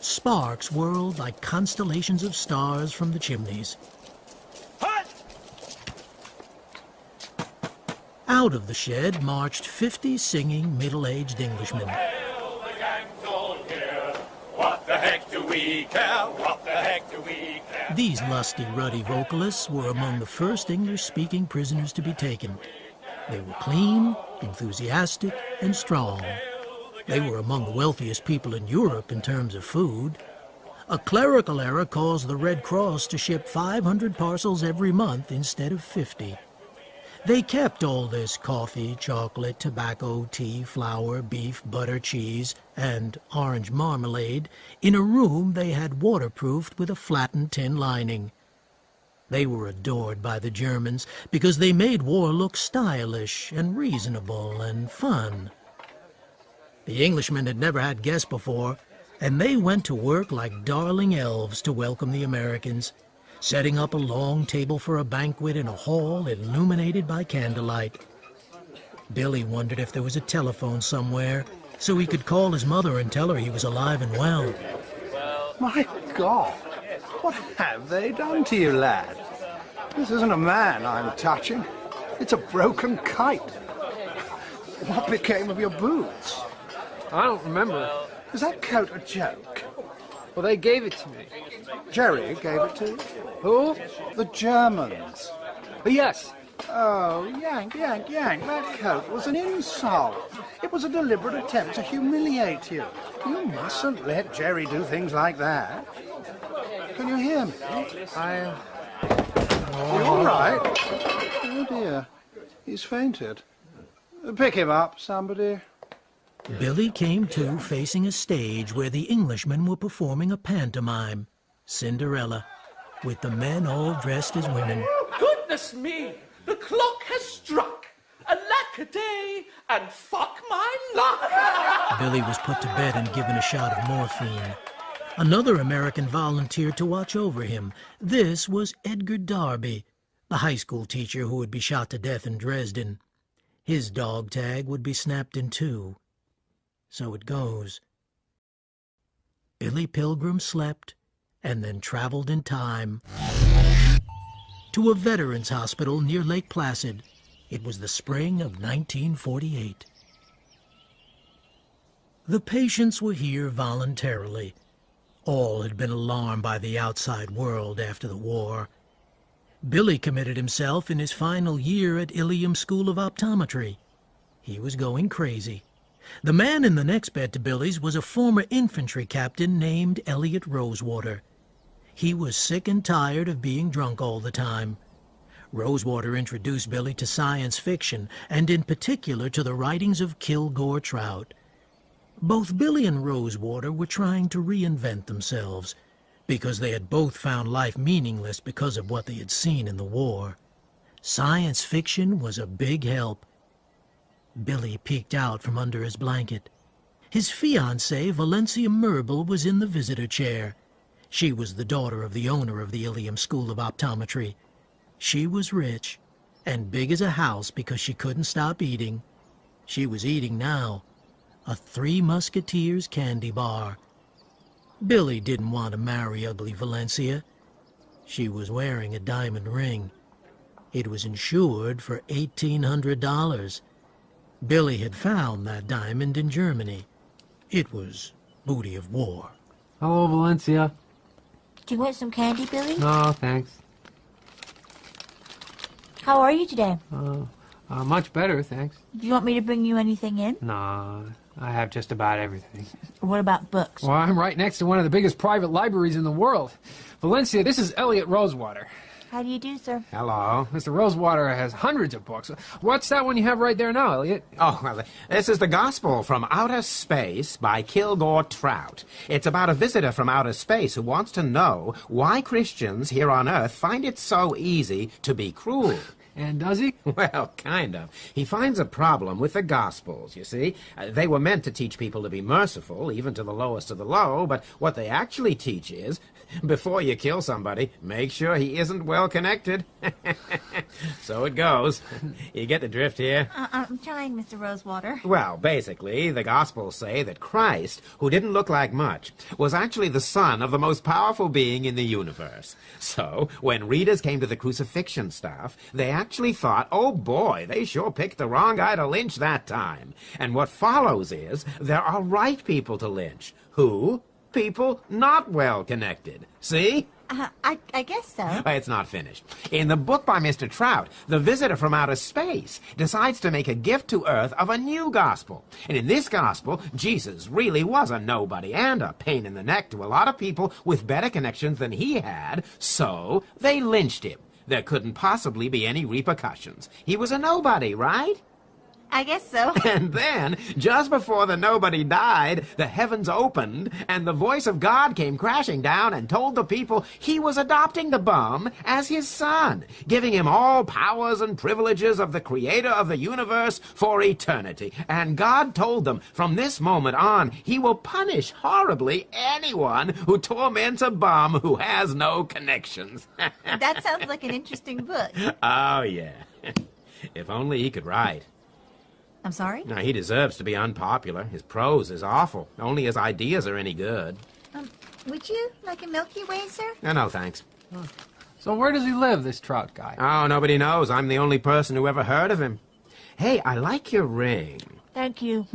Sparks whirled like constellations of stars from the chimneys. Out of the shed marched 50 singing, middle-aged Englishmen. What the heck do we care? What the heck do we care? These lusty, ruddy vocalists were among the first English-speaking prisoners to be taken. They were clean, enthusiastic, and strong. They were among the wealthiest people in Europe in terms of food. A clerical error caused the Red Cross to ship 500 parcels every month instead of 50. They kept all this coffee, chocolate, tobacco, tea, flour, beef, butter, cheese, and orange marmalade in a room they had waterproofed with a flattened tin lining. They were adored by the Germans because they made war look stylish and reasonable and fun. The Englishmen had never had guests before, and they went to work like darling elves to welcome the Americans, setting up a long table for a banquet in a hall illuminated by candlelight. Billy wondered if there was a telephone somewhere so he could call his mother and tell her he was alive and well. My God, what have they done to you, lad? This isn't a man I'm touching. It's a broken kite. What became of your boots? I don't remember. Is that coat a joke? Well, they gave it to me. Jerry gave it to you? Who? The Germans. Yes. Oh, Yank. That coat was an insult. It was a deliberate attempt to humiliate you. You mustn't let Jerry do things like that. Can you hear me? You all right? Oh, dear. He's fainted. Pick him up, somebody. Billy came to facing a stage where the Englishmen were performing a pantomime, Cinderella, with the men all dressed as women. Goodness me! The clock has struck! Alack-a-day, and fuck my luck! Billy was put to bed and given a shot of morphine. Another American volunteered to watch over him. This was Edgar Darby, the high school teacher who would be shot to death in Dresden. His dog tag would be snapped in two. So it goes. Billy Pilgrim slept and then traveled in time to a veterans hospital near Lake Placid. It was the spring of 1948. The patients were here voluntarily. All had been alarmed by the outside world after the war. Billy committed himself in his final year at Ilium School of Optometry. He was going crazy. The man in the next bed to Billy's was a former infantry captain named Elliot Rosewater. He was sick and tired of being drunk all the time. Rosewater introduced Billy to science fiction, and in particular to the writings of Kilgore Trout. Both Billy and Rosewater were trying to reinvent themselves, because they had both found life meaningless because of what they had seen in the war. Science fiction was a big help. Billy peeked out from under his blanket. His fiancée, Valencia Merble, was in the visitor chair. She was the daughter of the owner of the Ilium School of Optometry. She was rich, and big as a house because she couldn't stop eating. She was eating now. A Three Musketeers candy bar. Billy didn't want to marry ugly Valencia. She was wearing a diamond ring. It was insured for $1,800. Billy had found that diamond in Germany. It was booty of war. Hello, Valencia. Do you want some candy, Billy? No, thanks. How are you today? Much better, thanks. Do you want me to bring you anything in? Nah, I have just about everything. What about books? Well, I'm right next to one of the biggest private libraries in the world. Valencia, this is Elliot Rosewater. How do you do, sir? Hello. Mr. Rosewater has hundreds of books. What's that one you have right there now, Elliot? Oh, well, this is The Gospel from Outer Space by Kilgore Trout. It's about a visitor from outer space who wants to know why Christians here on Earth find it so easy to be cruel. And does he? Well, kind of. He finds a problem with the Gospels, you see. They were meant to teach people to be merciful, even to the lowest of the low, but what they actually teach is, before you kill somebody, make sure he isn't well connected. So it goes. You get the drift here? I'm trying, Mr. Rosewater. Well, basically, the Gospels say that Christ, who didn't look like much, was actually the son of the most powerful being in the universe. So, when readers came to the crucifixion stuff, they actually thought, oh boy, they sure picked the wrong guy to lynch that time. And what follows is, there are right people to lynch. Who? People not well connected. See? I guess so. It's not finished. In the book by Mr. Trout, the visitor from outer space decides to make a gift to Earth of a new gospel. And in this gospel, Jesus really was a nobody and a pain in the neck to a lot of people with better connections than he had, so they lynched him. There couldn't possibly be any repercussions. He was a nobody, right? I guess so. And then, just before the nobody died, the heavens opened, and the voice of God came crashing down and told the people he was adopting the bum as his son, giving him all powers and privileges of the creator of the universe for eternity. And God told them, from this moment on, he will punish horribly anyone who torments a bum who has no connections. That sounds like an interesting book. Oh, yeah. If only he could write. I'm sorry? Now, he deserves to be unpopular. His prose is awful. Only his ideas are any good. Would you like a Milky Way, sir? No, thanks. So where does he live, this Trout guy? Oh, nobody knows. I'm the only person who ever heard of him. Hey, I like your ring. Thank you.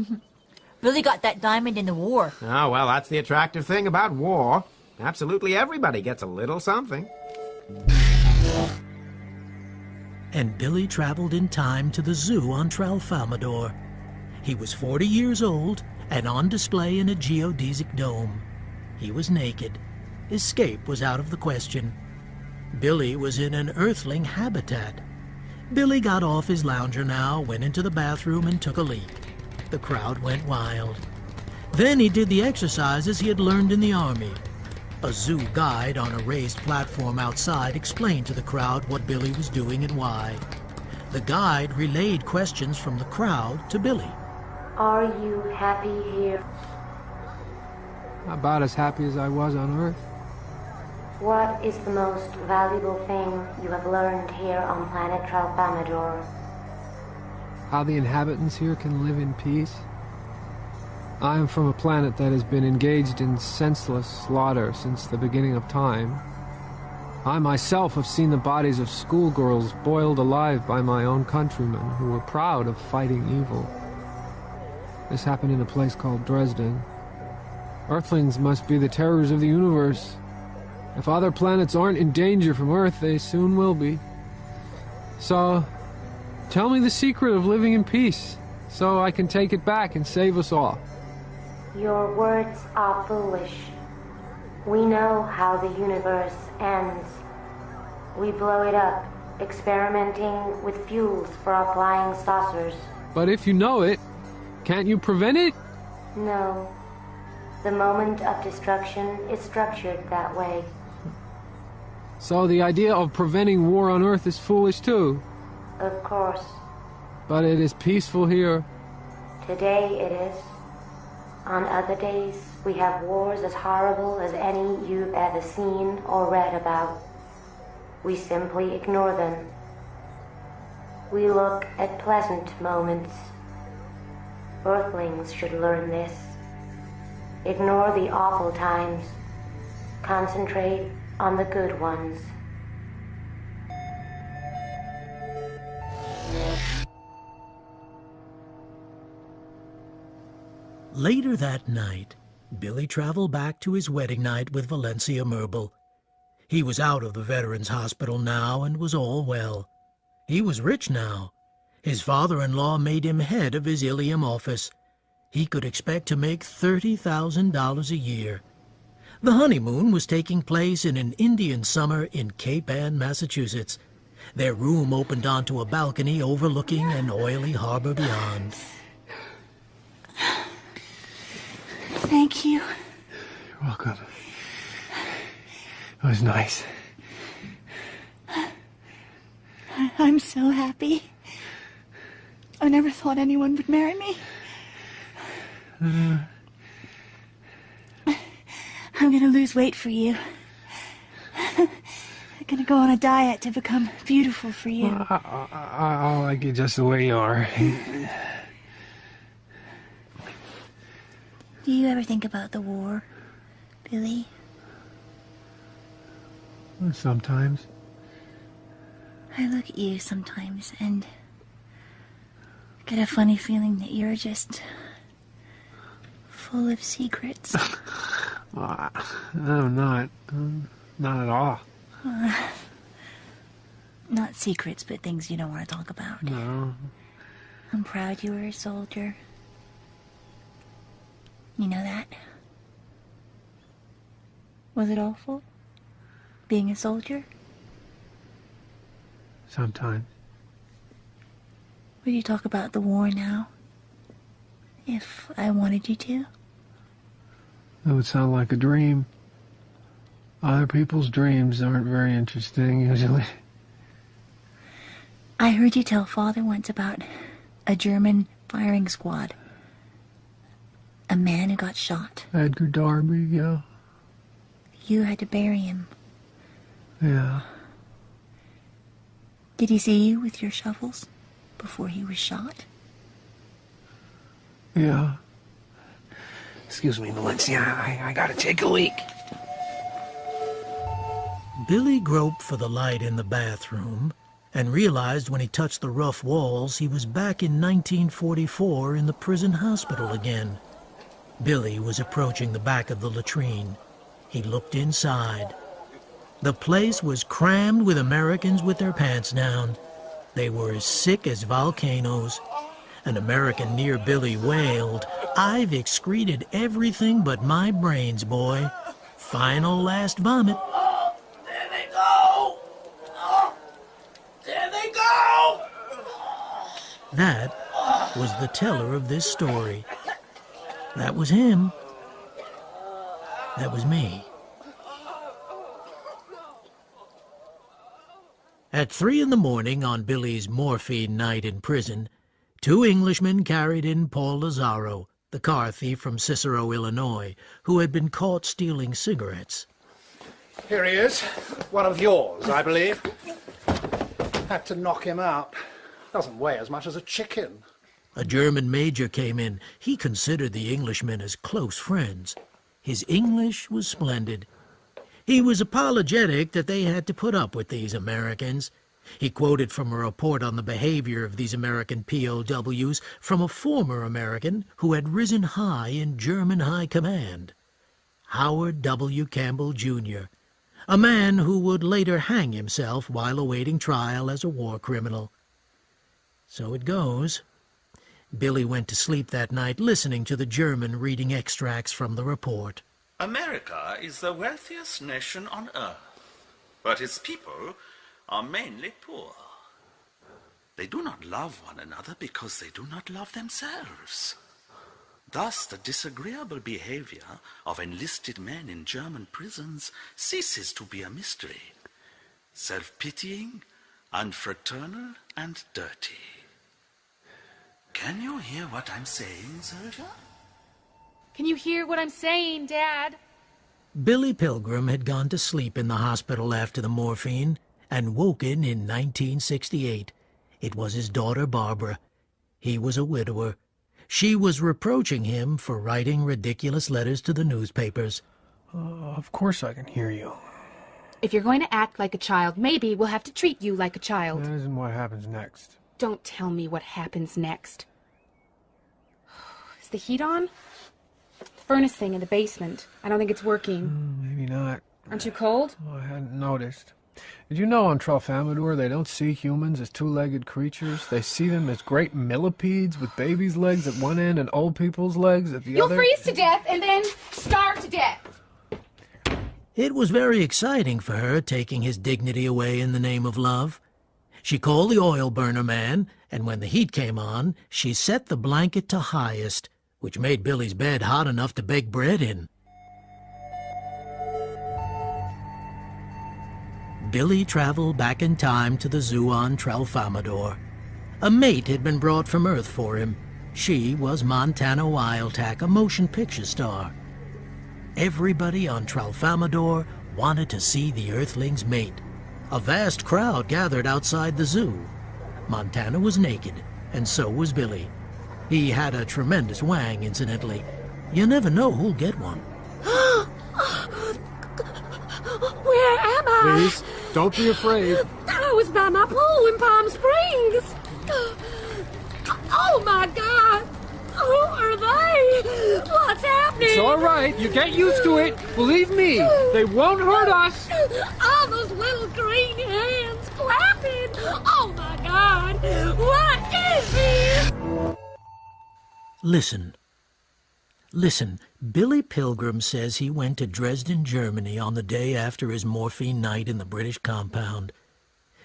Billy got that diamond in the war. Oh, well, that's the attractive thing about war. Absolutely everybody gets a little something. And Billy traveled in time to the zoo on Tralfamadore. He was 40 years old and on display in a geodesic dome. He was naked. Escape was out of the question. Billy was in an earthling habitat. Billy got off his lounger now, went into the bathroom and took a leak. The crowd went wild. Then he did the exercises he had learned in the army. A zoo guide on a raised platform outside explained to the crowd what Billy was doing and why. The guide relayed questions from the crowd to Billy. Are you happy here? About as happy as I was on Earth. What is the most valuable thing you have learned here on planet Tralfamadore? How the inhabitants here can live in peace. I am from a planet that has been engaged in senseless slaughter since the beginning of time. I myself have seen the bodies of schoolgirls boiled alive by my own countrymen who were proud of fighting evil. This happened in a place called Dresden. Earthlings must be the terrors of the universe. If other planets aren't in danger from Earth, they soon will be. So, tell me the secret of living in peace, so I can take it back and save us all. Your words are foolish. We know how the universe ends. We blow it up, experimenting with fuels for our flying saucers. But if you know it, can't you prevent it? No. The moment of destruction is structured that way. So the idea of preventing war on Earth is foolish too. Of course. But it is peaceful here. Today it is. On other days, we have wars as horrible as any you've ever seen or read about. We simply ignore them. We look at pleasant moments. Earthlings should learn this. Ignore the awful times. Concentrate on the good ones. Later that night, Billy traveled back to his wedding night with Valencia Merble. He was out of the Veterans Hospital now and was all well. He was rich now. His father-in-law made him head of his Ilium office. He could expect to make $30,000 a year. The honeymoon was taking place in an Indian summer in Cape Ann, Massachusetts. Their room opened onto a balcony overlooking an oily harbor beyond. Thank you. You're welcome. It was nice. I'm so happy. I never thought anyone would marry me. I'm gonna lose weight for you. I'm gonna go on a diet to become beautiful for you. I like you just the way you are. Do you ever think about the war, Billy? Sometimes. I look at you sometimes and get a funny feeling that you're just full of secrets. I'm not. Not at all. Not secrets, but things you don't want to talk about. No. I'm proud you were a soldier. You know that? Was it awful? Being a soldier? Sometimes. Would you talk about the war now? If I wanted you to? That would sound like a dream. Other people's dreams aren't very interesting, usually. I heard you tell Father once about a German firing squad. A man who got shot. Edgar Darby, yeah. You had to bury him. Yeah. Did he see you with your shovels before he was shot? Yeah. Excuse me, Valencia. I gotta take a leak. Billy groped for the light in the bathroom and realized when he touched the rough walls he was back in 1944 in the prison hospital again. Billy was approaching the back of the latrine. He looked inside. The place was crammed with Americans with their pants down. They were as sick as volcanoes. An American near Billy wailed, "I've excreted everything but my brains, boy. Final last vomit." Oh, there they go! Oh, there they go! That was the teller of this story. That was him. That was me. At 3 in the morning on Billy's morphine night in prison, 2 Englishmen carried in Paul Lazaro, the car thief from Cicero, Illinois, who had been caught stealing cigarettes. Here he is. One of yours, I believe. Had to knock him out. Doesn't weigh as much as a chicken. A German major came in. He considered the Englishmen as close friends. His English was splendid. He was apologetic that they had to put up with these Americans. He quoted from a report on the behavior of these American POWs from a former American who had risen high in German high command. Howard W. Campbell, Jr., a man who would later hang himself while awaiting trial as a war criminal. So it goes. Billy went to sleep that night listening to the German reading extracts from the report. America is the wealthiest nation on earth, but its people are mainly poor. They do not love one another because they do not love themselves. Thus, the disagreeable behavior of enlisted men in German prisons ceases to be a mystery. Self-pitying, unfraternal, and dirty. Can you hear what I'm saying, soldier? Can you hear what I'm saying, Dad? Billy Pilgrim had gone to sleep in the hospital after the morphine and woken in 1968. It was his daughter Barbara. He was a widower. She was reproaching him for writing ridiculous letters to the newspapers. Of course I can hear you. If you're going to act like a child, maybe we'll have to treat you like a child. That isn't what happens next. Don't tell me what happens next. Is the heat on? The furnace thing in the basement. I don't think it's working. Maybe not. Aren't you cold? Oh, I hadn't noticed. Did you know on Tralfamadore they don't see humans as two-legged creatures? They see them as great millipedes with babies' legs at one end and old people's legs at the other? You'll freeze to death and then starve to death. It was very exciting for her, taking his dignity away in the name of love. She called the oil burner man, and when the heat came on, she set the blanket to highest, which made Billy's bed hot enough to bake bread in. Billy traveled back in time to the zoo on Tralfamadore. A mate had been brought from Earth for him. She was Montana Wildtack, a motion picture star. Everybody on Tralfamadore wanted to see the Earthling's mate. A vast crowd gathered outside the zoo. Montana was naked, and so was Billy. He had a tremendous wang, incidentally. You never know who'll get one. Where am I? Please, don't be afraid. I was by my pool in Palm Springs. Oh, my God. Who are they? What's happening? It's all right. You get used to it. Believe me, they won't hurt us. All those little green hands clapping. Oh, my God. What is this? Listen. Listen, Billy Pilgrim says he went to Dresden, Germany on the day after his morphine night in the British compound.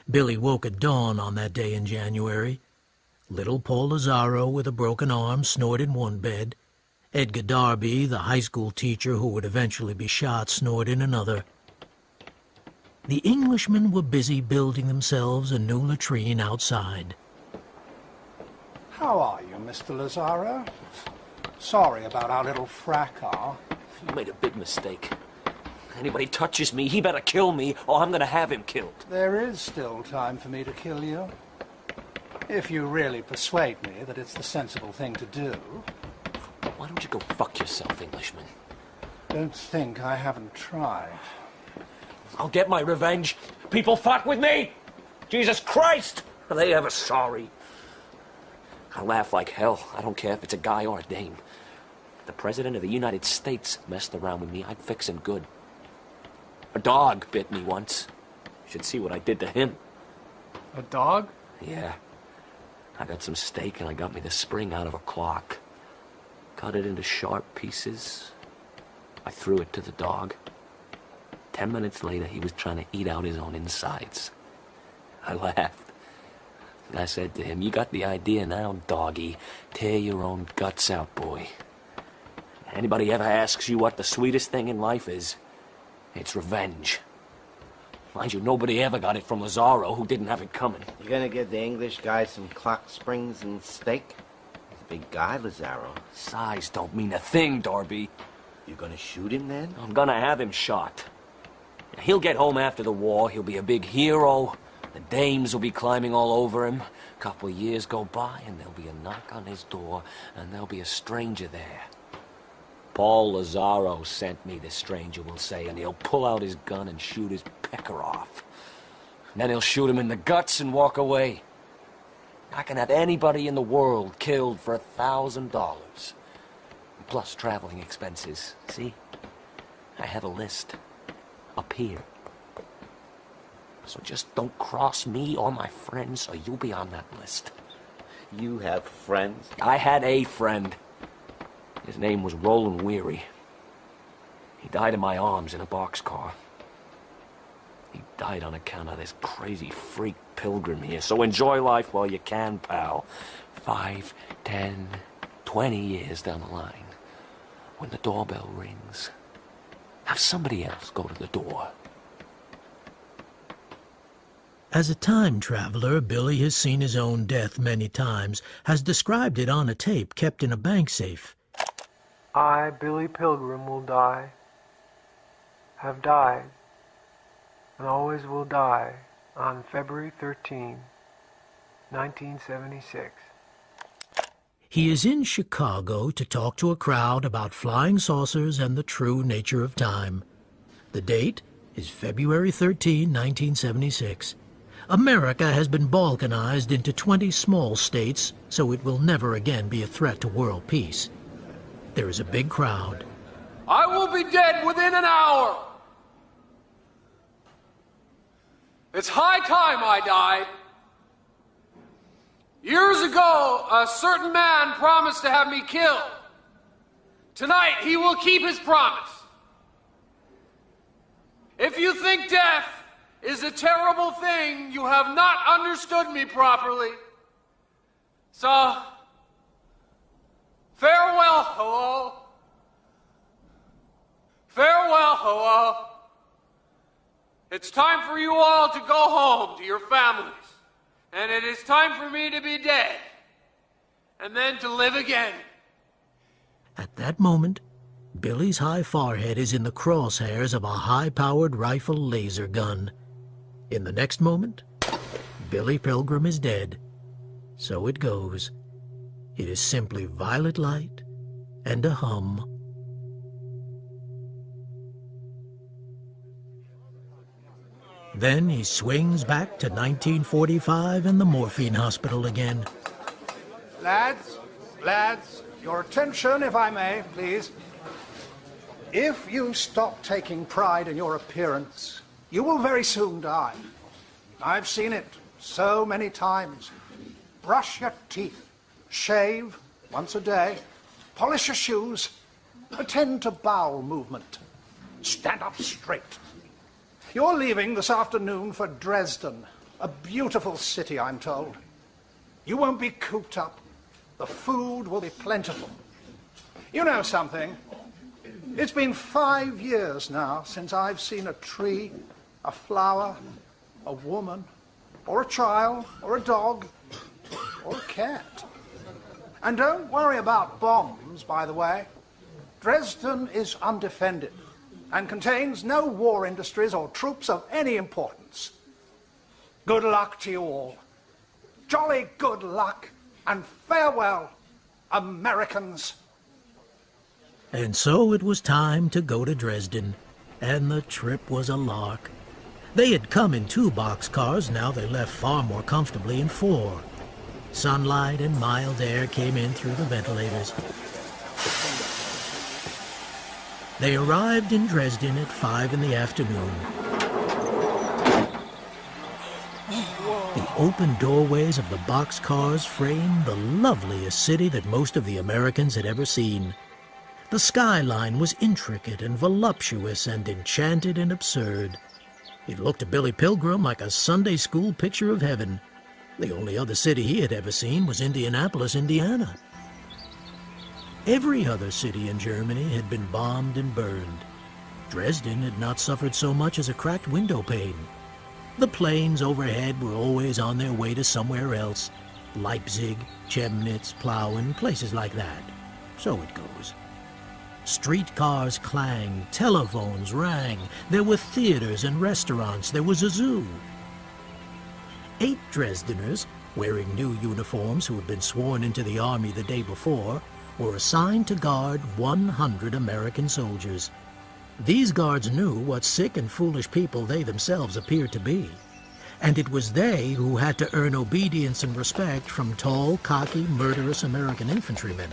Billy woke at dawn on that day in January. Little Paul Lazaro with a broken arm snored in one bed. Edgar Darby, the high school teacher who would eventually be shot, snored in another. The Englishmen were busy building themselves a new latrine outside. How are you, Mr. Lazaro? Sorry about our little fracas. You made a big mistake. Anybody touches me, he better kill me, or I'm gonna have him killed. There is still time for me to kill you. If you really persuade me that it's the sensible thing to do. Why don't you go fuck yourself, Englishman? Don't think I haven't tried. I'll get my revenge. People fuck with me! Jesus Christ! Are they ever sorry? I laugh like hell. I don't care if it's a guy or a dame. If the President of the United States messed around with me, I'd fix him good. A dog bit me once. You should see what I did to him. A dog? Yeah. I got some steak and I got me the spring out of a clock. Cut it into sharp pieces. I threw it to the dog. 10 minutes later, he was trying to eat out his own insides. I laughed. I said to him, "You got the idea now, doggy. Tear your own guts out, boy. Anybody ever asks you what the sweetest thing in life is, it's revenge." Mind you, nobody ever got it from Lazaro, who didn't have it coming. You gonna give the English guy some clock springs and steak? He's a big guy, Lazaro. Size don't mean a thing, Darby. You gonna shoot him then? I'm gonna have him shot. He'll get home after the war, he'll be a big hero. The dames will be climbing all over him. A couple of years go by and there'll be a knock on his door and there'll be a stranger there. Paul Lazaro sent me, the stranger will say, and he'll pull out his gun and shoot his pecker off. And then he'll shoot him in the guts and walk away. I can have anybody in the world killed for $1,000. Plus traveling expenses. See? I have a list. Up here. So just don't cross me or my friends or you'll be on that list. You have friends? I had a friend. His name was Roland Weary. He died in my arms in a boxcar. He died on account of this crazy freak pilgrim here. So enjoy life while you can, pal. 5, 10, 20 years down the line, when the doorbell rings, have somebody else go to the door. As a time traveler, Billy has seen his own death many times, has described it on a tape kept in a bank safe. I, Billy Pilgrim, will die, have died, and always will die on February 13, 1976. He is in Chicago to talk to a crowd about flying saucers and the true nature of time. The date is February 13, 1976. America has been balkanized into 20 small states, so it will never again be a threat to world peace. There is a big crowd. I will be dead within an hour. It's high time I died. Years ago, a certain man promised to have me killed. Tonight, he will keep his promise. If you think death is a terrible thing, you have not understood me properly. So, farewell, hello. Farewell, hello. It's time for you all to go home to your families. And it is time for me to be dead. And then to live again. At that moment, Billy's high forehead is in the crosshairs of a high-powered rifle laser gun. In the next moment, Billy Pilgrim is dead. So it goes. It is simply violet light and a hum. Then he swings back to 1945 and the morphine hospital again. Lads, your attention, if I may, please. If you stop taking pride in your appearance, you will very soon die. I've seen it so many times. Brush your teeth, shave once a day, polish your shoes, attend to bowel movement, stand up straight. You're leaving this afternoon for Dresden, a beautiful city, I'm told. You won't be cooped up. The food will be plentiful. You know something? It's been 5 years now since I've seen a tree, a flower, a woman, or a child, or a dog, or a cat. And don't worry about bombs, by the way. Dresden is undefended and contains no war industries or troops of any importance. Good luck to you all. Jolly good luck, and farewell, Americans. And so it was time to go to Dresden, and the trip was a lark. They had come in 2 boxcars, now they left far more comfortably in 4. Sunlight and mild air came in through the ventilators. They arrived in Dresden at 5 in the afternoon. The open doorways of the boxcars framed the loveliest city that most of the Americans had ever seen. The skyline was intricate and voluptuous and enchanted and absurd. It looked to Billy Pilgrim like a Sunday school picture of heaven. The only other city he had ever seen was Indianapolis, Indiana. Every other city in Germany had been bombed and burned. Dresden had not suffered so much as a cracked window pane. The planes overhead were always on their way to somewhere else. Leipzig, Chemnitz, Plauen, places like that. So it goes. Streetcars clanged, telephones rang, there were theaters and restaurants, there was a zoo. 8 Dresdeners, wearing new uniforms who had been sworn into the army the day before, were assigned to guard 100 American soldiers. These guards knew what sick and foolish people they themselves appeared to be, and it was they who had to earn obedience and respect from tall, cocky, murderous American infantrymen.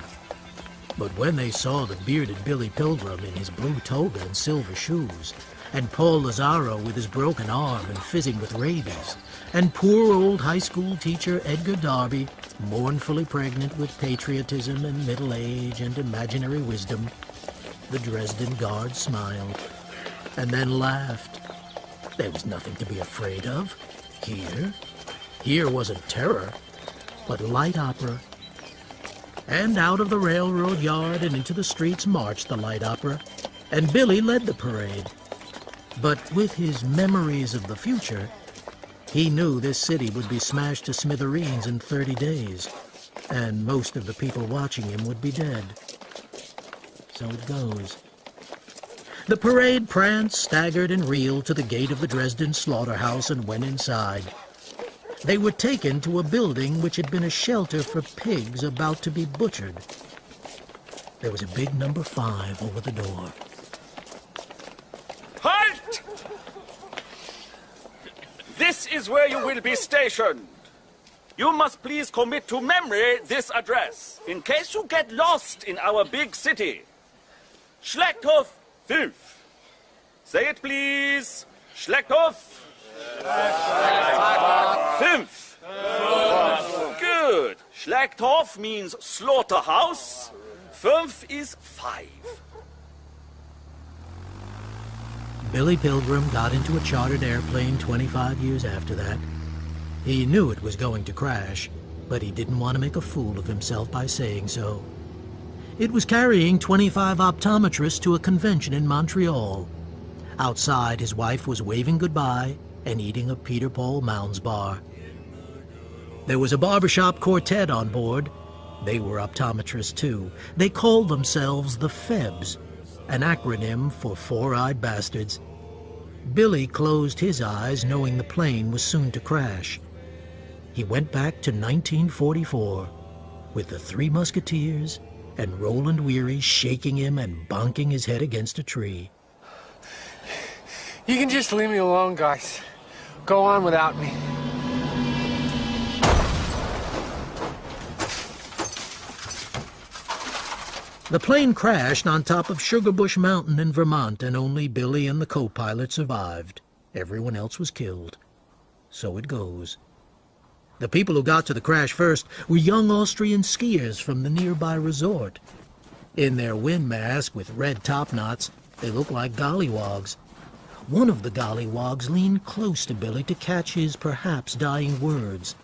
But when they saw the bearded Billy Pilgrim in his blue toga and silver shoes, and Paul Lazaro with his broken arm and fizzing with rabies, and poor old high school teacher Edgar Darby, mournfully pregnant with patriotism and middle age and imaginary wisdom, the Dresden guard smiled, and then laughed. There was nothing to be afraid of. Here wasn't terror, but light opera. And out of the railroad yard and into the streets marched the light opera, and Billy led the parade. But with his memories of the future, he knew this city would be smashed to smithereens in 30 days, and most of the people watching him would be dead. So it goes. The parade pranced, staggered, and reeled to the gate of the Dresden slaughterhouse and went inside. They were taken to a building which had been a shelter for pigs about to be butchered. There was a big number 5 over the door. Halt! This is where you will be stationed. You must please commit to memory this address, in case you get lost in our big city. Schlachthof-5. Say it, please. Schlachthof. 5. Good. Schlachthof means slaughterhouse. 5 is 5. Billy Pilgrim got into a chartered airplane 25 years after that. He knew it was going to crash, but he didn't want to make a fool of himself by saying so. It was carrying 25 optometrists to a convention in Montreal. Outside, his wife was waving goodbye and eating a Peter Paul Mounds bar. There was a barbershop quartet on board. They were optometrists, too. They called themselves the Febs, an acronym for Four-Eyed Bastards. Billy closed his eyes, knowing the plane was soon to crash. He went back to 1944, with the 3 Musketeers and Roland Weary shaking him and bonking his head against a tree. You can just leave me alone, guys. Go on without me. The plane crashed on top of Sugarbush Mountain in Vermont, and only Billy and the co-pilot survived. Everyone else was killed. So it goes. The people who got to the crash first were young Austrian skiers from the nearby resort. In their wind mask with red top knots, they looked like gollywogs. One of the gollywogs leaned close to Billy to catch his perhaps dying words.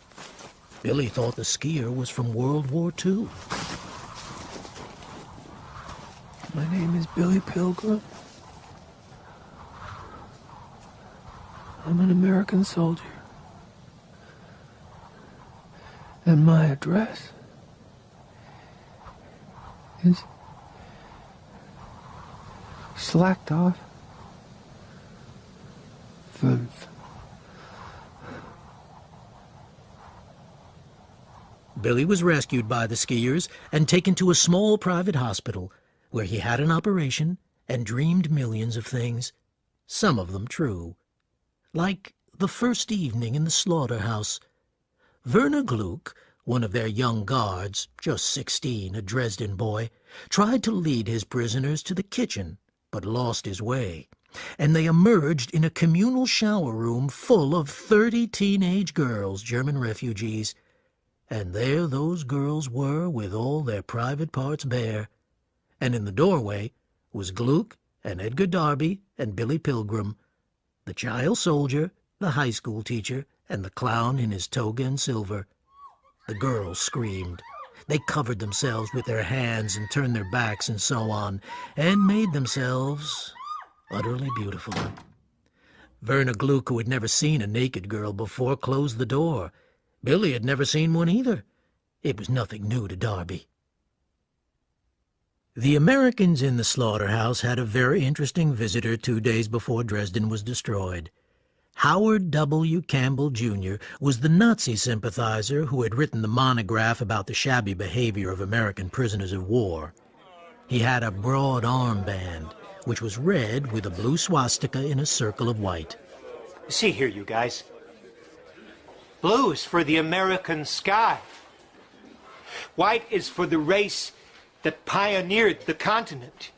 Billy thought the skier was from World War II. My name is Billy Pilgrim. I'm an American soldier. And my address is Slaughterhouse-Five. Billy was rescued by the skiers and taken to a small private hospital where he had an operation and dreamed millions of things, some of them true. Like the first evening in the slaughterhouse. Werner Gluck, one of their young guards, just 16, a Dresden boy, tried to lead his prisoners to the kitchen, but lost his way, and they emerged in a communal shower room full of 30 teenage girls, German refugees. And there those girls were with all their private parts bare. And in the doorway was Gluck and Edgar Darby and Billy Pilgrim, the child soldier, the high school teacher, and the clown in his toga and silver. The girls screamed. They covered themselves with their hands and turned their backs and so on, and made themselves utterly beautiful. Werner Gluck, who had never seen a naked girl before, closed the door. Billy had never seen one either. It was nothing new to Darby. The Americans in the slaughterhouse had a very interesting visitor 2 days before Dresden was destroyed. Howard W. Campbell, Jr. was the Nazi sympathizer who had written the monograph about the shabby behavior of American prisoners of war. He had a broad armband, which was red with a blue swastika in a circle of white. See here, you guys. Blue is for the American sky. White is for the race that pioneered the continent,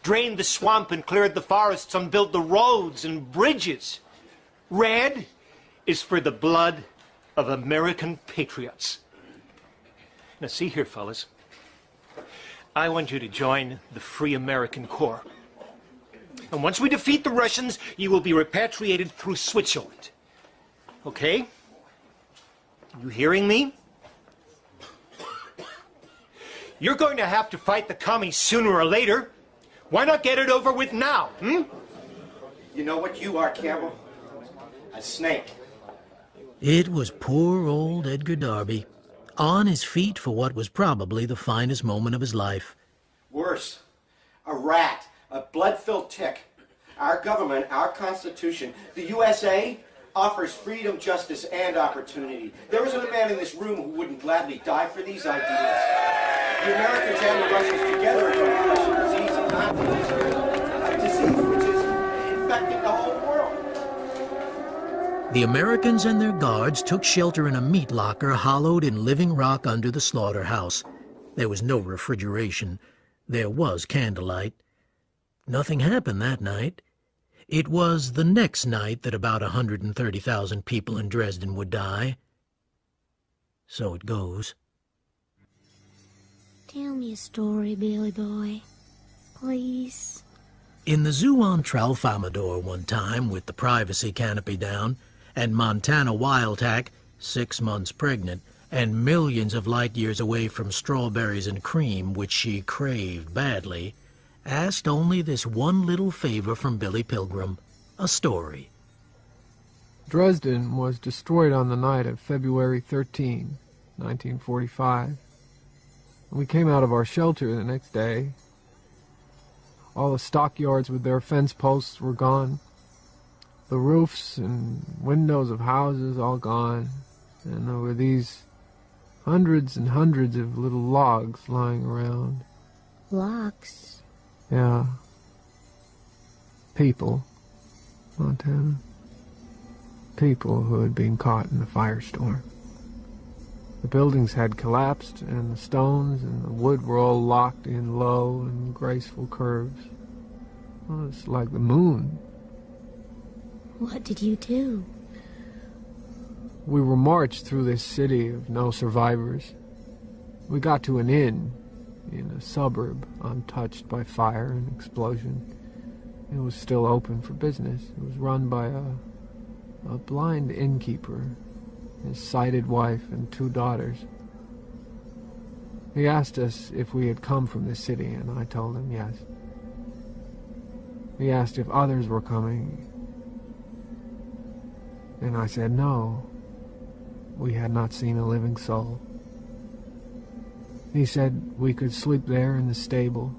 drained the swamp and cleared the forests and built the roads and bridges. Red is for the blood of American patriots. Now see here, fellas. I want you to join the Free American Corps. And once we defeat the Russians, you will be repatriated through Switzerland. Okay? You hearing me? You're going to have to fight the commies sooner or later. Why not get it over with now, hmm? You know what you are, Campbell? A snake. It was poor old Edgar Darby, on his feet for what was probably the finest moment of his life. Worse. A rat. A blood-filled tick. Our government, our Constitution, the USA, offers freedom, justice, and opportunity. There isn't a man in this room who wouldn't gladly die for these ideas. The Americans and the Russians together are going to crush a disease of Nazism, a disease which is infecting the whole world. The Americans and their guards took shelter in a meat locker hollowed in living rock under the slaughterhouse. There was no refrigeration. There was candlelight. Nothing happened that night. It was the next night that about 130,000 people in Dresden would die. So it goes. Tell me a story, Billy boy. Please. In the zoo on Tralfamador one time, with the privacy canopy down, and Montana Wildtack, 6 months pregnant, and millions of light years away from strawberries and cream, which she craved badly, asked only this one little favor from Billy Pilgrim, a story. Dresden was destroyed on the night of February 13, 1945. We came out of our shelter the next day. All the stockyards with their fence posts were gone. The roofs and windows of houses all gone. And there were these hundreds and hundreds of little logs lying around. Logs? Yeah. People, Montana. People who had been caught in a firestorm. The buildings had collapsed, and the stones and the wood were all locked in low and graceful curves. Well, it's like the moon. What did you do? We were marched through this city of no survivors. We got to an inn in a suburb untouched by fire and explosion. It was still open for business. It was run by a blind innkeeper. his sighted wife, and 2 daughters. He asked us if we had come from the city, and I told him yes. He asked if others were coming, and I said no. We had not seen a living soul. He said we could sleep there in the stable.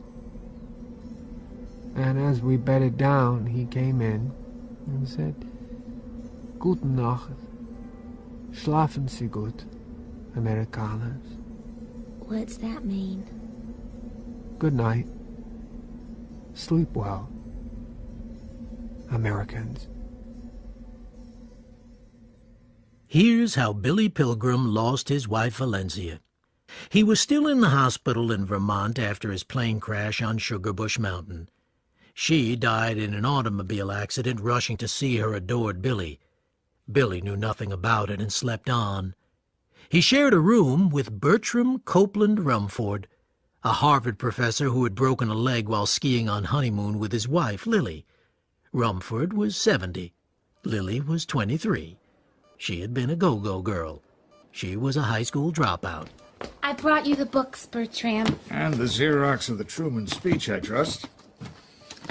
And as we bedded down, he came in and said, "Guten Nacht. Schlafen Sie gut, Amerikaners." What's that mean? Good night. Sleep well, Americans. Here's how Billy Pilgrim lost his wife Valencia. He was still in the hospital in Vermont after his plane crash on Sugarbush Mountain. She died in an automobile accident rushing to see her adored Billy. Billy knew nothing about it and slept on. He shared a room with Bertram Copeland Rumford, a Harvard professor who had broken a leg while skiing on honeymoon with his wife, Lily. Rumford was 70. Lily was 23. She had been a go-go girl. She was a high school dropout. I brought you the books, Bertram. And the Xerox of the Truman speech, I trust.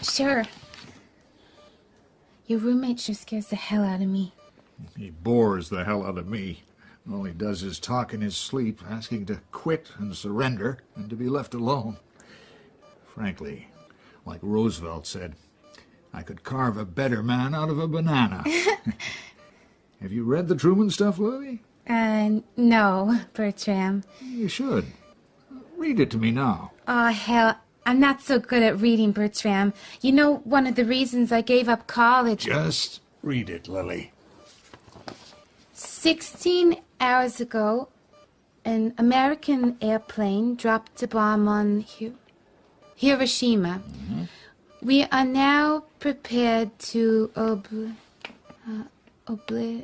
Sure. Your roommate sure scares the hell out of me. He bores the hell out of me. All he does is talk in his sleep, asking to quit and surrender and to be left alone. Frankly, like Roosevelt said, I could carve a better man out of a banana. Have you read the Truman stuff, Lily? No, Bertram. You should. Read it to me now. Oh, hell, I'm not so good at reading, Bertram. You know, one of the reasons I gave up college... Just read it, Lily. 16 hours ago, an American airplane dropped a bomb on Hiroshima. Mm-hmm. We are now prepared to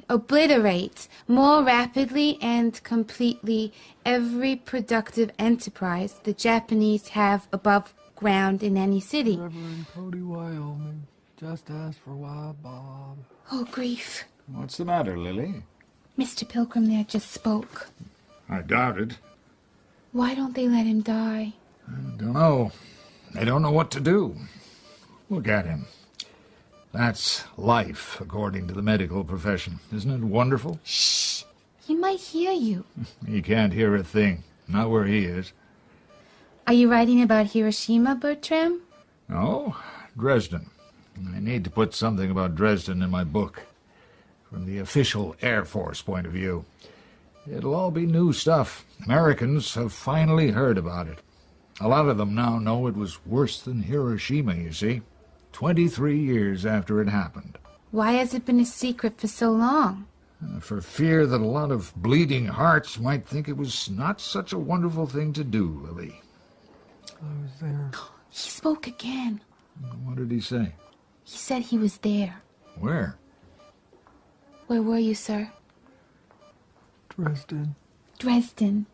obliterate more rapidly and completely every productive enterprise the Japanese have above ground in any city. Reverend Cody, Wyoming. Just ask for Wild Bob. Oh, grief. What's the matter, Lily? Mr. Pilgrim there just spoke. I doubt it. Why don't they let him die? I don't know. They don't know what to do. Look at him. That's life, according to the medical profession. Isn't it wonderful? Shh! He might hear you. He can't hear a thing. Not where he is. Are you writing about Hiroshima, Bertram? No, Dresden. I need to put something about Dresden in my book. From the official Air Force point of view. It'll all be new stuff. Americans have finally heard about it. A lot of them now know it was worse than Hiroshima, you see. 23 years after it happened. Why has it been a secret for so long? For fear that a lot of bleeding hearts might think it was not such a wonderful thing to do, Lily. I was there. He spoke again. What did he say? He said he was there. Where? Where were you, sir? Dresden. Dresden.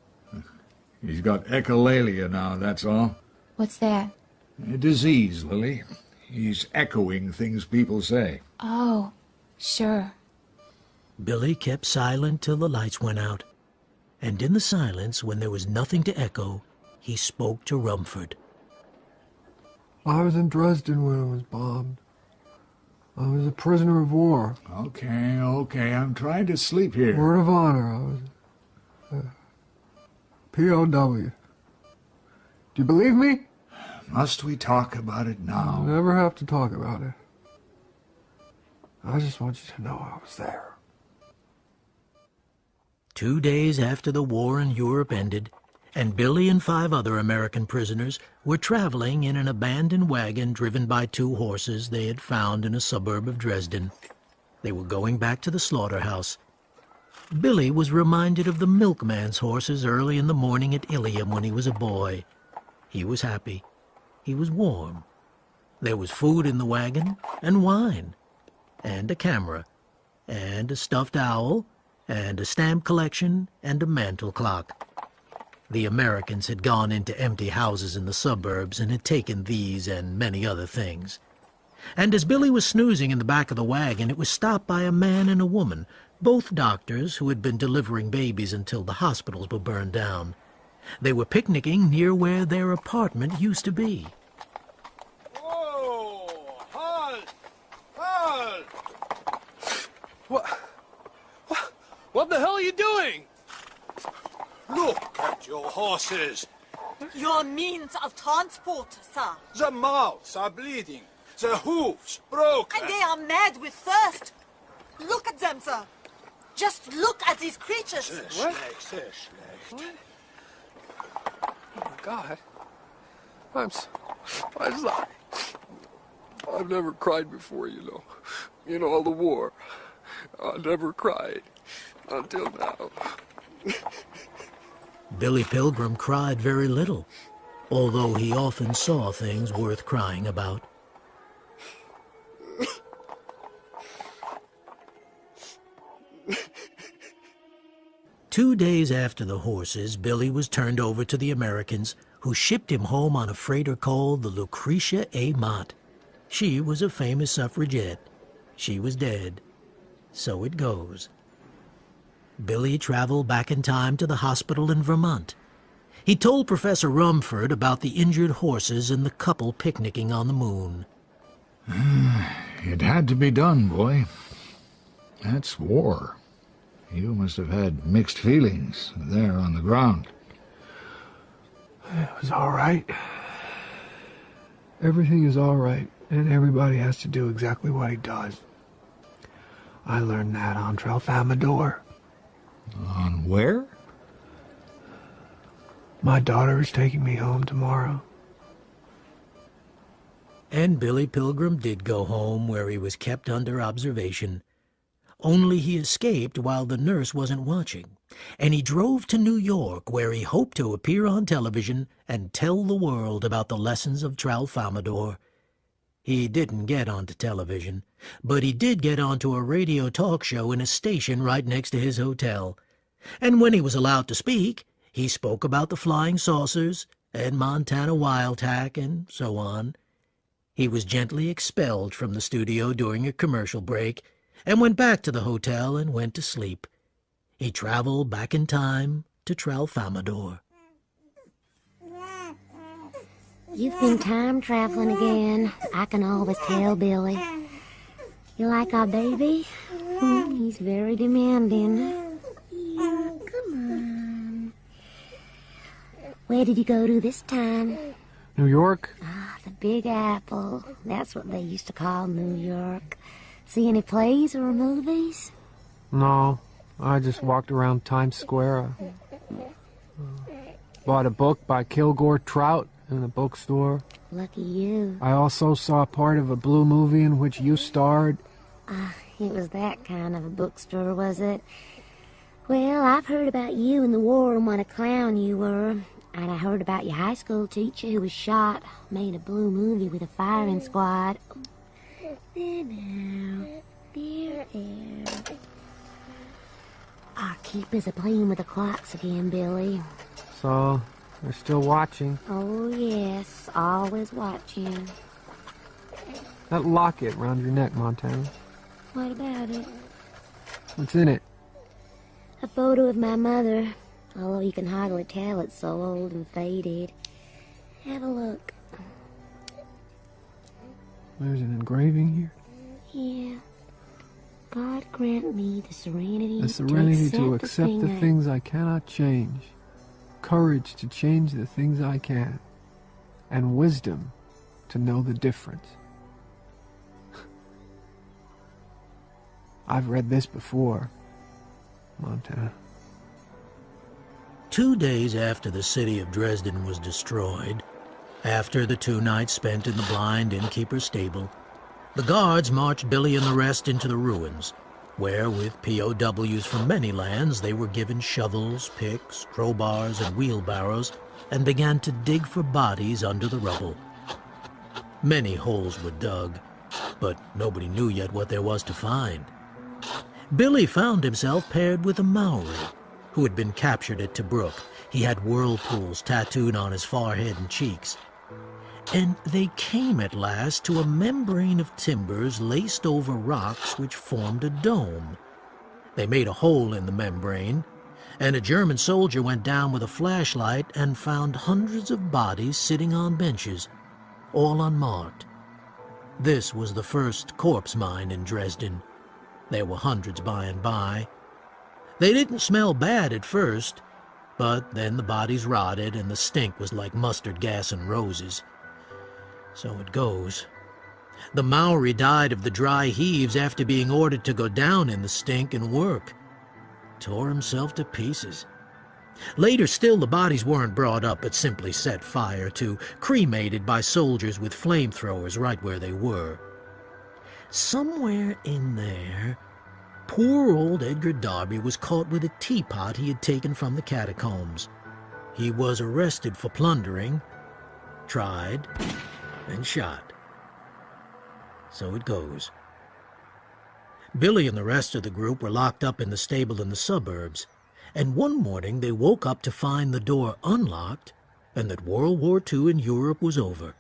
He's got echolalia now, that's all. What's that? A disease, Lily. He's echoing things people say. Oh, sure. Billy kept silent till the lights went out. And in the silence, when there was nothing to echo, he spoke to Rumford. I was in Dresden when it was bombed. I was a prisoner of war. Okay, I'm trying to sleep here. Word of honor, I was a POW. Do you believe me? Must we talk about it now? We'll never have to talk about it. I just want you to know I was there. 2 days after the war in Europe ended, and Billy and 5 other American prisoners were traveling in an abandoned wagon driven by 2 horses they had found in a suburb of Dresden. They were going back to the slaughterhouse. Billy was reminded of the milkman's horses early in the morning at Ilium when he was a boy. He was happy. He was warm. There was food in the wagon, and wine, and a camera, and a stuffed owl, and a stamp collection, and a mantel clock. The Americans had gone into empty houses in the suburbs and had taken these and many other things. And as Billy was snoozing in the back of the wagon, it was stopped by a man and a woman, both doctors who had been delivering babies until the hospitals were burned down. They were picnicking near where their apartment used to be. Whoa! Halt! Halt! What the hell are you doing? Look at your horses. Your means of transport, sir. The mouths are bleeding. The hooves broken. And they are mad with thirst. Look at them, sir. Just look at these creatures. Sehr schlecht. Oh my God. I'm sorry. I've never cried before, you know. In all the war. I never cried. Until now. Billy Pilgrim cried very little, although he often saw things worth crying about. Two days after the horses, Billy was turned over to the Americans, who shipped him home on a freighter called the Lucretia A. Mott. She was a famous suffragette. She was dead. So it goes. Billy traveled back in time to the hospital in Vermont. He told Professor Rumford about the injured horses and the couple picnicking on the moon. It had to be done, boy. That's war. You must have had mixed feelings there on the ground. It was all right. Everything is all right, and everybody has to do exactly what he does. I learned that on Tralfamadore. On where? My daughter is taking me home tomorrow. And Billy Pilgrim did go home, where he was kept under observation. Only he escaped while the nurse wasn't watching, and he drove to New York, where he hoped to appear on television and tell the world about the lessons of Tralfamadore. He didn't get onto television, but he did get onto a radio talk show in a station right next to his hotel. And when he was allowed to speak, he spoke about the flying saucers and Montana Wildtack and so on. He was gently expelled from the studio during a commercial break and went back to the hotel and went to sleep. He traveled back in time to Tralfamadore. You've been time traveling again. I can always tell, Billy. You like our baby? He's very demanding. Come on. Where did you go to this time? New York? Ah, the Big Apple. That's what they used to call New York. See any plays or movies? No, I just walked around Times Square. Bought a book by Kilgore Trout in the bookstore. Lucky you. I also saw part of a blue movie in which you starred. It was that kind of a bookstore, was it? Well, I've heard about you in the war and what a clown you were. And I heard about your high school teacher who was shot, made a blue movie with a firing squad. There now. There. Our keepers are playing with the clocks again, Billy. So, they're still watching. Oh, yes. Always watching. That locket round your neck, Montana. What about it? What's in it? A photo of my mother. Although you can hardly tell, it's so old and faded. Have a look. There's an engraving here? Yeah. God grant me the serenity, to accept the things I cannot change, courage to change the things I can, and wisdom to know the difference. I've read this before, Montana. 2 days after the city of Dresden was destroyed, after the 2 nights spent in the blind innkeeper's stable, the guards marched Billy and the rest into the ruins, where, with POWs from many lands, they were given shovels, picks, crowbars, and wheelbarrows, and began to dig for bodies under the rubble. Many holes were dug, but nobody knew yet what there was to find. Billy found himself paired with a Maori, who had been captured at Tobruk. He had whirlpools tattooed on his forehead and cheeks. And they came at last to a membrane of timbers laced over rocks which formed a dome. They made a hole in the membrane, and a German soldier went down with a flashlight and found hundreds of bodies sitting on benches, all unmarked. This was the first corpse mine in Dresden. There were hundreds by and by. They didn't smell bad at first, but then the bodies rotted and the stink was like mustard gas and roses. So it goes. The Maori died of the dry heaves after being ordered to go down in the stink and work. Tore himself to pieces. Later still, the bodies weren't brought up but simply set fire to, cremated by soldiers with flamethrowers right where they were. Somewhere in there, poor old Edgar Darby was caught with a teapot he had taken from the catacombs. He was arrested for plundering, tried, and shot. So it goes. Billy and the rest of the group were locked up in the stable in the suburbs, and one morning they woke up to find the door unlocked and that World War II in Europe was over.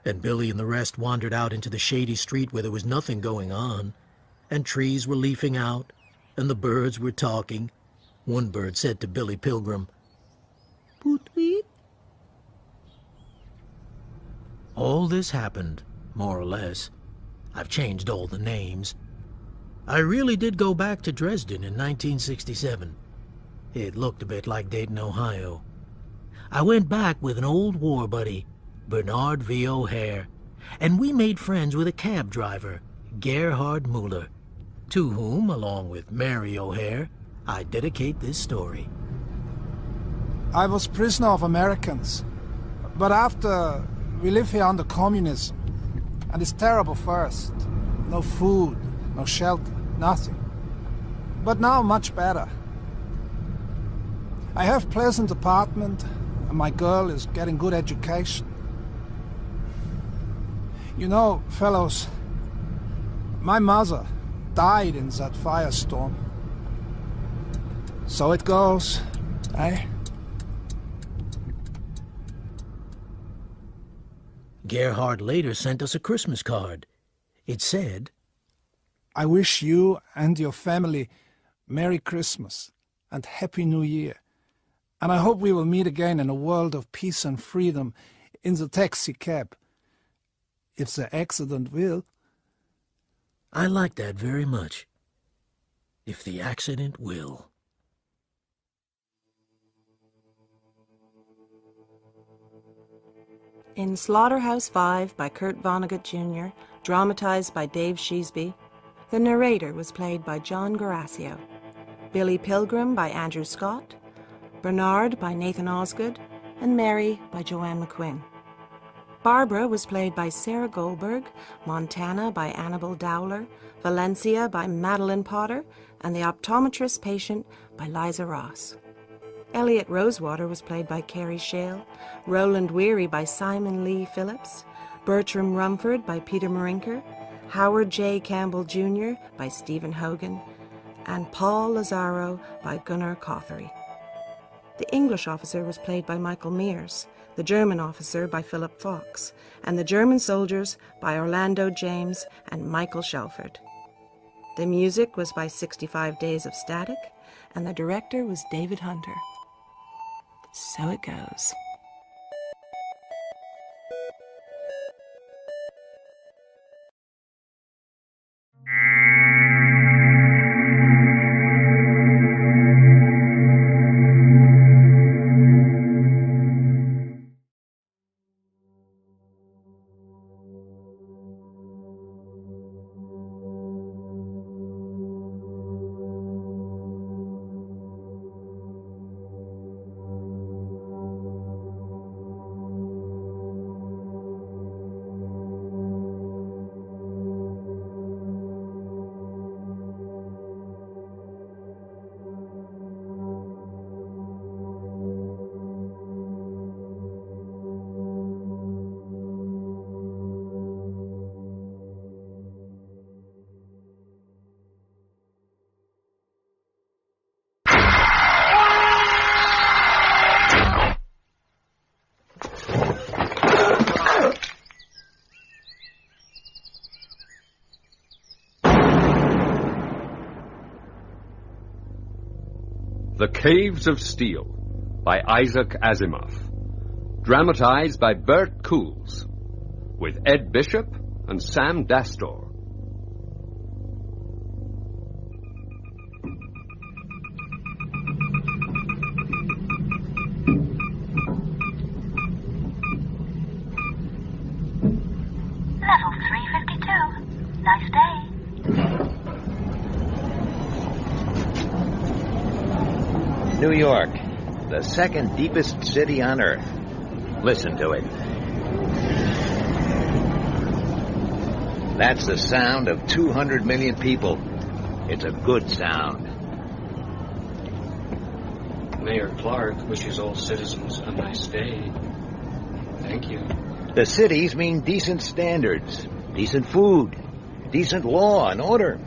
And Billy and the rest wandered out into the shady street where there was nothing going on, and trees were leafing out, and the birds were talking. One bird said to Billy Pilgrim, "Poot-weet." All this happened, more or less. I've changed all the names. I really did go back to Dresden in 1967. It looked a bit like Dayton, Ohio. I went back with an old war buddy, Bernard V. O'Hare, and we made friends with a cab driver, Gerhard Mueller, to whom, along with Mary O'Hare, I dedicate this story. I was prisoner of Americans, but after we live here under communism, and it's terrible first. No food, no shelter, nothing. But now much better. I have pleasant apartment, and my girl is getting good education. You know, fellows, my mother died in that firestorm. So it goes, eh? Gerhard later sent us a Christmas card. It said, I wish you and your family Merry Christmas and Happy New Year. And I hope we will meet again in a world of peace and freedom in the taxi cab. If the accident will. I like that very much. If the accident will. In Slaughterhouse-Five by Kurt Vonnegut Jr., dramatized by Dave Sheasby, the narrator was played by John Garasio, Billy Pilgrim by Andrew Scott, Bernard by Nathan Osgood, and Mary by Joanne McQuinn. Barbara was played by Sarah Goldberg, Montana by Annabel Dowler, Valencia by Madeline Potter, and the optometrist patient by Liza Ross. Elliot Rosewater was played by Carrie Shale, Roland Weary by Simon Lee Phillips, Bertram Rumford by Peter Marinker, Howard J. Campbell Jr. by Stephen Hogan, and Paul Lazaro by Gunnar Cothery. The English officer was played by Michael Mears, the German officer by Philip Fox, and the German soldiers by Orlando James and Michael Shelford. The music was by 65 Days of Static, and the director was David Hunter. So it goes. The Caves of Steel by Isaac Asimov. Dramatized by Bert Coules. With Ed Bishop and Sam Dastor. Level 352. Nice day. New York, the second deepest city on Earth. Listen to it. That's the sound of 200 million people. It's a good sound. Mayor Clark wishes all citizens a nice day. Thank you. The cities mean decent standards, decent food, decent law and order.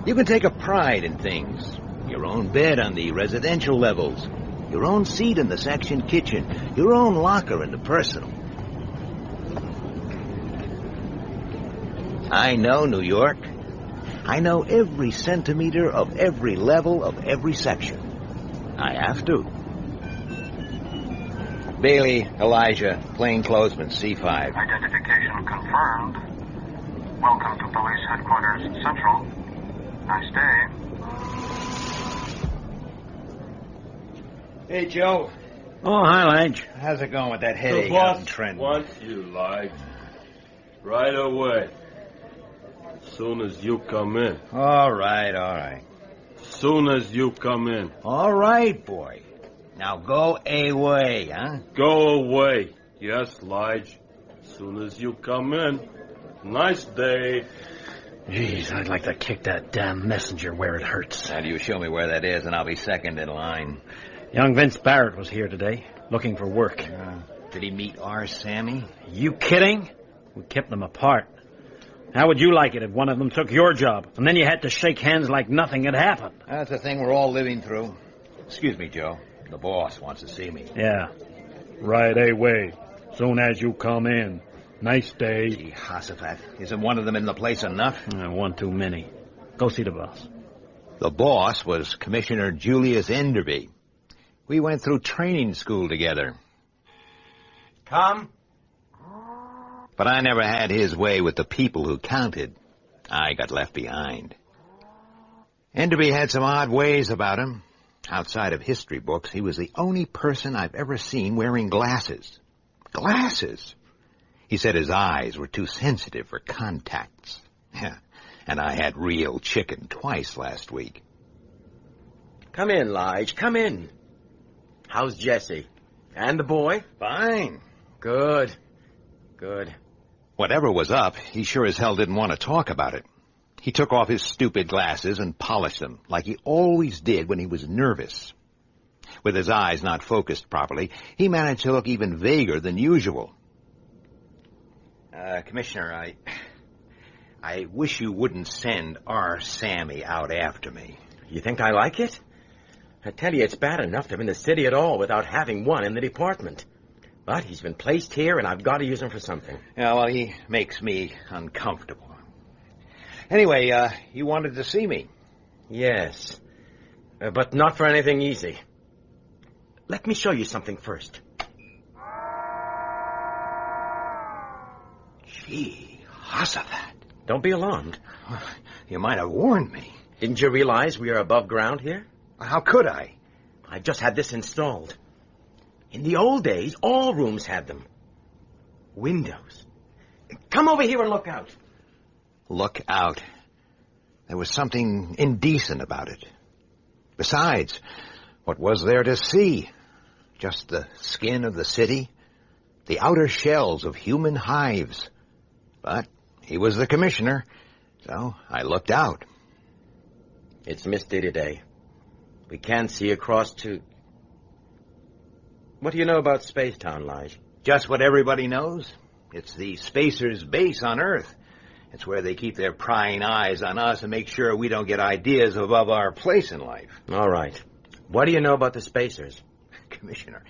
You can take a pride in things. Your own bed on the residential levels, your own seat in the section kitchen, your own locker in the personal. I know New York. I know every centimeter of every level of every section. I have to. Bailey, Elijah, plainclothesman, C5. Identification confirmed. Welcome to Police Headquarters Central. Nice day. Hey, Joe. Oh, hi, Lige. How's it going with that headache out in Trenton? Want you, Lige. Right away. Soon as you come in. All right. Soon as you come in. All right, boy. Now go away, huh? Go away. Yes, Lige. Soon as you come in. Nice day. Jeez, I'd like to kick that damn messenger where it hurts. Now, do you show me where that is, and I'll be second in line. Young Vince Barrett was here today, looking for work. Did he meet our Sammy? You kidding? We kept them apart. How would you like it if one of them took your job, and then you had to shake hands like nothing had happened? That's a thing we're all living through. Excuse me, Joe. The boss wants to see me. Yeah. Right away. Soon as you come in. Nice day. Gee, Jehoshaphat. Isn't one of them in the place enough? One too many. Go see the boss. The boss was Commissioner Julius Enderby. We went through training school together. Come. But I never had his way with the people who counted. I got left behind. Enderby had some odd ways about him. Outside of history books, he was the only person I've ever seen wearing glasses. Glasses! He said his eyes were too sensitive for contacts. And I had real chicken twice last week. Come in, Lige. Come in. How's Jesse? And the boy? Fine. Good. Whatever was up, he sure as hell didn't want to talk about it. He took off his stupid glasses and polished them, like he always did when he was nervous. With his eyes not focused properly, he managed to look even vaguer than usual. Commissioner, I wish you wouldn't send our Sammy out after me. You think I like it? I tell you, it's bad enough to be in the city at all without having one in the department. But he's been placed here, and I've got to use him for something. Yeah, well, he makes me uncomfortable. Anyway, you wanted to see me. Yes, but not for anything easy. Let me show you something first. Gee, Jehoshaphat. Don't be alarmed. You might have warned me. Didn't you realize we are above ground here? How could I? I just had this installed. In the old days, all rooms had them. Windows. Come over here and look out. Look out. There was something indecent about it. Besides, what was there to see? Just the skin of the city, the outer shells of human hives. But he was the commissioner, so I looked out. It's misty today. We can't see across to... What do you know about Spacetown, Lige? Just what everybody knows. It's the Spacers' base on Earth. It's where they keep their prying eyes on us and make sure we don't get ideas above our place in life. All right. What do you know about the Spacers? Commissioner,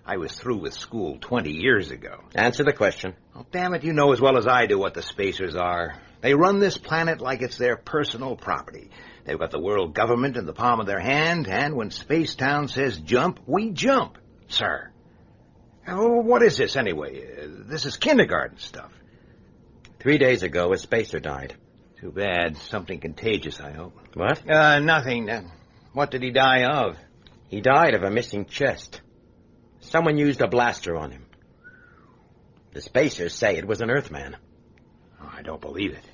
I was through with school 20 years ago. Answer the question. Oh, damn it, you know as well as I do what the Spacers are. They run this planet like it's their personal property. They've got the world government in the palm of their hand, and when Spacetown says jump, we jump, sir. What is this, anyway? This is kindergarten stuff. 3 days ago, a spacer died. Too bad. Something contagious, I hope. What? Nothing. What did he die of? He died of a missing chest. Someone used a blaster on him. The spacers say it was an Earthman. Oh, I don't believe it.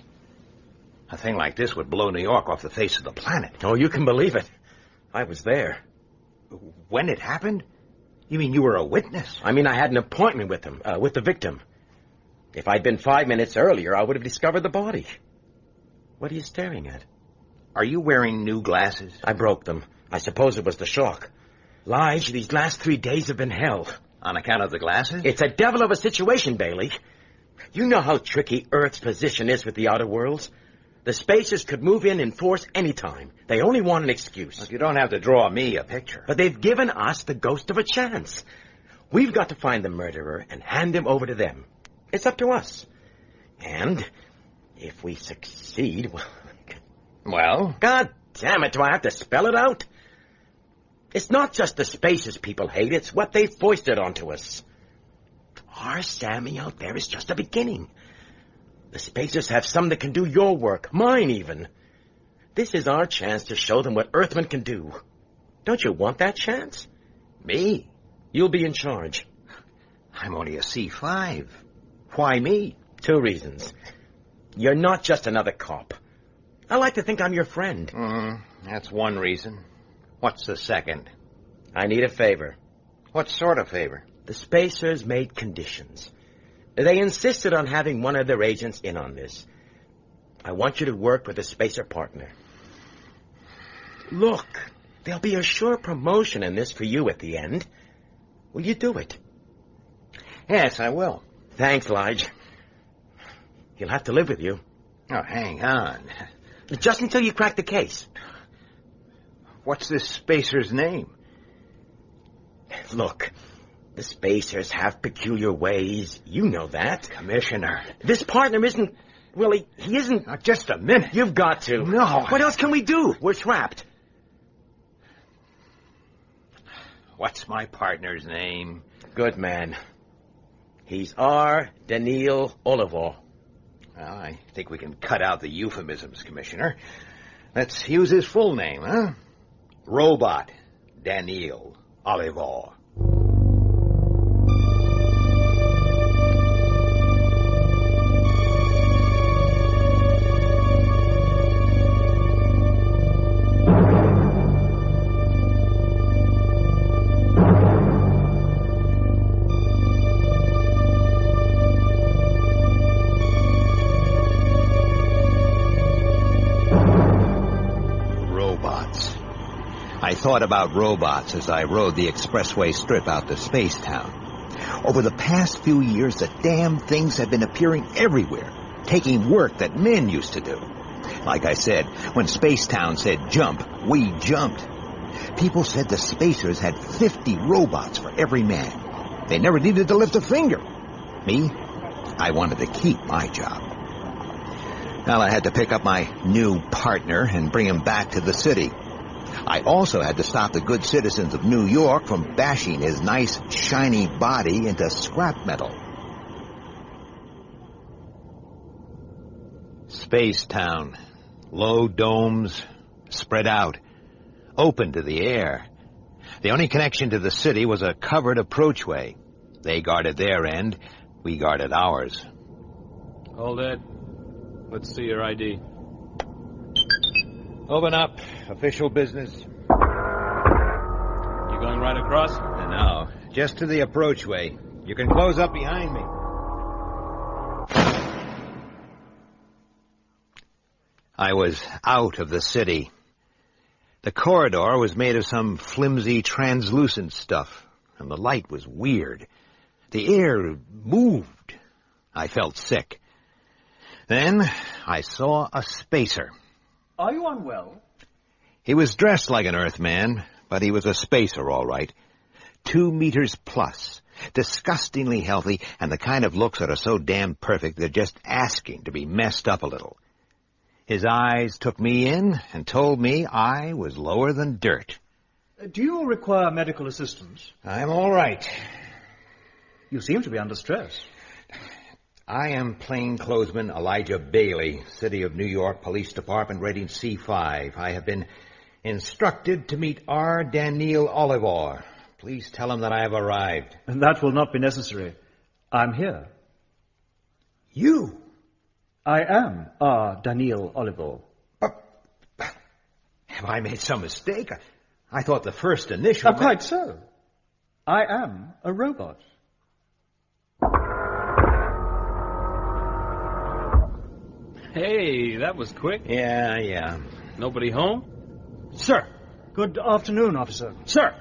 A thing like this would blow New York off the face of the planet. Oh, you can believe it. I was there. When it happened? You mean you were a witness? I mean, I had an appointment with him, with the victim. If I'd been 5 minutes earlier, I would have discovered the body. What are you staring at? Are you wearing new glasses? I broke them. I suppose it was the shock. Lige, these last 3 days have been hell. On account of the glasses? It's a devil of a situation, Bailey. You know how tricky Earth's position is with the outer worlds. The spacers could move in force any time. They only want an excuse. But you don't have to draw me a picture. But they've given us the ghost of a chance. We've got to find the murderer and hand him over to them. It's up to us. And if we succeed, well? God damn it, do I have to spell it out? It's not just the spacers people hate, it's what they've foisted onto us. Our Sammy out there is just a beginning. The spacers have some that can do your work, mine even. This is our chance to show them what Earthmen can do. Don't you want that chance? Me? You'll be in charge. I'm only a C5. Why me? 2 reasons. You're not just another cop. I like to think I'm your friend. That's one reason. What's the second? I need a favor. What sort of favor? The spacers made conditions. They insisted on having one of their agents in on this. I want you to work with a spacer partner. Look, there'll be a sure promotion in this for you at the end. Will you do it? Yes, I will. Thanks, Lige. He'll have to live with you. Oh, hang on. Just until you crack the case. What's this spacer's name? Look, the spacers have peculiar ways. You know that. Commissioner. This partner isn't... Well, he isn't... Now, just a minute. You've got to. No. What else can we do? We're trapped. What's my partner's name? Good man. He's R. Daniil Oliver. Well, I think we can cut out the euphemisms, Commissioner. Let's use his full name, huh? Robot Daniil Oliver. I thought about robots as I rode the expressway strip out to Spacetown. Over the past few years, the damn things have been appearing everywhere, taking work that men used to do. Like I said, when Spacetown said jump, we jumped. People said the spacers had 50 robots for every man. They never needed to lift a finger. Me, I wanted to keep my job. Well, I had to pick up my new partner and bring him back to the city. I also had to stop the good citizens of New York from bashing his nice, shiny body into scrap metal. Spacetown. Low domes, spread out, open to the air. The only connection to the city was a covered approachway. They guarded their end, we guarded ours. Hold it. Let's see your ID. Open up. Official business. You going right across? No, just to the approachway. You can close up behind me. I was out of the city. The corridor was made of some flimsy, translucent stuff, and the light was weird. The air moved. I felt sick. Then I saw a spacer. Are you unwell? He was dressed like an Earthman, but he was a spacer, all right. 2 meters plus. disgustingly healthy, and the kind of looks that are so damn perfect they're just asking to be messed up a little. His eyes took me in and told me I was lower than dirt. Do you require medical assistance? I'm all right. You seem to be under stress. I am plainclothesman Elijah Bailey, City of New York Police Department, rating C5. I have been instructed to meet R. Daniel Oliver. Please tell him that I have arrived. That will not be necessary. I'm here. You? I am R. Daniel Oliver. Have I made some mistake? I thought the first initial... Quite so. I am a robot. Hey, that was quick. Yeah. Nobody home? Sir. Good afternoon, officer. Sir.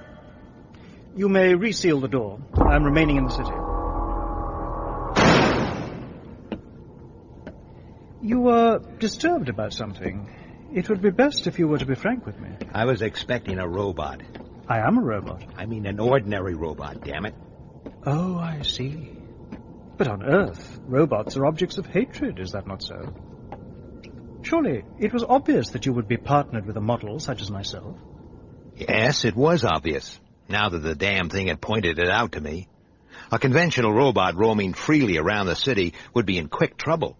You may reseal the door. I'm remaining in the city. You were disturbed about something. It would be best if you were to be frank with me. I was expecting a robot. I am a robot. I mean an ordinary robot, damn it. Oh, I see. But on Earth, robots are objects of hatred, is that not so? Surely it was obvious that you would be partnered with a model such as myself. Yes, it was obvious, now that the damn thing had pointed it out to me. A conventional robot roaming freely around the city would be in quick trouble.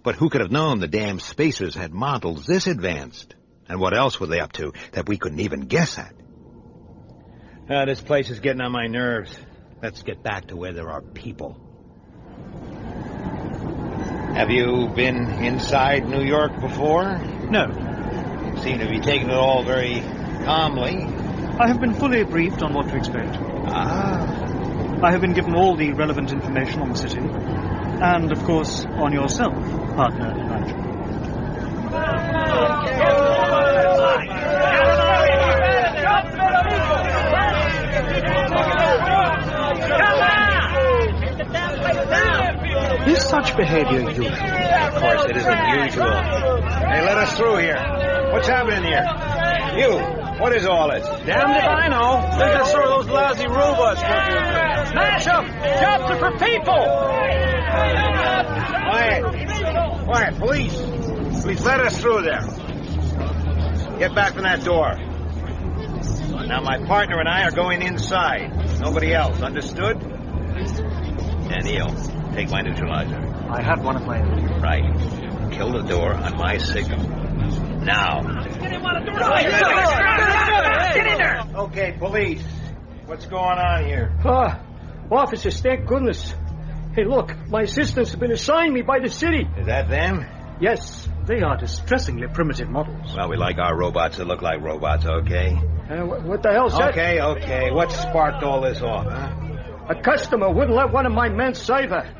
But who could have known the damn spacers had models this advanced? And what else were they up to that we couldn't even guess at? This place is getting on my nerves. Let's get back to where there are people. Have you been inside New York before? No. You seem to be taking it all very calmly. I have been fully briefed on what to expect. I have been given all the relevant information on the city. And, of course, on yourself, partner Elijah. Is such behavior usual? Of course it isn't usual. Hey, let us through here. What's happening here? You, what is all this? Damned if I know. Think I saw those lousy robots working. Smash them! Jobs are for people! Quiet, police. Please let us through there. Get back from that door. Now my partner and I are going inside. Nobody else, understood? Daniel, take my neutralizer. I have one of my own. Right. Kill the door on my signal. Now. Get in there! Okay, police. What's going on here? Officers, thank goodness. Hey, look, my assistants have been assigned me by the city. Is that them? Yes, they are distressingly primitive models. Well, we like our robots that look like robots, okay? What the hell's that? Okay. What sparked all this off, huh? A customer wouldn't let one of my men save her.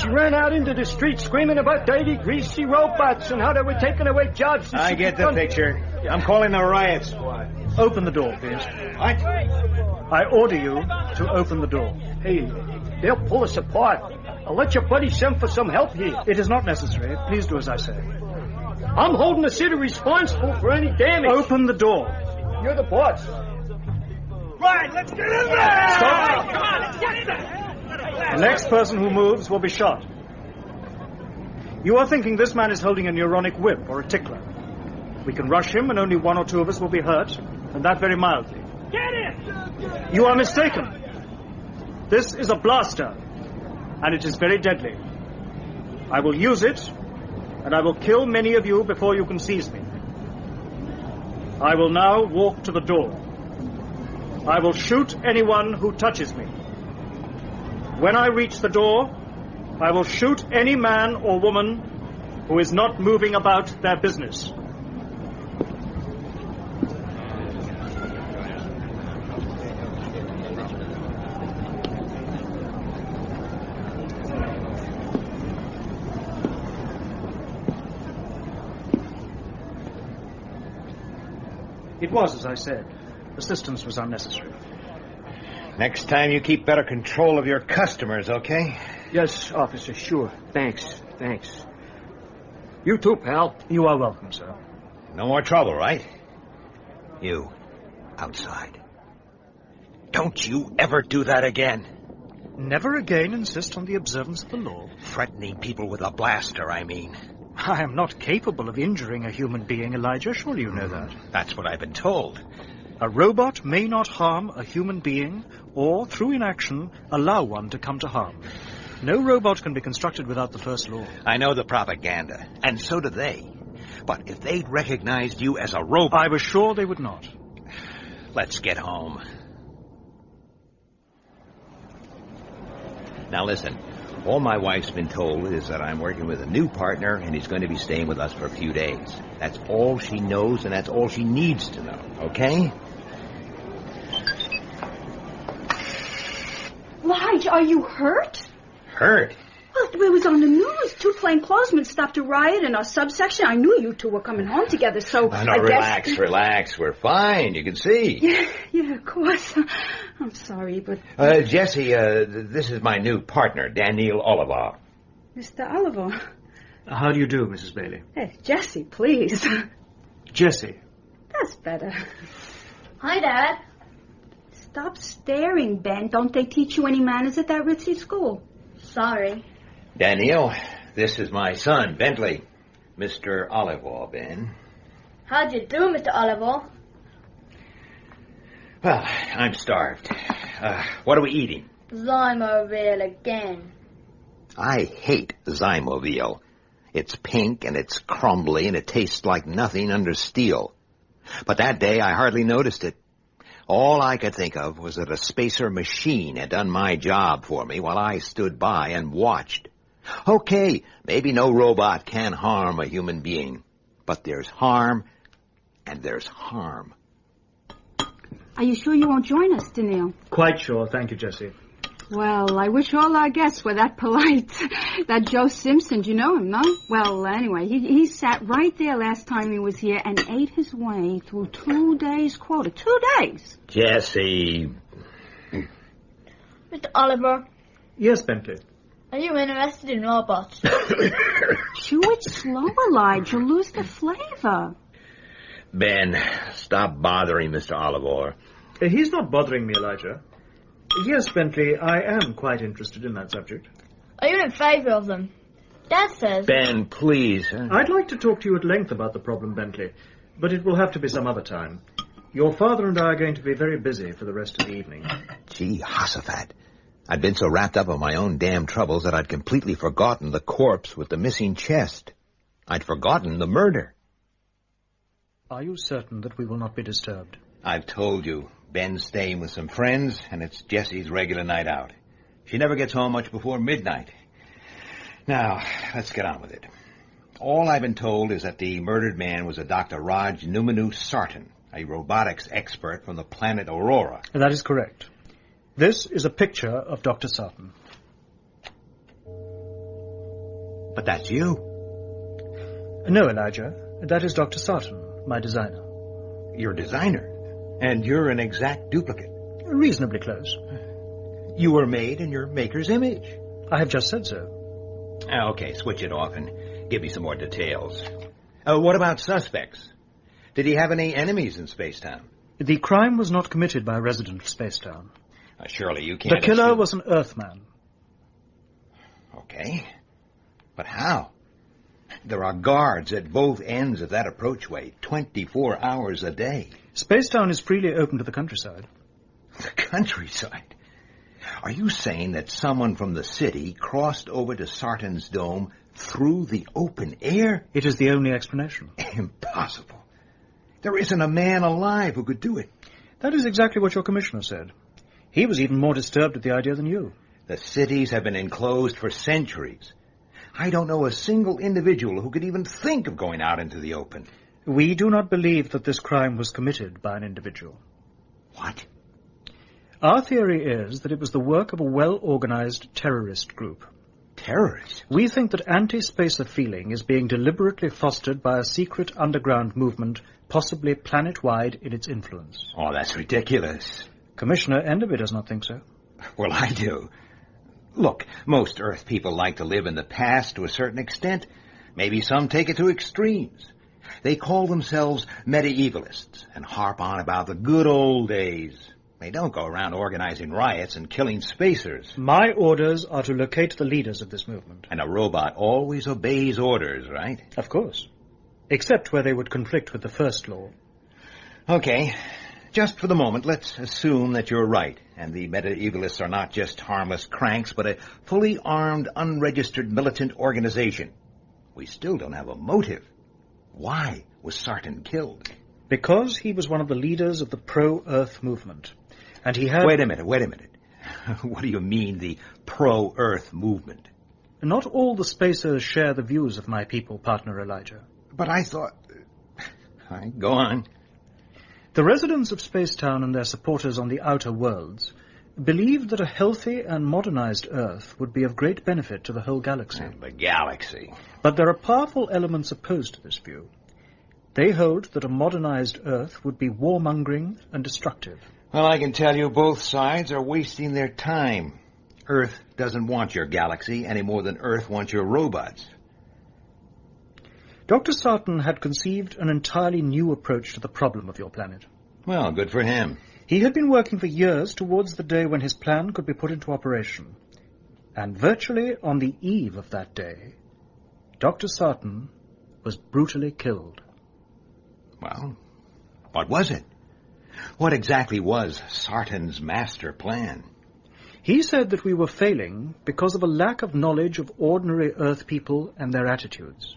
She ran out into the street screaming about dirty, greasy robots and how they were taking away jobs. I get the picture. I'm calling the riot squad. Open the door, please. What? I order you to open the door. Hey, they'll pull us apart. I'll let your buddy send for some help here. It is not necessary. Please do as I say. I'm holding the city responsible for any damage. Open the door. You're the boss. Right, let's get in there! Stop. Come on, let's get in there! The next person who moves will be shot. You are thinking this man is holding a neuronic whip or a tickler. We can rush him and only one or two of us will be hurt, and that very mildly. Get in! You are mistaken. This is a blaster, and it is very deadly. I will use it, and I will kill many of you before you can seize me. I will now walk to the door. I will shoot anyone who touches me. When I reach the door, I will shoot any man or woman who is not moving about their business. It was as I said. Assistance was unnecessary. Next time you keep better control of your customers, okay? Yes, officer, sure. Thanks. You too, pal. You are welcome, sir. No more trouble, right? You, outside. Don't you ever do that again. Never again insist on the observance of the law. Threatening people with a blaster, I mean. I am not capable of injuring a human being, Elijah. Surely you know that. That's what I've been told. A robot may not harm a human being, or, through inaction, allow one to come to harm. No robot can be constructed without the first law. I know the propaganda, and so do they. But if they'd recognized you as a robot... I was sure they would not. Let's get home. Now listen, all my wife's been told is that I'm working with a new partner and he's going to be staying with us for a few days. That's all she knows and that's all she needs to know, okay? Lige, are you hurt? Hurt? Well, it was on the news. 2 plainclothesmen stopped a riot in our subsection. I knew you two were coming home together, so No, I relax, guess... relax. We're fine, you can see. Yeah, of course. I'm sorry, but... Jesse, this is my new partner, Daniel Oliver. Mr. Oliver. How do you do, Mrs. Bailey? Hey, Jesse, please. Jesse. That's better. Hi, Dad. Stop staring, Ben. Don't they teach you any manners at that ritzy school? Sorry. Daniel, this is my son, Bentley. Mr. Oliver, Ben. How'd you do, Mr. Oliver? Well, I'm starved. What are we eating? Zymoville again. I hate Zymoville. It's pink and it's crumbly and it tastes like nothing under steel. But that day I hardly noticed it. All I could think of was that a spacer machine had done my job for me while I stood by and watched. Okay, maybe no robot can harm a human being, but there's harm and there's harm. Are you sure you won't join us, Daniel? Quite sure, thank you, Jesse. Well, I wish all our guests were that polite. That Joe Simpson, do you know him, no? Well, anyway, he sat right there last time he was here and ate his way through 2 days' quota. 2 days! Jesse. Mr. Oliver. Yes, Bentley. Are you interested in robots? Chew it slow, Elijah. You'll lose the flavor. Ben, stop bothering Mr. Oliver. He's not bothering me, Elijah. Yes, Bentley, I am quite interested in that subject. Are you in favor of them? Dad says... Ben, please. I'd like to talk to you at length about the problem, Bentley, but it will have to be some other time. Your father and I are going to be very busy for the rest of the evening. Gee, Hossafat. I'd been so wrapped up in my own damn troubles that I'd completely forgotten the corpse with the missing chest. I'd forgotten the murder. Are you certain that we will not be disturbed? I've told you. Ben's staying with some friends, and it's Jessie's regular night out. She never gets home much before midnight. Now, let's get on with it. All I've been told is that the murdered man was a Dr. Raj Numanu Sartan, a robotics expert from the planet Aurora. That is correct. This is a picture of Dr. Sartan. But that's you. No, Elijah. That is Dr. Sartan, my designer. Your designer? And you're an exact duplicate. Reasonably close. You were made in your maker's image. I have just said so. Okay, switch it off and give me some more details. What about suspects? Did he have any enemies in Spacetown? The crime was not committed by a resident of Spacetown. Surely you can't... The killer was an Earthman. Okay. But how? There are guards at both ends of that approachway, 24 hours a day. Spacetown is freely open to the countryside. The countryside? Are you saying that someone from the city crossed over to Sartan's dome through the open air? It is the only explanation. Impossible. There isn't a man alive who could do it. That is exactly what your commissioner said. He was even more disturbed at the idea than you. The cities have been enclosed for centuries. I don't know a single individual who could even think of going out into the open. We do not believe that this crime was committed by an individual. What? Our theory is that it was the work of a well-organized terrorist group. Terrorists? We think that anti-spacer feeling is being deliberately fostered by a secret underground movement, possibly planet-wide in its influence. Oh, that's ridiculous. Commissioner Enderby does not think so. Well, I do. Look, most Earth people like to live in the past to a certain extent. Maybe some take it to extremes. They call themselves medievalists and harp on about the good old days. They don't go around organizing riots and killing spacers. My orders are to locate the leaders of this movement. And a robot always obeys orders, right? Of course. Except where they would conflict with the first law. Okay. Just for the moment, let's assume that you're right, and the medievalists are not just harmless cranks, but a fully armed, unregistered militant organization. We still don't have a motive. Why was Sarton killed? Because he was one of the leaders of the pro-Earth movement. And he had... Wait a minute. What do you mean, the pro-Earth movement? Not all the spacers share the views of my people, partner Elijah. But I thought... Go on. The residents of Spacetown and their supporters on the outer worlds believed that a healthy and modernized Earth would be of great benefit to the whole galaxy. The galaxy. But there are powerful elements opposed to this view. They hold that a modernized Earth would be warmongering and destructive. Well, I can tell you both sides are wasting their time. Earth doesn't want your galaxy any more than Earth wants your robots. Dr. Sarton had conceived an entirely new approach to the problem of your planet. Well, good for him. He had been working for years towards the day when his plan could be put into operation. And virtually on the eve of that day, Dr. Sarton was brutally killed. Well, what was it? What exactly was Sarton's master plan? He said that we were failing because of a lack of knowledge of ordinary Earth people and their attitudes.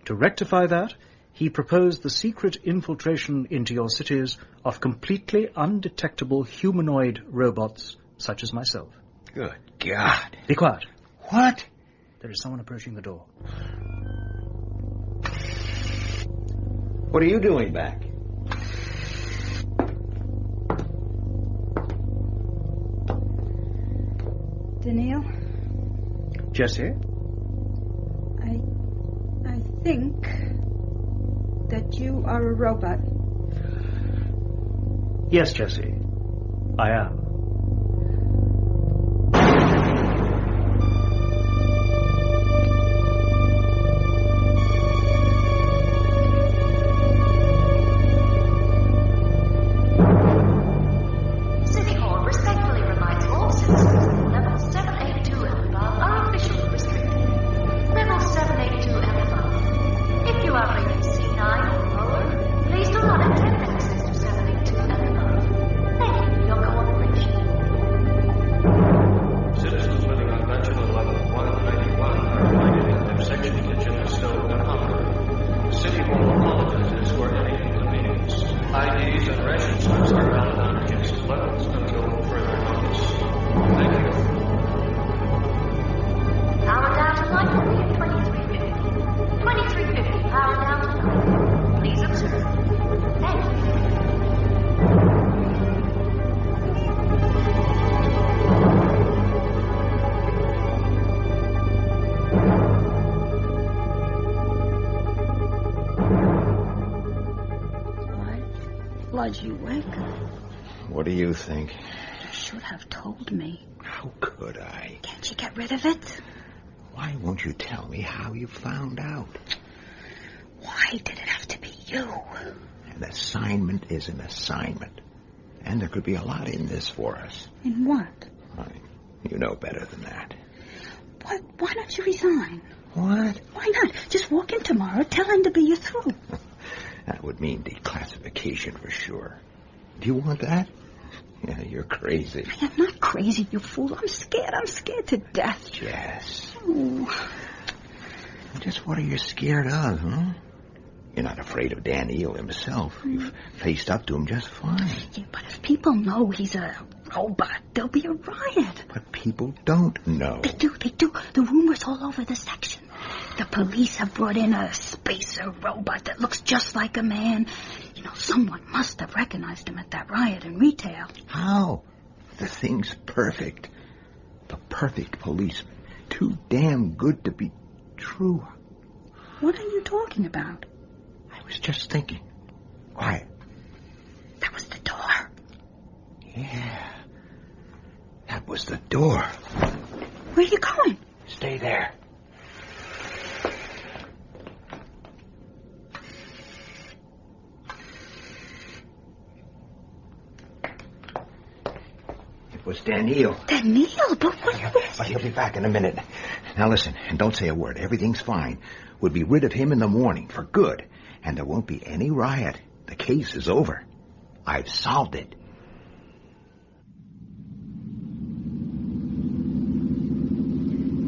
To rectify that, he proposed the secret infiltration into your cities of completely undetectable humanoid robots such as myself. Good God. Be quiet. What? There is someone approaching the door. What are you doing back? Daniil? Jesse? I think that you are a robot. Yes, Jesse. I am. City Hall respectfully reminds all citizens that level 782 and above are officially restricted. Level 782 and above. If you are rated C9 or lower, please do not attempt access to 782 and above. Thank you for your cooperation. Citizens living on Bachelor level 191 are reminded that their section kitchen is still inoperable. City Hall apologizes for any inconvenience. IDs and ration slips are valid on adjacent levels until further notice. Thank you. Power down to light will be at 2350. 2350, power down to light. Please observe. Thank you. Why'd you wake up? What do you think? You should have told me. How could I? Can't you get rid of it? Why won't you tell me how you found out? Why did it have to be you? An assignment is an assignment. And there could be a lot in this for us. In what? You know better than that. Why don't you resign? What? Why not? Just walk in tomorrow, tell him to be you through. That would mean declassification for sure. Do you want that? Yeah, you're crazy. I am not crazy, you fool. I'm scared to death. Jess. Oh. Just what are you scared of, huh? You're not afraid of Daniil himself. You've faced up to him just fine. Yeah, but if people know he's a robot, there'll be a riot. But people don't know. They do. The rumor's all over the section. The police have brought in a spacer robot that looks just like a man. You know, someone must have recognized him at that riot in retail. How? The thing's perfect. The perfect policeman. Too damn good to be true. What are you talking about? I was just thinking. Quiet. That was the door. Yeah. That was the door. Where are you going? Stay there. was Daniel. Daniel? But But he'll be back in a minute. Now listen, and don't say a word. Everything's fine. We'll be rid of him in the morning for good. And there won't be any riot. The case is over. I've solved it.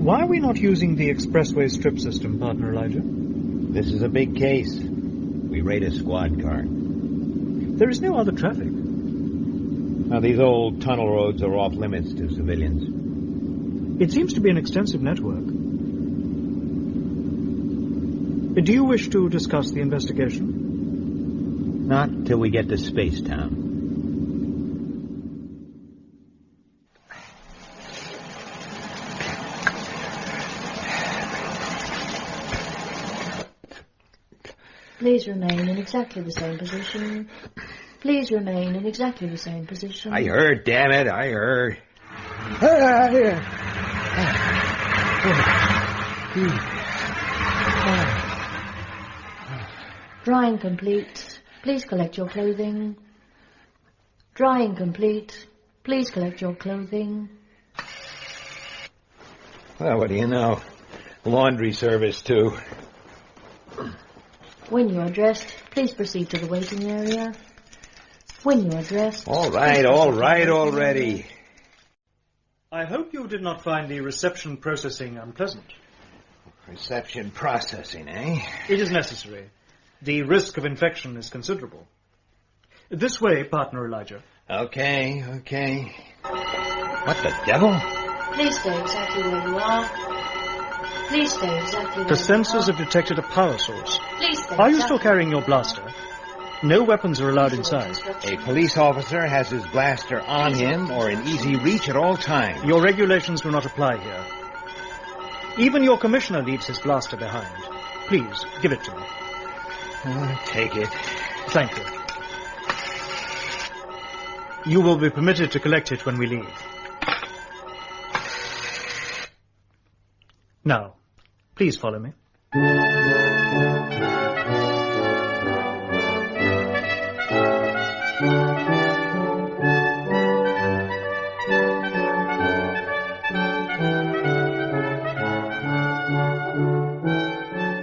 Why are we not using the expressway strip system, partner Elijah? This is a big case. We raid a squad car. There is no other traffic. Now, these old tunnel roads are off limits to civilians. It seems to be an extensive network. Do you wish to discuss the investigation? Not till we get to Spacetown. Please remain in exactly the same position. Please remain in exactly the same position. I heard, damn it, I heard. Drying complete. Please collect your clothing. Drying complete. Please collect your clothing. Well, what do you know? Laundry service, too. When you are dressed, please proceed to the waiting area. When you are dressed... All right already. I hope you did not find the reception processing unpleasant. Reception processing, eh? It is necessary. The risk of infection is considerable. This way, partner Elijah. Okay. What the devil? Please stay exactly where you are. Please stay exactly where The sensors have detected a power source. Please stay Are you still carrying your blaster? No weapons are allowed inside. A police officer has his blaster on him or in easy reach at all times. Your regulations do not apply here. Even your commissioner leaves his blaster behind. Please, give it to me. Take it. Thank you. You will be permitted to collect it when we leave. Now, please follow me.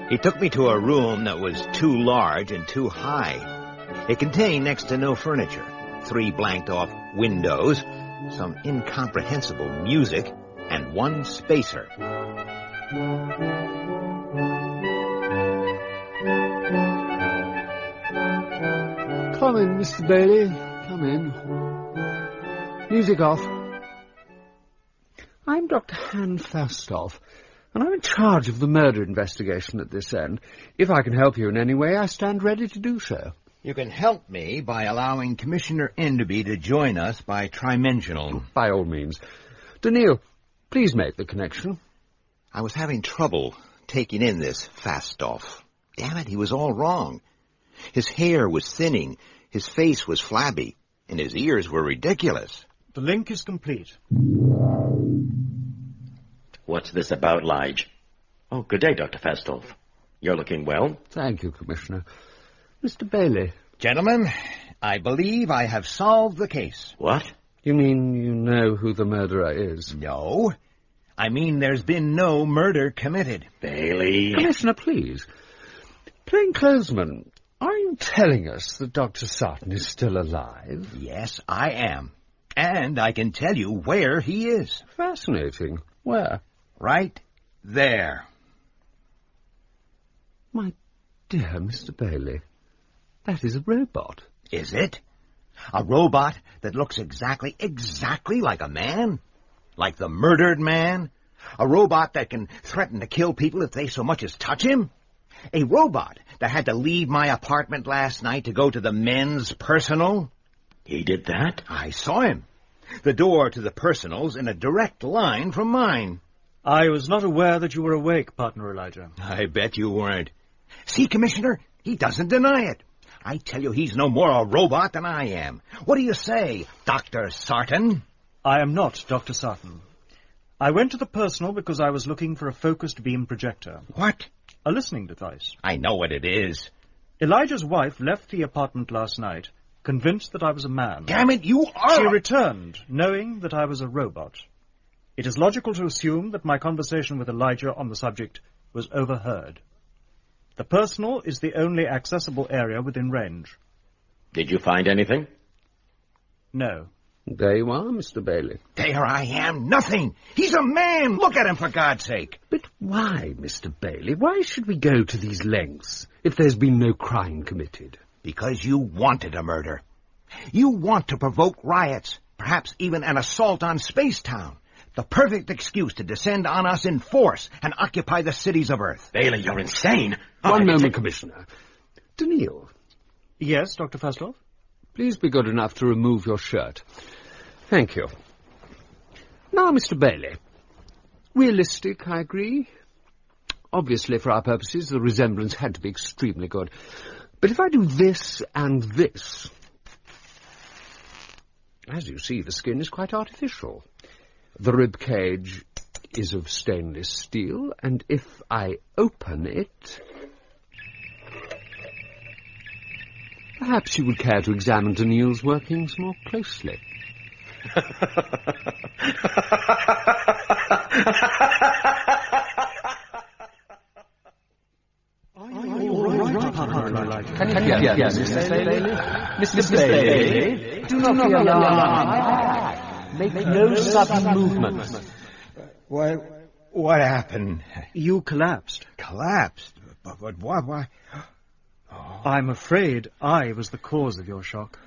He took me to a room that was too large and too high. It contained next to no furniture, 3 blanked-off windows, some incomprehensible music, and 1 spacer. Come in, Mr. Bailey. Come in. Music off. I'm Dr. Han Fastoff, and I'm in charge of the murder investigation at this end. If I can help you in any way, I stand ready to do so. You can help me by allowing Commissioner Enderby to join us by trimensional. By all means. Daniil, please make the connection. I was having trouble taking in this Fastoff. Damn it, he was all wrong. His hair was thinning, his face was flabby, and his ears were ridiculous. The link is complete. What's this about, Lige? Oh, good day, Dr. Fastoff. You're looking well. Thank you, Commissioner. Mr. Bailey. Gentlemen, I believe I have solved the case. What? You mean you know who the murderer is? No. I mean there's been no murder committed. Bailey. Commissioner, please. Plainclothesman, are you telling us that Dr. Sarton is still alive? Yes, I am. And I can tell you where he is. Fascinating. Where? Right there. My dear Mr. Bailey, that is a robot. Is it? A robot that looks exactly like a man? Like the murdered man? A robot that can threaten to kill people if they so much as touch him? A robot that had to leave my apartment last night to go to the men's personal? He did that? I saw him. The door to the personal's in a direct line from mine. I was not aware that you were awake, partner Elijah. I bet you weren't. See, Commissioner, he doesn't deny it. I tell you, he's no more a robot than I am. What do you say, Dr. Sarton? I am not Dr. Sarton. I went to the personal because I was looking for a focused beam projector. What? A listening device. I know what it is. Elijah's wife left the apartment last night, convinced that I was a man. Damn it, you are... She returned, knowing that I was a robot. It is logical to assume that my conversation with Elijah on the subject was overheard. The personal is the only accessible area within range. Did you find anything? No. There you are, Mr. Bailey. There I am, nothing. He's a man. Look at him, for God's sake. But why, Mr. Bailey? Why should we go to these lengths if there's been no crime committed? Because you wanted a murder. You want to provoke riots, perhaps even an assault on Spacetown. The perfect excuse to descend on us in force and occupy the cities of Earth. Bailey, you're insane. One moment, Commissioner. Daniil. Yes, Dr. Faslov? Please be good enough to remove your shirt. Thank you. Now, Mr. Bailey. Realistic, I agree. Obviously, for our purposes, the resemblance had to be extremely good. But if I do this and this... As you see, the skin is quite artificial. The rib cage is of stainless steel, and if I open it... Perhaps you would care to examine Daniil's workings more closely. Yes, Mr. Bailey? Mr. Bailey, do not be alarmed. Make no sudden movements. What happened? You collapsed. Collapsed? But why? Oh. I'm afraid I was the cause of your shock.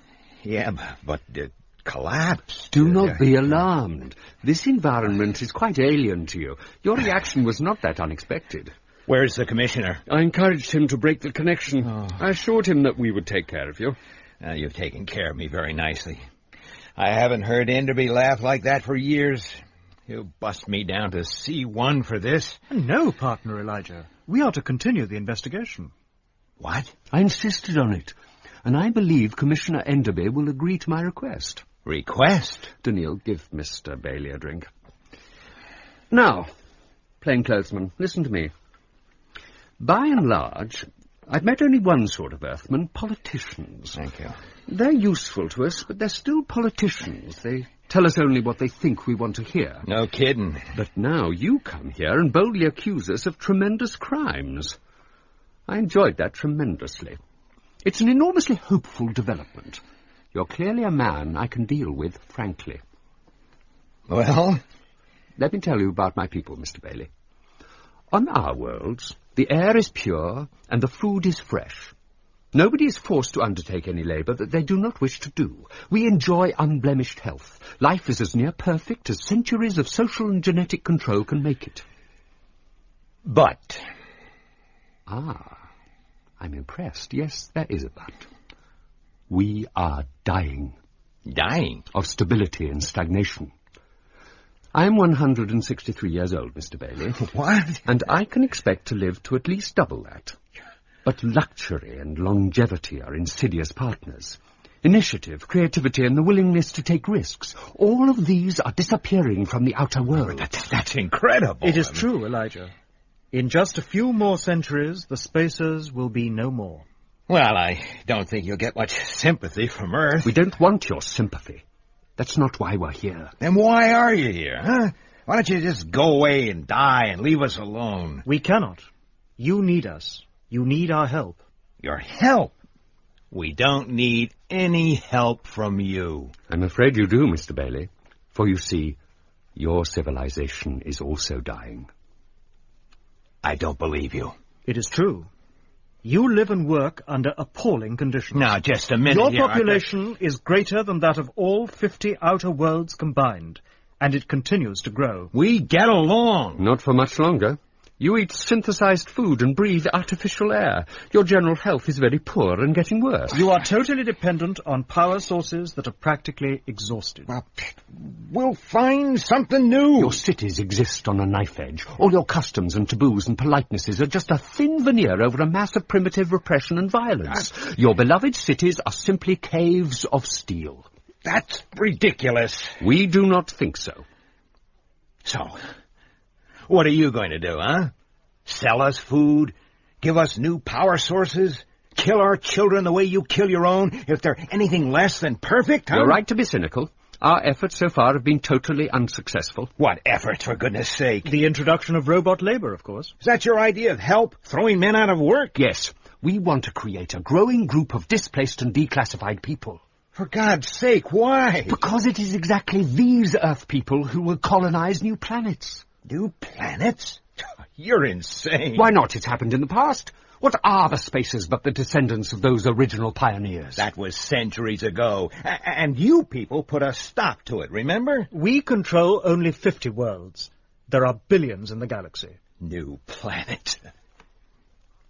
Yeah, but it collapsed. Do not be alarmed. This environment is quite alien to you. Your reaction was not that unexpected. Where's the Commissioner? I encouraged him to break the connection. I assured him that we would take care of you. You've taken care of me very nicely. I haven't heard Enderby laugh like that for years. He'll bust me down to C1 for this. No, partner Elijah. We are to continue the investigation. What? I insisted on it, and I believe Commissioner Enderby will agree to my request. Request? Daniil, give Mr. Bailey a drink. Now, plainclothesman, listen to me. By and large, I've met only one sort of Earthman, politicians. Thank you. They're useful to us, but they're still politicians. They tell us only what they think we want to hear. No kidding. But now you come here and boldly accuse us of tremendous crimes. I enjoyed that tremendously. It's an enormously hopeful development. You're clearly a man I can deal with, frankly. Well? Let me tell you about my people, Mr. Bailey. On our worlds, the air is pure and the food is fresh. Nobody is forced to undertake any labour that they do not wish to do. We enjoy unblemished health. Life is as near perfect as centuries of social and genetic control can make it. But... I'm impressed. Yes, there is a but. We are dying. Dying? Of stability and stagnation. I'm 163 years old, Mr. Bailey. What? And I can expect to live to at least double that. But luxury and longevity are insidious partners. Initiative, creativity, and the willingness to take risks. All of these are disappearing from the outer world. That's incredible. It is true, Elijah. In just a few more centuries, the spacers will be no more. Well, I don't think you'll get much sympathy from Earth. We don't want your sympathy. That's not why we're here. Then why are you here, huh? Why don't you just go away and die and leave us alone? We cannot. You need us. You need our help. Your help? We don't need any help from you. I'm afraid you do, Mr. Bailey. For you see, your civilization is also dying. I don't believe you. It is true. You live and work under appalling conditions. Now, just a minute. Your population is greater than that of all 50 outer worlds combined, and it continues to grow. We get along. Not for much longer. You eat synthesized food and breathe artificial air. Your general health is very poor and getting worse. You are totally dependent on power sources that are practically exhausted. Well, we'll find something new. Your cities exist on a knife edge. All your customs and taboos and politenesses are just a thin veneer over a mass of primitive repression and violence. Your beloved cities are simply caves of steel. That's ridiculous. We do not think so. So... what are you going to do, huh? Sell us food? Give us new power sources? kill our children the way you kill your own if they're anything less than perfect, huh? You're right to be cynical. Our efforts so far have been totally unsuccessful. What efforts, for goodness sake? The introduction of robot labor, of course. Is that your idea of help? Throwing men out of work? Yes. We want to create a growing group of displaced and declassified people. For God's sake, why? Because it is exactly these Earth people who will colonize new planets. New planets? You're insane. Why not? It's happened in the past. What are the spaces but the descendants of those original pioneers? That was centuries ago. And you people put a stop to it, remember? We control only 50 worlds. There are billions in the galaxy. New planet.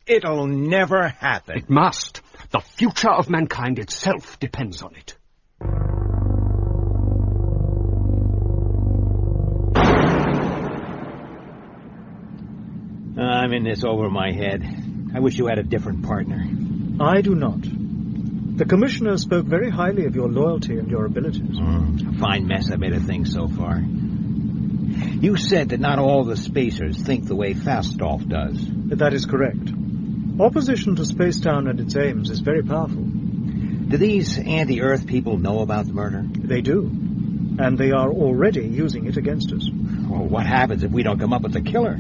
It'll never happen. It must. The future of mankind itself depends on it. I'm in this over my head. I wish you had a different partner. I do not. The Commissioner spoke very highly of your loyalty and your abilities. A fine mess I made of things so far. You said that not all the spacers think the way Fastolf does. That is correct. Opposition to Spacetown and its aims is very powerful. Do these anti-Earth people know about the murder? They do. And they are already using it against us. Well, what happens if we don't come up with the killer?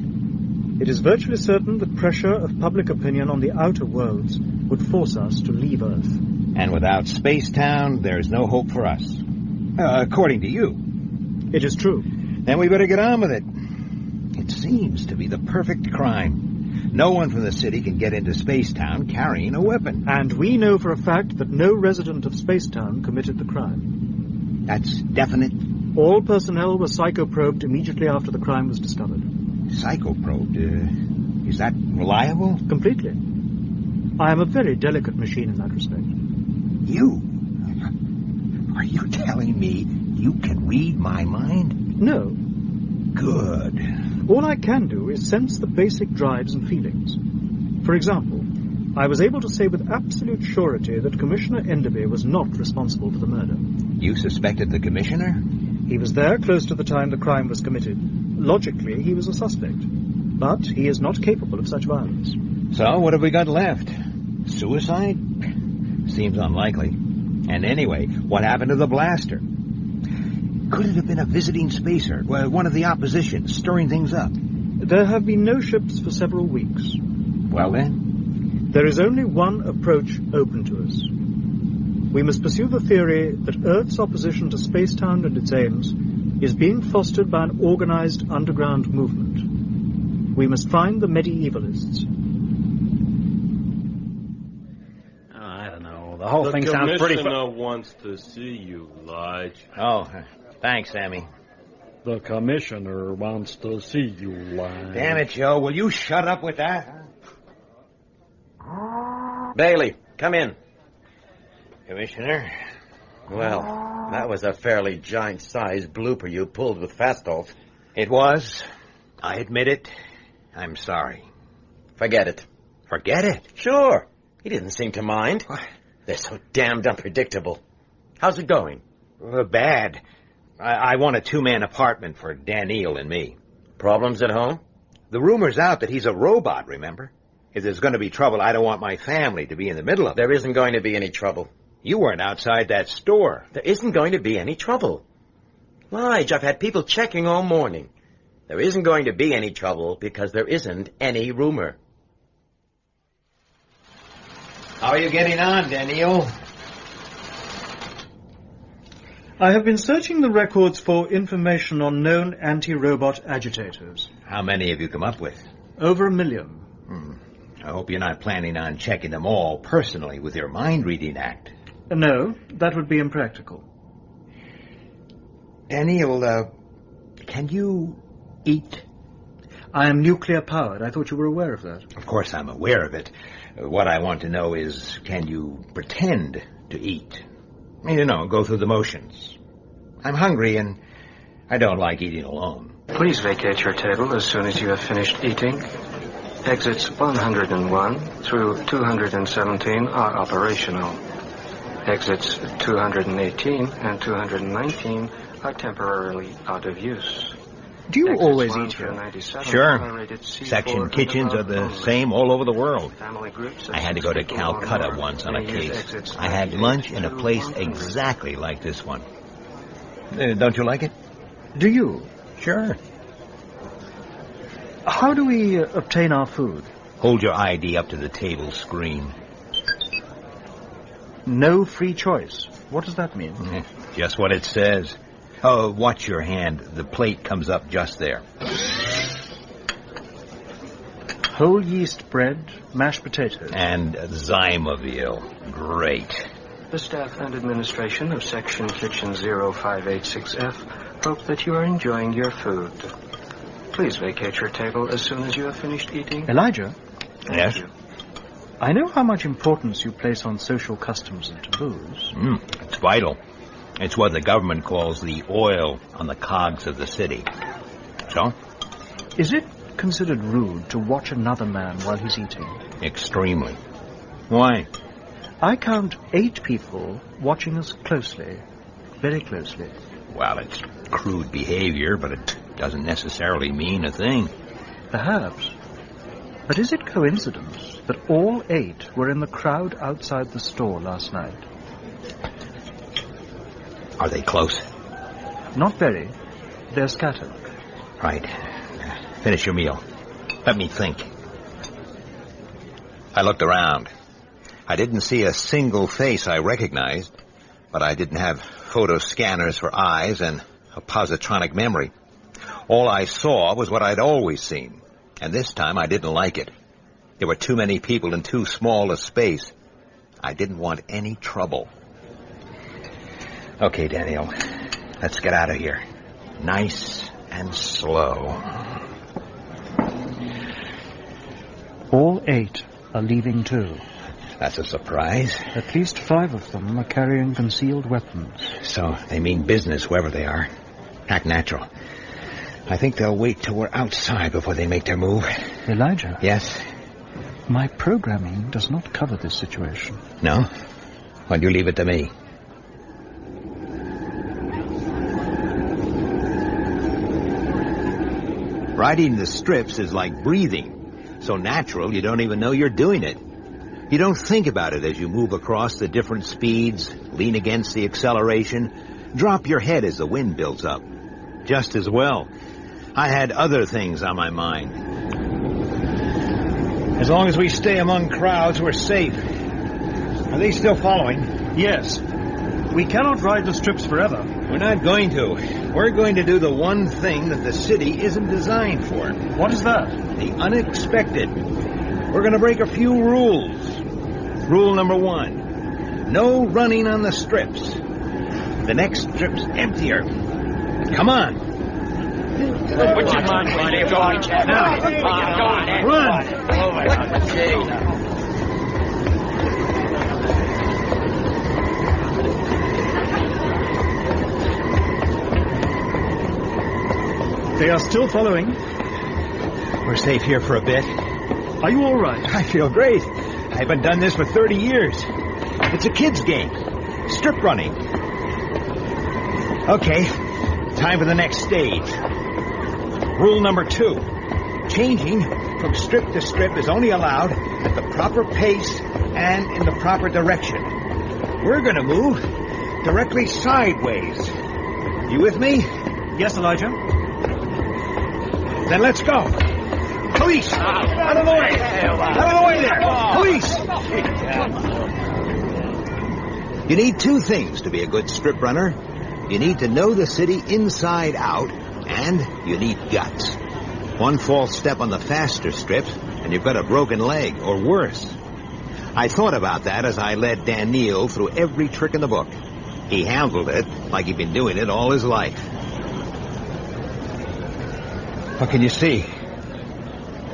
It is virtually certain that pressure of public opinion on the outer worlds would force us to leave Earth. And without Spacetown, there's no hope for us. According to you. It is true. Then we better get on with it. It seems to be the perfect crime. No one from the city can get into Spacetown carrying a weapon. And we know for a fact that no resident of Spacetown committed the crime. That's definite? All personnel were psychoprobed immediately after the crime was discovered. Psychoprobed? Is that reliable? Completely. I am a very delicate machine in that respect. You? Are you telling me you can read my mind? No. Good. All I can do is sense the basic drives and feelings. For example, I was able to say with absolute surety that Commissioner Enderby was not responsible for the murder. You suspected the Commissioner? He was there close to the time the crime was committed. Logically, he was a suspect. But he is not capable of such violence. So, what have we got left? Suicide? Seems unlikely. And anyway, what happened to the blaster? Could it have been a visiting spacer, one of the opposition, stirring things up? There have been no ships for several weeks. Well then? There is only one approach open to us. We must pursue the theory that Earth's opposition to Spacetown and its aims is being fostered by an organized underground movement. We must find the medievalists. I don't know. The whole thing sounds pretty... The Commissioner wants to see you, Lige. Oh, thanks, Sammy. The Commissioner wants to see you, Lige. Damn it, Joe. Will you shut up with that? Bailey, come in. Commissioner? Well, that was a fairly giant-sized blooper you pulled with Fastolf. It was. I admit it. I'm sorry. Forget it. Forget it? Sure. He didn't seem to mind. What? They're so damned unpredictable. How's it going? Bad. I want a two-man apartment for Daniel and me. Problems at home? The rumor's out that he's a robot, remember? If there's going to be trouble, I don't want my family to be in the middle of it. There isn't going to be any trouble. You weren't outside that store. There isn't going to be any trouble. Lige, I've had people checking all morning. There isn't going to be any trouble because there isn't any rumor. How are you getting on, Daniel? I have been searching the records for information on known anti-robot agitators. How many have you come up with? Over 1 million. I hope you're not planning on checking them all personally with your mind-reading act. No, that would be impractical. Daniel, can you eat? I am nuclear-powered. I thought you were aware of that. Of course I'm aware of it. What I want to know is, can you pretend to eat? You know, go through the motions. I'm hungry and I don't like eating alone. Please vacate your table as soon as you have finished eating. Exits 101 through 217 are operational. Exits 218 and 219 are temporarily out of use. Do you always eat here? Sure. Section kitchens are the same all over the world. I had to go to Calcutta once on a case. I had lunch in a place exactly like this one. Don't you like it? Do you? Sure. How do we obtain our food? Hold your ID up to the table screen. No free choice. What does that mean? Just what it says. Oh, watch your hand. The plate comes up just there. Whole yeast bread, mashed potatoes. And Zymoville. Great. The staff and administration of Section Kitchen 0586F hope that you are enjoying your food. Please vacate your table as soon as you have finished eating. Elijah? Yes? I know how much importance you place on social customs and taboos. It's vital. It's what the government calls the oil on the cogs of the city. So? Is it considered rude to watch another man while he's eating? Extremely. Why? I count 8 people watching us closely. Very closely. Well, it's crude behavior, but it doesn't necessarily mean a thing. Perhaps. But is it coincidence that all 8 were in the crowd outside the store last night? Are they close? Not very. They're scattered. Right. Finish your meal. Let me think. I looked around. I didn't see a single face I recognized, but I didn't have photo scanners for eyes and a positronic memory. All I saw was what I'd always seen, and this time I didn't like it. There were too many people in too small a space. I didn't want any trouble. Okay, Daniel, let's get out of here. Nice and slow. All 8 are leaving too. That's a surprise. At least 5 of them are carrying concealed weapons. So they mean business, whoever they are. Act natural. I think they'll wait till we're outside before they make their move. Elijah? Yes? My programming does not cover this situation. No? Well, you leave it to me. Riding the strips is like breathing. So natural you don't even know you're doing it. You don't think about it as you move across the different speeds, lean against the acceleration, drop your head as the wind builds up. Just as well. I had other things on my mind. As long as we stay among crowds, we're safe. Are they still following? Yes. We cannot ride the strips forever. We're not going to. We're going to do the one thing that the city isn't designed for. What is that? The unexpected. We're going to break a few rules. Rule number 1. No running on the strips. The next strip's emptier. Come on. Put your mind on it. Go on, Chad. Now, run. They are still following. We're safe here for a bit. Are you all right? I feel great. I haven't done this for 30 years. It's a kid's game. Strip running. Okay, time for the next stage. Rule number 2. Changing from strip to strip is only allowed at the proper pace and in the proper direction. We're going to move directly sideways. You with me? Yes, Elijah. Then let's go. Police! Out of the way! Out of the way there! Police! You need 2 things to be a good strip runner. You need to know the city inside out, and you need guts. One false step on the faster strips, and you've got a broken leg, or worse. I thought about that as I led Daniel through every trick in the book. He handled it like he'd been doing it all his life. What can you see?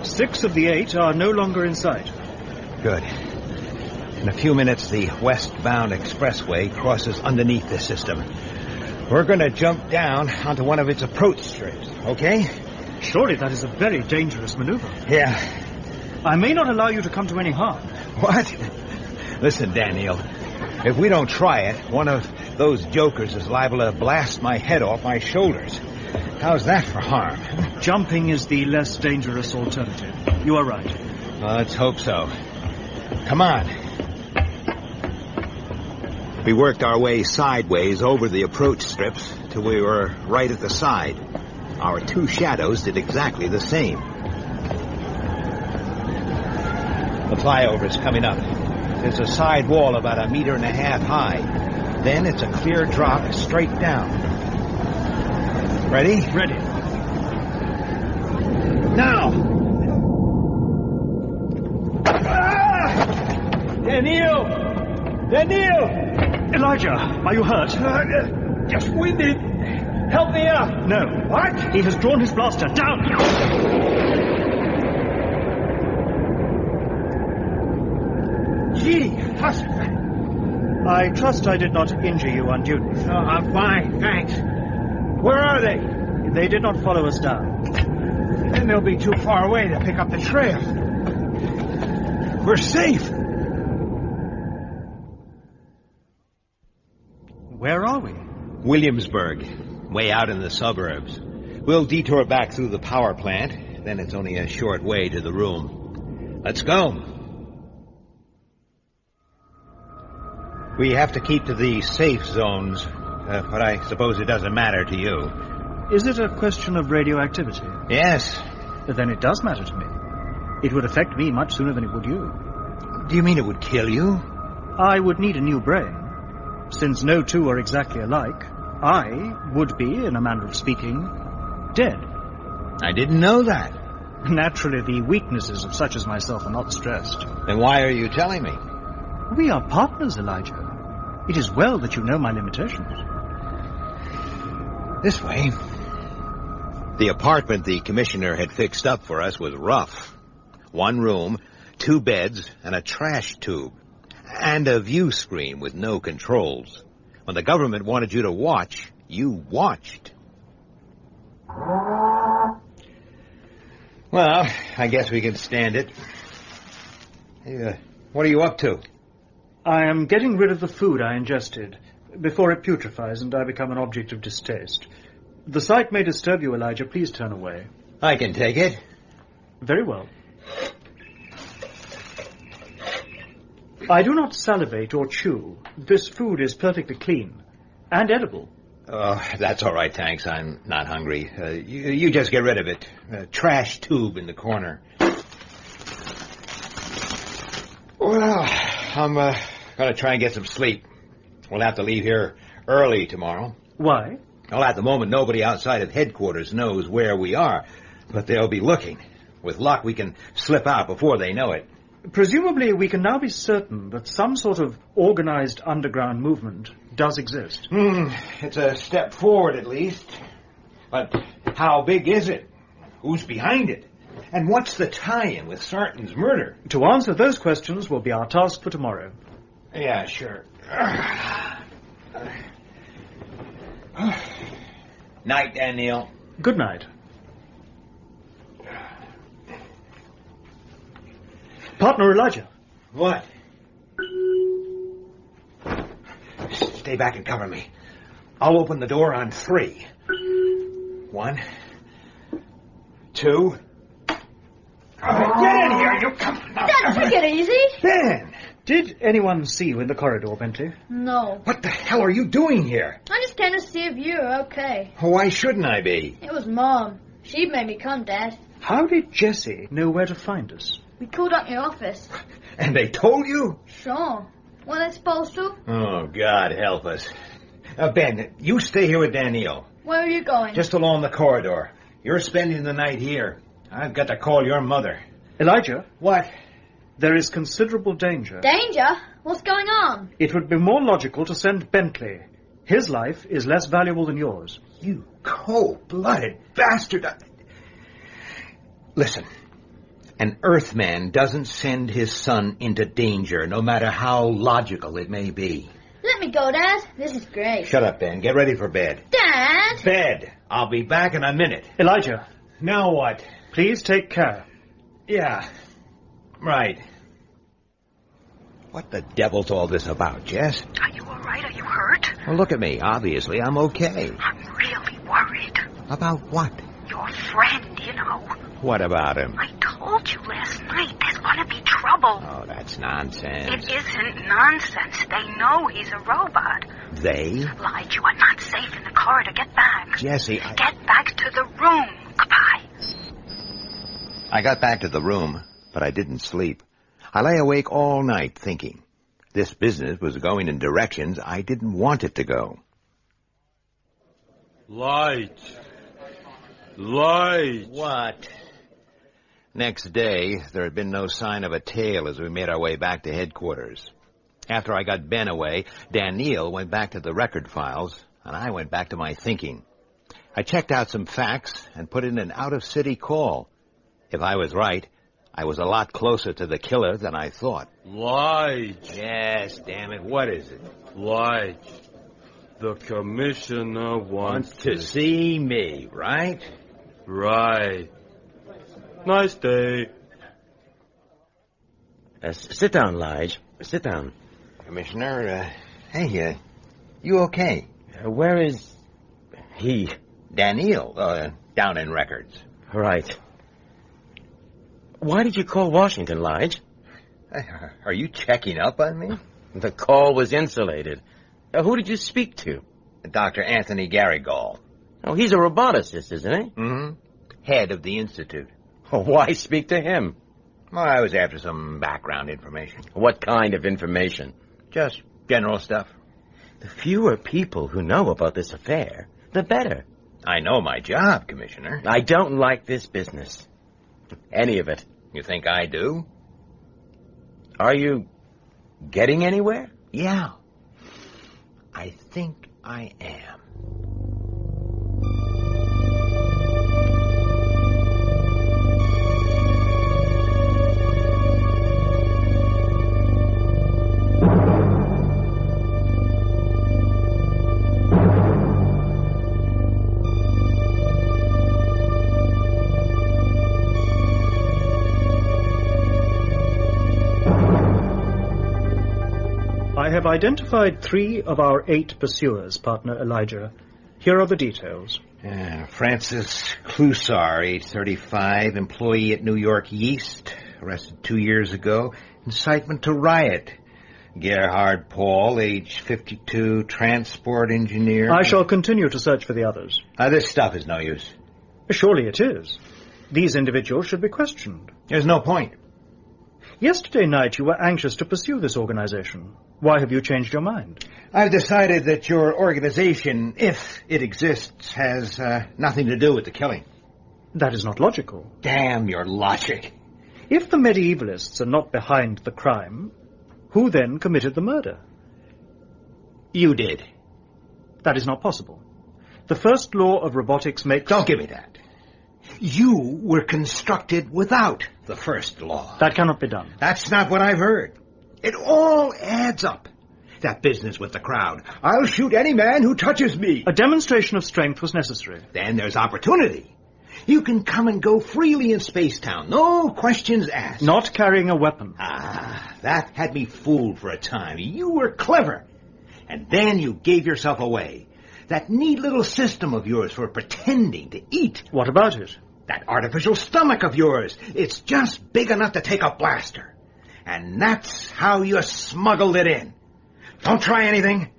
6 of the 8 are no longer in sight. Good. In a few minutes, the westbound expressway crosses underneath the system. We're going to jump down onto one of its approach strips, okay? Surely that is a very dangerous maneuver. Yeah. I may not allow you to come to any harm. What? Listen, Daniel, if we don't try it, one of those jokers is liable to blast my head off my shoulders. How's that for harm? Jumping is the less dangerous alternative. You are right. Well, let's hope so. Come on. We worked our way sideways over the approach strips till we were right at the side. Our two shadows did exactly the same. The flyover's coming up. There's a side wall about 1.5 meters high. Then it's a clear drop straight down. Ready? Ready. Now! Daniel! Daniel! Elijah, are you hurt? Just winded. Help me up. No. What? He has drawn his blaster. Down! Gee, Huxley. I trust I did not injure you unduly. Oh, I'm fine, thanks. Where are they? They did not follow us down. Then they'll be too far away to pick up the trail. We're safe. Where are we? Williamsburg, way out in the suburbs. We'll detour back through the power plant, then it's only a short way to the room. Let's go. We have to keep to the safe zones, but I suppose it doesn't matter to you. Is it a question of radioactivity? Yes. Then it does matter to me. It would affect me much sooner than it would you. Do you mean it would kill you? I would need a new brain. Since no two are exactly alike, I would be, in a manner of speaking, dead. I didn't know that. Naturally, the weaknesses of such as myself are not stressed. Then why are you telling me? We are partners, Elijah. It is well that you know my limitations. This way. The apartment the commissioner had fixed up for us was rough. 1 room, 2 beds, and a trash tube. And a view screen with no controls. When the government wanted you to watch, you watched. Well, I guess we can stand it. Hey, what are you up to? I am getting rid of the food I ingested before it putrefies and I become an object of distaste. The sight may disturb you, Elijah. Please turn away. I can take it. Very well. I do not salivate or chew. This food is perfectly clean and edible. Oh, that's all right, thanks. I'm not hungry. You just get rid of it. Trash tube in the corner. Well, I'm going to try and get some sleep. We'll have to leave here early tomorrow. Why? Well, at the moment, nobody outside of headquarters knows where we are, but they'll be looking. With luck, we can slip out before they know it. Presumably, we can now be certain that some sort of organized underground movement does exist. It's a step forward, at least. But how big is it? Who's behind it? And what's the tie-in with Sarton's murder? To answer those questions will be our task for tomorrow. Yeah, sure. Night, Daniel. Good night. Partner Elijah. What? Stay back and cover me. I'll open the door on 3. 1, 2. Get in here, you come. Dad, take it easy. Ben! Did anyone see you in the corridor, Bentley? No. What the hell are you doing here? I just came to see if you were okay. Why shouldn't I be? It was Mom. She made me come, Dad. How did Jessie know where to find us? We called up your office. And they told you? Sure. Weren't they supposed to? Oh, God help us. Ben, you stay here with Danielle. Where are you going? Just along the corridor. You're spending the night here. I've got to call your mother. Elijah? What? There is considerable danger. Danger? What's going on? It would be more logical to send Bentley. His life is less valuable than yours. You cold-blooded bastard. Listen. An Earthman doesn't send his son into danger, no matter how logical it may be. Let me go, Dad. This is great. Shut up, Ben. Get ready for bed. Dad! Bed. I'll be back in a minute. Elijah. Now what? Please take care. Yeah. Right. What the devil's all this about, Jess? Are you all right? Are you hurt? Well, look at me. Obviously, I'm okay. I'm really worried. About what? Your friend, you know. What about him? I told you last night there's gonna be trouble. Oh, that's nonsense. It isn't nonsense. They know he's a robot. They? Lied, you are not safe in the corridor. Get back. Jessie, Get back to the room. Goodbye. I got back to the room, but I didn't sleep. I lay awake all night thinking. This business was going in directions I didn't want it to go. Light. Light. What? Next day, there had been no sign of a tail as we made our way back to headquarters. After I got Ben away, Daniil went back to the record files, and I went back to my thinking. I checked out some facts and put in an out-of-city call. If I was right, I was a lot closer to the killer than I thought. Light. Yes, damn it, what is it? Light. The commissioner wants to see me, right? Right. Nice day. Sit down, Lige. Sit down. Commissioner, hey, you okay? Where is he? Daniil, down in records. Right. Why did you call Washington, Lige? Are you checking up on me? The call was insulated. Who did you speak to? Dr. Anthony Garrigal. Oh, he's a roboticist, isn't he? Mm-hmm. Head of the institute. Oh, why speak to him? Well, I was after some background information. What kind of information? Just general stuff. The fewer people who know about this affair, the better. I know my job, Commissioner. I don't like this business. Any of it. You think I do? Are you getting anywhere? Yeah. I think I am. I have identified 3 of our 8 pursuers, partner Elijah. Here are the details. Francis Clusar, age 35, employee at New York Yeast, arrested 2 years ago, incitement to riot. Gerhard Paul, age 52, transport engineer. I shall continue to search for the others. This stuff is no use. Surely it is. These individuals should be questioned. There's no point. Yesterday night you were anxious to pursue this organization. Why have you changed your mind? I've decided that your organization, if it exists, has nothing to do with the killing. That is not logical. Damn your logic. If the medievalists are not behind the crime, who then committed the murder? You did. That is not possible. The first law of robotics makes... Don't give me that. You were constructed without the first law. That cannot be done. That's not what I've heard. It all adds up. That business with the crowd. I'll shoot any man who touches me. A demonstration of strength was necessary. Then there's opportunity. You can come and go freely in Spacetown. No questions asked. Not carrying a weapon. That had me fooled for a time. You were clever. And then you gave yourself away. That neat little system of yours for pretending to eat. What about it? That artificial stomach of yours. It's just big enough to take a blaster. And that's how you smuggled it in. Don't try anything.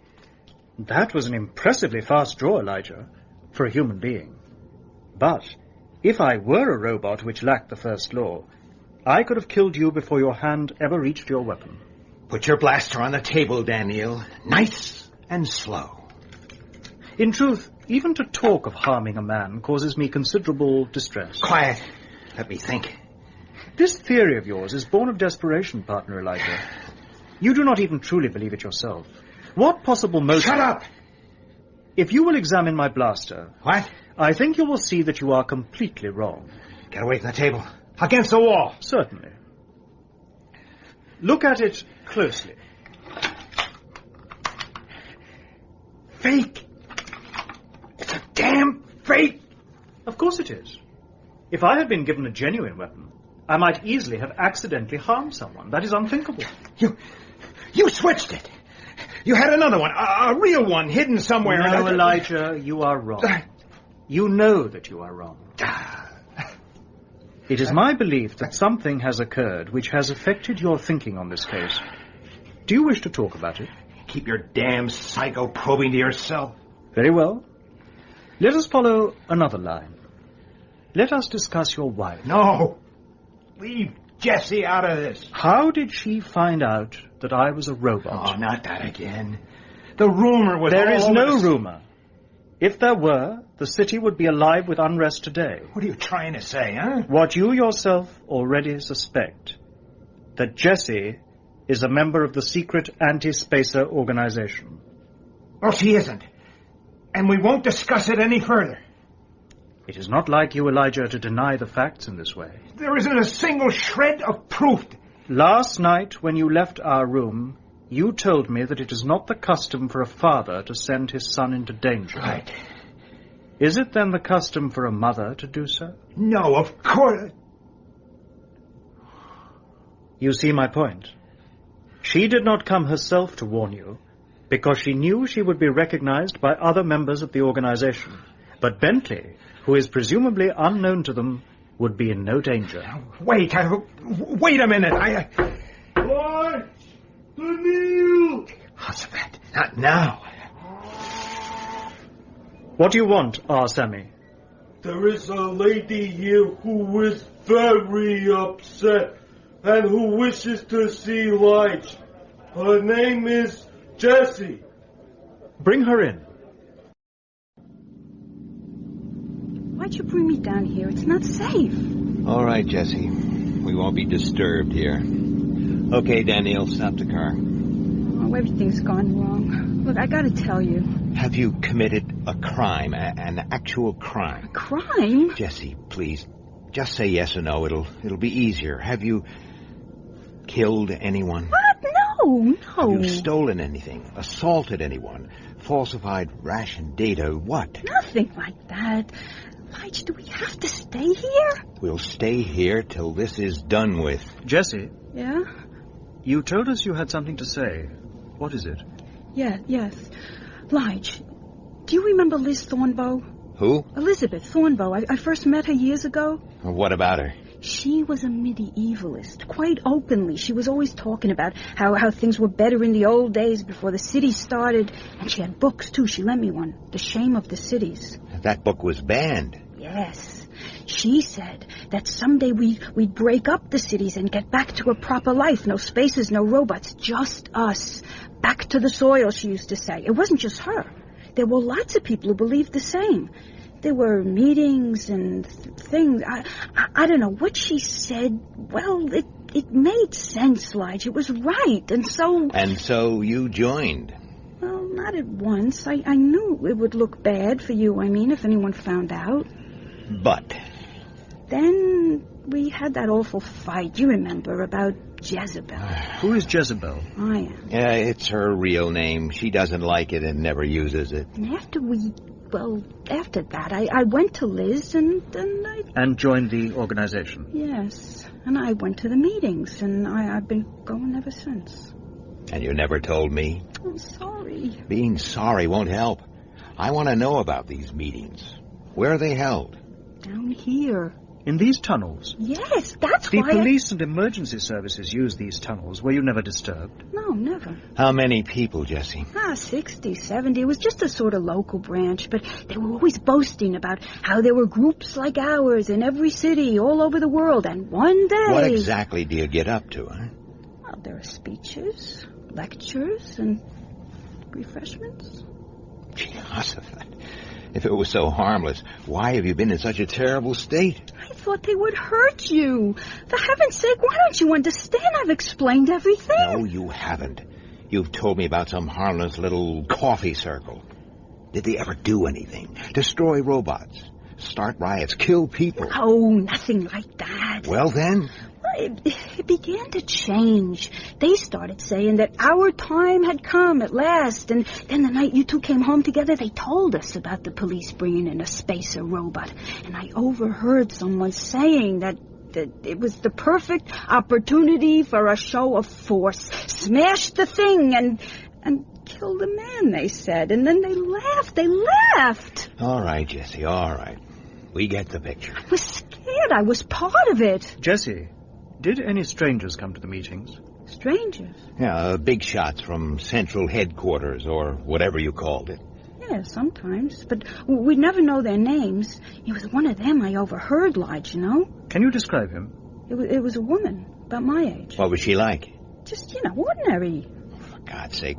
That was an impressively fast draw, Elijah, for a human being. But if I were a robot which lacked the first law, I could have killed you before your hand ever reached your weapon. Put your blaster on the table, Daniil. Nice and slow. In truth, even to talk of harming a man causes me considerable distress. Quiet. Let me think. This theory of yours is born of desperation, partner Elijah. You do not even truly believe it yourself. What possible motive... Shut up! If you will examine my blaster... What? I think you will see that you are completely wrong. Get away from the table. Against the wall. Certainly. Look at it closely. Fake. It's a damn fake. Of course it is. If I had been given a genuine weapon, I might easily have accidentally harmed someone. That is unthinkable. You switched it. You had another one, a real one, hidden somewhere. No, Elijah, you are wrong. You know that you are wrong. It is my belief that something has occurred which has affected your thinking on this case. Do you wish to talk about it? Keep your damn psycho probing to yourself. Very well. Let us follow another line. Let us discuss your wife. No! Leave Jessie out of this. How did she find out that I was a robot? Oh, not that again. The rumor was There is all no over the... rumor. If there were, the city would be alive with unrest today. What are you trying to say, huh? What you yourself already suspect. That Jessie is a member of the secret anti-spacer organization. Oh, she isn't. And we won't discuss it any further. It is not like you, Elijah, to deny the facts in this way. There isn't a single shred of proof. Last night, when you left our room, you told me that it is not the custom for a father to send his son into danger. Right. Is it then the custom for a mother to do so? No, of course. You see my point. She did not come herself to warn you, because she knew she would be recognized by other members of the organization. But Bentley, who is presumably unknown to them, would be in no danger. Wait a minute. March! The Neil! Husband, not now. What do you want, Sammy? There is a lady here who is very upset and who wishes to see Lige. Her name is Jessie. Bring her in. Why'd you bring me down here? It's not safe. All right, Jessie. We won't be disturbed here. Okay, Daniel, stop the car. Oh, everything's gone wrong. Look, I gotta tell you. Have you committed a crime, an actual crime? Crime? Jessie, please, just say yes or no. It'll be easier. Have you killed anyone? What? No. Have you stolen anything? Assaulted anyone? Falsified ration data? What? Nothing like that. Lige, do we have to stay here? We'll stay here till this is done with. Jessie? Yeah? You told us you had something to say. What is it? Yes. Lige, do you remember Liz Thornbow? Who? Elizabeth Thornbow. I first met her years ago. What about her? She was a medievalist, quite openly. She was always talking about how things were better in the old days before the city started. And she had books, too. She lent me one, The Shame of the Cities. That book was banned. Yes. She said that someday we'd break up the cities and get back to a proper life. No spaces, no robots, just us. Back to the soil, she used to say. It wasn't just her. There were lots of people who believed the same. There were meetings and things. I don't know what she said. Well, it made sense, Lige. It was right, and so... And so you joined? Well, not at once. I knew it would look bad for you, if anyone found out. But? Then we had that awful fight, you remember, about Jezebel. Who is Jezebel? I am. Yeah, it's her real name. She doesn't like it and never uses it. And after that, I went to Liz and I... And joined the organization? Yes. And I went to the meetings, and I've been going ever since. And you never told me? I'm sorry. Being sorry won't help. I want to know about these meetings. Where are they held? Down here. In these tunnels? Yes, that's why... The police and emergency services use these tunnels. Were you never disturbed? No, never. How many people, Jessie? 60, 70. It was just a sort of local branch, but they were always boasting about how there were groups like ours in every city all over the world, and one day... What exactly do you get up to, huh? Well, there are speeches, lectures, and refreshments. Gee, if it was so harmless, why have you been in such a terrible state? I thought they would hurt you. For heaven's sake, why don't you understand? I've explained everything. No, you haven't. You've told me about some harmless little coffee circle. Did they ever do anything? Destroy robots? Start riots? Kill people? Oh, nothing like that. Well, then... It began to change. They started saying that our time had come at last. And then the night you two came home together, they told us about the police bringing in a spacer robot. And I overheard someone saying that it was the perfect opportunity for a show of force. Smash the thing and killed a man, they said. And then they laughed. All right, Jesse, all right. We get the picture. I was scared. I was part of it. Jesse, did any strangers come to the meetings? Strangers? Yeah, big shots from Central Headquarters, or whatever you called it. Yeah, sometimes. But we'd never know their names. It was one of them I overheard, Lige, you know? Can you describe him? It was a woman, about my age. What was she like? Just, ordinary. For God's sake,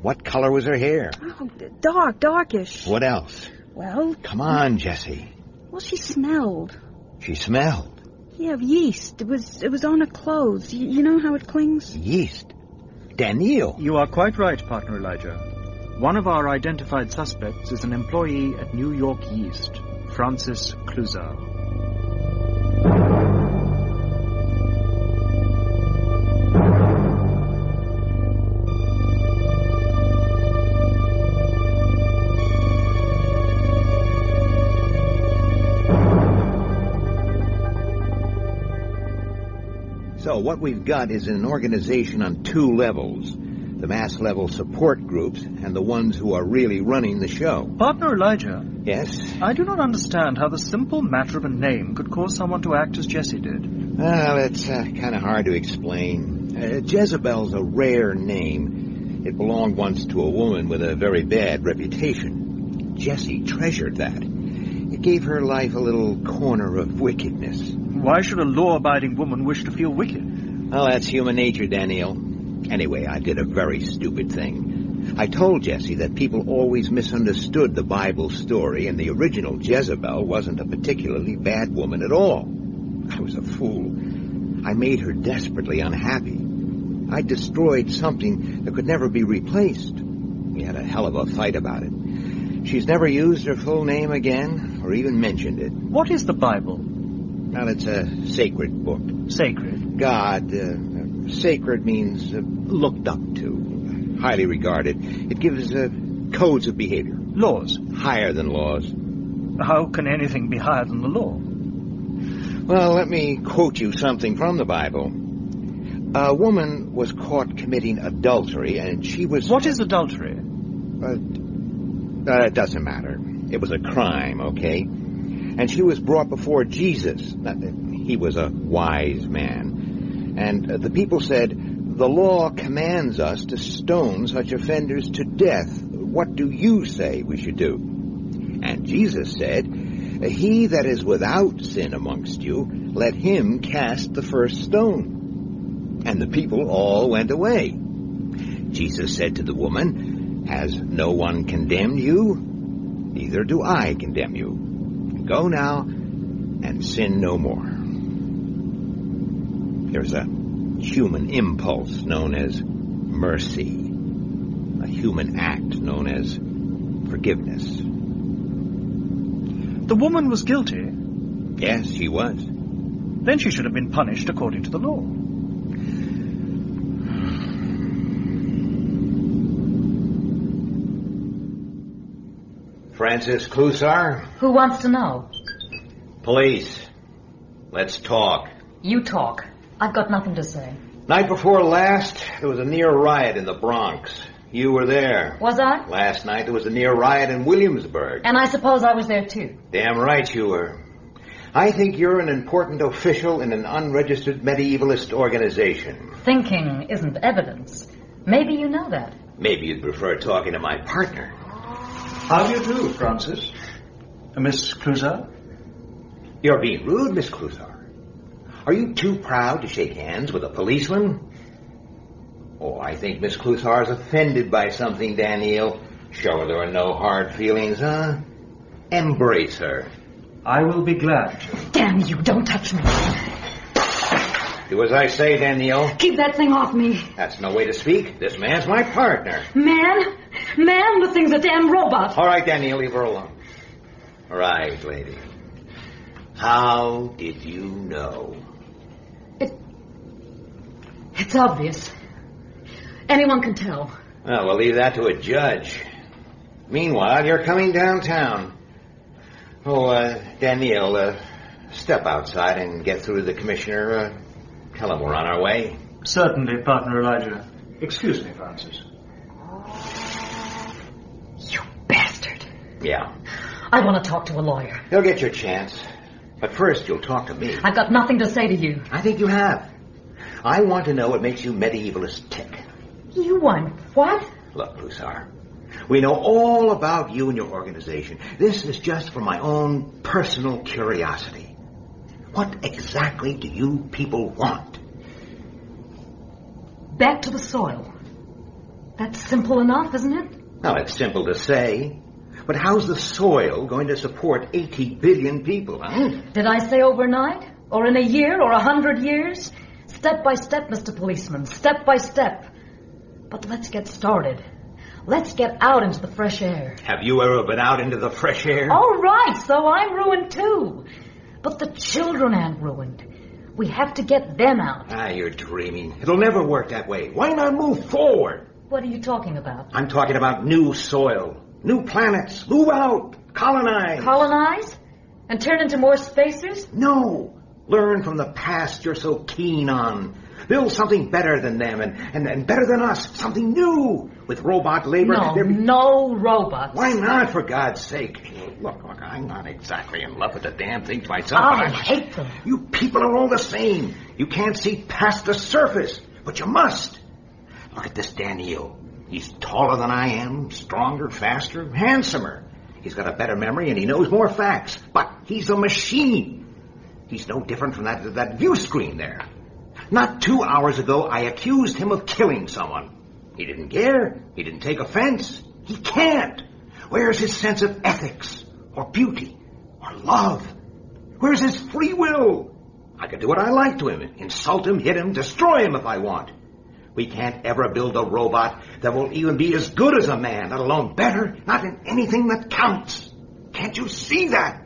what color was her hair? Oh, darkish. What else? Well... Come on, Jesse. Well, she smelled. She smelled? Yeah, of yeast. It was on her clothes. You know how it clings? Yeast? Daniel! You are quite right, partner Elijah. One of our identified suspects is an employee at New York Yeast, Francis Clouseau. So what we've got is an organization on two levels. The mass level support groups and the ones who are really running the show. Partner Elijah. Yes? I do not understand how the simple matter of a name could cause someone to act as Jesse did. Well, it's kind of hard to explain. Jezebel's a rare name. It belonged once to a woman with a very bad reputation. Jesse treasured that. It gave her life a little corner of wickedness. Why should a law-abiding woman wish to feel wicked? Well, that's human nature, Daniel. Anyway, I did a very stupid thing. I told Jesse that people always misunderstood the Bible story, and the original Jezebel wasn't a particularly bad woman at all. I was a fool. I made her desperately unhappy. I destroyed something that could never be replaced. We had a hell of a fight about it. She's never used her full name again, or even mentioned it. What is the Bible? Well, it's a sacred book. Sacred? God, sacred means looked up to, highly regarded. It gives codes of behavior. Laws? Higher than laws. How can anything be higher than the law? Well, let me quote you something from the Bible. A woman was caught committing adultery, and she was... What is adultery? It doesn't matter. It was a crime, okay? And she was brought before Jesus. He was a wise man. And the people said, the law commands us to stone such offenders to death. What do you say we should do? And Jesus said, he that is without sin amongst you, let him cast the first stone. And the people all went away. Jesus said to the woman, has no one condemned you? Neither do I condemn you. Go now and sin no more. There's a human impulse known as mercy, a human act known as forgiveness. The woman was guilty? Yes, she was. Then she should have been punished according to the law. Francis Clouseau? Who wants to know? Police. Let's talk. You talk. I've got nothing to say. Night before last, there was a near riot in the Bronx. You were there. Was I? Last night, there was a near riot in Williamsburg. And I suppose I was there, too. Damn right you were. I think you're an important official in an unregistered medievalist organization. Thinking isn't evidence. Maybe you know that. Maybe you'd prefer talking to my partner. How do you do, Francis? Miss Clouseau? You're being rude, Miss Clouseau. Are you too proud to shake hands with a policeman? Oh, I think Miss Clouseau is offended by something, Daniel. Show her there are no hard feelings, huh? Embrace her. I will be glad. Damn you, don't touch me. Do as I say, Daniel. Keep that thing off me. That's no way to speak. This man's my partner. Man, the thing's a damn robot. All right, Daniel, leave her alone. Right, lady. How did you know? It's obvious. Anyone can tell. Well, we'll leave that to a judge. Meanwhile, you're coming downtown. Oh, Daniel, step outside and get through to the commissioner. Tell him we're on our way. Certainly, partner Elijah. Excuse me, Francis. Yeah. I want to talk to a lawyer. You'll get your chance. But first, you'll talk to me. I've got nothing to say to you. I think you have. I want to know what makes you medievalists tick. You want what? Look, Broussard, we know all about you and your organization. This is just for my own personal curiosity. What exactly do you people want? Back to the soil. That's simple enough, isn't it? Well, it's simple to say. But how's the soil going to support 80 billion people, huh? Did I say overnight? Or in a year? Or 100 years? Step by step, Mr. Policeman. Step by step. But let's get started. Let's get out into the fresh air. Have you ever been out into the fresh air? All right, so I'm ruined too. But the children aren't ruined. We have to get them out. Ah, you're dreaming. It'll never work that way. Why not move forward? What are you talking about? I'm talking about new soil. New planets. Move out. Colonize. Colonize? And turn into more spacers? No. Learn from the past you're so keen on. Build something better than them and better than us. Something new. With robot labor. No robots. Why not, for God's sake? Look, I'm not exactly in love with the damn things myself. I hate them. You people are all the same. You can't see past the surface. But you must. Look at this Daniel. He's taller than I am, stronger, faster, handsomer. He's got a better memory and he knows more facts. But he's a machine. He's no different from that view screen there. Not 2 hours ago, I accused him of killing someone. He didn't care. He didn't take offense. He can't. Where's his sense of ethics or beauty or love? Where's his free will? I could do what I like to him. Insult him, hit him, destroy him if I want. We can't ever build a robot that will even be as good as a man, let alone better, not in anything that counts. Can't you see that?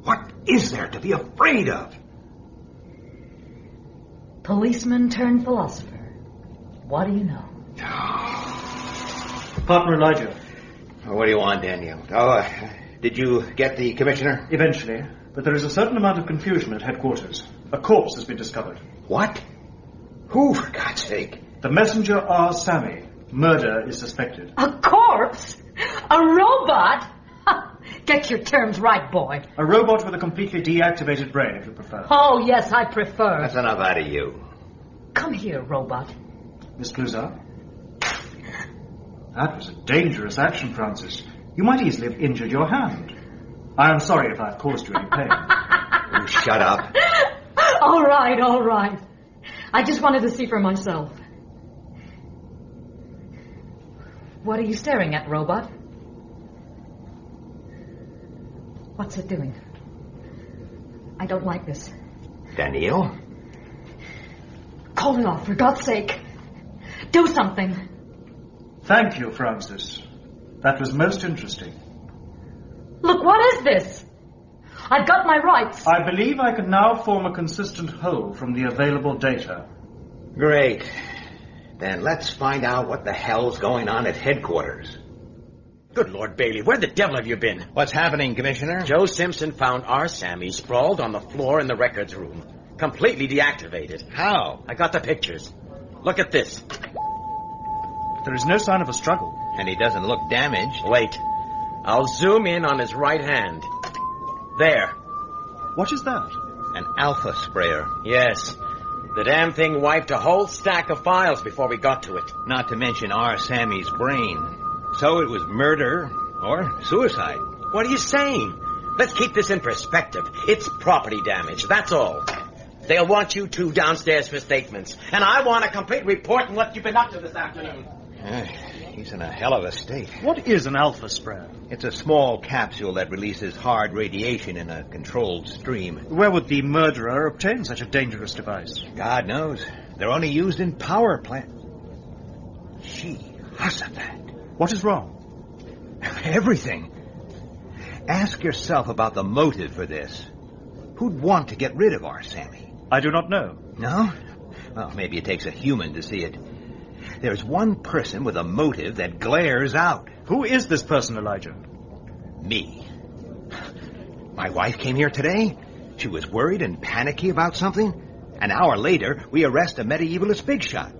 What is there to be afraid of? Policeman turned philosopher. What do you know? Partner Elijah. What do you want, Daniel? Did you get the commissioner? Eventually, but there is a certain amount of confusion at headquarters. A corpse has been discovered. What? Who, for God's sake? The messenger R. Sammy. Murder is suspected. A corpse? A robot? Get your terms right, boy. A robot with a completely deactivated brain, if you prefer. Oh, yes, I prefer. That's enough out of you. Come here, robot. Miss Broussard? That was a dangerous action, Francis. You might easily have injured your hand. I am sorry if I've caused you any pain. Oh, shut up. All right. I just wanted to see for myself. What are you staring at, robot? What's it doing? I don't like this. Daniel? Call it off, for God's sake. Do something. Thank you, Francis. That was most interesting. Look, what is this? I've got my rights. I believe I can now form a consistent whole from the available data. Great. Then let's find out what the hell's going on at headquarters. Good Lord, Bailey, where the devil have you been? What's happening, Commissioner? Joe Simpson found our Sammy sprawled on the floor in the records room. Completely deactivated. How? I got the pictures. Look at this. There is no sign of a struggle. And he doesn't look damaged. Wait. I'll zoom in on his right hand. There. What is that? An alpha sprayer. Yes. The damn thing wiped a whole stack of files before we got to it. Not to mention our Sammy's brain. So it was murder or suicide. What are you saying? Let's keep this in perspective. It's property damage, that's all. They'll want you two downstairs for statements. And I want a complete report on what you've been up to this afternoon. He's in a hell of a state. What is an alpha sprayer? It's a small capsule that releases hard radiation in a controlled stream. Where would the murderer obtain such a dangerous device? God knows. They're only used in power plants. Gee, Jehoshaphat. What is wrong? Everything. Ask yourself about the motive for this. Who'd want to get rid of our Sammy? I do not know. No? Well, maybe it takes a human to see it. There's one person with a motive that glares out. Who is this person, Elijah? Me. My wife came here today. She was worried and panicky about something. An hour later, we arrest a medievalist big shot.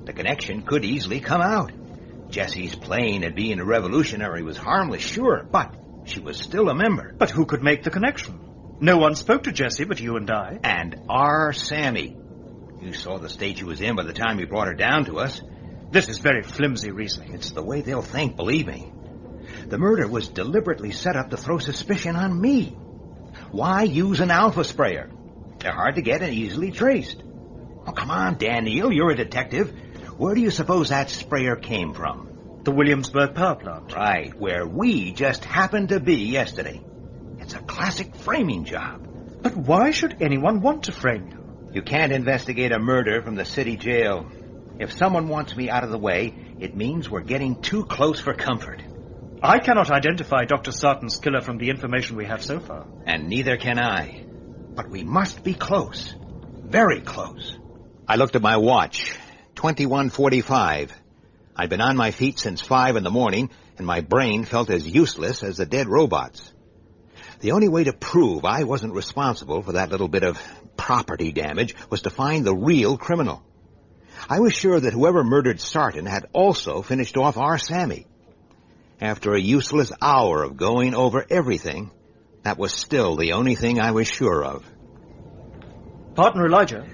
The connection could easily come out. Jesse's playing at being a revolutionary was harmless, sure, but She was still a member. But who could make the connection? No one spoke to Jessie but you and I. And our Sammy. You saw the state she was in by the time you brought her down to us. This is very flimsy reasoning. It's the way they'll think, believe me. The murder was deliberately set up to throw suspicion on me. Why use an alpha sprayer? They're hard to get and easily traced. Oh, come on, Daniel, you're a detective. Where do you suppose that sprayer came from? The Williamsburg power plant. Right, where we just happened to be yesterday. It's a classic framing job. But why should anyone want to frame you? You can't investigate a murder from the city jail. If someone wants me out of the way, it means we're getting too close for comfort. I cannot identify Dr. Sarton's killer from the information we have so far. And neither can I. But we must be close. Very close. I looked at my watch. 21:45. I'd been on my feet since 5 in the morning, and my brain felt as useless as the dead robots. The only way to prove I wasn't responsible for that little bit of property damage was to find the real criminal. I was sure that whoever murdered Sarton had also finished off our Sammy. After a useless hour of going over everything, that was still the only thing I was sure of. Partner Elijah?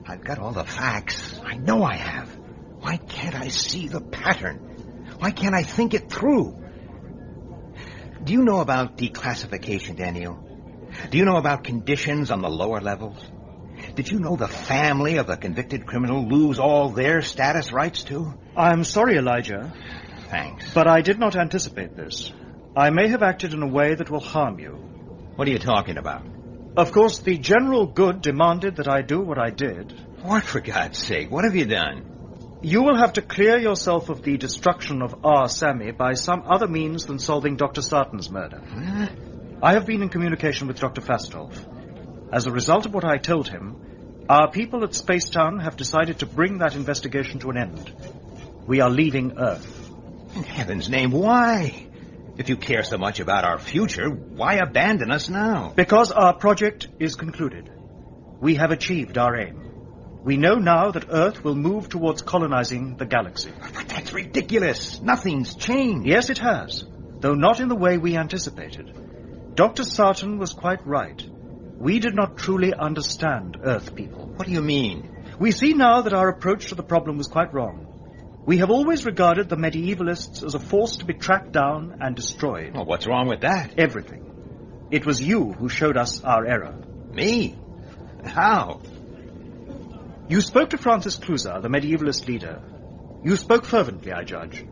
I've got all the facts. I know I have. Why can't I see the pattern? Why can't I think it through? Do you know about declassification, Daniel? Do you know about conditions on the lower levels? Did you know the family of a convicted criminal lose all their status rights too? I'm sorry, Elijah. Thanks. But I did not anticipate this. I may have acted in a way that will harm you. What are you talking about? Of course, the general good demanded that I do what I did. What, for God's sake? What have you done? You will have to clear yourself of the destruction of our Sammy by some other means than solving Dr. Sarton's murder. Huh? I have been in communication with Dr. Fastolf. As a result of what I told him, our people at Spacetown have decided to bring that investigation to an end. We are leaving Earth. In heaven's name, why? If you care so much about our future, why abandon us now? Because our project is concluded. We have achieved our aim. We know now that Earth will move towards colonizing the galaxy. But that's ridiculous. Nothing's changed. Yes, it has, though not in the way we anticipated. Dr. Sarton was quite right. We did not truly understand Earth people. What do you mean? We see now that our approach to the problem was quite wrong. We have always regarded the medievalists as a force to be tracked down and destroyed. Well, what's wrong with that? Everything. It was you who showed us our error. Me? How? You spoke to Francis Cluzar, the medievalist leader. You spoke fervently, I judge.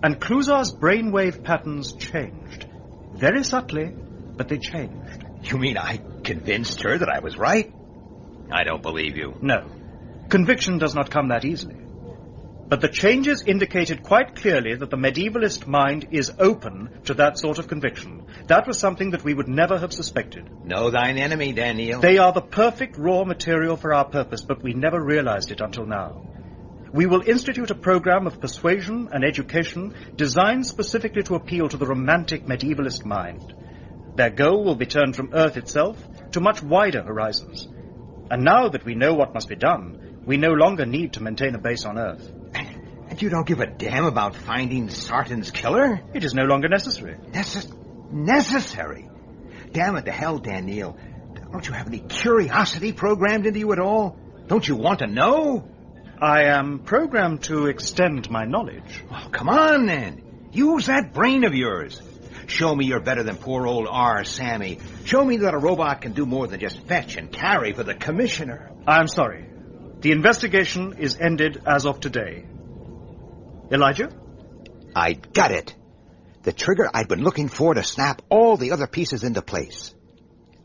And Cluzar's brainwave patterns changed. Very subtly, but they changed. You mean I convinced her that I was right? I don't believe you. No. Conviction does not come that easily. But the changes indicated quite clearly that the medievalist mind is open to that sort of conviction. That was something that we would never have suspected. Know thine enemy, Daniel. They are the perfect raw material for our purpose, but we never realized it until now. We will institute a program of persuasion and education designed specifically to appeal to the romantic medievalist mind. Their goal will be turned from Earth itself to much wider horizons. And now that we know what must be done, we no longer need to maintain a base on Earth. And you don't give a damn about finding Sarton's killer? It is no longer necessary. Necessary? Damn it to hell, Daniel. Don't you have any curiosity programmed into you at all? Don't you want to know? I am programmed to extend my knowledge. Oh, come on, then. Use that brain of yours. Show me you're better than poor old R. Sammy. Show me that a robot can do more than just fetch and carry for the commissioner. I'm sorry. The investigation is ended as of today. Elijah? I got it. The trigger I'd been looking for to snap all the other pieces into place.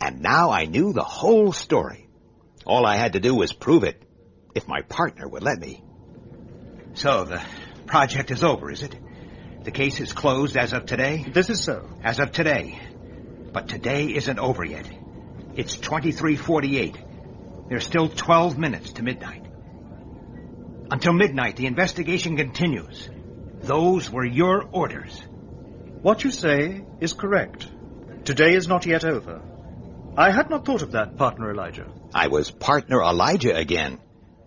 And now I knew the whole story. All I had to do was prove it, if my partner would let me. So, the project is over, is it? The case is closed as of today? This is so. As of today. But today isn't over yet. It's 23:48. There's still 12 minutes to midnight. Until midnight, the investigation continues. Those were your orders. What you say is correct. Today is not yet over. I had not thought of that, Partner Elijah. I was Partner Elijah again,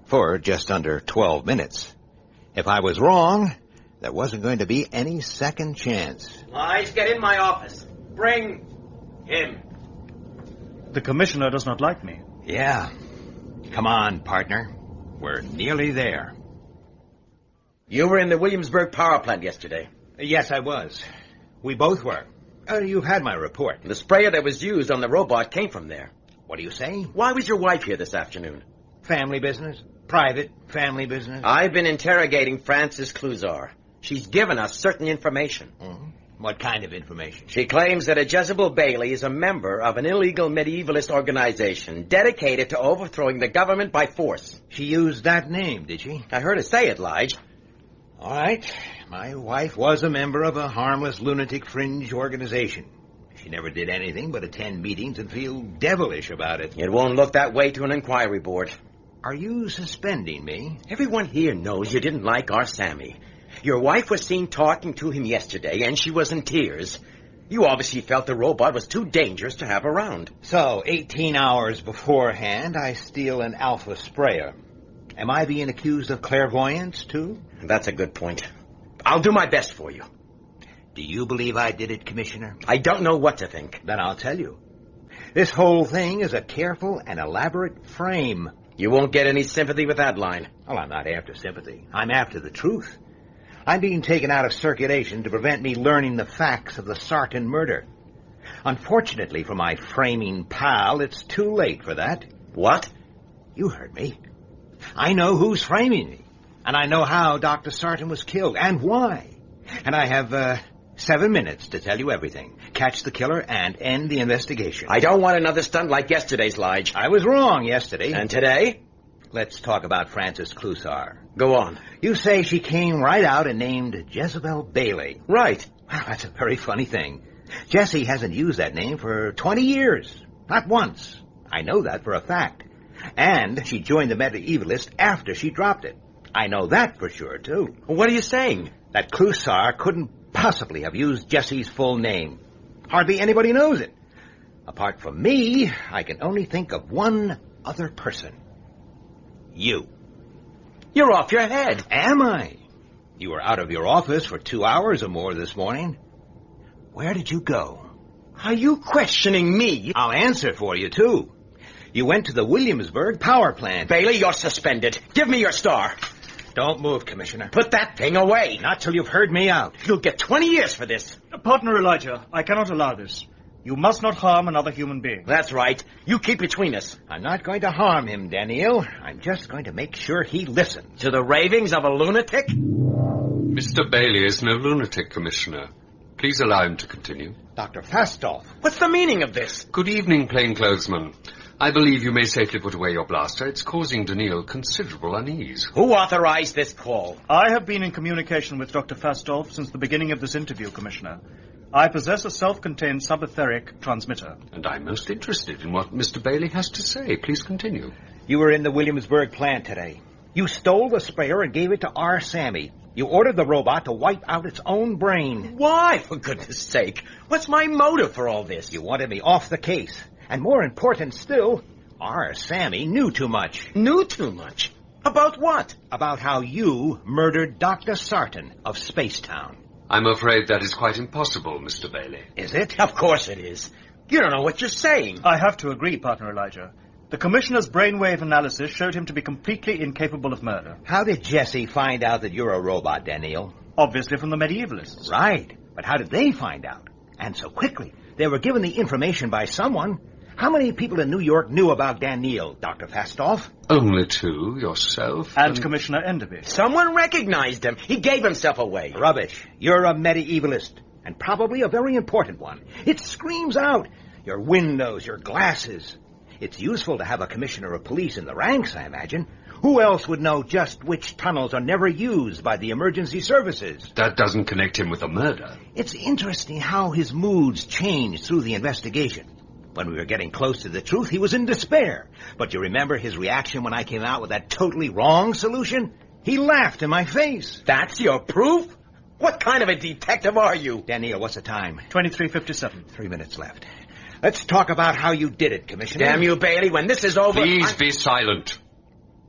for just under 12 minutes. If I was wrong, there wasn't going to be any second chance. Lige, get in my office. Bring him. The commissioner does not like me. Yeah. Come on, partner. We're nearly there. You were in the Williamsburg power plant yesterday. Yes, I was. We both were. You've had my report. The sprayer that was used on the robot came from there. What do you say? Why was your wife here this afternoon? Family business. Private family business. I've been interrogating Frances Cluzar. She's given us certain information. Mm-hmm. What kind of information? She claims that a Jezebel Bailey is a member of an illegal medievalist organization dedicated to overthrowing the government by force. She used that name, did she? I heard her say it, Lige. All right. My wife was a member of a harmless lunatic fringe organization. She never did anything but attend meetings and feel devilish about it. It won't look that way to an inquiry board. Are you suspending me? Everyone here knows you didn't like our Sammy. Your wife was seen talking to him yesterday, and she was in tears. You obviously felt the robot was too dangerous to have around. So, 18 hours beforehand, I steal an alpha sprayer. Am I being accused of clairvoyance, too? That's a good point. I'll do my best for you. Do you believe I did it, Commissioner? I don't know what to think. Then I'll tell you. This whole thing is a careful and elaborate frame. You won't get any sympathy with that line. Well, I'm not after sympathy. I'm after the truth. I'm being taken out of circulation to prevent me learning the facts of the Sarton murder. Unfortunately for my framing pal, it's too late for that. What? You heard me. I know who's framing me. And I know how Dr. Sarton was killed and why. And I have 7 minutes to tell you everything. Catch the killer and end the investigation. I don't want another stunt like yesterday's, Lige. I was wrong yesterday. And today? Let's talk about Frances Cluzar. Go on. You say she came right out and named Jezebel Bailey. Right. Well, that's a very funny thing. Jessie hasn't used that name for 20 years. Not once. I know that for a fact. And she joined the medievalist after she dropped it. I know that for sure, too. What are you saying? That Cluzar couldn't possibly have used Jessie's full name. Hardly anybody knows it. Apart from me, I can only think of one other person. You. You're off your head. Am I? You were out of your office for 2 hours or more this morning. Where did you go? Are you questioning me? I'll answer for you, too. You went to the Williamsburg power plant. Bailey, you're suspended. Give me your star. Don't move, Commissioner. Put that thing away. Not till you've heard me out. You'll get 20 years for this. Partner Elijah, I cannot allow this. You must not harm another human being. That's right. You keep between us. I'm not going to harm him, Daniel. I'm just going to make sure he listens. To the ravings of a lunatic? Mr. Bailey is no lunatic, Commissioner. Please allow him to continue. Dr. Fastolf. What's the meaning of this? Good evening, plainclothesman. I believe you may safely put away your blaster. It's causing Daniil considerable unease. Who authorized this call? I have been in communication with Dr. Fastolf since the beginning of this interview, Commissioner. I possess a self-contained subetheric transmitter. And I'm most interested in what Mr. Bailey has to say. Please continue. You were in the Williamsburg plant today. You stole the sprayer and gave it to our Sammy. You ordered the robot to wipe out its own brain. Why, for goodness sake? What's my motive for all this? You wanted me off the case. And more important still, our Sammy knew too much. Knew too much? About what? About how you murdered Dr. Sarton of Spacetown. I'm afraid that is quite impossible, Mr. Bailey. Is it? Of course it is. You don't know what you're saying. I have to agree, Partner Elijah. The Commissioner's brainwave analysis showed him to be completely incapable of murder. How did Jessie find out that you're a robot, Daniel? Obviously from the medievalists. Right. But how did they find out? And so quickly. They were given the information by someone. How many people in New York knew about Daniel, Dr. Fastolf? Only two, yourself. And Commissioner Enderby. Someone recognized him. He gave himself away. Rubbish. You're a medievalist. And probably a very important one. It screams out. Your windows, your glasses. It's useful to have a commissioner of police in the ranks, I imagine. Who else would know just which tunnels are never used by the emergency services? That doesn't connect him with a murder. It's interesting how his moods changed through the investigation. When we were getting close to the truth, he was in despair. But you remember his reaction when I came out with that totally wrong solution? He laughed in my face. That's your proof? What kind of a detective are you? Daniel, what's the time? 23:57. 3 minutes left. Let's talk about how you did it, Commissioner. Damn you, Bailey, when this is over... Please be silent.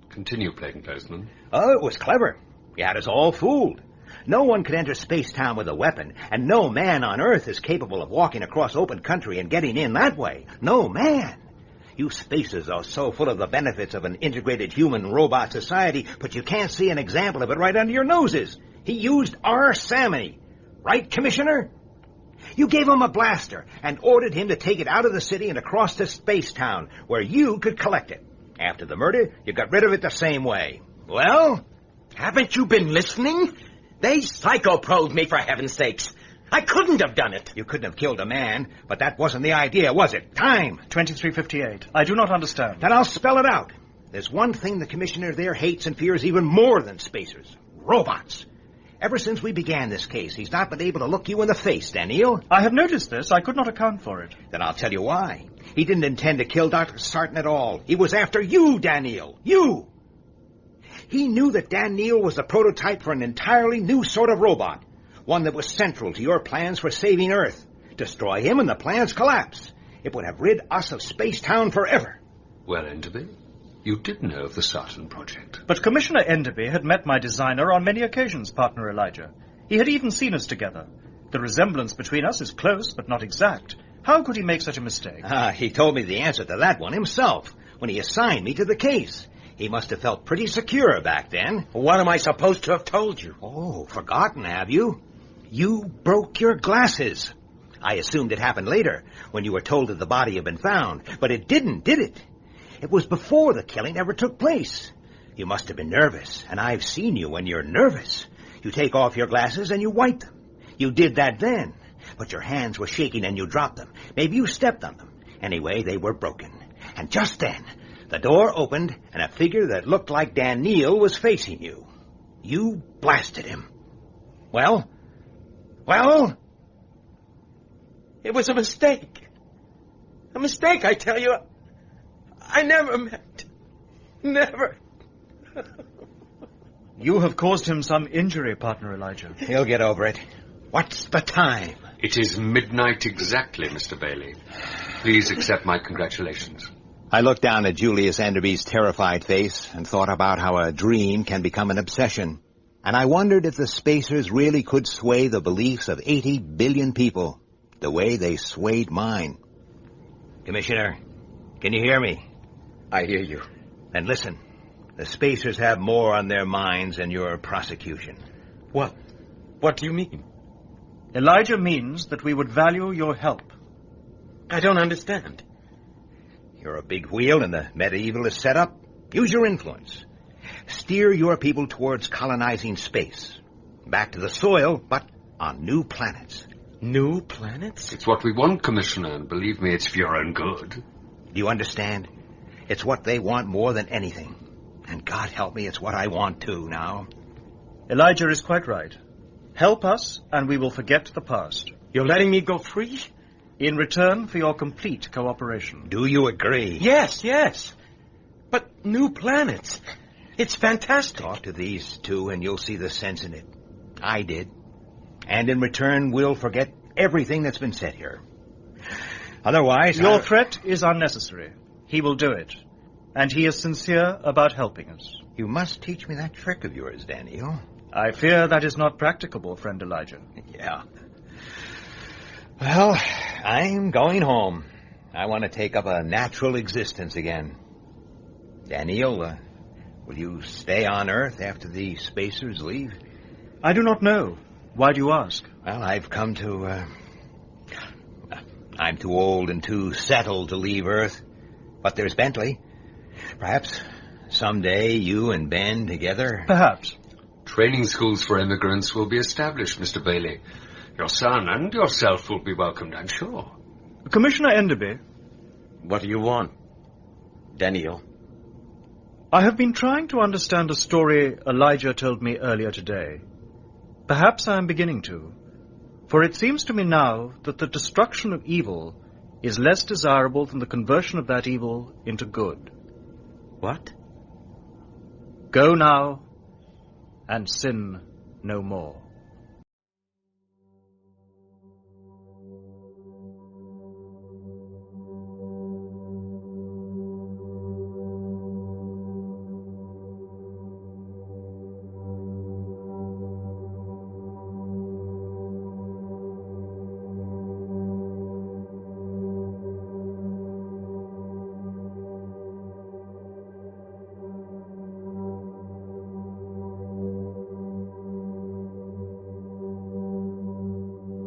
Continue, plainclothesman. Oh, it was clever. You had us all fooled. No one could enter Space-Town with a weapon, and no man on Earth is capable of walking across open country and getting in that way. No man. You spacers are so full of the benefits of an integrated human-robot society, but you can't see an example of it right under your noses. He used our Sammy. Right, Commissioner? You gave him a blaster and ordered him to take it out of the city and across to Space-Town, where you could collect it. After the murder, you got rid of it the same way. Well, haven't you been listening? They psychoprobed me, for heaven's sakes. I couldn't have done it. You couldn't have killed a man, but that wasn't the idea, was it? Time. 2358. I do not understand. Then I'll spell it out. There's one thing the commissioner there hates and fears even more than spacers. Robots. Ever since we began this case, he's not been able to look you in the face, Daniel. I have noticed this. I could not account for it. Then I'll tell you why. He didn't intend to kill Dr. Sarton at all. He was after you, Daniel. You. He knew that Dan Neal was the prototype for an entirely new sort of robot, one that was central to your plans for saving Earth. Destroy him and the plans collapse. It would have rid us of Space-Town forever. Well, Enderby, you did know of the Sarton project. But Commissioner Enderby had met my designer on many occasions, partner Elijah. He had even seen us together. The resemblance between us is close, but not exact. How could he make such a mistake? He told me the answer to that one himself, when he assigned me to the case. He must have felt pretty secure back then. What am I supposed to have told you? Oh, forgotten, have you? You broke your glasses. I assumed it happened later, when you were told that the body had been found. But it didn't, did it? It was before the killing ever took place. You must have been nervous, and I've seen you when you're nervous. You take off your glasses and you wipe them. You did that then, but your hands were shaking and you dropped them. Maybe you stepped on them. Anyway, they were broken. And just then, the door opened, and a figure that looked like Dan Neal was facing you. You blasted him. Well? It was a mistake. A mistake, I tell you. I never meant. Never. You have caused him some injury, partner Elijah. He'll get over it. What's the time? It is midnight exactly, Mr. Bailey. Please accept my congratulations. I looked down at Julius Enderby's terrified face and thought about how a dream can become an obsession. And I wondered if the spacers really could sway the beliefs of 80 billion people the way they swayed mine. Commissioner, can you hear me? I hear you. Then listen. The spacers have more on their minds than your prosecution. What? What do you mean? Elijah means that we would value your help. I don't understand. You're a big wheel and the medieval is set up. Use your influence. Steer your people towards colonizing space. Back to the soil, but on new planets. New planets? It's what we want, Commissioner, and believe me, it's for your own good. Do you understand? It's what they want more than anything. And God help me, it's what I want too now. Elijah is quite right. Help us, and we will forget the past. You're letting me go free? In return for your complete cooperation. Do you agree? Yes. But new planets. It's fantastic. Talk to these two and you'll see the sense in it. I did. And in return, we'll forget everything that's been said here. Otherwise... Your threat is unnecessary. He will do it. And he is sincere about helping us. You must teach me that trick of yours, Daniel. I fear that is not practicable, friend Elijah. Yeah. Well, I'm going home. I want to take up a natural existence again. Daniel, will you stay on Earth after the spacers leave? I do not know. Why do you ask? Well, I've come to... I'm too old and too settled to leave Earth. But there's Bentley. Perhaps someday you and Ben together... Perhaps. Training schools for immigrants will be established, Mr. Bailey. Your son and yourself will be welcomed, I'm sure. Commissioner Enderby. What do you want, Daniel? I have been trying to understand a story Elijah told me earlier today. Perhaps I am beginning to. For it seems to me now that the destruction of evil is less desirable than the conversion of that evil into good. What? Go now and sin no more.